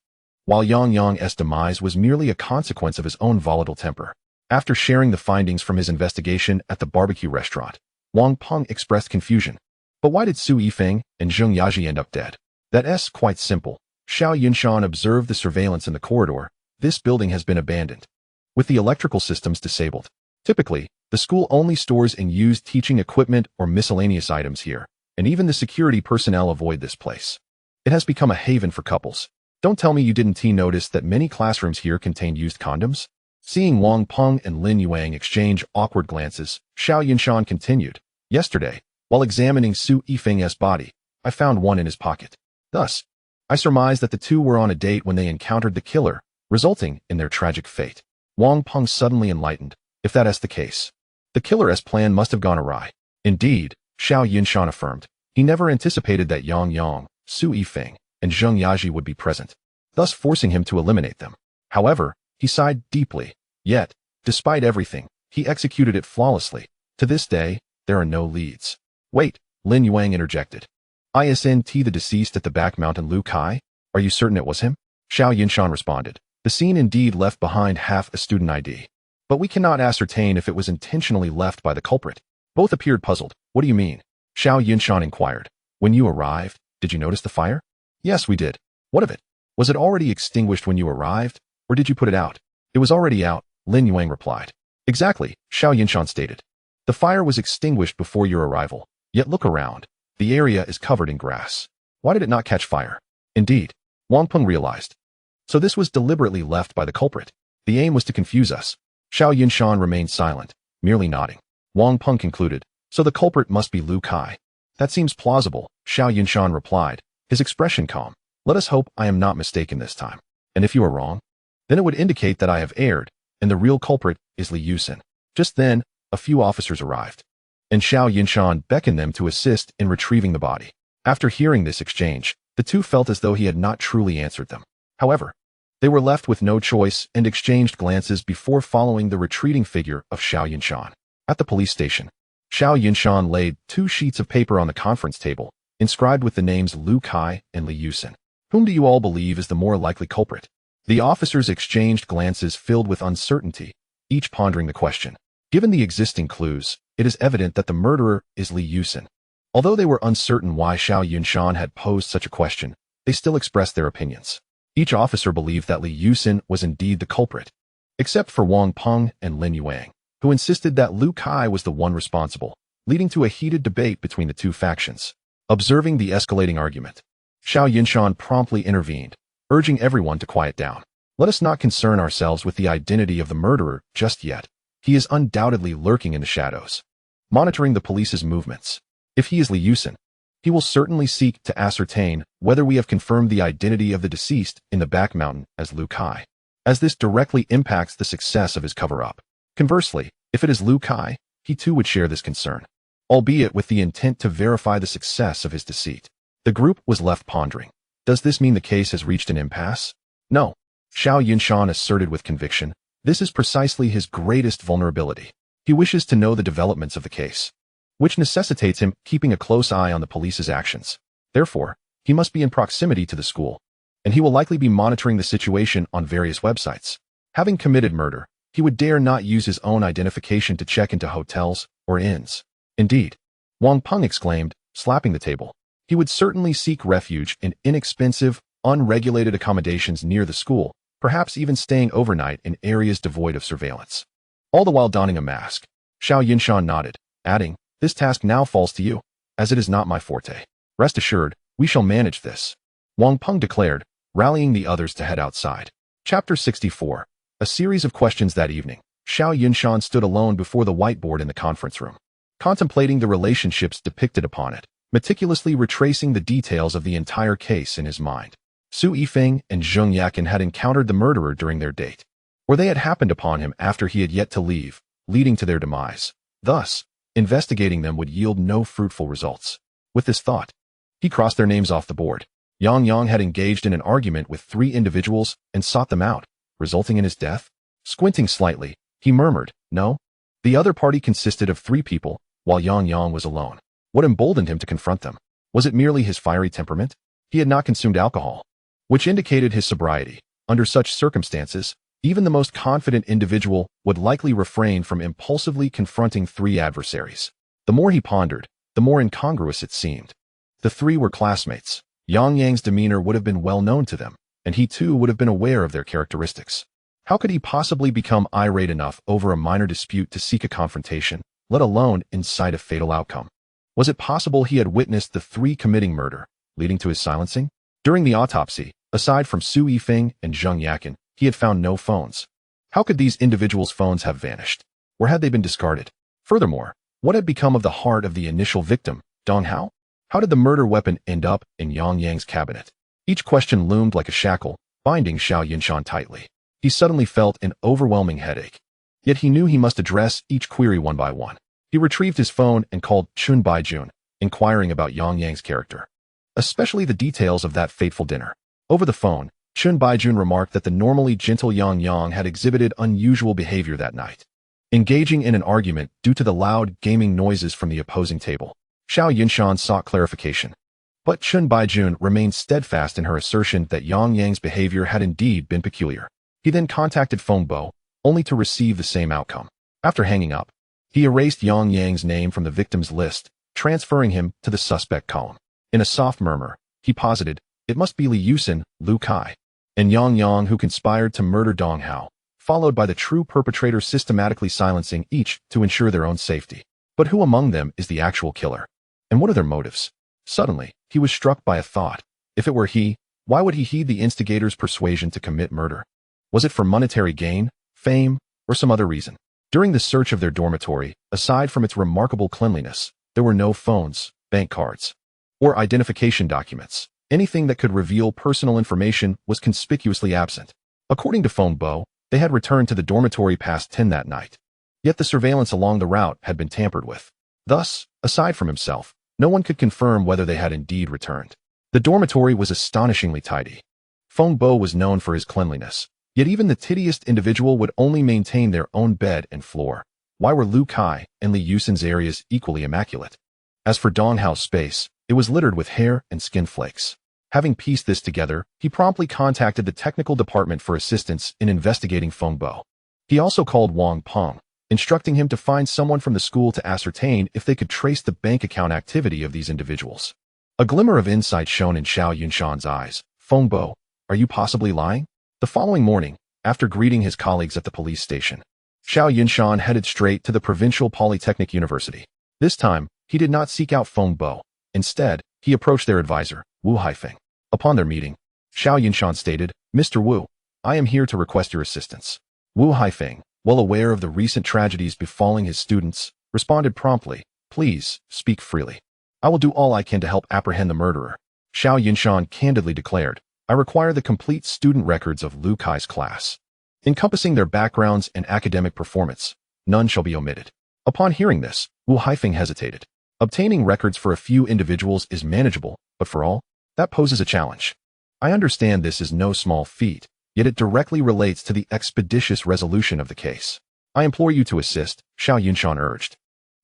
[SPEAKER 1] while Yang Yang's demise was merely a consequence of his own volatile temper. After sharing the findings from his investigation at the barbecue restaurant, Wang Peng expressed confusion. But why did Su Yifeng and Zheng Yaji end up dead? That's quite simple. Xiao Yunshan observed the surveillance in the corridor. This building has been abandoned, with the electrical systems disabled. Typically, the school only stores and used teaching equipment or miscellaneous items here, and even the security personnel avoid this place. It has become a haven for couples. Don't tell me you didn't notice that many classrooms here contained used condoms? Seeing Wang Peng and Lin Yuang exchange awkward glances, Xiao Yunshan continued. Yesterday, while examining Su Yifeng's body, I found one in his pocket. Thus, I surmised that the two were on a date when they encountered the killer, resulting in their tragic fate. Wang Peng suddenly enlightened. If that is the case, the killer's plan must have gone awry. Indeed, Xiao Yunshan affirmed. He never anticipated that Yang Yang, Su Yifeng, and Zheng Yaji would be present, thus forcing him to eliminate them. However, he sighed deeply. Yet, despite everything, he executed it flawlessly. To this day, there are no leads. Wait, Lin Yuang interjected. Isn't the deceased at the back mountain Lu Kai? Are you certain it was him? Xiao Yunshan responded. The scene indeed left behind half a student ID. But we cannot ascertain if it was intentionally left by the culprit. Both appeared puzzled. What do you mean? Xiao Yunshan inquired. When you arrived, did you notice the fire? Yes, we did. What of it? Was it already extinguished when you arrived, or did you put it out? It was already out, Lin Yuang replied. Exactly, Xiao Yunshan stated. The fire was extinguished before your arrival, yet look around. The area is covered in grass. Why did it not catch fire? Indeed, Wang Peng realized. So this was deliberately left by the culprit. The aim was to confuse us. Xiao Yunshan remained silent, merely nodding. Wang Peng concluded. So the culprit must be Lu Kai. That seems plausible, Xiao Yunshan replied, his expression calm. Let us hope I am not mistaken this time. And if you are wrong, then it would indicate that I have erred, and the real culprit is Li Yusin. Just then, a few officers arrived, and Xiao Yunshan beckoned them to assist in retrieving the body. After hearing this exchange, the two felt as though he had not truly answered them. However, they were left with no choice and exchanged glances before following the retreating figure of Xiao Yunshan. At the police station, Xiao Yunshan laid 2 sheets of paper on the conference table, inscribed with the names Lu Kai and Li Yusin. Whom do you all believe is the more likely culprit? The officers exchanged glances filled with uncertainty, each pondering the question. Given the existing clues, it is evident that the murderer is Li Yusin. Although they were uncertain why Xiao Yunshan had posed such a question, they still expressed their opinions. Each officer believed that Li Yusin was indeed the culprit, except for Wang Peng and Lin Yuang, who insisted that Lu Kai was the one responsible, leading to a heated debate between the two factions. Observing the escalating argument, Xiao Yunshan promptly intervened, urging everyone to quiet down. Let us not concern ourselves with the identity of the murderer just yet. He is undoubtedly lurking in the shadows, monitoring the police's movements. If he is Li Yusin, he will certainly seek to ascertain whether we have confirmed the identity of the deceased in the back mountain as Lu Kai, as this directly impacts the success of his cover-up. Conversely, if it is Lu Kai, he too would share this concern, albeit with the intent to verify the success of his deceit. The group was left pondering. Does this mean the case has reached an impasse? No, Xiao Yunshan asserted with conviction. This is precisely his greatest vulnerability. He wishes to know the developments of the case, which necessitates him keeping a close eye on the police's actions. Therefore, he must be in proximity to the school, and he will likely be monitoring the situation on various websites. Having committed murder, he would dare not use his own identification to check into hotels or inns. Indeed, Wang Peng exclaimed, slapping the table. He would certainly seek refuge in inexpensive, unregulated accommodations near the school, perhaps even staying overnight in areas devoid of surveillance, all the while donning a mask. Xiao Yunshan nodded, adding, this task now falls to you, as it is not my forte. Rest assured, we shall manage this, Wang Peng declared, rallying the others to head outside. Chapter 64. A series of questions that evening. Xiao Yunshan stood alone before the whiteboard in the conference room, contemplating the relationships depicted upon it, meticulously retracing the details of the entire case in his mind. Su Yifeng and Zheng Yakin had encountered the murderer during their date, or they had happened upon him after he had yet to leave, leading to their demise. Thus, investigating them would yield no fruitful results. With this thought, he crossed their names off the board. Yang Yang had engaged in an argument with 3 individuals and sought them out, resulting in his death. Squinting slightly, he murmured, no. The other party consisted of 3 people, while Yang Yang was alone. What emboldened him to confront them? Was it merely his fiery temperament? He had not consumed alcohol, which indicated his sobriety. Under such circumstances, even the most confident individual would likely refrain from impulsively confronting 3 adversaries. The more he pondered, the more incongruous it seemed. The 3 were classmates. Yang Yang's demeanor would have been well known to them, and he too would have been aware of their characteristics. How could he possibly become irate enough over a minor dispute to seek a confrontation, let alone incite a fatal outcome? Was it possible he had witnessed the three committing murder, leading to his silencing? During the autopsy, aside from Su Yifeng and Zheng Yakin, he had found no phones. How could these individuals' phones have vanished? Or had they been discarded? Furthermore, what had become of the heart of the initial victim, Dong Hao? How did the murder weapon end up in Yang Yang's cabinet? Each question loomed like a shackle, binding Xiao Yunshan tightly. He suddenly felt an overwhelming headache. Yet he knew he must address each query one by one. He retrieved his phone and called Chun Baijun, inquiring about Yang Yang's character, especially the details of that fateful dinner. Over the phone, Chun Baijun remarked that the normally gentle Yang Yang had exhibited unusual behavior that night, engaging in an argument due to the loud gaming noises from the opposing table. Xiao Yunshan sought clarification, but Chun Baijun remained steadfast in her assertion that Yang Yang's behavior had indeed been peculiar. He then contacted Feng Bo, only to receive the same outcome. After hanging up, he erased Yang Yang's name from the victim's list, transferring him to the suspect column. In a soft murmur, he posited, it must be Li Yusin, Lu Kai, and Yang Yang who conspired to murder Dong Hao, followed by the true perpetrator systematically silencing each to ensure their own safety. But who among them is the actual killer? And what are their motives? Suddenly, he was struck by a thought. If it were he, why would he heed the instigator's persuasion to commit murder? Was it for monetary gain, fame, or some other reason? During the search of their dormitory, aside from its remarkable cleanliness, there were no phones, bank cards, or identification documents. Anything that could reveal personal information was conspicuously absent. According to Feng Bo, they had returned to the dormitory past 10 that night. Yet the surveillance along the route had been tampered with. Thus, aside from himself, no one could confirm whether they had indeed returned. The dormitory was astonishingly tidy. Feng Bo was known for his cleanliness, yet even the tittiest individual would only maintain their own bed and floor. Why were Lu Kai and Li Yusin's areas equally immaculate? As for Dong Hao's space, it was littered with hair and skin flakes. Having pieced this together, he promptly contacted the technical department for assistance in investigating Feng Bo. He also called Wang Peng, instructing him to find someone from the school to ascertain if they could trace the bank account activity of these individuals. A glimmer of insight shone in Xiao Yunshan's eyes. Feng Bo, are you possibly lying? The following morning, after greeting his colleagues at the police station, Xiao Yunshan headed straight to the Provincial Polytechnic University. This time, he did not seek out Feng Bo. Instead, he approached their advisor, Wu Haifeng. Upon their meeting, Xiao Yunshan stated, Mr. Wu, I am here to request your assistance. Wu Haifeng, well aware of the recent tragedies befalling his students, responded promptly, please, speak freely. I will do all I can to help apprehend the murderer. Xiao Yunshan candidly declared, I require the complete student records of Lu Kai's class, encompassing their backgrounds and academic performance. None shall be omitted. Upon hearing this, Wu Haifeng hesitated. Obtaining records for a few individuals is manageable, but for all, that poses a challenge. I understand this is no small feat, yet it directly relates to the expeditious resolution of the case. I implore you to assist, Xiao Yunshan urged.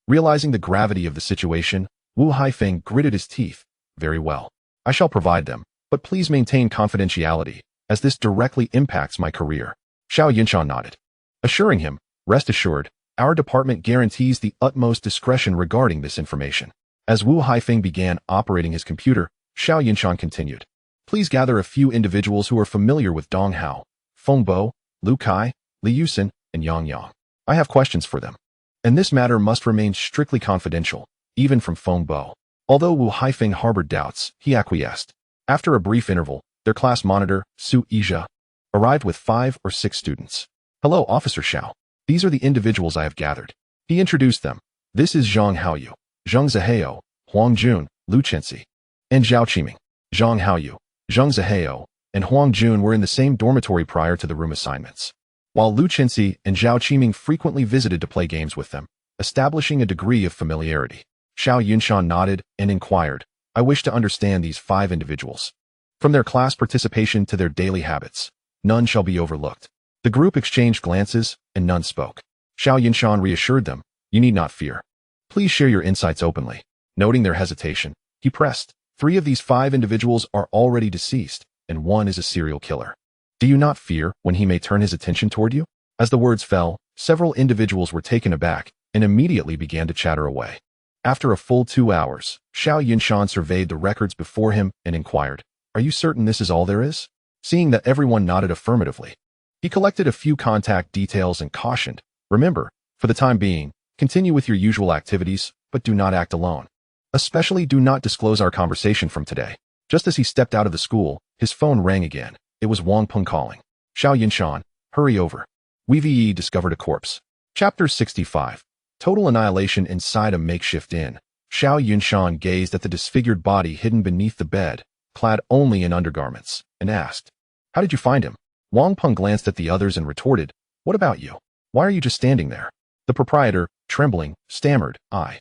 [SPEAKER 1] Realizing the gravity of the situation, Wu Haifeng gritted his teeth. Very well. I shall provide them, but please maintain confidentiality, as this directly impacts my career. Xiao Yunshan nodded, assuring him, rest assured, our department guarantees the utmost discretion regarding this information. As Wu Haifeng began operating his computer, Xiao Yunshan continued, please gather a few individuals who are familiar with Dong Hao, Feng Bo, Lu Kai, Li Yusin, and Yang Yang. I have questions for them. And this matter must remain strictly confidential, even from Feng Bo. Although Wu Haifeng harbored doubts, he acquiesced. After a brief interval, their class monitor, Su Yizha, arrived with 5 or 6 students. Hello, Officer Xiao. These are the individuals I have gathered. He introduced them. This is Zhang Haoyu, Zheng Zihao, Huang Jun, Lu Chenxi, and Zhao Qiming. Zhang Haoyu, Zheng Zihao, and Huang Jun were in the same dormitory prior to the room assignments, while Lu Chenxi and Zhao Qiming frequently visited to play games with them, establishing a degree of familiarity. Xiao Yunshan nodded and inquired, I wish to understand these 5 individuals. From their class participation to their daily habits, none shall be overlooked. The group exchanged glances, and none spoke. Xiao Yunshan reassured them, you need not fear. Please share your insights openly. Noting their hesitation, he pressed, 3 of these 5 individuals are already deceased, and 1 is a serial killer. Do you not fear when he may turn his attention toward you? As the words fell, several individuals were taken aback, and immediately began to chatter away. After a full 2 hours, Xiao Yunshan surveyed the records before him and inquired, are you certain this is all there is? Seeing that everyone nodded affirmatively, he collected a few contact details and cautioned, remember, for the time being, continue with your usual activities, but do not act alone. Especially do not disclose our conversation from today. Just as he stepped out of the school, his phone rang again. It was Wang Peng calling. Xiao Yunshan, hurry over. We've discovered a corpse. Chapter 65. Total annihilation inside a makeshift inn. Xiao Yunshan gazed at the disfigured body hidden beneath the bed, clad only in undergarments, and asked, "How did you find him?" Wang Peng glanced at the others and retorted, "What about you? Why are you just standing there?" The proprietor, trembling, stammered, I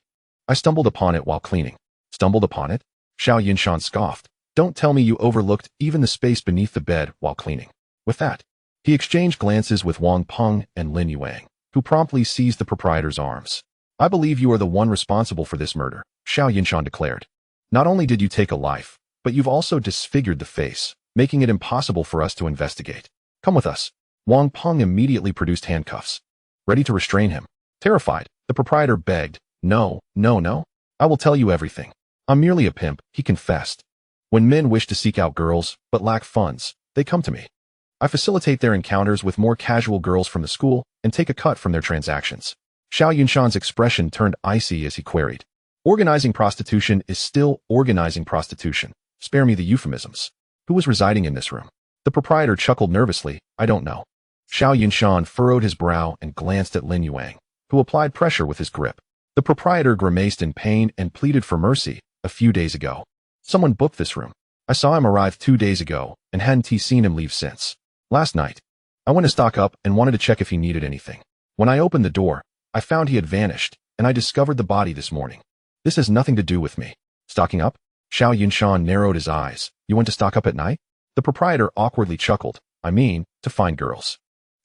[SPEAKER 1] stumbled upon it while cleaning." "Stumbled upon it?" Xiao Yunshan scoffed. "Don't tell me you overlooked even the space beneath the bed while cleaning." With that, he exchanged glances with Wang Peng and Lin Yuang, who promptly seized the proprietor's arms. "I believe you are the one responsible for this murder," Xiao Yunshan declared. "Not only did you take a life, but you've also disfigured the face, making it impossible for us to investigate. Come with us." Wang Peng immediately produced handcuffs, ready to restrain him. Terrified, the proprietor begged, No. I will tell you everything. I'm merely a pimp," he confessed. "When men wish to seek out girls, but lack funds, they come to me. I facilitate their encounters with more casual girls from the school and take a cut from their transactions." Xiao Yunshan's expression turned icy as he queried, "Organizing prostitution is still organizing prostitution. Spare me the euphemisms. Who was residing in this room?" The proprietor chuckled nervously, "I don't know." Xiao Yunshan furrowed his brow and glanced at Lin Yuang, who applied pressure with his grip. The proprietor grimaced in pain and pleaded for mercy. "A few days ago, someone booked this room. I saw him arrive 2 days ago and hadn't seen him leave since. Last night, I went to stock up and wanted to check if he needed anything. When I opened the door, I found he had vanished, and I discovered the body this morning. This has nothing to do with me." "Stocking up?" Xiao Yunshan narrowed his eyes. "You went to stock up at night?" The proprietor awkwardly chuckled. "I mean, to find girls."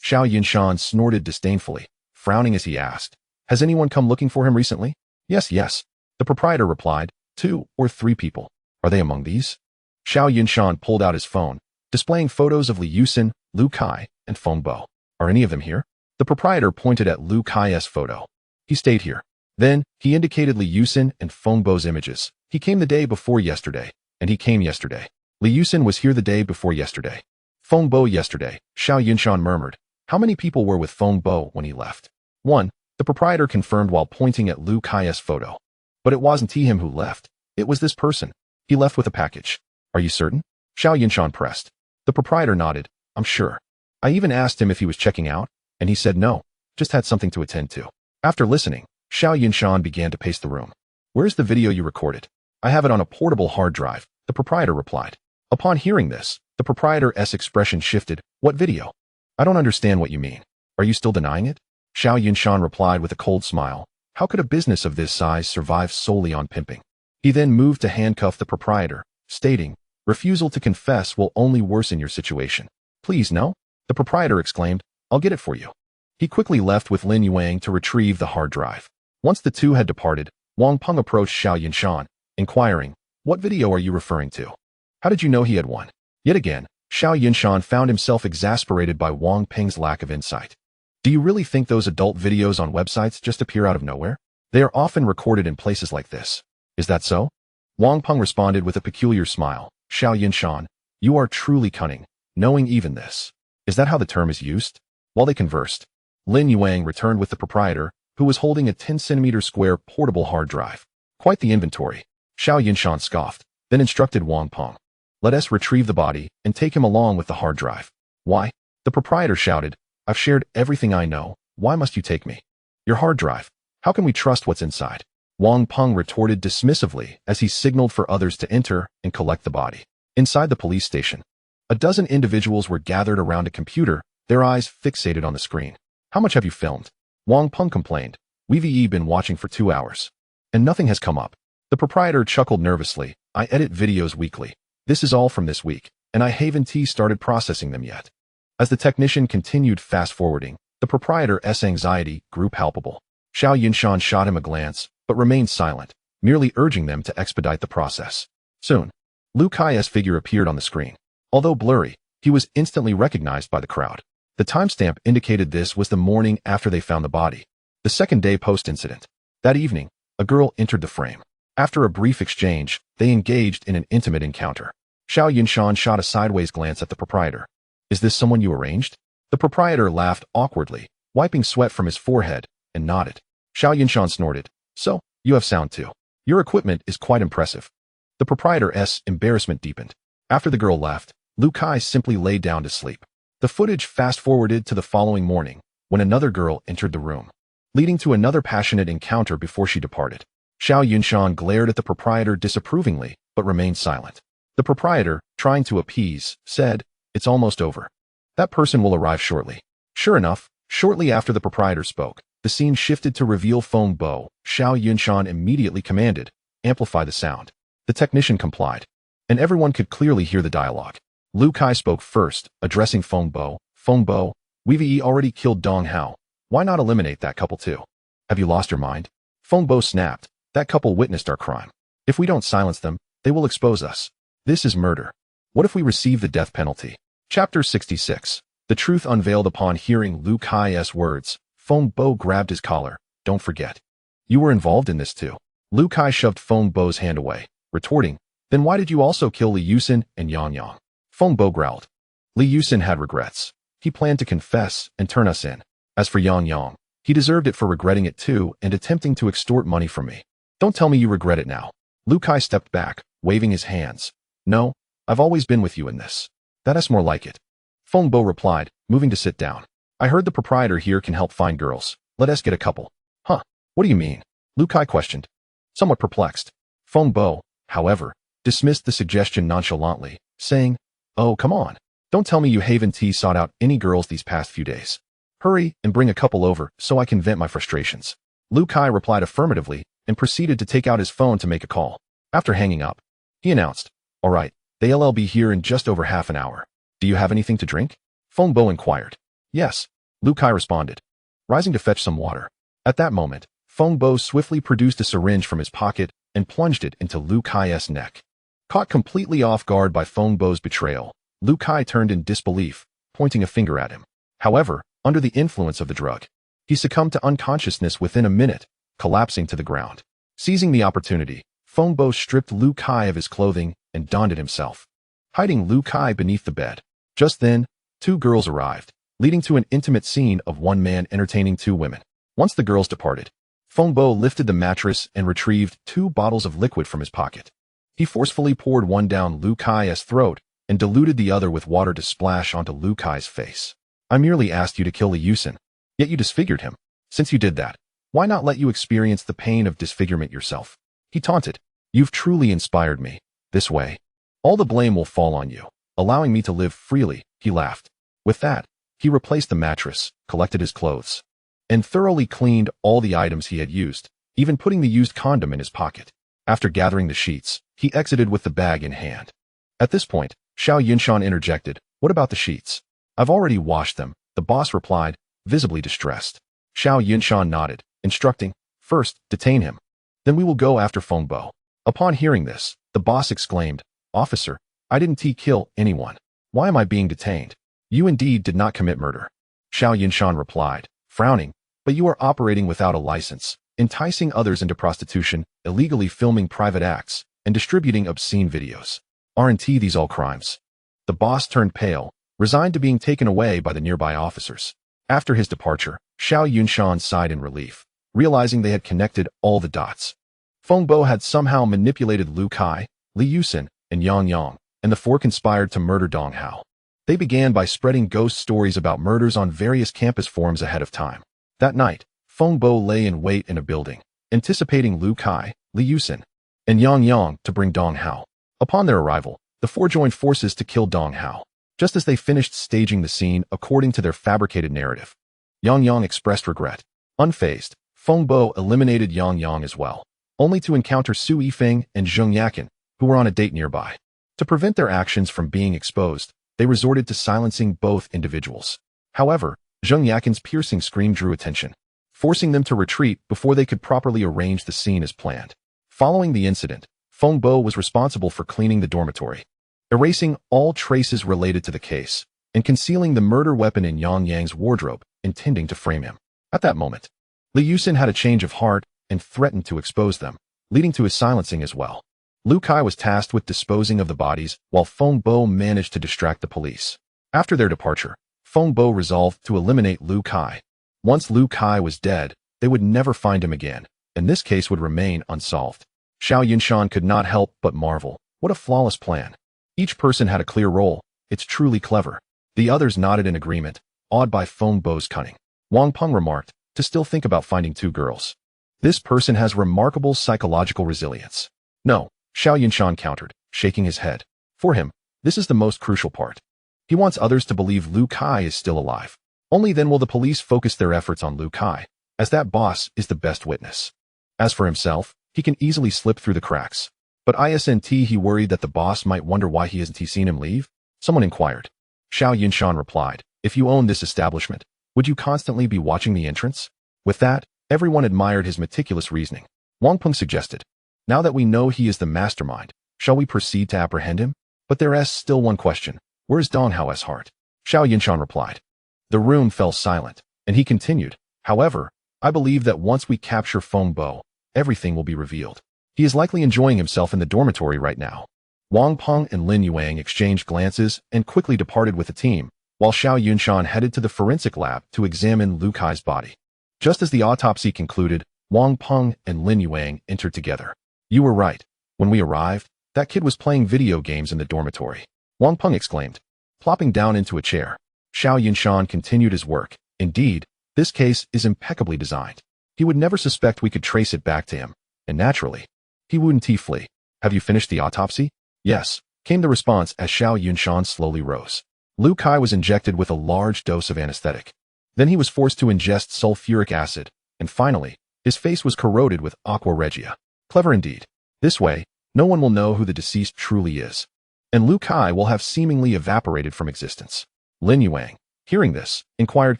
[SPEAKER 1] Xiao Yunshan snorted disdainfully, frowning as he asked, "Has anyone come looking for him recently?" Yes. The proprietor replied, 2 or 3 people. "Are they among these?" Xiao Yunshan pulled out his phone, displaying photos of Li Yusin, Lu Kai, and Feng Bo. "Are any of them here?" The proprietor pointed at Lu Kai's photo. "He stayed here." Then, he indicated Li Yusin and Feng Bo's images. "He came the day before yesterday, and he came yesterday. Li Yusin was here the day before yesterday. Feng Bo yesterday," Xiao Yunshan murmured. "How many people were with Feng Bo when he left?" "1. The proprietor confirmed while pointing at Lu Kai's photo. "But it wasn't him who left. It was this person. He left with a package." "Are you certain?" Xiao Yunshan pressed. The proprietor nodded. "I'm sure. I even asked him if he was checking out, and he said no, just had something to attend to." After listening, Xiao Yunshan began to pace the room. "Where's the video you recorded?" "I have it on a portable hard drive," the proprietor replied. Upon hearing this, the proprietor's expression shifted. "What video?" "I don't understand what you mean. Are you still denying it?" Xiao Yunshan replied with a cold smile. How could a business of this size survive solely on pimping? He then moved to handcuff the proprietor, stating, "Refusal to confess will only worsen your situation." "Please, no," the proprietor exclaimed. "I'll get it for you." He quickly left with Lin Yuang to retrieve the hard drive. Once the two had departed, Wang Peng approached Xiao Yunshan, inquiring, "What video are you referring to? How did you know he had one?" Yet again, Xiao Yunshan found himself exasperated by Wang Peng's lack of insight. "Do you really think those adult videos on websites just appear out of nowhere? They are often recorded in places like this." "Is that so?" Wang Peng responded with a peculiar smile. "Xiao Yunshan, you are truly cunning, knowing even this. Is that how the term is used?" While they conversed, Lin Yuang returned with the proprietor, who was holding a 10-centimeter square portable hard drive. "Quite the inventory." Xiao Yunshan scoffed, then instructed Wang Peng, "Let us retrieve the body and take him along with the hard drive." "Why?" the proprietor shouted. "I've shared everything I know. Why must you take me?" "Your hard drive. How can we trust what's inside?" Wang Peng retorted dismissively as he signaled for others to enter and collect the body. Inside the police station, a dozen individuals were gathered around a computer, their eyes fixated on the screen. "How much have you filmed?" Wang Peng complained. "We've been watching for 2 hours, and nothing has come up." The proprietor chuckled nervously. "I edit videos weekly. This is all from this week, and I haven't started processing them yet." As the technician continued fast-forwarding, the proprietor's anxiety grew palpable. Xiao Yunshan shot him a glance, but remained silent, merely urging them to expedite the process. Soon, Lu Kai's figure appeared on the screen. Although blurry, he was instantly recognized by the crowd. The timestamp indicated this was the morning after they found the body, the second day post-incident. That evening, a girl entered the frame. After a brief exchange, they engaged in an intimate encounter. Xiao Yunshan shot a sideways glance at the proprietor. "Is this someone you arranged?" The proprietor laughed awkwardly, wiping sweat from his forehead, and nodded. Xiao Yunshan snorted. "So, you have sound too." Your equipment is quite impressive. The proprietor's embarrassment deepened. After the girl left, Lu Kai simply laid down to sleep. The footage fast-forwarded to the following morning, when another girl entered the room, leading to another passionate encounter before she departed. Xiao Yunshan glared at the proprietor disapprovingly, but remained silent. The proprietor, trying to appease, said, "It's almost over. That person will arrive shortly." Sure enough, shortly after the proprietor spoke, the scene shifted to reveal Feng Bo. Xiao Yunshan immediately commanded, "Amplify the sound." The technician complied, and everyone could clearly hear the dialogue. Lu Kai spoke first, addressing Feng Bo. "Feng Bo, we've already killed Dong Hao. Why not eliminate that couple too? Have you lost your mind?" Feng Bo snapped, "That couple witnessed our crime. If we don't silence them, they will expose us. This is murder. What if we receive the death penalty?" Chapter 66. The truth unveiled upon hearing Lu Kai's words. Feng Bo grabbed his collar. "Don't forget. You were involved in this too." Lu Kai shoved Feng Bo's hand away, retorting, "Then why did you also kill Li Yusin and Yang Yang?" Feng Bo growled. Li Yusin had regrets. He planned to confess and turn us in. As for Yang Yang, he deserved it for regretting it too and attempting to extort money from me. Don't tell me you regret it now. Lu Kai stepped back, waving his hands. "No, I've always been with you in this." "That's more like it." Feng Bo replied, moving to sit down. "I heard the proprietor here can help find girls. Let us get a couple." "Huh? What do you mean?" Lu Kai questioned. Somewhat perplexed. Feng Bo, however, dismissed the suggestion nonchalantly, saying, "Oh, come on. Don't tell me you haven't sought out any girls these past few days. Hurry and bring a couple over so I can vent my frustrations." Lu Kai replied affirmatively and proceeded to take out his phone to make a call. After hanging up, he announced, "All right, they'll be here in just over half an hour. Do you have anything to drink?" Feng Bo inquired. "Yes," Lu Kai responded, rising to fetch some water. At that moment, Feng Bo swiftly produced a syringe from his pocket and plunged it into Lu Kai's neck. Caught completely off guard by Feng Bo's betrayal, Lu Kai turned in disbelief, pointing a finger at him. However, under the influence of the drug, he succumbed to unconsciousness within a minute, collapsing to the ground. Seizing the opportunity, Feng Bo stripped Lu Kai of his clothing and donned it himself, hiding Lu Kai beneath the bed. Just then, two girls arrived, leading to an intimate scene of one man entertaining two women. Once the girls departed, Feng Bo lifted the mattress and retrieved 2 bottles of liquid from his pocket. He forcefully poured one down Lu Kai's throat and diluted the other with water to splash onto Lu Kai's face. "I merely asked you to kill Li Yusin, yet you disfigured him. Since you did that, why not let you experience the pain of disfigurement yourself?" He taunted. "You've truly inspired me. This way, all the blame will fall on you, allowing me to live freely." He laughed. With that, he replaced the mattress, collected his clothes, and thoroughly cleaned all the items he had used, even putting the used condom in his pocket. After gathering the sheets, he exited with the bag in hand. At this point, Xiao Yunshan interjected, "What about the sheets?" "I've already washed them," the boss replied, visibly distressed. Xiao Yunshan nodded, instructing, "First, detain him. Then we will go after Feng Bo." Upon hearing this, the boss exclaimed, "Officer, I didn't kill anyone. Why am I being detained?" "You indeed did not commit murder," Xiao Yunshan replied, frowning, "but you are operating without a license, enticing others into prostitution, illegally filming private acts, and distributing obscene videos. Aren't these all crimes?" The boss turned pale, resigned to being taken away by the nearby officers. After his departure, Xiao Yunshan sighed in relief, realizing they had connected all the dots. Feng Bo had somehow manipulated Lu Kai, Li Yusin, and Yang Yang, and the four conspired to murder Dong Hao. They began by spreading ghost stories about murders on various campus forums ahead of time. That night, Feng Bo lay in wait in a building, anticipating Lu Kai, Li Yusin, and Yang Yang to bring Dong Hao. Upon their arrival, the four joined forces to kill Dong Hao. Just as they finished staging the scene according to their fabricated narrative, Yang Yang expressed regret. Unfazed, Feng Bo eliminated Yang Yang as well, only to encounter Su Yifeng and Zheng Yakin, who were on a date nearby. To prevent their actions from being exposed, they resorted to silencing both individuals. However, Zheng Yakin's piercing scream drew attention, forcing them to retreat before they could properly arrange the scene as planned. Following the incident, Feng Bo was responsible for cleaning the dormitory, erasing all traces related to the case, and concealing the murder weapon in Yang Yang's wardrobe, intending to frame him. At that moment, Li Yusin had a change of heart and threatened to expose them, leading to his silencing as well. Lu Kai was tasked with disposing of the bodies, while Feng Bo managed to distract the police. After their departure, Feng Bo resolved to eliminate Lu Kai. Once Lu Kai was dead, they would never find him again, and this case would remain unsolved. Xiao Yunshan could not help but marvel. What a flawless plan. Each person had a clear role. It's truly clever. The others nodded in agreement, awed by Feng Bo's cunning. Wang Peng remarked, to still think about finding two girls. This person has remarkable psychological resilience. No, Xiao Yunshan countered, shaking his head. For him, this is the most crucial part. He wants others to believe Lu Kai is still alive. Only then will the police focus their efforts on Lu Kai, as that boss is the best witness. As for himself, he can easily slip through the cracks. But isn't he worried that the boss might wonder why he hasn't seen him leave? Someone inquired. Xiao Yunshan replied, if you own this establishment, would you constantly be watching the entrance? With that, everyone admired his meticulous reasoning. Wang Peng suggested, now that we know he is the mastermind, shall we proceed to apprehend him? But there is still one question. Where's Dong Hao's heart? Xiao Yunshan replied. The room fell silent, and he continued, however, I believe that once we capture Feng Bo, everything will be revealed. He is likely enjoying himself in the dormitory right now. Wang Peng and Lin Yuang exchanged glances and quickly departed with the team, while Xiao Yunshan headed to the forensic lab to examine Lu Kai's body. Just as the autopsy concluded, Wang Peng and Lin Yuang entered together. You were right. When we arrived, that kid was playing video games in the dormitory. Wang Peng exclaimed, plopping down into a chair. Xiao Yunshan continued his work. Indeed, this case is impeccably designed. He would never suspect we could trace it back to him, and naturally, he wouldn't flee. Have you finished the autopsy? Yes, came the response as Xiao Yunshan slowly rose. Lu Kai was injected with a large dose of anesthetic. Then he was forced to ingest sulfuric acid, and finally, his face was corroded with aqua regia. Clever indeed. This way, no one will know who the deceased truly is. And Lu Kai will have seemingly evaporated from existence. Lin Yuang, hearing this, inquired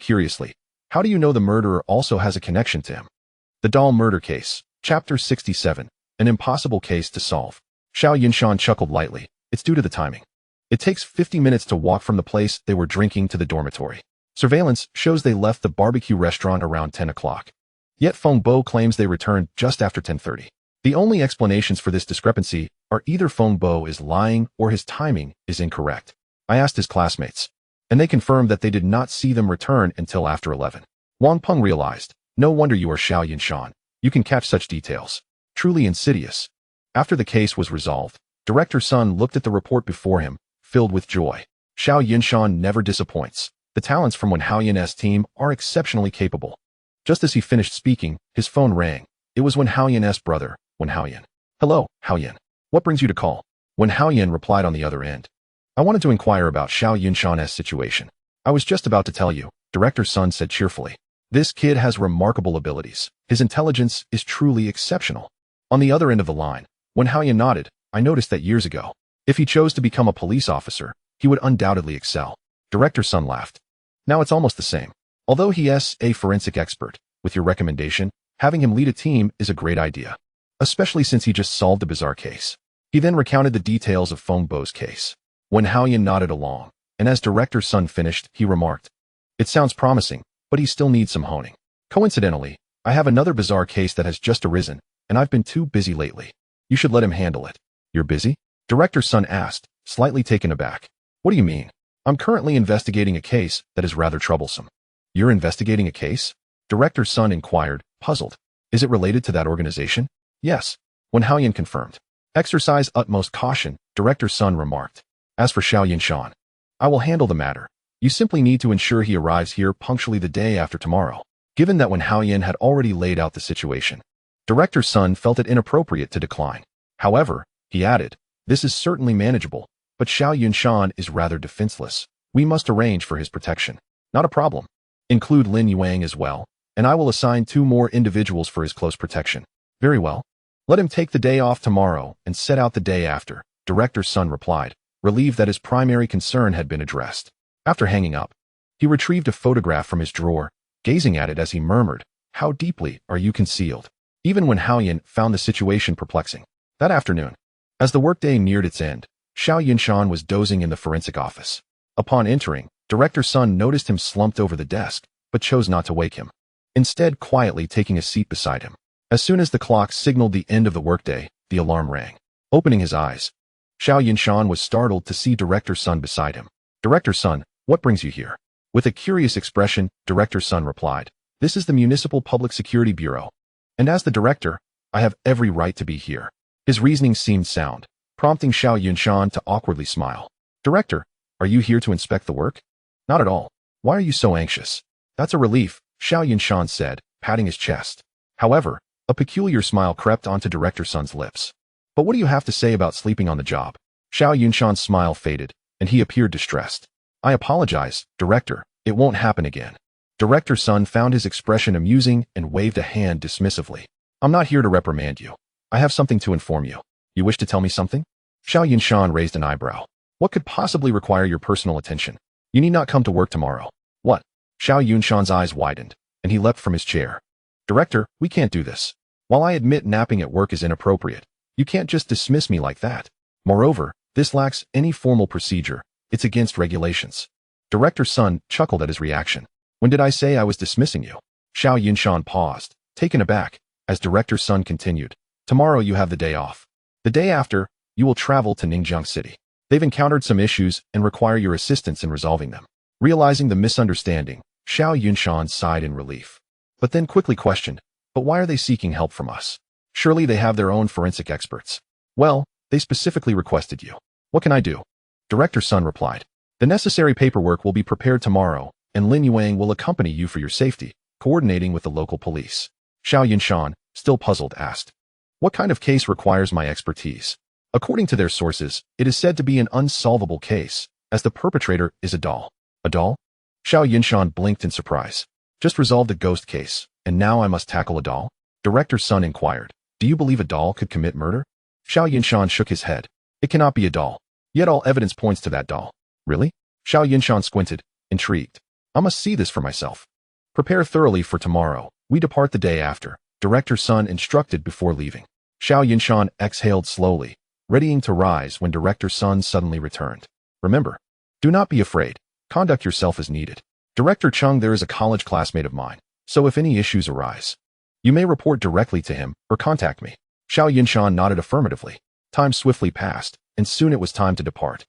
[SPEAKER 1] curiously, how do you know the murderer also has a connection to him? The doll murder case, Chapter 67, an impossible case to solve. Xiao Yunshan chuckled lightly. It's due to the timing. It takes 50 minutes to walk from the place they were drinking to the dormitory. Surveillance shows they left the barbecue restaurant around 10 o'clock. Yet Feng Bo claims they returned just after 10:30. The only explanations for this discrepancy are either Feng Bo is lying or his timing is incorrect. I asked his classmates, and they confirmed that they did not see them return until after 11. Wang Peng realized, no wonder you are Xiao Yunshan. You can catch such details. Truly insidious. After the case was resolved, Director Sun looked at the report before him, filled with joy. Xiao Yunshan never disappoints. The talents from Wen Haoyan's team are exceptionally capable. Just as he finished speaking, his phone rang. It was Wen Haoyan's brother, Wen Haoyan. Hello, Haoyan. What brings you to call? Wen Haoyan replied on the other end. I wanted to inquire about Xiao Yunshan's situation. I was just about to tell you, Director Sun said cheerfully. This kid has remarkable abilities. His intelligence is truly exceptional. On the other end of the line, when Haoyan nodded, I noticed that years ago, if he chose to become a police officer, he would undoubtedly excel. Director Sun laughed. Now it's almost the same. Although he is a forensic expert, with your recommendation, having him lead a team is a great idea. Especially since he just solved a bizarre case. He then recounted the details of Feng Bo's case. When Haoyan nodded along, and as Director Sun finished, he remarked, it sounds promising, but he still needs some honing. Coincidentally, I have another bizarre case that has just arisen, and I've been too busy lately. You should let him handle it. You're busy? Director Sun asked, slightly taken aback. What do you mean? I'm currently investigating a case that is rather troublesome. You're investigating a case? Director Sun inquired, puzzled. Is it related to that organization? Yes. When Haoyan confirmed. Exercise utmost caution, Director Sun remarked. As for Xiao Yunshan, I will handle the matter. You simply need to ensure he arrives here punctually the day after tomorrow. Given that Wen Haoyan had already laid out the situation, Director Sun felt it inappropriate to decline. However, he added, this is certainly manageable, but Xiao Yunshan is rather defenseless. We must arrange for his protection. Not a problem. Include Lin Yuang as well, and I will assign 2 more individuals for his close protection. Very well. Let him take the day off tomorrow and set out the day after, Director Sun replied, relieved that his primary concern had been addressed. After hanging up, he retrieved a photograph from his drawer, gazing at it as he murmured, how deeply are you concealed? Even when Haoyan found the situation perplexing. That afternoon, as the workday neared its end, Xiao Yunshan was dozing in the forensic office. Upon entering, Director Sun noticed him slumped over the desk, but chose not to wake him. Instead, quietly taking a seat beside him. As soon as the clock signaled the end of the workday, the alarm rang. Opening his eyes, Xiao Yunshan was startled to see Director Sun beside him. Director Sun, what brings you here? With a curious expression, Director Sun replied, this is the Municipal Public Security Bureau. And as the director, I have every right to be here. His reasoning seemed sound, prompting Xiao Yunshan to awkwardly smile. Director, are you here to inspect the work? Not at all. Why are you so anxious? That's a relief, Xiao Yunshan said, patting his chest. However, a peculiar smile crept onto Director Sun's lips. But what do you have to say about sleeping on the job? Xiao Yunshan's smile faded, and he appeared distressed. I apologize, Director. It won't happen again. Director Sun found his expression amusing and waved a hand dismissively. I'm not here to reprimand you. I have something to inform you. You wish to tell me something? Xiao Yunshan raised an eyebrow. What could possibly require your personal attention? You need not come to work tomorrow. What? Xiao Yunshan's eyes widened, and he leapt from his chair. Director, we can't do this. While I admit napping at work is inappropriate, you can't just dismiss me like that. Moreover, this lacks any formal procedure. It's against regulations. Director Sun chuckled at his reaction. When did I say I was dismissing you? Xiao Yunshan paused, taken aback, as Director Sun continued. Tomorrow you have the day off. The day after, you will travel to Ningjiang City. They've encountered some issues and require your assistance in resolving them. Realizing the misunderstanding, Xiao Yunshan sighed in relief. But then quickly questioned, but why are they seeking help from us? Surely they have their own forensic experts. Well, they specifically requested you. What can I do? Director Sun replied. The necessary paperwork will be prepared tomorrow, and Lin Yuang will accompany you for your safety, coordinating with the local police. Xiao Yunshan, still puzzled, asked. What kind of case requires my expertise? According to their sources, it is said to be an unsolvable case, as the perpetrator is a doll. A doll? Xiao Yunshan blinked in surprise. Just resolved a ghost case, and now I must tackle a doll? Director Sun inquired. Do you believe a doll could commit murder? Xiao Yunshan shook his head. It cannot be a doll. Yet all evidence points to that doll. Really? Xiao Yunshan squinted, intrigued. I must see this for myself. Prepare thoroughly for tomorrow. We depart the day after, Director Sun instructed before leaving. Xiao Yunshan exhaled slowly, readying to rise when Director Sun suddenly returned. Remember, do not be afraid. Conduct yourself as needed. Director Chung, there is a college classmate of mine, so if any issues arise, you may report directly to him or contact me. Xiao Yunshan nodded affirmatively. Time swiftly passed, and soon it was time to depart.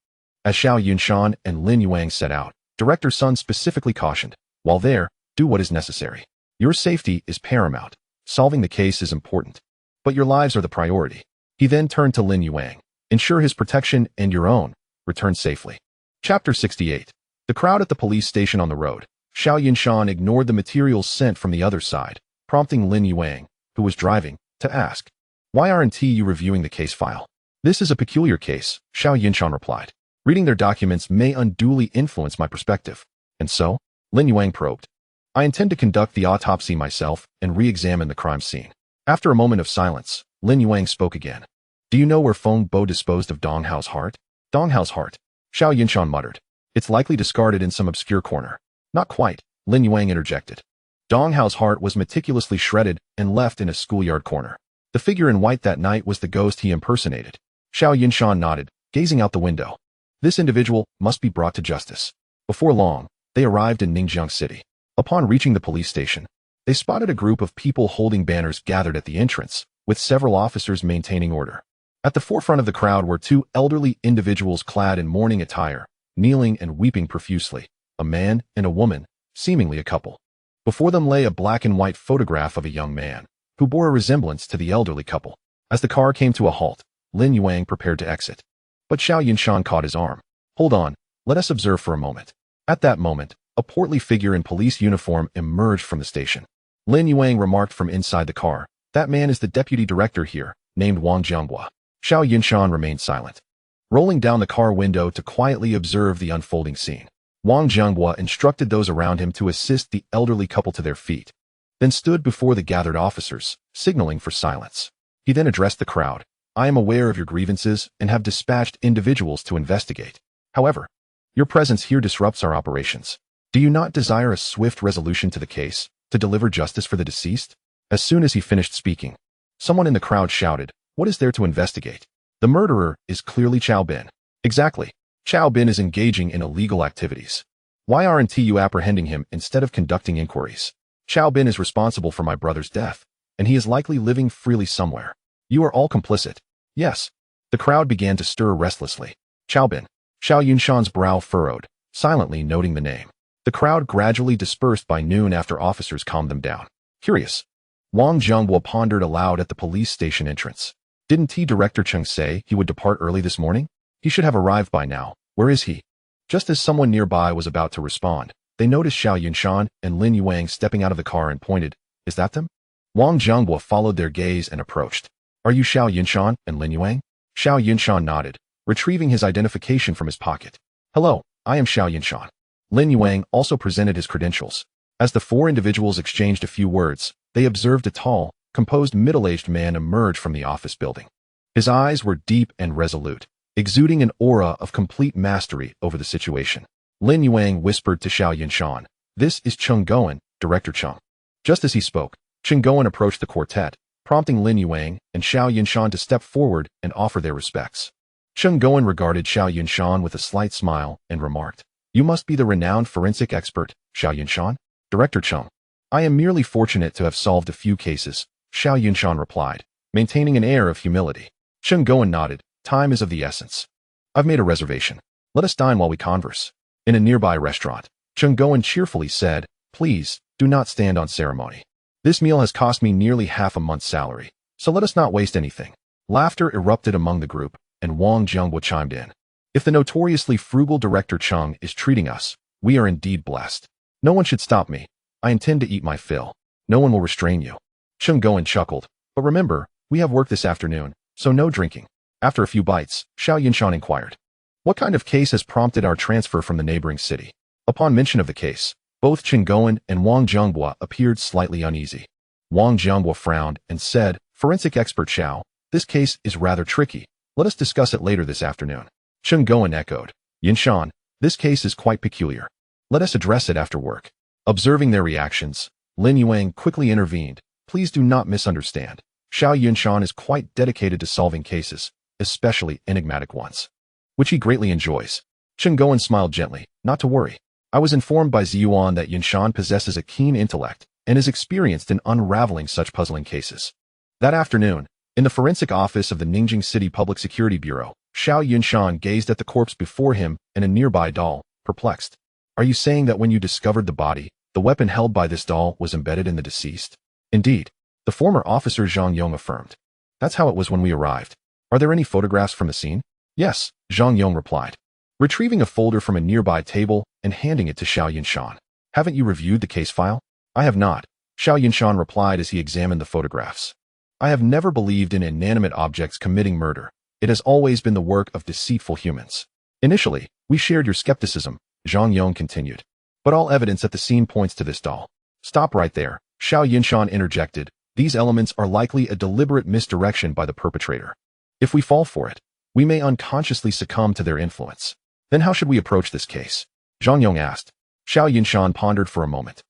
[SPEAKER 1] As Xiao Yunshan and Lin Yuang set out, Director Sun specifically cautioned, while there, do what is necessary. Your safety is paramount. Solving the case is important, but your lives are the priority. He then turned to Lin Yuang. Ensure his protection and your own. Return safely. Chapter 68. The crowd at the police station on the road. Xiao Yunshan ignored the materials sent from the other side, prompting Lin Yuang, who was driving, to ask, why aren't you reviewing the case file? This is a peculiar case, Xiao Yunshan replied. Reading their documents may unduly influence my perspective. And so? Lin Yuang probed. I intend to conduct the autopsy myself and re-examine the crime scene. After a moment of silence, Lin Yuang spoke again. Do you know where Feng Bo disposed of Dong Hao's heart? Dong Hao's heart? Xiao Yunshan muttered. It's likely discarded in some obscure corner. Not quite, Lin Yuang interjected. Dong Hao's heart was meticulously shredded and left in a schoolyard corner. The figure in white that night was the ghost he impersonated. Xiao Yunshan nodded, gazing out the window. This individual must be brought to justice. Before long, they arrived in Ningjiang City. Upon reaching the police station, they spotted a group of people holding banners gathered at the entrance, with several officers maintaining order. At the forefront of the crowd were two elderly individuals clad in mourning attire, kneeling and weeping profusely, a man and a woman, seemingly a couple. Before them lay a black and white photograph of a young man, who bore a resemblance to the elderly couple. As the car came to a halt, Lin Yuang prepared to exit. But Xiao Yunshan caught his arm. Hold on, let us observe for a moment. At that moment, a portly figure in police uniform emerged from the station. Lin Yuang remarked from inside the car, that man is the deputy director here, named Wang Jianghua. Xiao Yunshan remained silent, rolling down the car window to quietly observe the unfolding scene. Wang Jianghua instructed those around him to assist the elderly couple to their feet, then stood before the gathered officers, signaling for silence. He then addressed the crowd. I am aware of your grievances and have dispatched individuals to investigate. However, your presence here disrupts our operations. Do you not desire a swift resolution to the case, to deliver justice for the deceased? As soon as he finished speaking, someone in the crowd shouted, what is there to investigate? The murderer is clearly Chao Bin. Exactly. Chao Bin is engaging in illegal activities. Why aren't you apprehending him instead of conducting inquiries? Chao Bin is responsible for my brother's death, and he is likely living freely somewhere. You are all complicit. Yes. The crowd began to stir restlessly. Chao Bin. Xiao Yunshan's brow furrowed, silently noting the name. The crowd gradually dispersed by noon after officers calmed them down. Curious. Wang Jianghua pondered aloud at the police station entrance. Didn't Director Chung say he would depart early this morning? He should have arrived by now. Where is he? Just as someone nearby was about to respond, they noticed Xiao Yunshan and Lin Yuang stepping out of the car and pointed, "Is that them?" Wang Zhenghua followed their gaze and approached. "Are you Xiao Yunshan and Lin Yuang?" Xiao Yunshan nodded, retrieving his identification from his pocket. "Hello, I am Xiao Yunshan." Lin Yuang also presented his credentials. As the four individuals exchanged a few words, they observed a tall, composed middle-aged man emerge from the office building. His eyes were deep and resolute, exuding an aura of complete mastery over the situation. Lin Yuang whispered to Xiao Yunshan, "This is Chung Goen, Director Chung." Just as he spoke, Chung Goen approached the quartet, prompting Lin Yuang and Xiao Yunshan to step forward and offer their respects. Chung Goen regarded Xiao Yunshan with a slight smile and remarked, "You must be the renowned forensic expert, Xiao Yunshan?" "Director Chung, I am merely fortunate to have solved a few cases," Xiao Yunshan replied, maintaining an air of humility. Chung Goen nodded. "Time is of the essence. I've made a reservation. Let us dine while we converse." In a nearby restaurant, Chung Goen cheerfully said, "Please, do not stand on ceremony. This meal has cost me nearly half a month's salary, so let us not waste anything." Laughter erupted among the group, and Wang Zhenghua chimed in. "If the notoriously frugal Director Chung is treating us, we are indeed blessed. No one should stop me. I intend to eat my fill. No one will restrain you." Chung Goen chuckled. "But remember, we have work this afternoon, so no drinking." After a few bites, Xiao Yunshan inquired, "What kind of case has prompted our transfer from the neighboring city?" Upon mention of the case, both Chung Goen and Wang Zhenghua appeared slightly uneasy. Wang Zhenghua frowned and said, "Forensic expert Xiao, this case is rather tricky. Let us discuss it later this afternoon." Chung Goen echoed, "Yunshan, this case is quite peculiar. Let us address it after work." Observing their reactions, Lin Yuang quickly intervened. "Please do not misunderstand. Xiao Yunshan is quite dedicated to solving cases, especially enigmatic ones, which he greatly enjoys." Chung Goen smiled gently. "Not to worry. I was informed by Ziyuan that Yunshan possesses a keen intellect and is experienced in unraveling such puzzling cases." That afternoon, in the forensic office of the Ningjing City Public Security Bureau, Xiao Yunshan gazed at the corpse before him and a nearby doll, perplexed. "Are you saying that when you discovered the body, the weapon held by this doll was embedded in the deceased?" "Indeed," the former officer Zhang Yong affirmed. "That's how it was when we arrived." "Are there any photographs from the scene?" "Yes," Zhang Yong replied, retrieving a folder from a nearby table and handing it to Xiao Yunshan. "Haven't you reviewed the case file?" "I have not," Xiao Yunshan replied as he examined the photographs. "I have never believed in inanimate objects committing murder. It has always been the work of deceitful humans." "Initially, we shared your skepticism," Zhang Yong continued. "But all evidence at the scene points to this doll." "Stop right there," Xiao Yunshan interjected. "These elements are likely a deliberate misdirection by the perpetrator. If we fall for it, we may unconsciously succumb to their influence. Then how should we approach this case?" Zhang Yong asked. Xiao Yunshan pondered for a moment.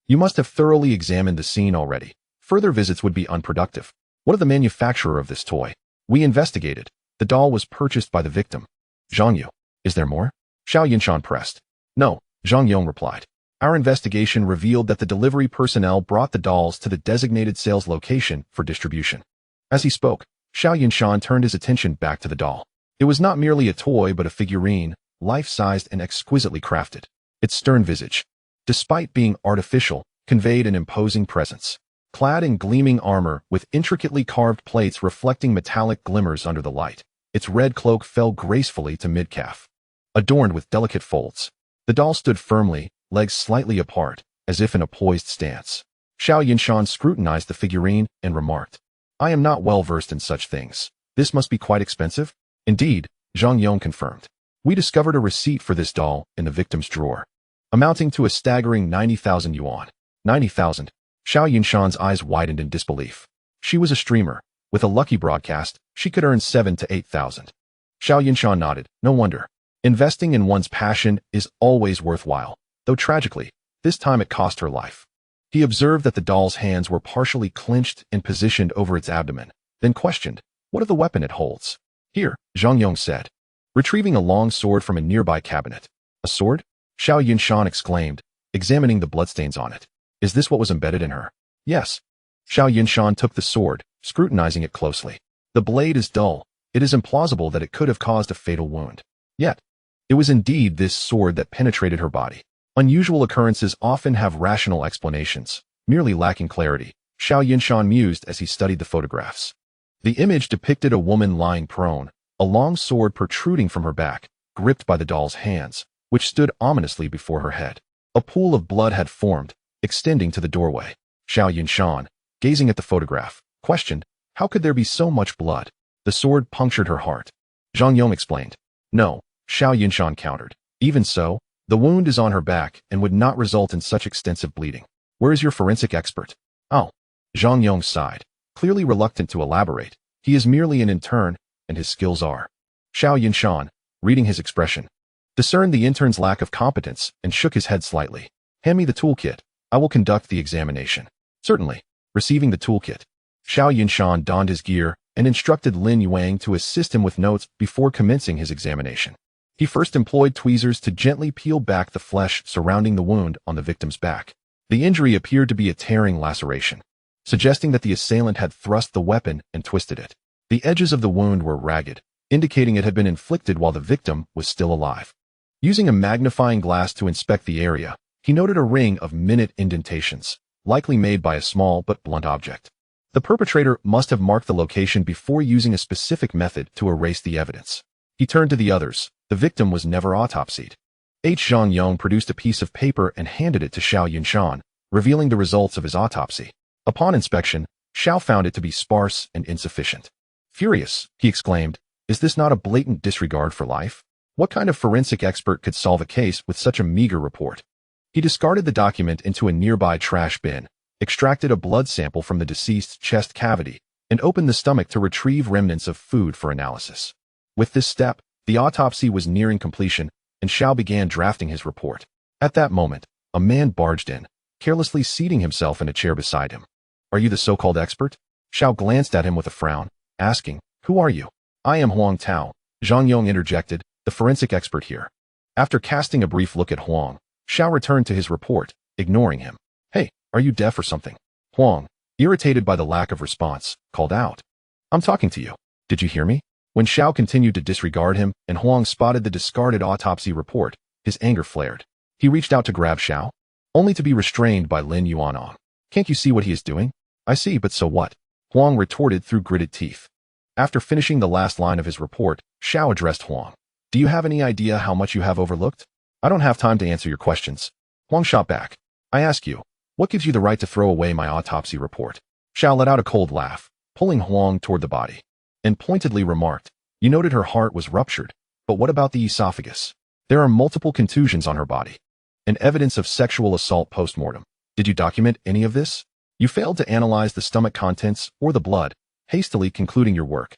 [SPEAKER 1] "You must have thoroughly examined the scene already. Further visits would be unproductive. What of the manufacturer of this toy?" "We investigated. The doll was purchased by the victim." "Zhang Yu, is there more?" Xiao Yunshan pressed. "No," Zhang Yong replied. "Our investigation revealed that the delivery personnel brought the dolls to the designated sales location for distribution." As he spoke, Xiao Yunshan turned his attention back to the doll. It was not merely a toy but a figurine, life-sized and exquisitely crafted. Its stern visage, despite being artificial, conveyed an imposing presence. Clad in gleaming armor with intricately carved plates reflecting metallic glimmers under the light, its red cloak fell gracefully to mid-calf. Adorned with delicate folds, the doll stood firmly, legs slightly apart, as if in a poised stance. Xiao Yunshan scrutinized the figurine and remarked, "I am not well versed in such things. This must be quite expensive?" "Indeed," Zhang Yong confirmed. "We discovered a receipt for this doll in the victim's drawer, amounting to a staggering 90,000 yuan. 90,000? Xiao Yunshan's eyes widened in disbelief. She was a streamer. With a lucky broadcast, she could earn 7,000 to 8,000. Xiao Yunshan nodded. No wonder. Investing in one's passion is always worthwhile, though tragically, this time it cost her life. He observed that the doll's hands were partially clenched and positioned over its abdomen, then questioned, "What of the weapon it holds?" "Here," Zhang Yong said, retrieving a long sword from a nearby cabinet. "A sword?" Xiao Yunshan exclaimed, examining the bloodstains on it. "Is this what was embedded in her?" "Yes." Xiao Yunshan took the sword, scrutinizing it closely. "The blade is dull. It is implausible that it could have caused a fatal wound. Yet, it was indeed this sword that penetrated her body. Unusual occurrences often have rational explanations, merely lacking clarity," Xiao Yunshan mused as he studied the photographs. The image depicted a woman lying prone, a long sword protruding from her back, gripped by the doll's hands, which stood ominously before her head. A pool of blood had formed, extending to the doorway. Xiao Yunshan, gazing at the photograph, questioned, how could there be so much blood? The sword punctured her heart. Zhang Yong explained. No, Xiao Yunshan countered. Even so, the wound is on her back and would not result in such extensive bleeding. Where is your forensic expert? Oh. Zhang Yong sighed, clearly reluctant to elaborate. He is merely an intern, and his skills are. Xiao Yunshan, reading his expression, discerned the intern's lack of competence and shook his head slightly. Hand me the toolkit. I will conduct the examination. Certainly. Receiving the toolkit, Xiao Yunshan donned his gear and instructed Lin Yuang to assist him with notes before commencing his examination. He first employed tweezers to gently peel back the flesh surrounding the wound on the victim's back. The injury appeared to be a tearing laceration, suggesting that the assailant had thrust the weapon and twisted it. The edges of the wound were ragged, indicating it had been inflicted while the victim was still alive. Using a magnifying glass to inspect the area, he noted a ring of minute indentations, likely made by a small but blunt object. The perpetrator must have marked the location before using a specific method to erase the evidence. He turned to the others. The victim was never autopsied. Zhang Yong produced a piece of paper and handed it to Xiao Yunshan, revealing the results of his autopsy. Upon inspection, Xiao found it to be sparse and insufficient. Furious, he exclaimed, is this not a blatant disregard for life? What kind of forensic expert could solve a case with such a meager report? He discarded the document into a nearby trash bin, extracted a blood sample from the deceased's chest cavity, and opened the stomach to retrieve remnants of food for analysis. With this step, the autopsy was nearing completion, and Xiao began drafting his report. At that moment, a man barged in, carelessly seating himself in a chair beside him. Are you the so-called expert? Xiao glanced at him with a frown, asking, who are you? I am Huang Tao, Zhang Yong interjected, the forensic expert here. After casting a brief look at Huang, Xiao returned to his report, ignoring him. Hey, are you deaf or something? Huang, irritated by the lack of response, called out. I'm talking to you. Did you hear me? When Xiao continued to disregard him and Huang spotted the discarded autopsy report, his anger flared. He reached out to grab Xiao, only to be restrained by Lin Yuanong. Can't you see what he is doing? I see, but so what? Huang retorted through gritted teeth. After finishing the last line of his report, Xiao addressed Huang. Do you have any idea how much you have overlooked? I don't have time to answer your questions. Huang shot back. I ask you, what gives you the right to throw away my autopsy report? Xiao let out a cold laugh, pulling Huang toward the body, and pointedly remarked, you noted her heart was ruptured, but what about the esophagus? There are multiple contusions on her body, and evidence of sexual assault post-mortem. Did you document any of this? You failed to analyze the stomach contents or the blood, hastily concluding your work.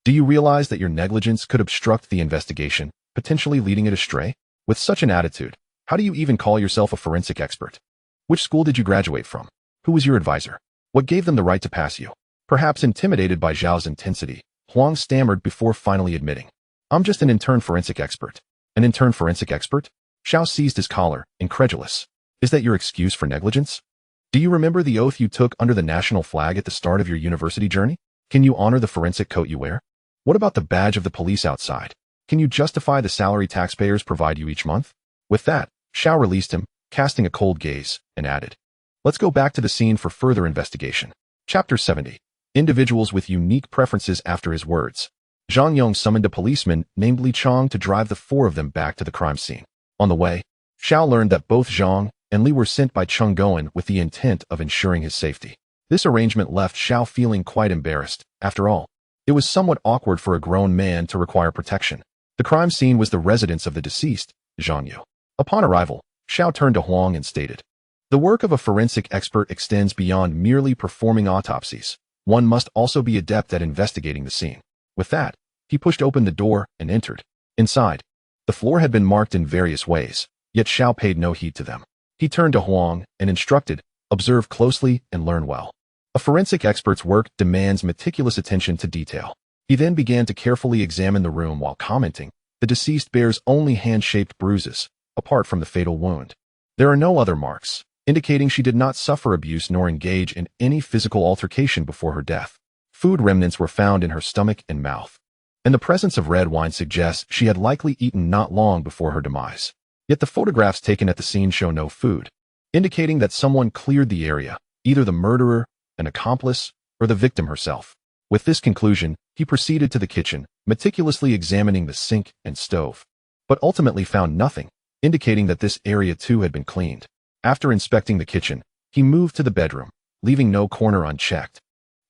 [SPEAKER 1] Do you realize that your negligence could obstruct the investigation, potentially leading it astray? With such an attitude, how do you even call yourself a forensic expert? Which school did you graduate from? Who was your advisor? What gave them the right to pass you? Perhaps intimidated by Zhao's intensity, Huang stammered before finally admitting. I'm just an intern forensic expert. An intern forensic expert? Xiao seized his collar, incredulous. Is that your excuse for negligence? Do you remember the oath you took under the national flag at the start of your university journey? Can you honor the forensic coat you wear? What about the badge of the police outside? Can you justify the salary taxpayers provide you each month? With that, Xiao released him, casting a cold gaze, and added, let's go back to the scene for further investigation. Chapter 70. Individuals with unique preferences. After his words, Zhang Yong summoned a policeman named Li Chong to drive the four of them back to the crime scene. On the way, Xiao learned that both Zhang and Li were sent by Cheng Goen with the intent of ensuring his safety. This arrangement left Xiao feeling quite embarrassed. After all, it was somewhat awkward for a grown man to require protection. The crime scene was the residence of the deceased, Zhang Yu. Upon arrival, Xiao turned to Huang and stated, the work of a forensic expert extends beyond merely performing autopsies. One must also be adept at investigating the scene. With that, he pushed open the door and entered. Inside, the floor had been marked in various ways, yet Xiao paid no heed to them. He turned to Huang and instructed, observe closely and learn well. A forensic expert's work demands meticulous attention to detail. He then began to carefully examine the room while commenting, the deceased bears only hand-shaped bruises, apart from the fatal wound. There are no other marks, indicating she did not suffer abuse nor engage in any physical altercation before her death. Food remnants were found in her stomach and mouth, and the presence of red wine suggests she had likely eaten not long before her demise. Yet the photographs taken at the scene show no food, indicating that someone cleared the area, either the murderer, an accomplice, or the victim herself. With this conclusion, he proceeded to the kitchen, meticulously examining the sink and stove, but ultimately found nothing, indicating that this area too had been cleaned. After inspecting the kitchen, he moved to the bedroom, leaving no corner unchecked,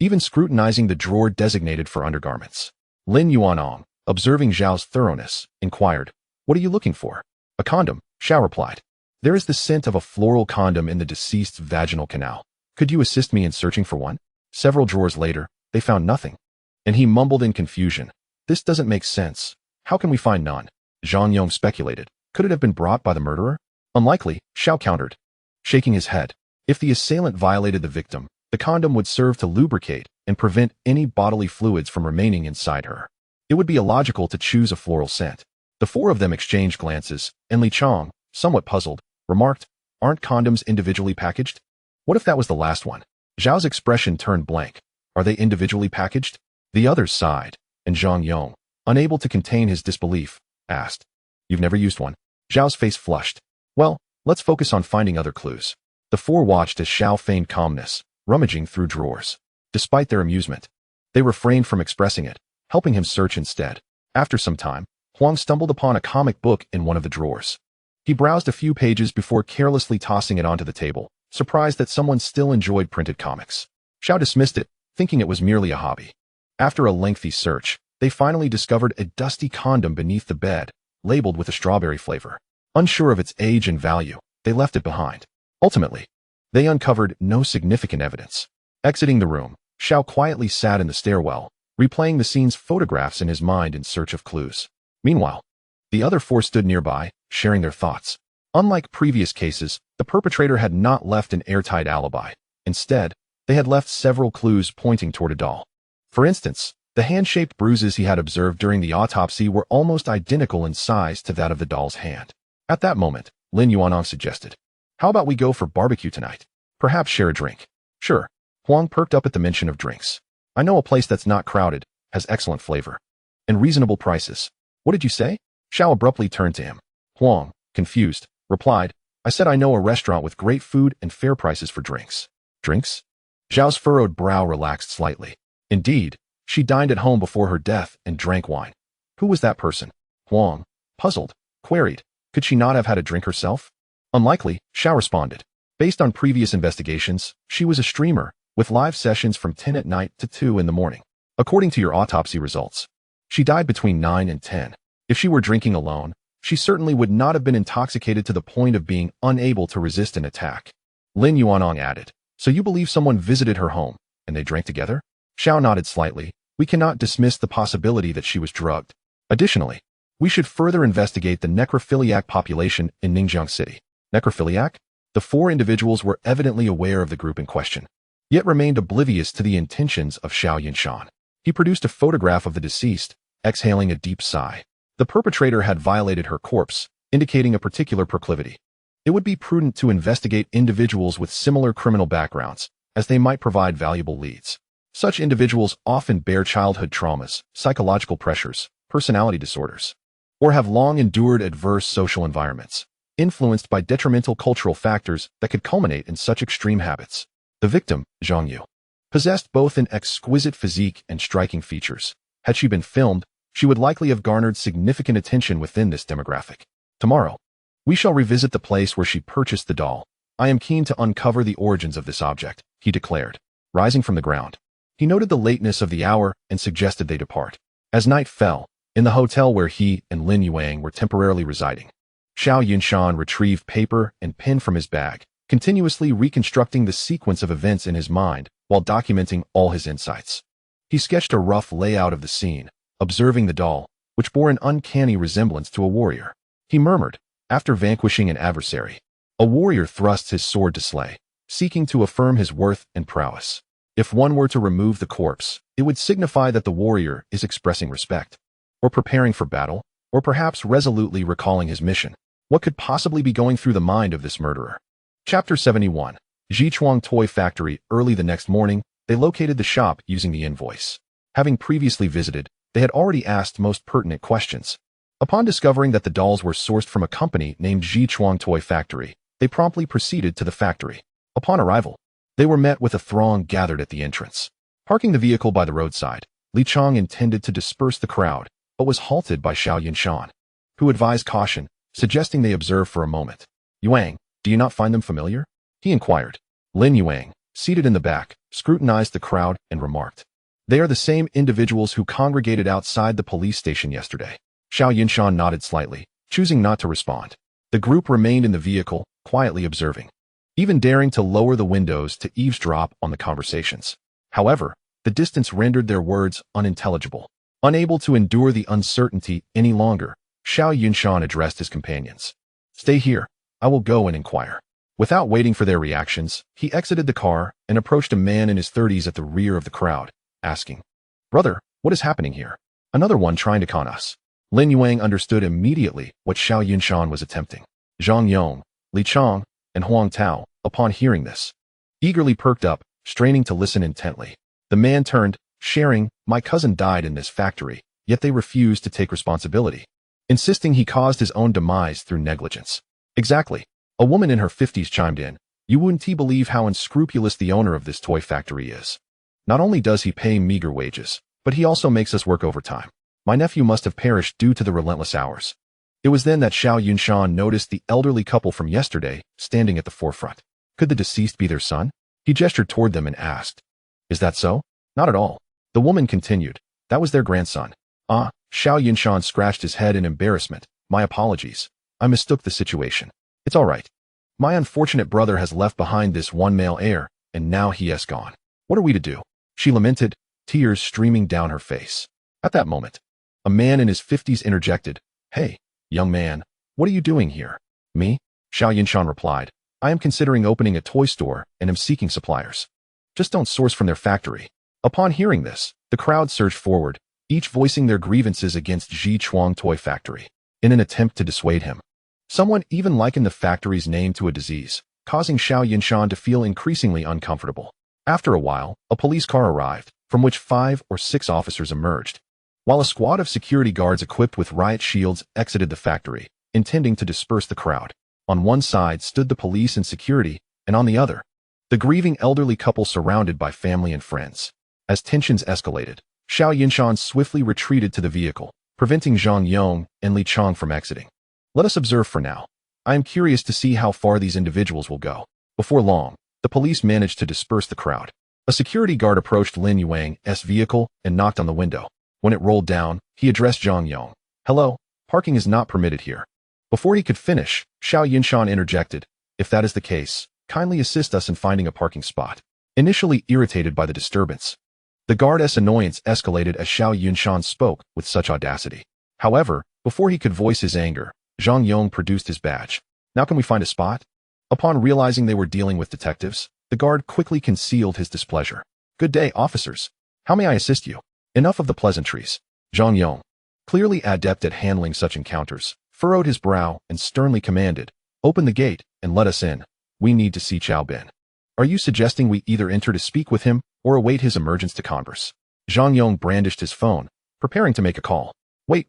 [SPEAKER 1] even scrutinizing the drawer designated for undergarments. Lin Yuanong, observing Xiao's thoroughness, inquired, "What are you looking for?" "A condom," Xiao replied. "There is the scent of a floral condom in the deceased's vaginal canal. Could you assist me in searching for one?" Several drawers later, they found nothing, and he mumbled in confusion, "This doesn't make sense. How can we find none?" Zhang Yong speculated, "Could it have been brought by the murderer?" "Unlikely," Xiao countered, shaking his head. "If the assailant violated the victim, the condom would serve to lubricate and prevent any bodily fluids from remaining inside her. It would be illogical to choose a floral scent." The four of them exchanged glances, and Li Chong, somewhat puzzled, remarked, "Aren't condoms individually packaged? What if that was the last one?" Zhao's expression turned blank. "Are they individually packaged?" The others sighed, and Zhang Yong, unable to contain his disbelief, asked, "You've never used one?" Zhao's face flushed. "Well, let's focus on finding other clues." The four watched as Xiao feigned calmness, rummaging through drawers. Despite their amusement, they refrained from expressing it, helping him search instead. After some time, Huang stumbled upon a comic book in one of the drawers. He browsed a few pages before carelessly tossing it onto the table, surprised that someone still enjoyed printed comics. Xiao dismissed it, thinking it was merely a hobby. After a lengthy search, they finally discovered a dusty condom beneath the bed, labeled with a strawberry flavor. Unsure of its age and value, they left it behind. Ultimately, they uncovered no significant evidence. Exiting the room, Xiao quietly sat in the stairwell, replaying the scene's photographs in his mind in search of clues. Meanwhile, the other four stood nearby, sharing their thoughts. Unlike previous cases, the perpetrator had not left an airtight alibi. Instead, they had left several clues pointing toward a doll. For instance, the hand-shaped bruises he had observed during the autopsy were almost identical in size to that of the doll's hand. At that moment, Lin Yuanong suggested, "How about we go for barbecue tonight? Perhaps share a drink." "Sure." Huang perked up at the mention of drinks. "I know a place that's not crowded, has excellent flavor, and reasonable prices." "What did you say?" Xiao abruptly turned to him. Huang, confused, replied, "I said I know a restaurant with great food and fair prices for drinks." "Drinks?" Xiao's furrowed brow relaxed slightly. Indeed, she dined at home before her death and drank wine. Who was that person? Huang, puzzled, queried, "Could she not have had a drink herself?" "Unlikely," Xiao responded. "Based on previous investigations, she was a streamer, with live sessions from 10 at night to 2 in the morning. According to your autopsy results, she died between 9 and 10. If she were drinking alone, she certainly would not have been intoxicated to the point of being unable to resist an attack." Lin Yuanong added, "So you believe someone visited her home, and they drank together?" Xiao nodded slightly. "We cannot dismiss the possibility that she was drugged. Additionally, we should further investigate the necrophiliac population in Ningjiang City." Necrophiliac? The four individuals were evidently aware of the group in question, yet remained oblivious to the intentions of Xiao Yunshan. He produced a photograph of the deceased, exhaling a deep sigh. The perpetrator had violated her corpse, indicating a particular proclivity. It would be prudent to investigate individuals with similar criminal backgrounds, as they might provide valuable leads. Such individuals often bear childhood traumas, psychological pressures, personality disorders, or have long endured adverse social environments, influenced by detrimental cultural factors that could culminate in such extreme habits. The victim, Zhang Yu, possessed both an exquisite physique and striking features. Had she been filmed, she would likely have garnered significant attention within this demographic. Tomorrow, we shall revisit the place where she purchased the doll. I am keen to uncover the origins of this object, he declared, rising from the ground. He noted the lateness of the hour and suggested they depart. As night fell, in the hotel where he and Lin Yuang were temporarily residing, Xiao Yunshan retrieved paper and pen from his bag, continuously reconstructing the sequence of events in his mind while documenting all his insights. He sketched a rough layout of the scene, observing the doll, which bore an uncanny resemblance to a warrior. He murmured, after vanquishing an adversary, "A warrior thrusts his sword to slay, seeking to affirm his worth and prowess. If one were to remove the corpse, it would signify that the warrior is expressing respect, or preparing for battle, or perhaps resolutely recalling his mission. What could possibly be going through the mind of this murderer?" Chapter 71. Jichuang Toy Factory. Early the next morning, they located the shop using the invoice. Having previously visited, they had already asked most pertinent questions. Upon discovering that the dolls were sourced from a company named Jichuang Toy Factory, they promptly proceeded to the factory. Upon arrival, they were met with a throng gathered at the entrance. Parking the vehicle by the roadside, Li Chong intended to disperse the crowd, but was halted by Xiao Yunshan, who advised caution, suggesting they observe for a moment. Yuang, do you not find them familiar? He inquired. Lin Yuang, seated in the back, scrutinized the crowd and remarked. They are the same individuals who congregated outside the police station yesterday. Xiao Yunshan nodded slightly, choosing not to respond. The group remained in the vehicle, quietly observing, even daring to lower the windows to eavesdrop on the conversations. However, the distance rendered their words unintelligible. Unable to endure the uncertainty any longer, Xiao Yunshan addressed his companions. Stay here, I will go and inquire. Without waiting for their reactions, he exited the car and approached a man in his 30s at the rear of the crowd, asking, Brother, what is happening here? Another one trying to con us. Lin Yuang understood immediately what Xiao Yunshan was attempting. Zhang Yong, Li Chong, and Huang Tao, upon hearing this, eagerly perked up, straining to listen intently. The man turned, sharing, my cousin died in this factory, yet they refused to take responsibility, insisting he caused his own demise through negligence. Exactly. A woman in her 50s chimed in. You wouldn't believe how unscrupulous the owner of this toy factory is. Not only does he pay meager wages, but he also makes us work overtime. My nephew must have perished due to the relentless hours. It was then that Xiao Yunshan noticed the elderly couple from yesterday standing at the forefront. Could the deceased be their son? He gestured toward them and asked, Is that so? Not at all. The woman continued, That was their grandson. Ah, Xiao Yunshan scratched his head in embarrassment. My apologies. I mistook the situation. It's all right. My unfortunate brother has left behind this one male heir, and now he has gone. What are we to do? She lamented, tears streaming down her face. At that moment, a man in his 50s interjected, Hey, young man, what are you doing here? Me? Xiao Yunshan replied, I am considering opening a toy store and am seeking suppliers. Just don't source from their factory. Upon hearing this, the crowd surged forward, each voicing their grievances against Ji Chuang Toy Factory, in an attempt to dissuade him. Someone even likened the factory's name to a disease, causing Xiao Yunshan to feel increasingly uncomfortable. After a while, a police car arrived, from which 5 or 6 officers emerged, while a squad of security guards equipped with riot shields exited the factory, intending to disperse the crowd. On one side stood the police and security, and on the other, the grieving elderly couple surrounded by family and friends. As tensions escalated, Xiao Yunshan swiftly retreated to the vehicle, preventing Zhang Yong and Li Chong from exiting. Let us observe for now. I am curious to see how far these individuals will go. Before long, the police managed to disperse the crowd. A security guard approached Lin Yuang's vehicle and knocked on the window. When it rolled down, he addressed Zhang Yong. Hello, parking is not permitted here. Before he could finish, Xiao Yunshan interjected, If that is the case, kindly assist us in finding a parking spot. Initially irritated by the disturbance, the guard's annoyance escalated as Xiao Yunshan spoke with such audacity. However, before he could voice his anger, Zhang Yong produced his badge. Now can we find a spot? Upon realizing they were dealing with detectives, the guard quickly concealed his displeasure. Good day, officers. How may I assist you? Enough of the pleasantries. Zhang Yong, clearly adept at handling such encounters, furrowed his brow and sternly commanded, Open the gate and let us in. We need to see Xiao Bin. Are you suggesting we either enter to speak with him or await his emergence to converse? Zhang Yong brandished his phone, preparing to make a call. Wait.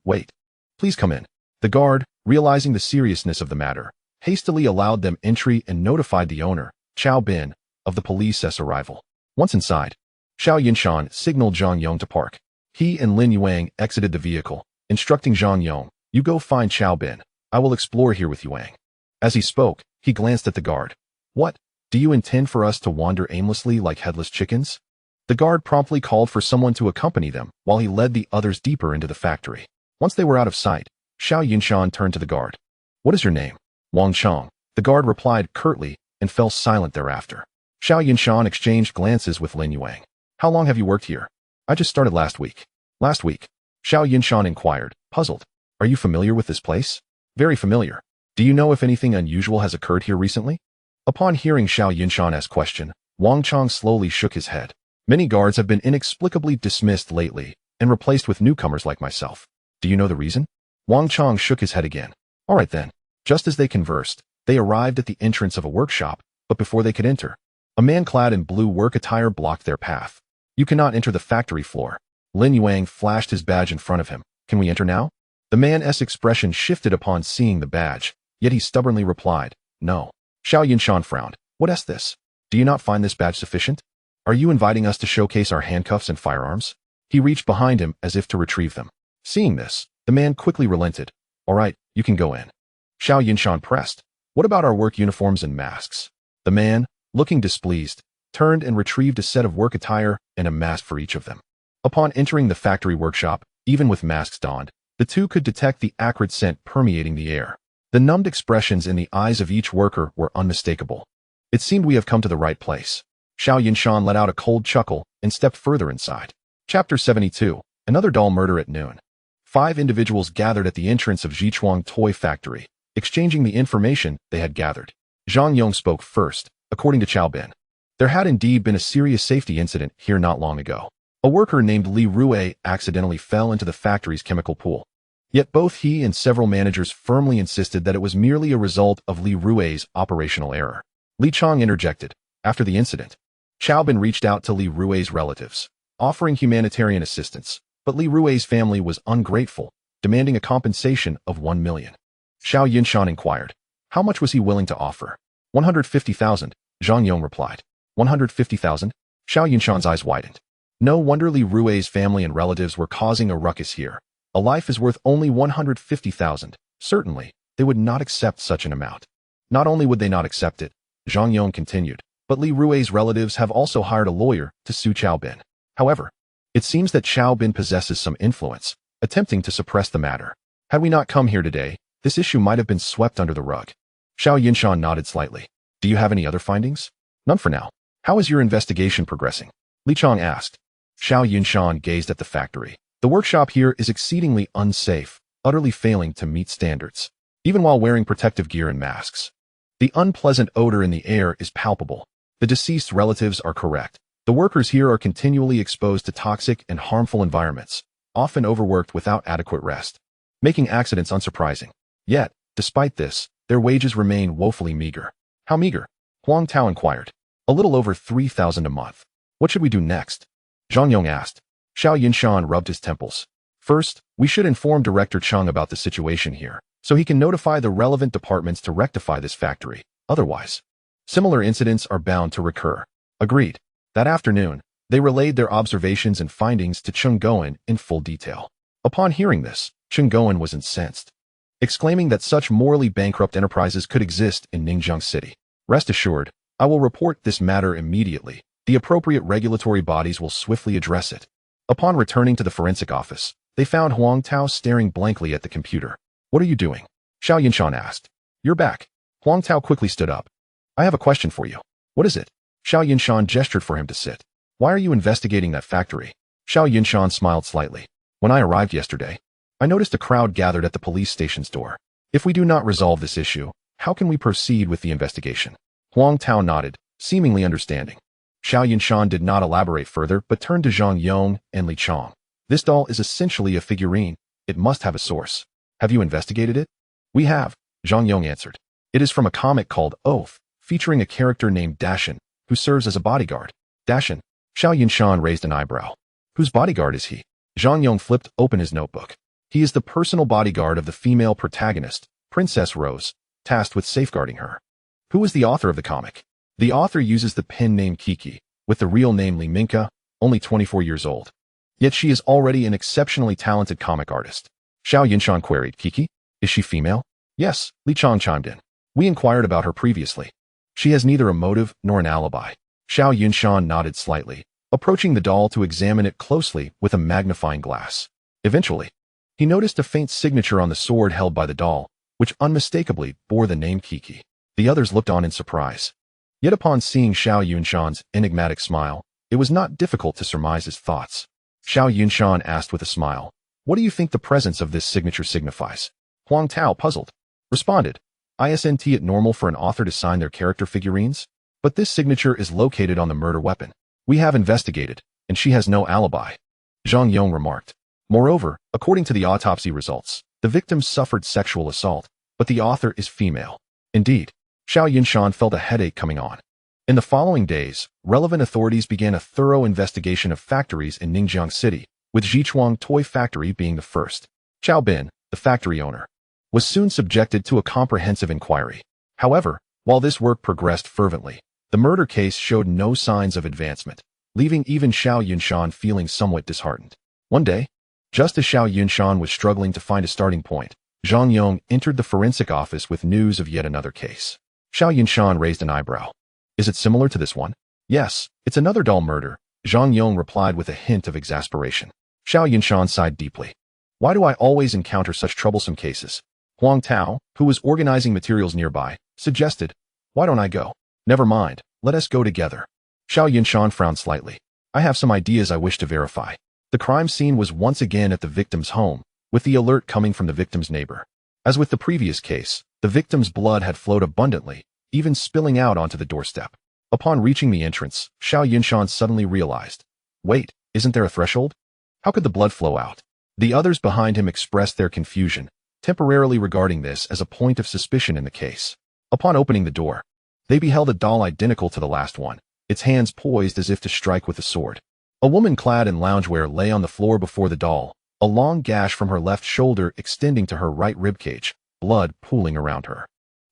[SPEAKER 1] Please come in. The guard, realizing the seriousness of the matter, hastily allowed them entry and notified the owner, Xiao Bin, of the police's arrival. Once inside, Xiao Yunshan signaled Zhang Yong to park. He and Lin Yuang exited the vehicle, instructing Zhang Yong, You go find Xiao Bin. I will explore here with Yuang. As he spoke, he glanced at the guard. What? Do you intend for us to wander aimlessly like headless chickens? The guard promptly called for someone to accompany them while he led the others deeper into the factory. Once they were out of sight, Xiao Yunshan turned to the guard. What is your name? Wang Chong. The guard replied curtly and fell silent thereafter. Xiao Yunshan exchanged glances with Lin Yuang. How long have you worked here? I just started last week. Last week? Xiao Yunshan inquired, puzzled. Are you familiar with this place? Very familiar. Do you know if anything unusual has occurred here recently? Upon hearing Xiao Yunshan's question, Wang Chong slowly shook his head. Many guards have been inexplicably dismissed lately and replaced with newcomers like myself. Do you know the reason? Wang Chong shook his head again. All right then. Just as they conversed, they arrived at the entrance of a workshop, but before they could enter, a man clad in blue work attire blocked their path. You cannot enter the factory floor. Lin Yuang flashed his badge in front of him. Can we enter now? The man's expression shifted upon seeing the badge, yet he stubbornly replied, No. Xiao Yunshan frowned. What is this? Do you not find this badge sufficient? Are you inviting us to showcase our handcuffs and firearms? He reached behind him as if to retrieve them. Seeing this, the man quickly relented. All right, you can go in. Xiao Yunshan pressed. What about our work uniforms and masks? The man, looking displeased, turned and retrieved a set of work attire and a mask for each of them. Upon entering the factory workshop, even with masks donned, the two could detect the acrid scent permeating the air. The numbed expressions in the eyes of each worker were unmistakable. It seemed we have come to the right place. Xiao Yunshan let out a cold chuckle and stepped further inside. Chapter 72. Another doll murder at noon. 5 individuals gathered at the entrance of Zhichuang Toy Factory, exchanging the information they had gathered. Zhang Yong spoke first, according to Chao Bin. There had indeed been a serious safety incident here not long ago. A worker named Li Rue accidentally fell into the factory's chemical pool. Yet both he and several managers firmly insisted that it was merely a result of Li Rue's operational error. Li Chong interjected. After the incident, Chao Bin reached out to Li Rue's relatives, offering humanitarian assistance, but Li Rue's family was ungrateful, demanding a compensation of 1 million. Xiao Yunshan inquired. How much was he willing to offer? 150,000, Zhang Yong replied. 150,000? Xiao Yunshan's eyes widened. No wonder Li Rue's family and relatives were causing a ruckus here. A life is worth only 150,000. Certainly, they would not accept such an amount. Not only would they not accept it, Zhang Yong continued, but Li Rue's relatives have also hired a lawyer to sue Chao Bin. However, it seems that Chao Bin possesses some influence, attempting to suppress the matter. Had we not come here today, this issue might have been swept under the rug. Xiao Yunshan nodded slightly. Do you have any other findings? None for now. How is your investigation progressing? Li Chong asked. Xiao Yunshan gazed at the factory. The workshop here is exceedingly unsafe, utterly failing to meet standards, even while wearing protective gear and masks. The unpleasant odor in the air is palpable. The deceased relatives are correct. The workers here are continually exposed to toxic and harmful environments, often overworked without adequate rest, making accidents unsurprising. Yet, despite this, their wages remain woefully meager. How meager? Huang Tao inquired. A little over 3,000 a month. What should we do next? Zhang Yong asked. Xiao Yunshan rubbed his temples. First, we should inform Director Chung about the situation here, so he can notify the relevant departments to rectify this factory. Otherwise, similar incidents are bound to recur. Agreed. That afternoon, they relayed their observations and findings to Chung Goen in full detail. Upon hearing this, Chung Goen was incensed, exclaiming that such morally bankrupt enterprises could exist in Ningjiang City. Rest assured, I will report this matter immediately. The appropriate regulatory bodies will swiftly address it. Upon returning to the forensic office, they found Huang Tao staring blankly at the computer. What are you doing? Xiao Yunshan asked. You're back. Huang Tao quickly stood up. I have a question for you. What is it? Xiao Yunshan gestured for him to sit. Why are you investigating that factory? Xiao Yunshan smiled slightly. When I arrived yesterday, I noticed a crowd gathered at the police station's door. If we do not resolve this issue, how can we proceed with the investigation? Huang Tao nodded, seemingly understanding. Xiao Yunshan did not elaborate further but turned to Zhang Yong and Li Chong. This doll is essentially a figurine. It must have a source. Have you investigated it? We have, Zhang Yong answered. It is from a comic called Oath, featuring a character named Dashan, who serves as a bodyguard. Dashan? Xiao Yunshan raised an eyebrow. Whose bodyguard is he? Zhang Yong flipped open his notebook. He is the personal bodyguard of the female protagonist, Princess Rose, tasked with safeguarding her. Who is the author of the comic? The author uses the pen name Kiki, with the real name Li Minka, only 24 years old. Yet she is already an exceptionally talented comic artist. Xiao Yunshan queried. Kiki? Is she female? Yes, Li Chong chimed in. We inquired about her previously. She has neither a motive nor an alibi. Xiao Yunshan nodded slightly, approaching the doll to examine it closely with a magnifying glass. Eventually, he noticed a faint signature on the sword held by the doll, which unmistakably bore the name Kiki. The others looked on in surprise. Yet upon seeing Xiao Yunshan's enigmatic smile, it was not difficult to surmise his thoughts. Xiao Yunshan asked with a smile, what do you think the presence of this signature signifies? Huang Tao, puzzled, responded, Isn't it normal for an author to sign their character figurines? But this signature is located on the murder weapon. We have investigated, and she has no alibi. Zhang Yong remarked. Moreover, according to the autopsy results, the victim suffered sexual assault, but the author is female. Indeed, Xiao Yunshan felt a headache coming on. In the following days, relevant authorities began a thorough investigation of factories in Ningjiang City, with Zhichuang Toy Factory being the first. Chao Bin, the factory owner, was soon subjected to a comprehensive inquiry. However, while this work progressed fervently, the murder case showed no signs of advancement. leaving even Xiao Yunshan feeling somewhat disheartened. One day, just as Xiao Yunshan was struggling to find a starting point, Zhang Yong entered the forensic office with news of yet another case. Xiao Yunshan raised an eyebrow. Is it similar to this one? Yes, it's another dull murder, Zhang Yong replied with a hint of exasperation. Xiao Yunshan sighed deeply. Why do I always encounter such troublesome cases? Huang Tao, who was organizing materials nearby, suggested, why don't I go? Never mind, let us go together. Xiao Yunshan frowned slightly. I have some ideas I wish to verify. The crime scene was once again at the victim's home, with the alert coming from the victim's neighbor. As with the previous case, the victim's blood had flowed abundantly, even spilling out onto the doorstep. Upon reaching the entrance, Xiao Yunshan suddenly realized, wait, isn't there a threshold? How could the blood flow out? The others behind him expressed their confusion, temporarily regarding this as a point of suspicion in the case. Upon opening the door, they beheld a doll identical to the last one, its hands poised as if to strike with a sword. A woman clad in loungewear lay on the floor before the doll, a long gash from her left shoulder extending to her right ribcage, blood pooling around her.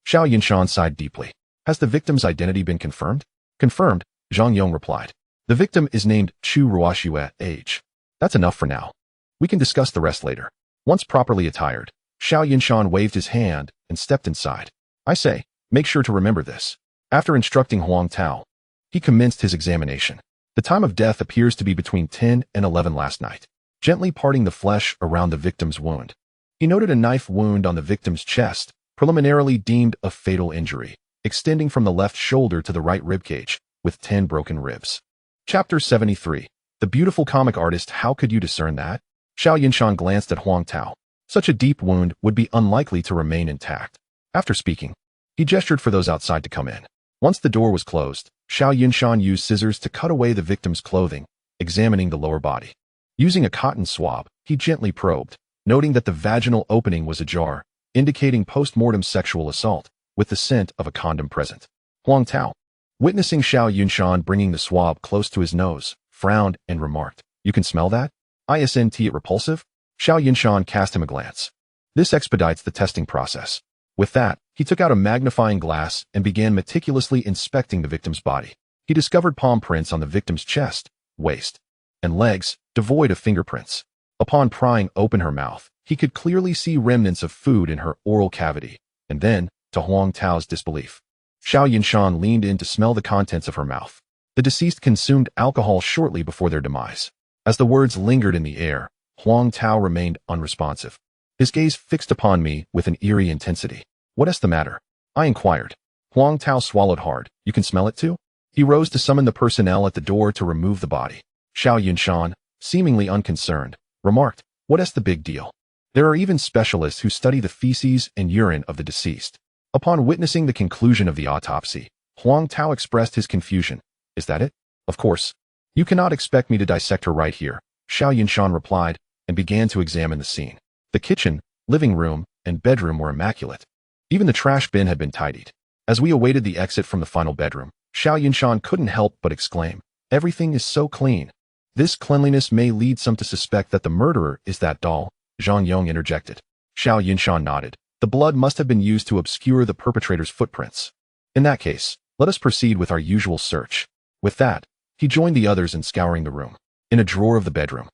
[SPEAKER 1] Xiao Yunshan sighed deeply. Has the victim's identity been confirmed? Confirmed, Zhang Yong replied. The victim is named Chu Ruoxue, age. That's enough for now. We can discuss the rest later. Once properly attired, Xiao Yunshan waved his hand and stepped inside. I say, make sure to remember this. After instructing Huang Tao, he commenced his examination. The time of death appears to be between 10 and 11 last night. Gently parting the flesh around the victim's wound, he noted a knife wound on the victim's chest, preliminarily deemed a fatal injury, extending from the left shoulder to the right ribcage, with 10 broken ribs. Chapter 73. The beautiful comic artist. How could you discern that? Xiao Yunshan glanced at Huang Tao. Such a deep wound would be unlikely to remain intact. After speaking, he gestured for those outside to come in. Once the door was closed, Xiao Yunshan used scissors to cut away the victim's clothing, examining the lower body. Using a cotton swab, he gently probed, noting that the vaginal opening was ajar, indicating post-mortem sexual assault, with the scent of a condom present. Huang Tao, witnessing Xiao Yunshan bringing the swab close to his nose, frowned and remarked, you can smell that? Isn't it repulsive? Xiao Yunshan cast him a glance. This expedites the testing process. With that, he took out a magnifying glass and began meticulously inspecting the victim's body. He discovered palm prints on the victim's chest, waist, and legs, devoid of fingerprints. Upon prying open her mouth, he could clearly see remnants of food in her oral cavity, and then, to Huang Tao's disbelief, Xiao Yunshan leaned in to smell the contents of her mouth. The deceased consumed alcohol shortly before their demise. As the words lingered in the air, Huang Tao remained unresponsive. His gaze fixed upon me with an eerie intensity. What is the matter? I inquired. Huang Tao swallowed hard. You can smell it too? He rose to summon the personnel at the door to remove the body. Xiao Yunshan, seemingly unconcerned, remarked, what is the big deal? There are even specialists who study the feces and urine of the deceased. Upon witnessing the conclusion of the autopsy, Huang Tao expressed his confusion. Is that it? Of course. You cannot expect me to dissect her right here, Xiao Yunshan replied, and began to examine the scene. The kitchen, living room, and bedroom were immaculate. Even the trash bin had been tidied. As we awaited the exit from the final bedroom, Xiao Yunshan couldn't help but exclaim, everything is so clean. This cleanliness may lead some to suspect that the murderer is that doll, Zhang Yong interjected. Xiao Yunshan nodded. The blood must have been used to obscure the perpetrator's footprints. In that case, let us proceed with our usual search. With that, he joined the others in scouring the room. In a drawer of the bedroom,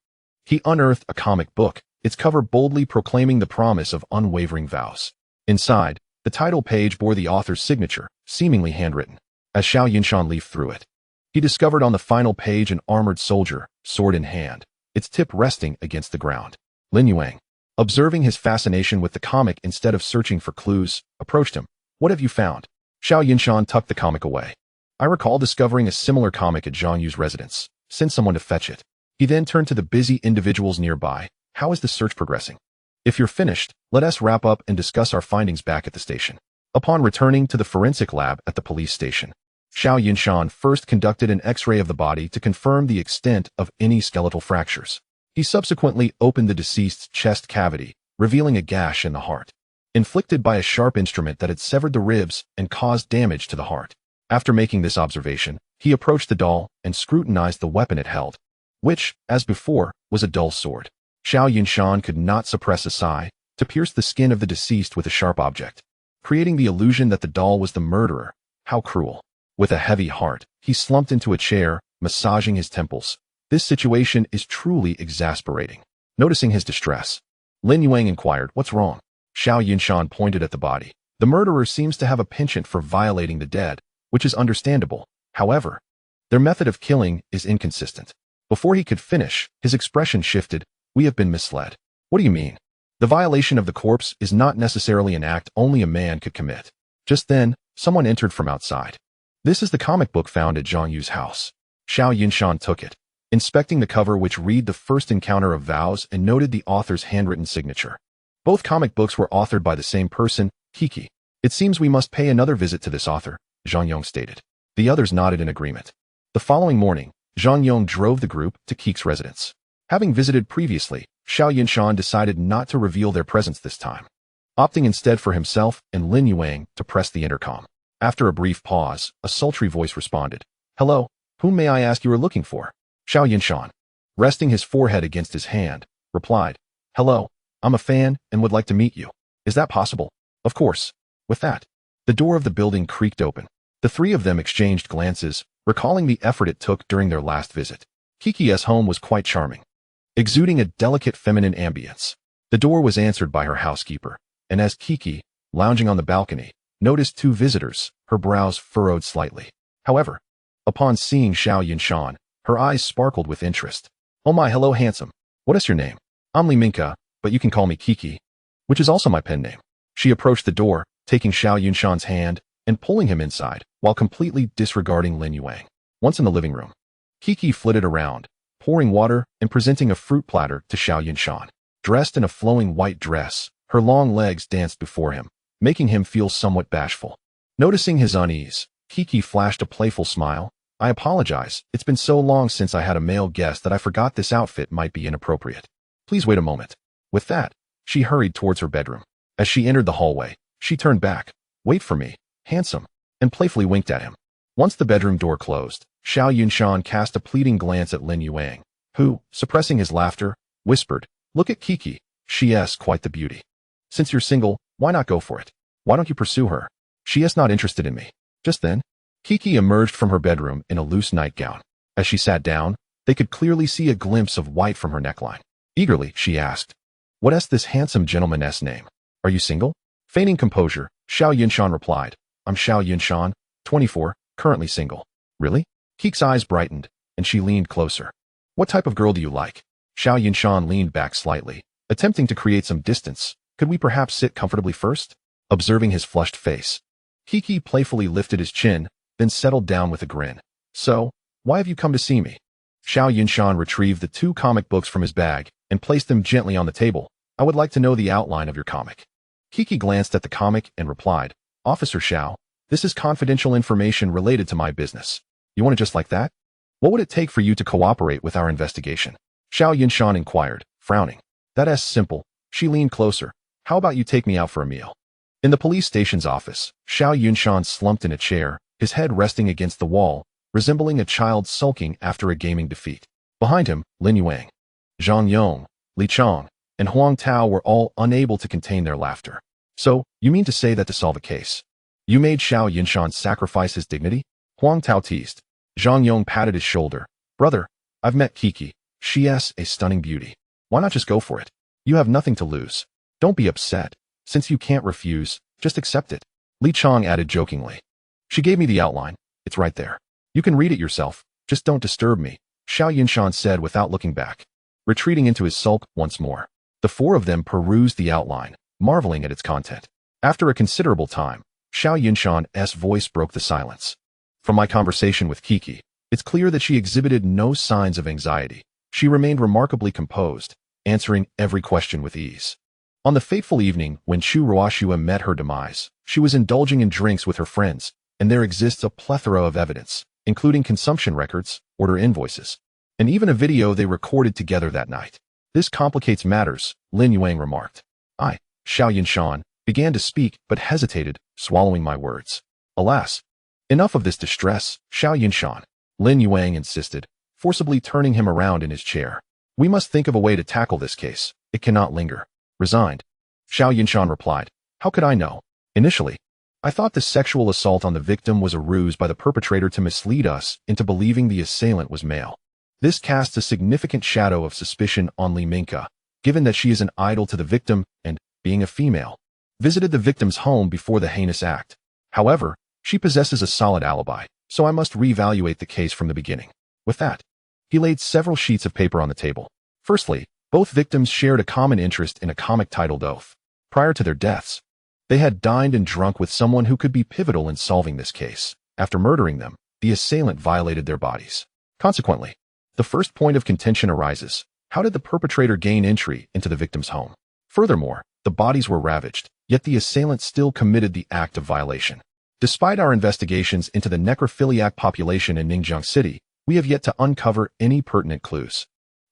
[SPEAKER 1] he unearthed a comic book, its cover boldly proclaiming the promise of unwavering vows. Inside, the title page bore the author's signature, seemingly handwritten. As Xiao Yunshan leafed through it, he discovered on the final page an armored soldier, sword in hand, its tip resting against the ground. Lin Yuang, observing his fascination with the comic instead of searching for clues, approached him. What have you found? Xiao Yunshan tucked the comic away. I recall discovering a similar comic at Zhang Yu's residence. Send someone to fetch it. He then turned to the busy individuals nearby. How is the search progressing? If you're finished, let us wrap up and discuss our findings back at the station. Upon returning to the forensic lab at the police station, Xiao Yunshan first conducted an X-ray of the body to confirm the extent of any skeletal fractures. He subsequently opened the deceased's chest cavity, revealing a gash in the heart, inflicted by a sharp instrument that had severed the ribs and caused damage to the heart. After making this observation, he approached the doll and scrutinized the weapon it held, which, as before, was a dull sword. Xiao Yunshan could not suppress a sigh to pierce the skin of the deceased with a sharp object, creating the illusion that the doll was the murderer. How cruel. With a heavy heart, he slumped into a chair, massaging his temples. This situation is truly exasperating. Noticing his distress, Lin Yuang inquired, "What's wrong?" Xiao Yunshan pointed at the body. The murderer seems to have a penchant for violating the dead, which is understandable. However, their method of killing is inconsistent. Before he could finish, his expression shifted. "We have been misled." "What do you mean?" "The violation of the corpse is not necessarily an act only a man could commit." Just then, someone entered from outside. "This is the comic book found at Zhang Yu's house." Xiao Yunshan took it, inspecting the cover which read The First Encounter of Vows and noted the author's handwritten signature. Both comic books were authored by the same person, Kiki. "It seems we must pay another visit to this author," Zhang Yong stated. The others nodded in agreement. The following morning, Zhang Yong drove the group to Kiki's residence. Having visited previously, Xiao Yunshan decided not to reveal their presence this time, opting instead for himself and Lin Yuang to press the intercom. After a brief pause, a sultry voice responded. "Hello, whom may I ask you are looking for?" Xiao Yunshan, resting his forehead against his hand, replied, "Hello, I'm a fan and would like to meet you. Is that possible?" "Of course." With that, the door of the building creaked open. The three of them exchanged glances, recalling the effort it took during their last visit. Kiki's home was quite charming, exuding a delicate feminine ambience. The door was answered by her housekeeper, and as Kiki, lounging on the balcony, noticed two visitors, her brows furrowed slightly. However, upon seeing Xiao Yunshan, her eyes sparkled with interest. "Oh my, hello handsome. What is your name?" "I'm Li Minka, but you can call me Kiki," which is also my pen name. She approached the door, taking Xiao Yunshan's hand and pulling him inside, while completely disregarding Lin Yuang. Once in the living room, Kiki flitted around, pouring water and presenting a fruit platter to Xiao Yunshan. Dressed in a flowing white dress, her long legs danced before him, making him feel somewhat bashful. Noticing his unease, Kiki flashed a playful smile. "I apologize, it's been so long since I had a male guest that I forgot this outfit might be inappropriate. Please wait a moment." With that, she hurried towards her bedroom. As she entered the hallway, she turned back. "Wait for me, handsome," and playfully winked at him. Once the bedroom door closed, Xiao Yunshan cast a pleading glance at Lin Yuang, who, suppressing his laughter, whispered, "Look at Kiki, she's quite the beauty. Since you're single, why not go for it? Why don't you pursue her? She's not interested in me." Just then, Kiki emerged from her bedroom in a loose nightgown. As she sat down, they could clearly see a glimpse of white from her neckline. Eagerly, she asked, "What's this handsome gentleman's name? Are you single?" Feigning composure, Xiao Yunshan replied, "I'm Xiao Yunshan, 24, currently single." "Really?" Kiki's eyes brightened, and she leaned closer. "What type of girl do you like?" Xiao Yunshan leaned back slightly, attempting to create some distance. "Could we perhaps sit comfortably first?" Observing his flushed face, Kiki playfully lifted his chin, then settled down with a grin. "So, why have you come to see me?" Xiao Yunshan retrieved the two comic books from his bag and placed them gently on the table. "I would like to know the outline of your comic." Kiki glanced at the comic and replied, "Officer Xiao, this is confidential information related to my business. You want it just like that? What would it take for you to cooperate with our investigation?" Xiao Yunshan inquired, frowning. "That's simple." She leaned closer. "How about you take me out for a meal?" In the police station's office, Xiao Yunshan slumped in a chair, his head resting against the wall, resembling a child sulking after a gaming defeat. Behind him, Lin Yuang, Zhang Yong, Li Chang, and Huang Tao were all unable to contain their laughter. "So, you mean to say that to solve a case, you made Xiao Yunshan sacrifice his dignity?" Huang Tao teased. Zhang Yong patted his shoulder. "Brother, I've met Kiki. She's a stunning beauty. Why not just go for it? You have nothing to lose. Don't be upset. Since you can't refuse, just accept it." Li Chang added jokingly. "She gave me the outline. It's right there. You can read it yourself. Just don't disturb me," Xiao Yunshan said without looking back. Retreating into his sulk once more, the four of them perused the outline, marveling at its content. After a considerable time, Xiao Yunshan's voice broke the silence. "From my conversation with Kiki, it's clear that she exhibited no signs of anxiety. She remained remarkably composed, answering every question with ease. On the fateful evening when Chu Ruoxua met her demise, she was indulging in drinks with her friends, and there exists a plethora of evidence, including consumption records, order invoices, and even a video they recorded together that night. This complicates matters," Lin Yuang remarked. I, Xiao Yunshan, began to speak but hesitated, swallowing my words. "Alas, enough of this distress, Xiao Yunshan," Lin Yuang insisted, forcibly turning him around in his chair. "We must think of a way to tackle this case. It cannot linger." "Resigned," Xiao Yunshan replied. "How could I know?" Initially, I thought the sexual assault on the victim was a ruse by the perpetrator to mislead us into believing the assailant was male. This casts a significant shadow of suspicion on Li Minka, given that she is an idol to the victim and, being a female, visited the victim's home before the heinous act. However, she possesses a solid alibi, so I must reevaluate the case from the beginning. With that, he laid several sheets of paper on the table. Firstly, both victims shared a common interest in a comic titled Oath. Prior to their deaths, they had dined and drunk with someone who could be pivotal in solving this case. After murdering them, the assailant violated their bodies. Consequently, the first point of contention arises: how did the perpetrator gain entry into the victim's home? Furthermore, the bodies were ravaged, yet the assailant still committed the act of violation. Despite our investigations into the necrophiliac population in Ningjiang City, we have yet to uncover any pertinent clues.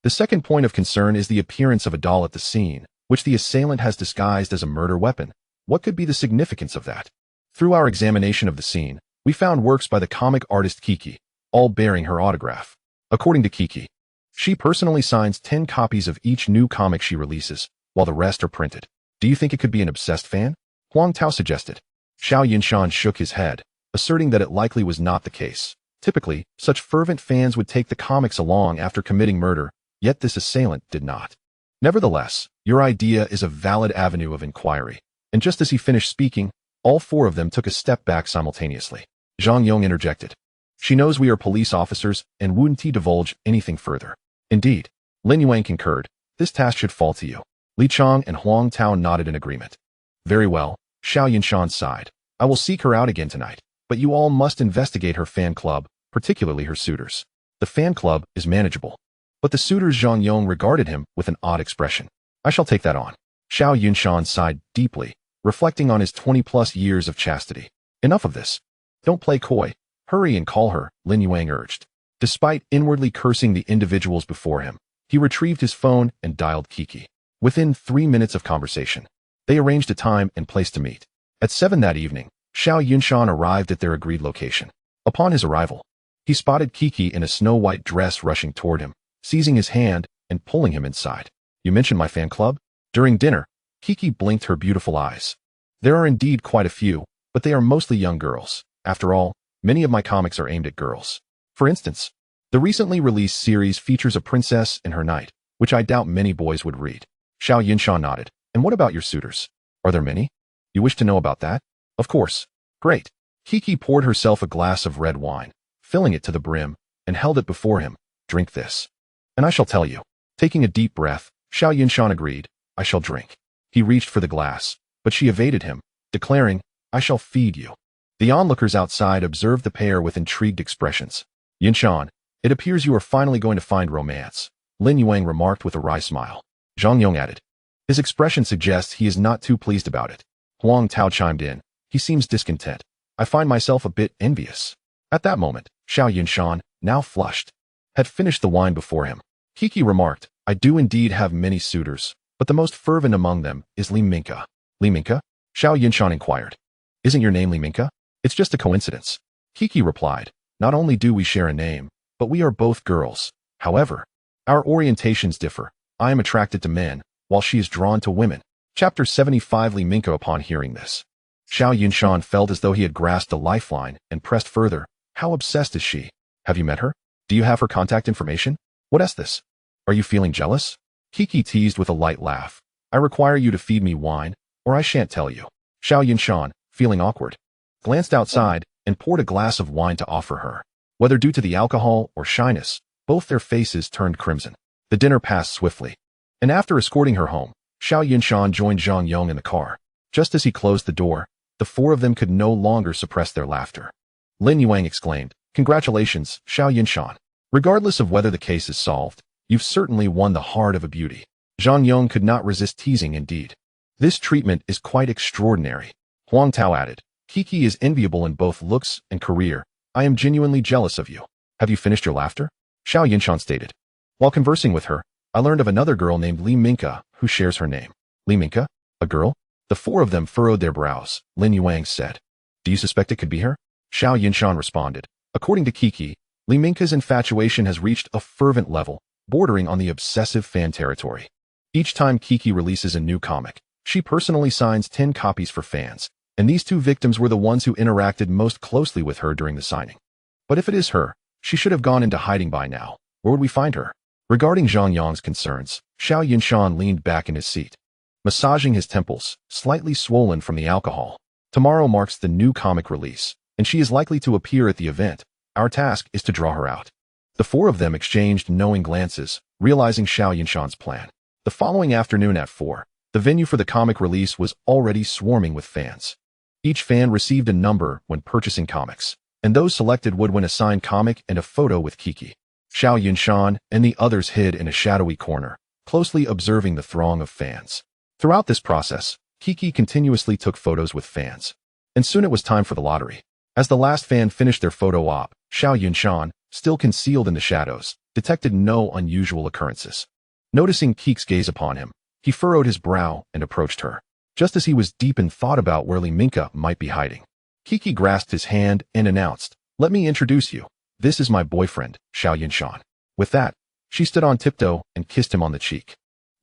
[SPEAKER 1] The second point of concern is the appearance of a doll at the scene, which the assailant has disguised as a murder weapon. What could be the significance of that? Through our examination of the scene, we found works by the comic artist Kiki, all bearing her autograph. According to Kiki, she personally signs 10 copies of each new comic she releases, while the rest are printed. Do you think it could be an obsessed fan? Huang Tao suggested. Xiao Yunshan shook his head, asserting that it likely was not the case. Typically, such fervent fans would take the comics along after committing murder, yet this assailant did not. Nevertheless, your idea is a valid avenue of inquiry. And just as he finished speaking, all four of them took a step back simultaneously. Zhang Yong interjected. She knows we are police officers and wouldn't divulge anything further. Indeed, Lin Yuang concurred. This task should fall to you. Li Chong and Huang Tao nodded in agreement. Very well, Xiao Yunshan sighed. I will seek her out again tonight, but you all must investigate her fan club, particularly her suitors. The fan club is manageable, but the suitors. Zhang Yong regarded him with an odd expression. I shall take that on. Xiao Yunshan sighed deeply, reflecting on his 20-plus years of chastity. Enough of this. Don't play coy. Hurry and call her, Lin Yuang urged. Despite inwardly cursing the individuals before him, he retrieved his phone and dialed Kiki. Within 3 minutes of conversation, they arranged a time and place to meet. At 7 that evening, Xiao Yunshan arrived at their agreed location. Upon his arrival, he spotted Kiki in a snow-white dress rushing toward him, seizing his hand and pulling him inside. You mentioned my fan club? During dinner, Kiki blinked her beautiful eyes. There are indeed quite a few, but they are mostly young girls. After all, many of my comics are aimed at girls. For instance, the recently released series features a princess and her knight, which I doubt many boys would read. Xiao Yunshan nodded. And what about your suitors? Are there many? You wish to know about that? Of course. Great. Kiki poured herself a glass of red wine, filling it to the brim, and held it before him. Drink this. And I shall tell you. Taking a deep breath, Xiao Yunshan agreed. I shall drink. He reached for the glass, but she evaded him, declaring, I shall feed you. The onlookers outside observed the pair with intrigued expressions. Yunshan, it appears you are finally going to find romance, Lin Yuang remarked with a wry smile. Zhang Yong added. His expression suggests he is not too pleased about it. Huang Tao chimed in. He seems discontent. I find myself a bit envious. At that moment, Xiao Yunshan, now flushed, had finished the wine before him. Kiki remarked, I do indeed have many suitors, but the most fervent among them is Li Minka. Li Minka? Xiao Yunshan inquired. Isn't your name Li Minka? It's just a coincidence. Kiki replied. Not only do we share a name, but we are both girls. However, our orientations differ. I am attracted to men, while she is drawn to women. Chapter 75. Li Minka. Upon hearing this, Xiao Yunshan felt as though he had grasped a lifeline and pressed further. How obsessed is she? Have you met her? Do you have her contact information? What is this? Are you feeling jealous? Kiki teased with a light laugh. I require you to feed me wine, or I shan't tell you. Xiao Yunshan, feeling awkward, glanced outside and poured a glass of wine to offer her. Whether due to the alcohol or shyness, both their faces turned crimson. The dinner passed swiftly, and after escorting her home, Xiao Yunshan joined Zhang Yong in the car. Just as he closed the door, the four of them could no longer suppress their laughter. Lin Yuang exclaimed, Congratulations, Xiao Yunshan. Regardless of whether the case is solved, you've certainly won the heart of a beauty. Zhang Yong could not resist teasing indeed. This treatment is quite extraordinary. Huang Tao added, Kiki is enviable in both looks and career. I am genuinely jealous of you. Have you finished your laughter? Xiao Yunshan stated. While conversing with her, I learned of another girl named Li Minka who shares her name. Li Minka? A girl? The four of them furrowed their brows. Lin Yuang said. Do you suspect it could be her? Xiao Yunshan responded. According to Kiki, Li Minka's infatuation has reached a fervent level, bordering on the obsessive fan territory. Each time Kiki releases a new comic, she personally signs 10 copies for fans, and these two victims were the ones who interacted most closely with her during the signing. But if it is her, she should have gone into hiding by now. Where would we find her? Regarding Zhang Yang's concerns, Xiao Yunshan leaned back in his seat, massaging his temples, slightly swollen from the alcohol. Tomorrow marks the new comic release, and she is likely to appear at the event. Our task is to draw her out. The four of them exchanged knowing glances, realizing Xiao Yunshan's plan. The following afternoon at 4, the venue for the comic release was already swarming with fans. Each fan received a number when purchasing comics, and those selected would win a signed comic and a photo with Kiki. Xiao Yunshan and the others hid in a shadowy corner, closely observing the throng of fans. Throughout this process, Kiki continuously took photos with fans. And soon it was time for the lottery. As the last fan finished their photo op, Xiao Yunshan, still concealed in the shadows, detected no unusual occurrences. Noticing Kiki's gaze upon him, he furrowed his brow and approached her. Just as he was deep in thought about where Li Minka might be hiding, Kiki grasped his hand and announced, "Let me introduce you. This is my boyfriend, Xiao Yunshan." With that, she stood on tiptoe and kissed him on the cheek.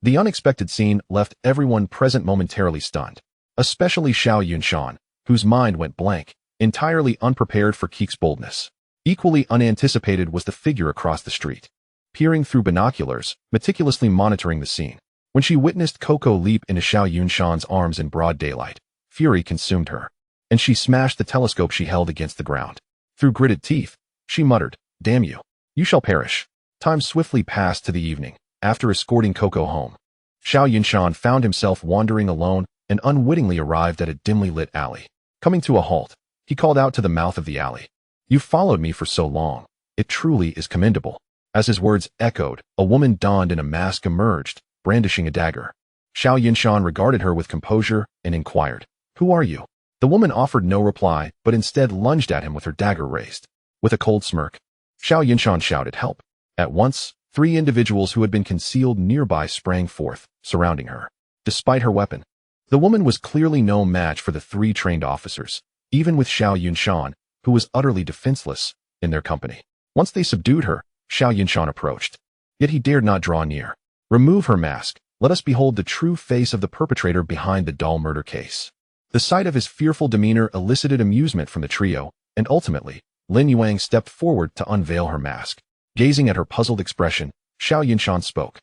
[SPEAKER 1] The unexpected scene left everyone present momentarily stunned, especially Xiao Yunshan, whose mind went blank, entirely unprepared for Kiki's boldness. Equally unanticipated was the figure across the street, peering through binoculars, meticulously monitoring the scene. When she witnessed Coco leap into Xiao Yunshan's arms in broad daylight, fury consumed her, and she smashed the telescope she held against the ground. Through gritted teeth, she muttered, "Damn you. You shall perish." Time swiftly passed to the evening. After escorting Coco home, Xiao Yunshan found himself wandering alone and unwittingly arrived at a dimly lit alley. Coming to a halt, he called out to the mouth of the alley, "You've followed me for so long. It truly is commendable." As his words echoed, a woman donned in a mask emerged, brandishing a dagger. Xiao Yunshan regarded her with composure and inquired, "Who are you?" The woman offered no reply, but instead lunged at him with her dagger raised. With a cold smirk, Xiao Yunshan shouted, "Help!" At once, 3 individuals who had been concealed nearby sprang forth, surrounding her. Despite her weapon, the woman was clearly no match for the 3 trained officers, even with Xiao Yunshan, who was utterly defenseless, in their company. Once they subdued her, Xiao Yunshan approached. Yet he dared not draw near. "Remove her mask. Let us behold the true face of the perpetrator behind the doll murder case." The sight of his fearful demeanor elicited amusement from the trio, and ultimately, Lin Yuang stepped forward to unveil her mask. Gazing at her puzzled expression, Xiao Yunshan spoke.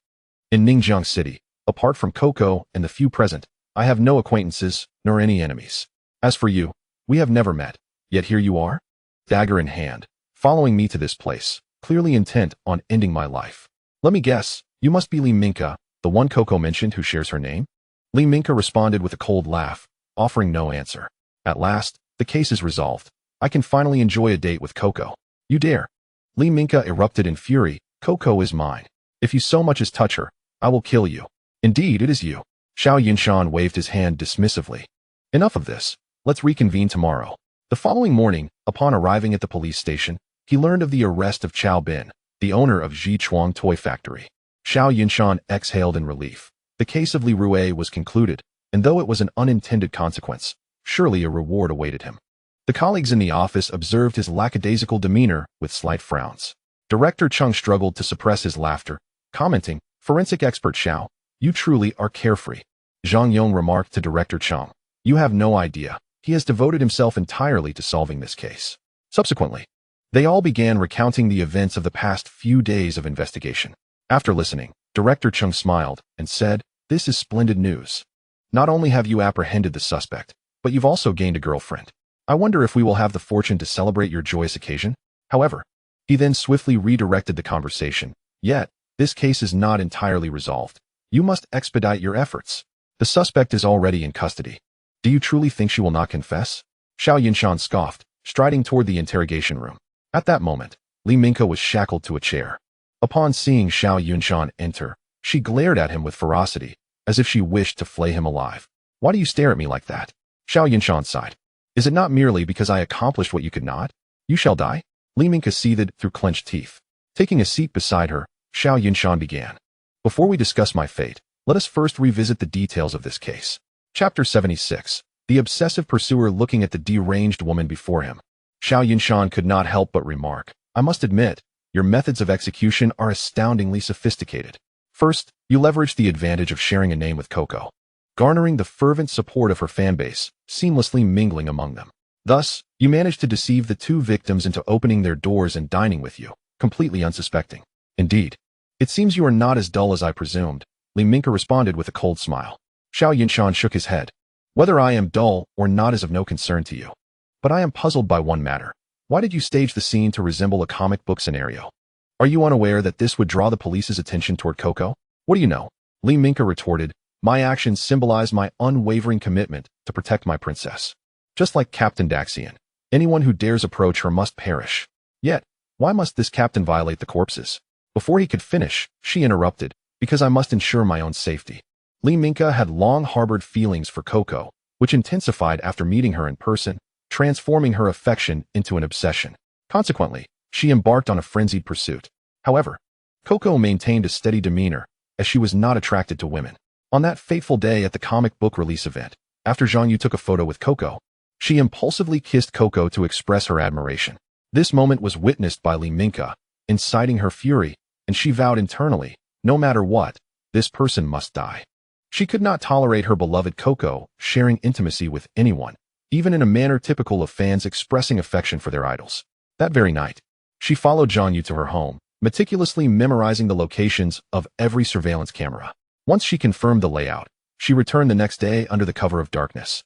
[SPEAKER 1] "In Ningjiang City, apart from Coco and the few present, I have no acquaintances, nor any enemies. As for you, we have never met, yet here you are, dagger in hand, following me to this place, clearly intent on ending my life. Let me guess, you must be Li Minka, the one Coco mentioned who shares her name?" Li Minka responded with a cold laugh, offering no answer. "At last, the case is resolved. I can finally enjoy a date with Coco." "You dare!" Li Minka erupted in fury. "Coco is mine. If you so much as touch her, I will kill you." "Indeed, it is you." Xiao Yunshan waved his hand dismissively. "Enough of this. Let's reconvene tomorrow." The following morning, upon arriving at the police station, he learned of the arrest of Chao Bin, the owner of Zhichuang Toy Factory. Xiao Yunshan exhaled in relief. The case of Li Rue was concluded, and though it was an unintended consequence, surely a reward awaited him. The colleagues in the office observed his lackadaisical demeanor with slight frowns. Director Chung struggled to suppress his laughter, commenting, "Forensic expert Xiao, you truly are carefree." Zhang Yong remarked to Director Chung, "You have no idea. He has devoted himself entirely to solving this case." Subsequently, they all began recounting the events of the past few days of investigation. After listening, Director Chung smiled and said, "This is splendid news. Not only have you apprehended the suspect, but you've also gained a girlfriend. I wonder if we will have the fortune to celebrate your joyous occasion." However, he then swiftly redirected the conversation. "Yet, this case is not entirely resolved. You must expedite your efforts. The suspect is already in custody. Do you truly think she will not confess?" Xiao Yunshan scoffed, striding toward the interrogation room. At that moment, Li Minka was shackled to a chair. Upon seeing Xiao Yunshan enter, she glared at him with ferocity, as if she wished to flay him alive. "Why do you stare at me like that?" Xiao Yunshan sighed. "Is it not merely because I accomplished what you could not? You shall die?" Li Minka seethed through clenched teeth. Taking a seat beside her, Xiao Yunshan began. "Before we discuss my fate, let us first revisit the details of this case." Chapter 76. The obsessive pursuer looking at the deranged woman before him. Xiao Yunshan could not help but remark, "I must admit, your methods of execution are astoundingly sophisticated. First, you leveraged the advantage of sharing a name with Coco. garnering the fervent support of her fanbase, seamlessly mingling among them. Thus, you managed to deceive the two victims into opening their doors and dining with you, completely unsuspecting. Indeed. It seems you are not as dull as I presumed, Li Minka responded with a cold smile. Xiao Yunshan shook his head. Whether I am dull or not is of no concern to you. But I am puzzled by one matter. Why did you stage the scene to resemble a comic book scenario? Are you unaware that this would draw the police's attention toward Coco? What do you know? Li Minka retorted, my actions symbolize my unwavering commitment to protect my princess. Just like Captain Daxian, anyone who dares approach her must perish. Yet, why must this captain violate the corpses? Before he could finish, she interrupted, because I must ensure my own safety. Li Minka had long harbored feelings for Coco, which intensified after meeting her in person, transforming her affection into an obsession. Consequently, she embarked on a frenzied pursuit. However, Coco maintained a steady demeanor, as she was not attracted to women. On that fateful day at the comic book release event, after Zhang Yu took a photo with Coco, she impulsively kissed Coco to express her admiration. This moment was witnessed by Li Minka, inciting her fury, and she vowed internally, no matter what, this person must die. She could not tolerate her beloved Coco sharing intimacy with anyone, even in a manner typical of fans expressing affection for their idols. That very night, she followed Zhang Yu to her home, meticulously memorizing the locations of every surveillance camera. Once she confirmed the layout, she returned the next day under the cover of darkness,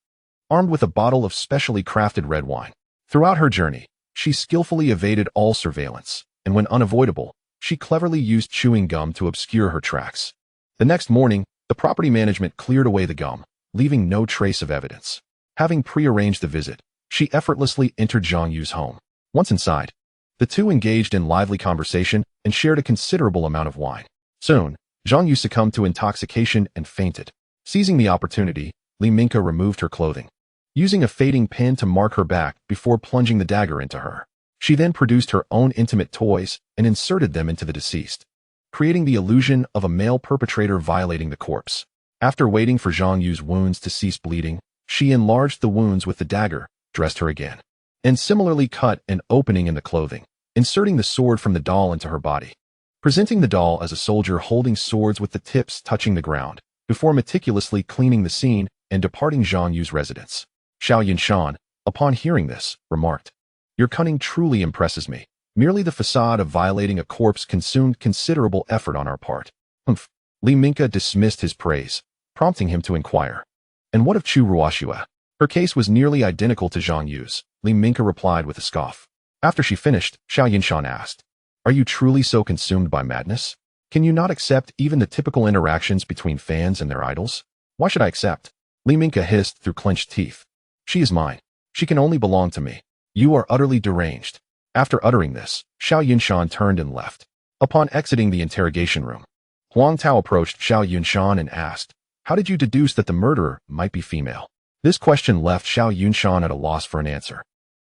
[SPEAKER 1] armed with a bottle of specially crafted red wine. Throughout her journey, she skillfully evaded all surveillance, and when unavoidable, she cleverly used chewing gum to obscure her tracks. The next morning, the property management cleared away the gum, leaving no trace of evidence. Having prearranged the visit, she effortlessly entered Zhang Yu's home. Once inside, the two engaged in lively conversation and shared a considerable amount of wine. Soon, Zhang Yu succumbed to intoxication and fainted. Seizing the opportunity, Li Minka removed her clothing, using a fading pin to mark her back before plunging the dagger into her. She then produced her own intimate toys and inserted them into the deceased, creating the illusion of a male perpetrator violating the corpse. After waiting for Zhang Yu's wounds to cease bleeding, she enlarged the wounds with the dagger, dressed her again, and similarly cut an opening in the clothing, inserting the sword from the doll into her body, presenting the doll as a soldier holding swords with the tips touching the ground, before meticulously cleaning the scene and departing Zhang Yu's residence. Xiao Yunshan, upon hearing this, remarked, your cunning truly impresses me. Merely the facade of violating a corpse consumed considerable effort on our part. Humph. Li Minka dismissed his praise, prompting him to inquire. And what of Chu Ruoxue? Her case was nearly identical to Zhang Yu's, Li Minka replied with a scoff. After she finished, Xiao Yunshan asked, are you truly so consumed by madness? Can you not accept even the typical interactions between fans and their idols? Why should I accept? Li Minka hissed through clenched teeth. She is mine. She can only belong to me. You are utterly deranged. After uttering this, Xiao Yunshan turned and left. Upon exiting the interrogation room, Huang Tao approached Xiao Yunshan and asked, how did you deduce that the murderer might be female? This question left Xiao Yunshan at a loss for an answer.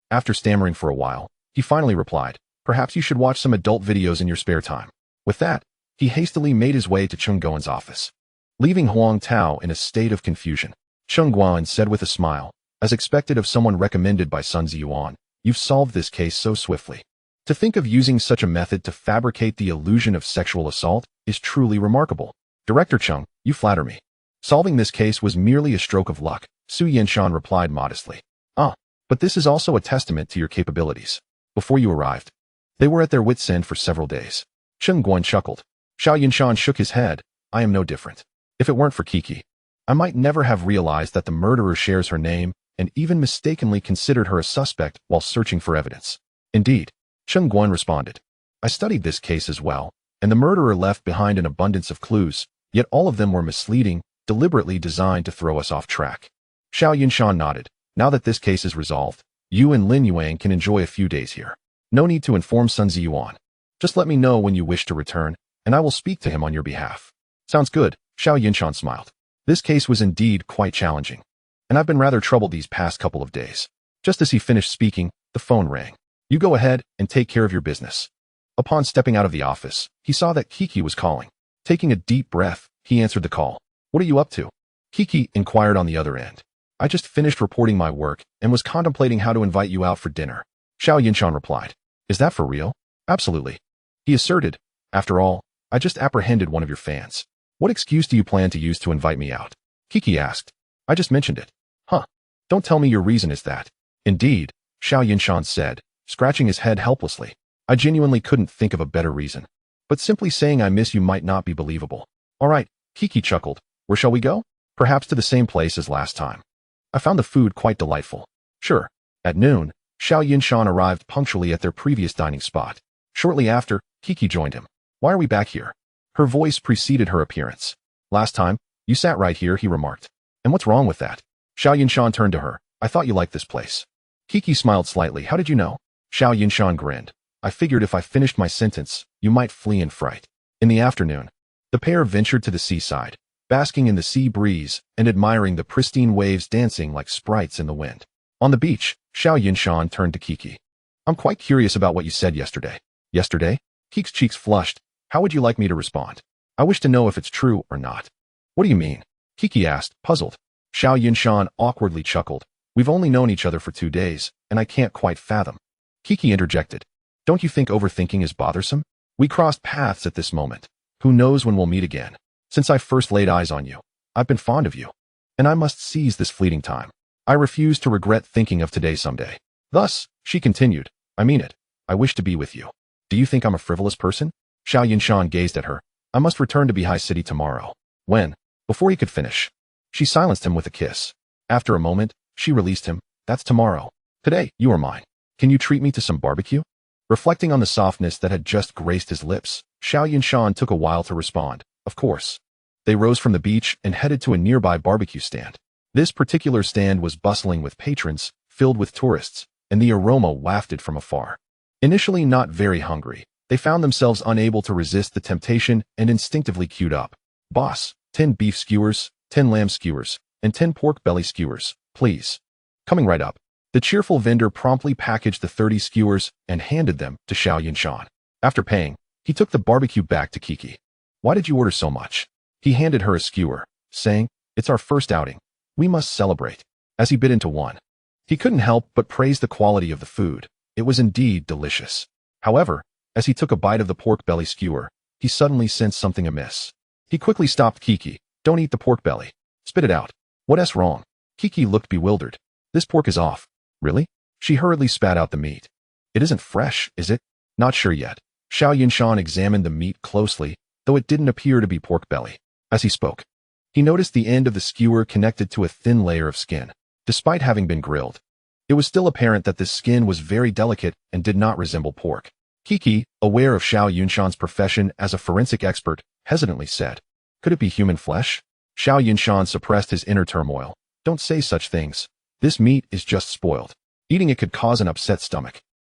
[SPEAKER 1] After stammering for a while, he finally replied, perhaps you should watch some adult videos in your spare time. With that, he hastily made his way to Cheng Guan's office, leaving Huang Tao in a state of confusion. Cheng Guan said with a smile, as expected of someone recommended by Sun Ziyuan, you've solved this case so swiftly. To think of using such a method to fabricate the illusion of sexual assault is truly remarkable. Director Cheng, you flatter me. Solving this case was merely a stroke of luck, Su Yinshan replied modestly. But this is also a testament to your capabilities. Before you arrived, they were at their wits' end for several days. Cheng Guan chuckled. Xiao Yunshan shook his head. I am no different. If it weren't for Kiki, I might never have realized that the murderer shares her name and even mistakenly considered her a suspect while searching for evidence. Indeed, Cheng Guan responded. I studied this case as well, and the murderer left behind an abundance of clues, yet all of them were misleading, deliberately designed to throw us off track. Xiao Yunshan nodded. Now that this case is resolved, you and Lin Yuang can enjoy a few days here. No need to inform Sun Ziyuan. Just let me know when you wish to return, and I will speak to him on your behalf. Sounds good, Xiao Yunshan smiled. This case was indeed quite challenging, and I've been rather troubled these past couple of days. Just as he finished speaking, the phone rang. You go ahead and take care of your business. Upon stepping out of the office, he saw that Kiki was calling. Taking a deep breath, he answered the call. What are you up to? Kiki inquired on the other end. I just finished reporting my work and was contemplating how to invite you out for dinner. Xiao Yunshan replied. Is that for real? Absolutely. He asserted. After all, I just apprehended one of your fans. What excuse do you plan to use to invite me out? Kiki asked. I just mentioned it. Huh. Don't tell me your reason is that. Indeed, Xiao Yunshan said, scratching his head helplessly. I genuinely couldn't think of a better reason. But simply saying I miss you might not be believable. All right, Kiki chuckled. Where shall we go? Perhaps to the same place as last time. I found the food quite delightful. Sure. At noon, Xiao Yunshan arrived punctually at their previous dining spot. Shortly after, Kiki joined him. Why are we back here? Her voice preceded her appearance. Last time, you sat right here, he remarked. And what's wrong with that? Xiao Yunshan turned to her. I thought you liked this place. Kiki smiled slightly. How did you know? Xiao Yunshan grinned. I figured if I finished my sentence, you might flee in fright. In the afternoon, the pair ventured to the seaside, basking in the sea breeze and admiring the pristine waves dancing like sprites in the wind. On the beach, Xiao Yunshan turned to Kiki. I'm quite curious about what you said yesterday. Yesterday? Kiki's cheeks flushed. How would you like me to respond? I wish to know if it's true or not. What do you mean? Kiki asked, puzzled. Xiao Yunshan awkwardly chuckled. We've only known each other for 2 days, and I can't quite fathom. Kiki interjected. Don't you think overthinking is bothersome? We crossed paths at this moment. Who knows when we'll meet again? Since I first laid eyes on you, I've been fond of you. And I must seize this fleeting time. I refuse to regret thinking of today someday. Thus, she continued, I mean it. I wish to be with you. Do you think I'm a frivolous person? Xiao Yunshan gazed at her. I must return to Bihai City tomorrow. When? Before he could finish. She silenced him with a kiss. After a moment, she released him. That's tomorrow. Today, you are mine. Can you treat me to some barbecue? Reflecting on the softness that had just graced his lips, Xiao Yunshan took a while to respond. Of course. They rose from the beach and headed to a nearby barbecue stand. This particular stand was bustling with patrons, filled with tourists, and the aroma wafted from afar. Initially not very hungry, they found themselves unable to resist the temptation and instinctively queued up. Boss, 10 beef skewers, 10 lamb skewers, and 10 pork belly skewers, please. Coming right up. The cheerful vendor promptly packaged the 30 skewers and handed them to Xiao Yunshan. After paying, he took the barbecue back to Kiki. Why did you order so much? He handed her a skewer, saying, it's our first outing. We must celebrate. As he bit into one, he couldn't help but praise the quality of the food. It was indeed delicious. However, as he took a bite of the pork belly skewer, he suddenly sensed something amiss. He quickly stopped Kiki. Don't eat the pork belly. Spit it out. What's wrong? Kiki looked bewildered. This pork is off. Really? She hurriedly spat out the meat. It isn't fresh, is it? Not sure yet. Xiao Yunshan examined the meat closely, though it didn't appear to be pork belly. As he spoke, he noticed the end of the skewer connected to a thin layer of skin. Despite having been grilled, it was still apparent that this skin was very delicate and did not resemble pork. Kiki, aware of Xiao Yunshan's profession as a forensic expert, hesitantly said, could it be human flesh? Xiao Yunshan suppressed his inner turmoil. Don't say such things. This meat is just spoiled. Eating it could cause an upset stomach.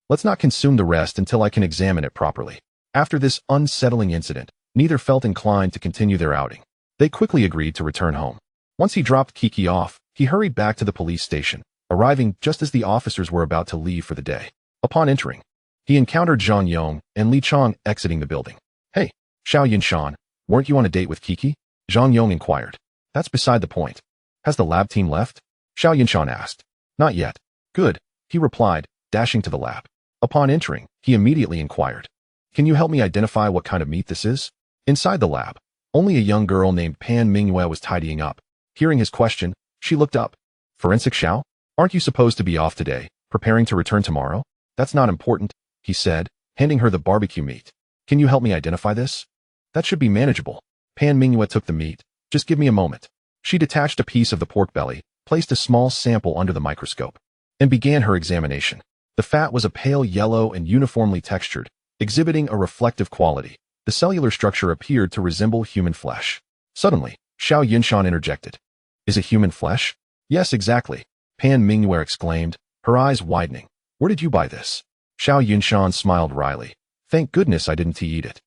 [SPEAKER 1] Let's not consume the rest until I can examine it properly. After this unsettling incident, neither felt inclined to continue their outing. They quickly agreed to return home. Once he dropped Kiki off, he hurried back to the police station, arriving just as the officers were about to leave for the day. Upon entering, he encountered Zhang Yong and Li Chong exiting the building. Hey, Xiao Yunshan, weren't you on a date with Kiki? Zhang Yong inquired. That's beside the point. Has the lab team left? Xiao Yunshan asked. Not yet. Good, he replied, dashing to the lab. Upon entering, he immediately inquired. Can you help me identify what kind of meat this is? Inside the lab, only a young girl named Pan Mingyue was tidying up. Hearing his question, she looked up. Forensic Xiao? Aren't you supposed to be off today, preparing to return tomorrow? That's not important, he said, handing her the barbecue meat. Can you help me identify this? That should be manageable. Pan Mingyue took the meat. Just give me a moment. She detached a piece of the pork belly, placed a small sample under the microscope, and began her examination. The fat was a pale yellow and uniformly textured, exhibiting a reflective quality. The cellular structure appeared to resemble human flesh. Suddenly, Xiao Yunshan interjected. Is it human flesh? Yes, exactly, Pan Mingyue exclaimed, her eyes widening. Where did you buy this? Xiao Yunshan smiled wryly. Thank goodness I didn't eat it.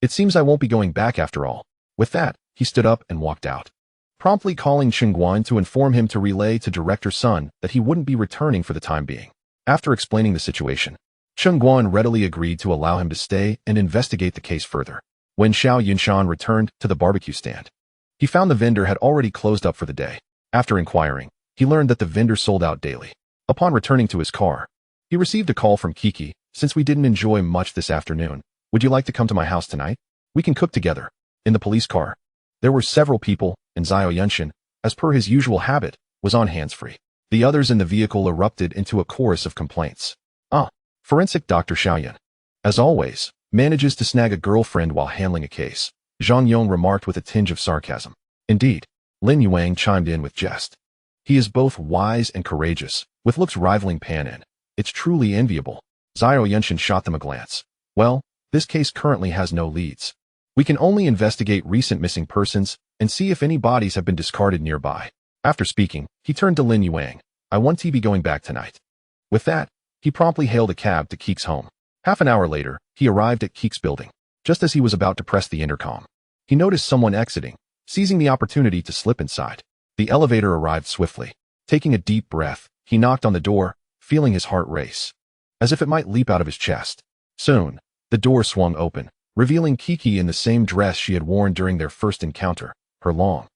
[SPEAKER 1] It seems I won't be going back after all. With that, he stood up and walked out, promptly calling Chengguan to inform him to relay to Director Sun that he wouldn't be returning for the time being. After explaining the situation, Chengguan readily agreed to allow him to stay and investigate the case further. When Xiao Yunshan returned to the barbecue stand, he found the vendor had already closed up for the day. After inquiring, he learned that the vendor sold out daily. Upon returning to his car, he received a call from Kiki. Since we didn't enjoy much this afternoon, would you like to come to my house tonight? We can cook together. In the police car, there were several people, and Xiao Yunshan, as per his usual habit, was on hands-free. The others in the vehicle erupted into a chorus of complaints. Forensic Dr. Xiao Yunshan, as always, manages to snag a girlfriend while handling a case, Zhang Yong remarked with a tinge of sarcasm. Indeed, Lin Yuang chimed in with jest. He is both wise and courageous, with looks rivaling Pan. It's truly enviable. Xiao Yunshan shot them a glance. Well, this case currently has no leads. We can only investigate recent missing persons and see if any bodies have been discarded nearby. After speaking, he turned to Lin Yuang. I want to be going back tonight. With that, he promptly hailed a cab to Keek's home. Half an hour later, he arrived at Keek's building. Just as he was about to press the intercom, he noticed someone exiting, seizing the opportunity to slip inside. The elevator arrived swiftly. Taking a deep breath, he knocked on the door, feeling his heart race, as if it might leap out of his chest. Soon, the door swung open, revealing Kiki in the same dress she had worn during their first encounter, her long,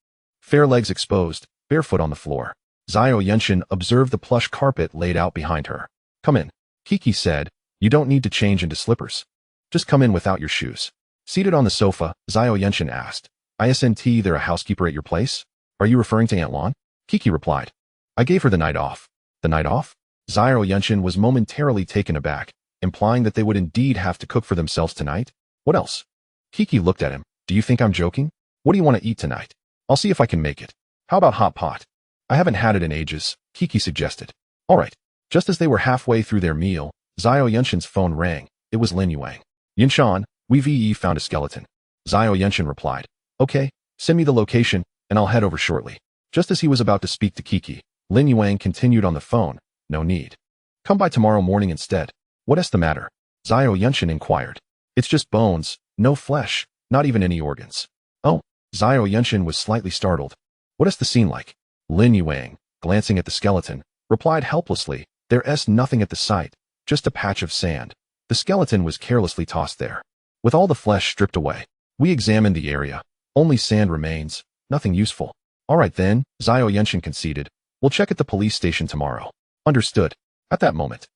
[SPEAKER 1] fair legs exposed, barefoot on the floor. Xiao Yunshan observed the plush carpet laid out behind her. Come in, Kiki said. You don't need to change into slippers. Just come in without your shoes. Seated on the sofa, Xiao Yunshan asked, Isn't there a housekeeper at your place? Are you referring to Aunt Lan? Kiki replied. I gave her the night off. The night off? Xiao Yunshan was momentarily taken aback, implying that they would indeed have to cook for themselves tonight. What else? Kiki looked at him. Do you think I'm joking? What do you want to eat tonight? I'll see if I can make it. How about hot pot? I haven't had it in ages, Kiki suggested. All right. Just as they were halfway through their meal, Xiao Yunshan's phone rang. It was Lin Yuang. Yunshan, we've found a skeleton. Xiao Yunshan replied. Okay, send me the location, and I'll head over shortly. Just as he was about to speak to Kiki, Lin Yuang continued on the phone. No need. Come by tomorrow morning instead. What's the matter? Xiao Yunshan inquired. It's just bones, no flesh, not even any organs. Oh, Xiao Yunshan was slightly startled. What is the scene like? Lin Yuang, glancing at the skeleton, replied helplessly. There's nothing at the site, just a patch of sand. The skeleton was carelessly tossed there, with all the flesh stripped away. We examined the area. Only sand remains, nothing useful. All right then, Xiao Yunshan conceded. We'll check at the police station tomorrow. Understood. At that moment,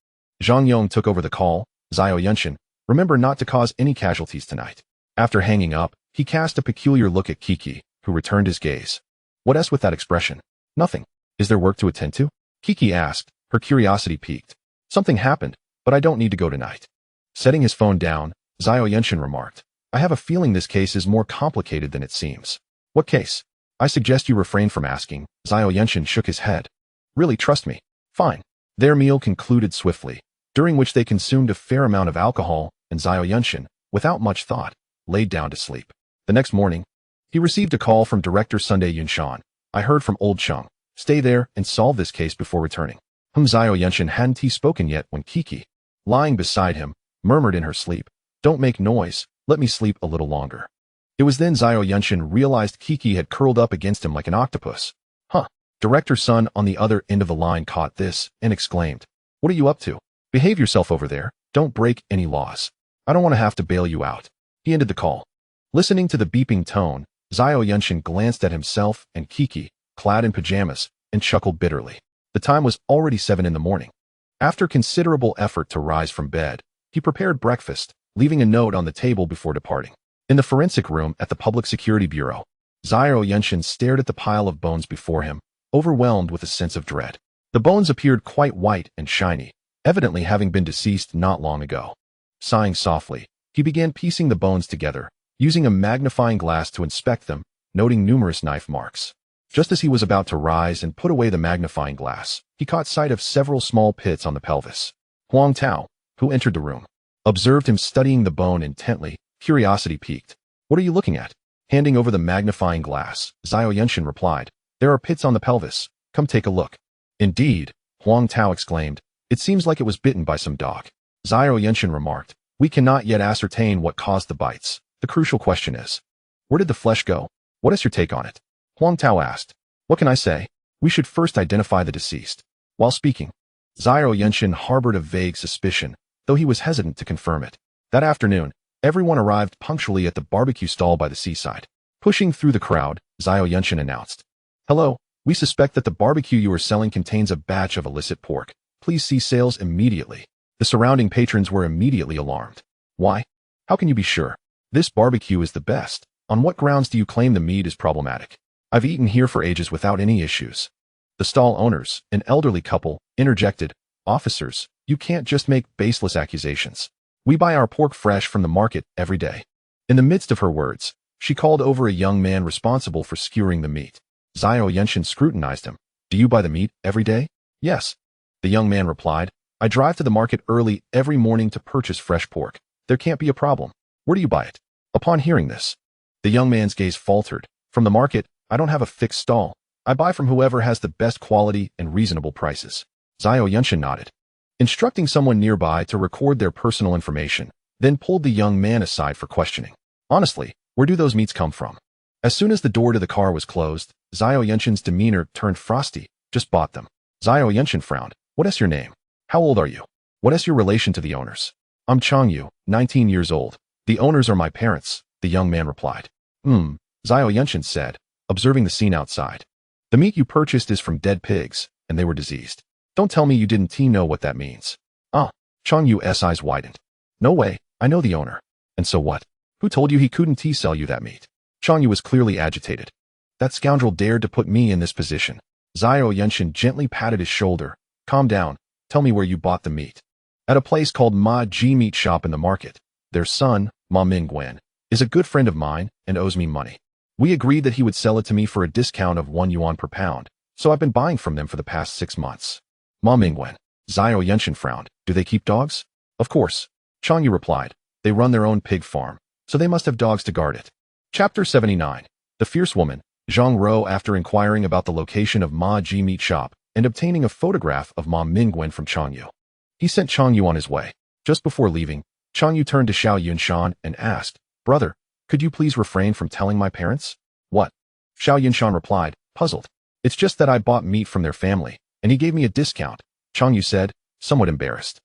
[SPEAKER 1] Zhang Yong took over the call. Xiao Yunshan, remember not to cause any casualties tonight. After hanging up, he cast a peculiar look at Kiki, who returned his gaze. What's with that expression? Nothing. Is there work to attend to? Kiki asked, her curiosity piqued. Something happened, but I don't need to go tonight. Setting his phone down, Xiao Yunshan remarked. I have a feeling this case is more complicated than it seems. What case? I suggest you refrain from asking. Xiao Yunshan shook his head. Really, trust me. Fine. Their meal concluded swiftly, during which they consumed a fair amount of alcohol, and Xiao Yunshan, without much thought, laid down to sleep. The next morning, he received a call from Director Sunday Yunshan. I heard from Old Cheng. Stay there and solve this case before returning. Xiao Yunshan hadn't spoken yet when Kiki, lying beside him, murmured in her sleep. Don't make noise, let me sleep a little longer. It was then Xiao Yunshan realized Kiki had curled up against him like an octopus. Director Sun on the other end of the line caught this and exclaimed. What are you up to? Behave yourself over there, don't break any laws. I don't want to have to bail you out. He ended the call. Listening to the beeping tone, Xiao Yunshan glanced at himself and Kiki, clad in pajamas, and chuckled bitterly. The time was already 7 in the morning. After considerable effort to rise from bed, he prepared breakfast, leaving a note on the table before departing. In the forensic room at the Public Security Bureau, Xiao Yunshan stared at the pile of bones before him, overwhelmed with a sense of dread. The bones appeared quite white and shiny, evidently having been deceased not long ago. Sighing softly, he began piecing the bones together, using a magnifying glass to inspect them, noting numerous knife marks. Just as he was about to rise and put away the magnifying glass, he caught sight of several small pits on the pelvis. Huang Tao, who entered the room, observed him studying the bone intently, curiosity piqued. What are you looking at? Handing over the magnifying glass, Xiao Yunshan replied. There are pits on the pelvis. Come take a look. Indeed, Huang Tao exclaimed. It seems like it was bitten by some dog. Xiao Yunshan remarked. We cannot yet ascertain what caused the bites. The crucial question is, where did the flesh go? What is your take on it? Huang Tao asked. What can I say? We should first identify the deceased. While speaking, Xiao Yunshan harbored a vague suspicion, though he was hesitant to confirm it. That afternoon, everyone arrived punctually at the barbecue stall by the seaside. Pushing through the crowd, Xiao Yunshan announced. Hello, we suspect that the barbecue you are selling contains a batch of illicit pork. Please cease sales immediately. The surrounding patrons were immediately alarmed. Why? How can you be sure? This barbecue is the best. On what grounds do you claim the meat is problematic? I've eaten here for ages without any issues. The stall owners, an elderly couple, interjected, Officers, you can't just make baseless accusations. We buy our pork fresh from the market every day. In the midst of her words, she called over a young man responsible for skewering the meat. Xiao Yunshan scrutinized him. Do you buy the meat every day? Yes. The young man replied, I drive to the market early every morning to purchase fresh pork. There can't be a problem. Where do you buy it? Upon hearing this, the young man's gaze faltered. From the market, I don't have a fixed stall. I buy from whoever has the best quality and reasonable prices. Xiao Yunshan nodded, instructing someone nearby to record their personal information, then pulled the young man aside for questioning. Honestly, where do those meats come from? As soon as the door to the car was closed, Xiao Yunshan's demeanor turned frosty. Just bought them. Xiao Yunshan frowned. What is your name? How old are you? What is your relation to the owners? I'm Changyu, 19 years old. The owners are my parents, the young man replied. Xiao Yunshan said, observing the scene outside. The meat you purchased is from dead pigs, and they were diseased. Don't tell me you didn't know what that means. Changyu's eyes widened. No way, I know the owner. And so what? Who told you he couldn't sell you that meat? Changyu was clearly agitated. That scoundrel dared to put me in this position. Xiao Yunshan gently patted his shoulder. Calm down, tell me where you bought the meat. At a place called Ma Ji Meat Shop in the market. Their son, Ma Mingwen, is a good friend of mine and owes me money. We agreed that he would sell it to me for a discount of 1 yuan per pound, so I've been buying from them for the past 6 months. Ma Mingwen. Xiao Yunshan frowned. Do they keep dogs? Of course. Changyu replied. They run their own pig farm, so they must have dogs to guard it. Chapter 79. The fierce woman, Zhang Ro, after inquiring about the location of Ma Ji Meat Shop and obtaining a photograph of Ma Mingwen from Changyu. He sent Changyu on his way. Just before leaving, Changyu turned to Xiao Yunshan and asked, Brother, could you please refrain from telling my parents? What? Xiao Yunshan replied, puzzled. It's just that I bought meat from their family, and he gave me a discount, Changyu said, somewhat embarrassed.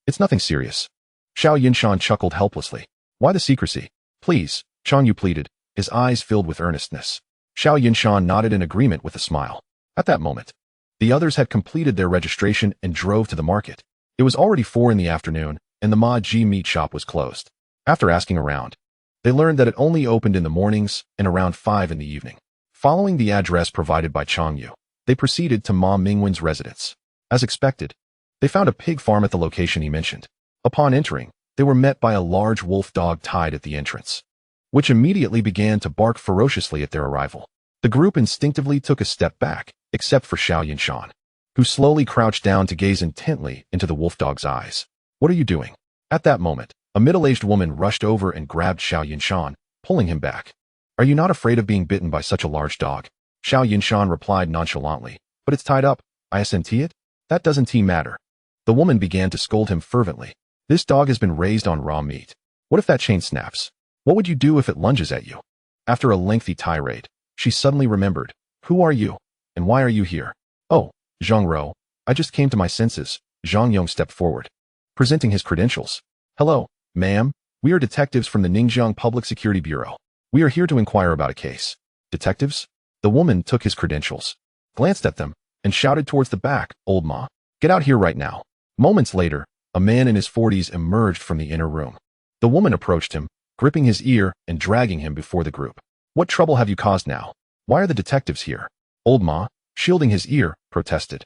[SPEAKER 1] It's nothing serious. Xiao Yunshan chuckled helplessly. Why the secrecy? Please, Changyu pleaded, his eyes filled with earnestness. Xiao Yunshan nodded in agreement with a smile. At that moment, the others had completed their registration and drove to the market. It was already 4 in the afternoon, and the Ma Ji Meat Shop was closed. After asking around, they learned that it only opened in the mornings and around 5 in the evening. Following the address provided by Changyu, they proceeded to Ma Mingwen's residence. As expected, they found a pig farm at the location he mentioned. Upon entering, they were met by a large wolf dog tied at the entrance, which immediately began to bark ferociously at their arrival. The group instinctively took a step back, except for Xiao Yunshan, who slowly crouched down to gaze intently into the wolf dog's eyes. What are you doing? At that moment, a middle-aged woman rushed over and grabbed Xiao Yunshan, pulling him back. Are you not afraid of being bitten by such a large dog? Xiao Yunshan replied nonchalantly. But it's tied up. Isn't it? That doesn't matter. The woman began to scold him fervently. This dog has been raised on raw meat. What if that chain snaps? What would you do if it lunges at you? After a lengthy tirade, she suddenly remembered. Who are you? And why are you here? Oh, Zhang Ro. I just came to my senses. Zhang Yong stepped forward, presenting his credentials. Hello, ma'am. We are detectives from the Ningxiang Public Security Bureau. We are here to inquire about a case. Detectives? The woman took his credentials, glanced at them, and shouted towards the back, Old Ma. Get out here right now. Moments later, a man in his 40s emerged from the inner room. The woman approached him, gripping his ear and dragging him before the group. What trouble have you caused now? Why are the detectives here? Old Ma, shielding his ear, protested.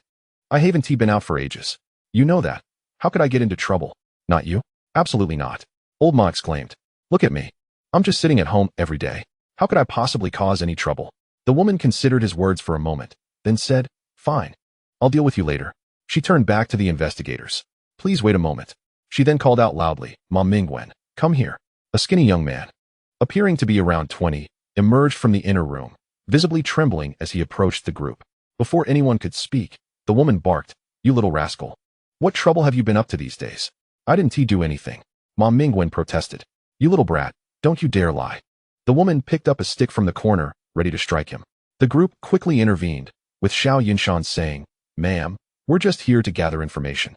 [SPEAKER 1] I haven't been out for ages. You know that. How could I get into trouble? Not you? Absolutely not. Old Ma exclaimed. Look at me. I'm just sitting at home every day. How could I possibly cause any trouble? The woman considered his words for a moment, then said, Fine. I'll deal with you later. She turned back to the investigators. Please wait a moment. She then called out loudly, Ma Mingwen, come here. A skinny young man, appearing to be around 20, emerged from the inner room, visibly trembling as he approached the group. Before anyone could speak, the woman barked, You little rascal. What trouble have you been up to these days? I didn't do anything. Ma Mingwen protested. You little brat, don't you dare lie. The woman picked up a stick from the corner, ready to strike him. The group quickly intervened, with Xiao Yunshan saying, Ma'am, we're just here to gather information.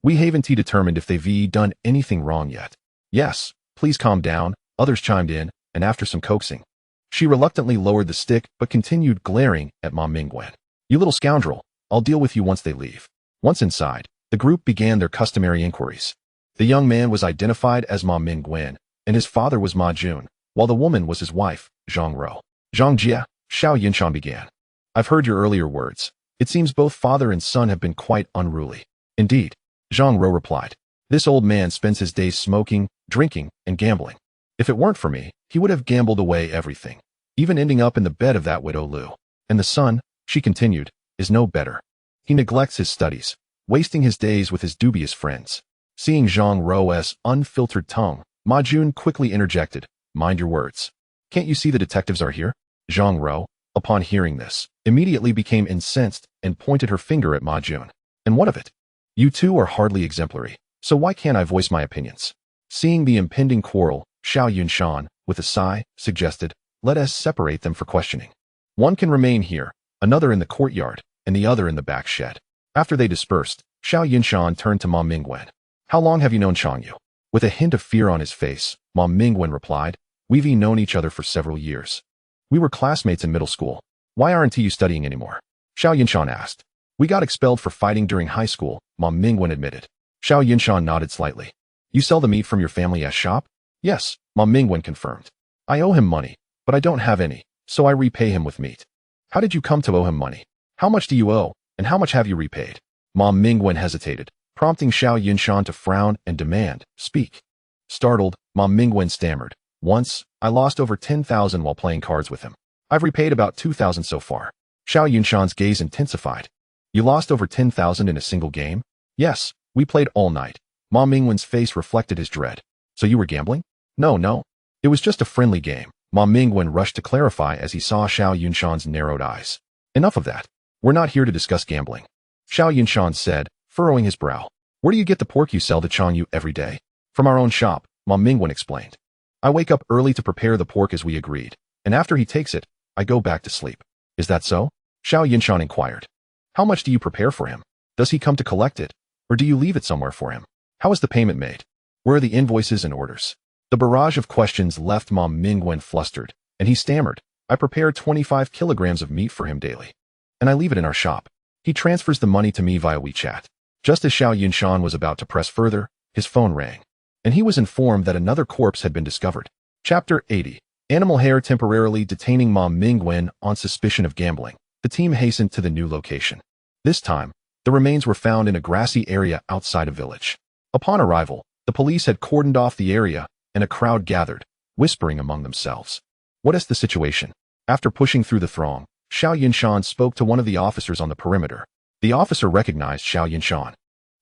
[SPEAKER 1] We haven't determined if they've done anything wrong yet. Yes, please calm down, others chimed in, and after some coaxing, she reluctantly lowered the stick but continued glaring at Ma Mingwen. You little scoundrel, I'll deal with you once they leave. Once inside, the group began their customary inquiries. The young man was identified as Ma Mingwen, and his father was Ma Jun, while the woman was his wife, Zhang Ro. Zhang Jie, Xiao Yunshan began. I've heard your earlier words. It seems both father and son have been quite unruly. Indeed, Zhang Ro replied. This old man spends his days smoking, drinking, and gambling. If it weren't for me, he would have gambled away everything, even ending up in the bed of that widow Lu. And the son, she continued, is no better. He neglects his studies, wasting his days with his dubious friends. Seeing Zhang Ro's unfiltered tongue, Ma Jun quickly interjected, mind your words. Can't you see the detectives are here? Zhang Ro, upon hearing this, immediately became incensed and pointed her finger at Ma Jun. And what of it? You two are hardly exemplary, so why can't I voice my opinions? Seeing the impending quarrel, Xiao Yunshan, with a sigh, suggested, let us separate them for questioning. One can remain here, another in the courtyard, and the other in the back shed. After they dispersed, Xiao Yunshan turned to Ma Mingwen. How long have you known Changyu? With a hint of fear on his face, Ma Mingwen replied, we've known each other for several years. We were classmates in middle school. Why aren't you studying anymore? Xiao Yunshan asked. We got expelled for fighting during high school, Ma Mingwen admitted. Xiao Yunshan nodded slightly. You sell the meat from your family's shop? Yes, Ma Mingwen confirmed. I owe him money, but I don't have any, so I repay him with meat. How did you come to owe him money? How much do you owe, and how much have you repaid? Ma Mingwen hesitated, prompting Xiao Yunshan to frown and demand, speak. Startled, Ma Mingwen stammered. Once, I lost over 10,000 while playing cards with him. I've repaid about 2,000 so far. Xiao Yunshan's gaze intensified. You lost over 10,000 in a single game? Yes, we played all night. Ma Mingwen's face reflected his dread. So you were gambling? No. It was just a friendly game. Ma Mingwen rushed to clarify as he saw Xiao Yunshan's narrowed eyes. Enough of that. We're not here to discuss gambling. Xiao Yunshan said, furrowing his brow. Where do you get the pork you sell to Changyu every day? From our own shop, Ma Mingwen explained. I wake up early to prepare the pork as we agreed, and after he takes it, I go back to sleep. Is that so? Xiao Yunshan inquired. How much do you prepare for him? Does he come to collect it, or do you leave it somewhere for him? How is the payment made? Where are the invoices and orders? The barrage of questions left Ma Mingwen flustered, and he stammered, I prepare 25 kilograms of meat for him daily, and I leave it in our shop. He transfers the money to me via WeChat. Just as Xiao Yunshan was about to press further, his phone rang, and he was informed that another corpse had been discovered. Chapter 80. Animal hair temporarily detaining Ma Mingwen on suspicion of gambling. The team hastened to the new location. This time, the remains were found in a grassy area outside a village. Upon arrival, the police had cordoned off the area, and a crowd gathered, whispering among themselves. What is the situation? After pushing through the throng, Xiao Yunshan spoke to one of the officers on the perimeter. The officer recognized Xiao Yunshan,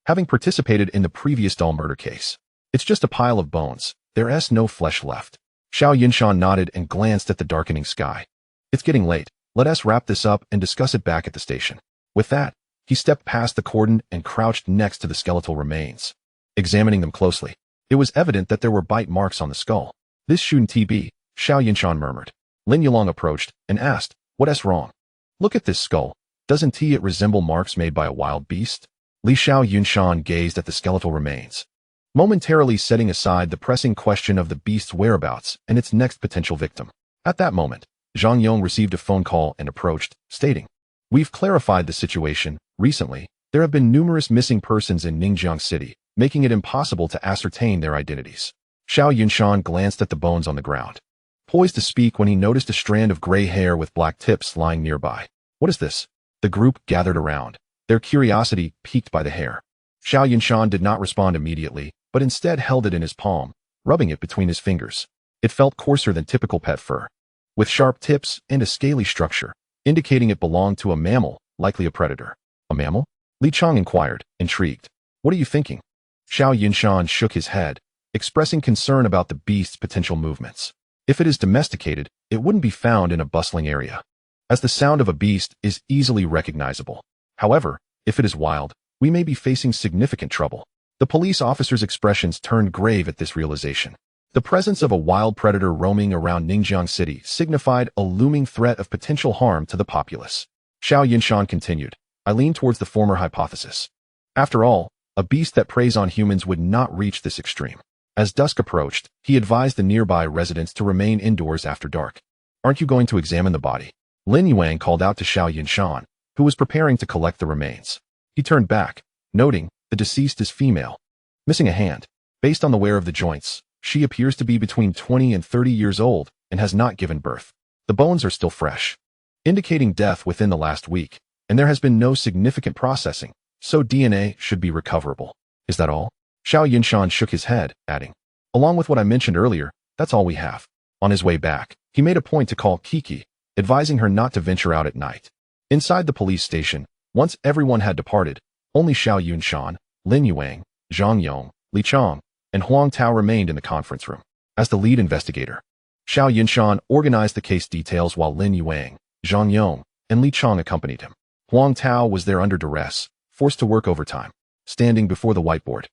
[SPEAKER 1] having participated in the previous doll murder case. It's just a pile of bones. There's no flesh left. Xiao Yunshan nodded and glanced at the darkening sky. It's getting late. Let us wrap this up and discuss it back at the station. With that, he stepped past the cordon and crouched next to the skeletal remains. Examining them closely, it was evident that there were bite marks on the skull. This shouldn't be, Xiao Yunshan murmured. Lin Yulong approached and asked, what's wrong? Look at this skull. Doesn't it resemble marks made by a wild beast? Li Xiao Yunshan gazed at the skeletal remains, momentarily setting aside the pressing question of the beast's whereabouts and its next potential victim. At that moment, Zhang Yong received a phone call and approached, stating, we've clarified the situation. Recently, there have been numerous missing persons in Ningjiang City, making it impossible to ascertain their identities. Xiao Yunshan glanced at the bones on the ground, poised to speak when he noticed a strand of gray hair with black tips lying nearby. What is this? The group gathered around, their curiosity piqued by the hair. Xiao Yunshan did not respond immediately, but instead held it in his palm, rubbing it between his fingers. It felt coarser than typical pet fur, with sharp tips and a scaly structure, indicating it belonged to a mammal, likely a predator. A mammal? Li Chang inquired, intrigued. What are you thinking? Xiao Yunshan shook his head, expressing concern about the beast's potential movements. If it is domesticated, it wouldn't be found in a bustling area, as the sound of a beast is easily recognizable. However, if it is wild, we may be facing significant trouble. The police officer's expressions turned grave at this realization. The presence of a wild predator roaming around Ningjiang City signified a looming threat of potential harm to the populace. Xiao Yunshan continued, I lean towards the former hypothesis. After all, a beast that preys on humans would not reach this extreme. As dusk approached, he advised the nearby residents to remain indoors after dark. Aren't you going to examine the body? Lin Yuang called out to Xiao Yunshan, who was preparing to collect the remains. He turned back, noting the deceased is female, missing a hand. Based on the wear of the joints, she appears to be between 20 and 30 years old and has not given birth. The bones are still fresh. indicating death within the last week, and there has been no significant processing, so DNA should be recoverable. Is that all? Xiao Yunshan shook his head, adding, along with what I mentioned earlier, that's all we have. On his way back, he made a point to call Kiki, advising her not to venture out at night. Inside the police station, once everyone had departed, only Xiao Yunshan, Lin Yuang, Zhang Yong, Li Chang, and Huang Tao remained in the conference room. As the lead investigator, Xiao Yunshan organized the case details while Lin Yuang, Zhang Yong, and Li Chang accompanied him. Huang Tao was there under duress, forced to work overtime. Standing before the whiteboard,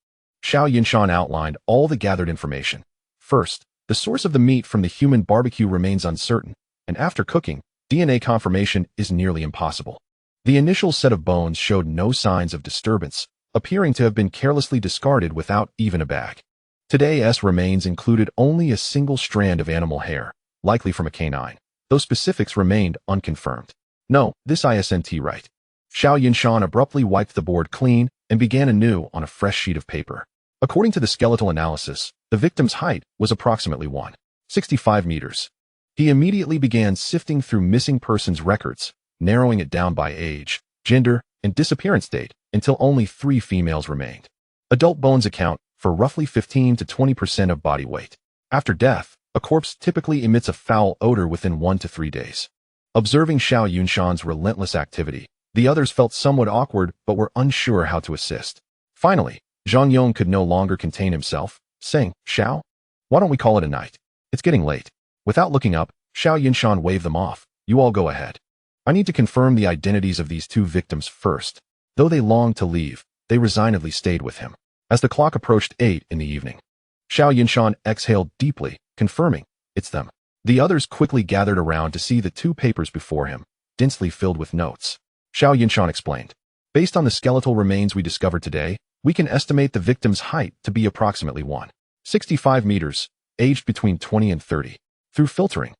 [SPEAKER 1] Xiao Yunshan outlined all the gathered information. First, the source of the meat from the human barbecue remains uncertain, and after cooking, DNA confirmation is nearly impossible. The initial set of bones showed no signs of disturbance, appearing to have been carelessly discarded without even a bag. Today's remains included only a single strand of animal hair, likely from a canine. Those specifics remained unconfirmed. No, this isn't right. Xiao Yunshan abruptly wiped the board clean and began anew on a fresh sheet of paper. According to the skeletal analysis, the victim's height was approximately 1.65 meters. He immediately began sifting through missing persons records, narrowing it down by age, gender, and disappearance date until only 3 females remained. Adult bones account for roughly 15 to 20% of body weight. After death, a corpse typically emits a foul odor within 1 to 3 days. Observing Xiao Yunshan's relentless activity, the others felt somewhat awkward but were unsure how to assist. Finally, Zhang Yong could no longer contain himself, saying, Xiao, why don't we call it a night? It's getting late. Without looking up, Xiao Yunshan waved them off. You all go ahead. I need to confirm the identities of these 2 victims first. Though they longed to leave, they resignedly stayed with him. As the clock approached 8 in the evening, Xiao Yunshan exhaled deeply, confirming, it's them. The others quickly gathered around to see the 2 papers before him, densely filled with notes. Xiao Yunshan explained, based on the skeletal remains we discovered today, we can estimate the victim's height to be approximately 1.65 meters, aged between 20 and 30. Through filtering,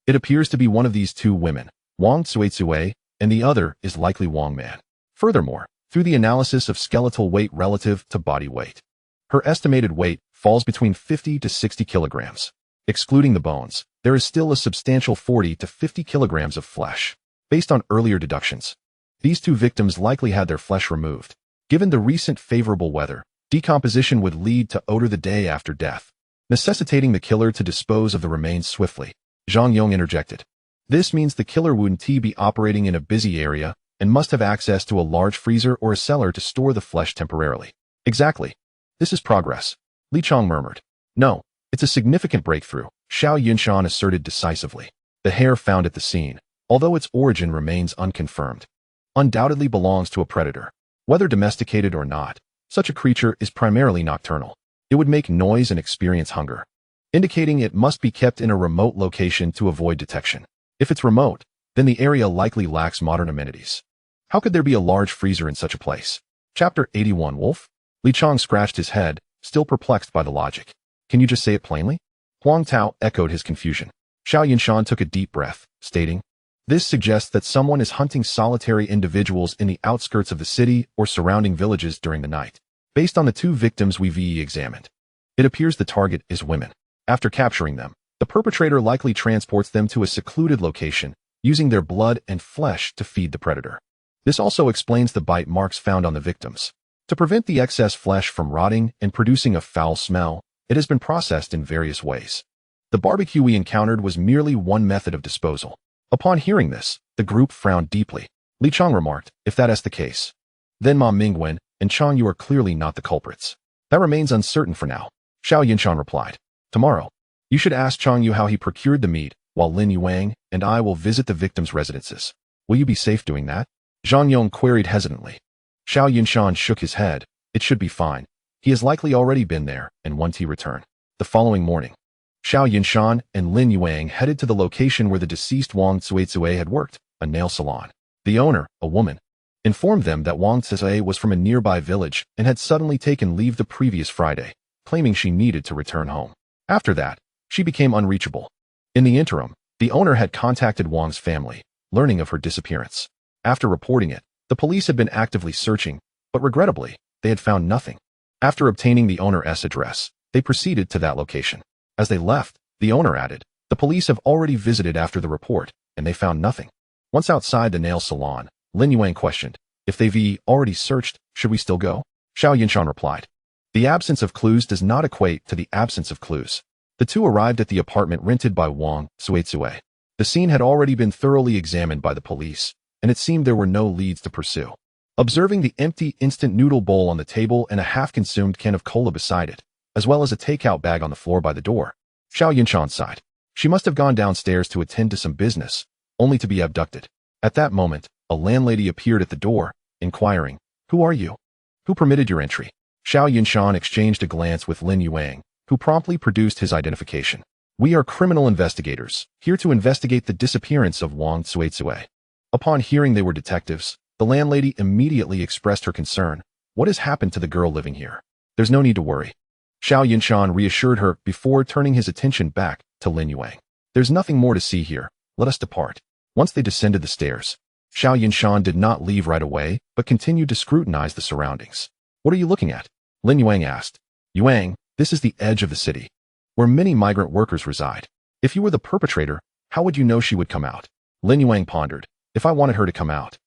[SPEAKER 1] it appears to be one of these 2 women, Wang Cuizue, and the other is likely Wang Man. Furthermore, through the analysis of skeletal weight relative to body weight, her estimated weight falls between 50 to 60 kilograms. Excluding the bones, there is still a substantial 40 to 50 kilograms of flesh. Based on earlier deductions, these 2 victims likely had their flesh removed. Given the recent favorable weather, decomposition would lead to odor the day after death, necessitating the killer to dispose of the remains swiftly. Zhang Yong interjected. This means the killer wouldn't be operating in a busy area and must have access to a large freezer or a cellar to store the flesh temporarily. Exactly. This is progress. Li Chang murmured. No, it's a significant breakthrough, Xiao Yunshan asserted decisively. The hair found at the scene, although its origin remains unconfirmed, undoubtedly belongs to a predator. Whether domesticated or not, such a creature is primarily nocturnal. It would make noise and experience hunger, indicating it must be kept in a remote location to avoid detection. If it's remote, then the area likely lacks modern amenities. How could there be a large freezer in such a place? Chapter 81 Wolf? Li Chang scratched his head, still perplexed by the logic. Can you just say it plainly? Huang Tao echoed his confusion. Xiao Yunshan took a deep breath, stating, this suggests that someone is hunting solitary individuals in the outskirts of the city or surrounding villages during the night. Based on the 2 victims we've examined, it appears the target is women. After capturing them, the perpetrator likely transports them to a secluded location, using their blood and flesh to feed the predator. This also explains the bite marks found on the victims. To prevent the excess flesh from rotting and producing a foul smell, it has been processed in various ways. The barbecue we encountered was merely one method of disposal. Upon hearing this, the group frowned deeply. Li Chang remarked, if that is the case, then Ma Mingwen and Chang Yu are clearly not the culprits. That remains uncertain for now. Xiao Yunshan replied. Tomorrow, you should ask Chang Yu how he procured the meat, while Lin Yuang and I will visit the victims' residences. Will you be safe doing that? Zhang Yong queried hesitantly. Xiao Yunshan shook his head. It should be fine. He has likely already been there, and once he returned. The following morning, Xiao Yunshan and Lin Yuang headed to the location where the deceased Wang Cuizue had worked, a nail salon. The owner, a woman, informed them that Wang Cuizue was from a nearby village and had suddenly taken leave the previous Friday, claiming she needed to return home. After that, she became unreachable. In the interim, the owner had contacted Wang's family, learning of her disappearance. After reporting it, the police had been actively searching, but regrettably, they had found nothing. After obtaining the owner's address, they proceeded to that location. As they left, the owner added, the police have already visited after the report, and they found nothing. Once outside the nail salon, Lin Yuang questioned, "If they've already searched, should we still go?" Xiao Yunshan replied, "The absence of clues does not equate to the absence of clues." The two arrived at the apartment rented by Wang Suizue. The scene had already been thoroughly examined by the police, and it seemed there were no leads to pursue. Observing the empty instant noodle bowl on the table and a half-consumed can of cola beside it, as well as a takeout bag on the floor by the door, Xiao Yunshan sighed. She must have gone downstairs to attend to some business, only to be abducted. At that moment, a landlady appeared at the door, inquiring, "Who are you? Who permitted your entry?" Xiao Yunshan exchanged a glance with Lin Yuang, who promptly produced his identification. "We are criminal investigators, here to investigate the disappearance of Wang Suizue." Upon hearing they were detectives, the landlady immediately expressed her concern. "What has happened to the girl living here?" "There's no need to worry." Xiao Yunshan reassured her before turning his attention back to Lin Yuang. "There's nothing more to see here. Let us depart." Once they descended the stairs, Xiao Yunshan did not leave right away, but continued to scrutinize the surroundings. "What are you looking at?" Lin Yuang asked. "Yuang, this is the edge of the city, where many migrant workers reside. If you were the perpetrator, how would you know she would come out?" Lin Yuang pondered. "If I wanted her to come out,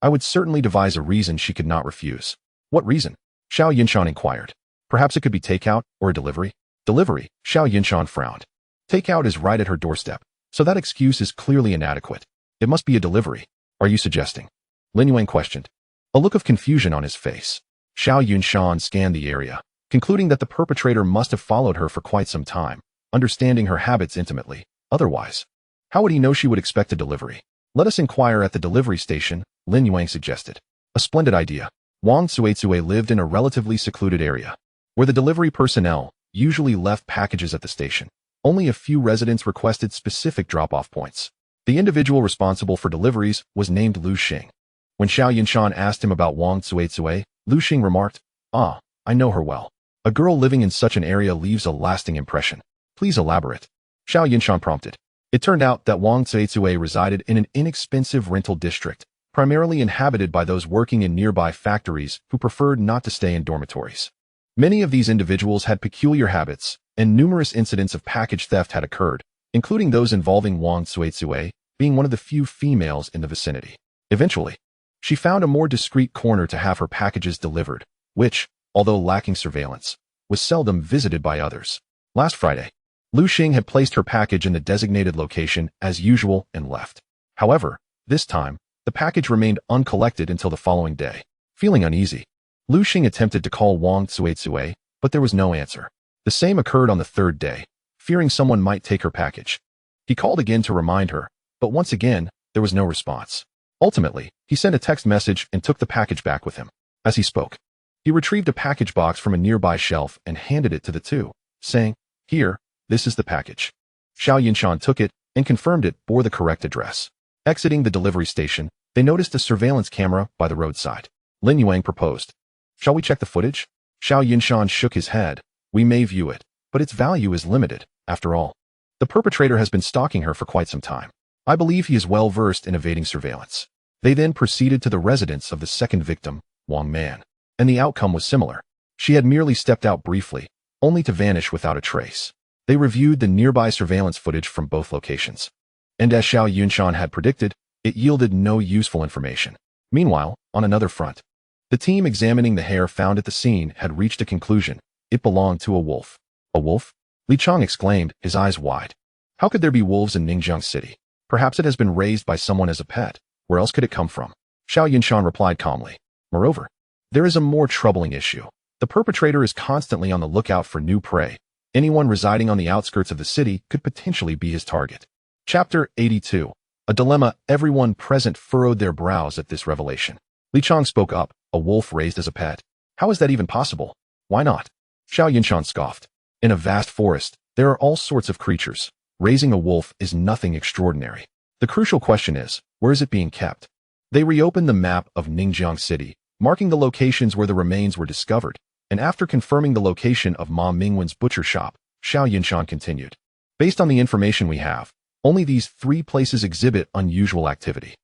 [SPEAKER 1] I would certainly devise a reason she could not refuse." "What reason?" Xiao Yunshan inquired. "Perhaps it could be takeout or a delivery." "Delivery?" Xiao Yunshan frowned. "Takeout is right at her doorstep, so that excuse is clearly inadequate. It must be a delivery. Are you suggesting?" Lin Yuang questioned, a look of confusion on his face. Xiao Yunshan scanned the area, concluding that the perpetrator must have followed her for quite some time, understanding her habits intimately. Otherwise, how would he know she would expect a delivery? "Let us inquire at the delivery station," Lin Yuang suggested. "A splendid idea." Wang Suizue lived in a relatively secluded area, where the delivery personnel usually left packages at the station. Only a few residents requested specific drop-off points. The individual responsible for deliveries was named Lu Xing. When Xiao Yunshan asked him about Wang Suizue, Lu Xing remarked, "Ah, I know her well. A girl living in such an area leaves a lasting impression. Please elaborate." Xiao Yunshan prompted. It turned out that Wang Suizue resided in an inexpensive rental district, primarily inhabited by those working in nearby factories who preferred not to stay in dormitories. Many of these individuals had peculiar habits, and numerous incidents of package theft had occurred, including those involving Wang Suizue being one of the few females in the vicinity. Eventually, she found a more discreet corner to have her packages delivered, which, although lacking surveillance, was seldom visited by others. Last Friday, Lu Xing had placed her package in the designated location as usual and left. However, this time, the package remained uncollected until the following day. Feeling uneasy, Lu Xing attempted to call Wang Suizue, but there was no answer. The same occurred on the third day, fearing someone might take her package. He called again to remind her, but once again, there was no response. Ultimately, he sent a text message and took the package back with him. As he spoke, he retrieved a package box from a nearby shelf and handed it to the two, saying, "Here, this is the package." Xiao Yunshan took it and confirmed it bore the correct address. Exiting the delivery station, they noticed a surveillance camera by the roadside. Lin Yuang proposed, "Shall we check the footage?" Xiao Yunshan shook his head. "We may view it, but its value is limited. After all, the perpetrator has been stalking her for quite some time. I believe he is well versed in evading surveillance." They then proceeded to the residence of the second victim, Wang Man, and the outcome was similar. She had merely stepped out briefly, only to vanish without a trace. They reviewed the nearby surveillance footage from both locations, and as Xiao Yunshan had predicted, it yielded no useful information. Meanwhile, on another front, the team examining the hair found at the scene had reached a conclusion. It belonged to a wolf. "A wolf?" Li Chang exclaimed, his eyes wide. "How could there be wolves in Ningjiang City? Perhaps it has been raised by someone as a pet. Where else could it come from?" Xiao Yunshan replied calmly. "Moreover, there is a more troubling issue. The perpetrator is constantly on the lookout for new prey. Anyone residing on the outskirts of the city could potentially be his target." Chapter 82. A dilemma. Everyone present furrowed their brows at this revelation. Li Chang spoke up. "A wolf raised as a pet? How is that even possible? Why not?" Xiao Yunshan scoffed. "In a vast forest, there are all sorts of creatures. Raising a wolf is nothing extraordinary. The crucial question is, where is it being kept?" They reopened the map of Ningjiang City, marking the locations where the remains were discovered, and after confirming the location of Ma Mingwen's butcher shop, Xiao Yunshan continued. "Based on the information we have, only these 3 places exhibit unusual activity.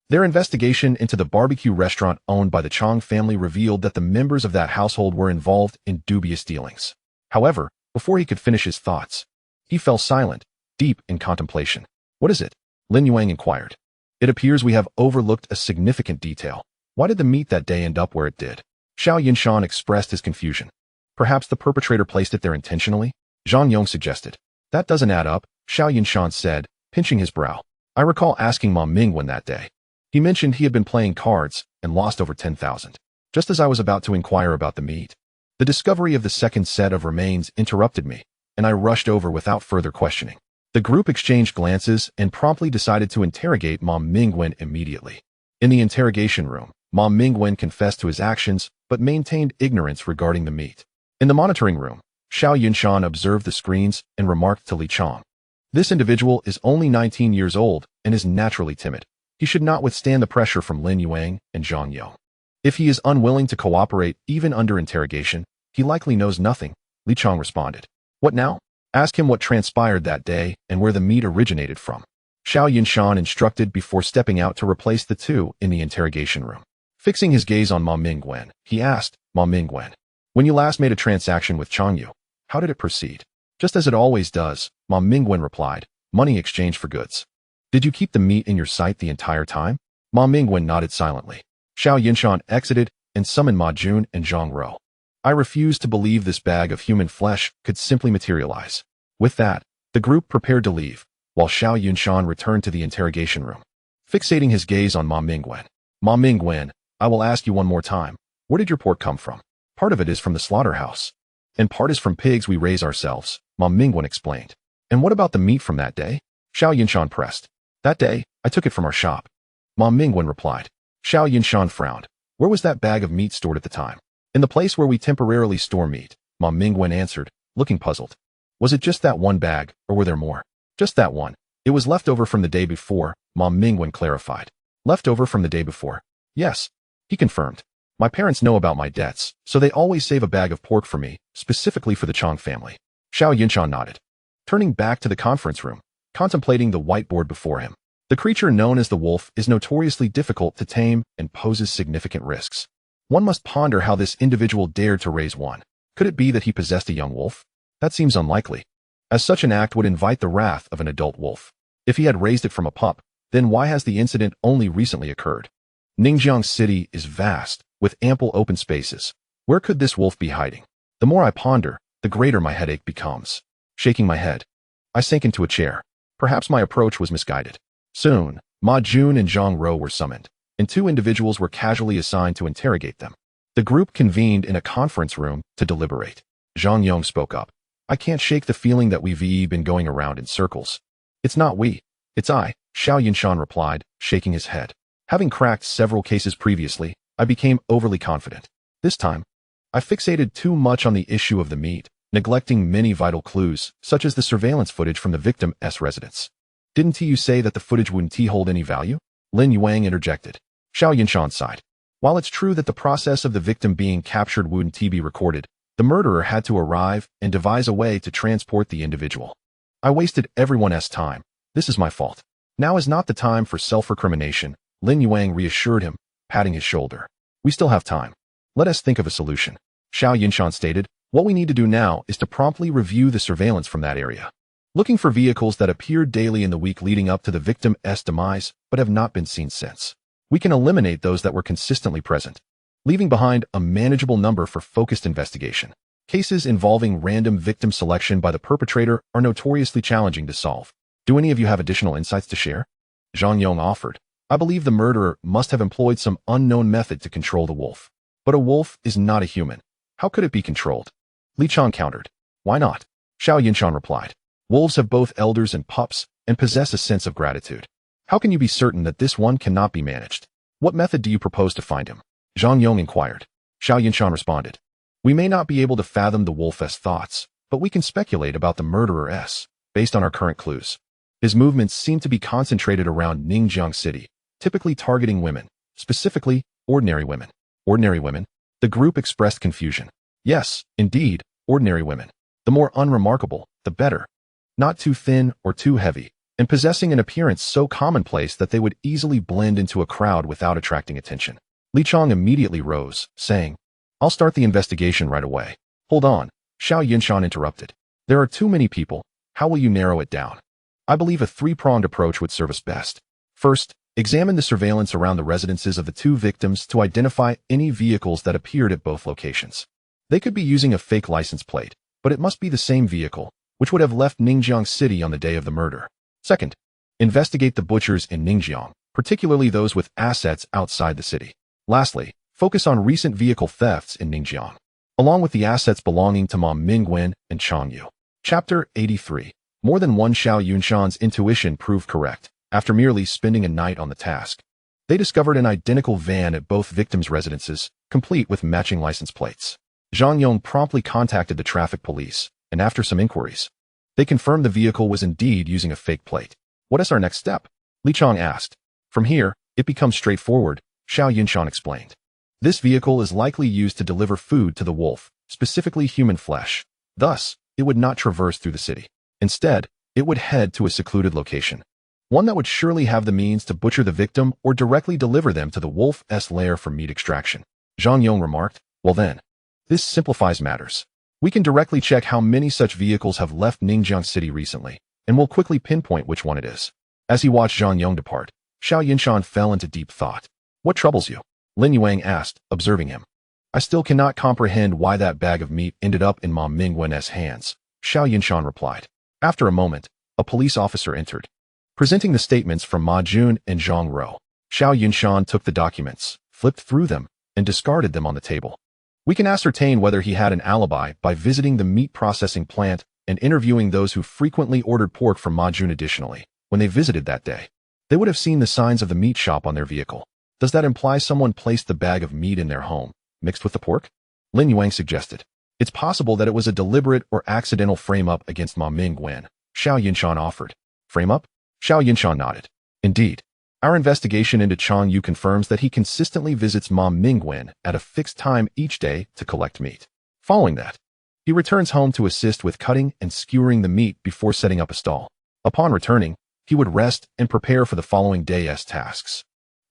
[SPEAKER 1] Their investigation into the barbecue restaurant owned by the Chang family revealed that the members of that household were involved in dubious dealings." However, before he could finish his thoughts, he fell silent, deep in contemplation. "What is it?" Lin Yuang inquired. It appears we have overlooked a significant detail. Why did the meat that day end up where it did? Xiao Yunshan expressed his confusion. Perhaps the perpetrator placed it there intentionally? Zhang Yong suggested. That doesn't add up, Xiao Yunshan said, pinching his brow. I recall asking Ma Mingwen that day. He mentioned he had been playing cards and lost over 10,000. Just as I was about to inquire about the meat, the discovery of the second set of remains interrupted me, and I rushed over without further questioning. The group exchanged glances and promptly decided to interrogate Ma Mingwen immediately. In the interrogation room, Ma Mingwen confessed to his actions but maintained ignorance regarding the meat. In the monitoring room, Xiao Yunshan observed the screens and remarked to Li Chong. This individual is only 19 years old and is naturally timid. He should not withstand the pressure from Lin Yuang and Zhang Yong. If he is unwilling to cooperate even under interrogation, he likely knows nothing, Li Chong responded. What now? Ask him what transpired that day and where the meat originated from. Xiao Yunshan instructed before stepping out to replace the two in the interrogation room. Fixing his gaze on Ma Mingwen, he asked, Ma Mingwen, when you last made a transaction with Changyu, how did it proceed? Just as it always does, Ma Mingwen replied, money exchanged for goods. Did you keep the meat in your sight the entire time? Ma Mingwen nodded silently. Xiao Yunshan exited and summoned Ma Jun and Zhang Ro. I refused to believe this bag of human flesh could simply materialize. With that, the group prepared to leave, while Xiao Yunshan returned to the interrogation room. Fixating his gaze on Ma Mingwen. Ma Mingwen, I will ask you one more time. Where did your pork come from? Part of it is from the slaughterhouse. And part is from pigs we raise ourselves, Ma Mingwen explained. And what about the meat from that day? Xiao Yunshan pressed. That day, I took it from our shop. Ma Mingwen replied. Xiao Yunshan frowned. Where was that bag of meat stored at the time? In the place where we temporarily store meat, Ma Mingwen answered, looking puzzled. Was it just that one bag, or were there more? Just that one. It was left over from the day before, Ma Mingwen clarified. Left over from the day before? Yes, he confirmed. My parents know about my debts, so they always save a bag of pork for me, specifically for the Chong family. Xiao Yunshan nodded. Turning back to the conference room, contemplating the whiteboard before him. The creature known as the wolf is notoriously difficult to tame and poses significant risks. One must ponder how this individual dared to raise one. Could it be that he possessed a young wolf? That seems unlikely, as such an act would invite the wrath of an adult wolf. If he had raised it from a pup, then why has the incident only recently occurred? Ningjiang City is vast, with ample open spaces. Where could this wolf be hiding? The more I ponder, the greater my headache becomes. Shaking my head, I sank into a chair. Perhaps my approach was misguided. Soon, Ma Jun and Zhang Ro were summoned, and two individuals were casually assigned to interrogate them. The group convened in a conference room to deliberate. Zhang Yong spoke up. I can't shake the feeling that we've been going around in circles. It's not we, it's I, Xiao Yunshan replied, shaking his head. Having cracked several cases previously, I became overly confident. This time, I fixated too much on the issue of the meat, neglecting many vital clues, such as the surveillance footage from the victim's residence. Didn't you say that the footage wouldn't hold any value? Lin Yuang interjected. Xiao Yunshan sighed. While it's true that the process of the victim being captured wouldn't be recorded, the murderer had to arrive and devise a way to transport the individual. I wasted everyone's time. This is my fault. Now is not the time for self-recrimination, Lin Yuang reassured him, patting his shoulder. We still have time. Let us think of a solution. Xiao Yunshan stated, what we need to do now is to promptly review the surveillance from that area. Looking for vehicles that appeared daily in the week leading up to the victim's demise but have not been seen since. We can eliminate those that were consistently present, leaving behind a manageable number for focused investigation. Cases involving random victim selection by the perpetrator are notoriously challenging to solve. Do any of you have additional insights to share? Zhang Yong offered. I believe the murderer must have employed some unknown method to control the wolf. But a wolf is not a human. How could it be controlled? Li Chong countered. Why not? Xiao Yunshan replied. Wolves have both elders and pups and possess a sense of gratitude. How can you be certain that this one cannot be managed? What method do you propose to find him? Zhang Yong inquired. Xiao Yunshan responded. We may not be able to fathom the wolf's thoughts, but we can speculate about the murderer's, based on our current clues. His movements seem to be concentrated around Ningjiang City, typically targeting women, specifically ordinary women. Ordinary women? The group expressed confusion. Yes, indeed, ordinary women. The more unremarkable, the better. Not too thin or too heavy, and possessing an appearance so commonplace that they would easily blend into a crowd without attracting attention. Li Chong immediately rose, saying, I'll start the investigation right away. Hold on, Xiao Yunshan interrupted. There are too many people. How will you narrow it down? I believe a three-pronged approach would serve us best. First, Examine the surveillance around the residences of the two victims to identify any vehicles that appeared at both locations. They could be using a fake license plate, but it must be the same vehicle, which would have left Ningjiang City on the day of the murder. Second, investigate the butchers in Ningjiang, particularly those with assets outside the city. Lastly, focus on recent vehicle thefts in Ningjiang, along with the assets belonging to Ma Mingwen and Chang Yu. Chapter 83. More than one Xiao Yunshan's intuition proved correct. After merely spending a night on the task, they discovered an identical van at both victims' residences, complete with matching license plates. Zhang Yong promptly contacted the traffic police, and after some inquiries, they confirmed the vehicle was indeed using a fake plate. What is our next step? Li Chang asked. From here, it becomes straightforward, Xiao Yunshan explained. This vehicle is likely used to deliver food to the wolf, specifically human flesh. Thus, it would not traverse through the city. Instead, it would head to a secluded location, one that would surely have the means to butcher the victim or directly deliver them to the wolf's lair for meat extraction. Zhang Yong remarked, well then, this simplifies matters. We can directly check how many such vehicles have left Ningjiang City recently, and we'll quickly pinpoint which one it is. As he watched Zhang Yong depart, Xiao Yunshan fell into deep thought. What troubles you? Lin Yuang asked, observing him. I still cannot comprehend why that bag of meat ended up in Ma Mingwen's hands, Xiao Yunshan replied. After a moment, a police officer entered, presenting the statements from Ma Jun and Zhang Ro. Xiao Yunshan took the documents, flipped through them, and discarded them on the table. We can ascertain whether he had an alibi by visiting the meat processing plant and interviewing those who frequently ordered pork from Ma Jun. Additionally, when they visited that day, they would have seen the signs of the meat shop on their vehicle. Does that imply someone placed the bag of meat in their home, mixed with the pork? Lin Yuang suggested. It's possible that it was a deliberate or accidental frame-up against Ma Mingwen, Xiao Yunshan offered. Frame-up? Xiao Yunshan nodded. Indeed. Our investigation into Chang Yu confirms that he consistently visits Ma Mingwen at a fixed time each day to collect meat. Following that, he returns home to assist with cutting and skewering the meat before setting up a stall. Upon returning, he would rest and prepare for the following day's tasks.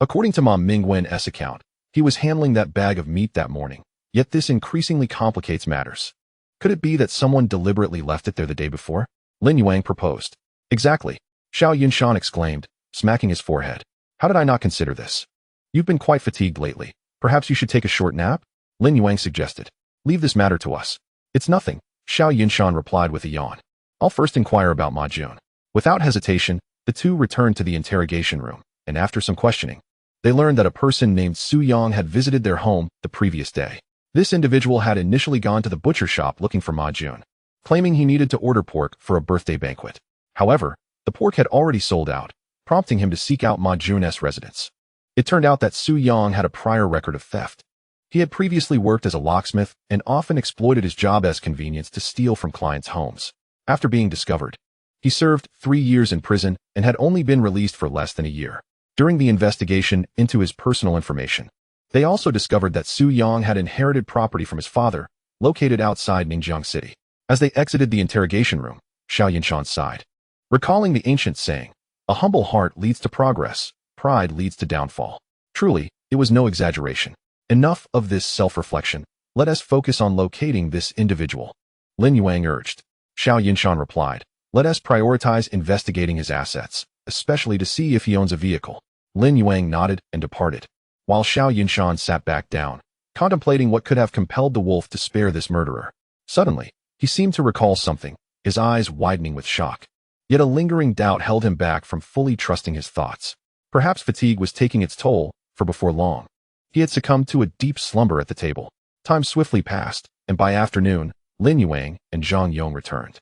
[SPEAKER 1] According to Ma Mingwen's account, he was handling that bag of meat that morning, yet this increasingly complicates matters. Could it be that someone deliberately left it there the day before? Lin Yuang proposed. Exactly, Xiao Yunshan exclaimed, smacking his forehead. How did I not consider this? You've been quite fatigued lately. Perhaps you should take a short nap? Lin Yuang suggested. Leave this matter to us. It's nothing, Xiao Yunshan replied with a yawn. I'll first inquire about Ma Jun. Without hesitation, the two returned to the interrogation room, and after some questioning, they learned that a person named Su Yang had visited their home the previous day. This individual had initially gone to the butcher shop looking for Ma Jun, claiming he needed to order pork for a birthday banquet. However, the pork had already sold out, prompting him to seek out Ma Jun's residence. It turned out that Su Yang had a prior record of theft. He had previously worked as a locksmith and often exploited his job as convenience to steal from clients' homes. After being discovered, he served 3 years in prison and had only been released for less than a year. During the investigation into his personal information, they also discovered that Su Yang had inherited property from his father, located outside Ningjiang City. As they exited the interrogation room, Xiao Yunshan sighed, recalling the ancient saying, "A humble heart leads to progress, pride leads to downfall." Truly, it was no exaggeration. Enough of this self-reflection. Let us focus on locating this individual, Lin Yuang urged. Xiao Yunshan replied, let us prioritize investigating his assets, especially to see if he owns a vehicle. Lin Yuang nodded and departed, while Xiao Yunshan sat back down, contemplating what could have compelled the wolf to spare this murderer. Suddenly, he seemed to recall something, his eyes widening with shock. Yet a lingering doubt held him back from fully trusting his thoughts. Perhaps fatigue was taking its toll, for before long, he had succumbed to a deep slumber at the table. Time swiftly passed, and by afternoon, Lin Yuang and Zhang Yong returned.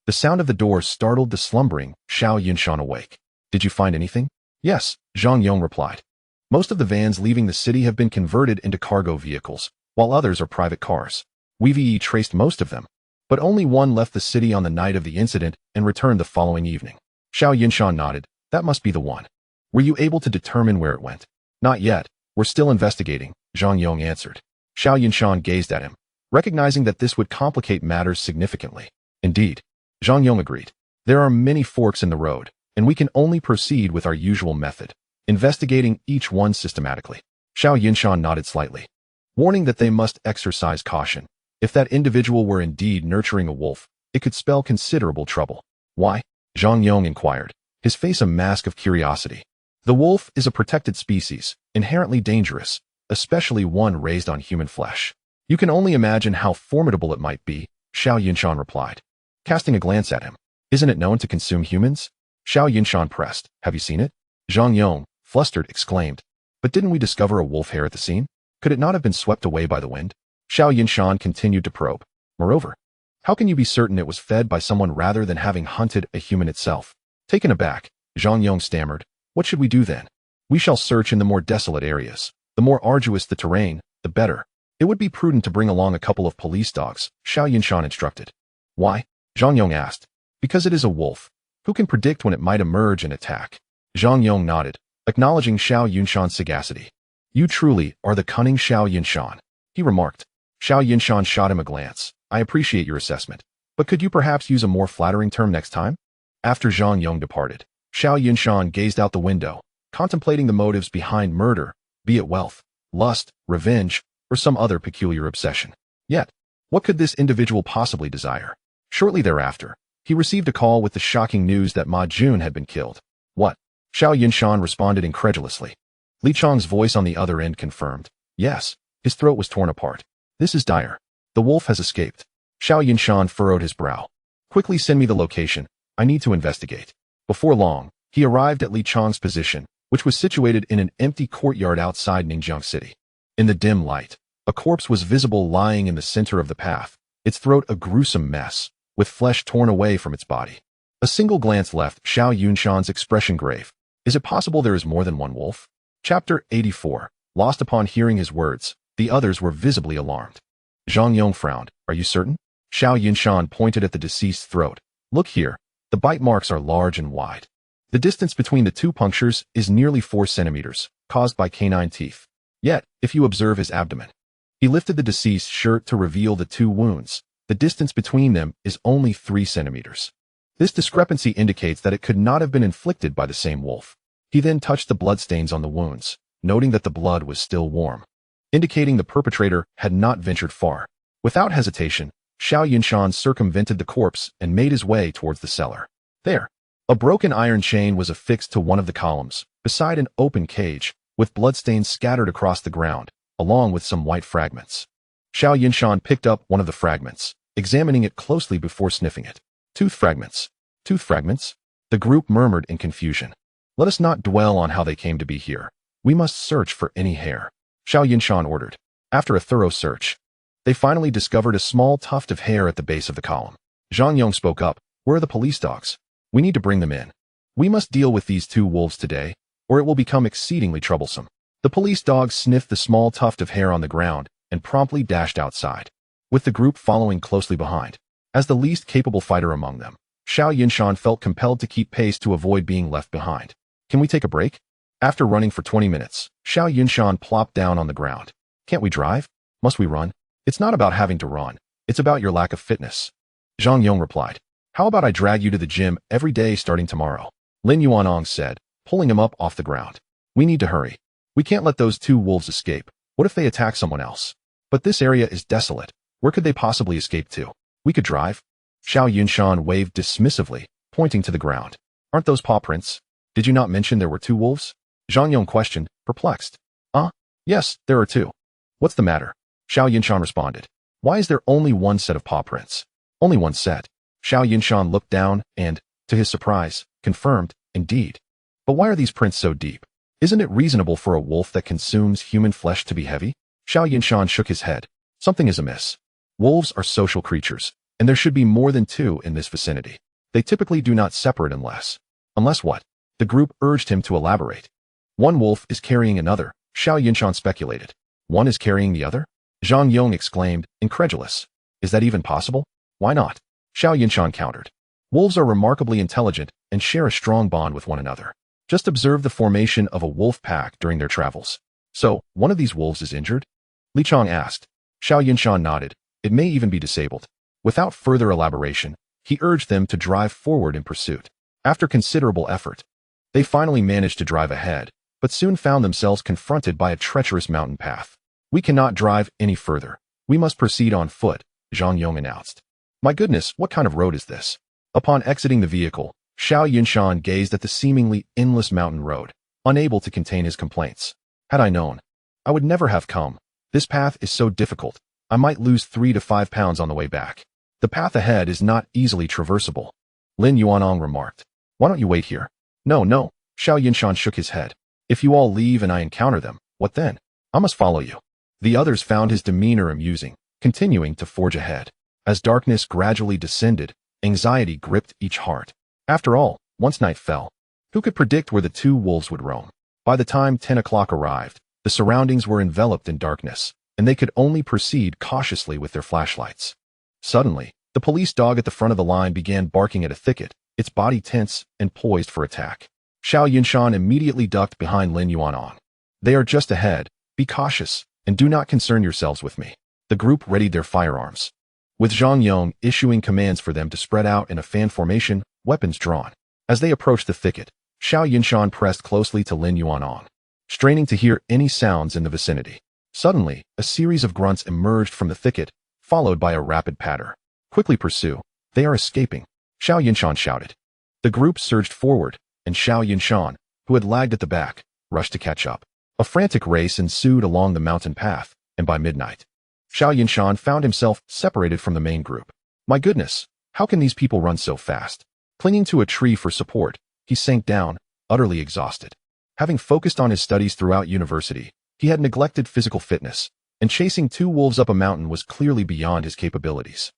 [SPEAKER 1] The sound of the door startled the slumbering Xiao Yunshan awake. Did you find anything? Yes, Zhang Yong replied. Most of the vans leaving the city have been converted into cargo vehicles, while others are private cars. We've traced most of them, but only one left the city on the night of the incident and returned the following evening. Xiao Yunshan nodded. That must be the one. Were you able to determine where it went? Not yet. We're still investigating, Zhang Yong answered. Xiao Yunshan gazed at him, recognizing that this would complicate matters significantly. Indeed, Zhang Yong agreed. There are many forks in the road, and we can only proceed with our usual method, investigating each one systematically. Xiao Yunshan nodded slightly, warning that they must exercise caution. If that individual were indeed nurturing a wolf, it could spell considerable trouble. Why? Zhang Yong inquired, his face a mask of curiosity. The wolf is a protected species, inherently dangerous, especially one raised on human flesh. You can only imagine how formidable it might be, Xiao Yunshan replied, casting a glance at him. Isn't it known to consume humans? Xiao Yunshan pressed. Have you seen it? Zhang Yong, flustered, exclaimed. But didn't we discover a wolf hair at the scene? Could it not have been swept away by the wind? Xiao Yunshan continued to probe. Moreover, how can you be certain it was fed by someone rather than having hunted a human itself? Taken aback, Zhang Yong stammered. What should we do then? We shall search in the more desolate areas. The more arduous the terrain, the better. It would be prudent to bring along a couple of police dogs, Xiao Yunshan instructed. Why? Zhang Yong asked. Because it is a wolf. Who can predict when it might emerge and attack? Zhang Yong nodded, acknowledging Xiao Yunshan's sagacity. You truly are the cunning Xiao Yunshan, he remarked. Xiao Yunshan shot him a glance. I appreciate your assessment, but could you perhaps use a more flattering term next time? After Zhang Yong departed, Xiao Yunshan gazed out the window, contemplating the motives behind murder, be it wealth, lust, revenge, or some other peculiar obsession. Yet, what could this individual possibly desire? Shortly thereafter, he received a call with the shocking news that Ma Jun had been killed. What? Xiao Yunshan responded incredulously. Li Chong's voice on the other end confirmed. Yes, his throat was torn apart. This is dire. The wolf has escaped. Xiao Yunshan furrowed his brow. Quickly send me the location. I need to investigate. Before long, he arrived at Li Chong's position, which was situated in an empty courtyard outside Ningjiang City. In the dim light, a corpse was visible lying in the center of the path, its throat a gruesome mess, with flesh torn away from its body. A single glance left Xiao Yunshan's expression grave. Is it possible there is more than one wolf? Chapter 84. Lost upon hearing his words, the others were visibly alarmed. Zhang Yong frowned. Are you certain? Xiao Yunshan pointed at the deceased's throat. Look here. The bite marks are large and wide. The distance between the two punctures is nearly 4 centimeters, caused by canine teeth. Yet, if you observe his abdomen, he lifted the deceased's shirt to reveal the two wounds. The distance between them is only 3 centimeters. This discrepancy indicates that it could not have been inflicted by the same wolf. He then touched the bloodstains on the wounds, noting that the blood was still warm, indicating the perpetrator had not ventured far. Without hesitation, Xiao Yunshan circumvented the corpse and made his way towards the cellar. There, a broken iron chain was affixed to one of the columns, beside an open cage, with bloodstains scattered across the ground, along with some white fragments. Xiao Yunshan picked up one of the fragments, examining it closely before sniffing it. Tooth fragments. Tooth fragments? The group murmured in confusion. Let us not dwell on how they came to be here. We must search for any hair, Xiao Yunshan ordered. After a thorough search, they finally discovered a small tuft of hair at the base of the column. Zhang Yong spoke up. Where are the police dogs? We need to bring them in. We must deal with these two wolves today, or it will become exceedingly troublesome. The police dogs sniffed the small tuft of hair on the ground and promptly dashed outside, with the group following closely behind. As the least capable fighter among them, Xiao Yunshan felt compelled to keep pace to avoid being left behind. Can we take a break? After running for 20 minutes, Xiao Yunshan plopped down on the ground. Can't we drive? Must we run? It's not about having to run. It's about your lack of fitness. Zhang Yong replied. How about I drag you to the gym every day starting tomorrow? Lin Yuanong said, pulling him up off the ground. We need to hurry. We can't let those two wolves escape. What if they attack someone else? But this area is desolate. Where could they possibly escape to? We could drive. Xiao Yunshan waved dismissively, pointing to the ground. Aren't those paw prints? Did you not mention there were two wolves? Zhang Yong questioned, perplexed. Yes, there are two. What's the matter? Xiao Yunshan responded. Why is there only one set of paw prints? Only one set. Xiao Yunshan looked down and, to his surprise, confirmed, indeed. But why are these prints so deep? Isn't it reasonable for a wolf that consumes human flesh to be heavy? Xiao Yunshan shook his head. Something is amiss. Wolves are social creatures, and there should be more than two in this vicinity. They typically do not separate unless what? The group urged him to elaborate. One wolf is carrying another, Xiao Yunshan speculated. One is carrying the other? Zhang Yong exclaimed, incredulous. Is that even possible? Why not? Xiao Yunshan countered. Wolves are remarkably intelligent and share a strong bond with one another. Just observe the formation of a wolf pack during their travels. So, one of these wolves is injured? Li Chong asked. Xiao Yunshan nodded. It may even be disabled. Without further elaboration, he urged them to drive forward in pursuit. After considerable effort, they finally managed to drive ahead, but soon found themselves confronted by a treacherous mountain path. We cannot drive any further. We must proceed on foot, Zhang Yong announced. My goodness, what kind of road is this? Upon exiting the vehicle, Xiao Yunshan gazed at the seemingly endless mountain road. unable to contain his complaints. Had I known, I would never have come. This path is so difficult. I might lose 3 to 5 pounds on the way back. The path ahead is not easily traversable. Lin Yuanong remarked. Why don't you wait here? No, no. Xiao Yunshan shook his head. If you all leave and I encounter them, what then? I must follow you. The others found his demeanor amusing, continuing to forge ahead. As darkness gradually descended, anxiety gripped each heart. After all, once night fell, who could predict where the two wolves would roam? By the time 10 o'clock arrived, the surroundings were enveloped in darkness, and they could only proceed cautiously with their flashlights. Suddenly, the police dog at the front of the line began barking at a thicket, its body tense and poised for attack. Xiao Yunshan immediately ducked behind Lin Yuanong. They are just ahead. Be cautious, and do not concern yourselves with me. The group readied their firearms, with Zhang Yong issuing commands for them to spread out in a fan formation, weapons drawn. As they approached the thicket, Xiao Yunshan pressed closely to Lin Yuanong, straining to hear any sounds in the vicinity. Suddenly, a series of grunts emerged from the thicket, followed by a rapid patter. Quickly pursue. They are escaping, Xiao Yunshan shouted. The group surged forward, and Xiao Yunshan, who had lagged at the back, rushed to catch up. A frantic race ensued along the mountain path, and by midnight, Xiao Yunshan found himself separated from the main group. My goodness, how can these people run so fast? Clinging to a tree for support, he sank down, utterly exhausted. Having focused on his studies throughout university, he had neglected physical fitness, and chasing two wolves up a mountain was clearly beyond his capabilities.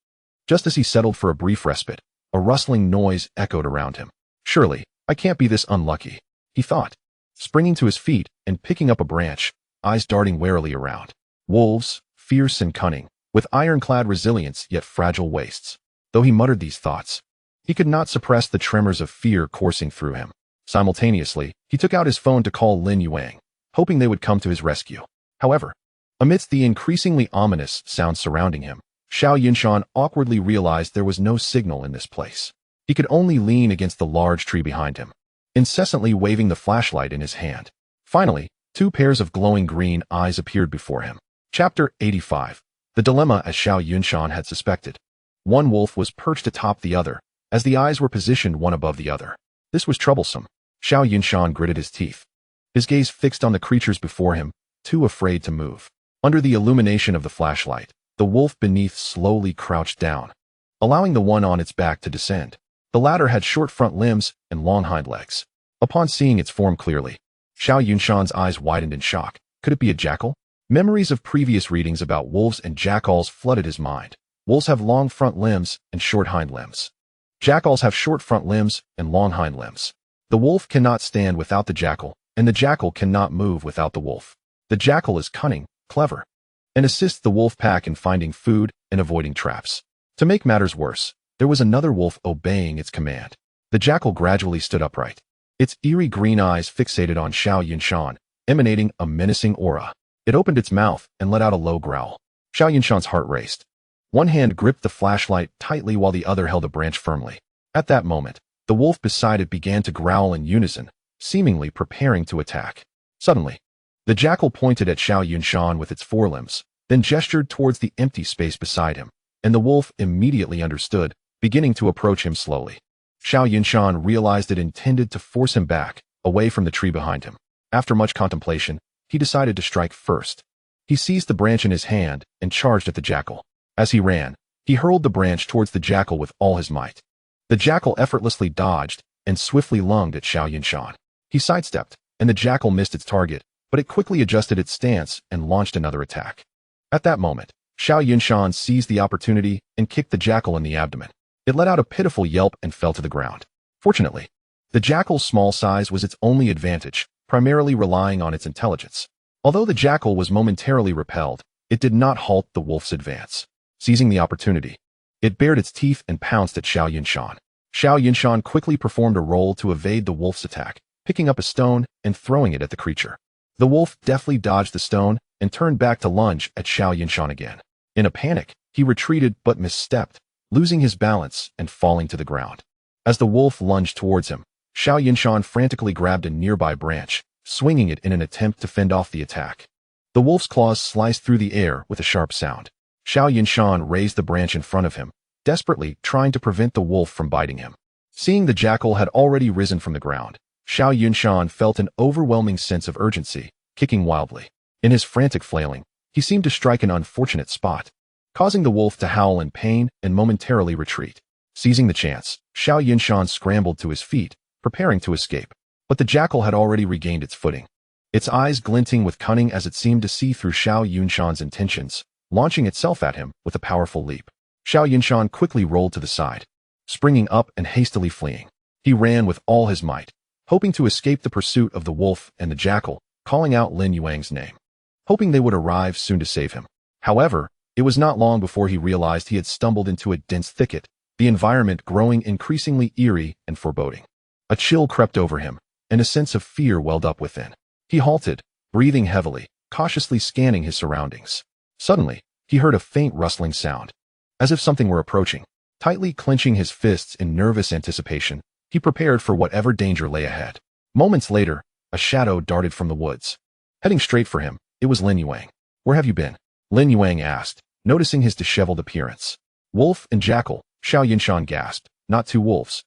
[SPEAKER 1] Just as he settled for a brief respite, a rustling noise echoed around him. Surely, I can't be this unlucky, he thought, springing to his feet and picking up a branch, eyes darting warily around. Wolves, fierce and cunning, with ironclad resilience yet fragile waists. Though he muttered these thoughts, he could not suppress the tremors of fear coursing through him. Simultaneously, he took out his phone to call Lin Yuang, hoping they would come to his rescue. However, amidst the increasingly ominous sounds surrounding him, Xiao Yunshan awkwardly realized there was no signal in this place. He could only lean against the large tree behind him, incessantly waving the flashlight in his hand. Finally, two pairs of glowing green eyes appeared before him. Chapter 85. The dilemma as Xiao Yunshan had suspected. One wolf was perched atop the other, as the eyes were positioned one above the other. This was troublesome. Xiao Yunshan gritted his teeth, his gaze fixed on the creatures before him, too afraid to move. Under the illumination of the flashlight, the wolf beneath slowly crouched down, allowing the one on its back to descend. The latter had short front limbs and long hind legs. Upon seeing its form clearly, Xiao Yunshan's eyes widened in shock. Could it be a jackal? Memories of previous readings about wolves and jackals flooded his mind. Wolves have long front limbs and short hind limbs. Jackals have short front limbs and long hind limbs. The wolf cannot stand without the jackal, and the jackal cannot move without the wolf. The jackal is cunning, clever, and assists the wolf pack in finding food and avoiding traps. To make matters worse, there was another wolf obeying its command. The jackal gradually stood upright, its eerie green eyes fixated on Xiao Yunshan, emanating a menacing aura. It opened its mouth and let out a low growl. Xiao Yunshan's heart raced. One hand gripped the flashlight tightly while the other held a branch firmly. At that moment, the wolf beside it began to growl in unison, seemingly preparing to attack. Suddenly, the jackal pointed at Xiao Yunshan with its forelimbs, then gestured towards the empty space beside him, and the wolf immediately understood, beginning to approach him slowly. Xiao Yunshan realized it intended to force him back, away from the tree behind him. After much contemplation, he decided to strike first. He seized the branch in his hand and charged at the jackal. As he ran, he hurled the branch towards the jackal with all his might. The jackal effortlessly dodged and swiftly lunged at Xiao Yunshan. He sidestepped, and the jackal missed its target, but it quickly adjusted its stance and launched another attack. At that moment, Xiao Yunshan seized the opportunity and kicked the jackal in the abdomen. It let out a pitiful yelp and fell to the ground. Fortunately, the jackal's small size was its only advantage, primarily relying on its intelligence. Although the jackal was momentarily repelled, it did not halt the wolf's advance. Seizing the opportunity, it bared its teeth and pounced at Xiao Yunshan. Xiao Yunshan quickly performed a roll to evade the wolf's attack, picking up a stone and throwing it at the creature. The wolf deftly dodged the stone and turned back to lunge at Xiao Yunshan again. In a panic, he retreated but misstepped, losing his balance and falling to the ground. As the wolf lunged towards him, Xiao Yunshan frantically grabbed a nearby branch, swinging it in an attempt to fend off the attack. The wolf's claws sliced through the air with a sharp sound. Xiao Yunshan raised the branch in front of him, desperately trying to prevent the wolf from biting him. Seeing the jackal had already risen from the ground, Xiao Yunshan felt an overwhelming sense of urgency, kicking wildly. In his frantic flailing, he seemed to strike an unfortunate spot, causing the wolf to howl in pain and momentarily retreat. Seizing the chance, Xiao Yunshan scrambled to his feet, preparing to escape. But the jackal had already regained its footing, its eyes glinting with cunning as it seemed to see through Xiao Yunshan's intentions, launching itself at him with a powerful leap. Xiao Yunshan quickly rolled to the side, springing up and hastily fleeing. He ran with all his might, hoping to escape the pursuit of the wolf and the jackal, calling out Lin Yuang's name, hoping they would arrive soon to save him. However, it was not long before he realized he had stumbled into a dense thicket, the environment growing increasingly eerie and foreboding. A chill crept over him, and a sense of fear welled up within. He halted, breathing heavily, cautiously scanning his surroundings. Suddenly, he heard a faint rustling sound, as if something were approaching. Tightly clenching his fists in nervous anticipation, he prepared for whatever danger lay ahead. Moments later, a shadow darted from the woods. Heading straight for him, it was Lin Yuang. "Where have you been?" Lin Yuang asked, noticing his disheveled appearance. "Wolf and jackal," Xiao Yunshan gasped. "Not two wolves,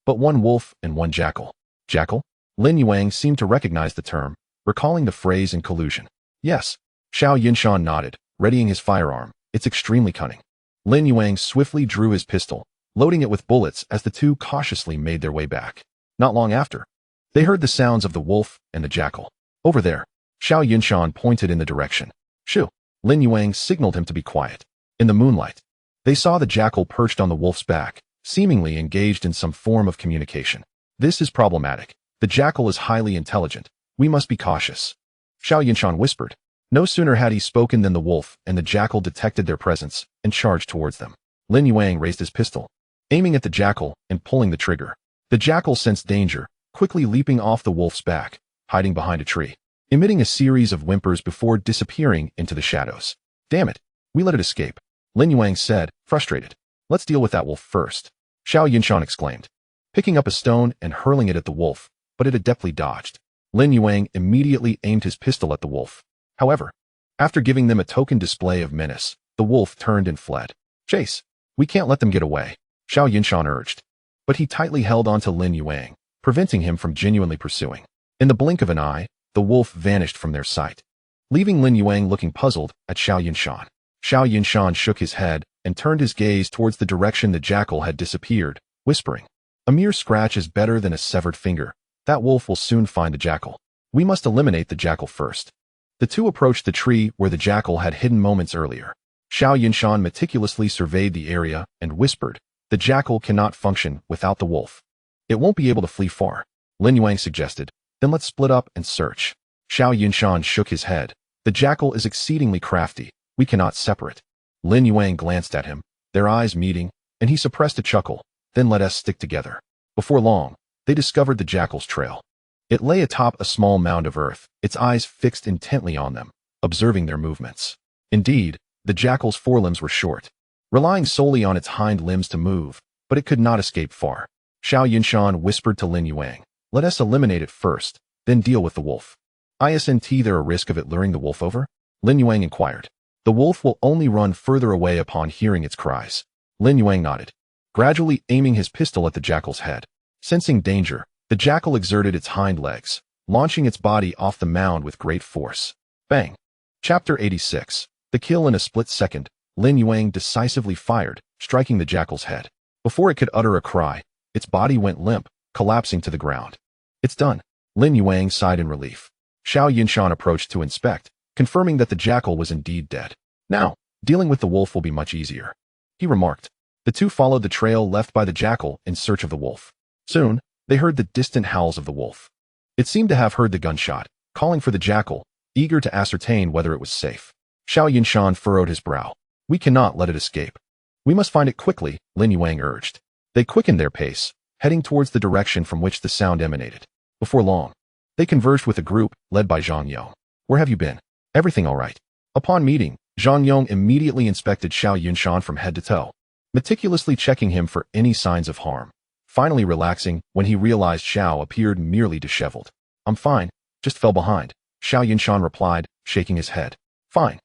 [SPEAKER 1] but one wolf and one jackal." "Jackal?" Lin Yuang seemed to recognize the term, recalling the phrase in collusion. "Yes." Xiao Yunshan nodded, readying his firearm. "It's extremely cunning." Lin Yuang swiftly drew his pistol, loading it with bullets as the two cautiously made their way back. Not long after, they heard the sounds of the wolf and the jackal. "Over there." Xiao Yunshan pointed in the direction. "Shoo." Lin Yuang signaled him to be quiet. In the moonlight, they saw the jackal perched on the wolf's back, seemingly engaged in some form of communication. "This is problematic. The jackal is highly intelligent. We must be cautious," Xiao Yunshan whispered. No sooner had he spoken than the wolf and the jackal detected their presence and charged towards them. Lin Yuang raised his pistol, aiming at the jackal and pulling the trigger. The jackal sensed danger, quickly leaping off the wolf's back, hiding behind a tree, emitting a series of whimpers before disappearing into the shadows. "Damn it, we let it escape," Lin Yuang said, frustrated. "Let's deal with that wolf first," Xiao Yunshan exclaimed, picking up a stone and hurling it at the wolf, but it adeptly dodged. Lin Yuang immediately aimed his pistol at the wolf. However, after giving them a token display of menace, the wolf turned and fled. "Chase. We can't let them get away," Xiao Yunshan urged. But he tightly held onto Lin Yuang, preventing him from genuinely pursuing. In the blink of an eye, the wolf vanished from their sight, leaving Lin Yuang looking puzzled at Xiao Yunshan. Xiao Yunshan shook his head and turned his gaze towards the direction the jackal had disappeared, whispering, "A mere scratch is better than a severed finger. That wolf will soon find the jackal. We must eliminate the jackal first." The two approached the tree where the jackal had hidden moments earlier. Xiao Yunshan meticulously surveyed the area and whispered, "The jackal cannot function without the wolf. It won't be able to flee far." Lin Yuang suggested, "Then let's split up and search." Xiao Yunshan shook his head. "The jackal is exceedingly crafty. We cannot separate." Lin Yuang glanced at him, their eyes meeting, and he suppressed a chuckle. "Then let us stick together." Before long, they discovered the jackal's trail. It lay atop a small mound of earth, its eyes fixed intently on them, observing their movements. Indeed, the jackal's forelimbs were short, relying solely on its hind limbs to move, but it could not escape far. Xiao Yunshan whispered to Lin Yuang, "Let us eliminate it first, then deal with the wolf." "Isn't there a risk of it luring the wolf over?" Lin Yuang inquired. "The wolf will only run further away upon hearing its cries." Lin Yuang nodded, gradually aiming his pistol at the jackal's head. Sensing danger, the jackal exerted its hind legs, launching its body off the mound with great force. Bang! Chapter 86. The kill in a split second. Lin Yuang decisively fired, striking the jackal's head. Before it could utter a cry, its body went limp, collapsing to the ground. "It's done." Lin Yuang sighed in relief. Xiao Yunshan approached to inspect, confirming that the jackal was indeed dead. "Now, dealing with the wolf will be much easier," he remarked. The two followed the trail left by the jackal in search of the wolf. Soon, they heard the distant howls of the wolf. It seemed to have heard the gunshot, calling for the jackal, eager to ascertain whether it was safe. Xiao Yunshan furrowed his brow. "We cannot let it escape. We must find it quickly," Lin Yuang urged. They quickened their pace, heading towards the direction from which the sound emanated. Before long, they converged with a group led by Zhang Yong. "Where have you been?" "Everything all right." Upon meeting, Zhang Yong immediately inspected Xiao Yunshan from head to toe, meticulously checking him for any signs of harm, finally relaxing when he realized Xiao appeared merely disheveled. "I'm fine, just fell behind," Xiao Yunshan replied, shaking his head. "Fine."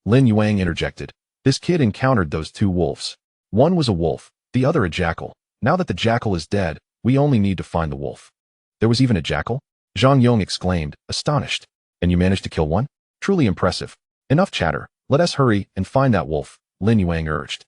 [SPEAKER 1] Lin Yuang interjected. "This kid encountered those two wolves. One was a wolf, the other a jackal. Now that the jackal is dead, we only need to find the wolf." There was even a jackal? Zhang Yong exclaimed, astonished. And you managed to kill one? Truly impressive. Enough chatter. Let us hurry and find that wolf, Lin Yuang urged.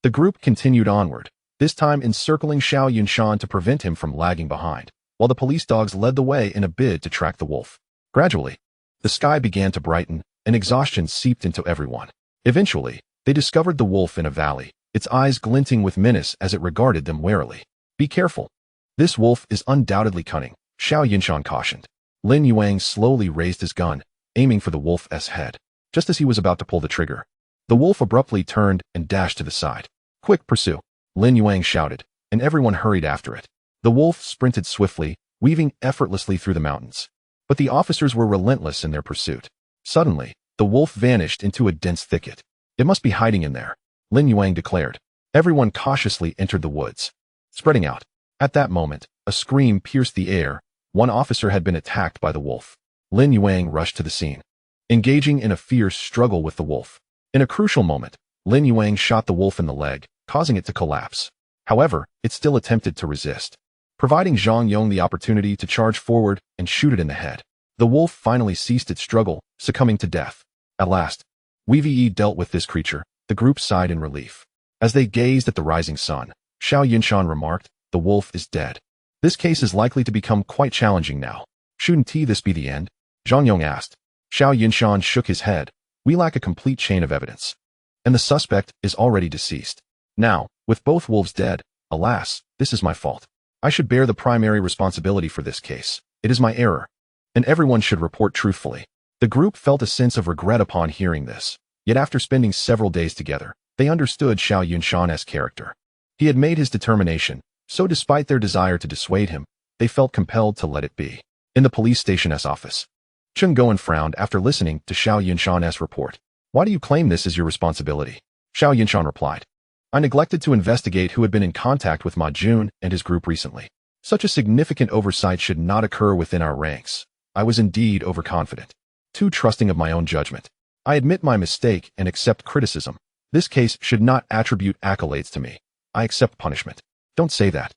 [SPEAKER 1] The group continued onward, this time encircling Xiao Yunshan to prevent him from lagging behind, while the police dogs led the way in a bid to track the wolf. Gradually, the sky began to brighten, and exhaustion seeped into everyone. Eventually, they discovered the wolf in a valley, its eyes glinting with menace as it regarded them warily. Be careful. This wolf is undoubtedly cunning, Xiao Yunshan cautioned. Lin Yuang slowly raised his gun, aiming for the wolf's head. Just as he was about to pull the trigger, the wolf abruptly turned and dashed to the side. Quick, pursue! Lin Yuang shouted, and everyone hurried after it. The wolf sprinted swiftly, weaving effortlessly through the mountains. But the officers were relentless in their pursuit. Suddenly, the wolf vanished into a dense thicket. It must be hiding in there, Lin Yuang declared. Everyone cautiously entered the woods, spreading out. At that moment, a scream pierced the air. One officer had been attacked by the wolf. Lin Yuang rushed to the scene, engaging in a fierce struggle with the wolf. In a crucial moment, Lin Yuang shot the wolf in the leg, causing it to collapse. However, it still attempted to resist, providing Zhang Yong the opportunity to charge forward and shoot it in the head. The wolf finally ceased its struggle, succumbing to death. At last, we dealt with this creature. The group sighed in relief. As they gazed at the rising sun, Xiao Yunshan remarked, the wolf is dead. This case is likely to become quite challenging now. Shouldn't this be the end? Zhang Yong asked. Xiao Yunshan shook his head. We lack a complete chain of evidence, and the suspect is already deceased. Now, with both wolves dead, alas, this is my fault. I should bear the primary responsibility for this case. It is my error, and everyone should report truthfully. The group felt a sense of regret upon hearing this, yet after spending several days together, they understood Xiao Yunshan's character. He had made his determination, so despite their desire to dissuade him, they felt compelled to let it be. In the police station's office, Chen Goen frowned after listening to Xiao Yunshan's report. Why do you claim this as your responsibility? Xiao Yunshan replied. I neglected to investigate who had been in contact with Ma Jun and his group recently. Such a significant oversight should not occur within our ranks. I was indeed overconfident, too trusting of my own judgment. I admit my mistake and accept criticism. This case should not attribute accolades to me. I accept punishment. Don't say that.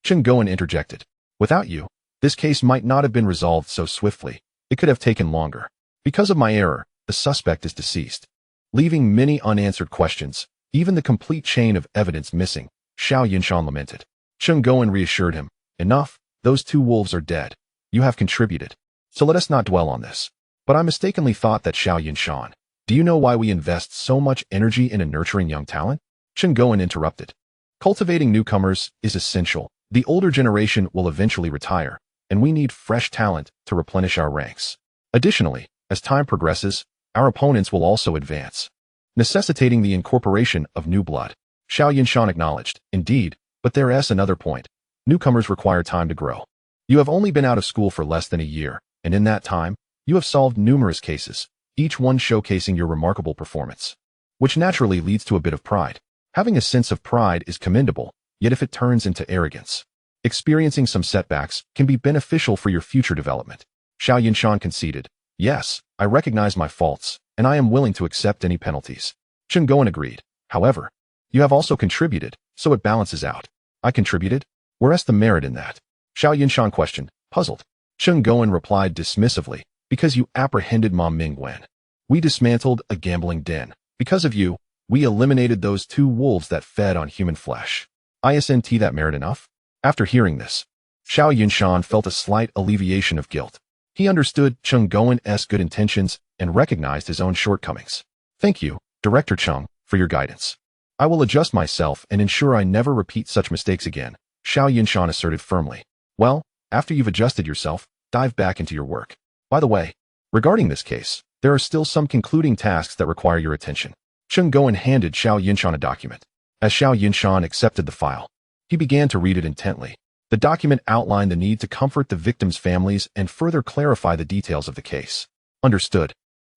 [SPEAKER 1] Chen Goen interjected. Without you, this case might not have been resolved so swiftly. It could have taken longer. Because of my error, the suspect is deceased, leaving many unanswered questions, even the complete chain of evidence missing, Xiao Yunshan lamented. Chen Goen reassured him. Enough, those two wolves are dead. You have contributed, so let us not dwell on this. But I mistakenly thought that Xiao Yunshan. Do you know why we invest so much energy in a nurturing young talent? Chen Goen interrupted. Cultivating newcomers is essential. The older generation will eventually retire, and we need fresh talent to replenish our ranks. Additionally, as time progresses, our opponents will also advance, necessitating the incorporation of new blood. Xiao Yunshan acknowledged. Indeed, but there is another point. Newcomers require time to grow. You have only been out of school for less than a year, and in that time, you have solved numerous cases, each one showcasing your remarkable performance, which naturally leads to a bit of pride. Having a sense of pride is commendable, yet if it turns into arrogance, experiencing some setbacks can be beneficial for your future development. Xiao Yunshan conceded. Yes, I recognize my faults, and I am willing to accept any penalties. Chen Goen agreed. However, you have also contributed, so it balances out. I contributed? Where's the merit in that? Xiao Yunshan questioned, puzzled. Chen Goen replied dismissively. Because you apprehended Ma Mingwen. We dismantled a gambling den. Because of you, we eliminated those two wolves that fed on human flesh. Isn't that merit enough? After hearing this, Xiao Yunshan felt a slight alleviation of guilt. He understood Chen Goen's good intentions and recognized his own shortcomings. Thank you, Director Cheng, for your guidance. I will adjust myself and ensure I never repeat such mistakes again, Xiao Yunshan asserted firmly. Well, after you've adjusted yourself, dive back into your work. By the way, regarding this case, there are still some concluding tasks that require your attention. Chen Goen handed Xiao Yunshan a document. As Xiao Yunshan accepted the file, he began to read it intently. The document outlined the need to comfort the victims' families and further clarify the details of the case. Understood.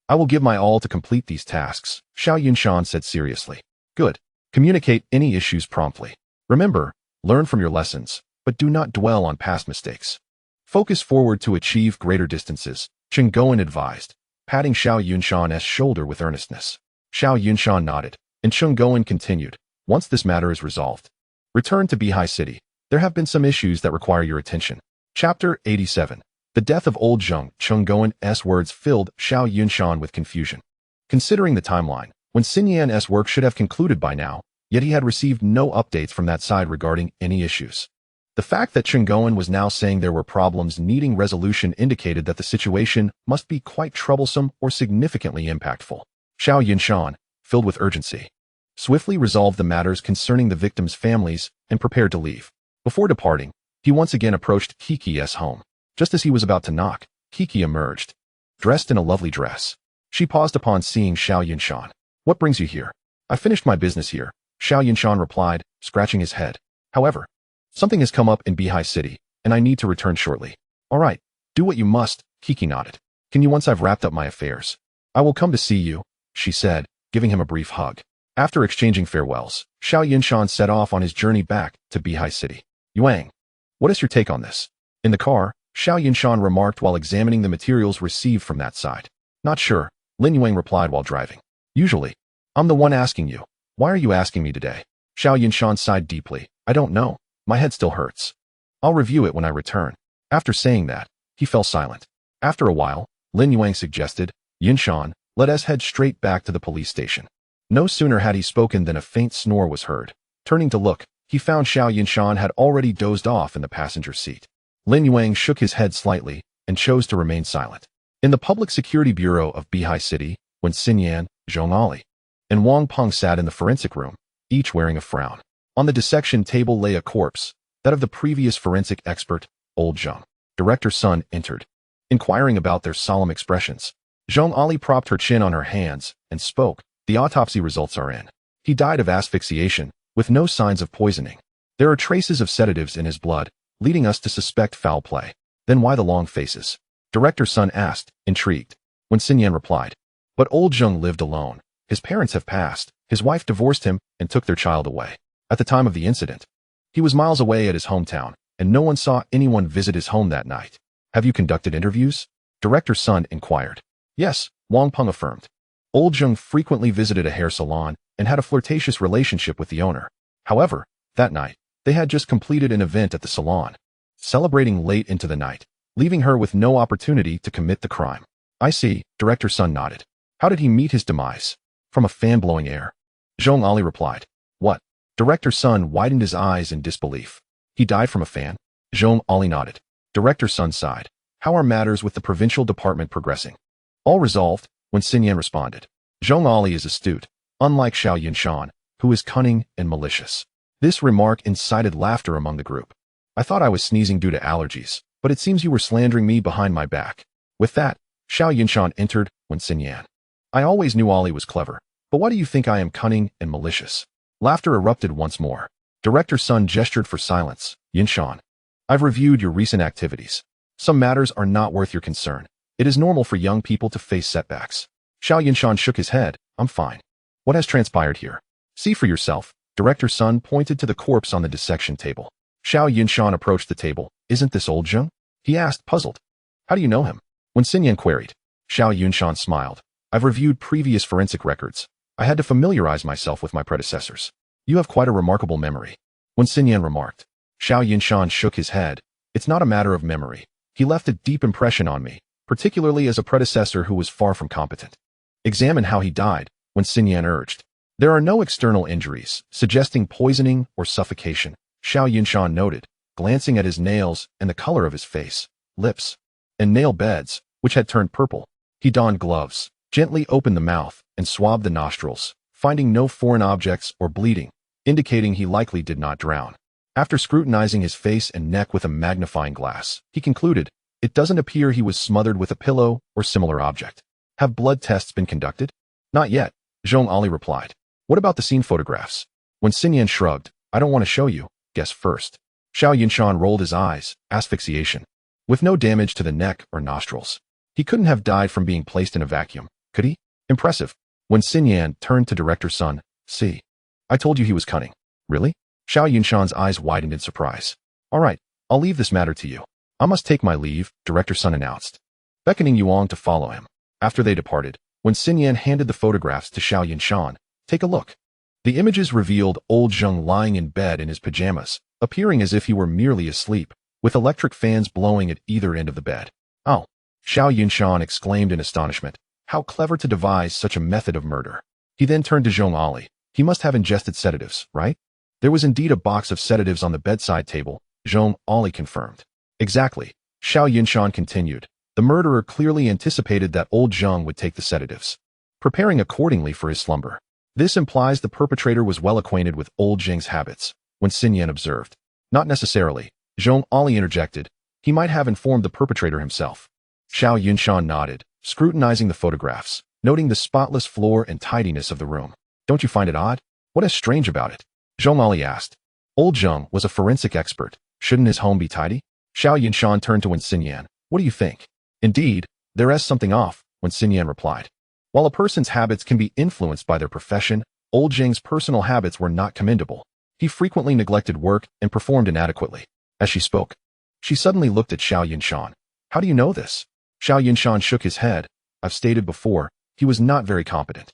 [SPEAKER 1] I will give my all to complete these tasks, Xiao Yunshan said seriously. Good. Communicate any issues promptly. Remember, learn from your lessons, but do not dwell on past mistakes. Focus forward to achieve greater distances, Chen Goen advised, patting Xiao Yunshan's shoulder with earnestness. Xiao Yunshan nodded, and Chen Goen continued. Once this matter is resolved, return to Bihai City. There have been some issues that require your attention. Chapter 87. The death of old Zheng Chengguan's words filled Xiao Yunshan with confusion. Considering the timeline, when Xinyan's work should have concluded by now, yet he had received no updates from that side regarding any issues. The fact that Chengguan was now saying there were problems needing resolution indicated that the situation must be quite troublesome or significantly impactful. Xiao Yunshan, filled with urgency, swiftly resolved the matters concerning the victims' families and prepared to leave. Before departing, he once again approached Kiki's home. Just as he was about to knock, Kiki emerged, dressed in a lovely dress. She paused upon seeing Xiao Yunshan. "What brings you here?" "I finished my business here," Xiao Yunshan replied, scratching his head. "However, something has come up in Bihai City, and I need to return shortly." "All right, do what you must," Kiki nodded. "Can you once I've wrapped up my affairs?" "I will come to see you," she said, giving him a brief hug. After exchanging farewells, Xiao Yunshan set off on his journey back to Bihai City. "Yuang, what is your take on this?" In the car, Xiao Yunshan remarked while examining the materials received from that side. "Not sure," Lin Yuang replied while driving. "Usually, I'm the one asking you. Why are you asking me today?" Xiao Yunshan sighed deeply. "I don't know. My head still hurts. I'll review it when I return." After saying that, he fell silent. After a while, Lin Yuang suggested, "Yunshan, let us head straight back to the police station." No sooner had he spoken than a faint snore was heard. Turning to look, he found Xiao Yunshan had already dozed off in the passenger seat. Lin Yuang shook his head slightly and chose to remain silent. In the Public Security Bureau of Bihai City, when Xinyan, Zhongli, and Wang Peng sat in the forensic room, each wearing a frown. On the dissection table lay a corpse, that of the previous forensic expert, old Zheng. Director Sun entered, inquiring about their solemn expressions. Zhongli propped her chin on her hands and spoke. "The autopsy results are in. He died of asphyxiation, with no signs of poisoning. There are traces of sedatives in his blood, leading us to suspect foul play." "Then why the long faces?" Director Sun asked, intrigued. When Xinyan replied, "But old Zheng lived alone. His parents have passed. His wife divorced him and took their child away. At the time of the incident, he was miles away at his hometown, and no one saw anyone visit his home that night." "Have you conducted interviews?" Director Sun inquired. "Yes," Wang Peng affirmed. Old Zheng frequently visited a hair salon and had a flirtatious relationship with the owner. However, that night, they had just completed an event at the salon, celebrating late into the night, leaving her with no opportunity to commit the crime. "I see," Director Sun nodded. "How did he meet his demise?" "From a fan blowing air," Zhongli replied. "What?" Director Sun widened his eyes in disbelief. "He died from a fan?" Zhongli nodded. Director Sun sighed. "How are matters with the provincial department progressing?" "All resolved," when Xinyan responded. "Zhongli is astute, unlike Xiao Yunshan, who is cunning and malicious." This remark incited laughter among the group. "I thought I was sneezing due to allergies, but it seems you were slandering me behind my back." With that, Xiao Yunshan entered when Xinyan. "I always knew Ollie was clever, but why do you think I am cunning and malicious?" Laughter erupted once more. Director Sun gestured for silence. "Yunshan, I've reviewed your recent activities. Some matters are not worth your concern. It is normal for young people to face setbacks." Xiao Yunshan shook his head. "I'm fine. What has transpired here?" "See for yourself." Director Sun pointed to the corpse on the dissection table. Xiao Yunshan approached the table. "Isn't this old Zheng?" he asked, puzzled. "How do you know him?" When Xinyan queried. Xiao Yunshan smiled. "I've reviewed previous forensic records. I had to familiarize myself with my predecessors." "You have quite a remarkable memory." When Xinyan remarked. Xiao Yunshan shook his head. "It's not a matter of memory. He left a deep impression on me, particularly as a predecessor who was far from competent." "Examine how he died," when Xinyan urged. "There are no external injuries, suggesting poisoning or suffocation," Xiao Yunshan noted, glancing at his nails and the color of his face, lips, and nail beds, which had turned purple. He donned gloves, gently opened the mouth, and swabbed the nostrils, finding no foreign objects or bleeding, indicating he likely did not drown. After scrutinizing his face and neck with a magnifying glass, he concluded, "It doesn't appear he was smothered with a pillow or similar object." "Have blood tests been conducted?" "Not yet," Zhongli replied. "What about the scene photographs?" When Xinyan shrugged, "I don't want to show you. Guess first." Xiao Yunshan rolled his eyes. "Asphyxiation. With no damage to the neck or nostrils. He couldn't have died from being placed in a vacuum, could he?" "Impressive." When Xinyan turned to Director Sun, "See, I told you he was cunning." "Really?" Xiao Yunshan's eyes widened in surprise. "All right, I'll leave this matter to you. I must take my leave," Director Sun announced, beckoning Yuang to follow him. After they departed, when Xinyan handed the photographs to Xiao Yunshan, "Take a look." The images revealed old Zheng lying in bed in his pajamas, appearing as if he were merely asleep, with electric fans blowing at either end of the bed. Oh, Xiao Yunshan exclaimed in astonishment. How clever to devise such a method of murder. He then turned to Zhong Ali. He must have ingested sedatives, right? There was indeed a box of sedatives on the bedside table, Zhong Ali confirmed. Exactly, Xiao Yunshan continued. The murderer clearly anticipated that old Zheng would take the sedatives, preparing accordingly for his slumber. This implies the perpetrator was well acquainted with old Zheng's habits, when Xin Yan observed. Not necessarily, Zhong Ali interjected. He might have informed the perpetrator himself. Xiao Yunshan nodded, scrutinizing the photographs, noting the spotless floor and tidiness of the room. Don't you find it odd? What is strange about it? Zhong Ali asked. Old Zheng was a forensic expert. Shouldn't his home be tidy? Xiao Yunshan turned to Wen Xinyan. What do you think? Indeed, there is something off, Wen Xinyan replied. While a person's habits can be influenced by their profession, old Zheng's personal habits were not commendable. He frequently neglected work and performed inadequately. As she spoke, she suddenly looked at Xiao Yunshan. How do you know this? Xiao Yunshan shook his head. I've stated before, he was not very competent.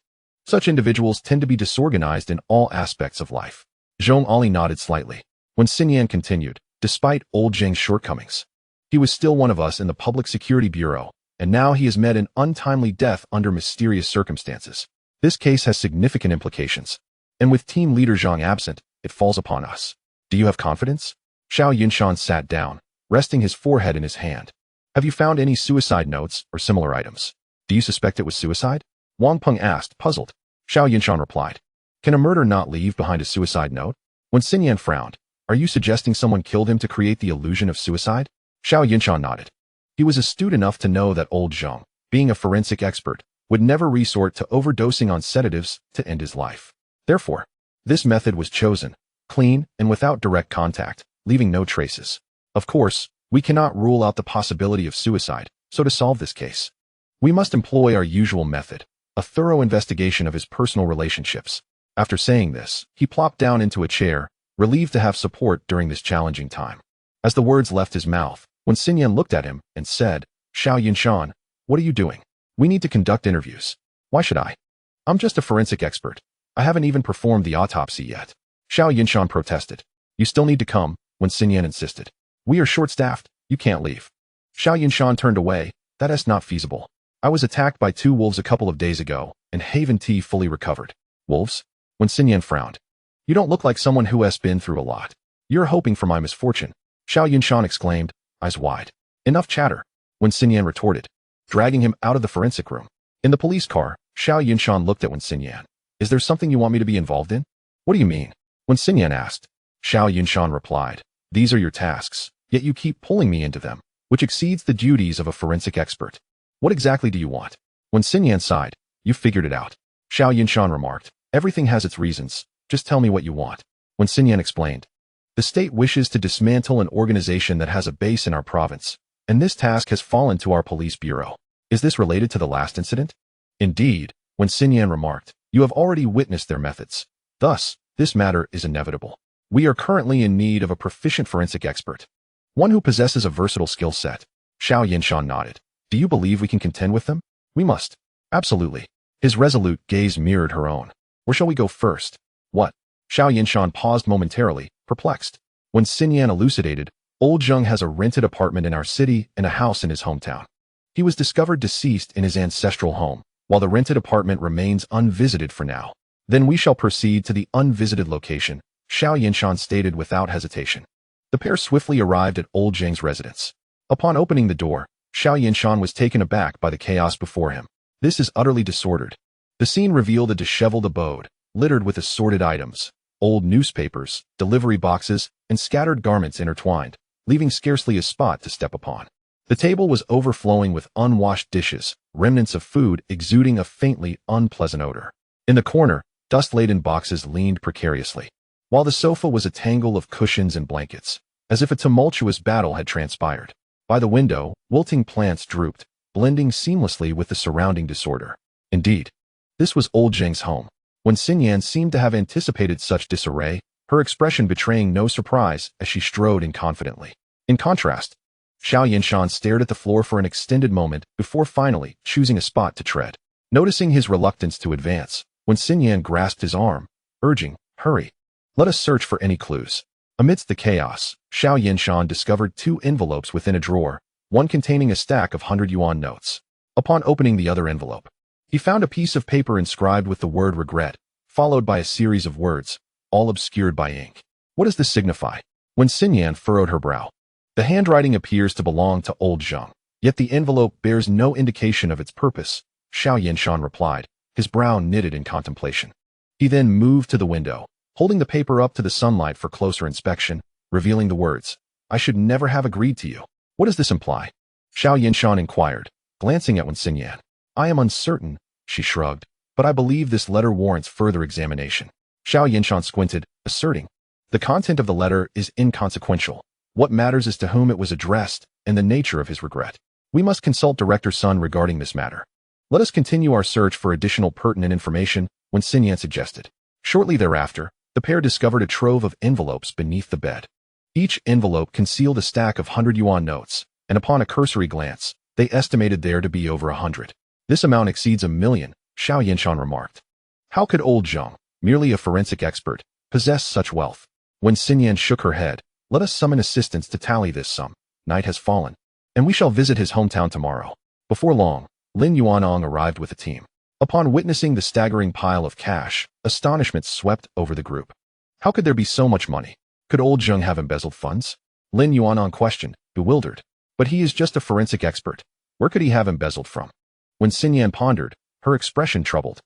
[SPEAKER 1] Such individuals tend to be disorganized in all aspects of life. Zhong Ali nodded slightly. When Xinyan continued, despite old Zheng's shortcomings, he was still one of us in the Public Security Bureau, and now he has met an untimely death under mysterious circumstances. This case has significant implications, and with team leader Zhang absent, it falls upon us. Do you have confidence? Xiao Yunshan sat down, resting his forehead in his hand. Have you found any suicide notes or similar items? Do you suspect it was suicide? Wang Peng asked, puzzled. Xiao Yunshan replied. Can a murderer not leave behind a suicide note? When Xinyan frowned, are you suggesting someone killed him to create the illusion of suicide? Xiao Yunshan nodded. He was astute enough to know that old Zheng, being a forensic expert, would never resort to overdosing on sedatives to end his life. Therefore, this method was chosen, clean and without direct contact, leaving no traces. Of course, we cannot rule out the possibility of suicide, so to solve this case, we must employ our usual method, a thorough investigation of his personal relationships. After saying this, he plopped down into a chair, relieved to have support during this challenging time. As the words left his mouth, when Xinyan looked at him and said, Xiao Yunshan, what are you doing? We need to conduct interviews. Why should I? I'm just a forensic expert. I haven't even performed the autopsy yet. Xiao Yunshan protested. You still need to come, when Xinyan insisted. We are short-staffed, you can't leave. Xiao Yunshan turned away. That is not feasible. I was attacked by 2 wolves a couple of days ago, and Haven Tea fully recovered. Wolves? When Xinyan frowned. You don't look like someone who has been through a lot. You're hoping for my misfortune. Xiao Yunshan exclaimed, eyes wide. Enough chatter. When Xinyan retorted, dragging him out of the forensic room. In the police car, Xiao Yunshan looked at Wen Xinyan. Is there something you want me to be involved in? What do you mean? When Xinyan asked. Xiao Yunshan replied, these are your tasks, yet you keep pulling me into them, which exceeds the duties of a forensic expert. What exactly do you want? When Xinyan sighed, you figured it out. Xiao Yunshan remarked, everything has its reasons, just tell me what you want. When Xinyan explained, the state wishes to dismantle an organization that has a base in our province, and this task has fallen to our police bureau. Is this related to the last incident? Indeed, when Xinyan remarked, you have already witnessed their methods. Thus, this matter is inevitable. We are currently in need of a proficient forensic expert, one who possesses a versatile skill set. Xiao Yunshan nodded. Do you believe we can contend with them? We must. Absolutely. His resolute gaze mirrored her own. Where shall we go first? What? Xiao Yunshan paused momentarily, perplexed. When Xinyan elucidated, old Zheng has a rented apartment in our city and a house in his hometown. He was discovered deceased in his ancestral home, while the rented apartment remains unvisited for now. Then we shall proceed to the unvisited location, Xiao Yunshan stated without hesitation. The pair swiftly arrived at old Zheng's residence. Upon opening the door, Xiao Yunshan was taken aback by the chaos before him. This is utterly disordered. The scene revealed a disheveled abode, littered with assorted items, old newspapers, delivery boxes, and scattered garments intertwined, leaving scarcely a spot to step upon. The table was overflowing with unwashed dishes, remnants of food exuding a faintly unpleasant odor. In the corner, dust-laden boxes leaned precariously, while the sofa was a tangle of cushions and blankets, as if a tumultuous battle had transpired. By the window, wilting plants drooped, blending seamlessly with the surrounding disorder. Indeed, this was old Zheng's home. When Xinyan seemed to have anticipated such disarray, her expression betraying no surprise as she strode in confidently. In contrast, Xiao Yunshan stared at the floor for an extended moment before finally choosing a spot to tread. Noticing his reluctance to advance, when Xinyan grasped his arm, urging, hurry. Let us search for any clues. Amidst the chaos, Xiao Yunshan discovered 2 envelopes within a drawer, one containing a stack of 100 yuan notes. Upon opening the other envelope, he found a piece of paper inscribed with the word regret, followed by a series of words, all obscured by ink. What does this signify? When Xinyan furrowed her brow. The handwriting appears to belong to old Zheng, yet the envelope bears no indication of its purpose, Xiao Yunshan replied, his brow knitted in contemplation. He then moved to the window, holding the paper up to the sunlight for closer inspection, revealing the words, I should never have agreed to you. What does this imply? Xiao Yunshan inquired, glancing at Wen Xinyan. I am uncertain, she shrugged, but I believe this letter warrants further examination. Xiao Yunshan squinted, asserting, the content of the letter is inconsequential. What matters is to whom it was addressed and the nature of his regret. We must consult Director Sun regarding this matter. Let us continue our search for additional pertinent information, Wen Xinyan suggested. Shortly thereafter, the pair discovered a trove of envelopes beneath the bed. Each envelope concealed a stack of 100 yuan notes, and upon a cursory glance, they estimated there to be over 100. This amount exceeds 1,000,000, Xiao Yunshan remarked. How could old Zheng, merely a forensic expert, possess such wealth? When Xinyan shook her head, let us summon assistants to tally this sum. Night has fallen, and we shall visit his hometown tomorrow. Before long, Lin Yuanong arrived with a team. Upon witnessing the staggering pile of cash, astonishment swept over the group. How could there be so much money? Could old Zheng have embezzled funds? Lin Yuanong questioned, bewildered. But he is just a forensic expert. Where could he have embezzled from? When Xinyan pondered, her expression troubled.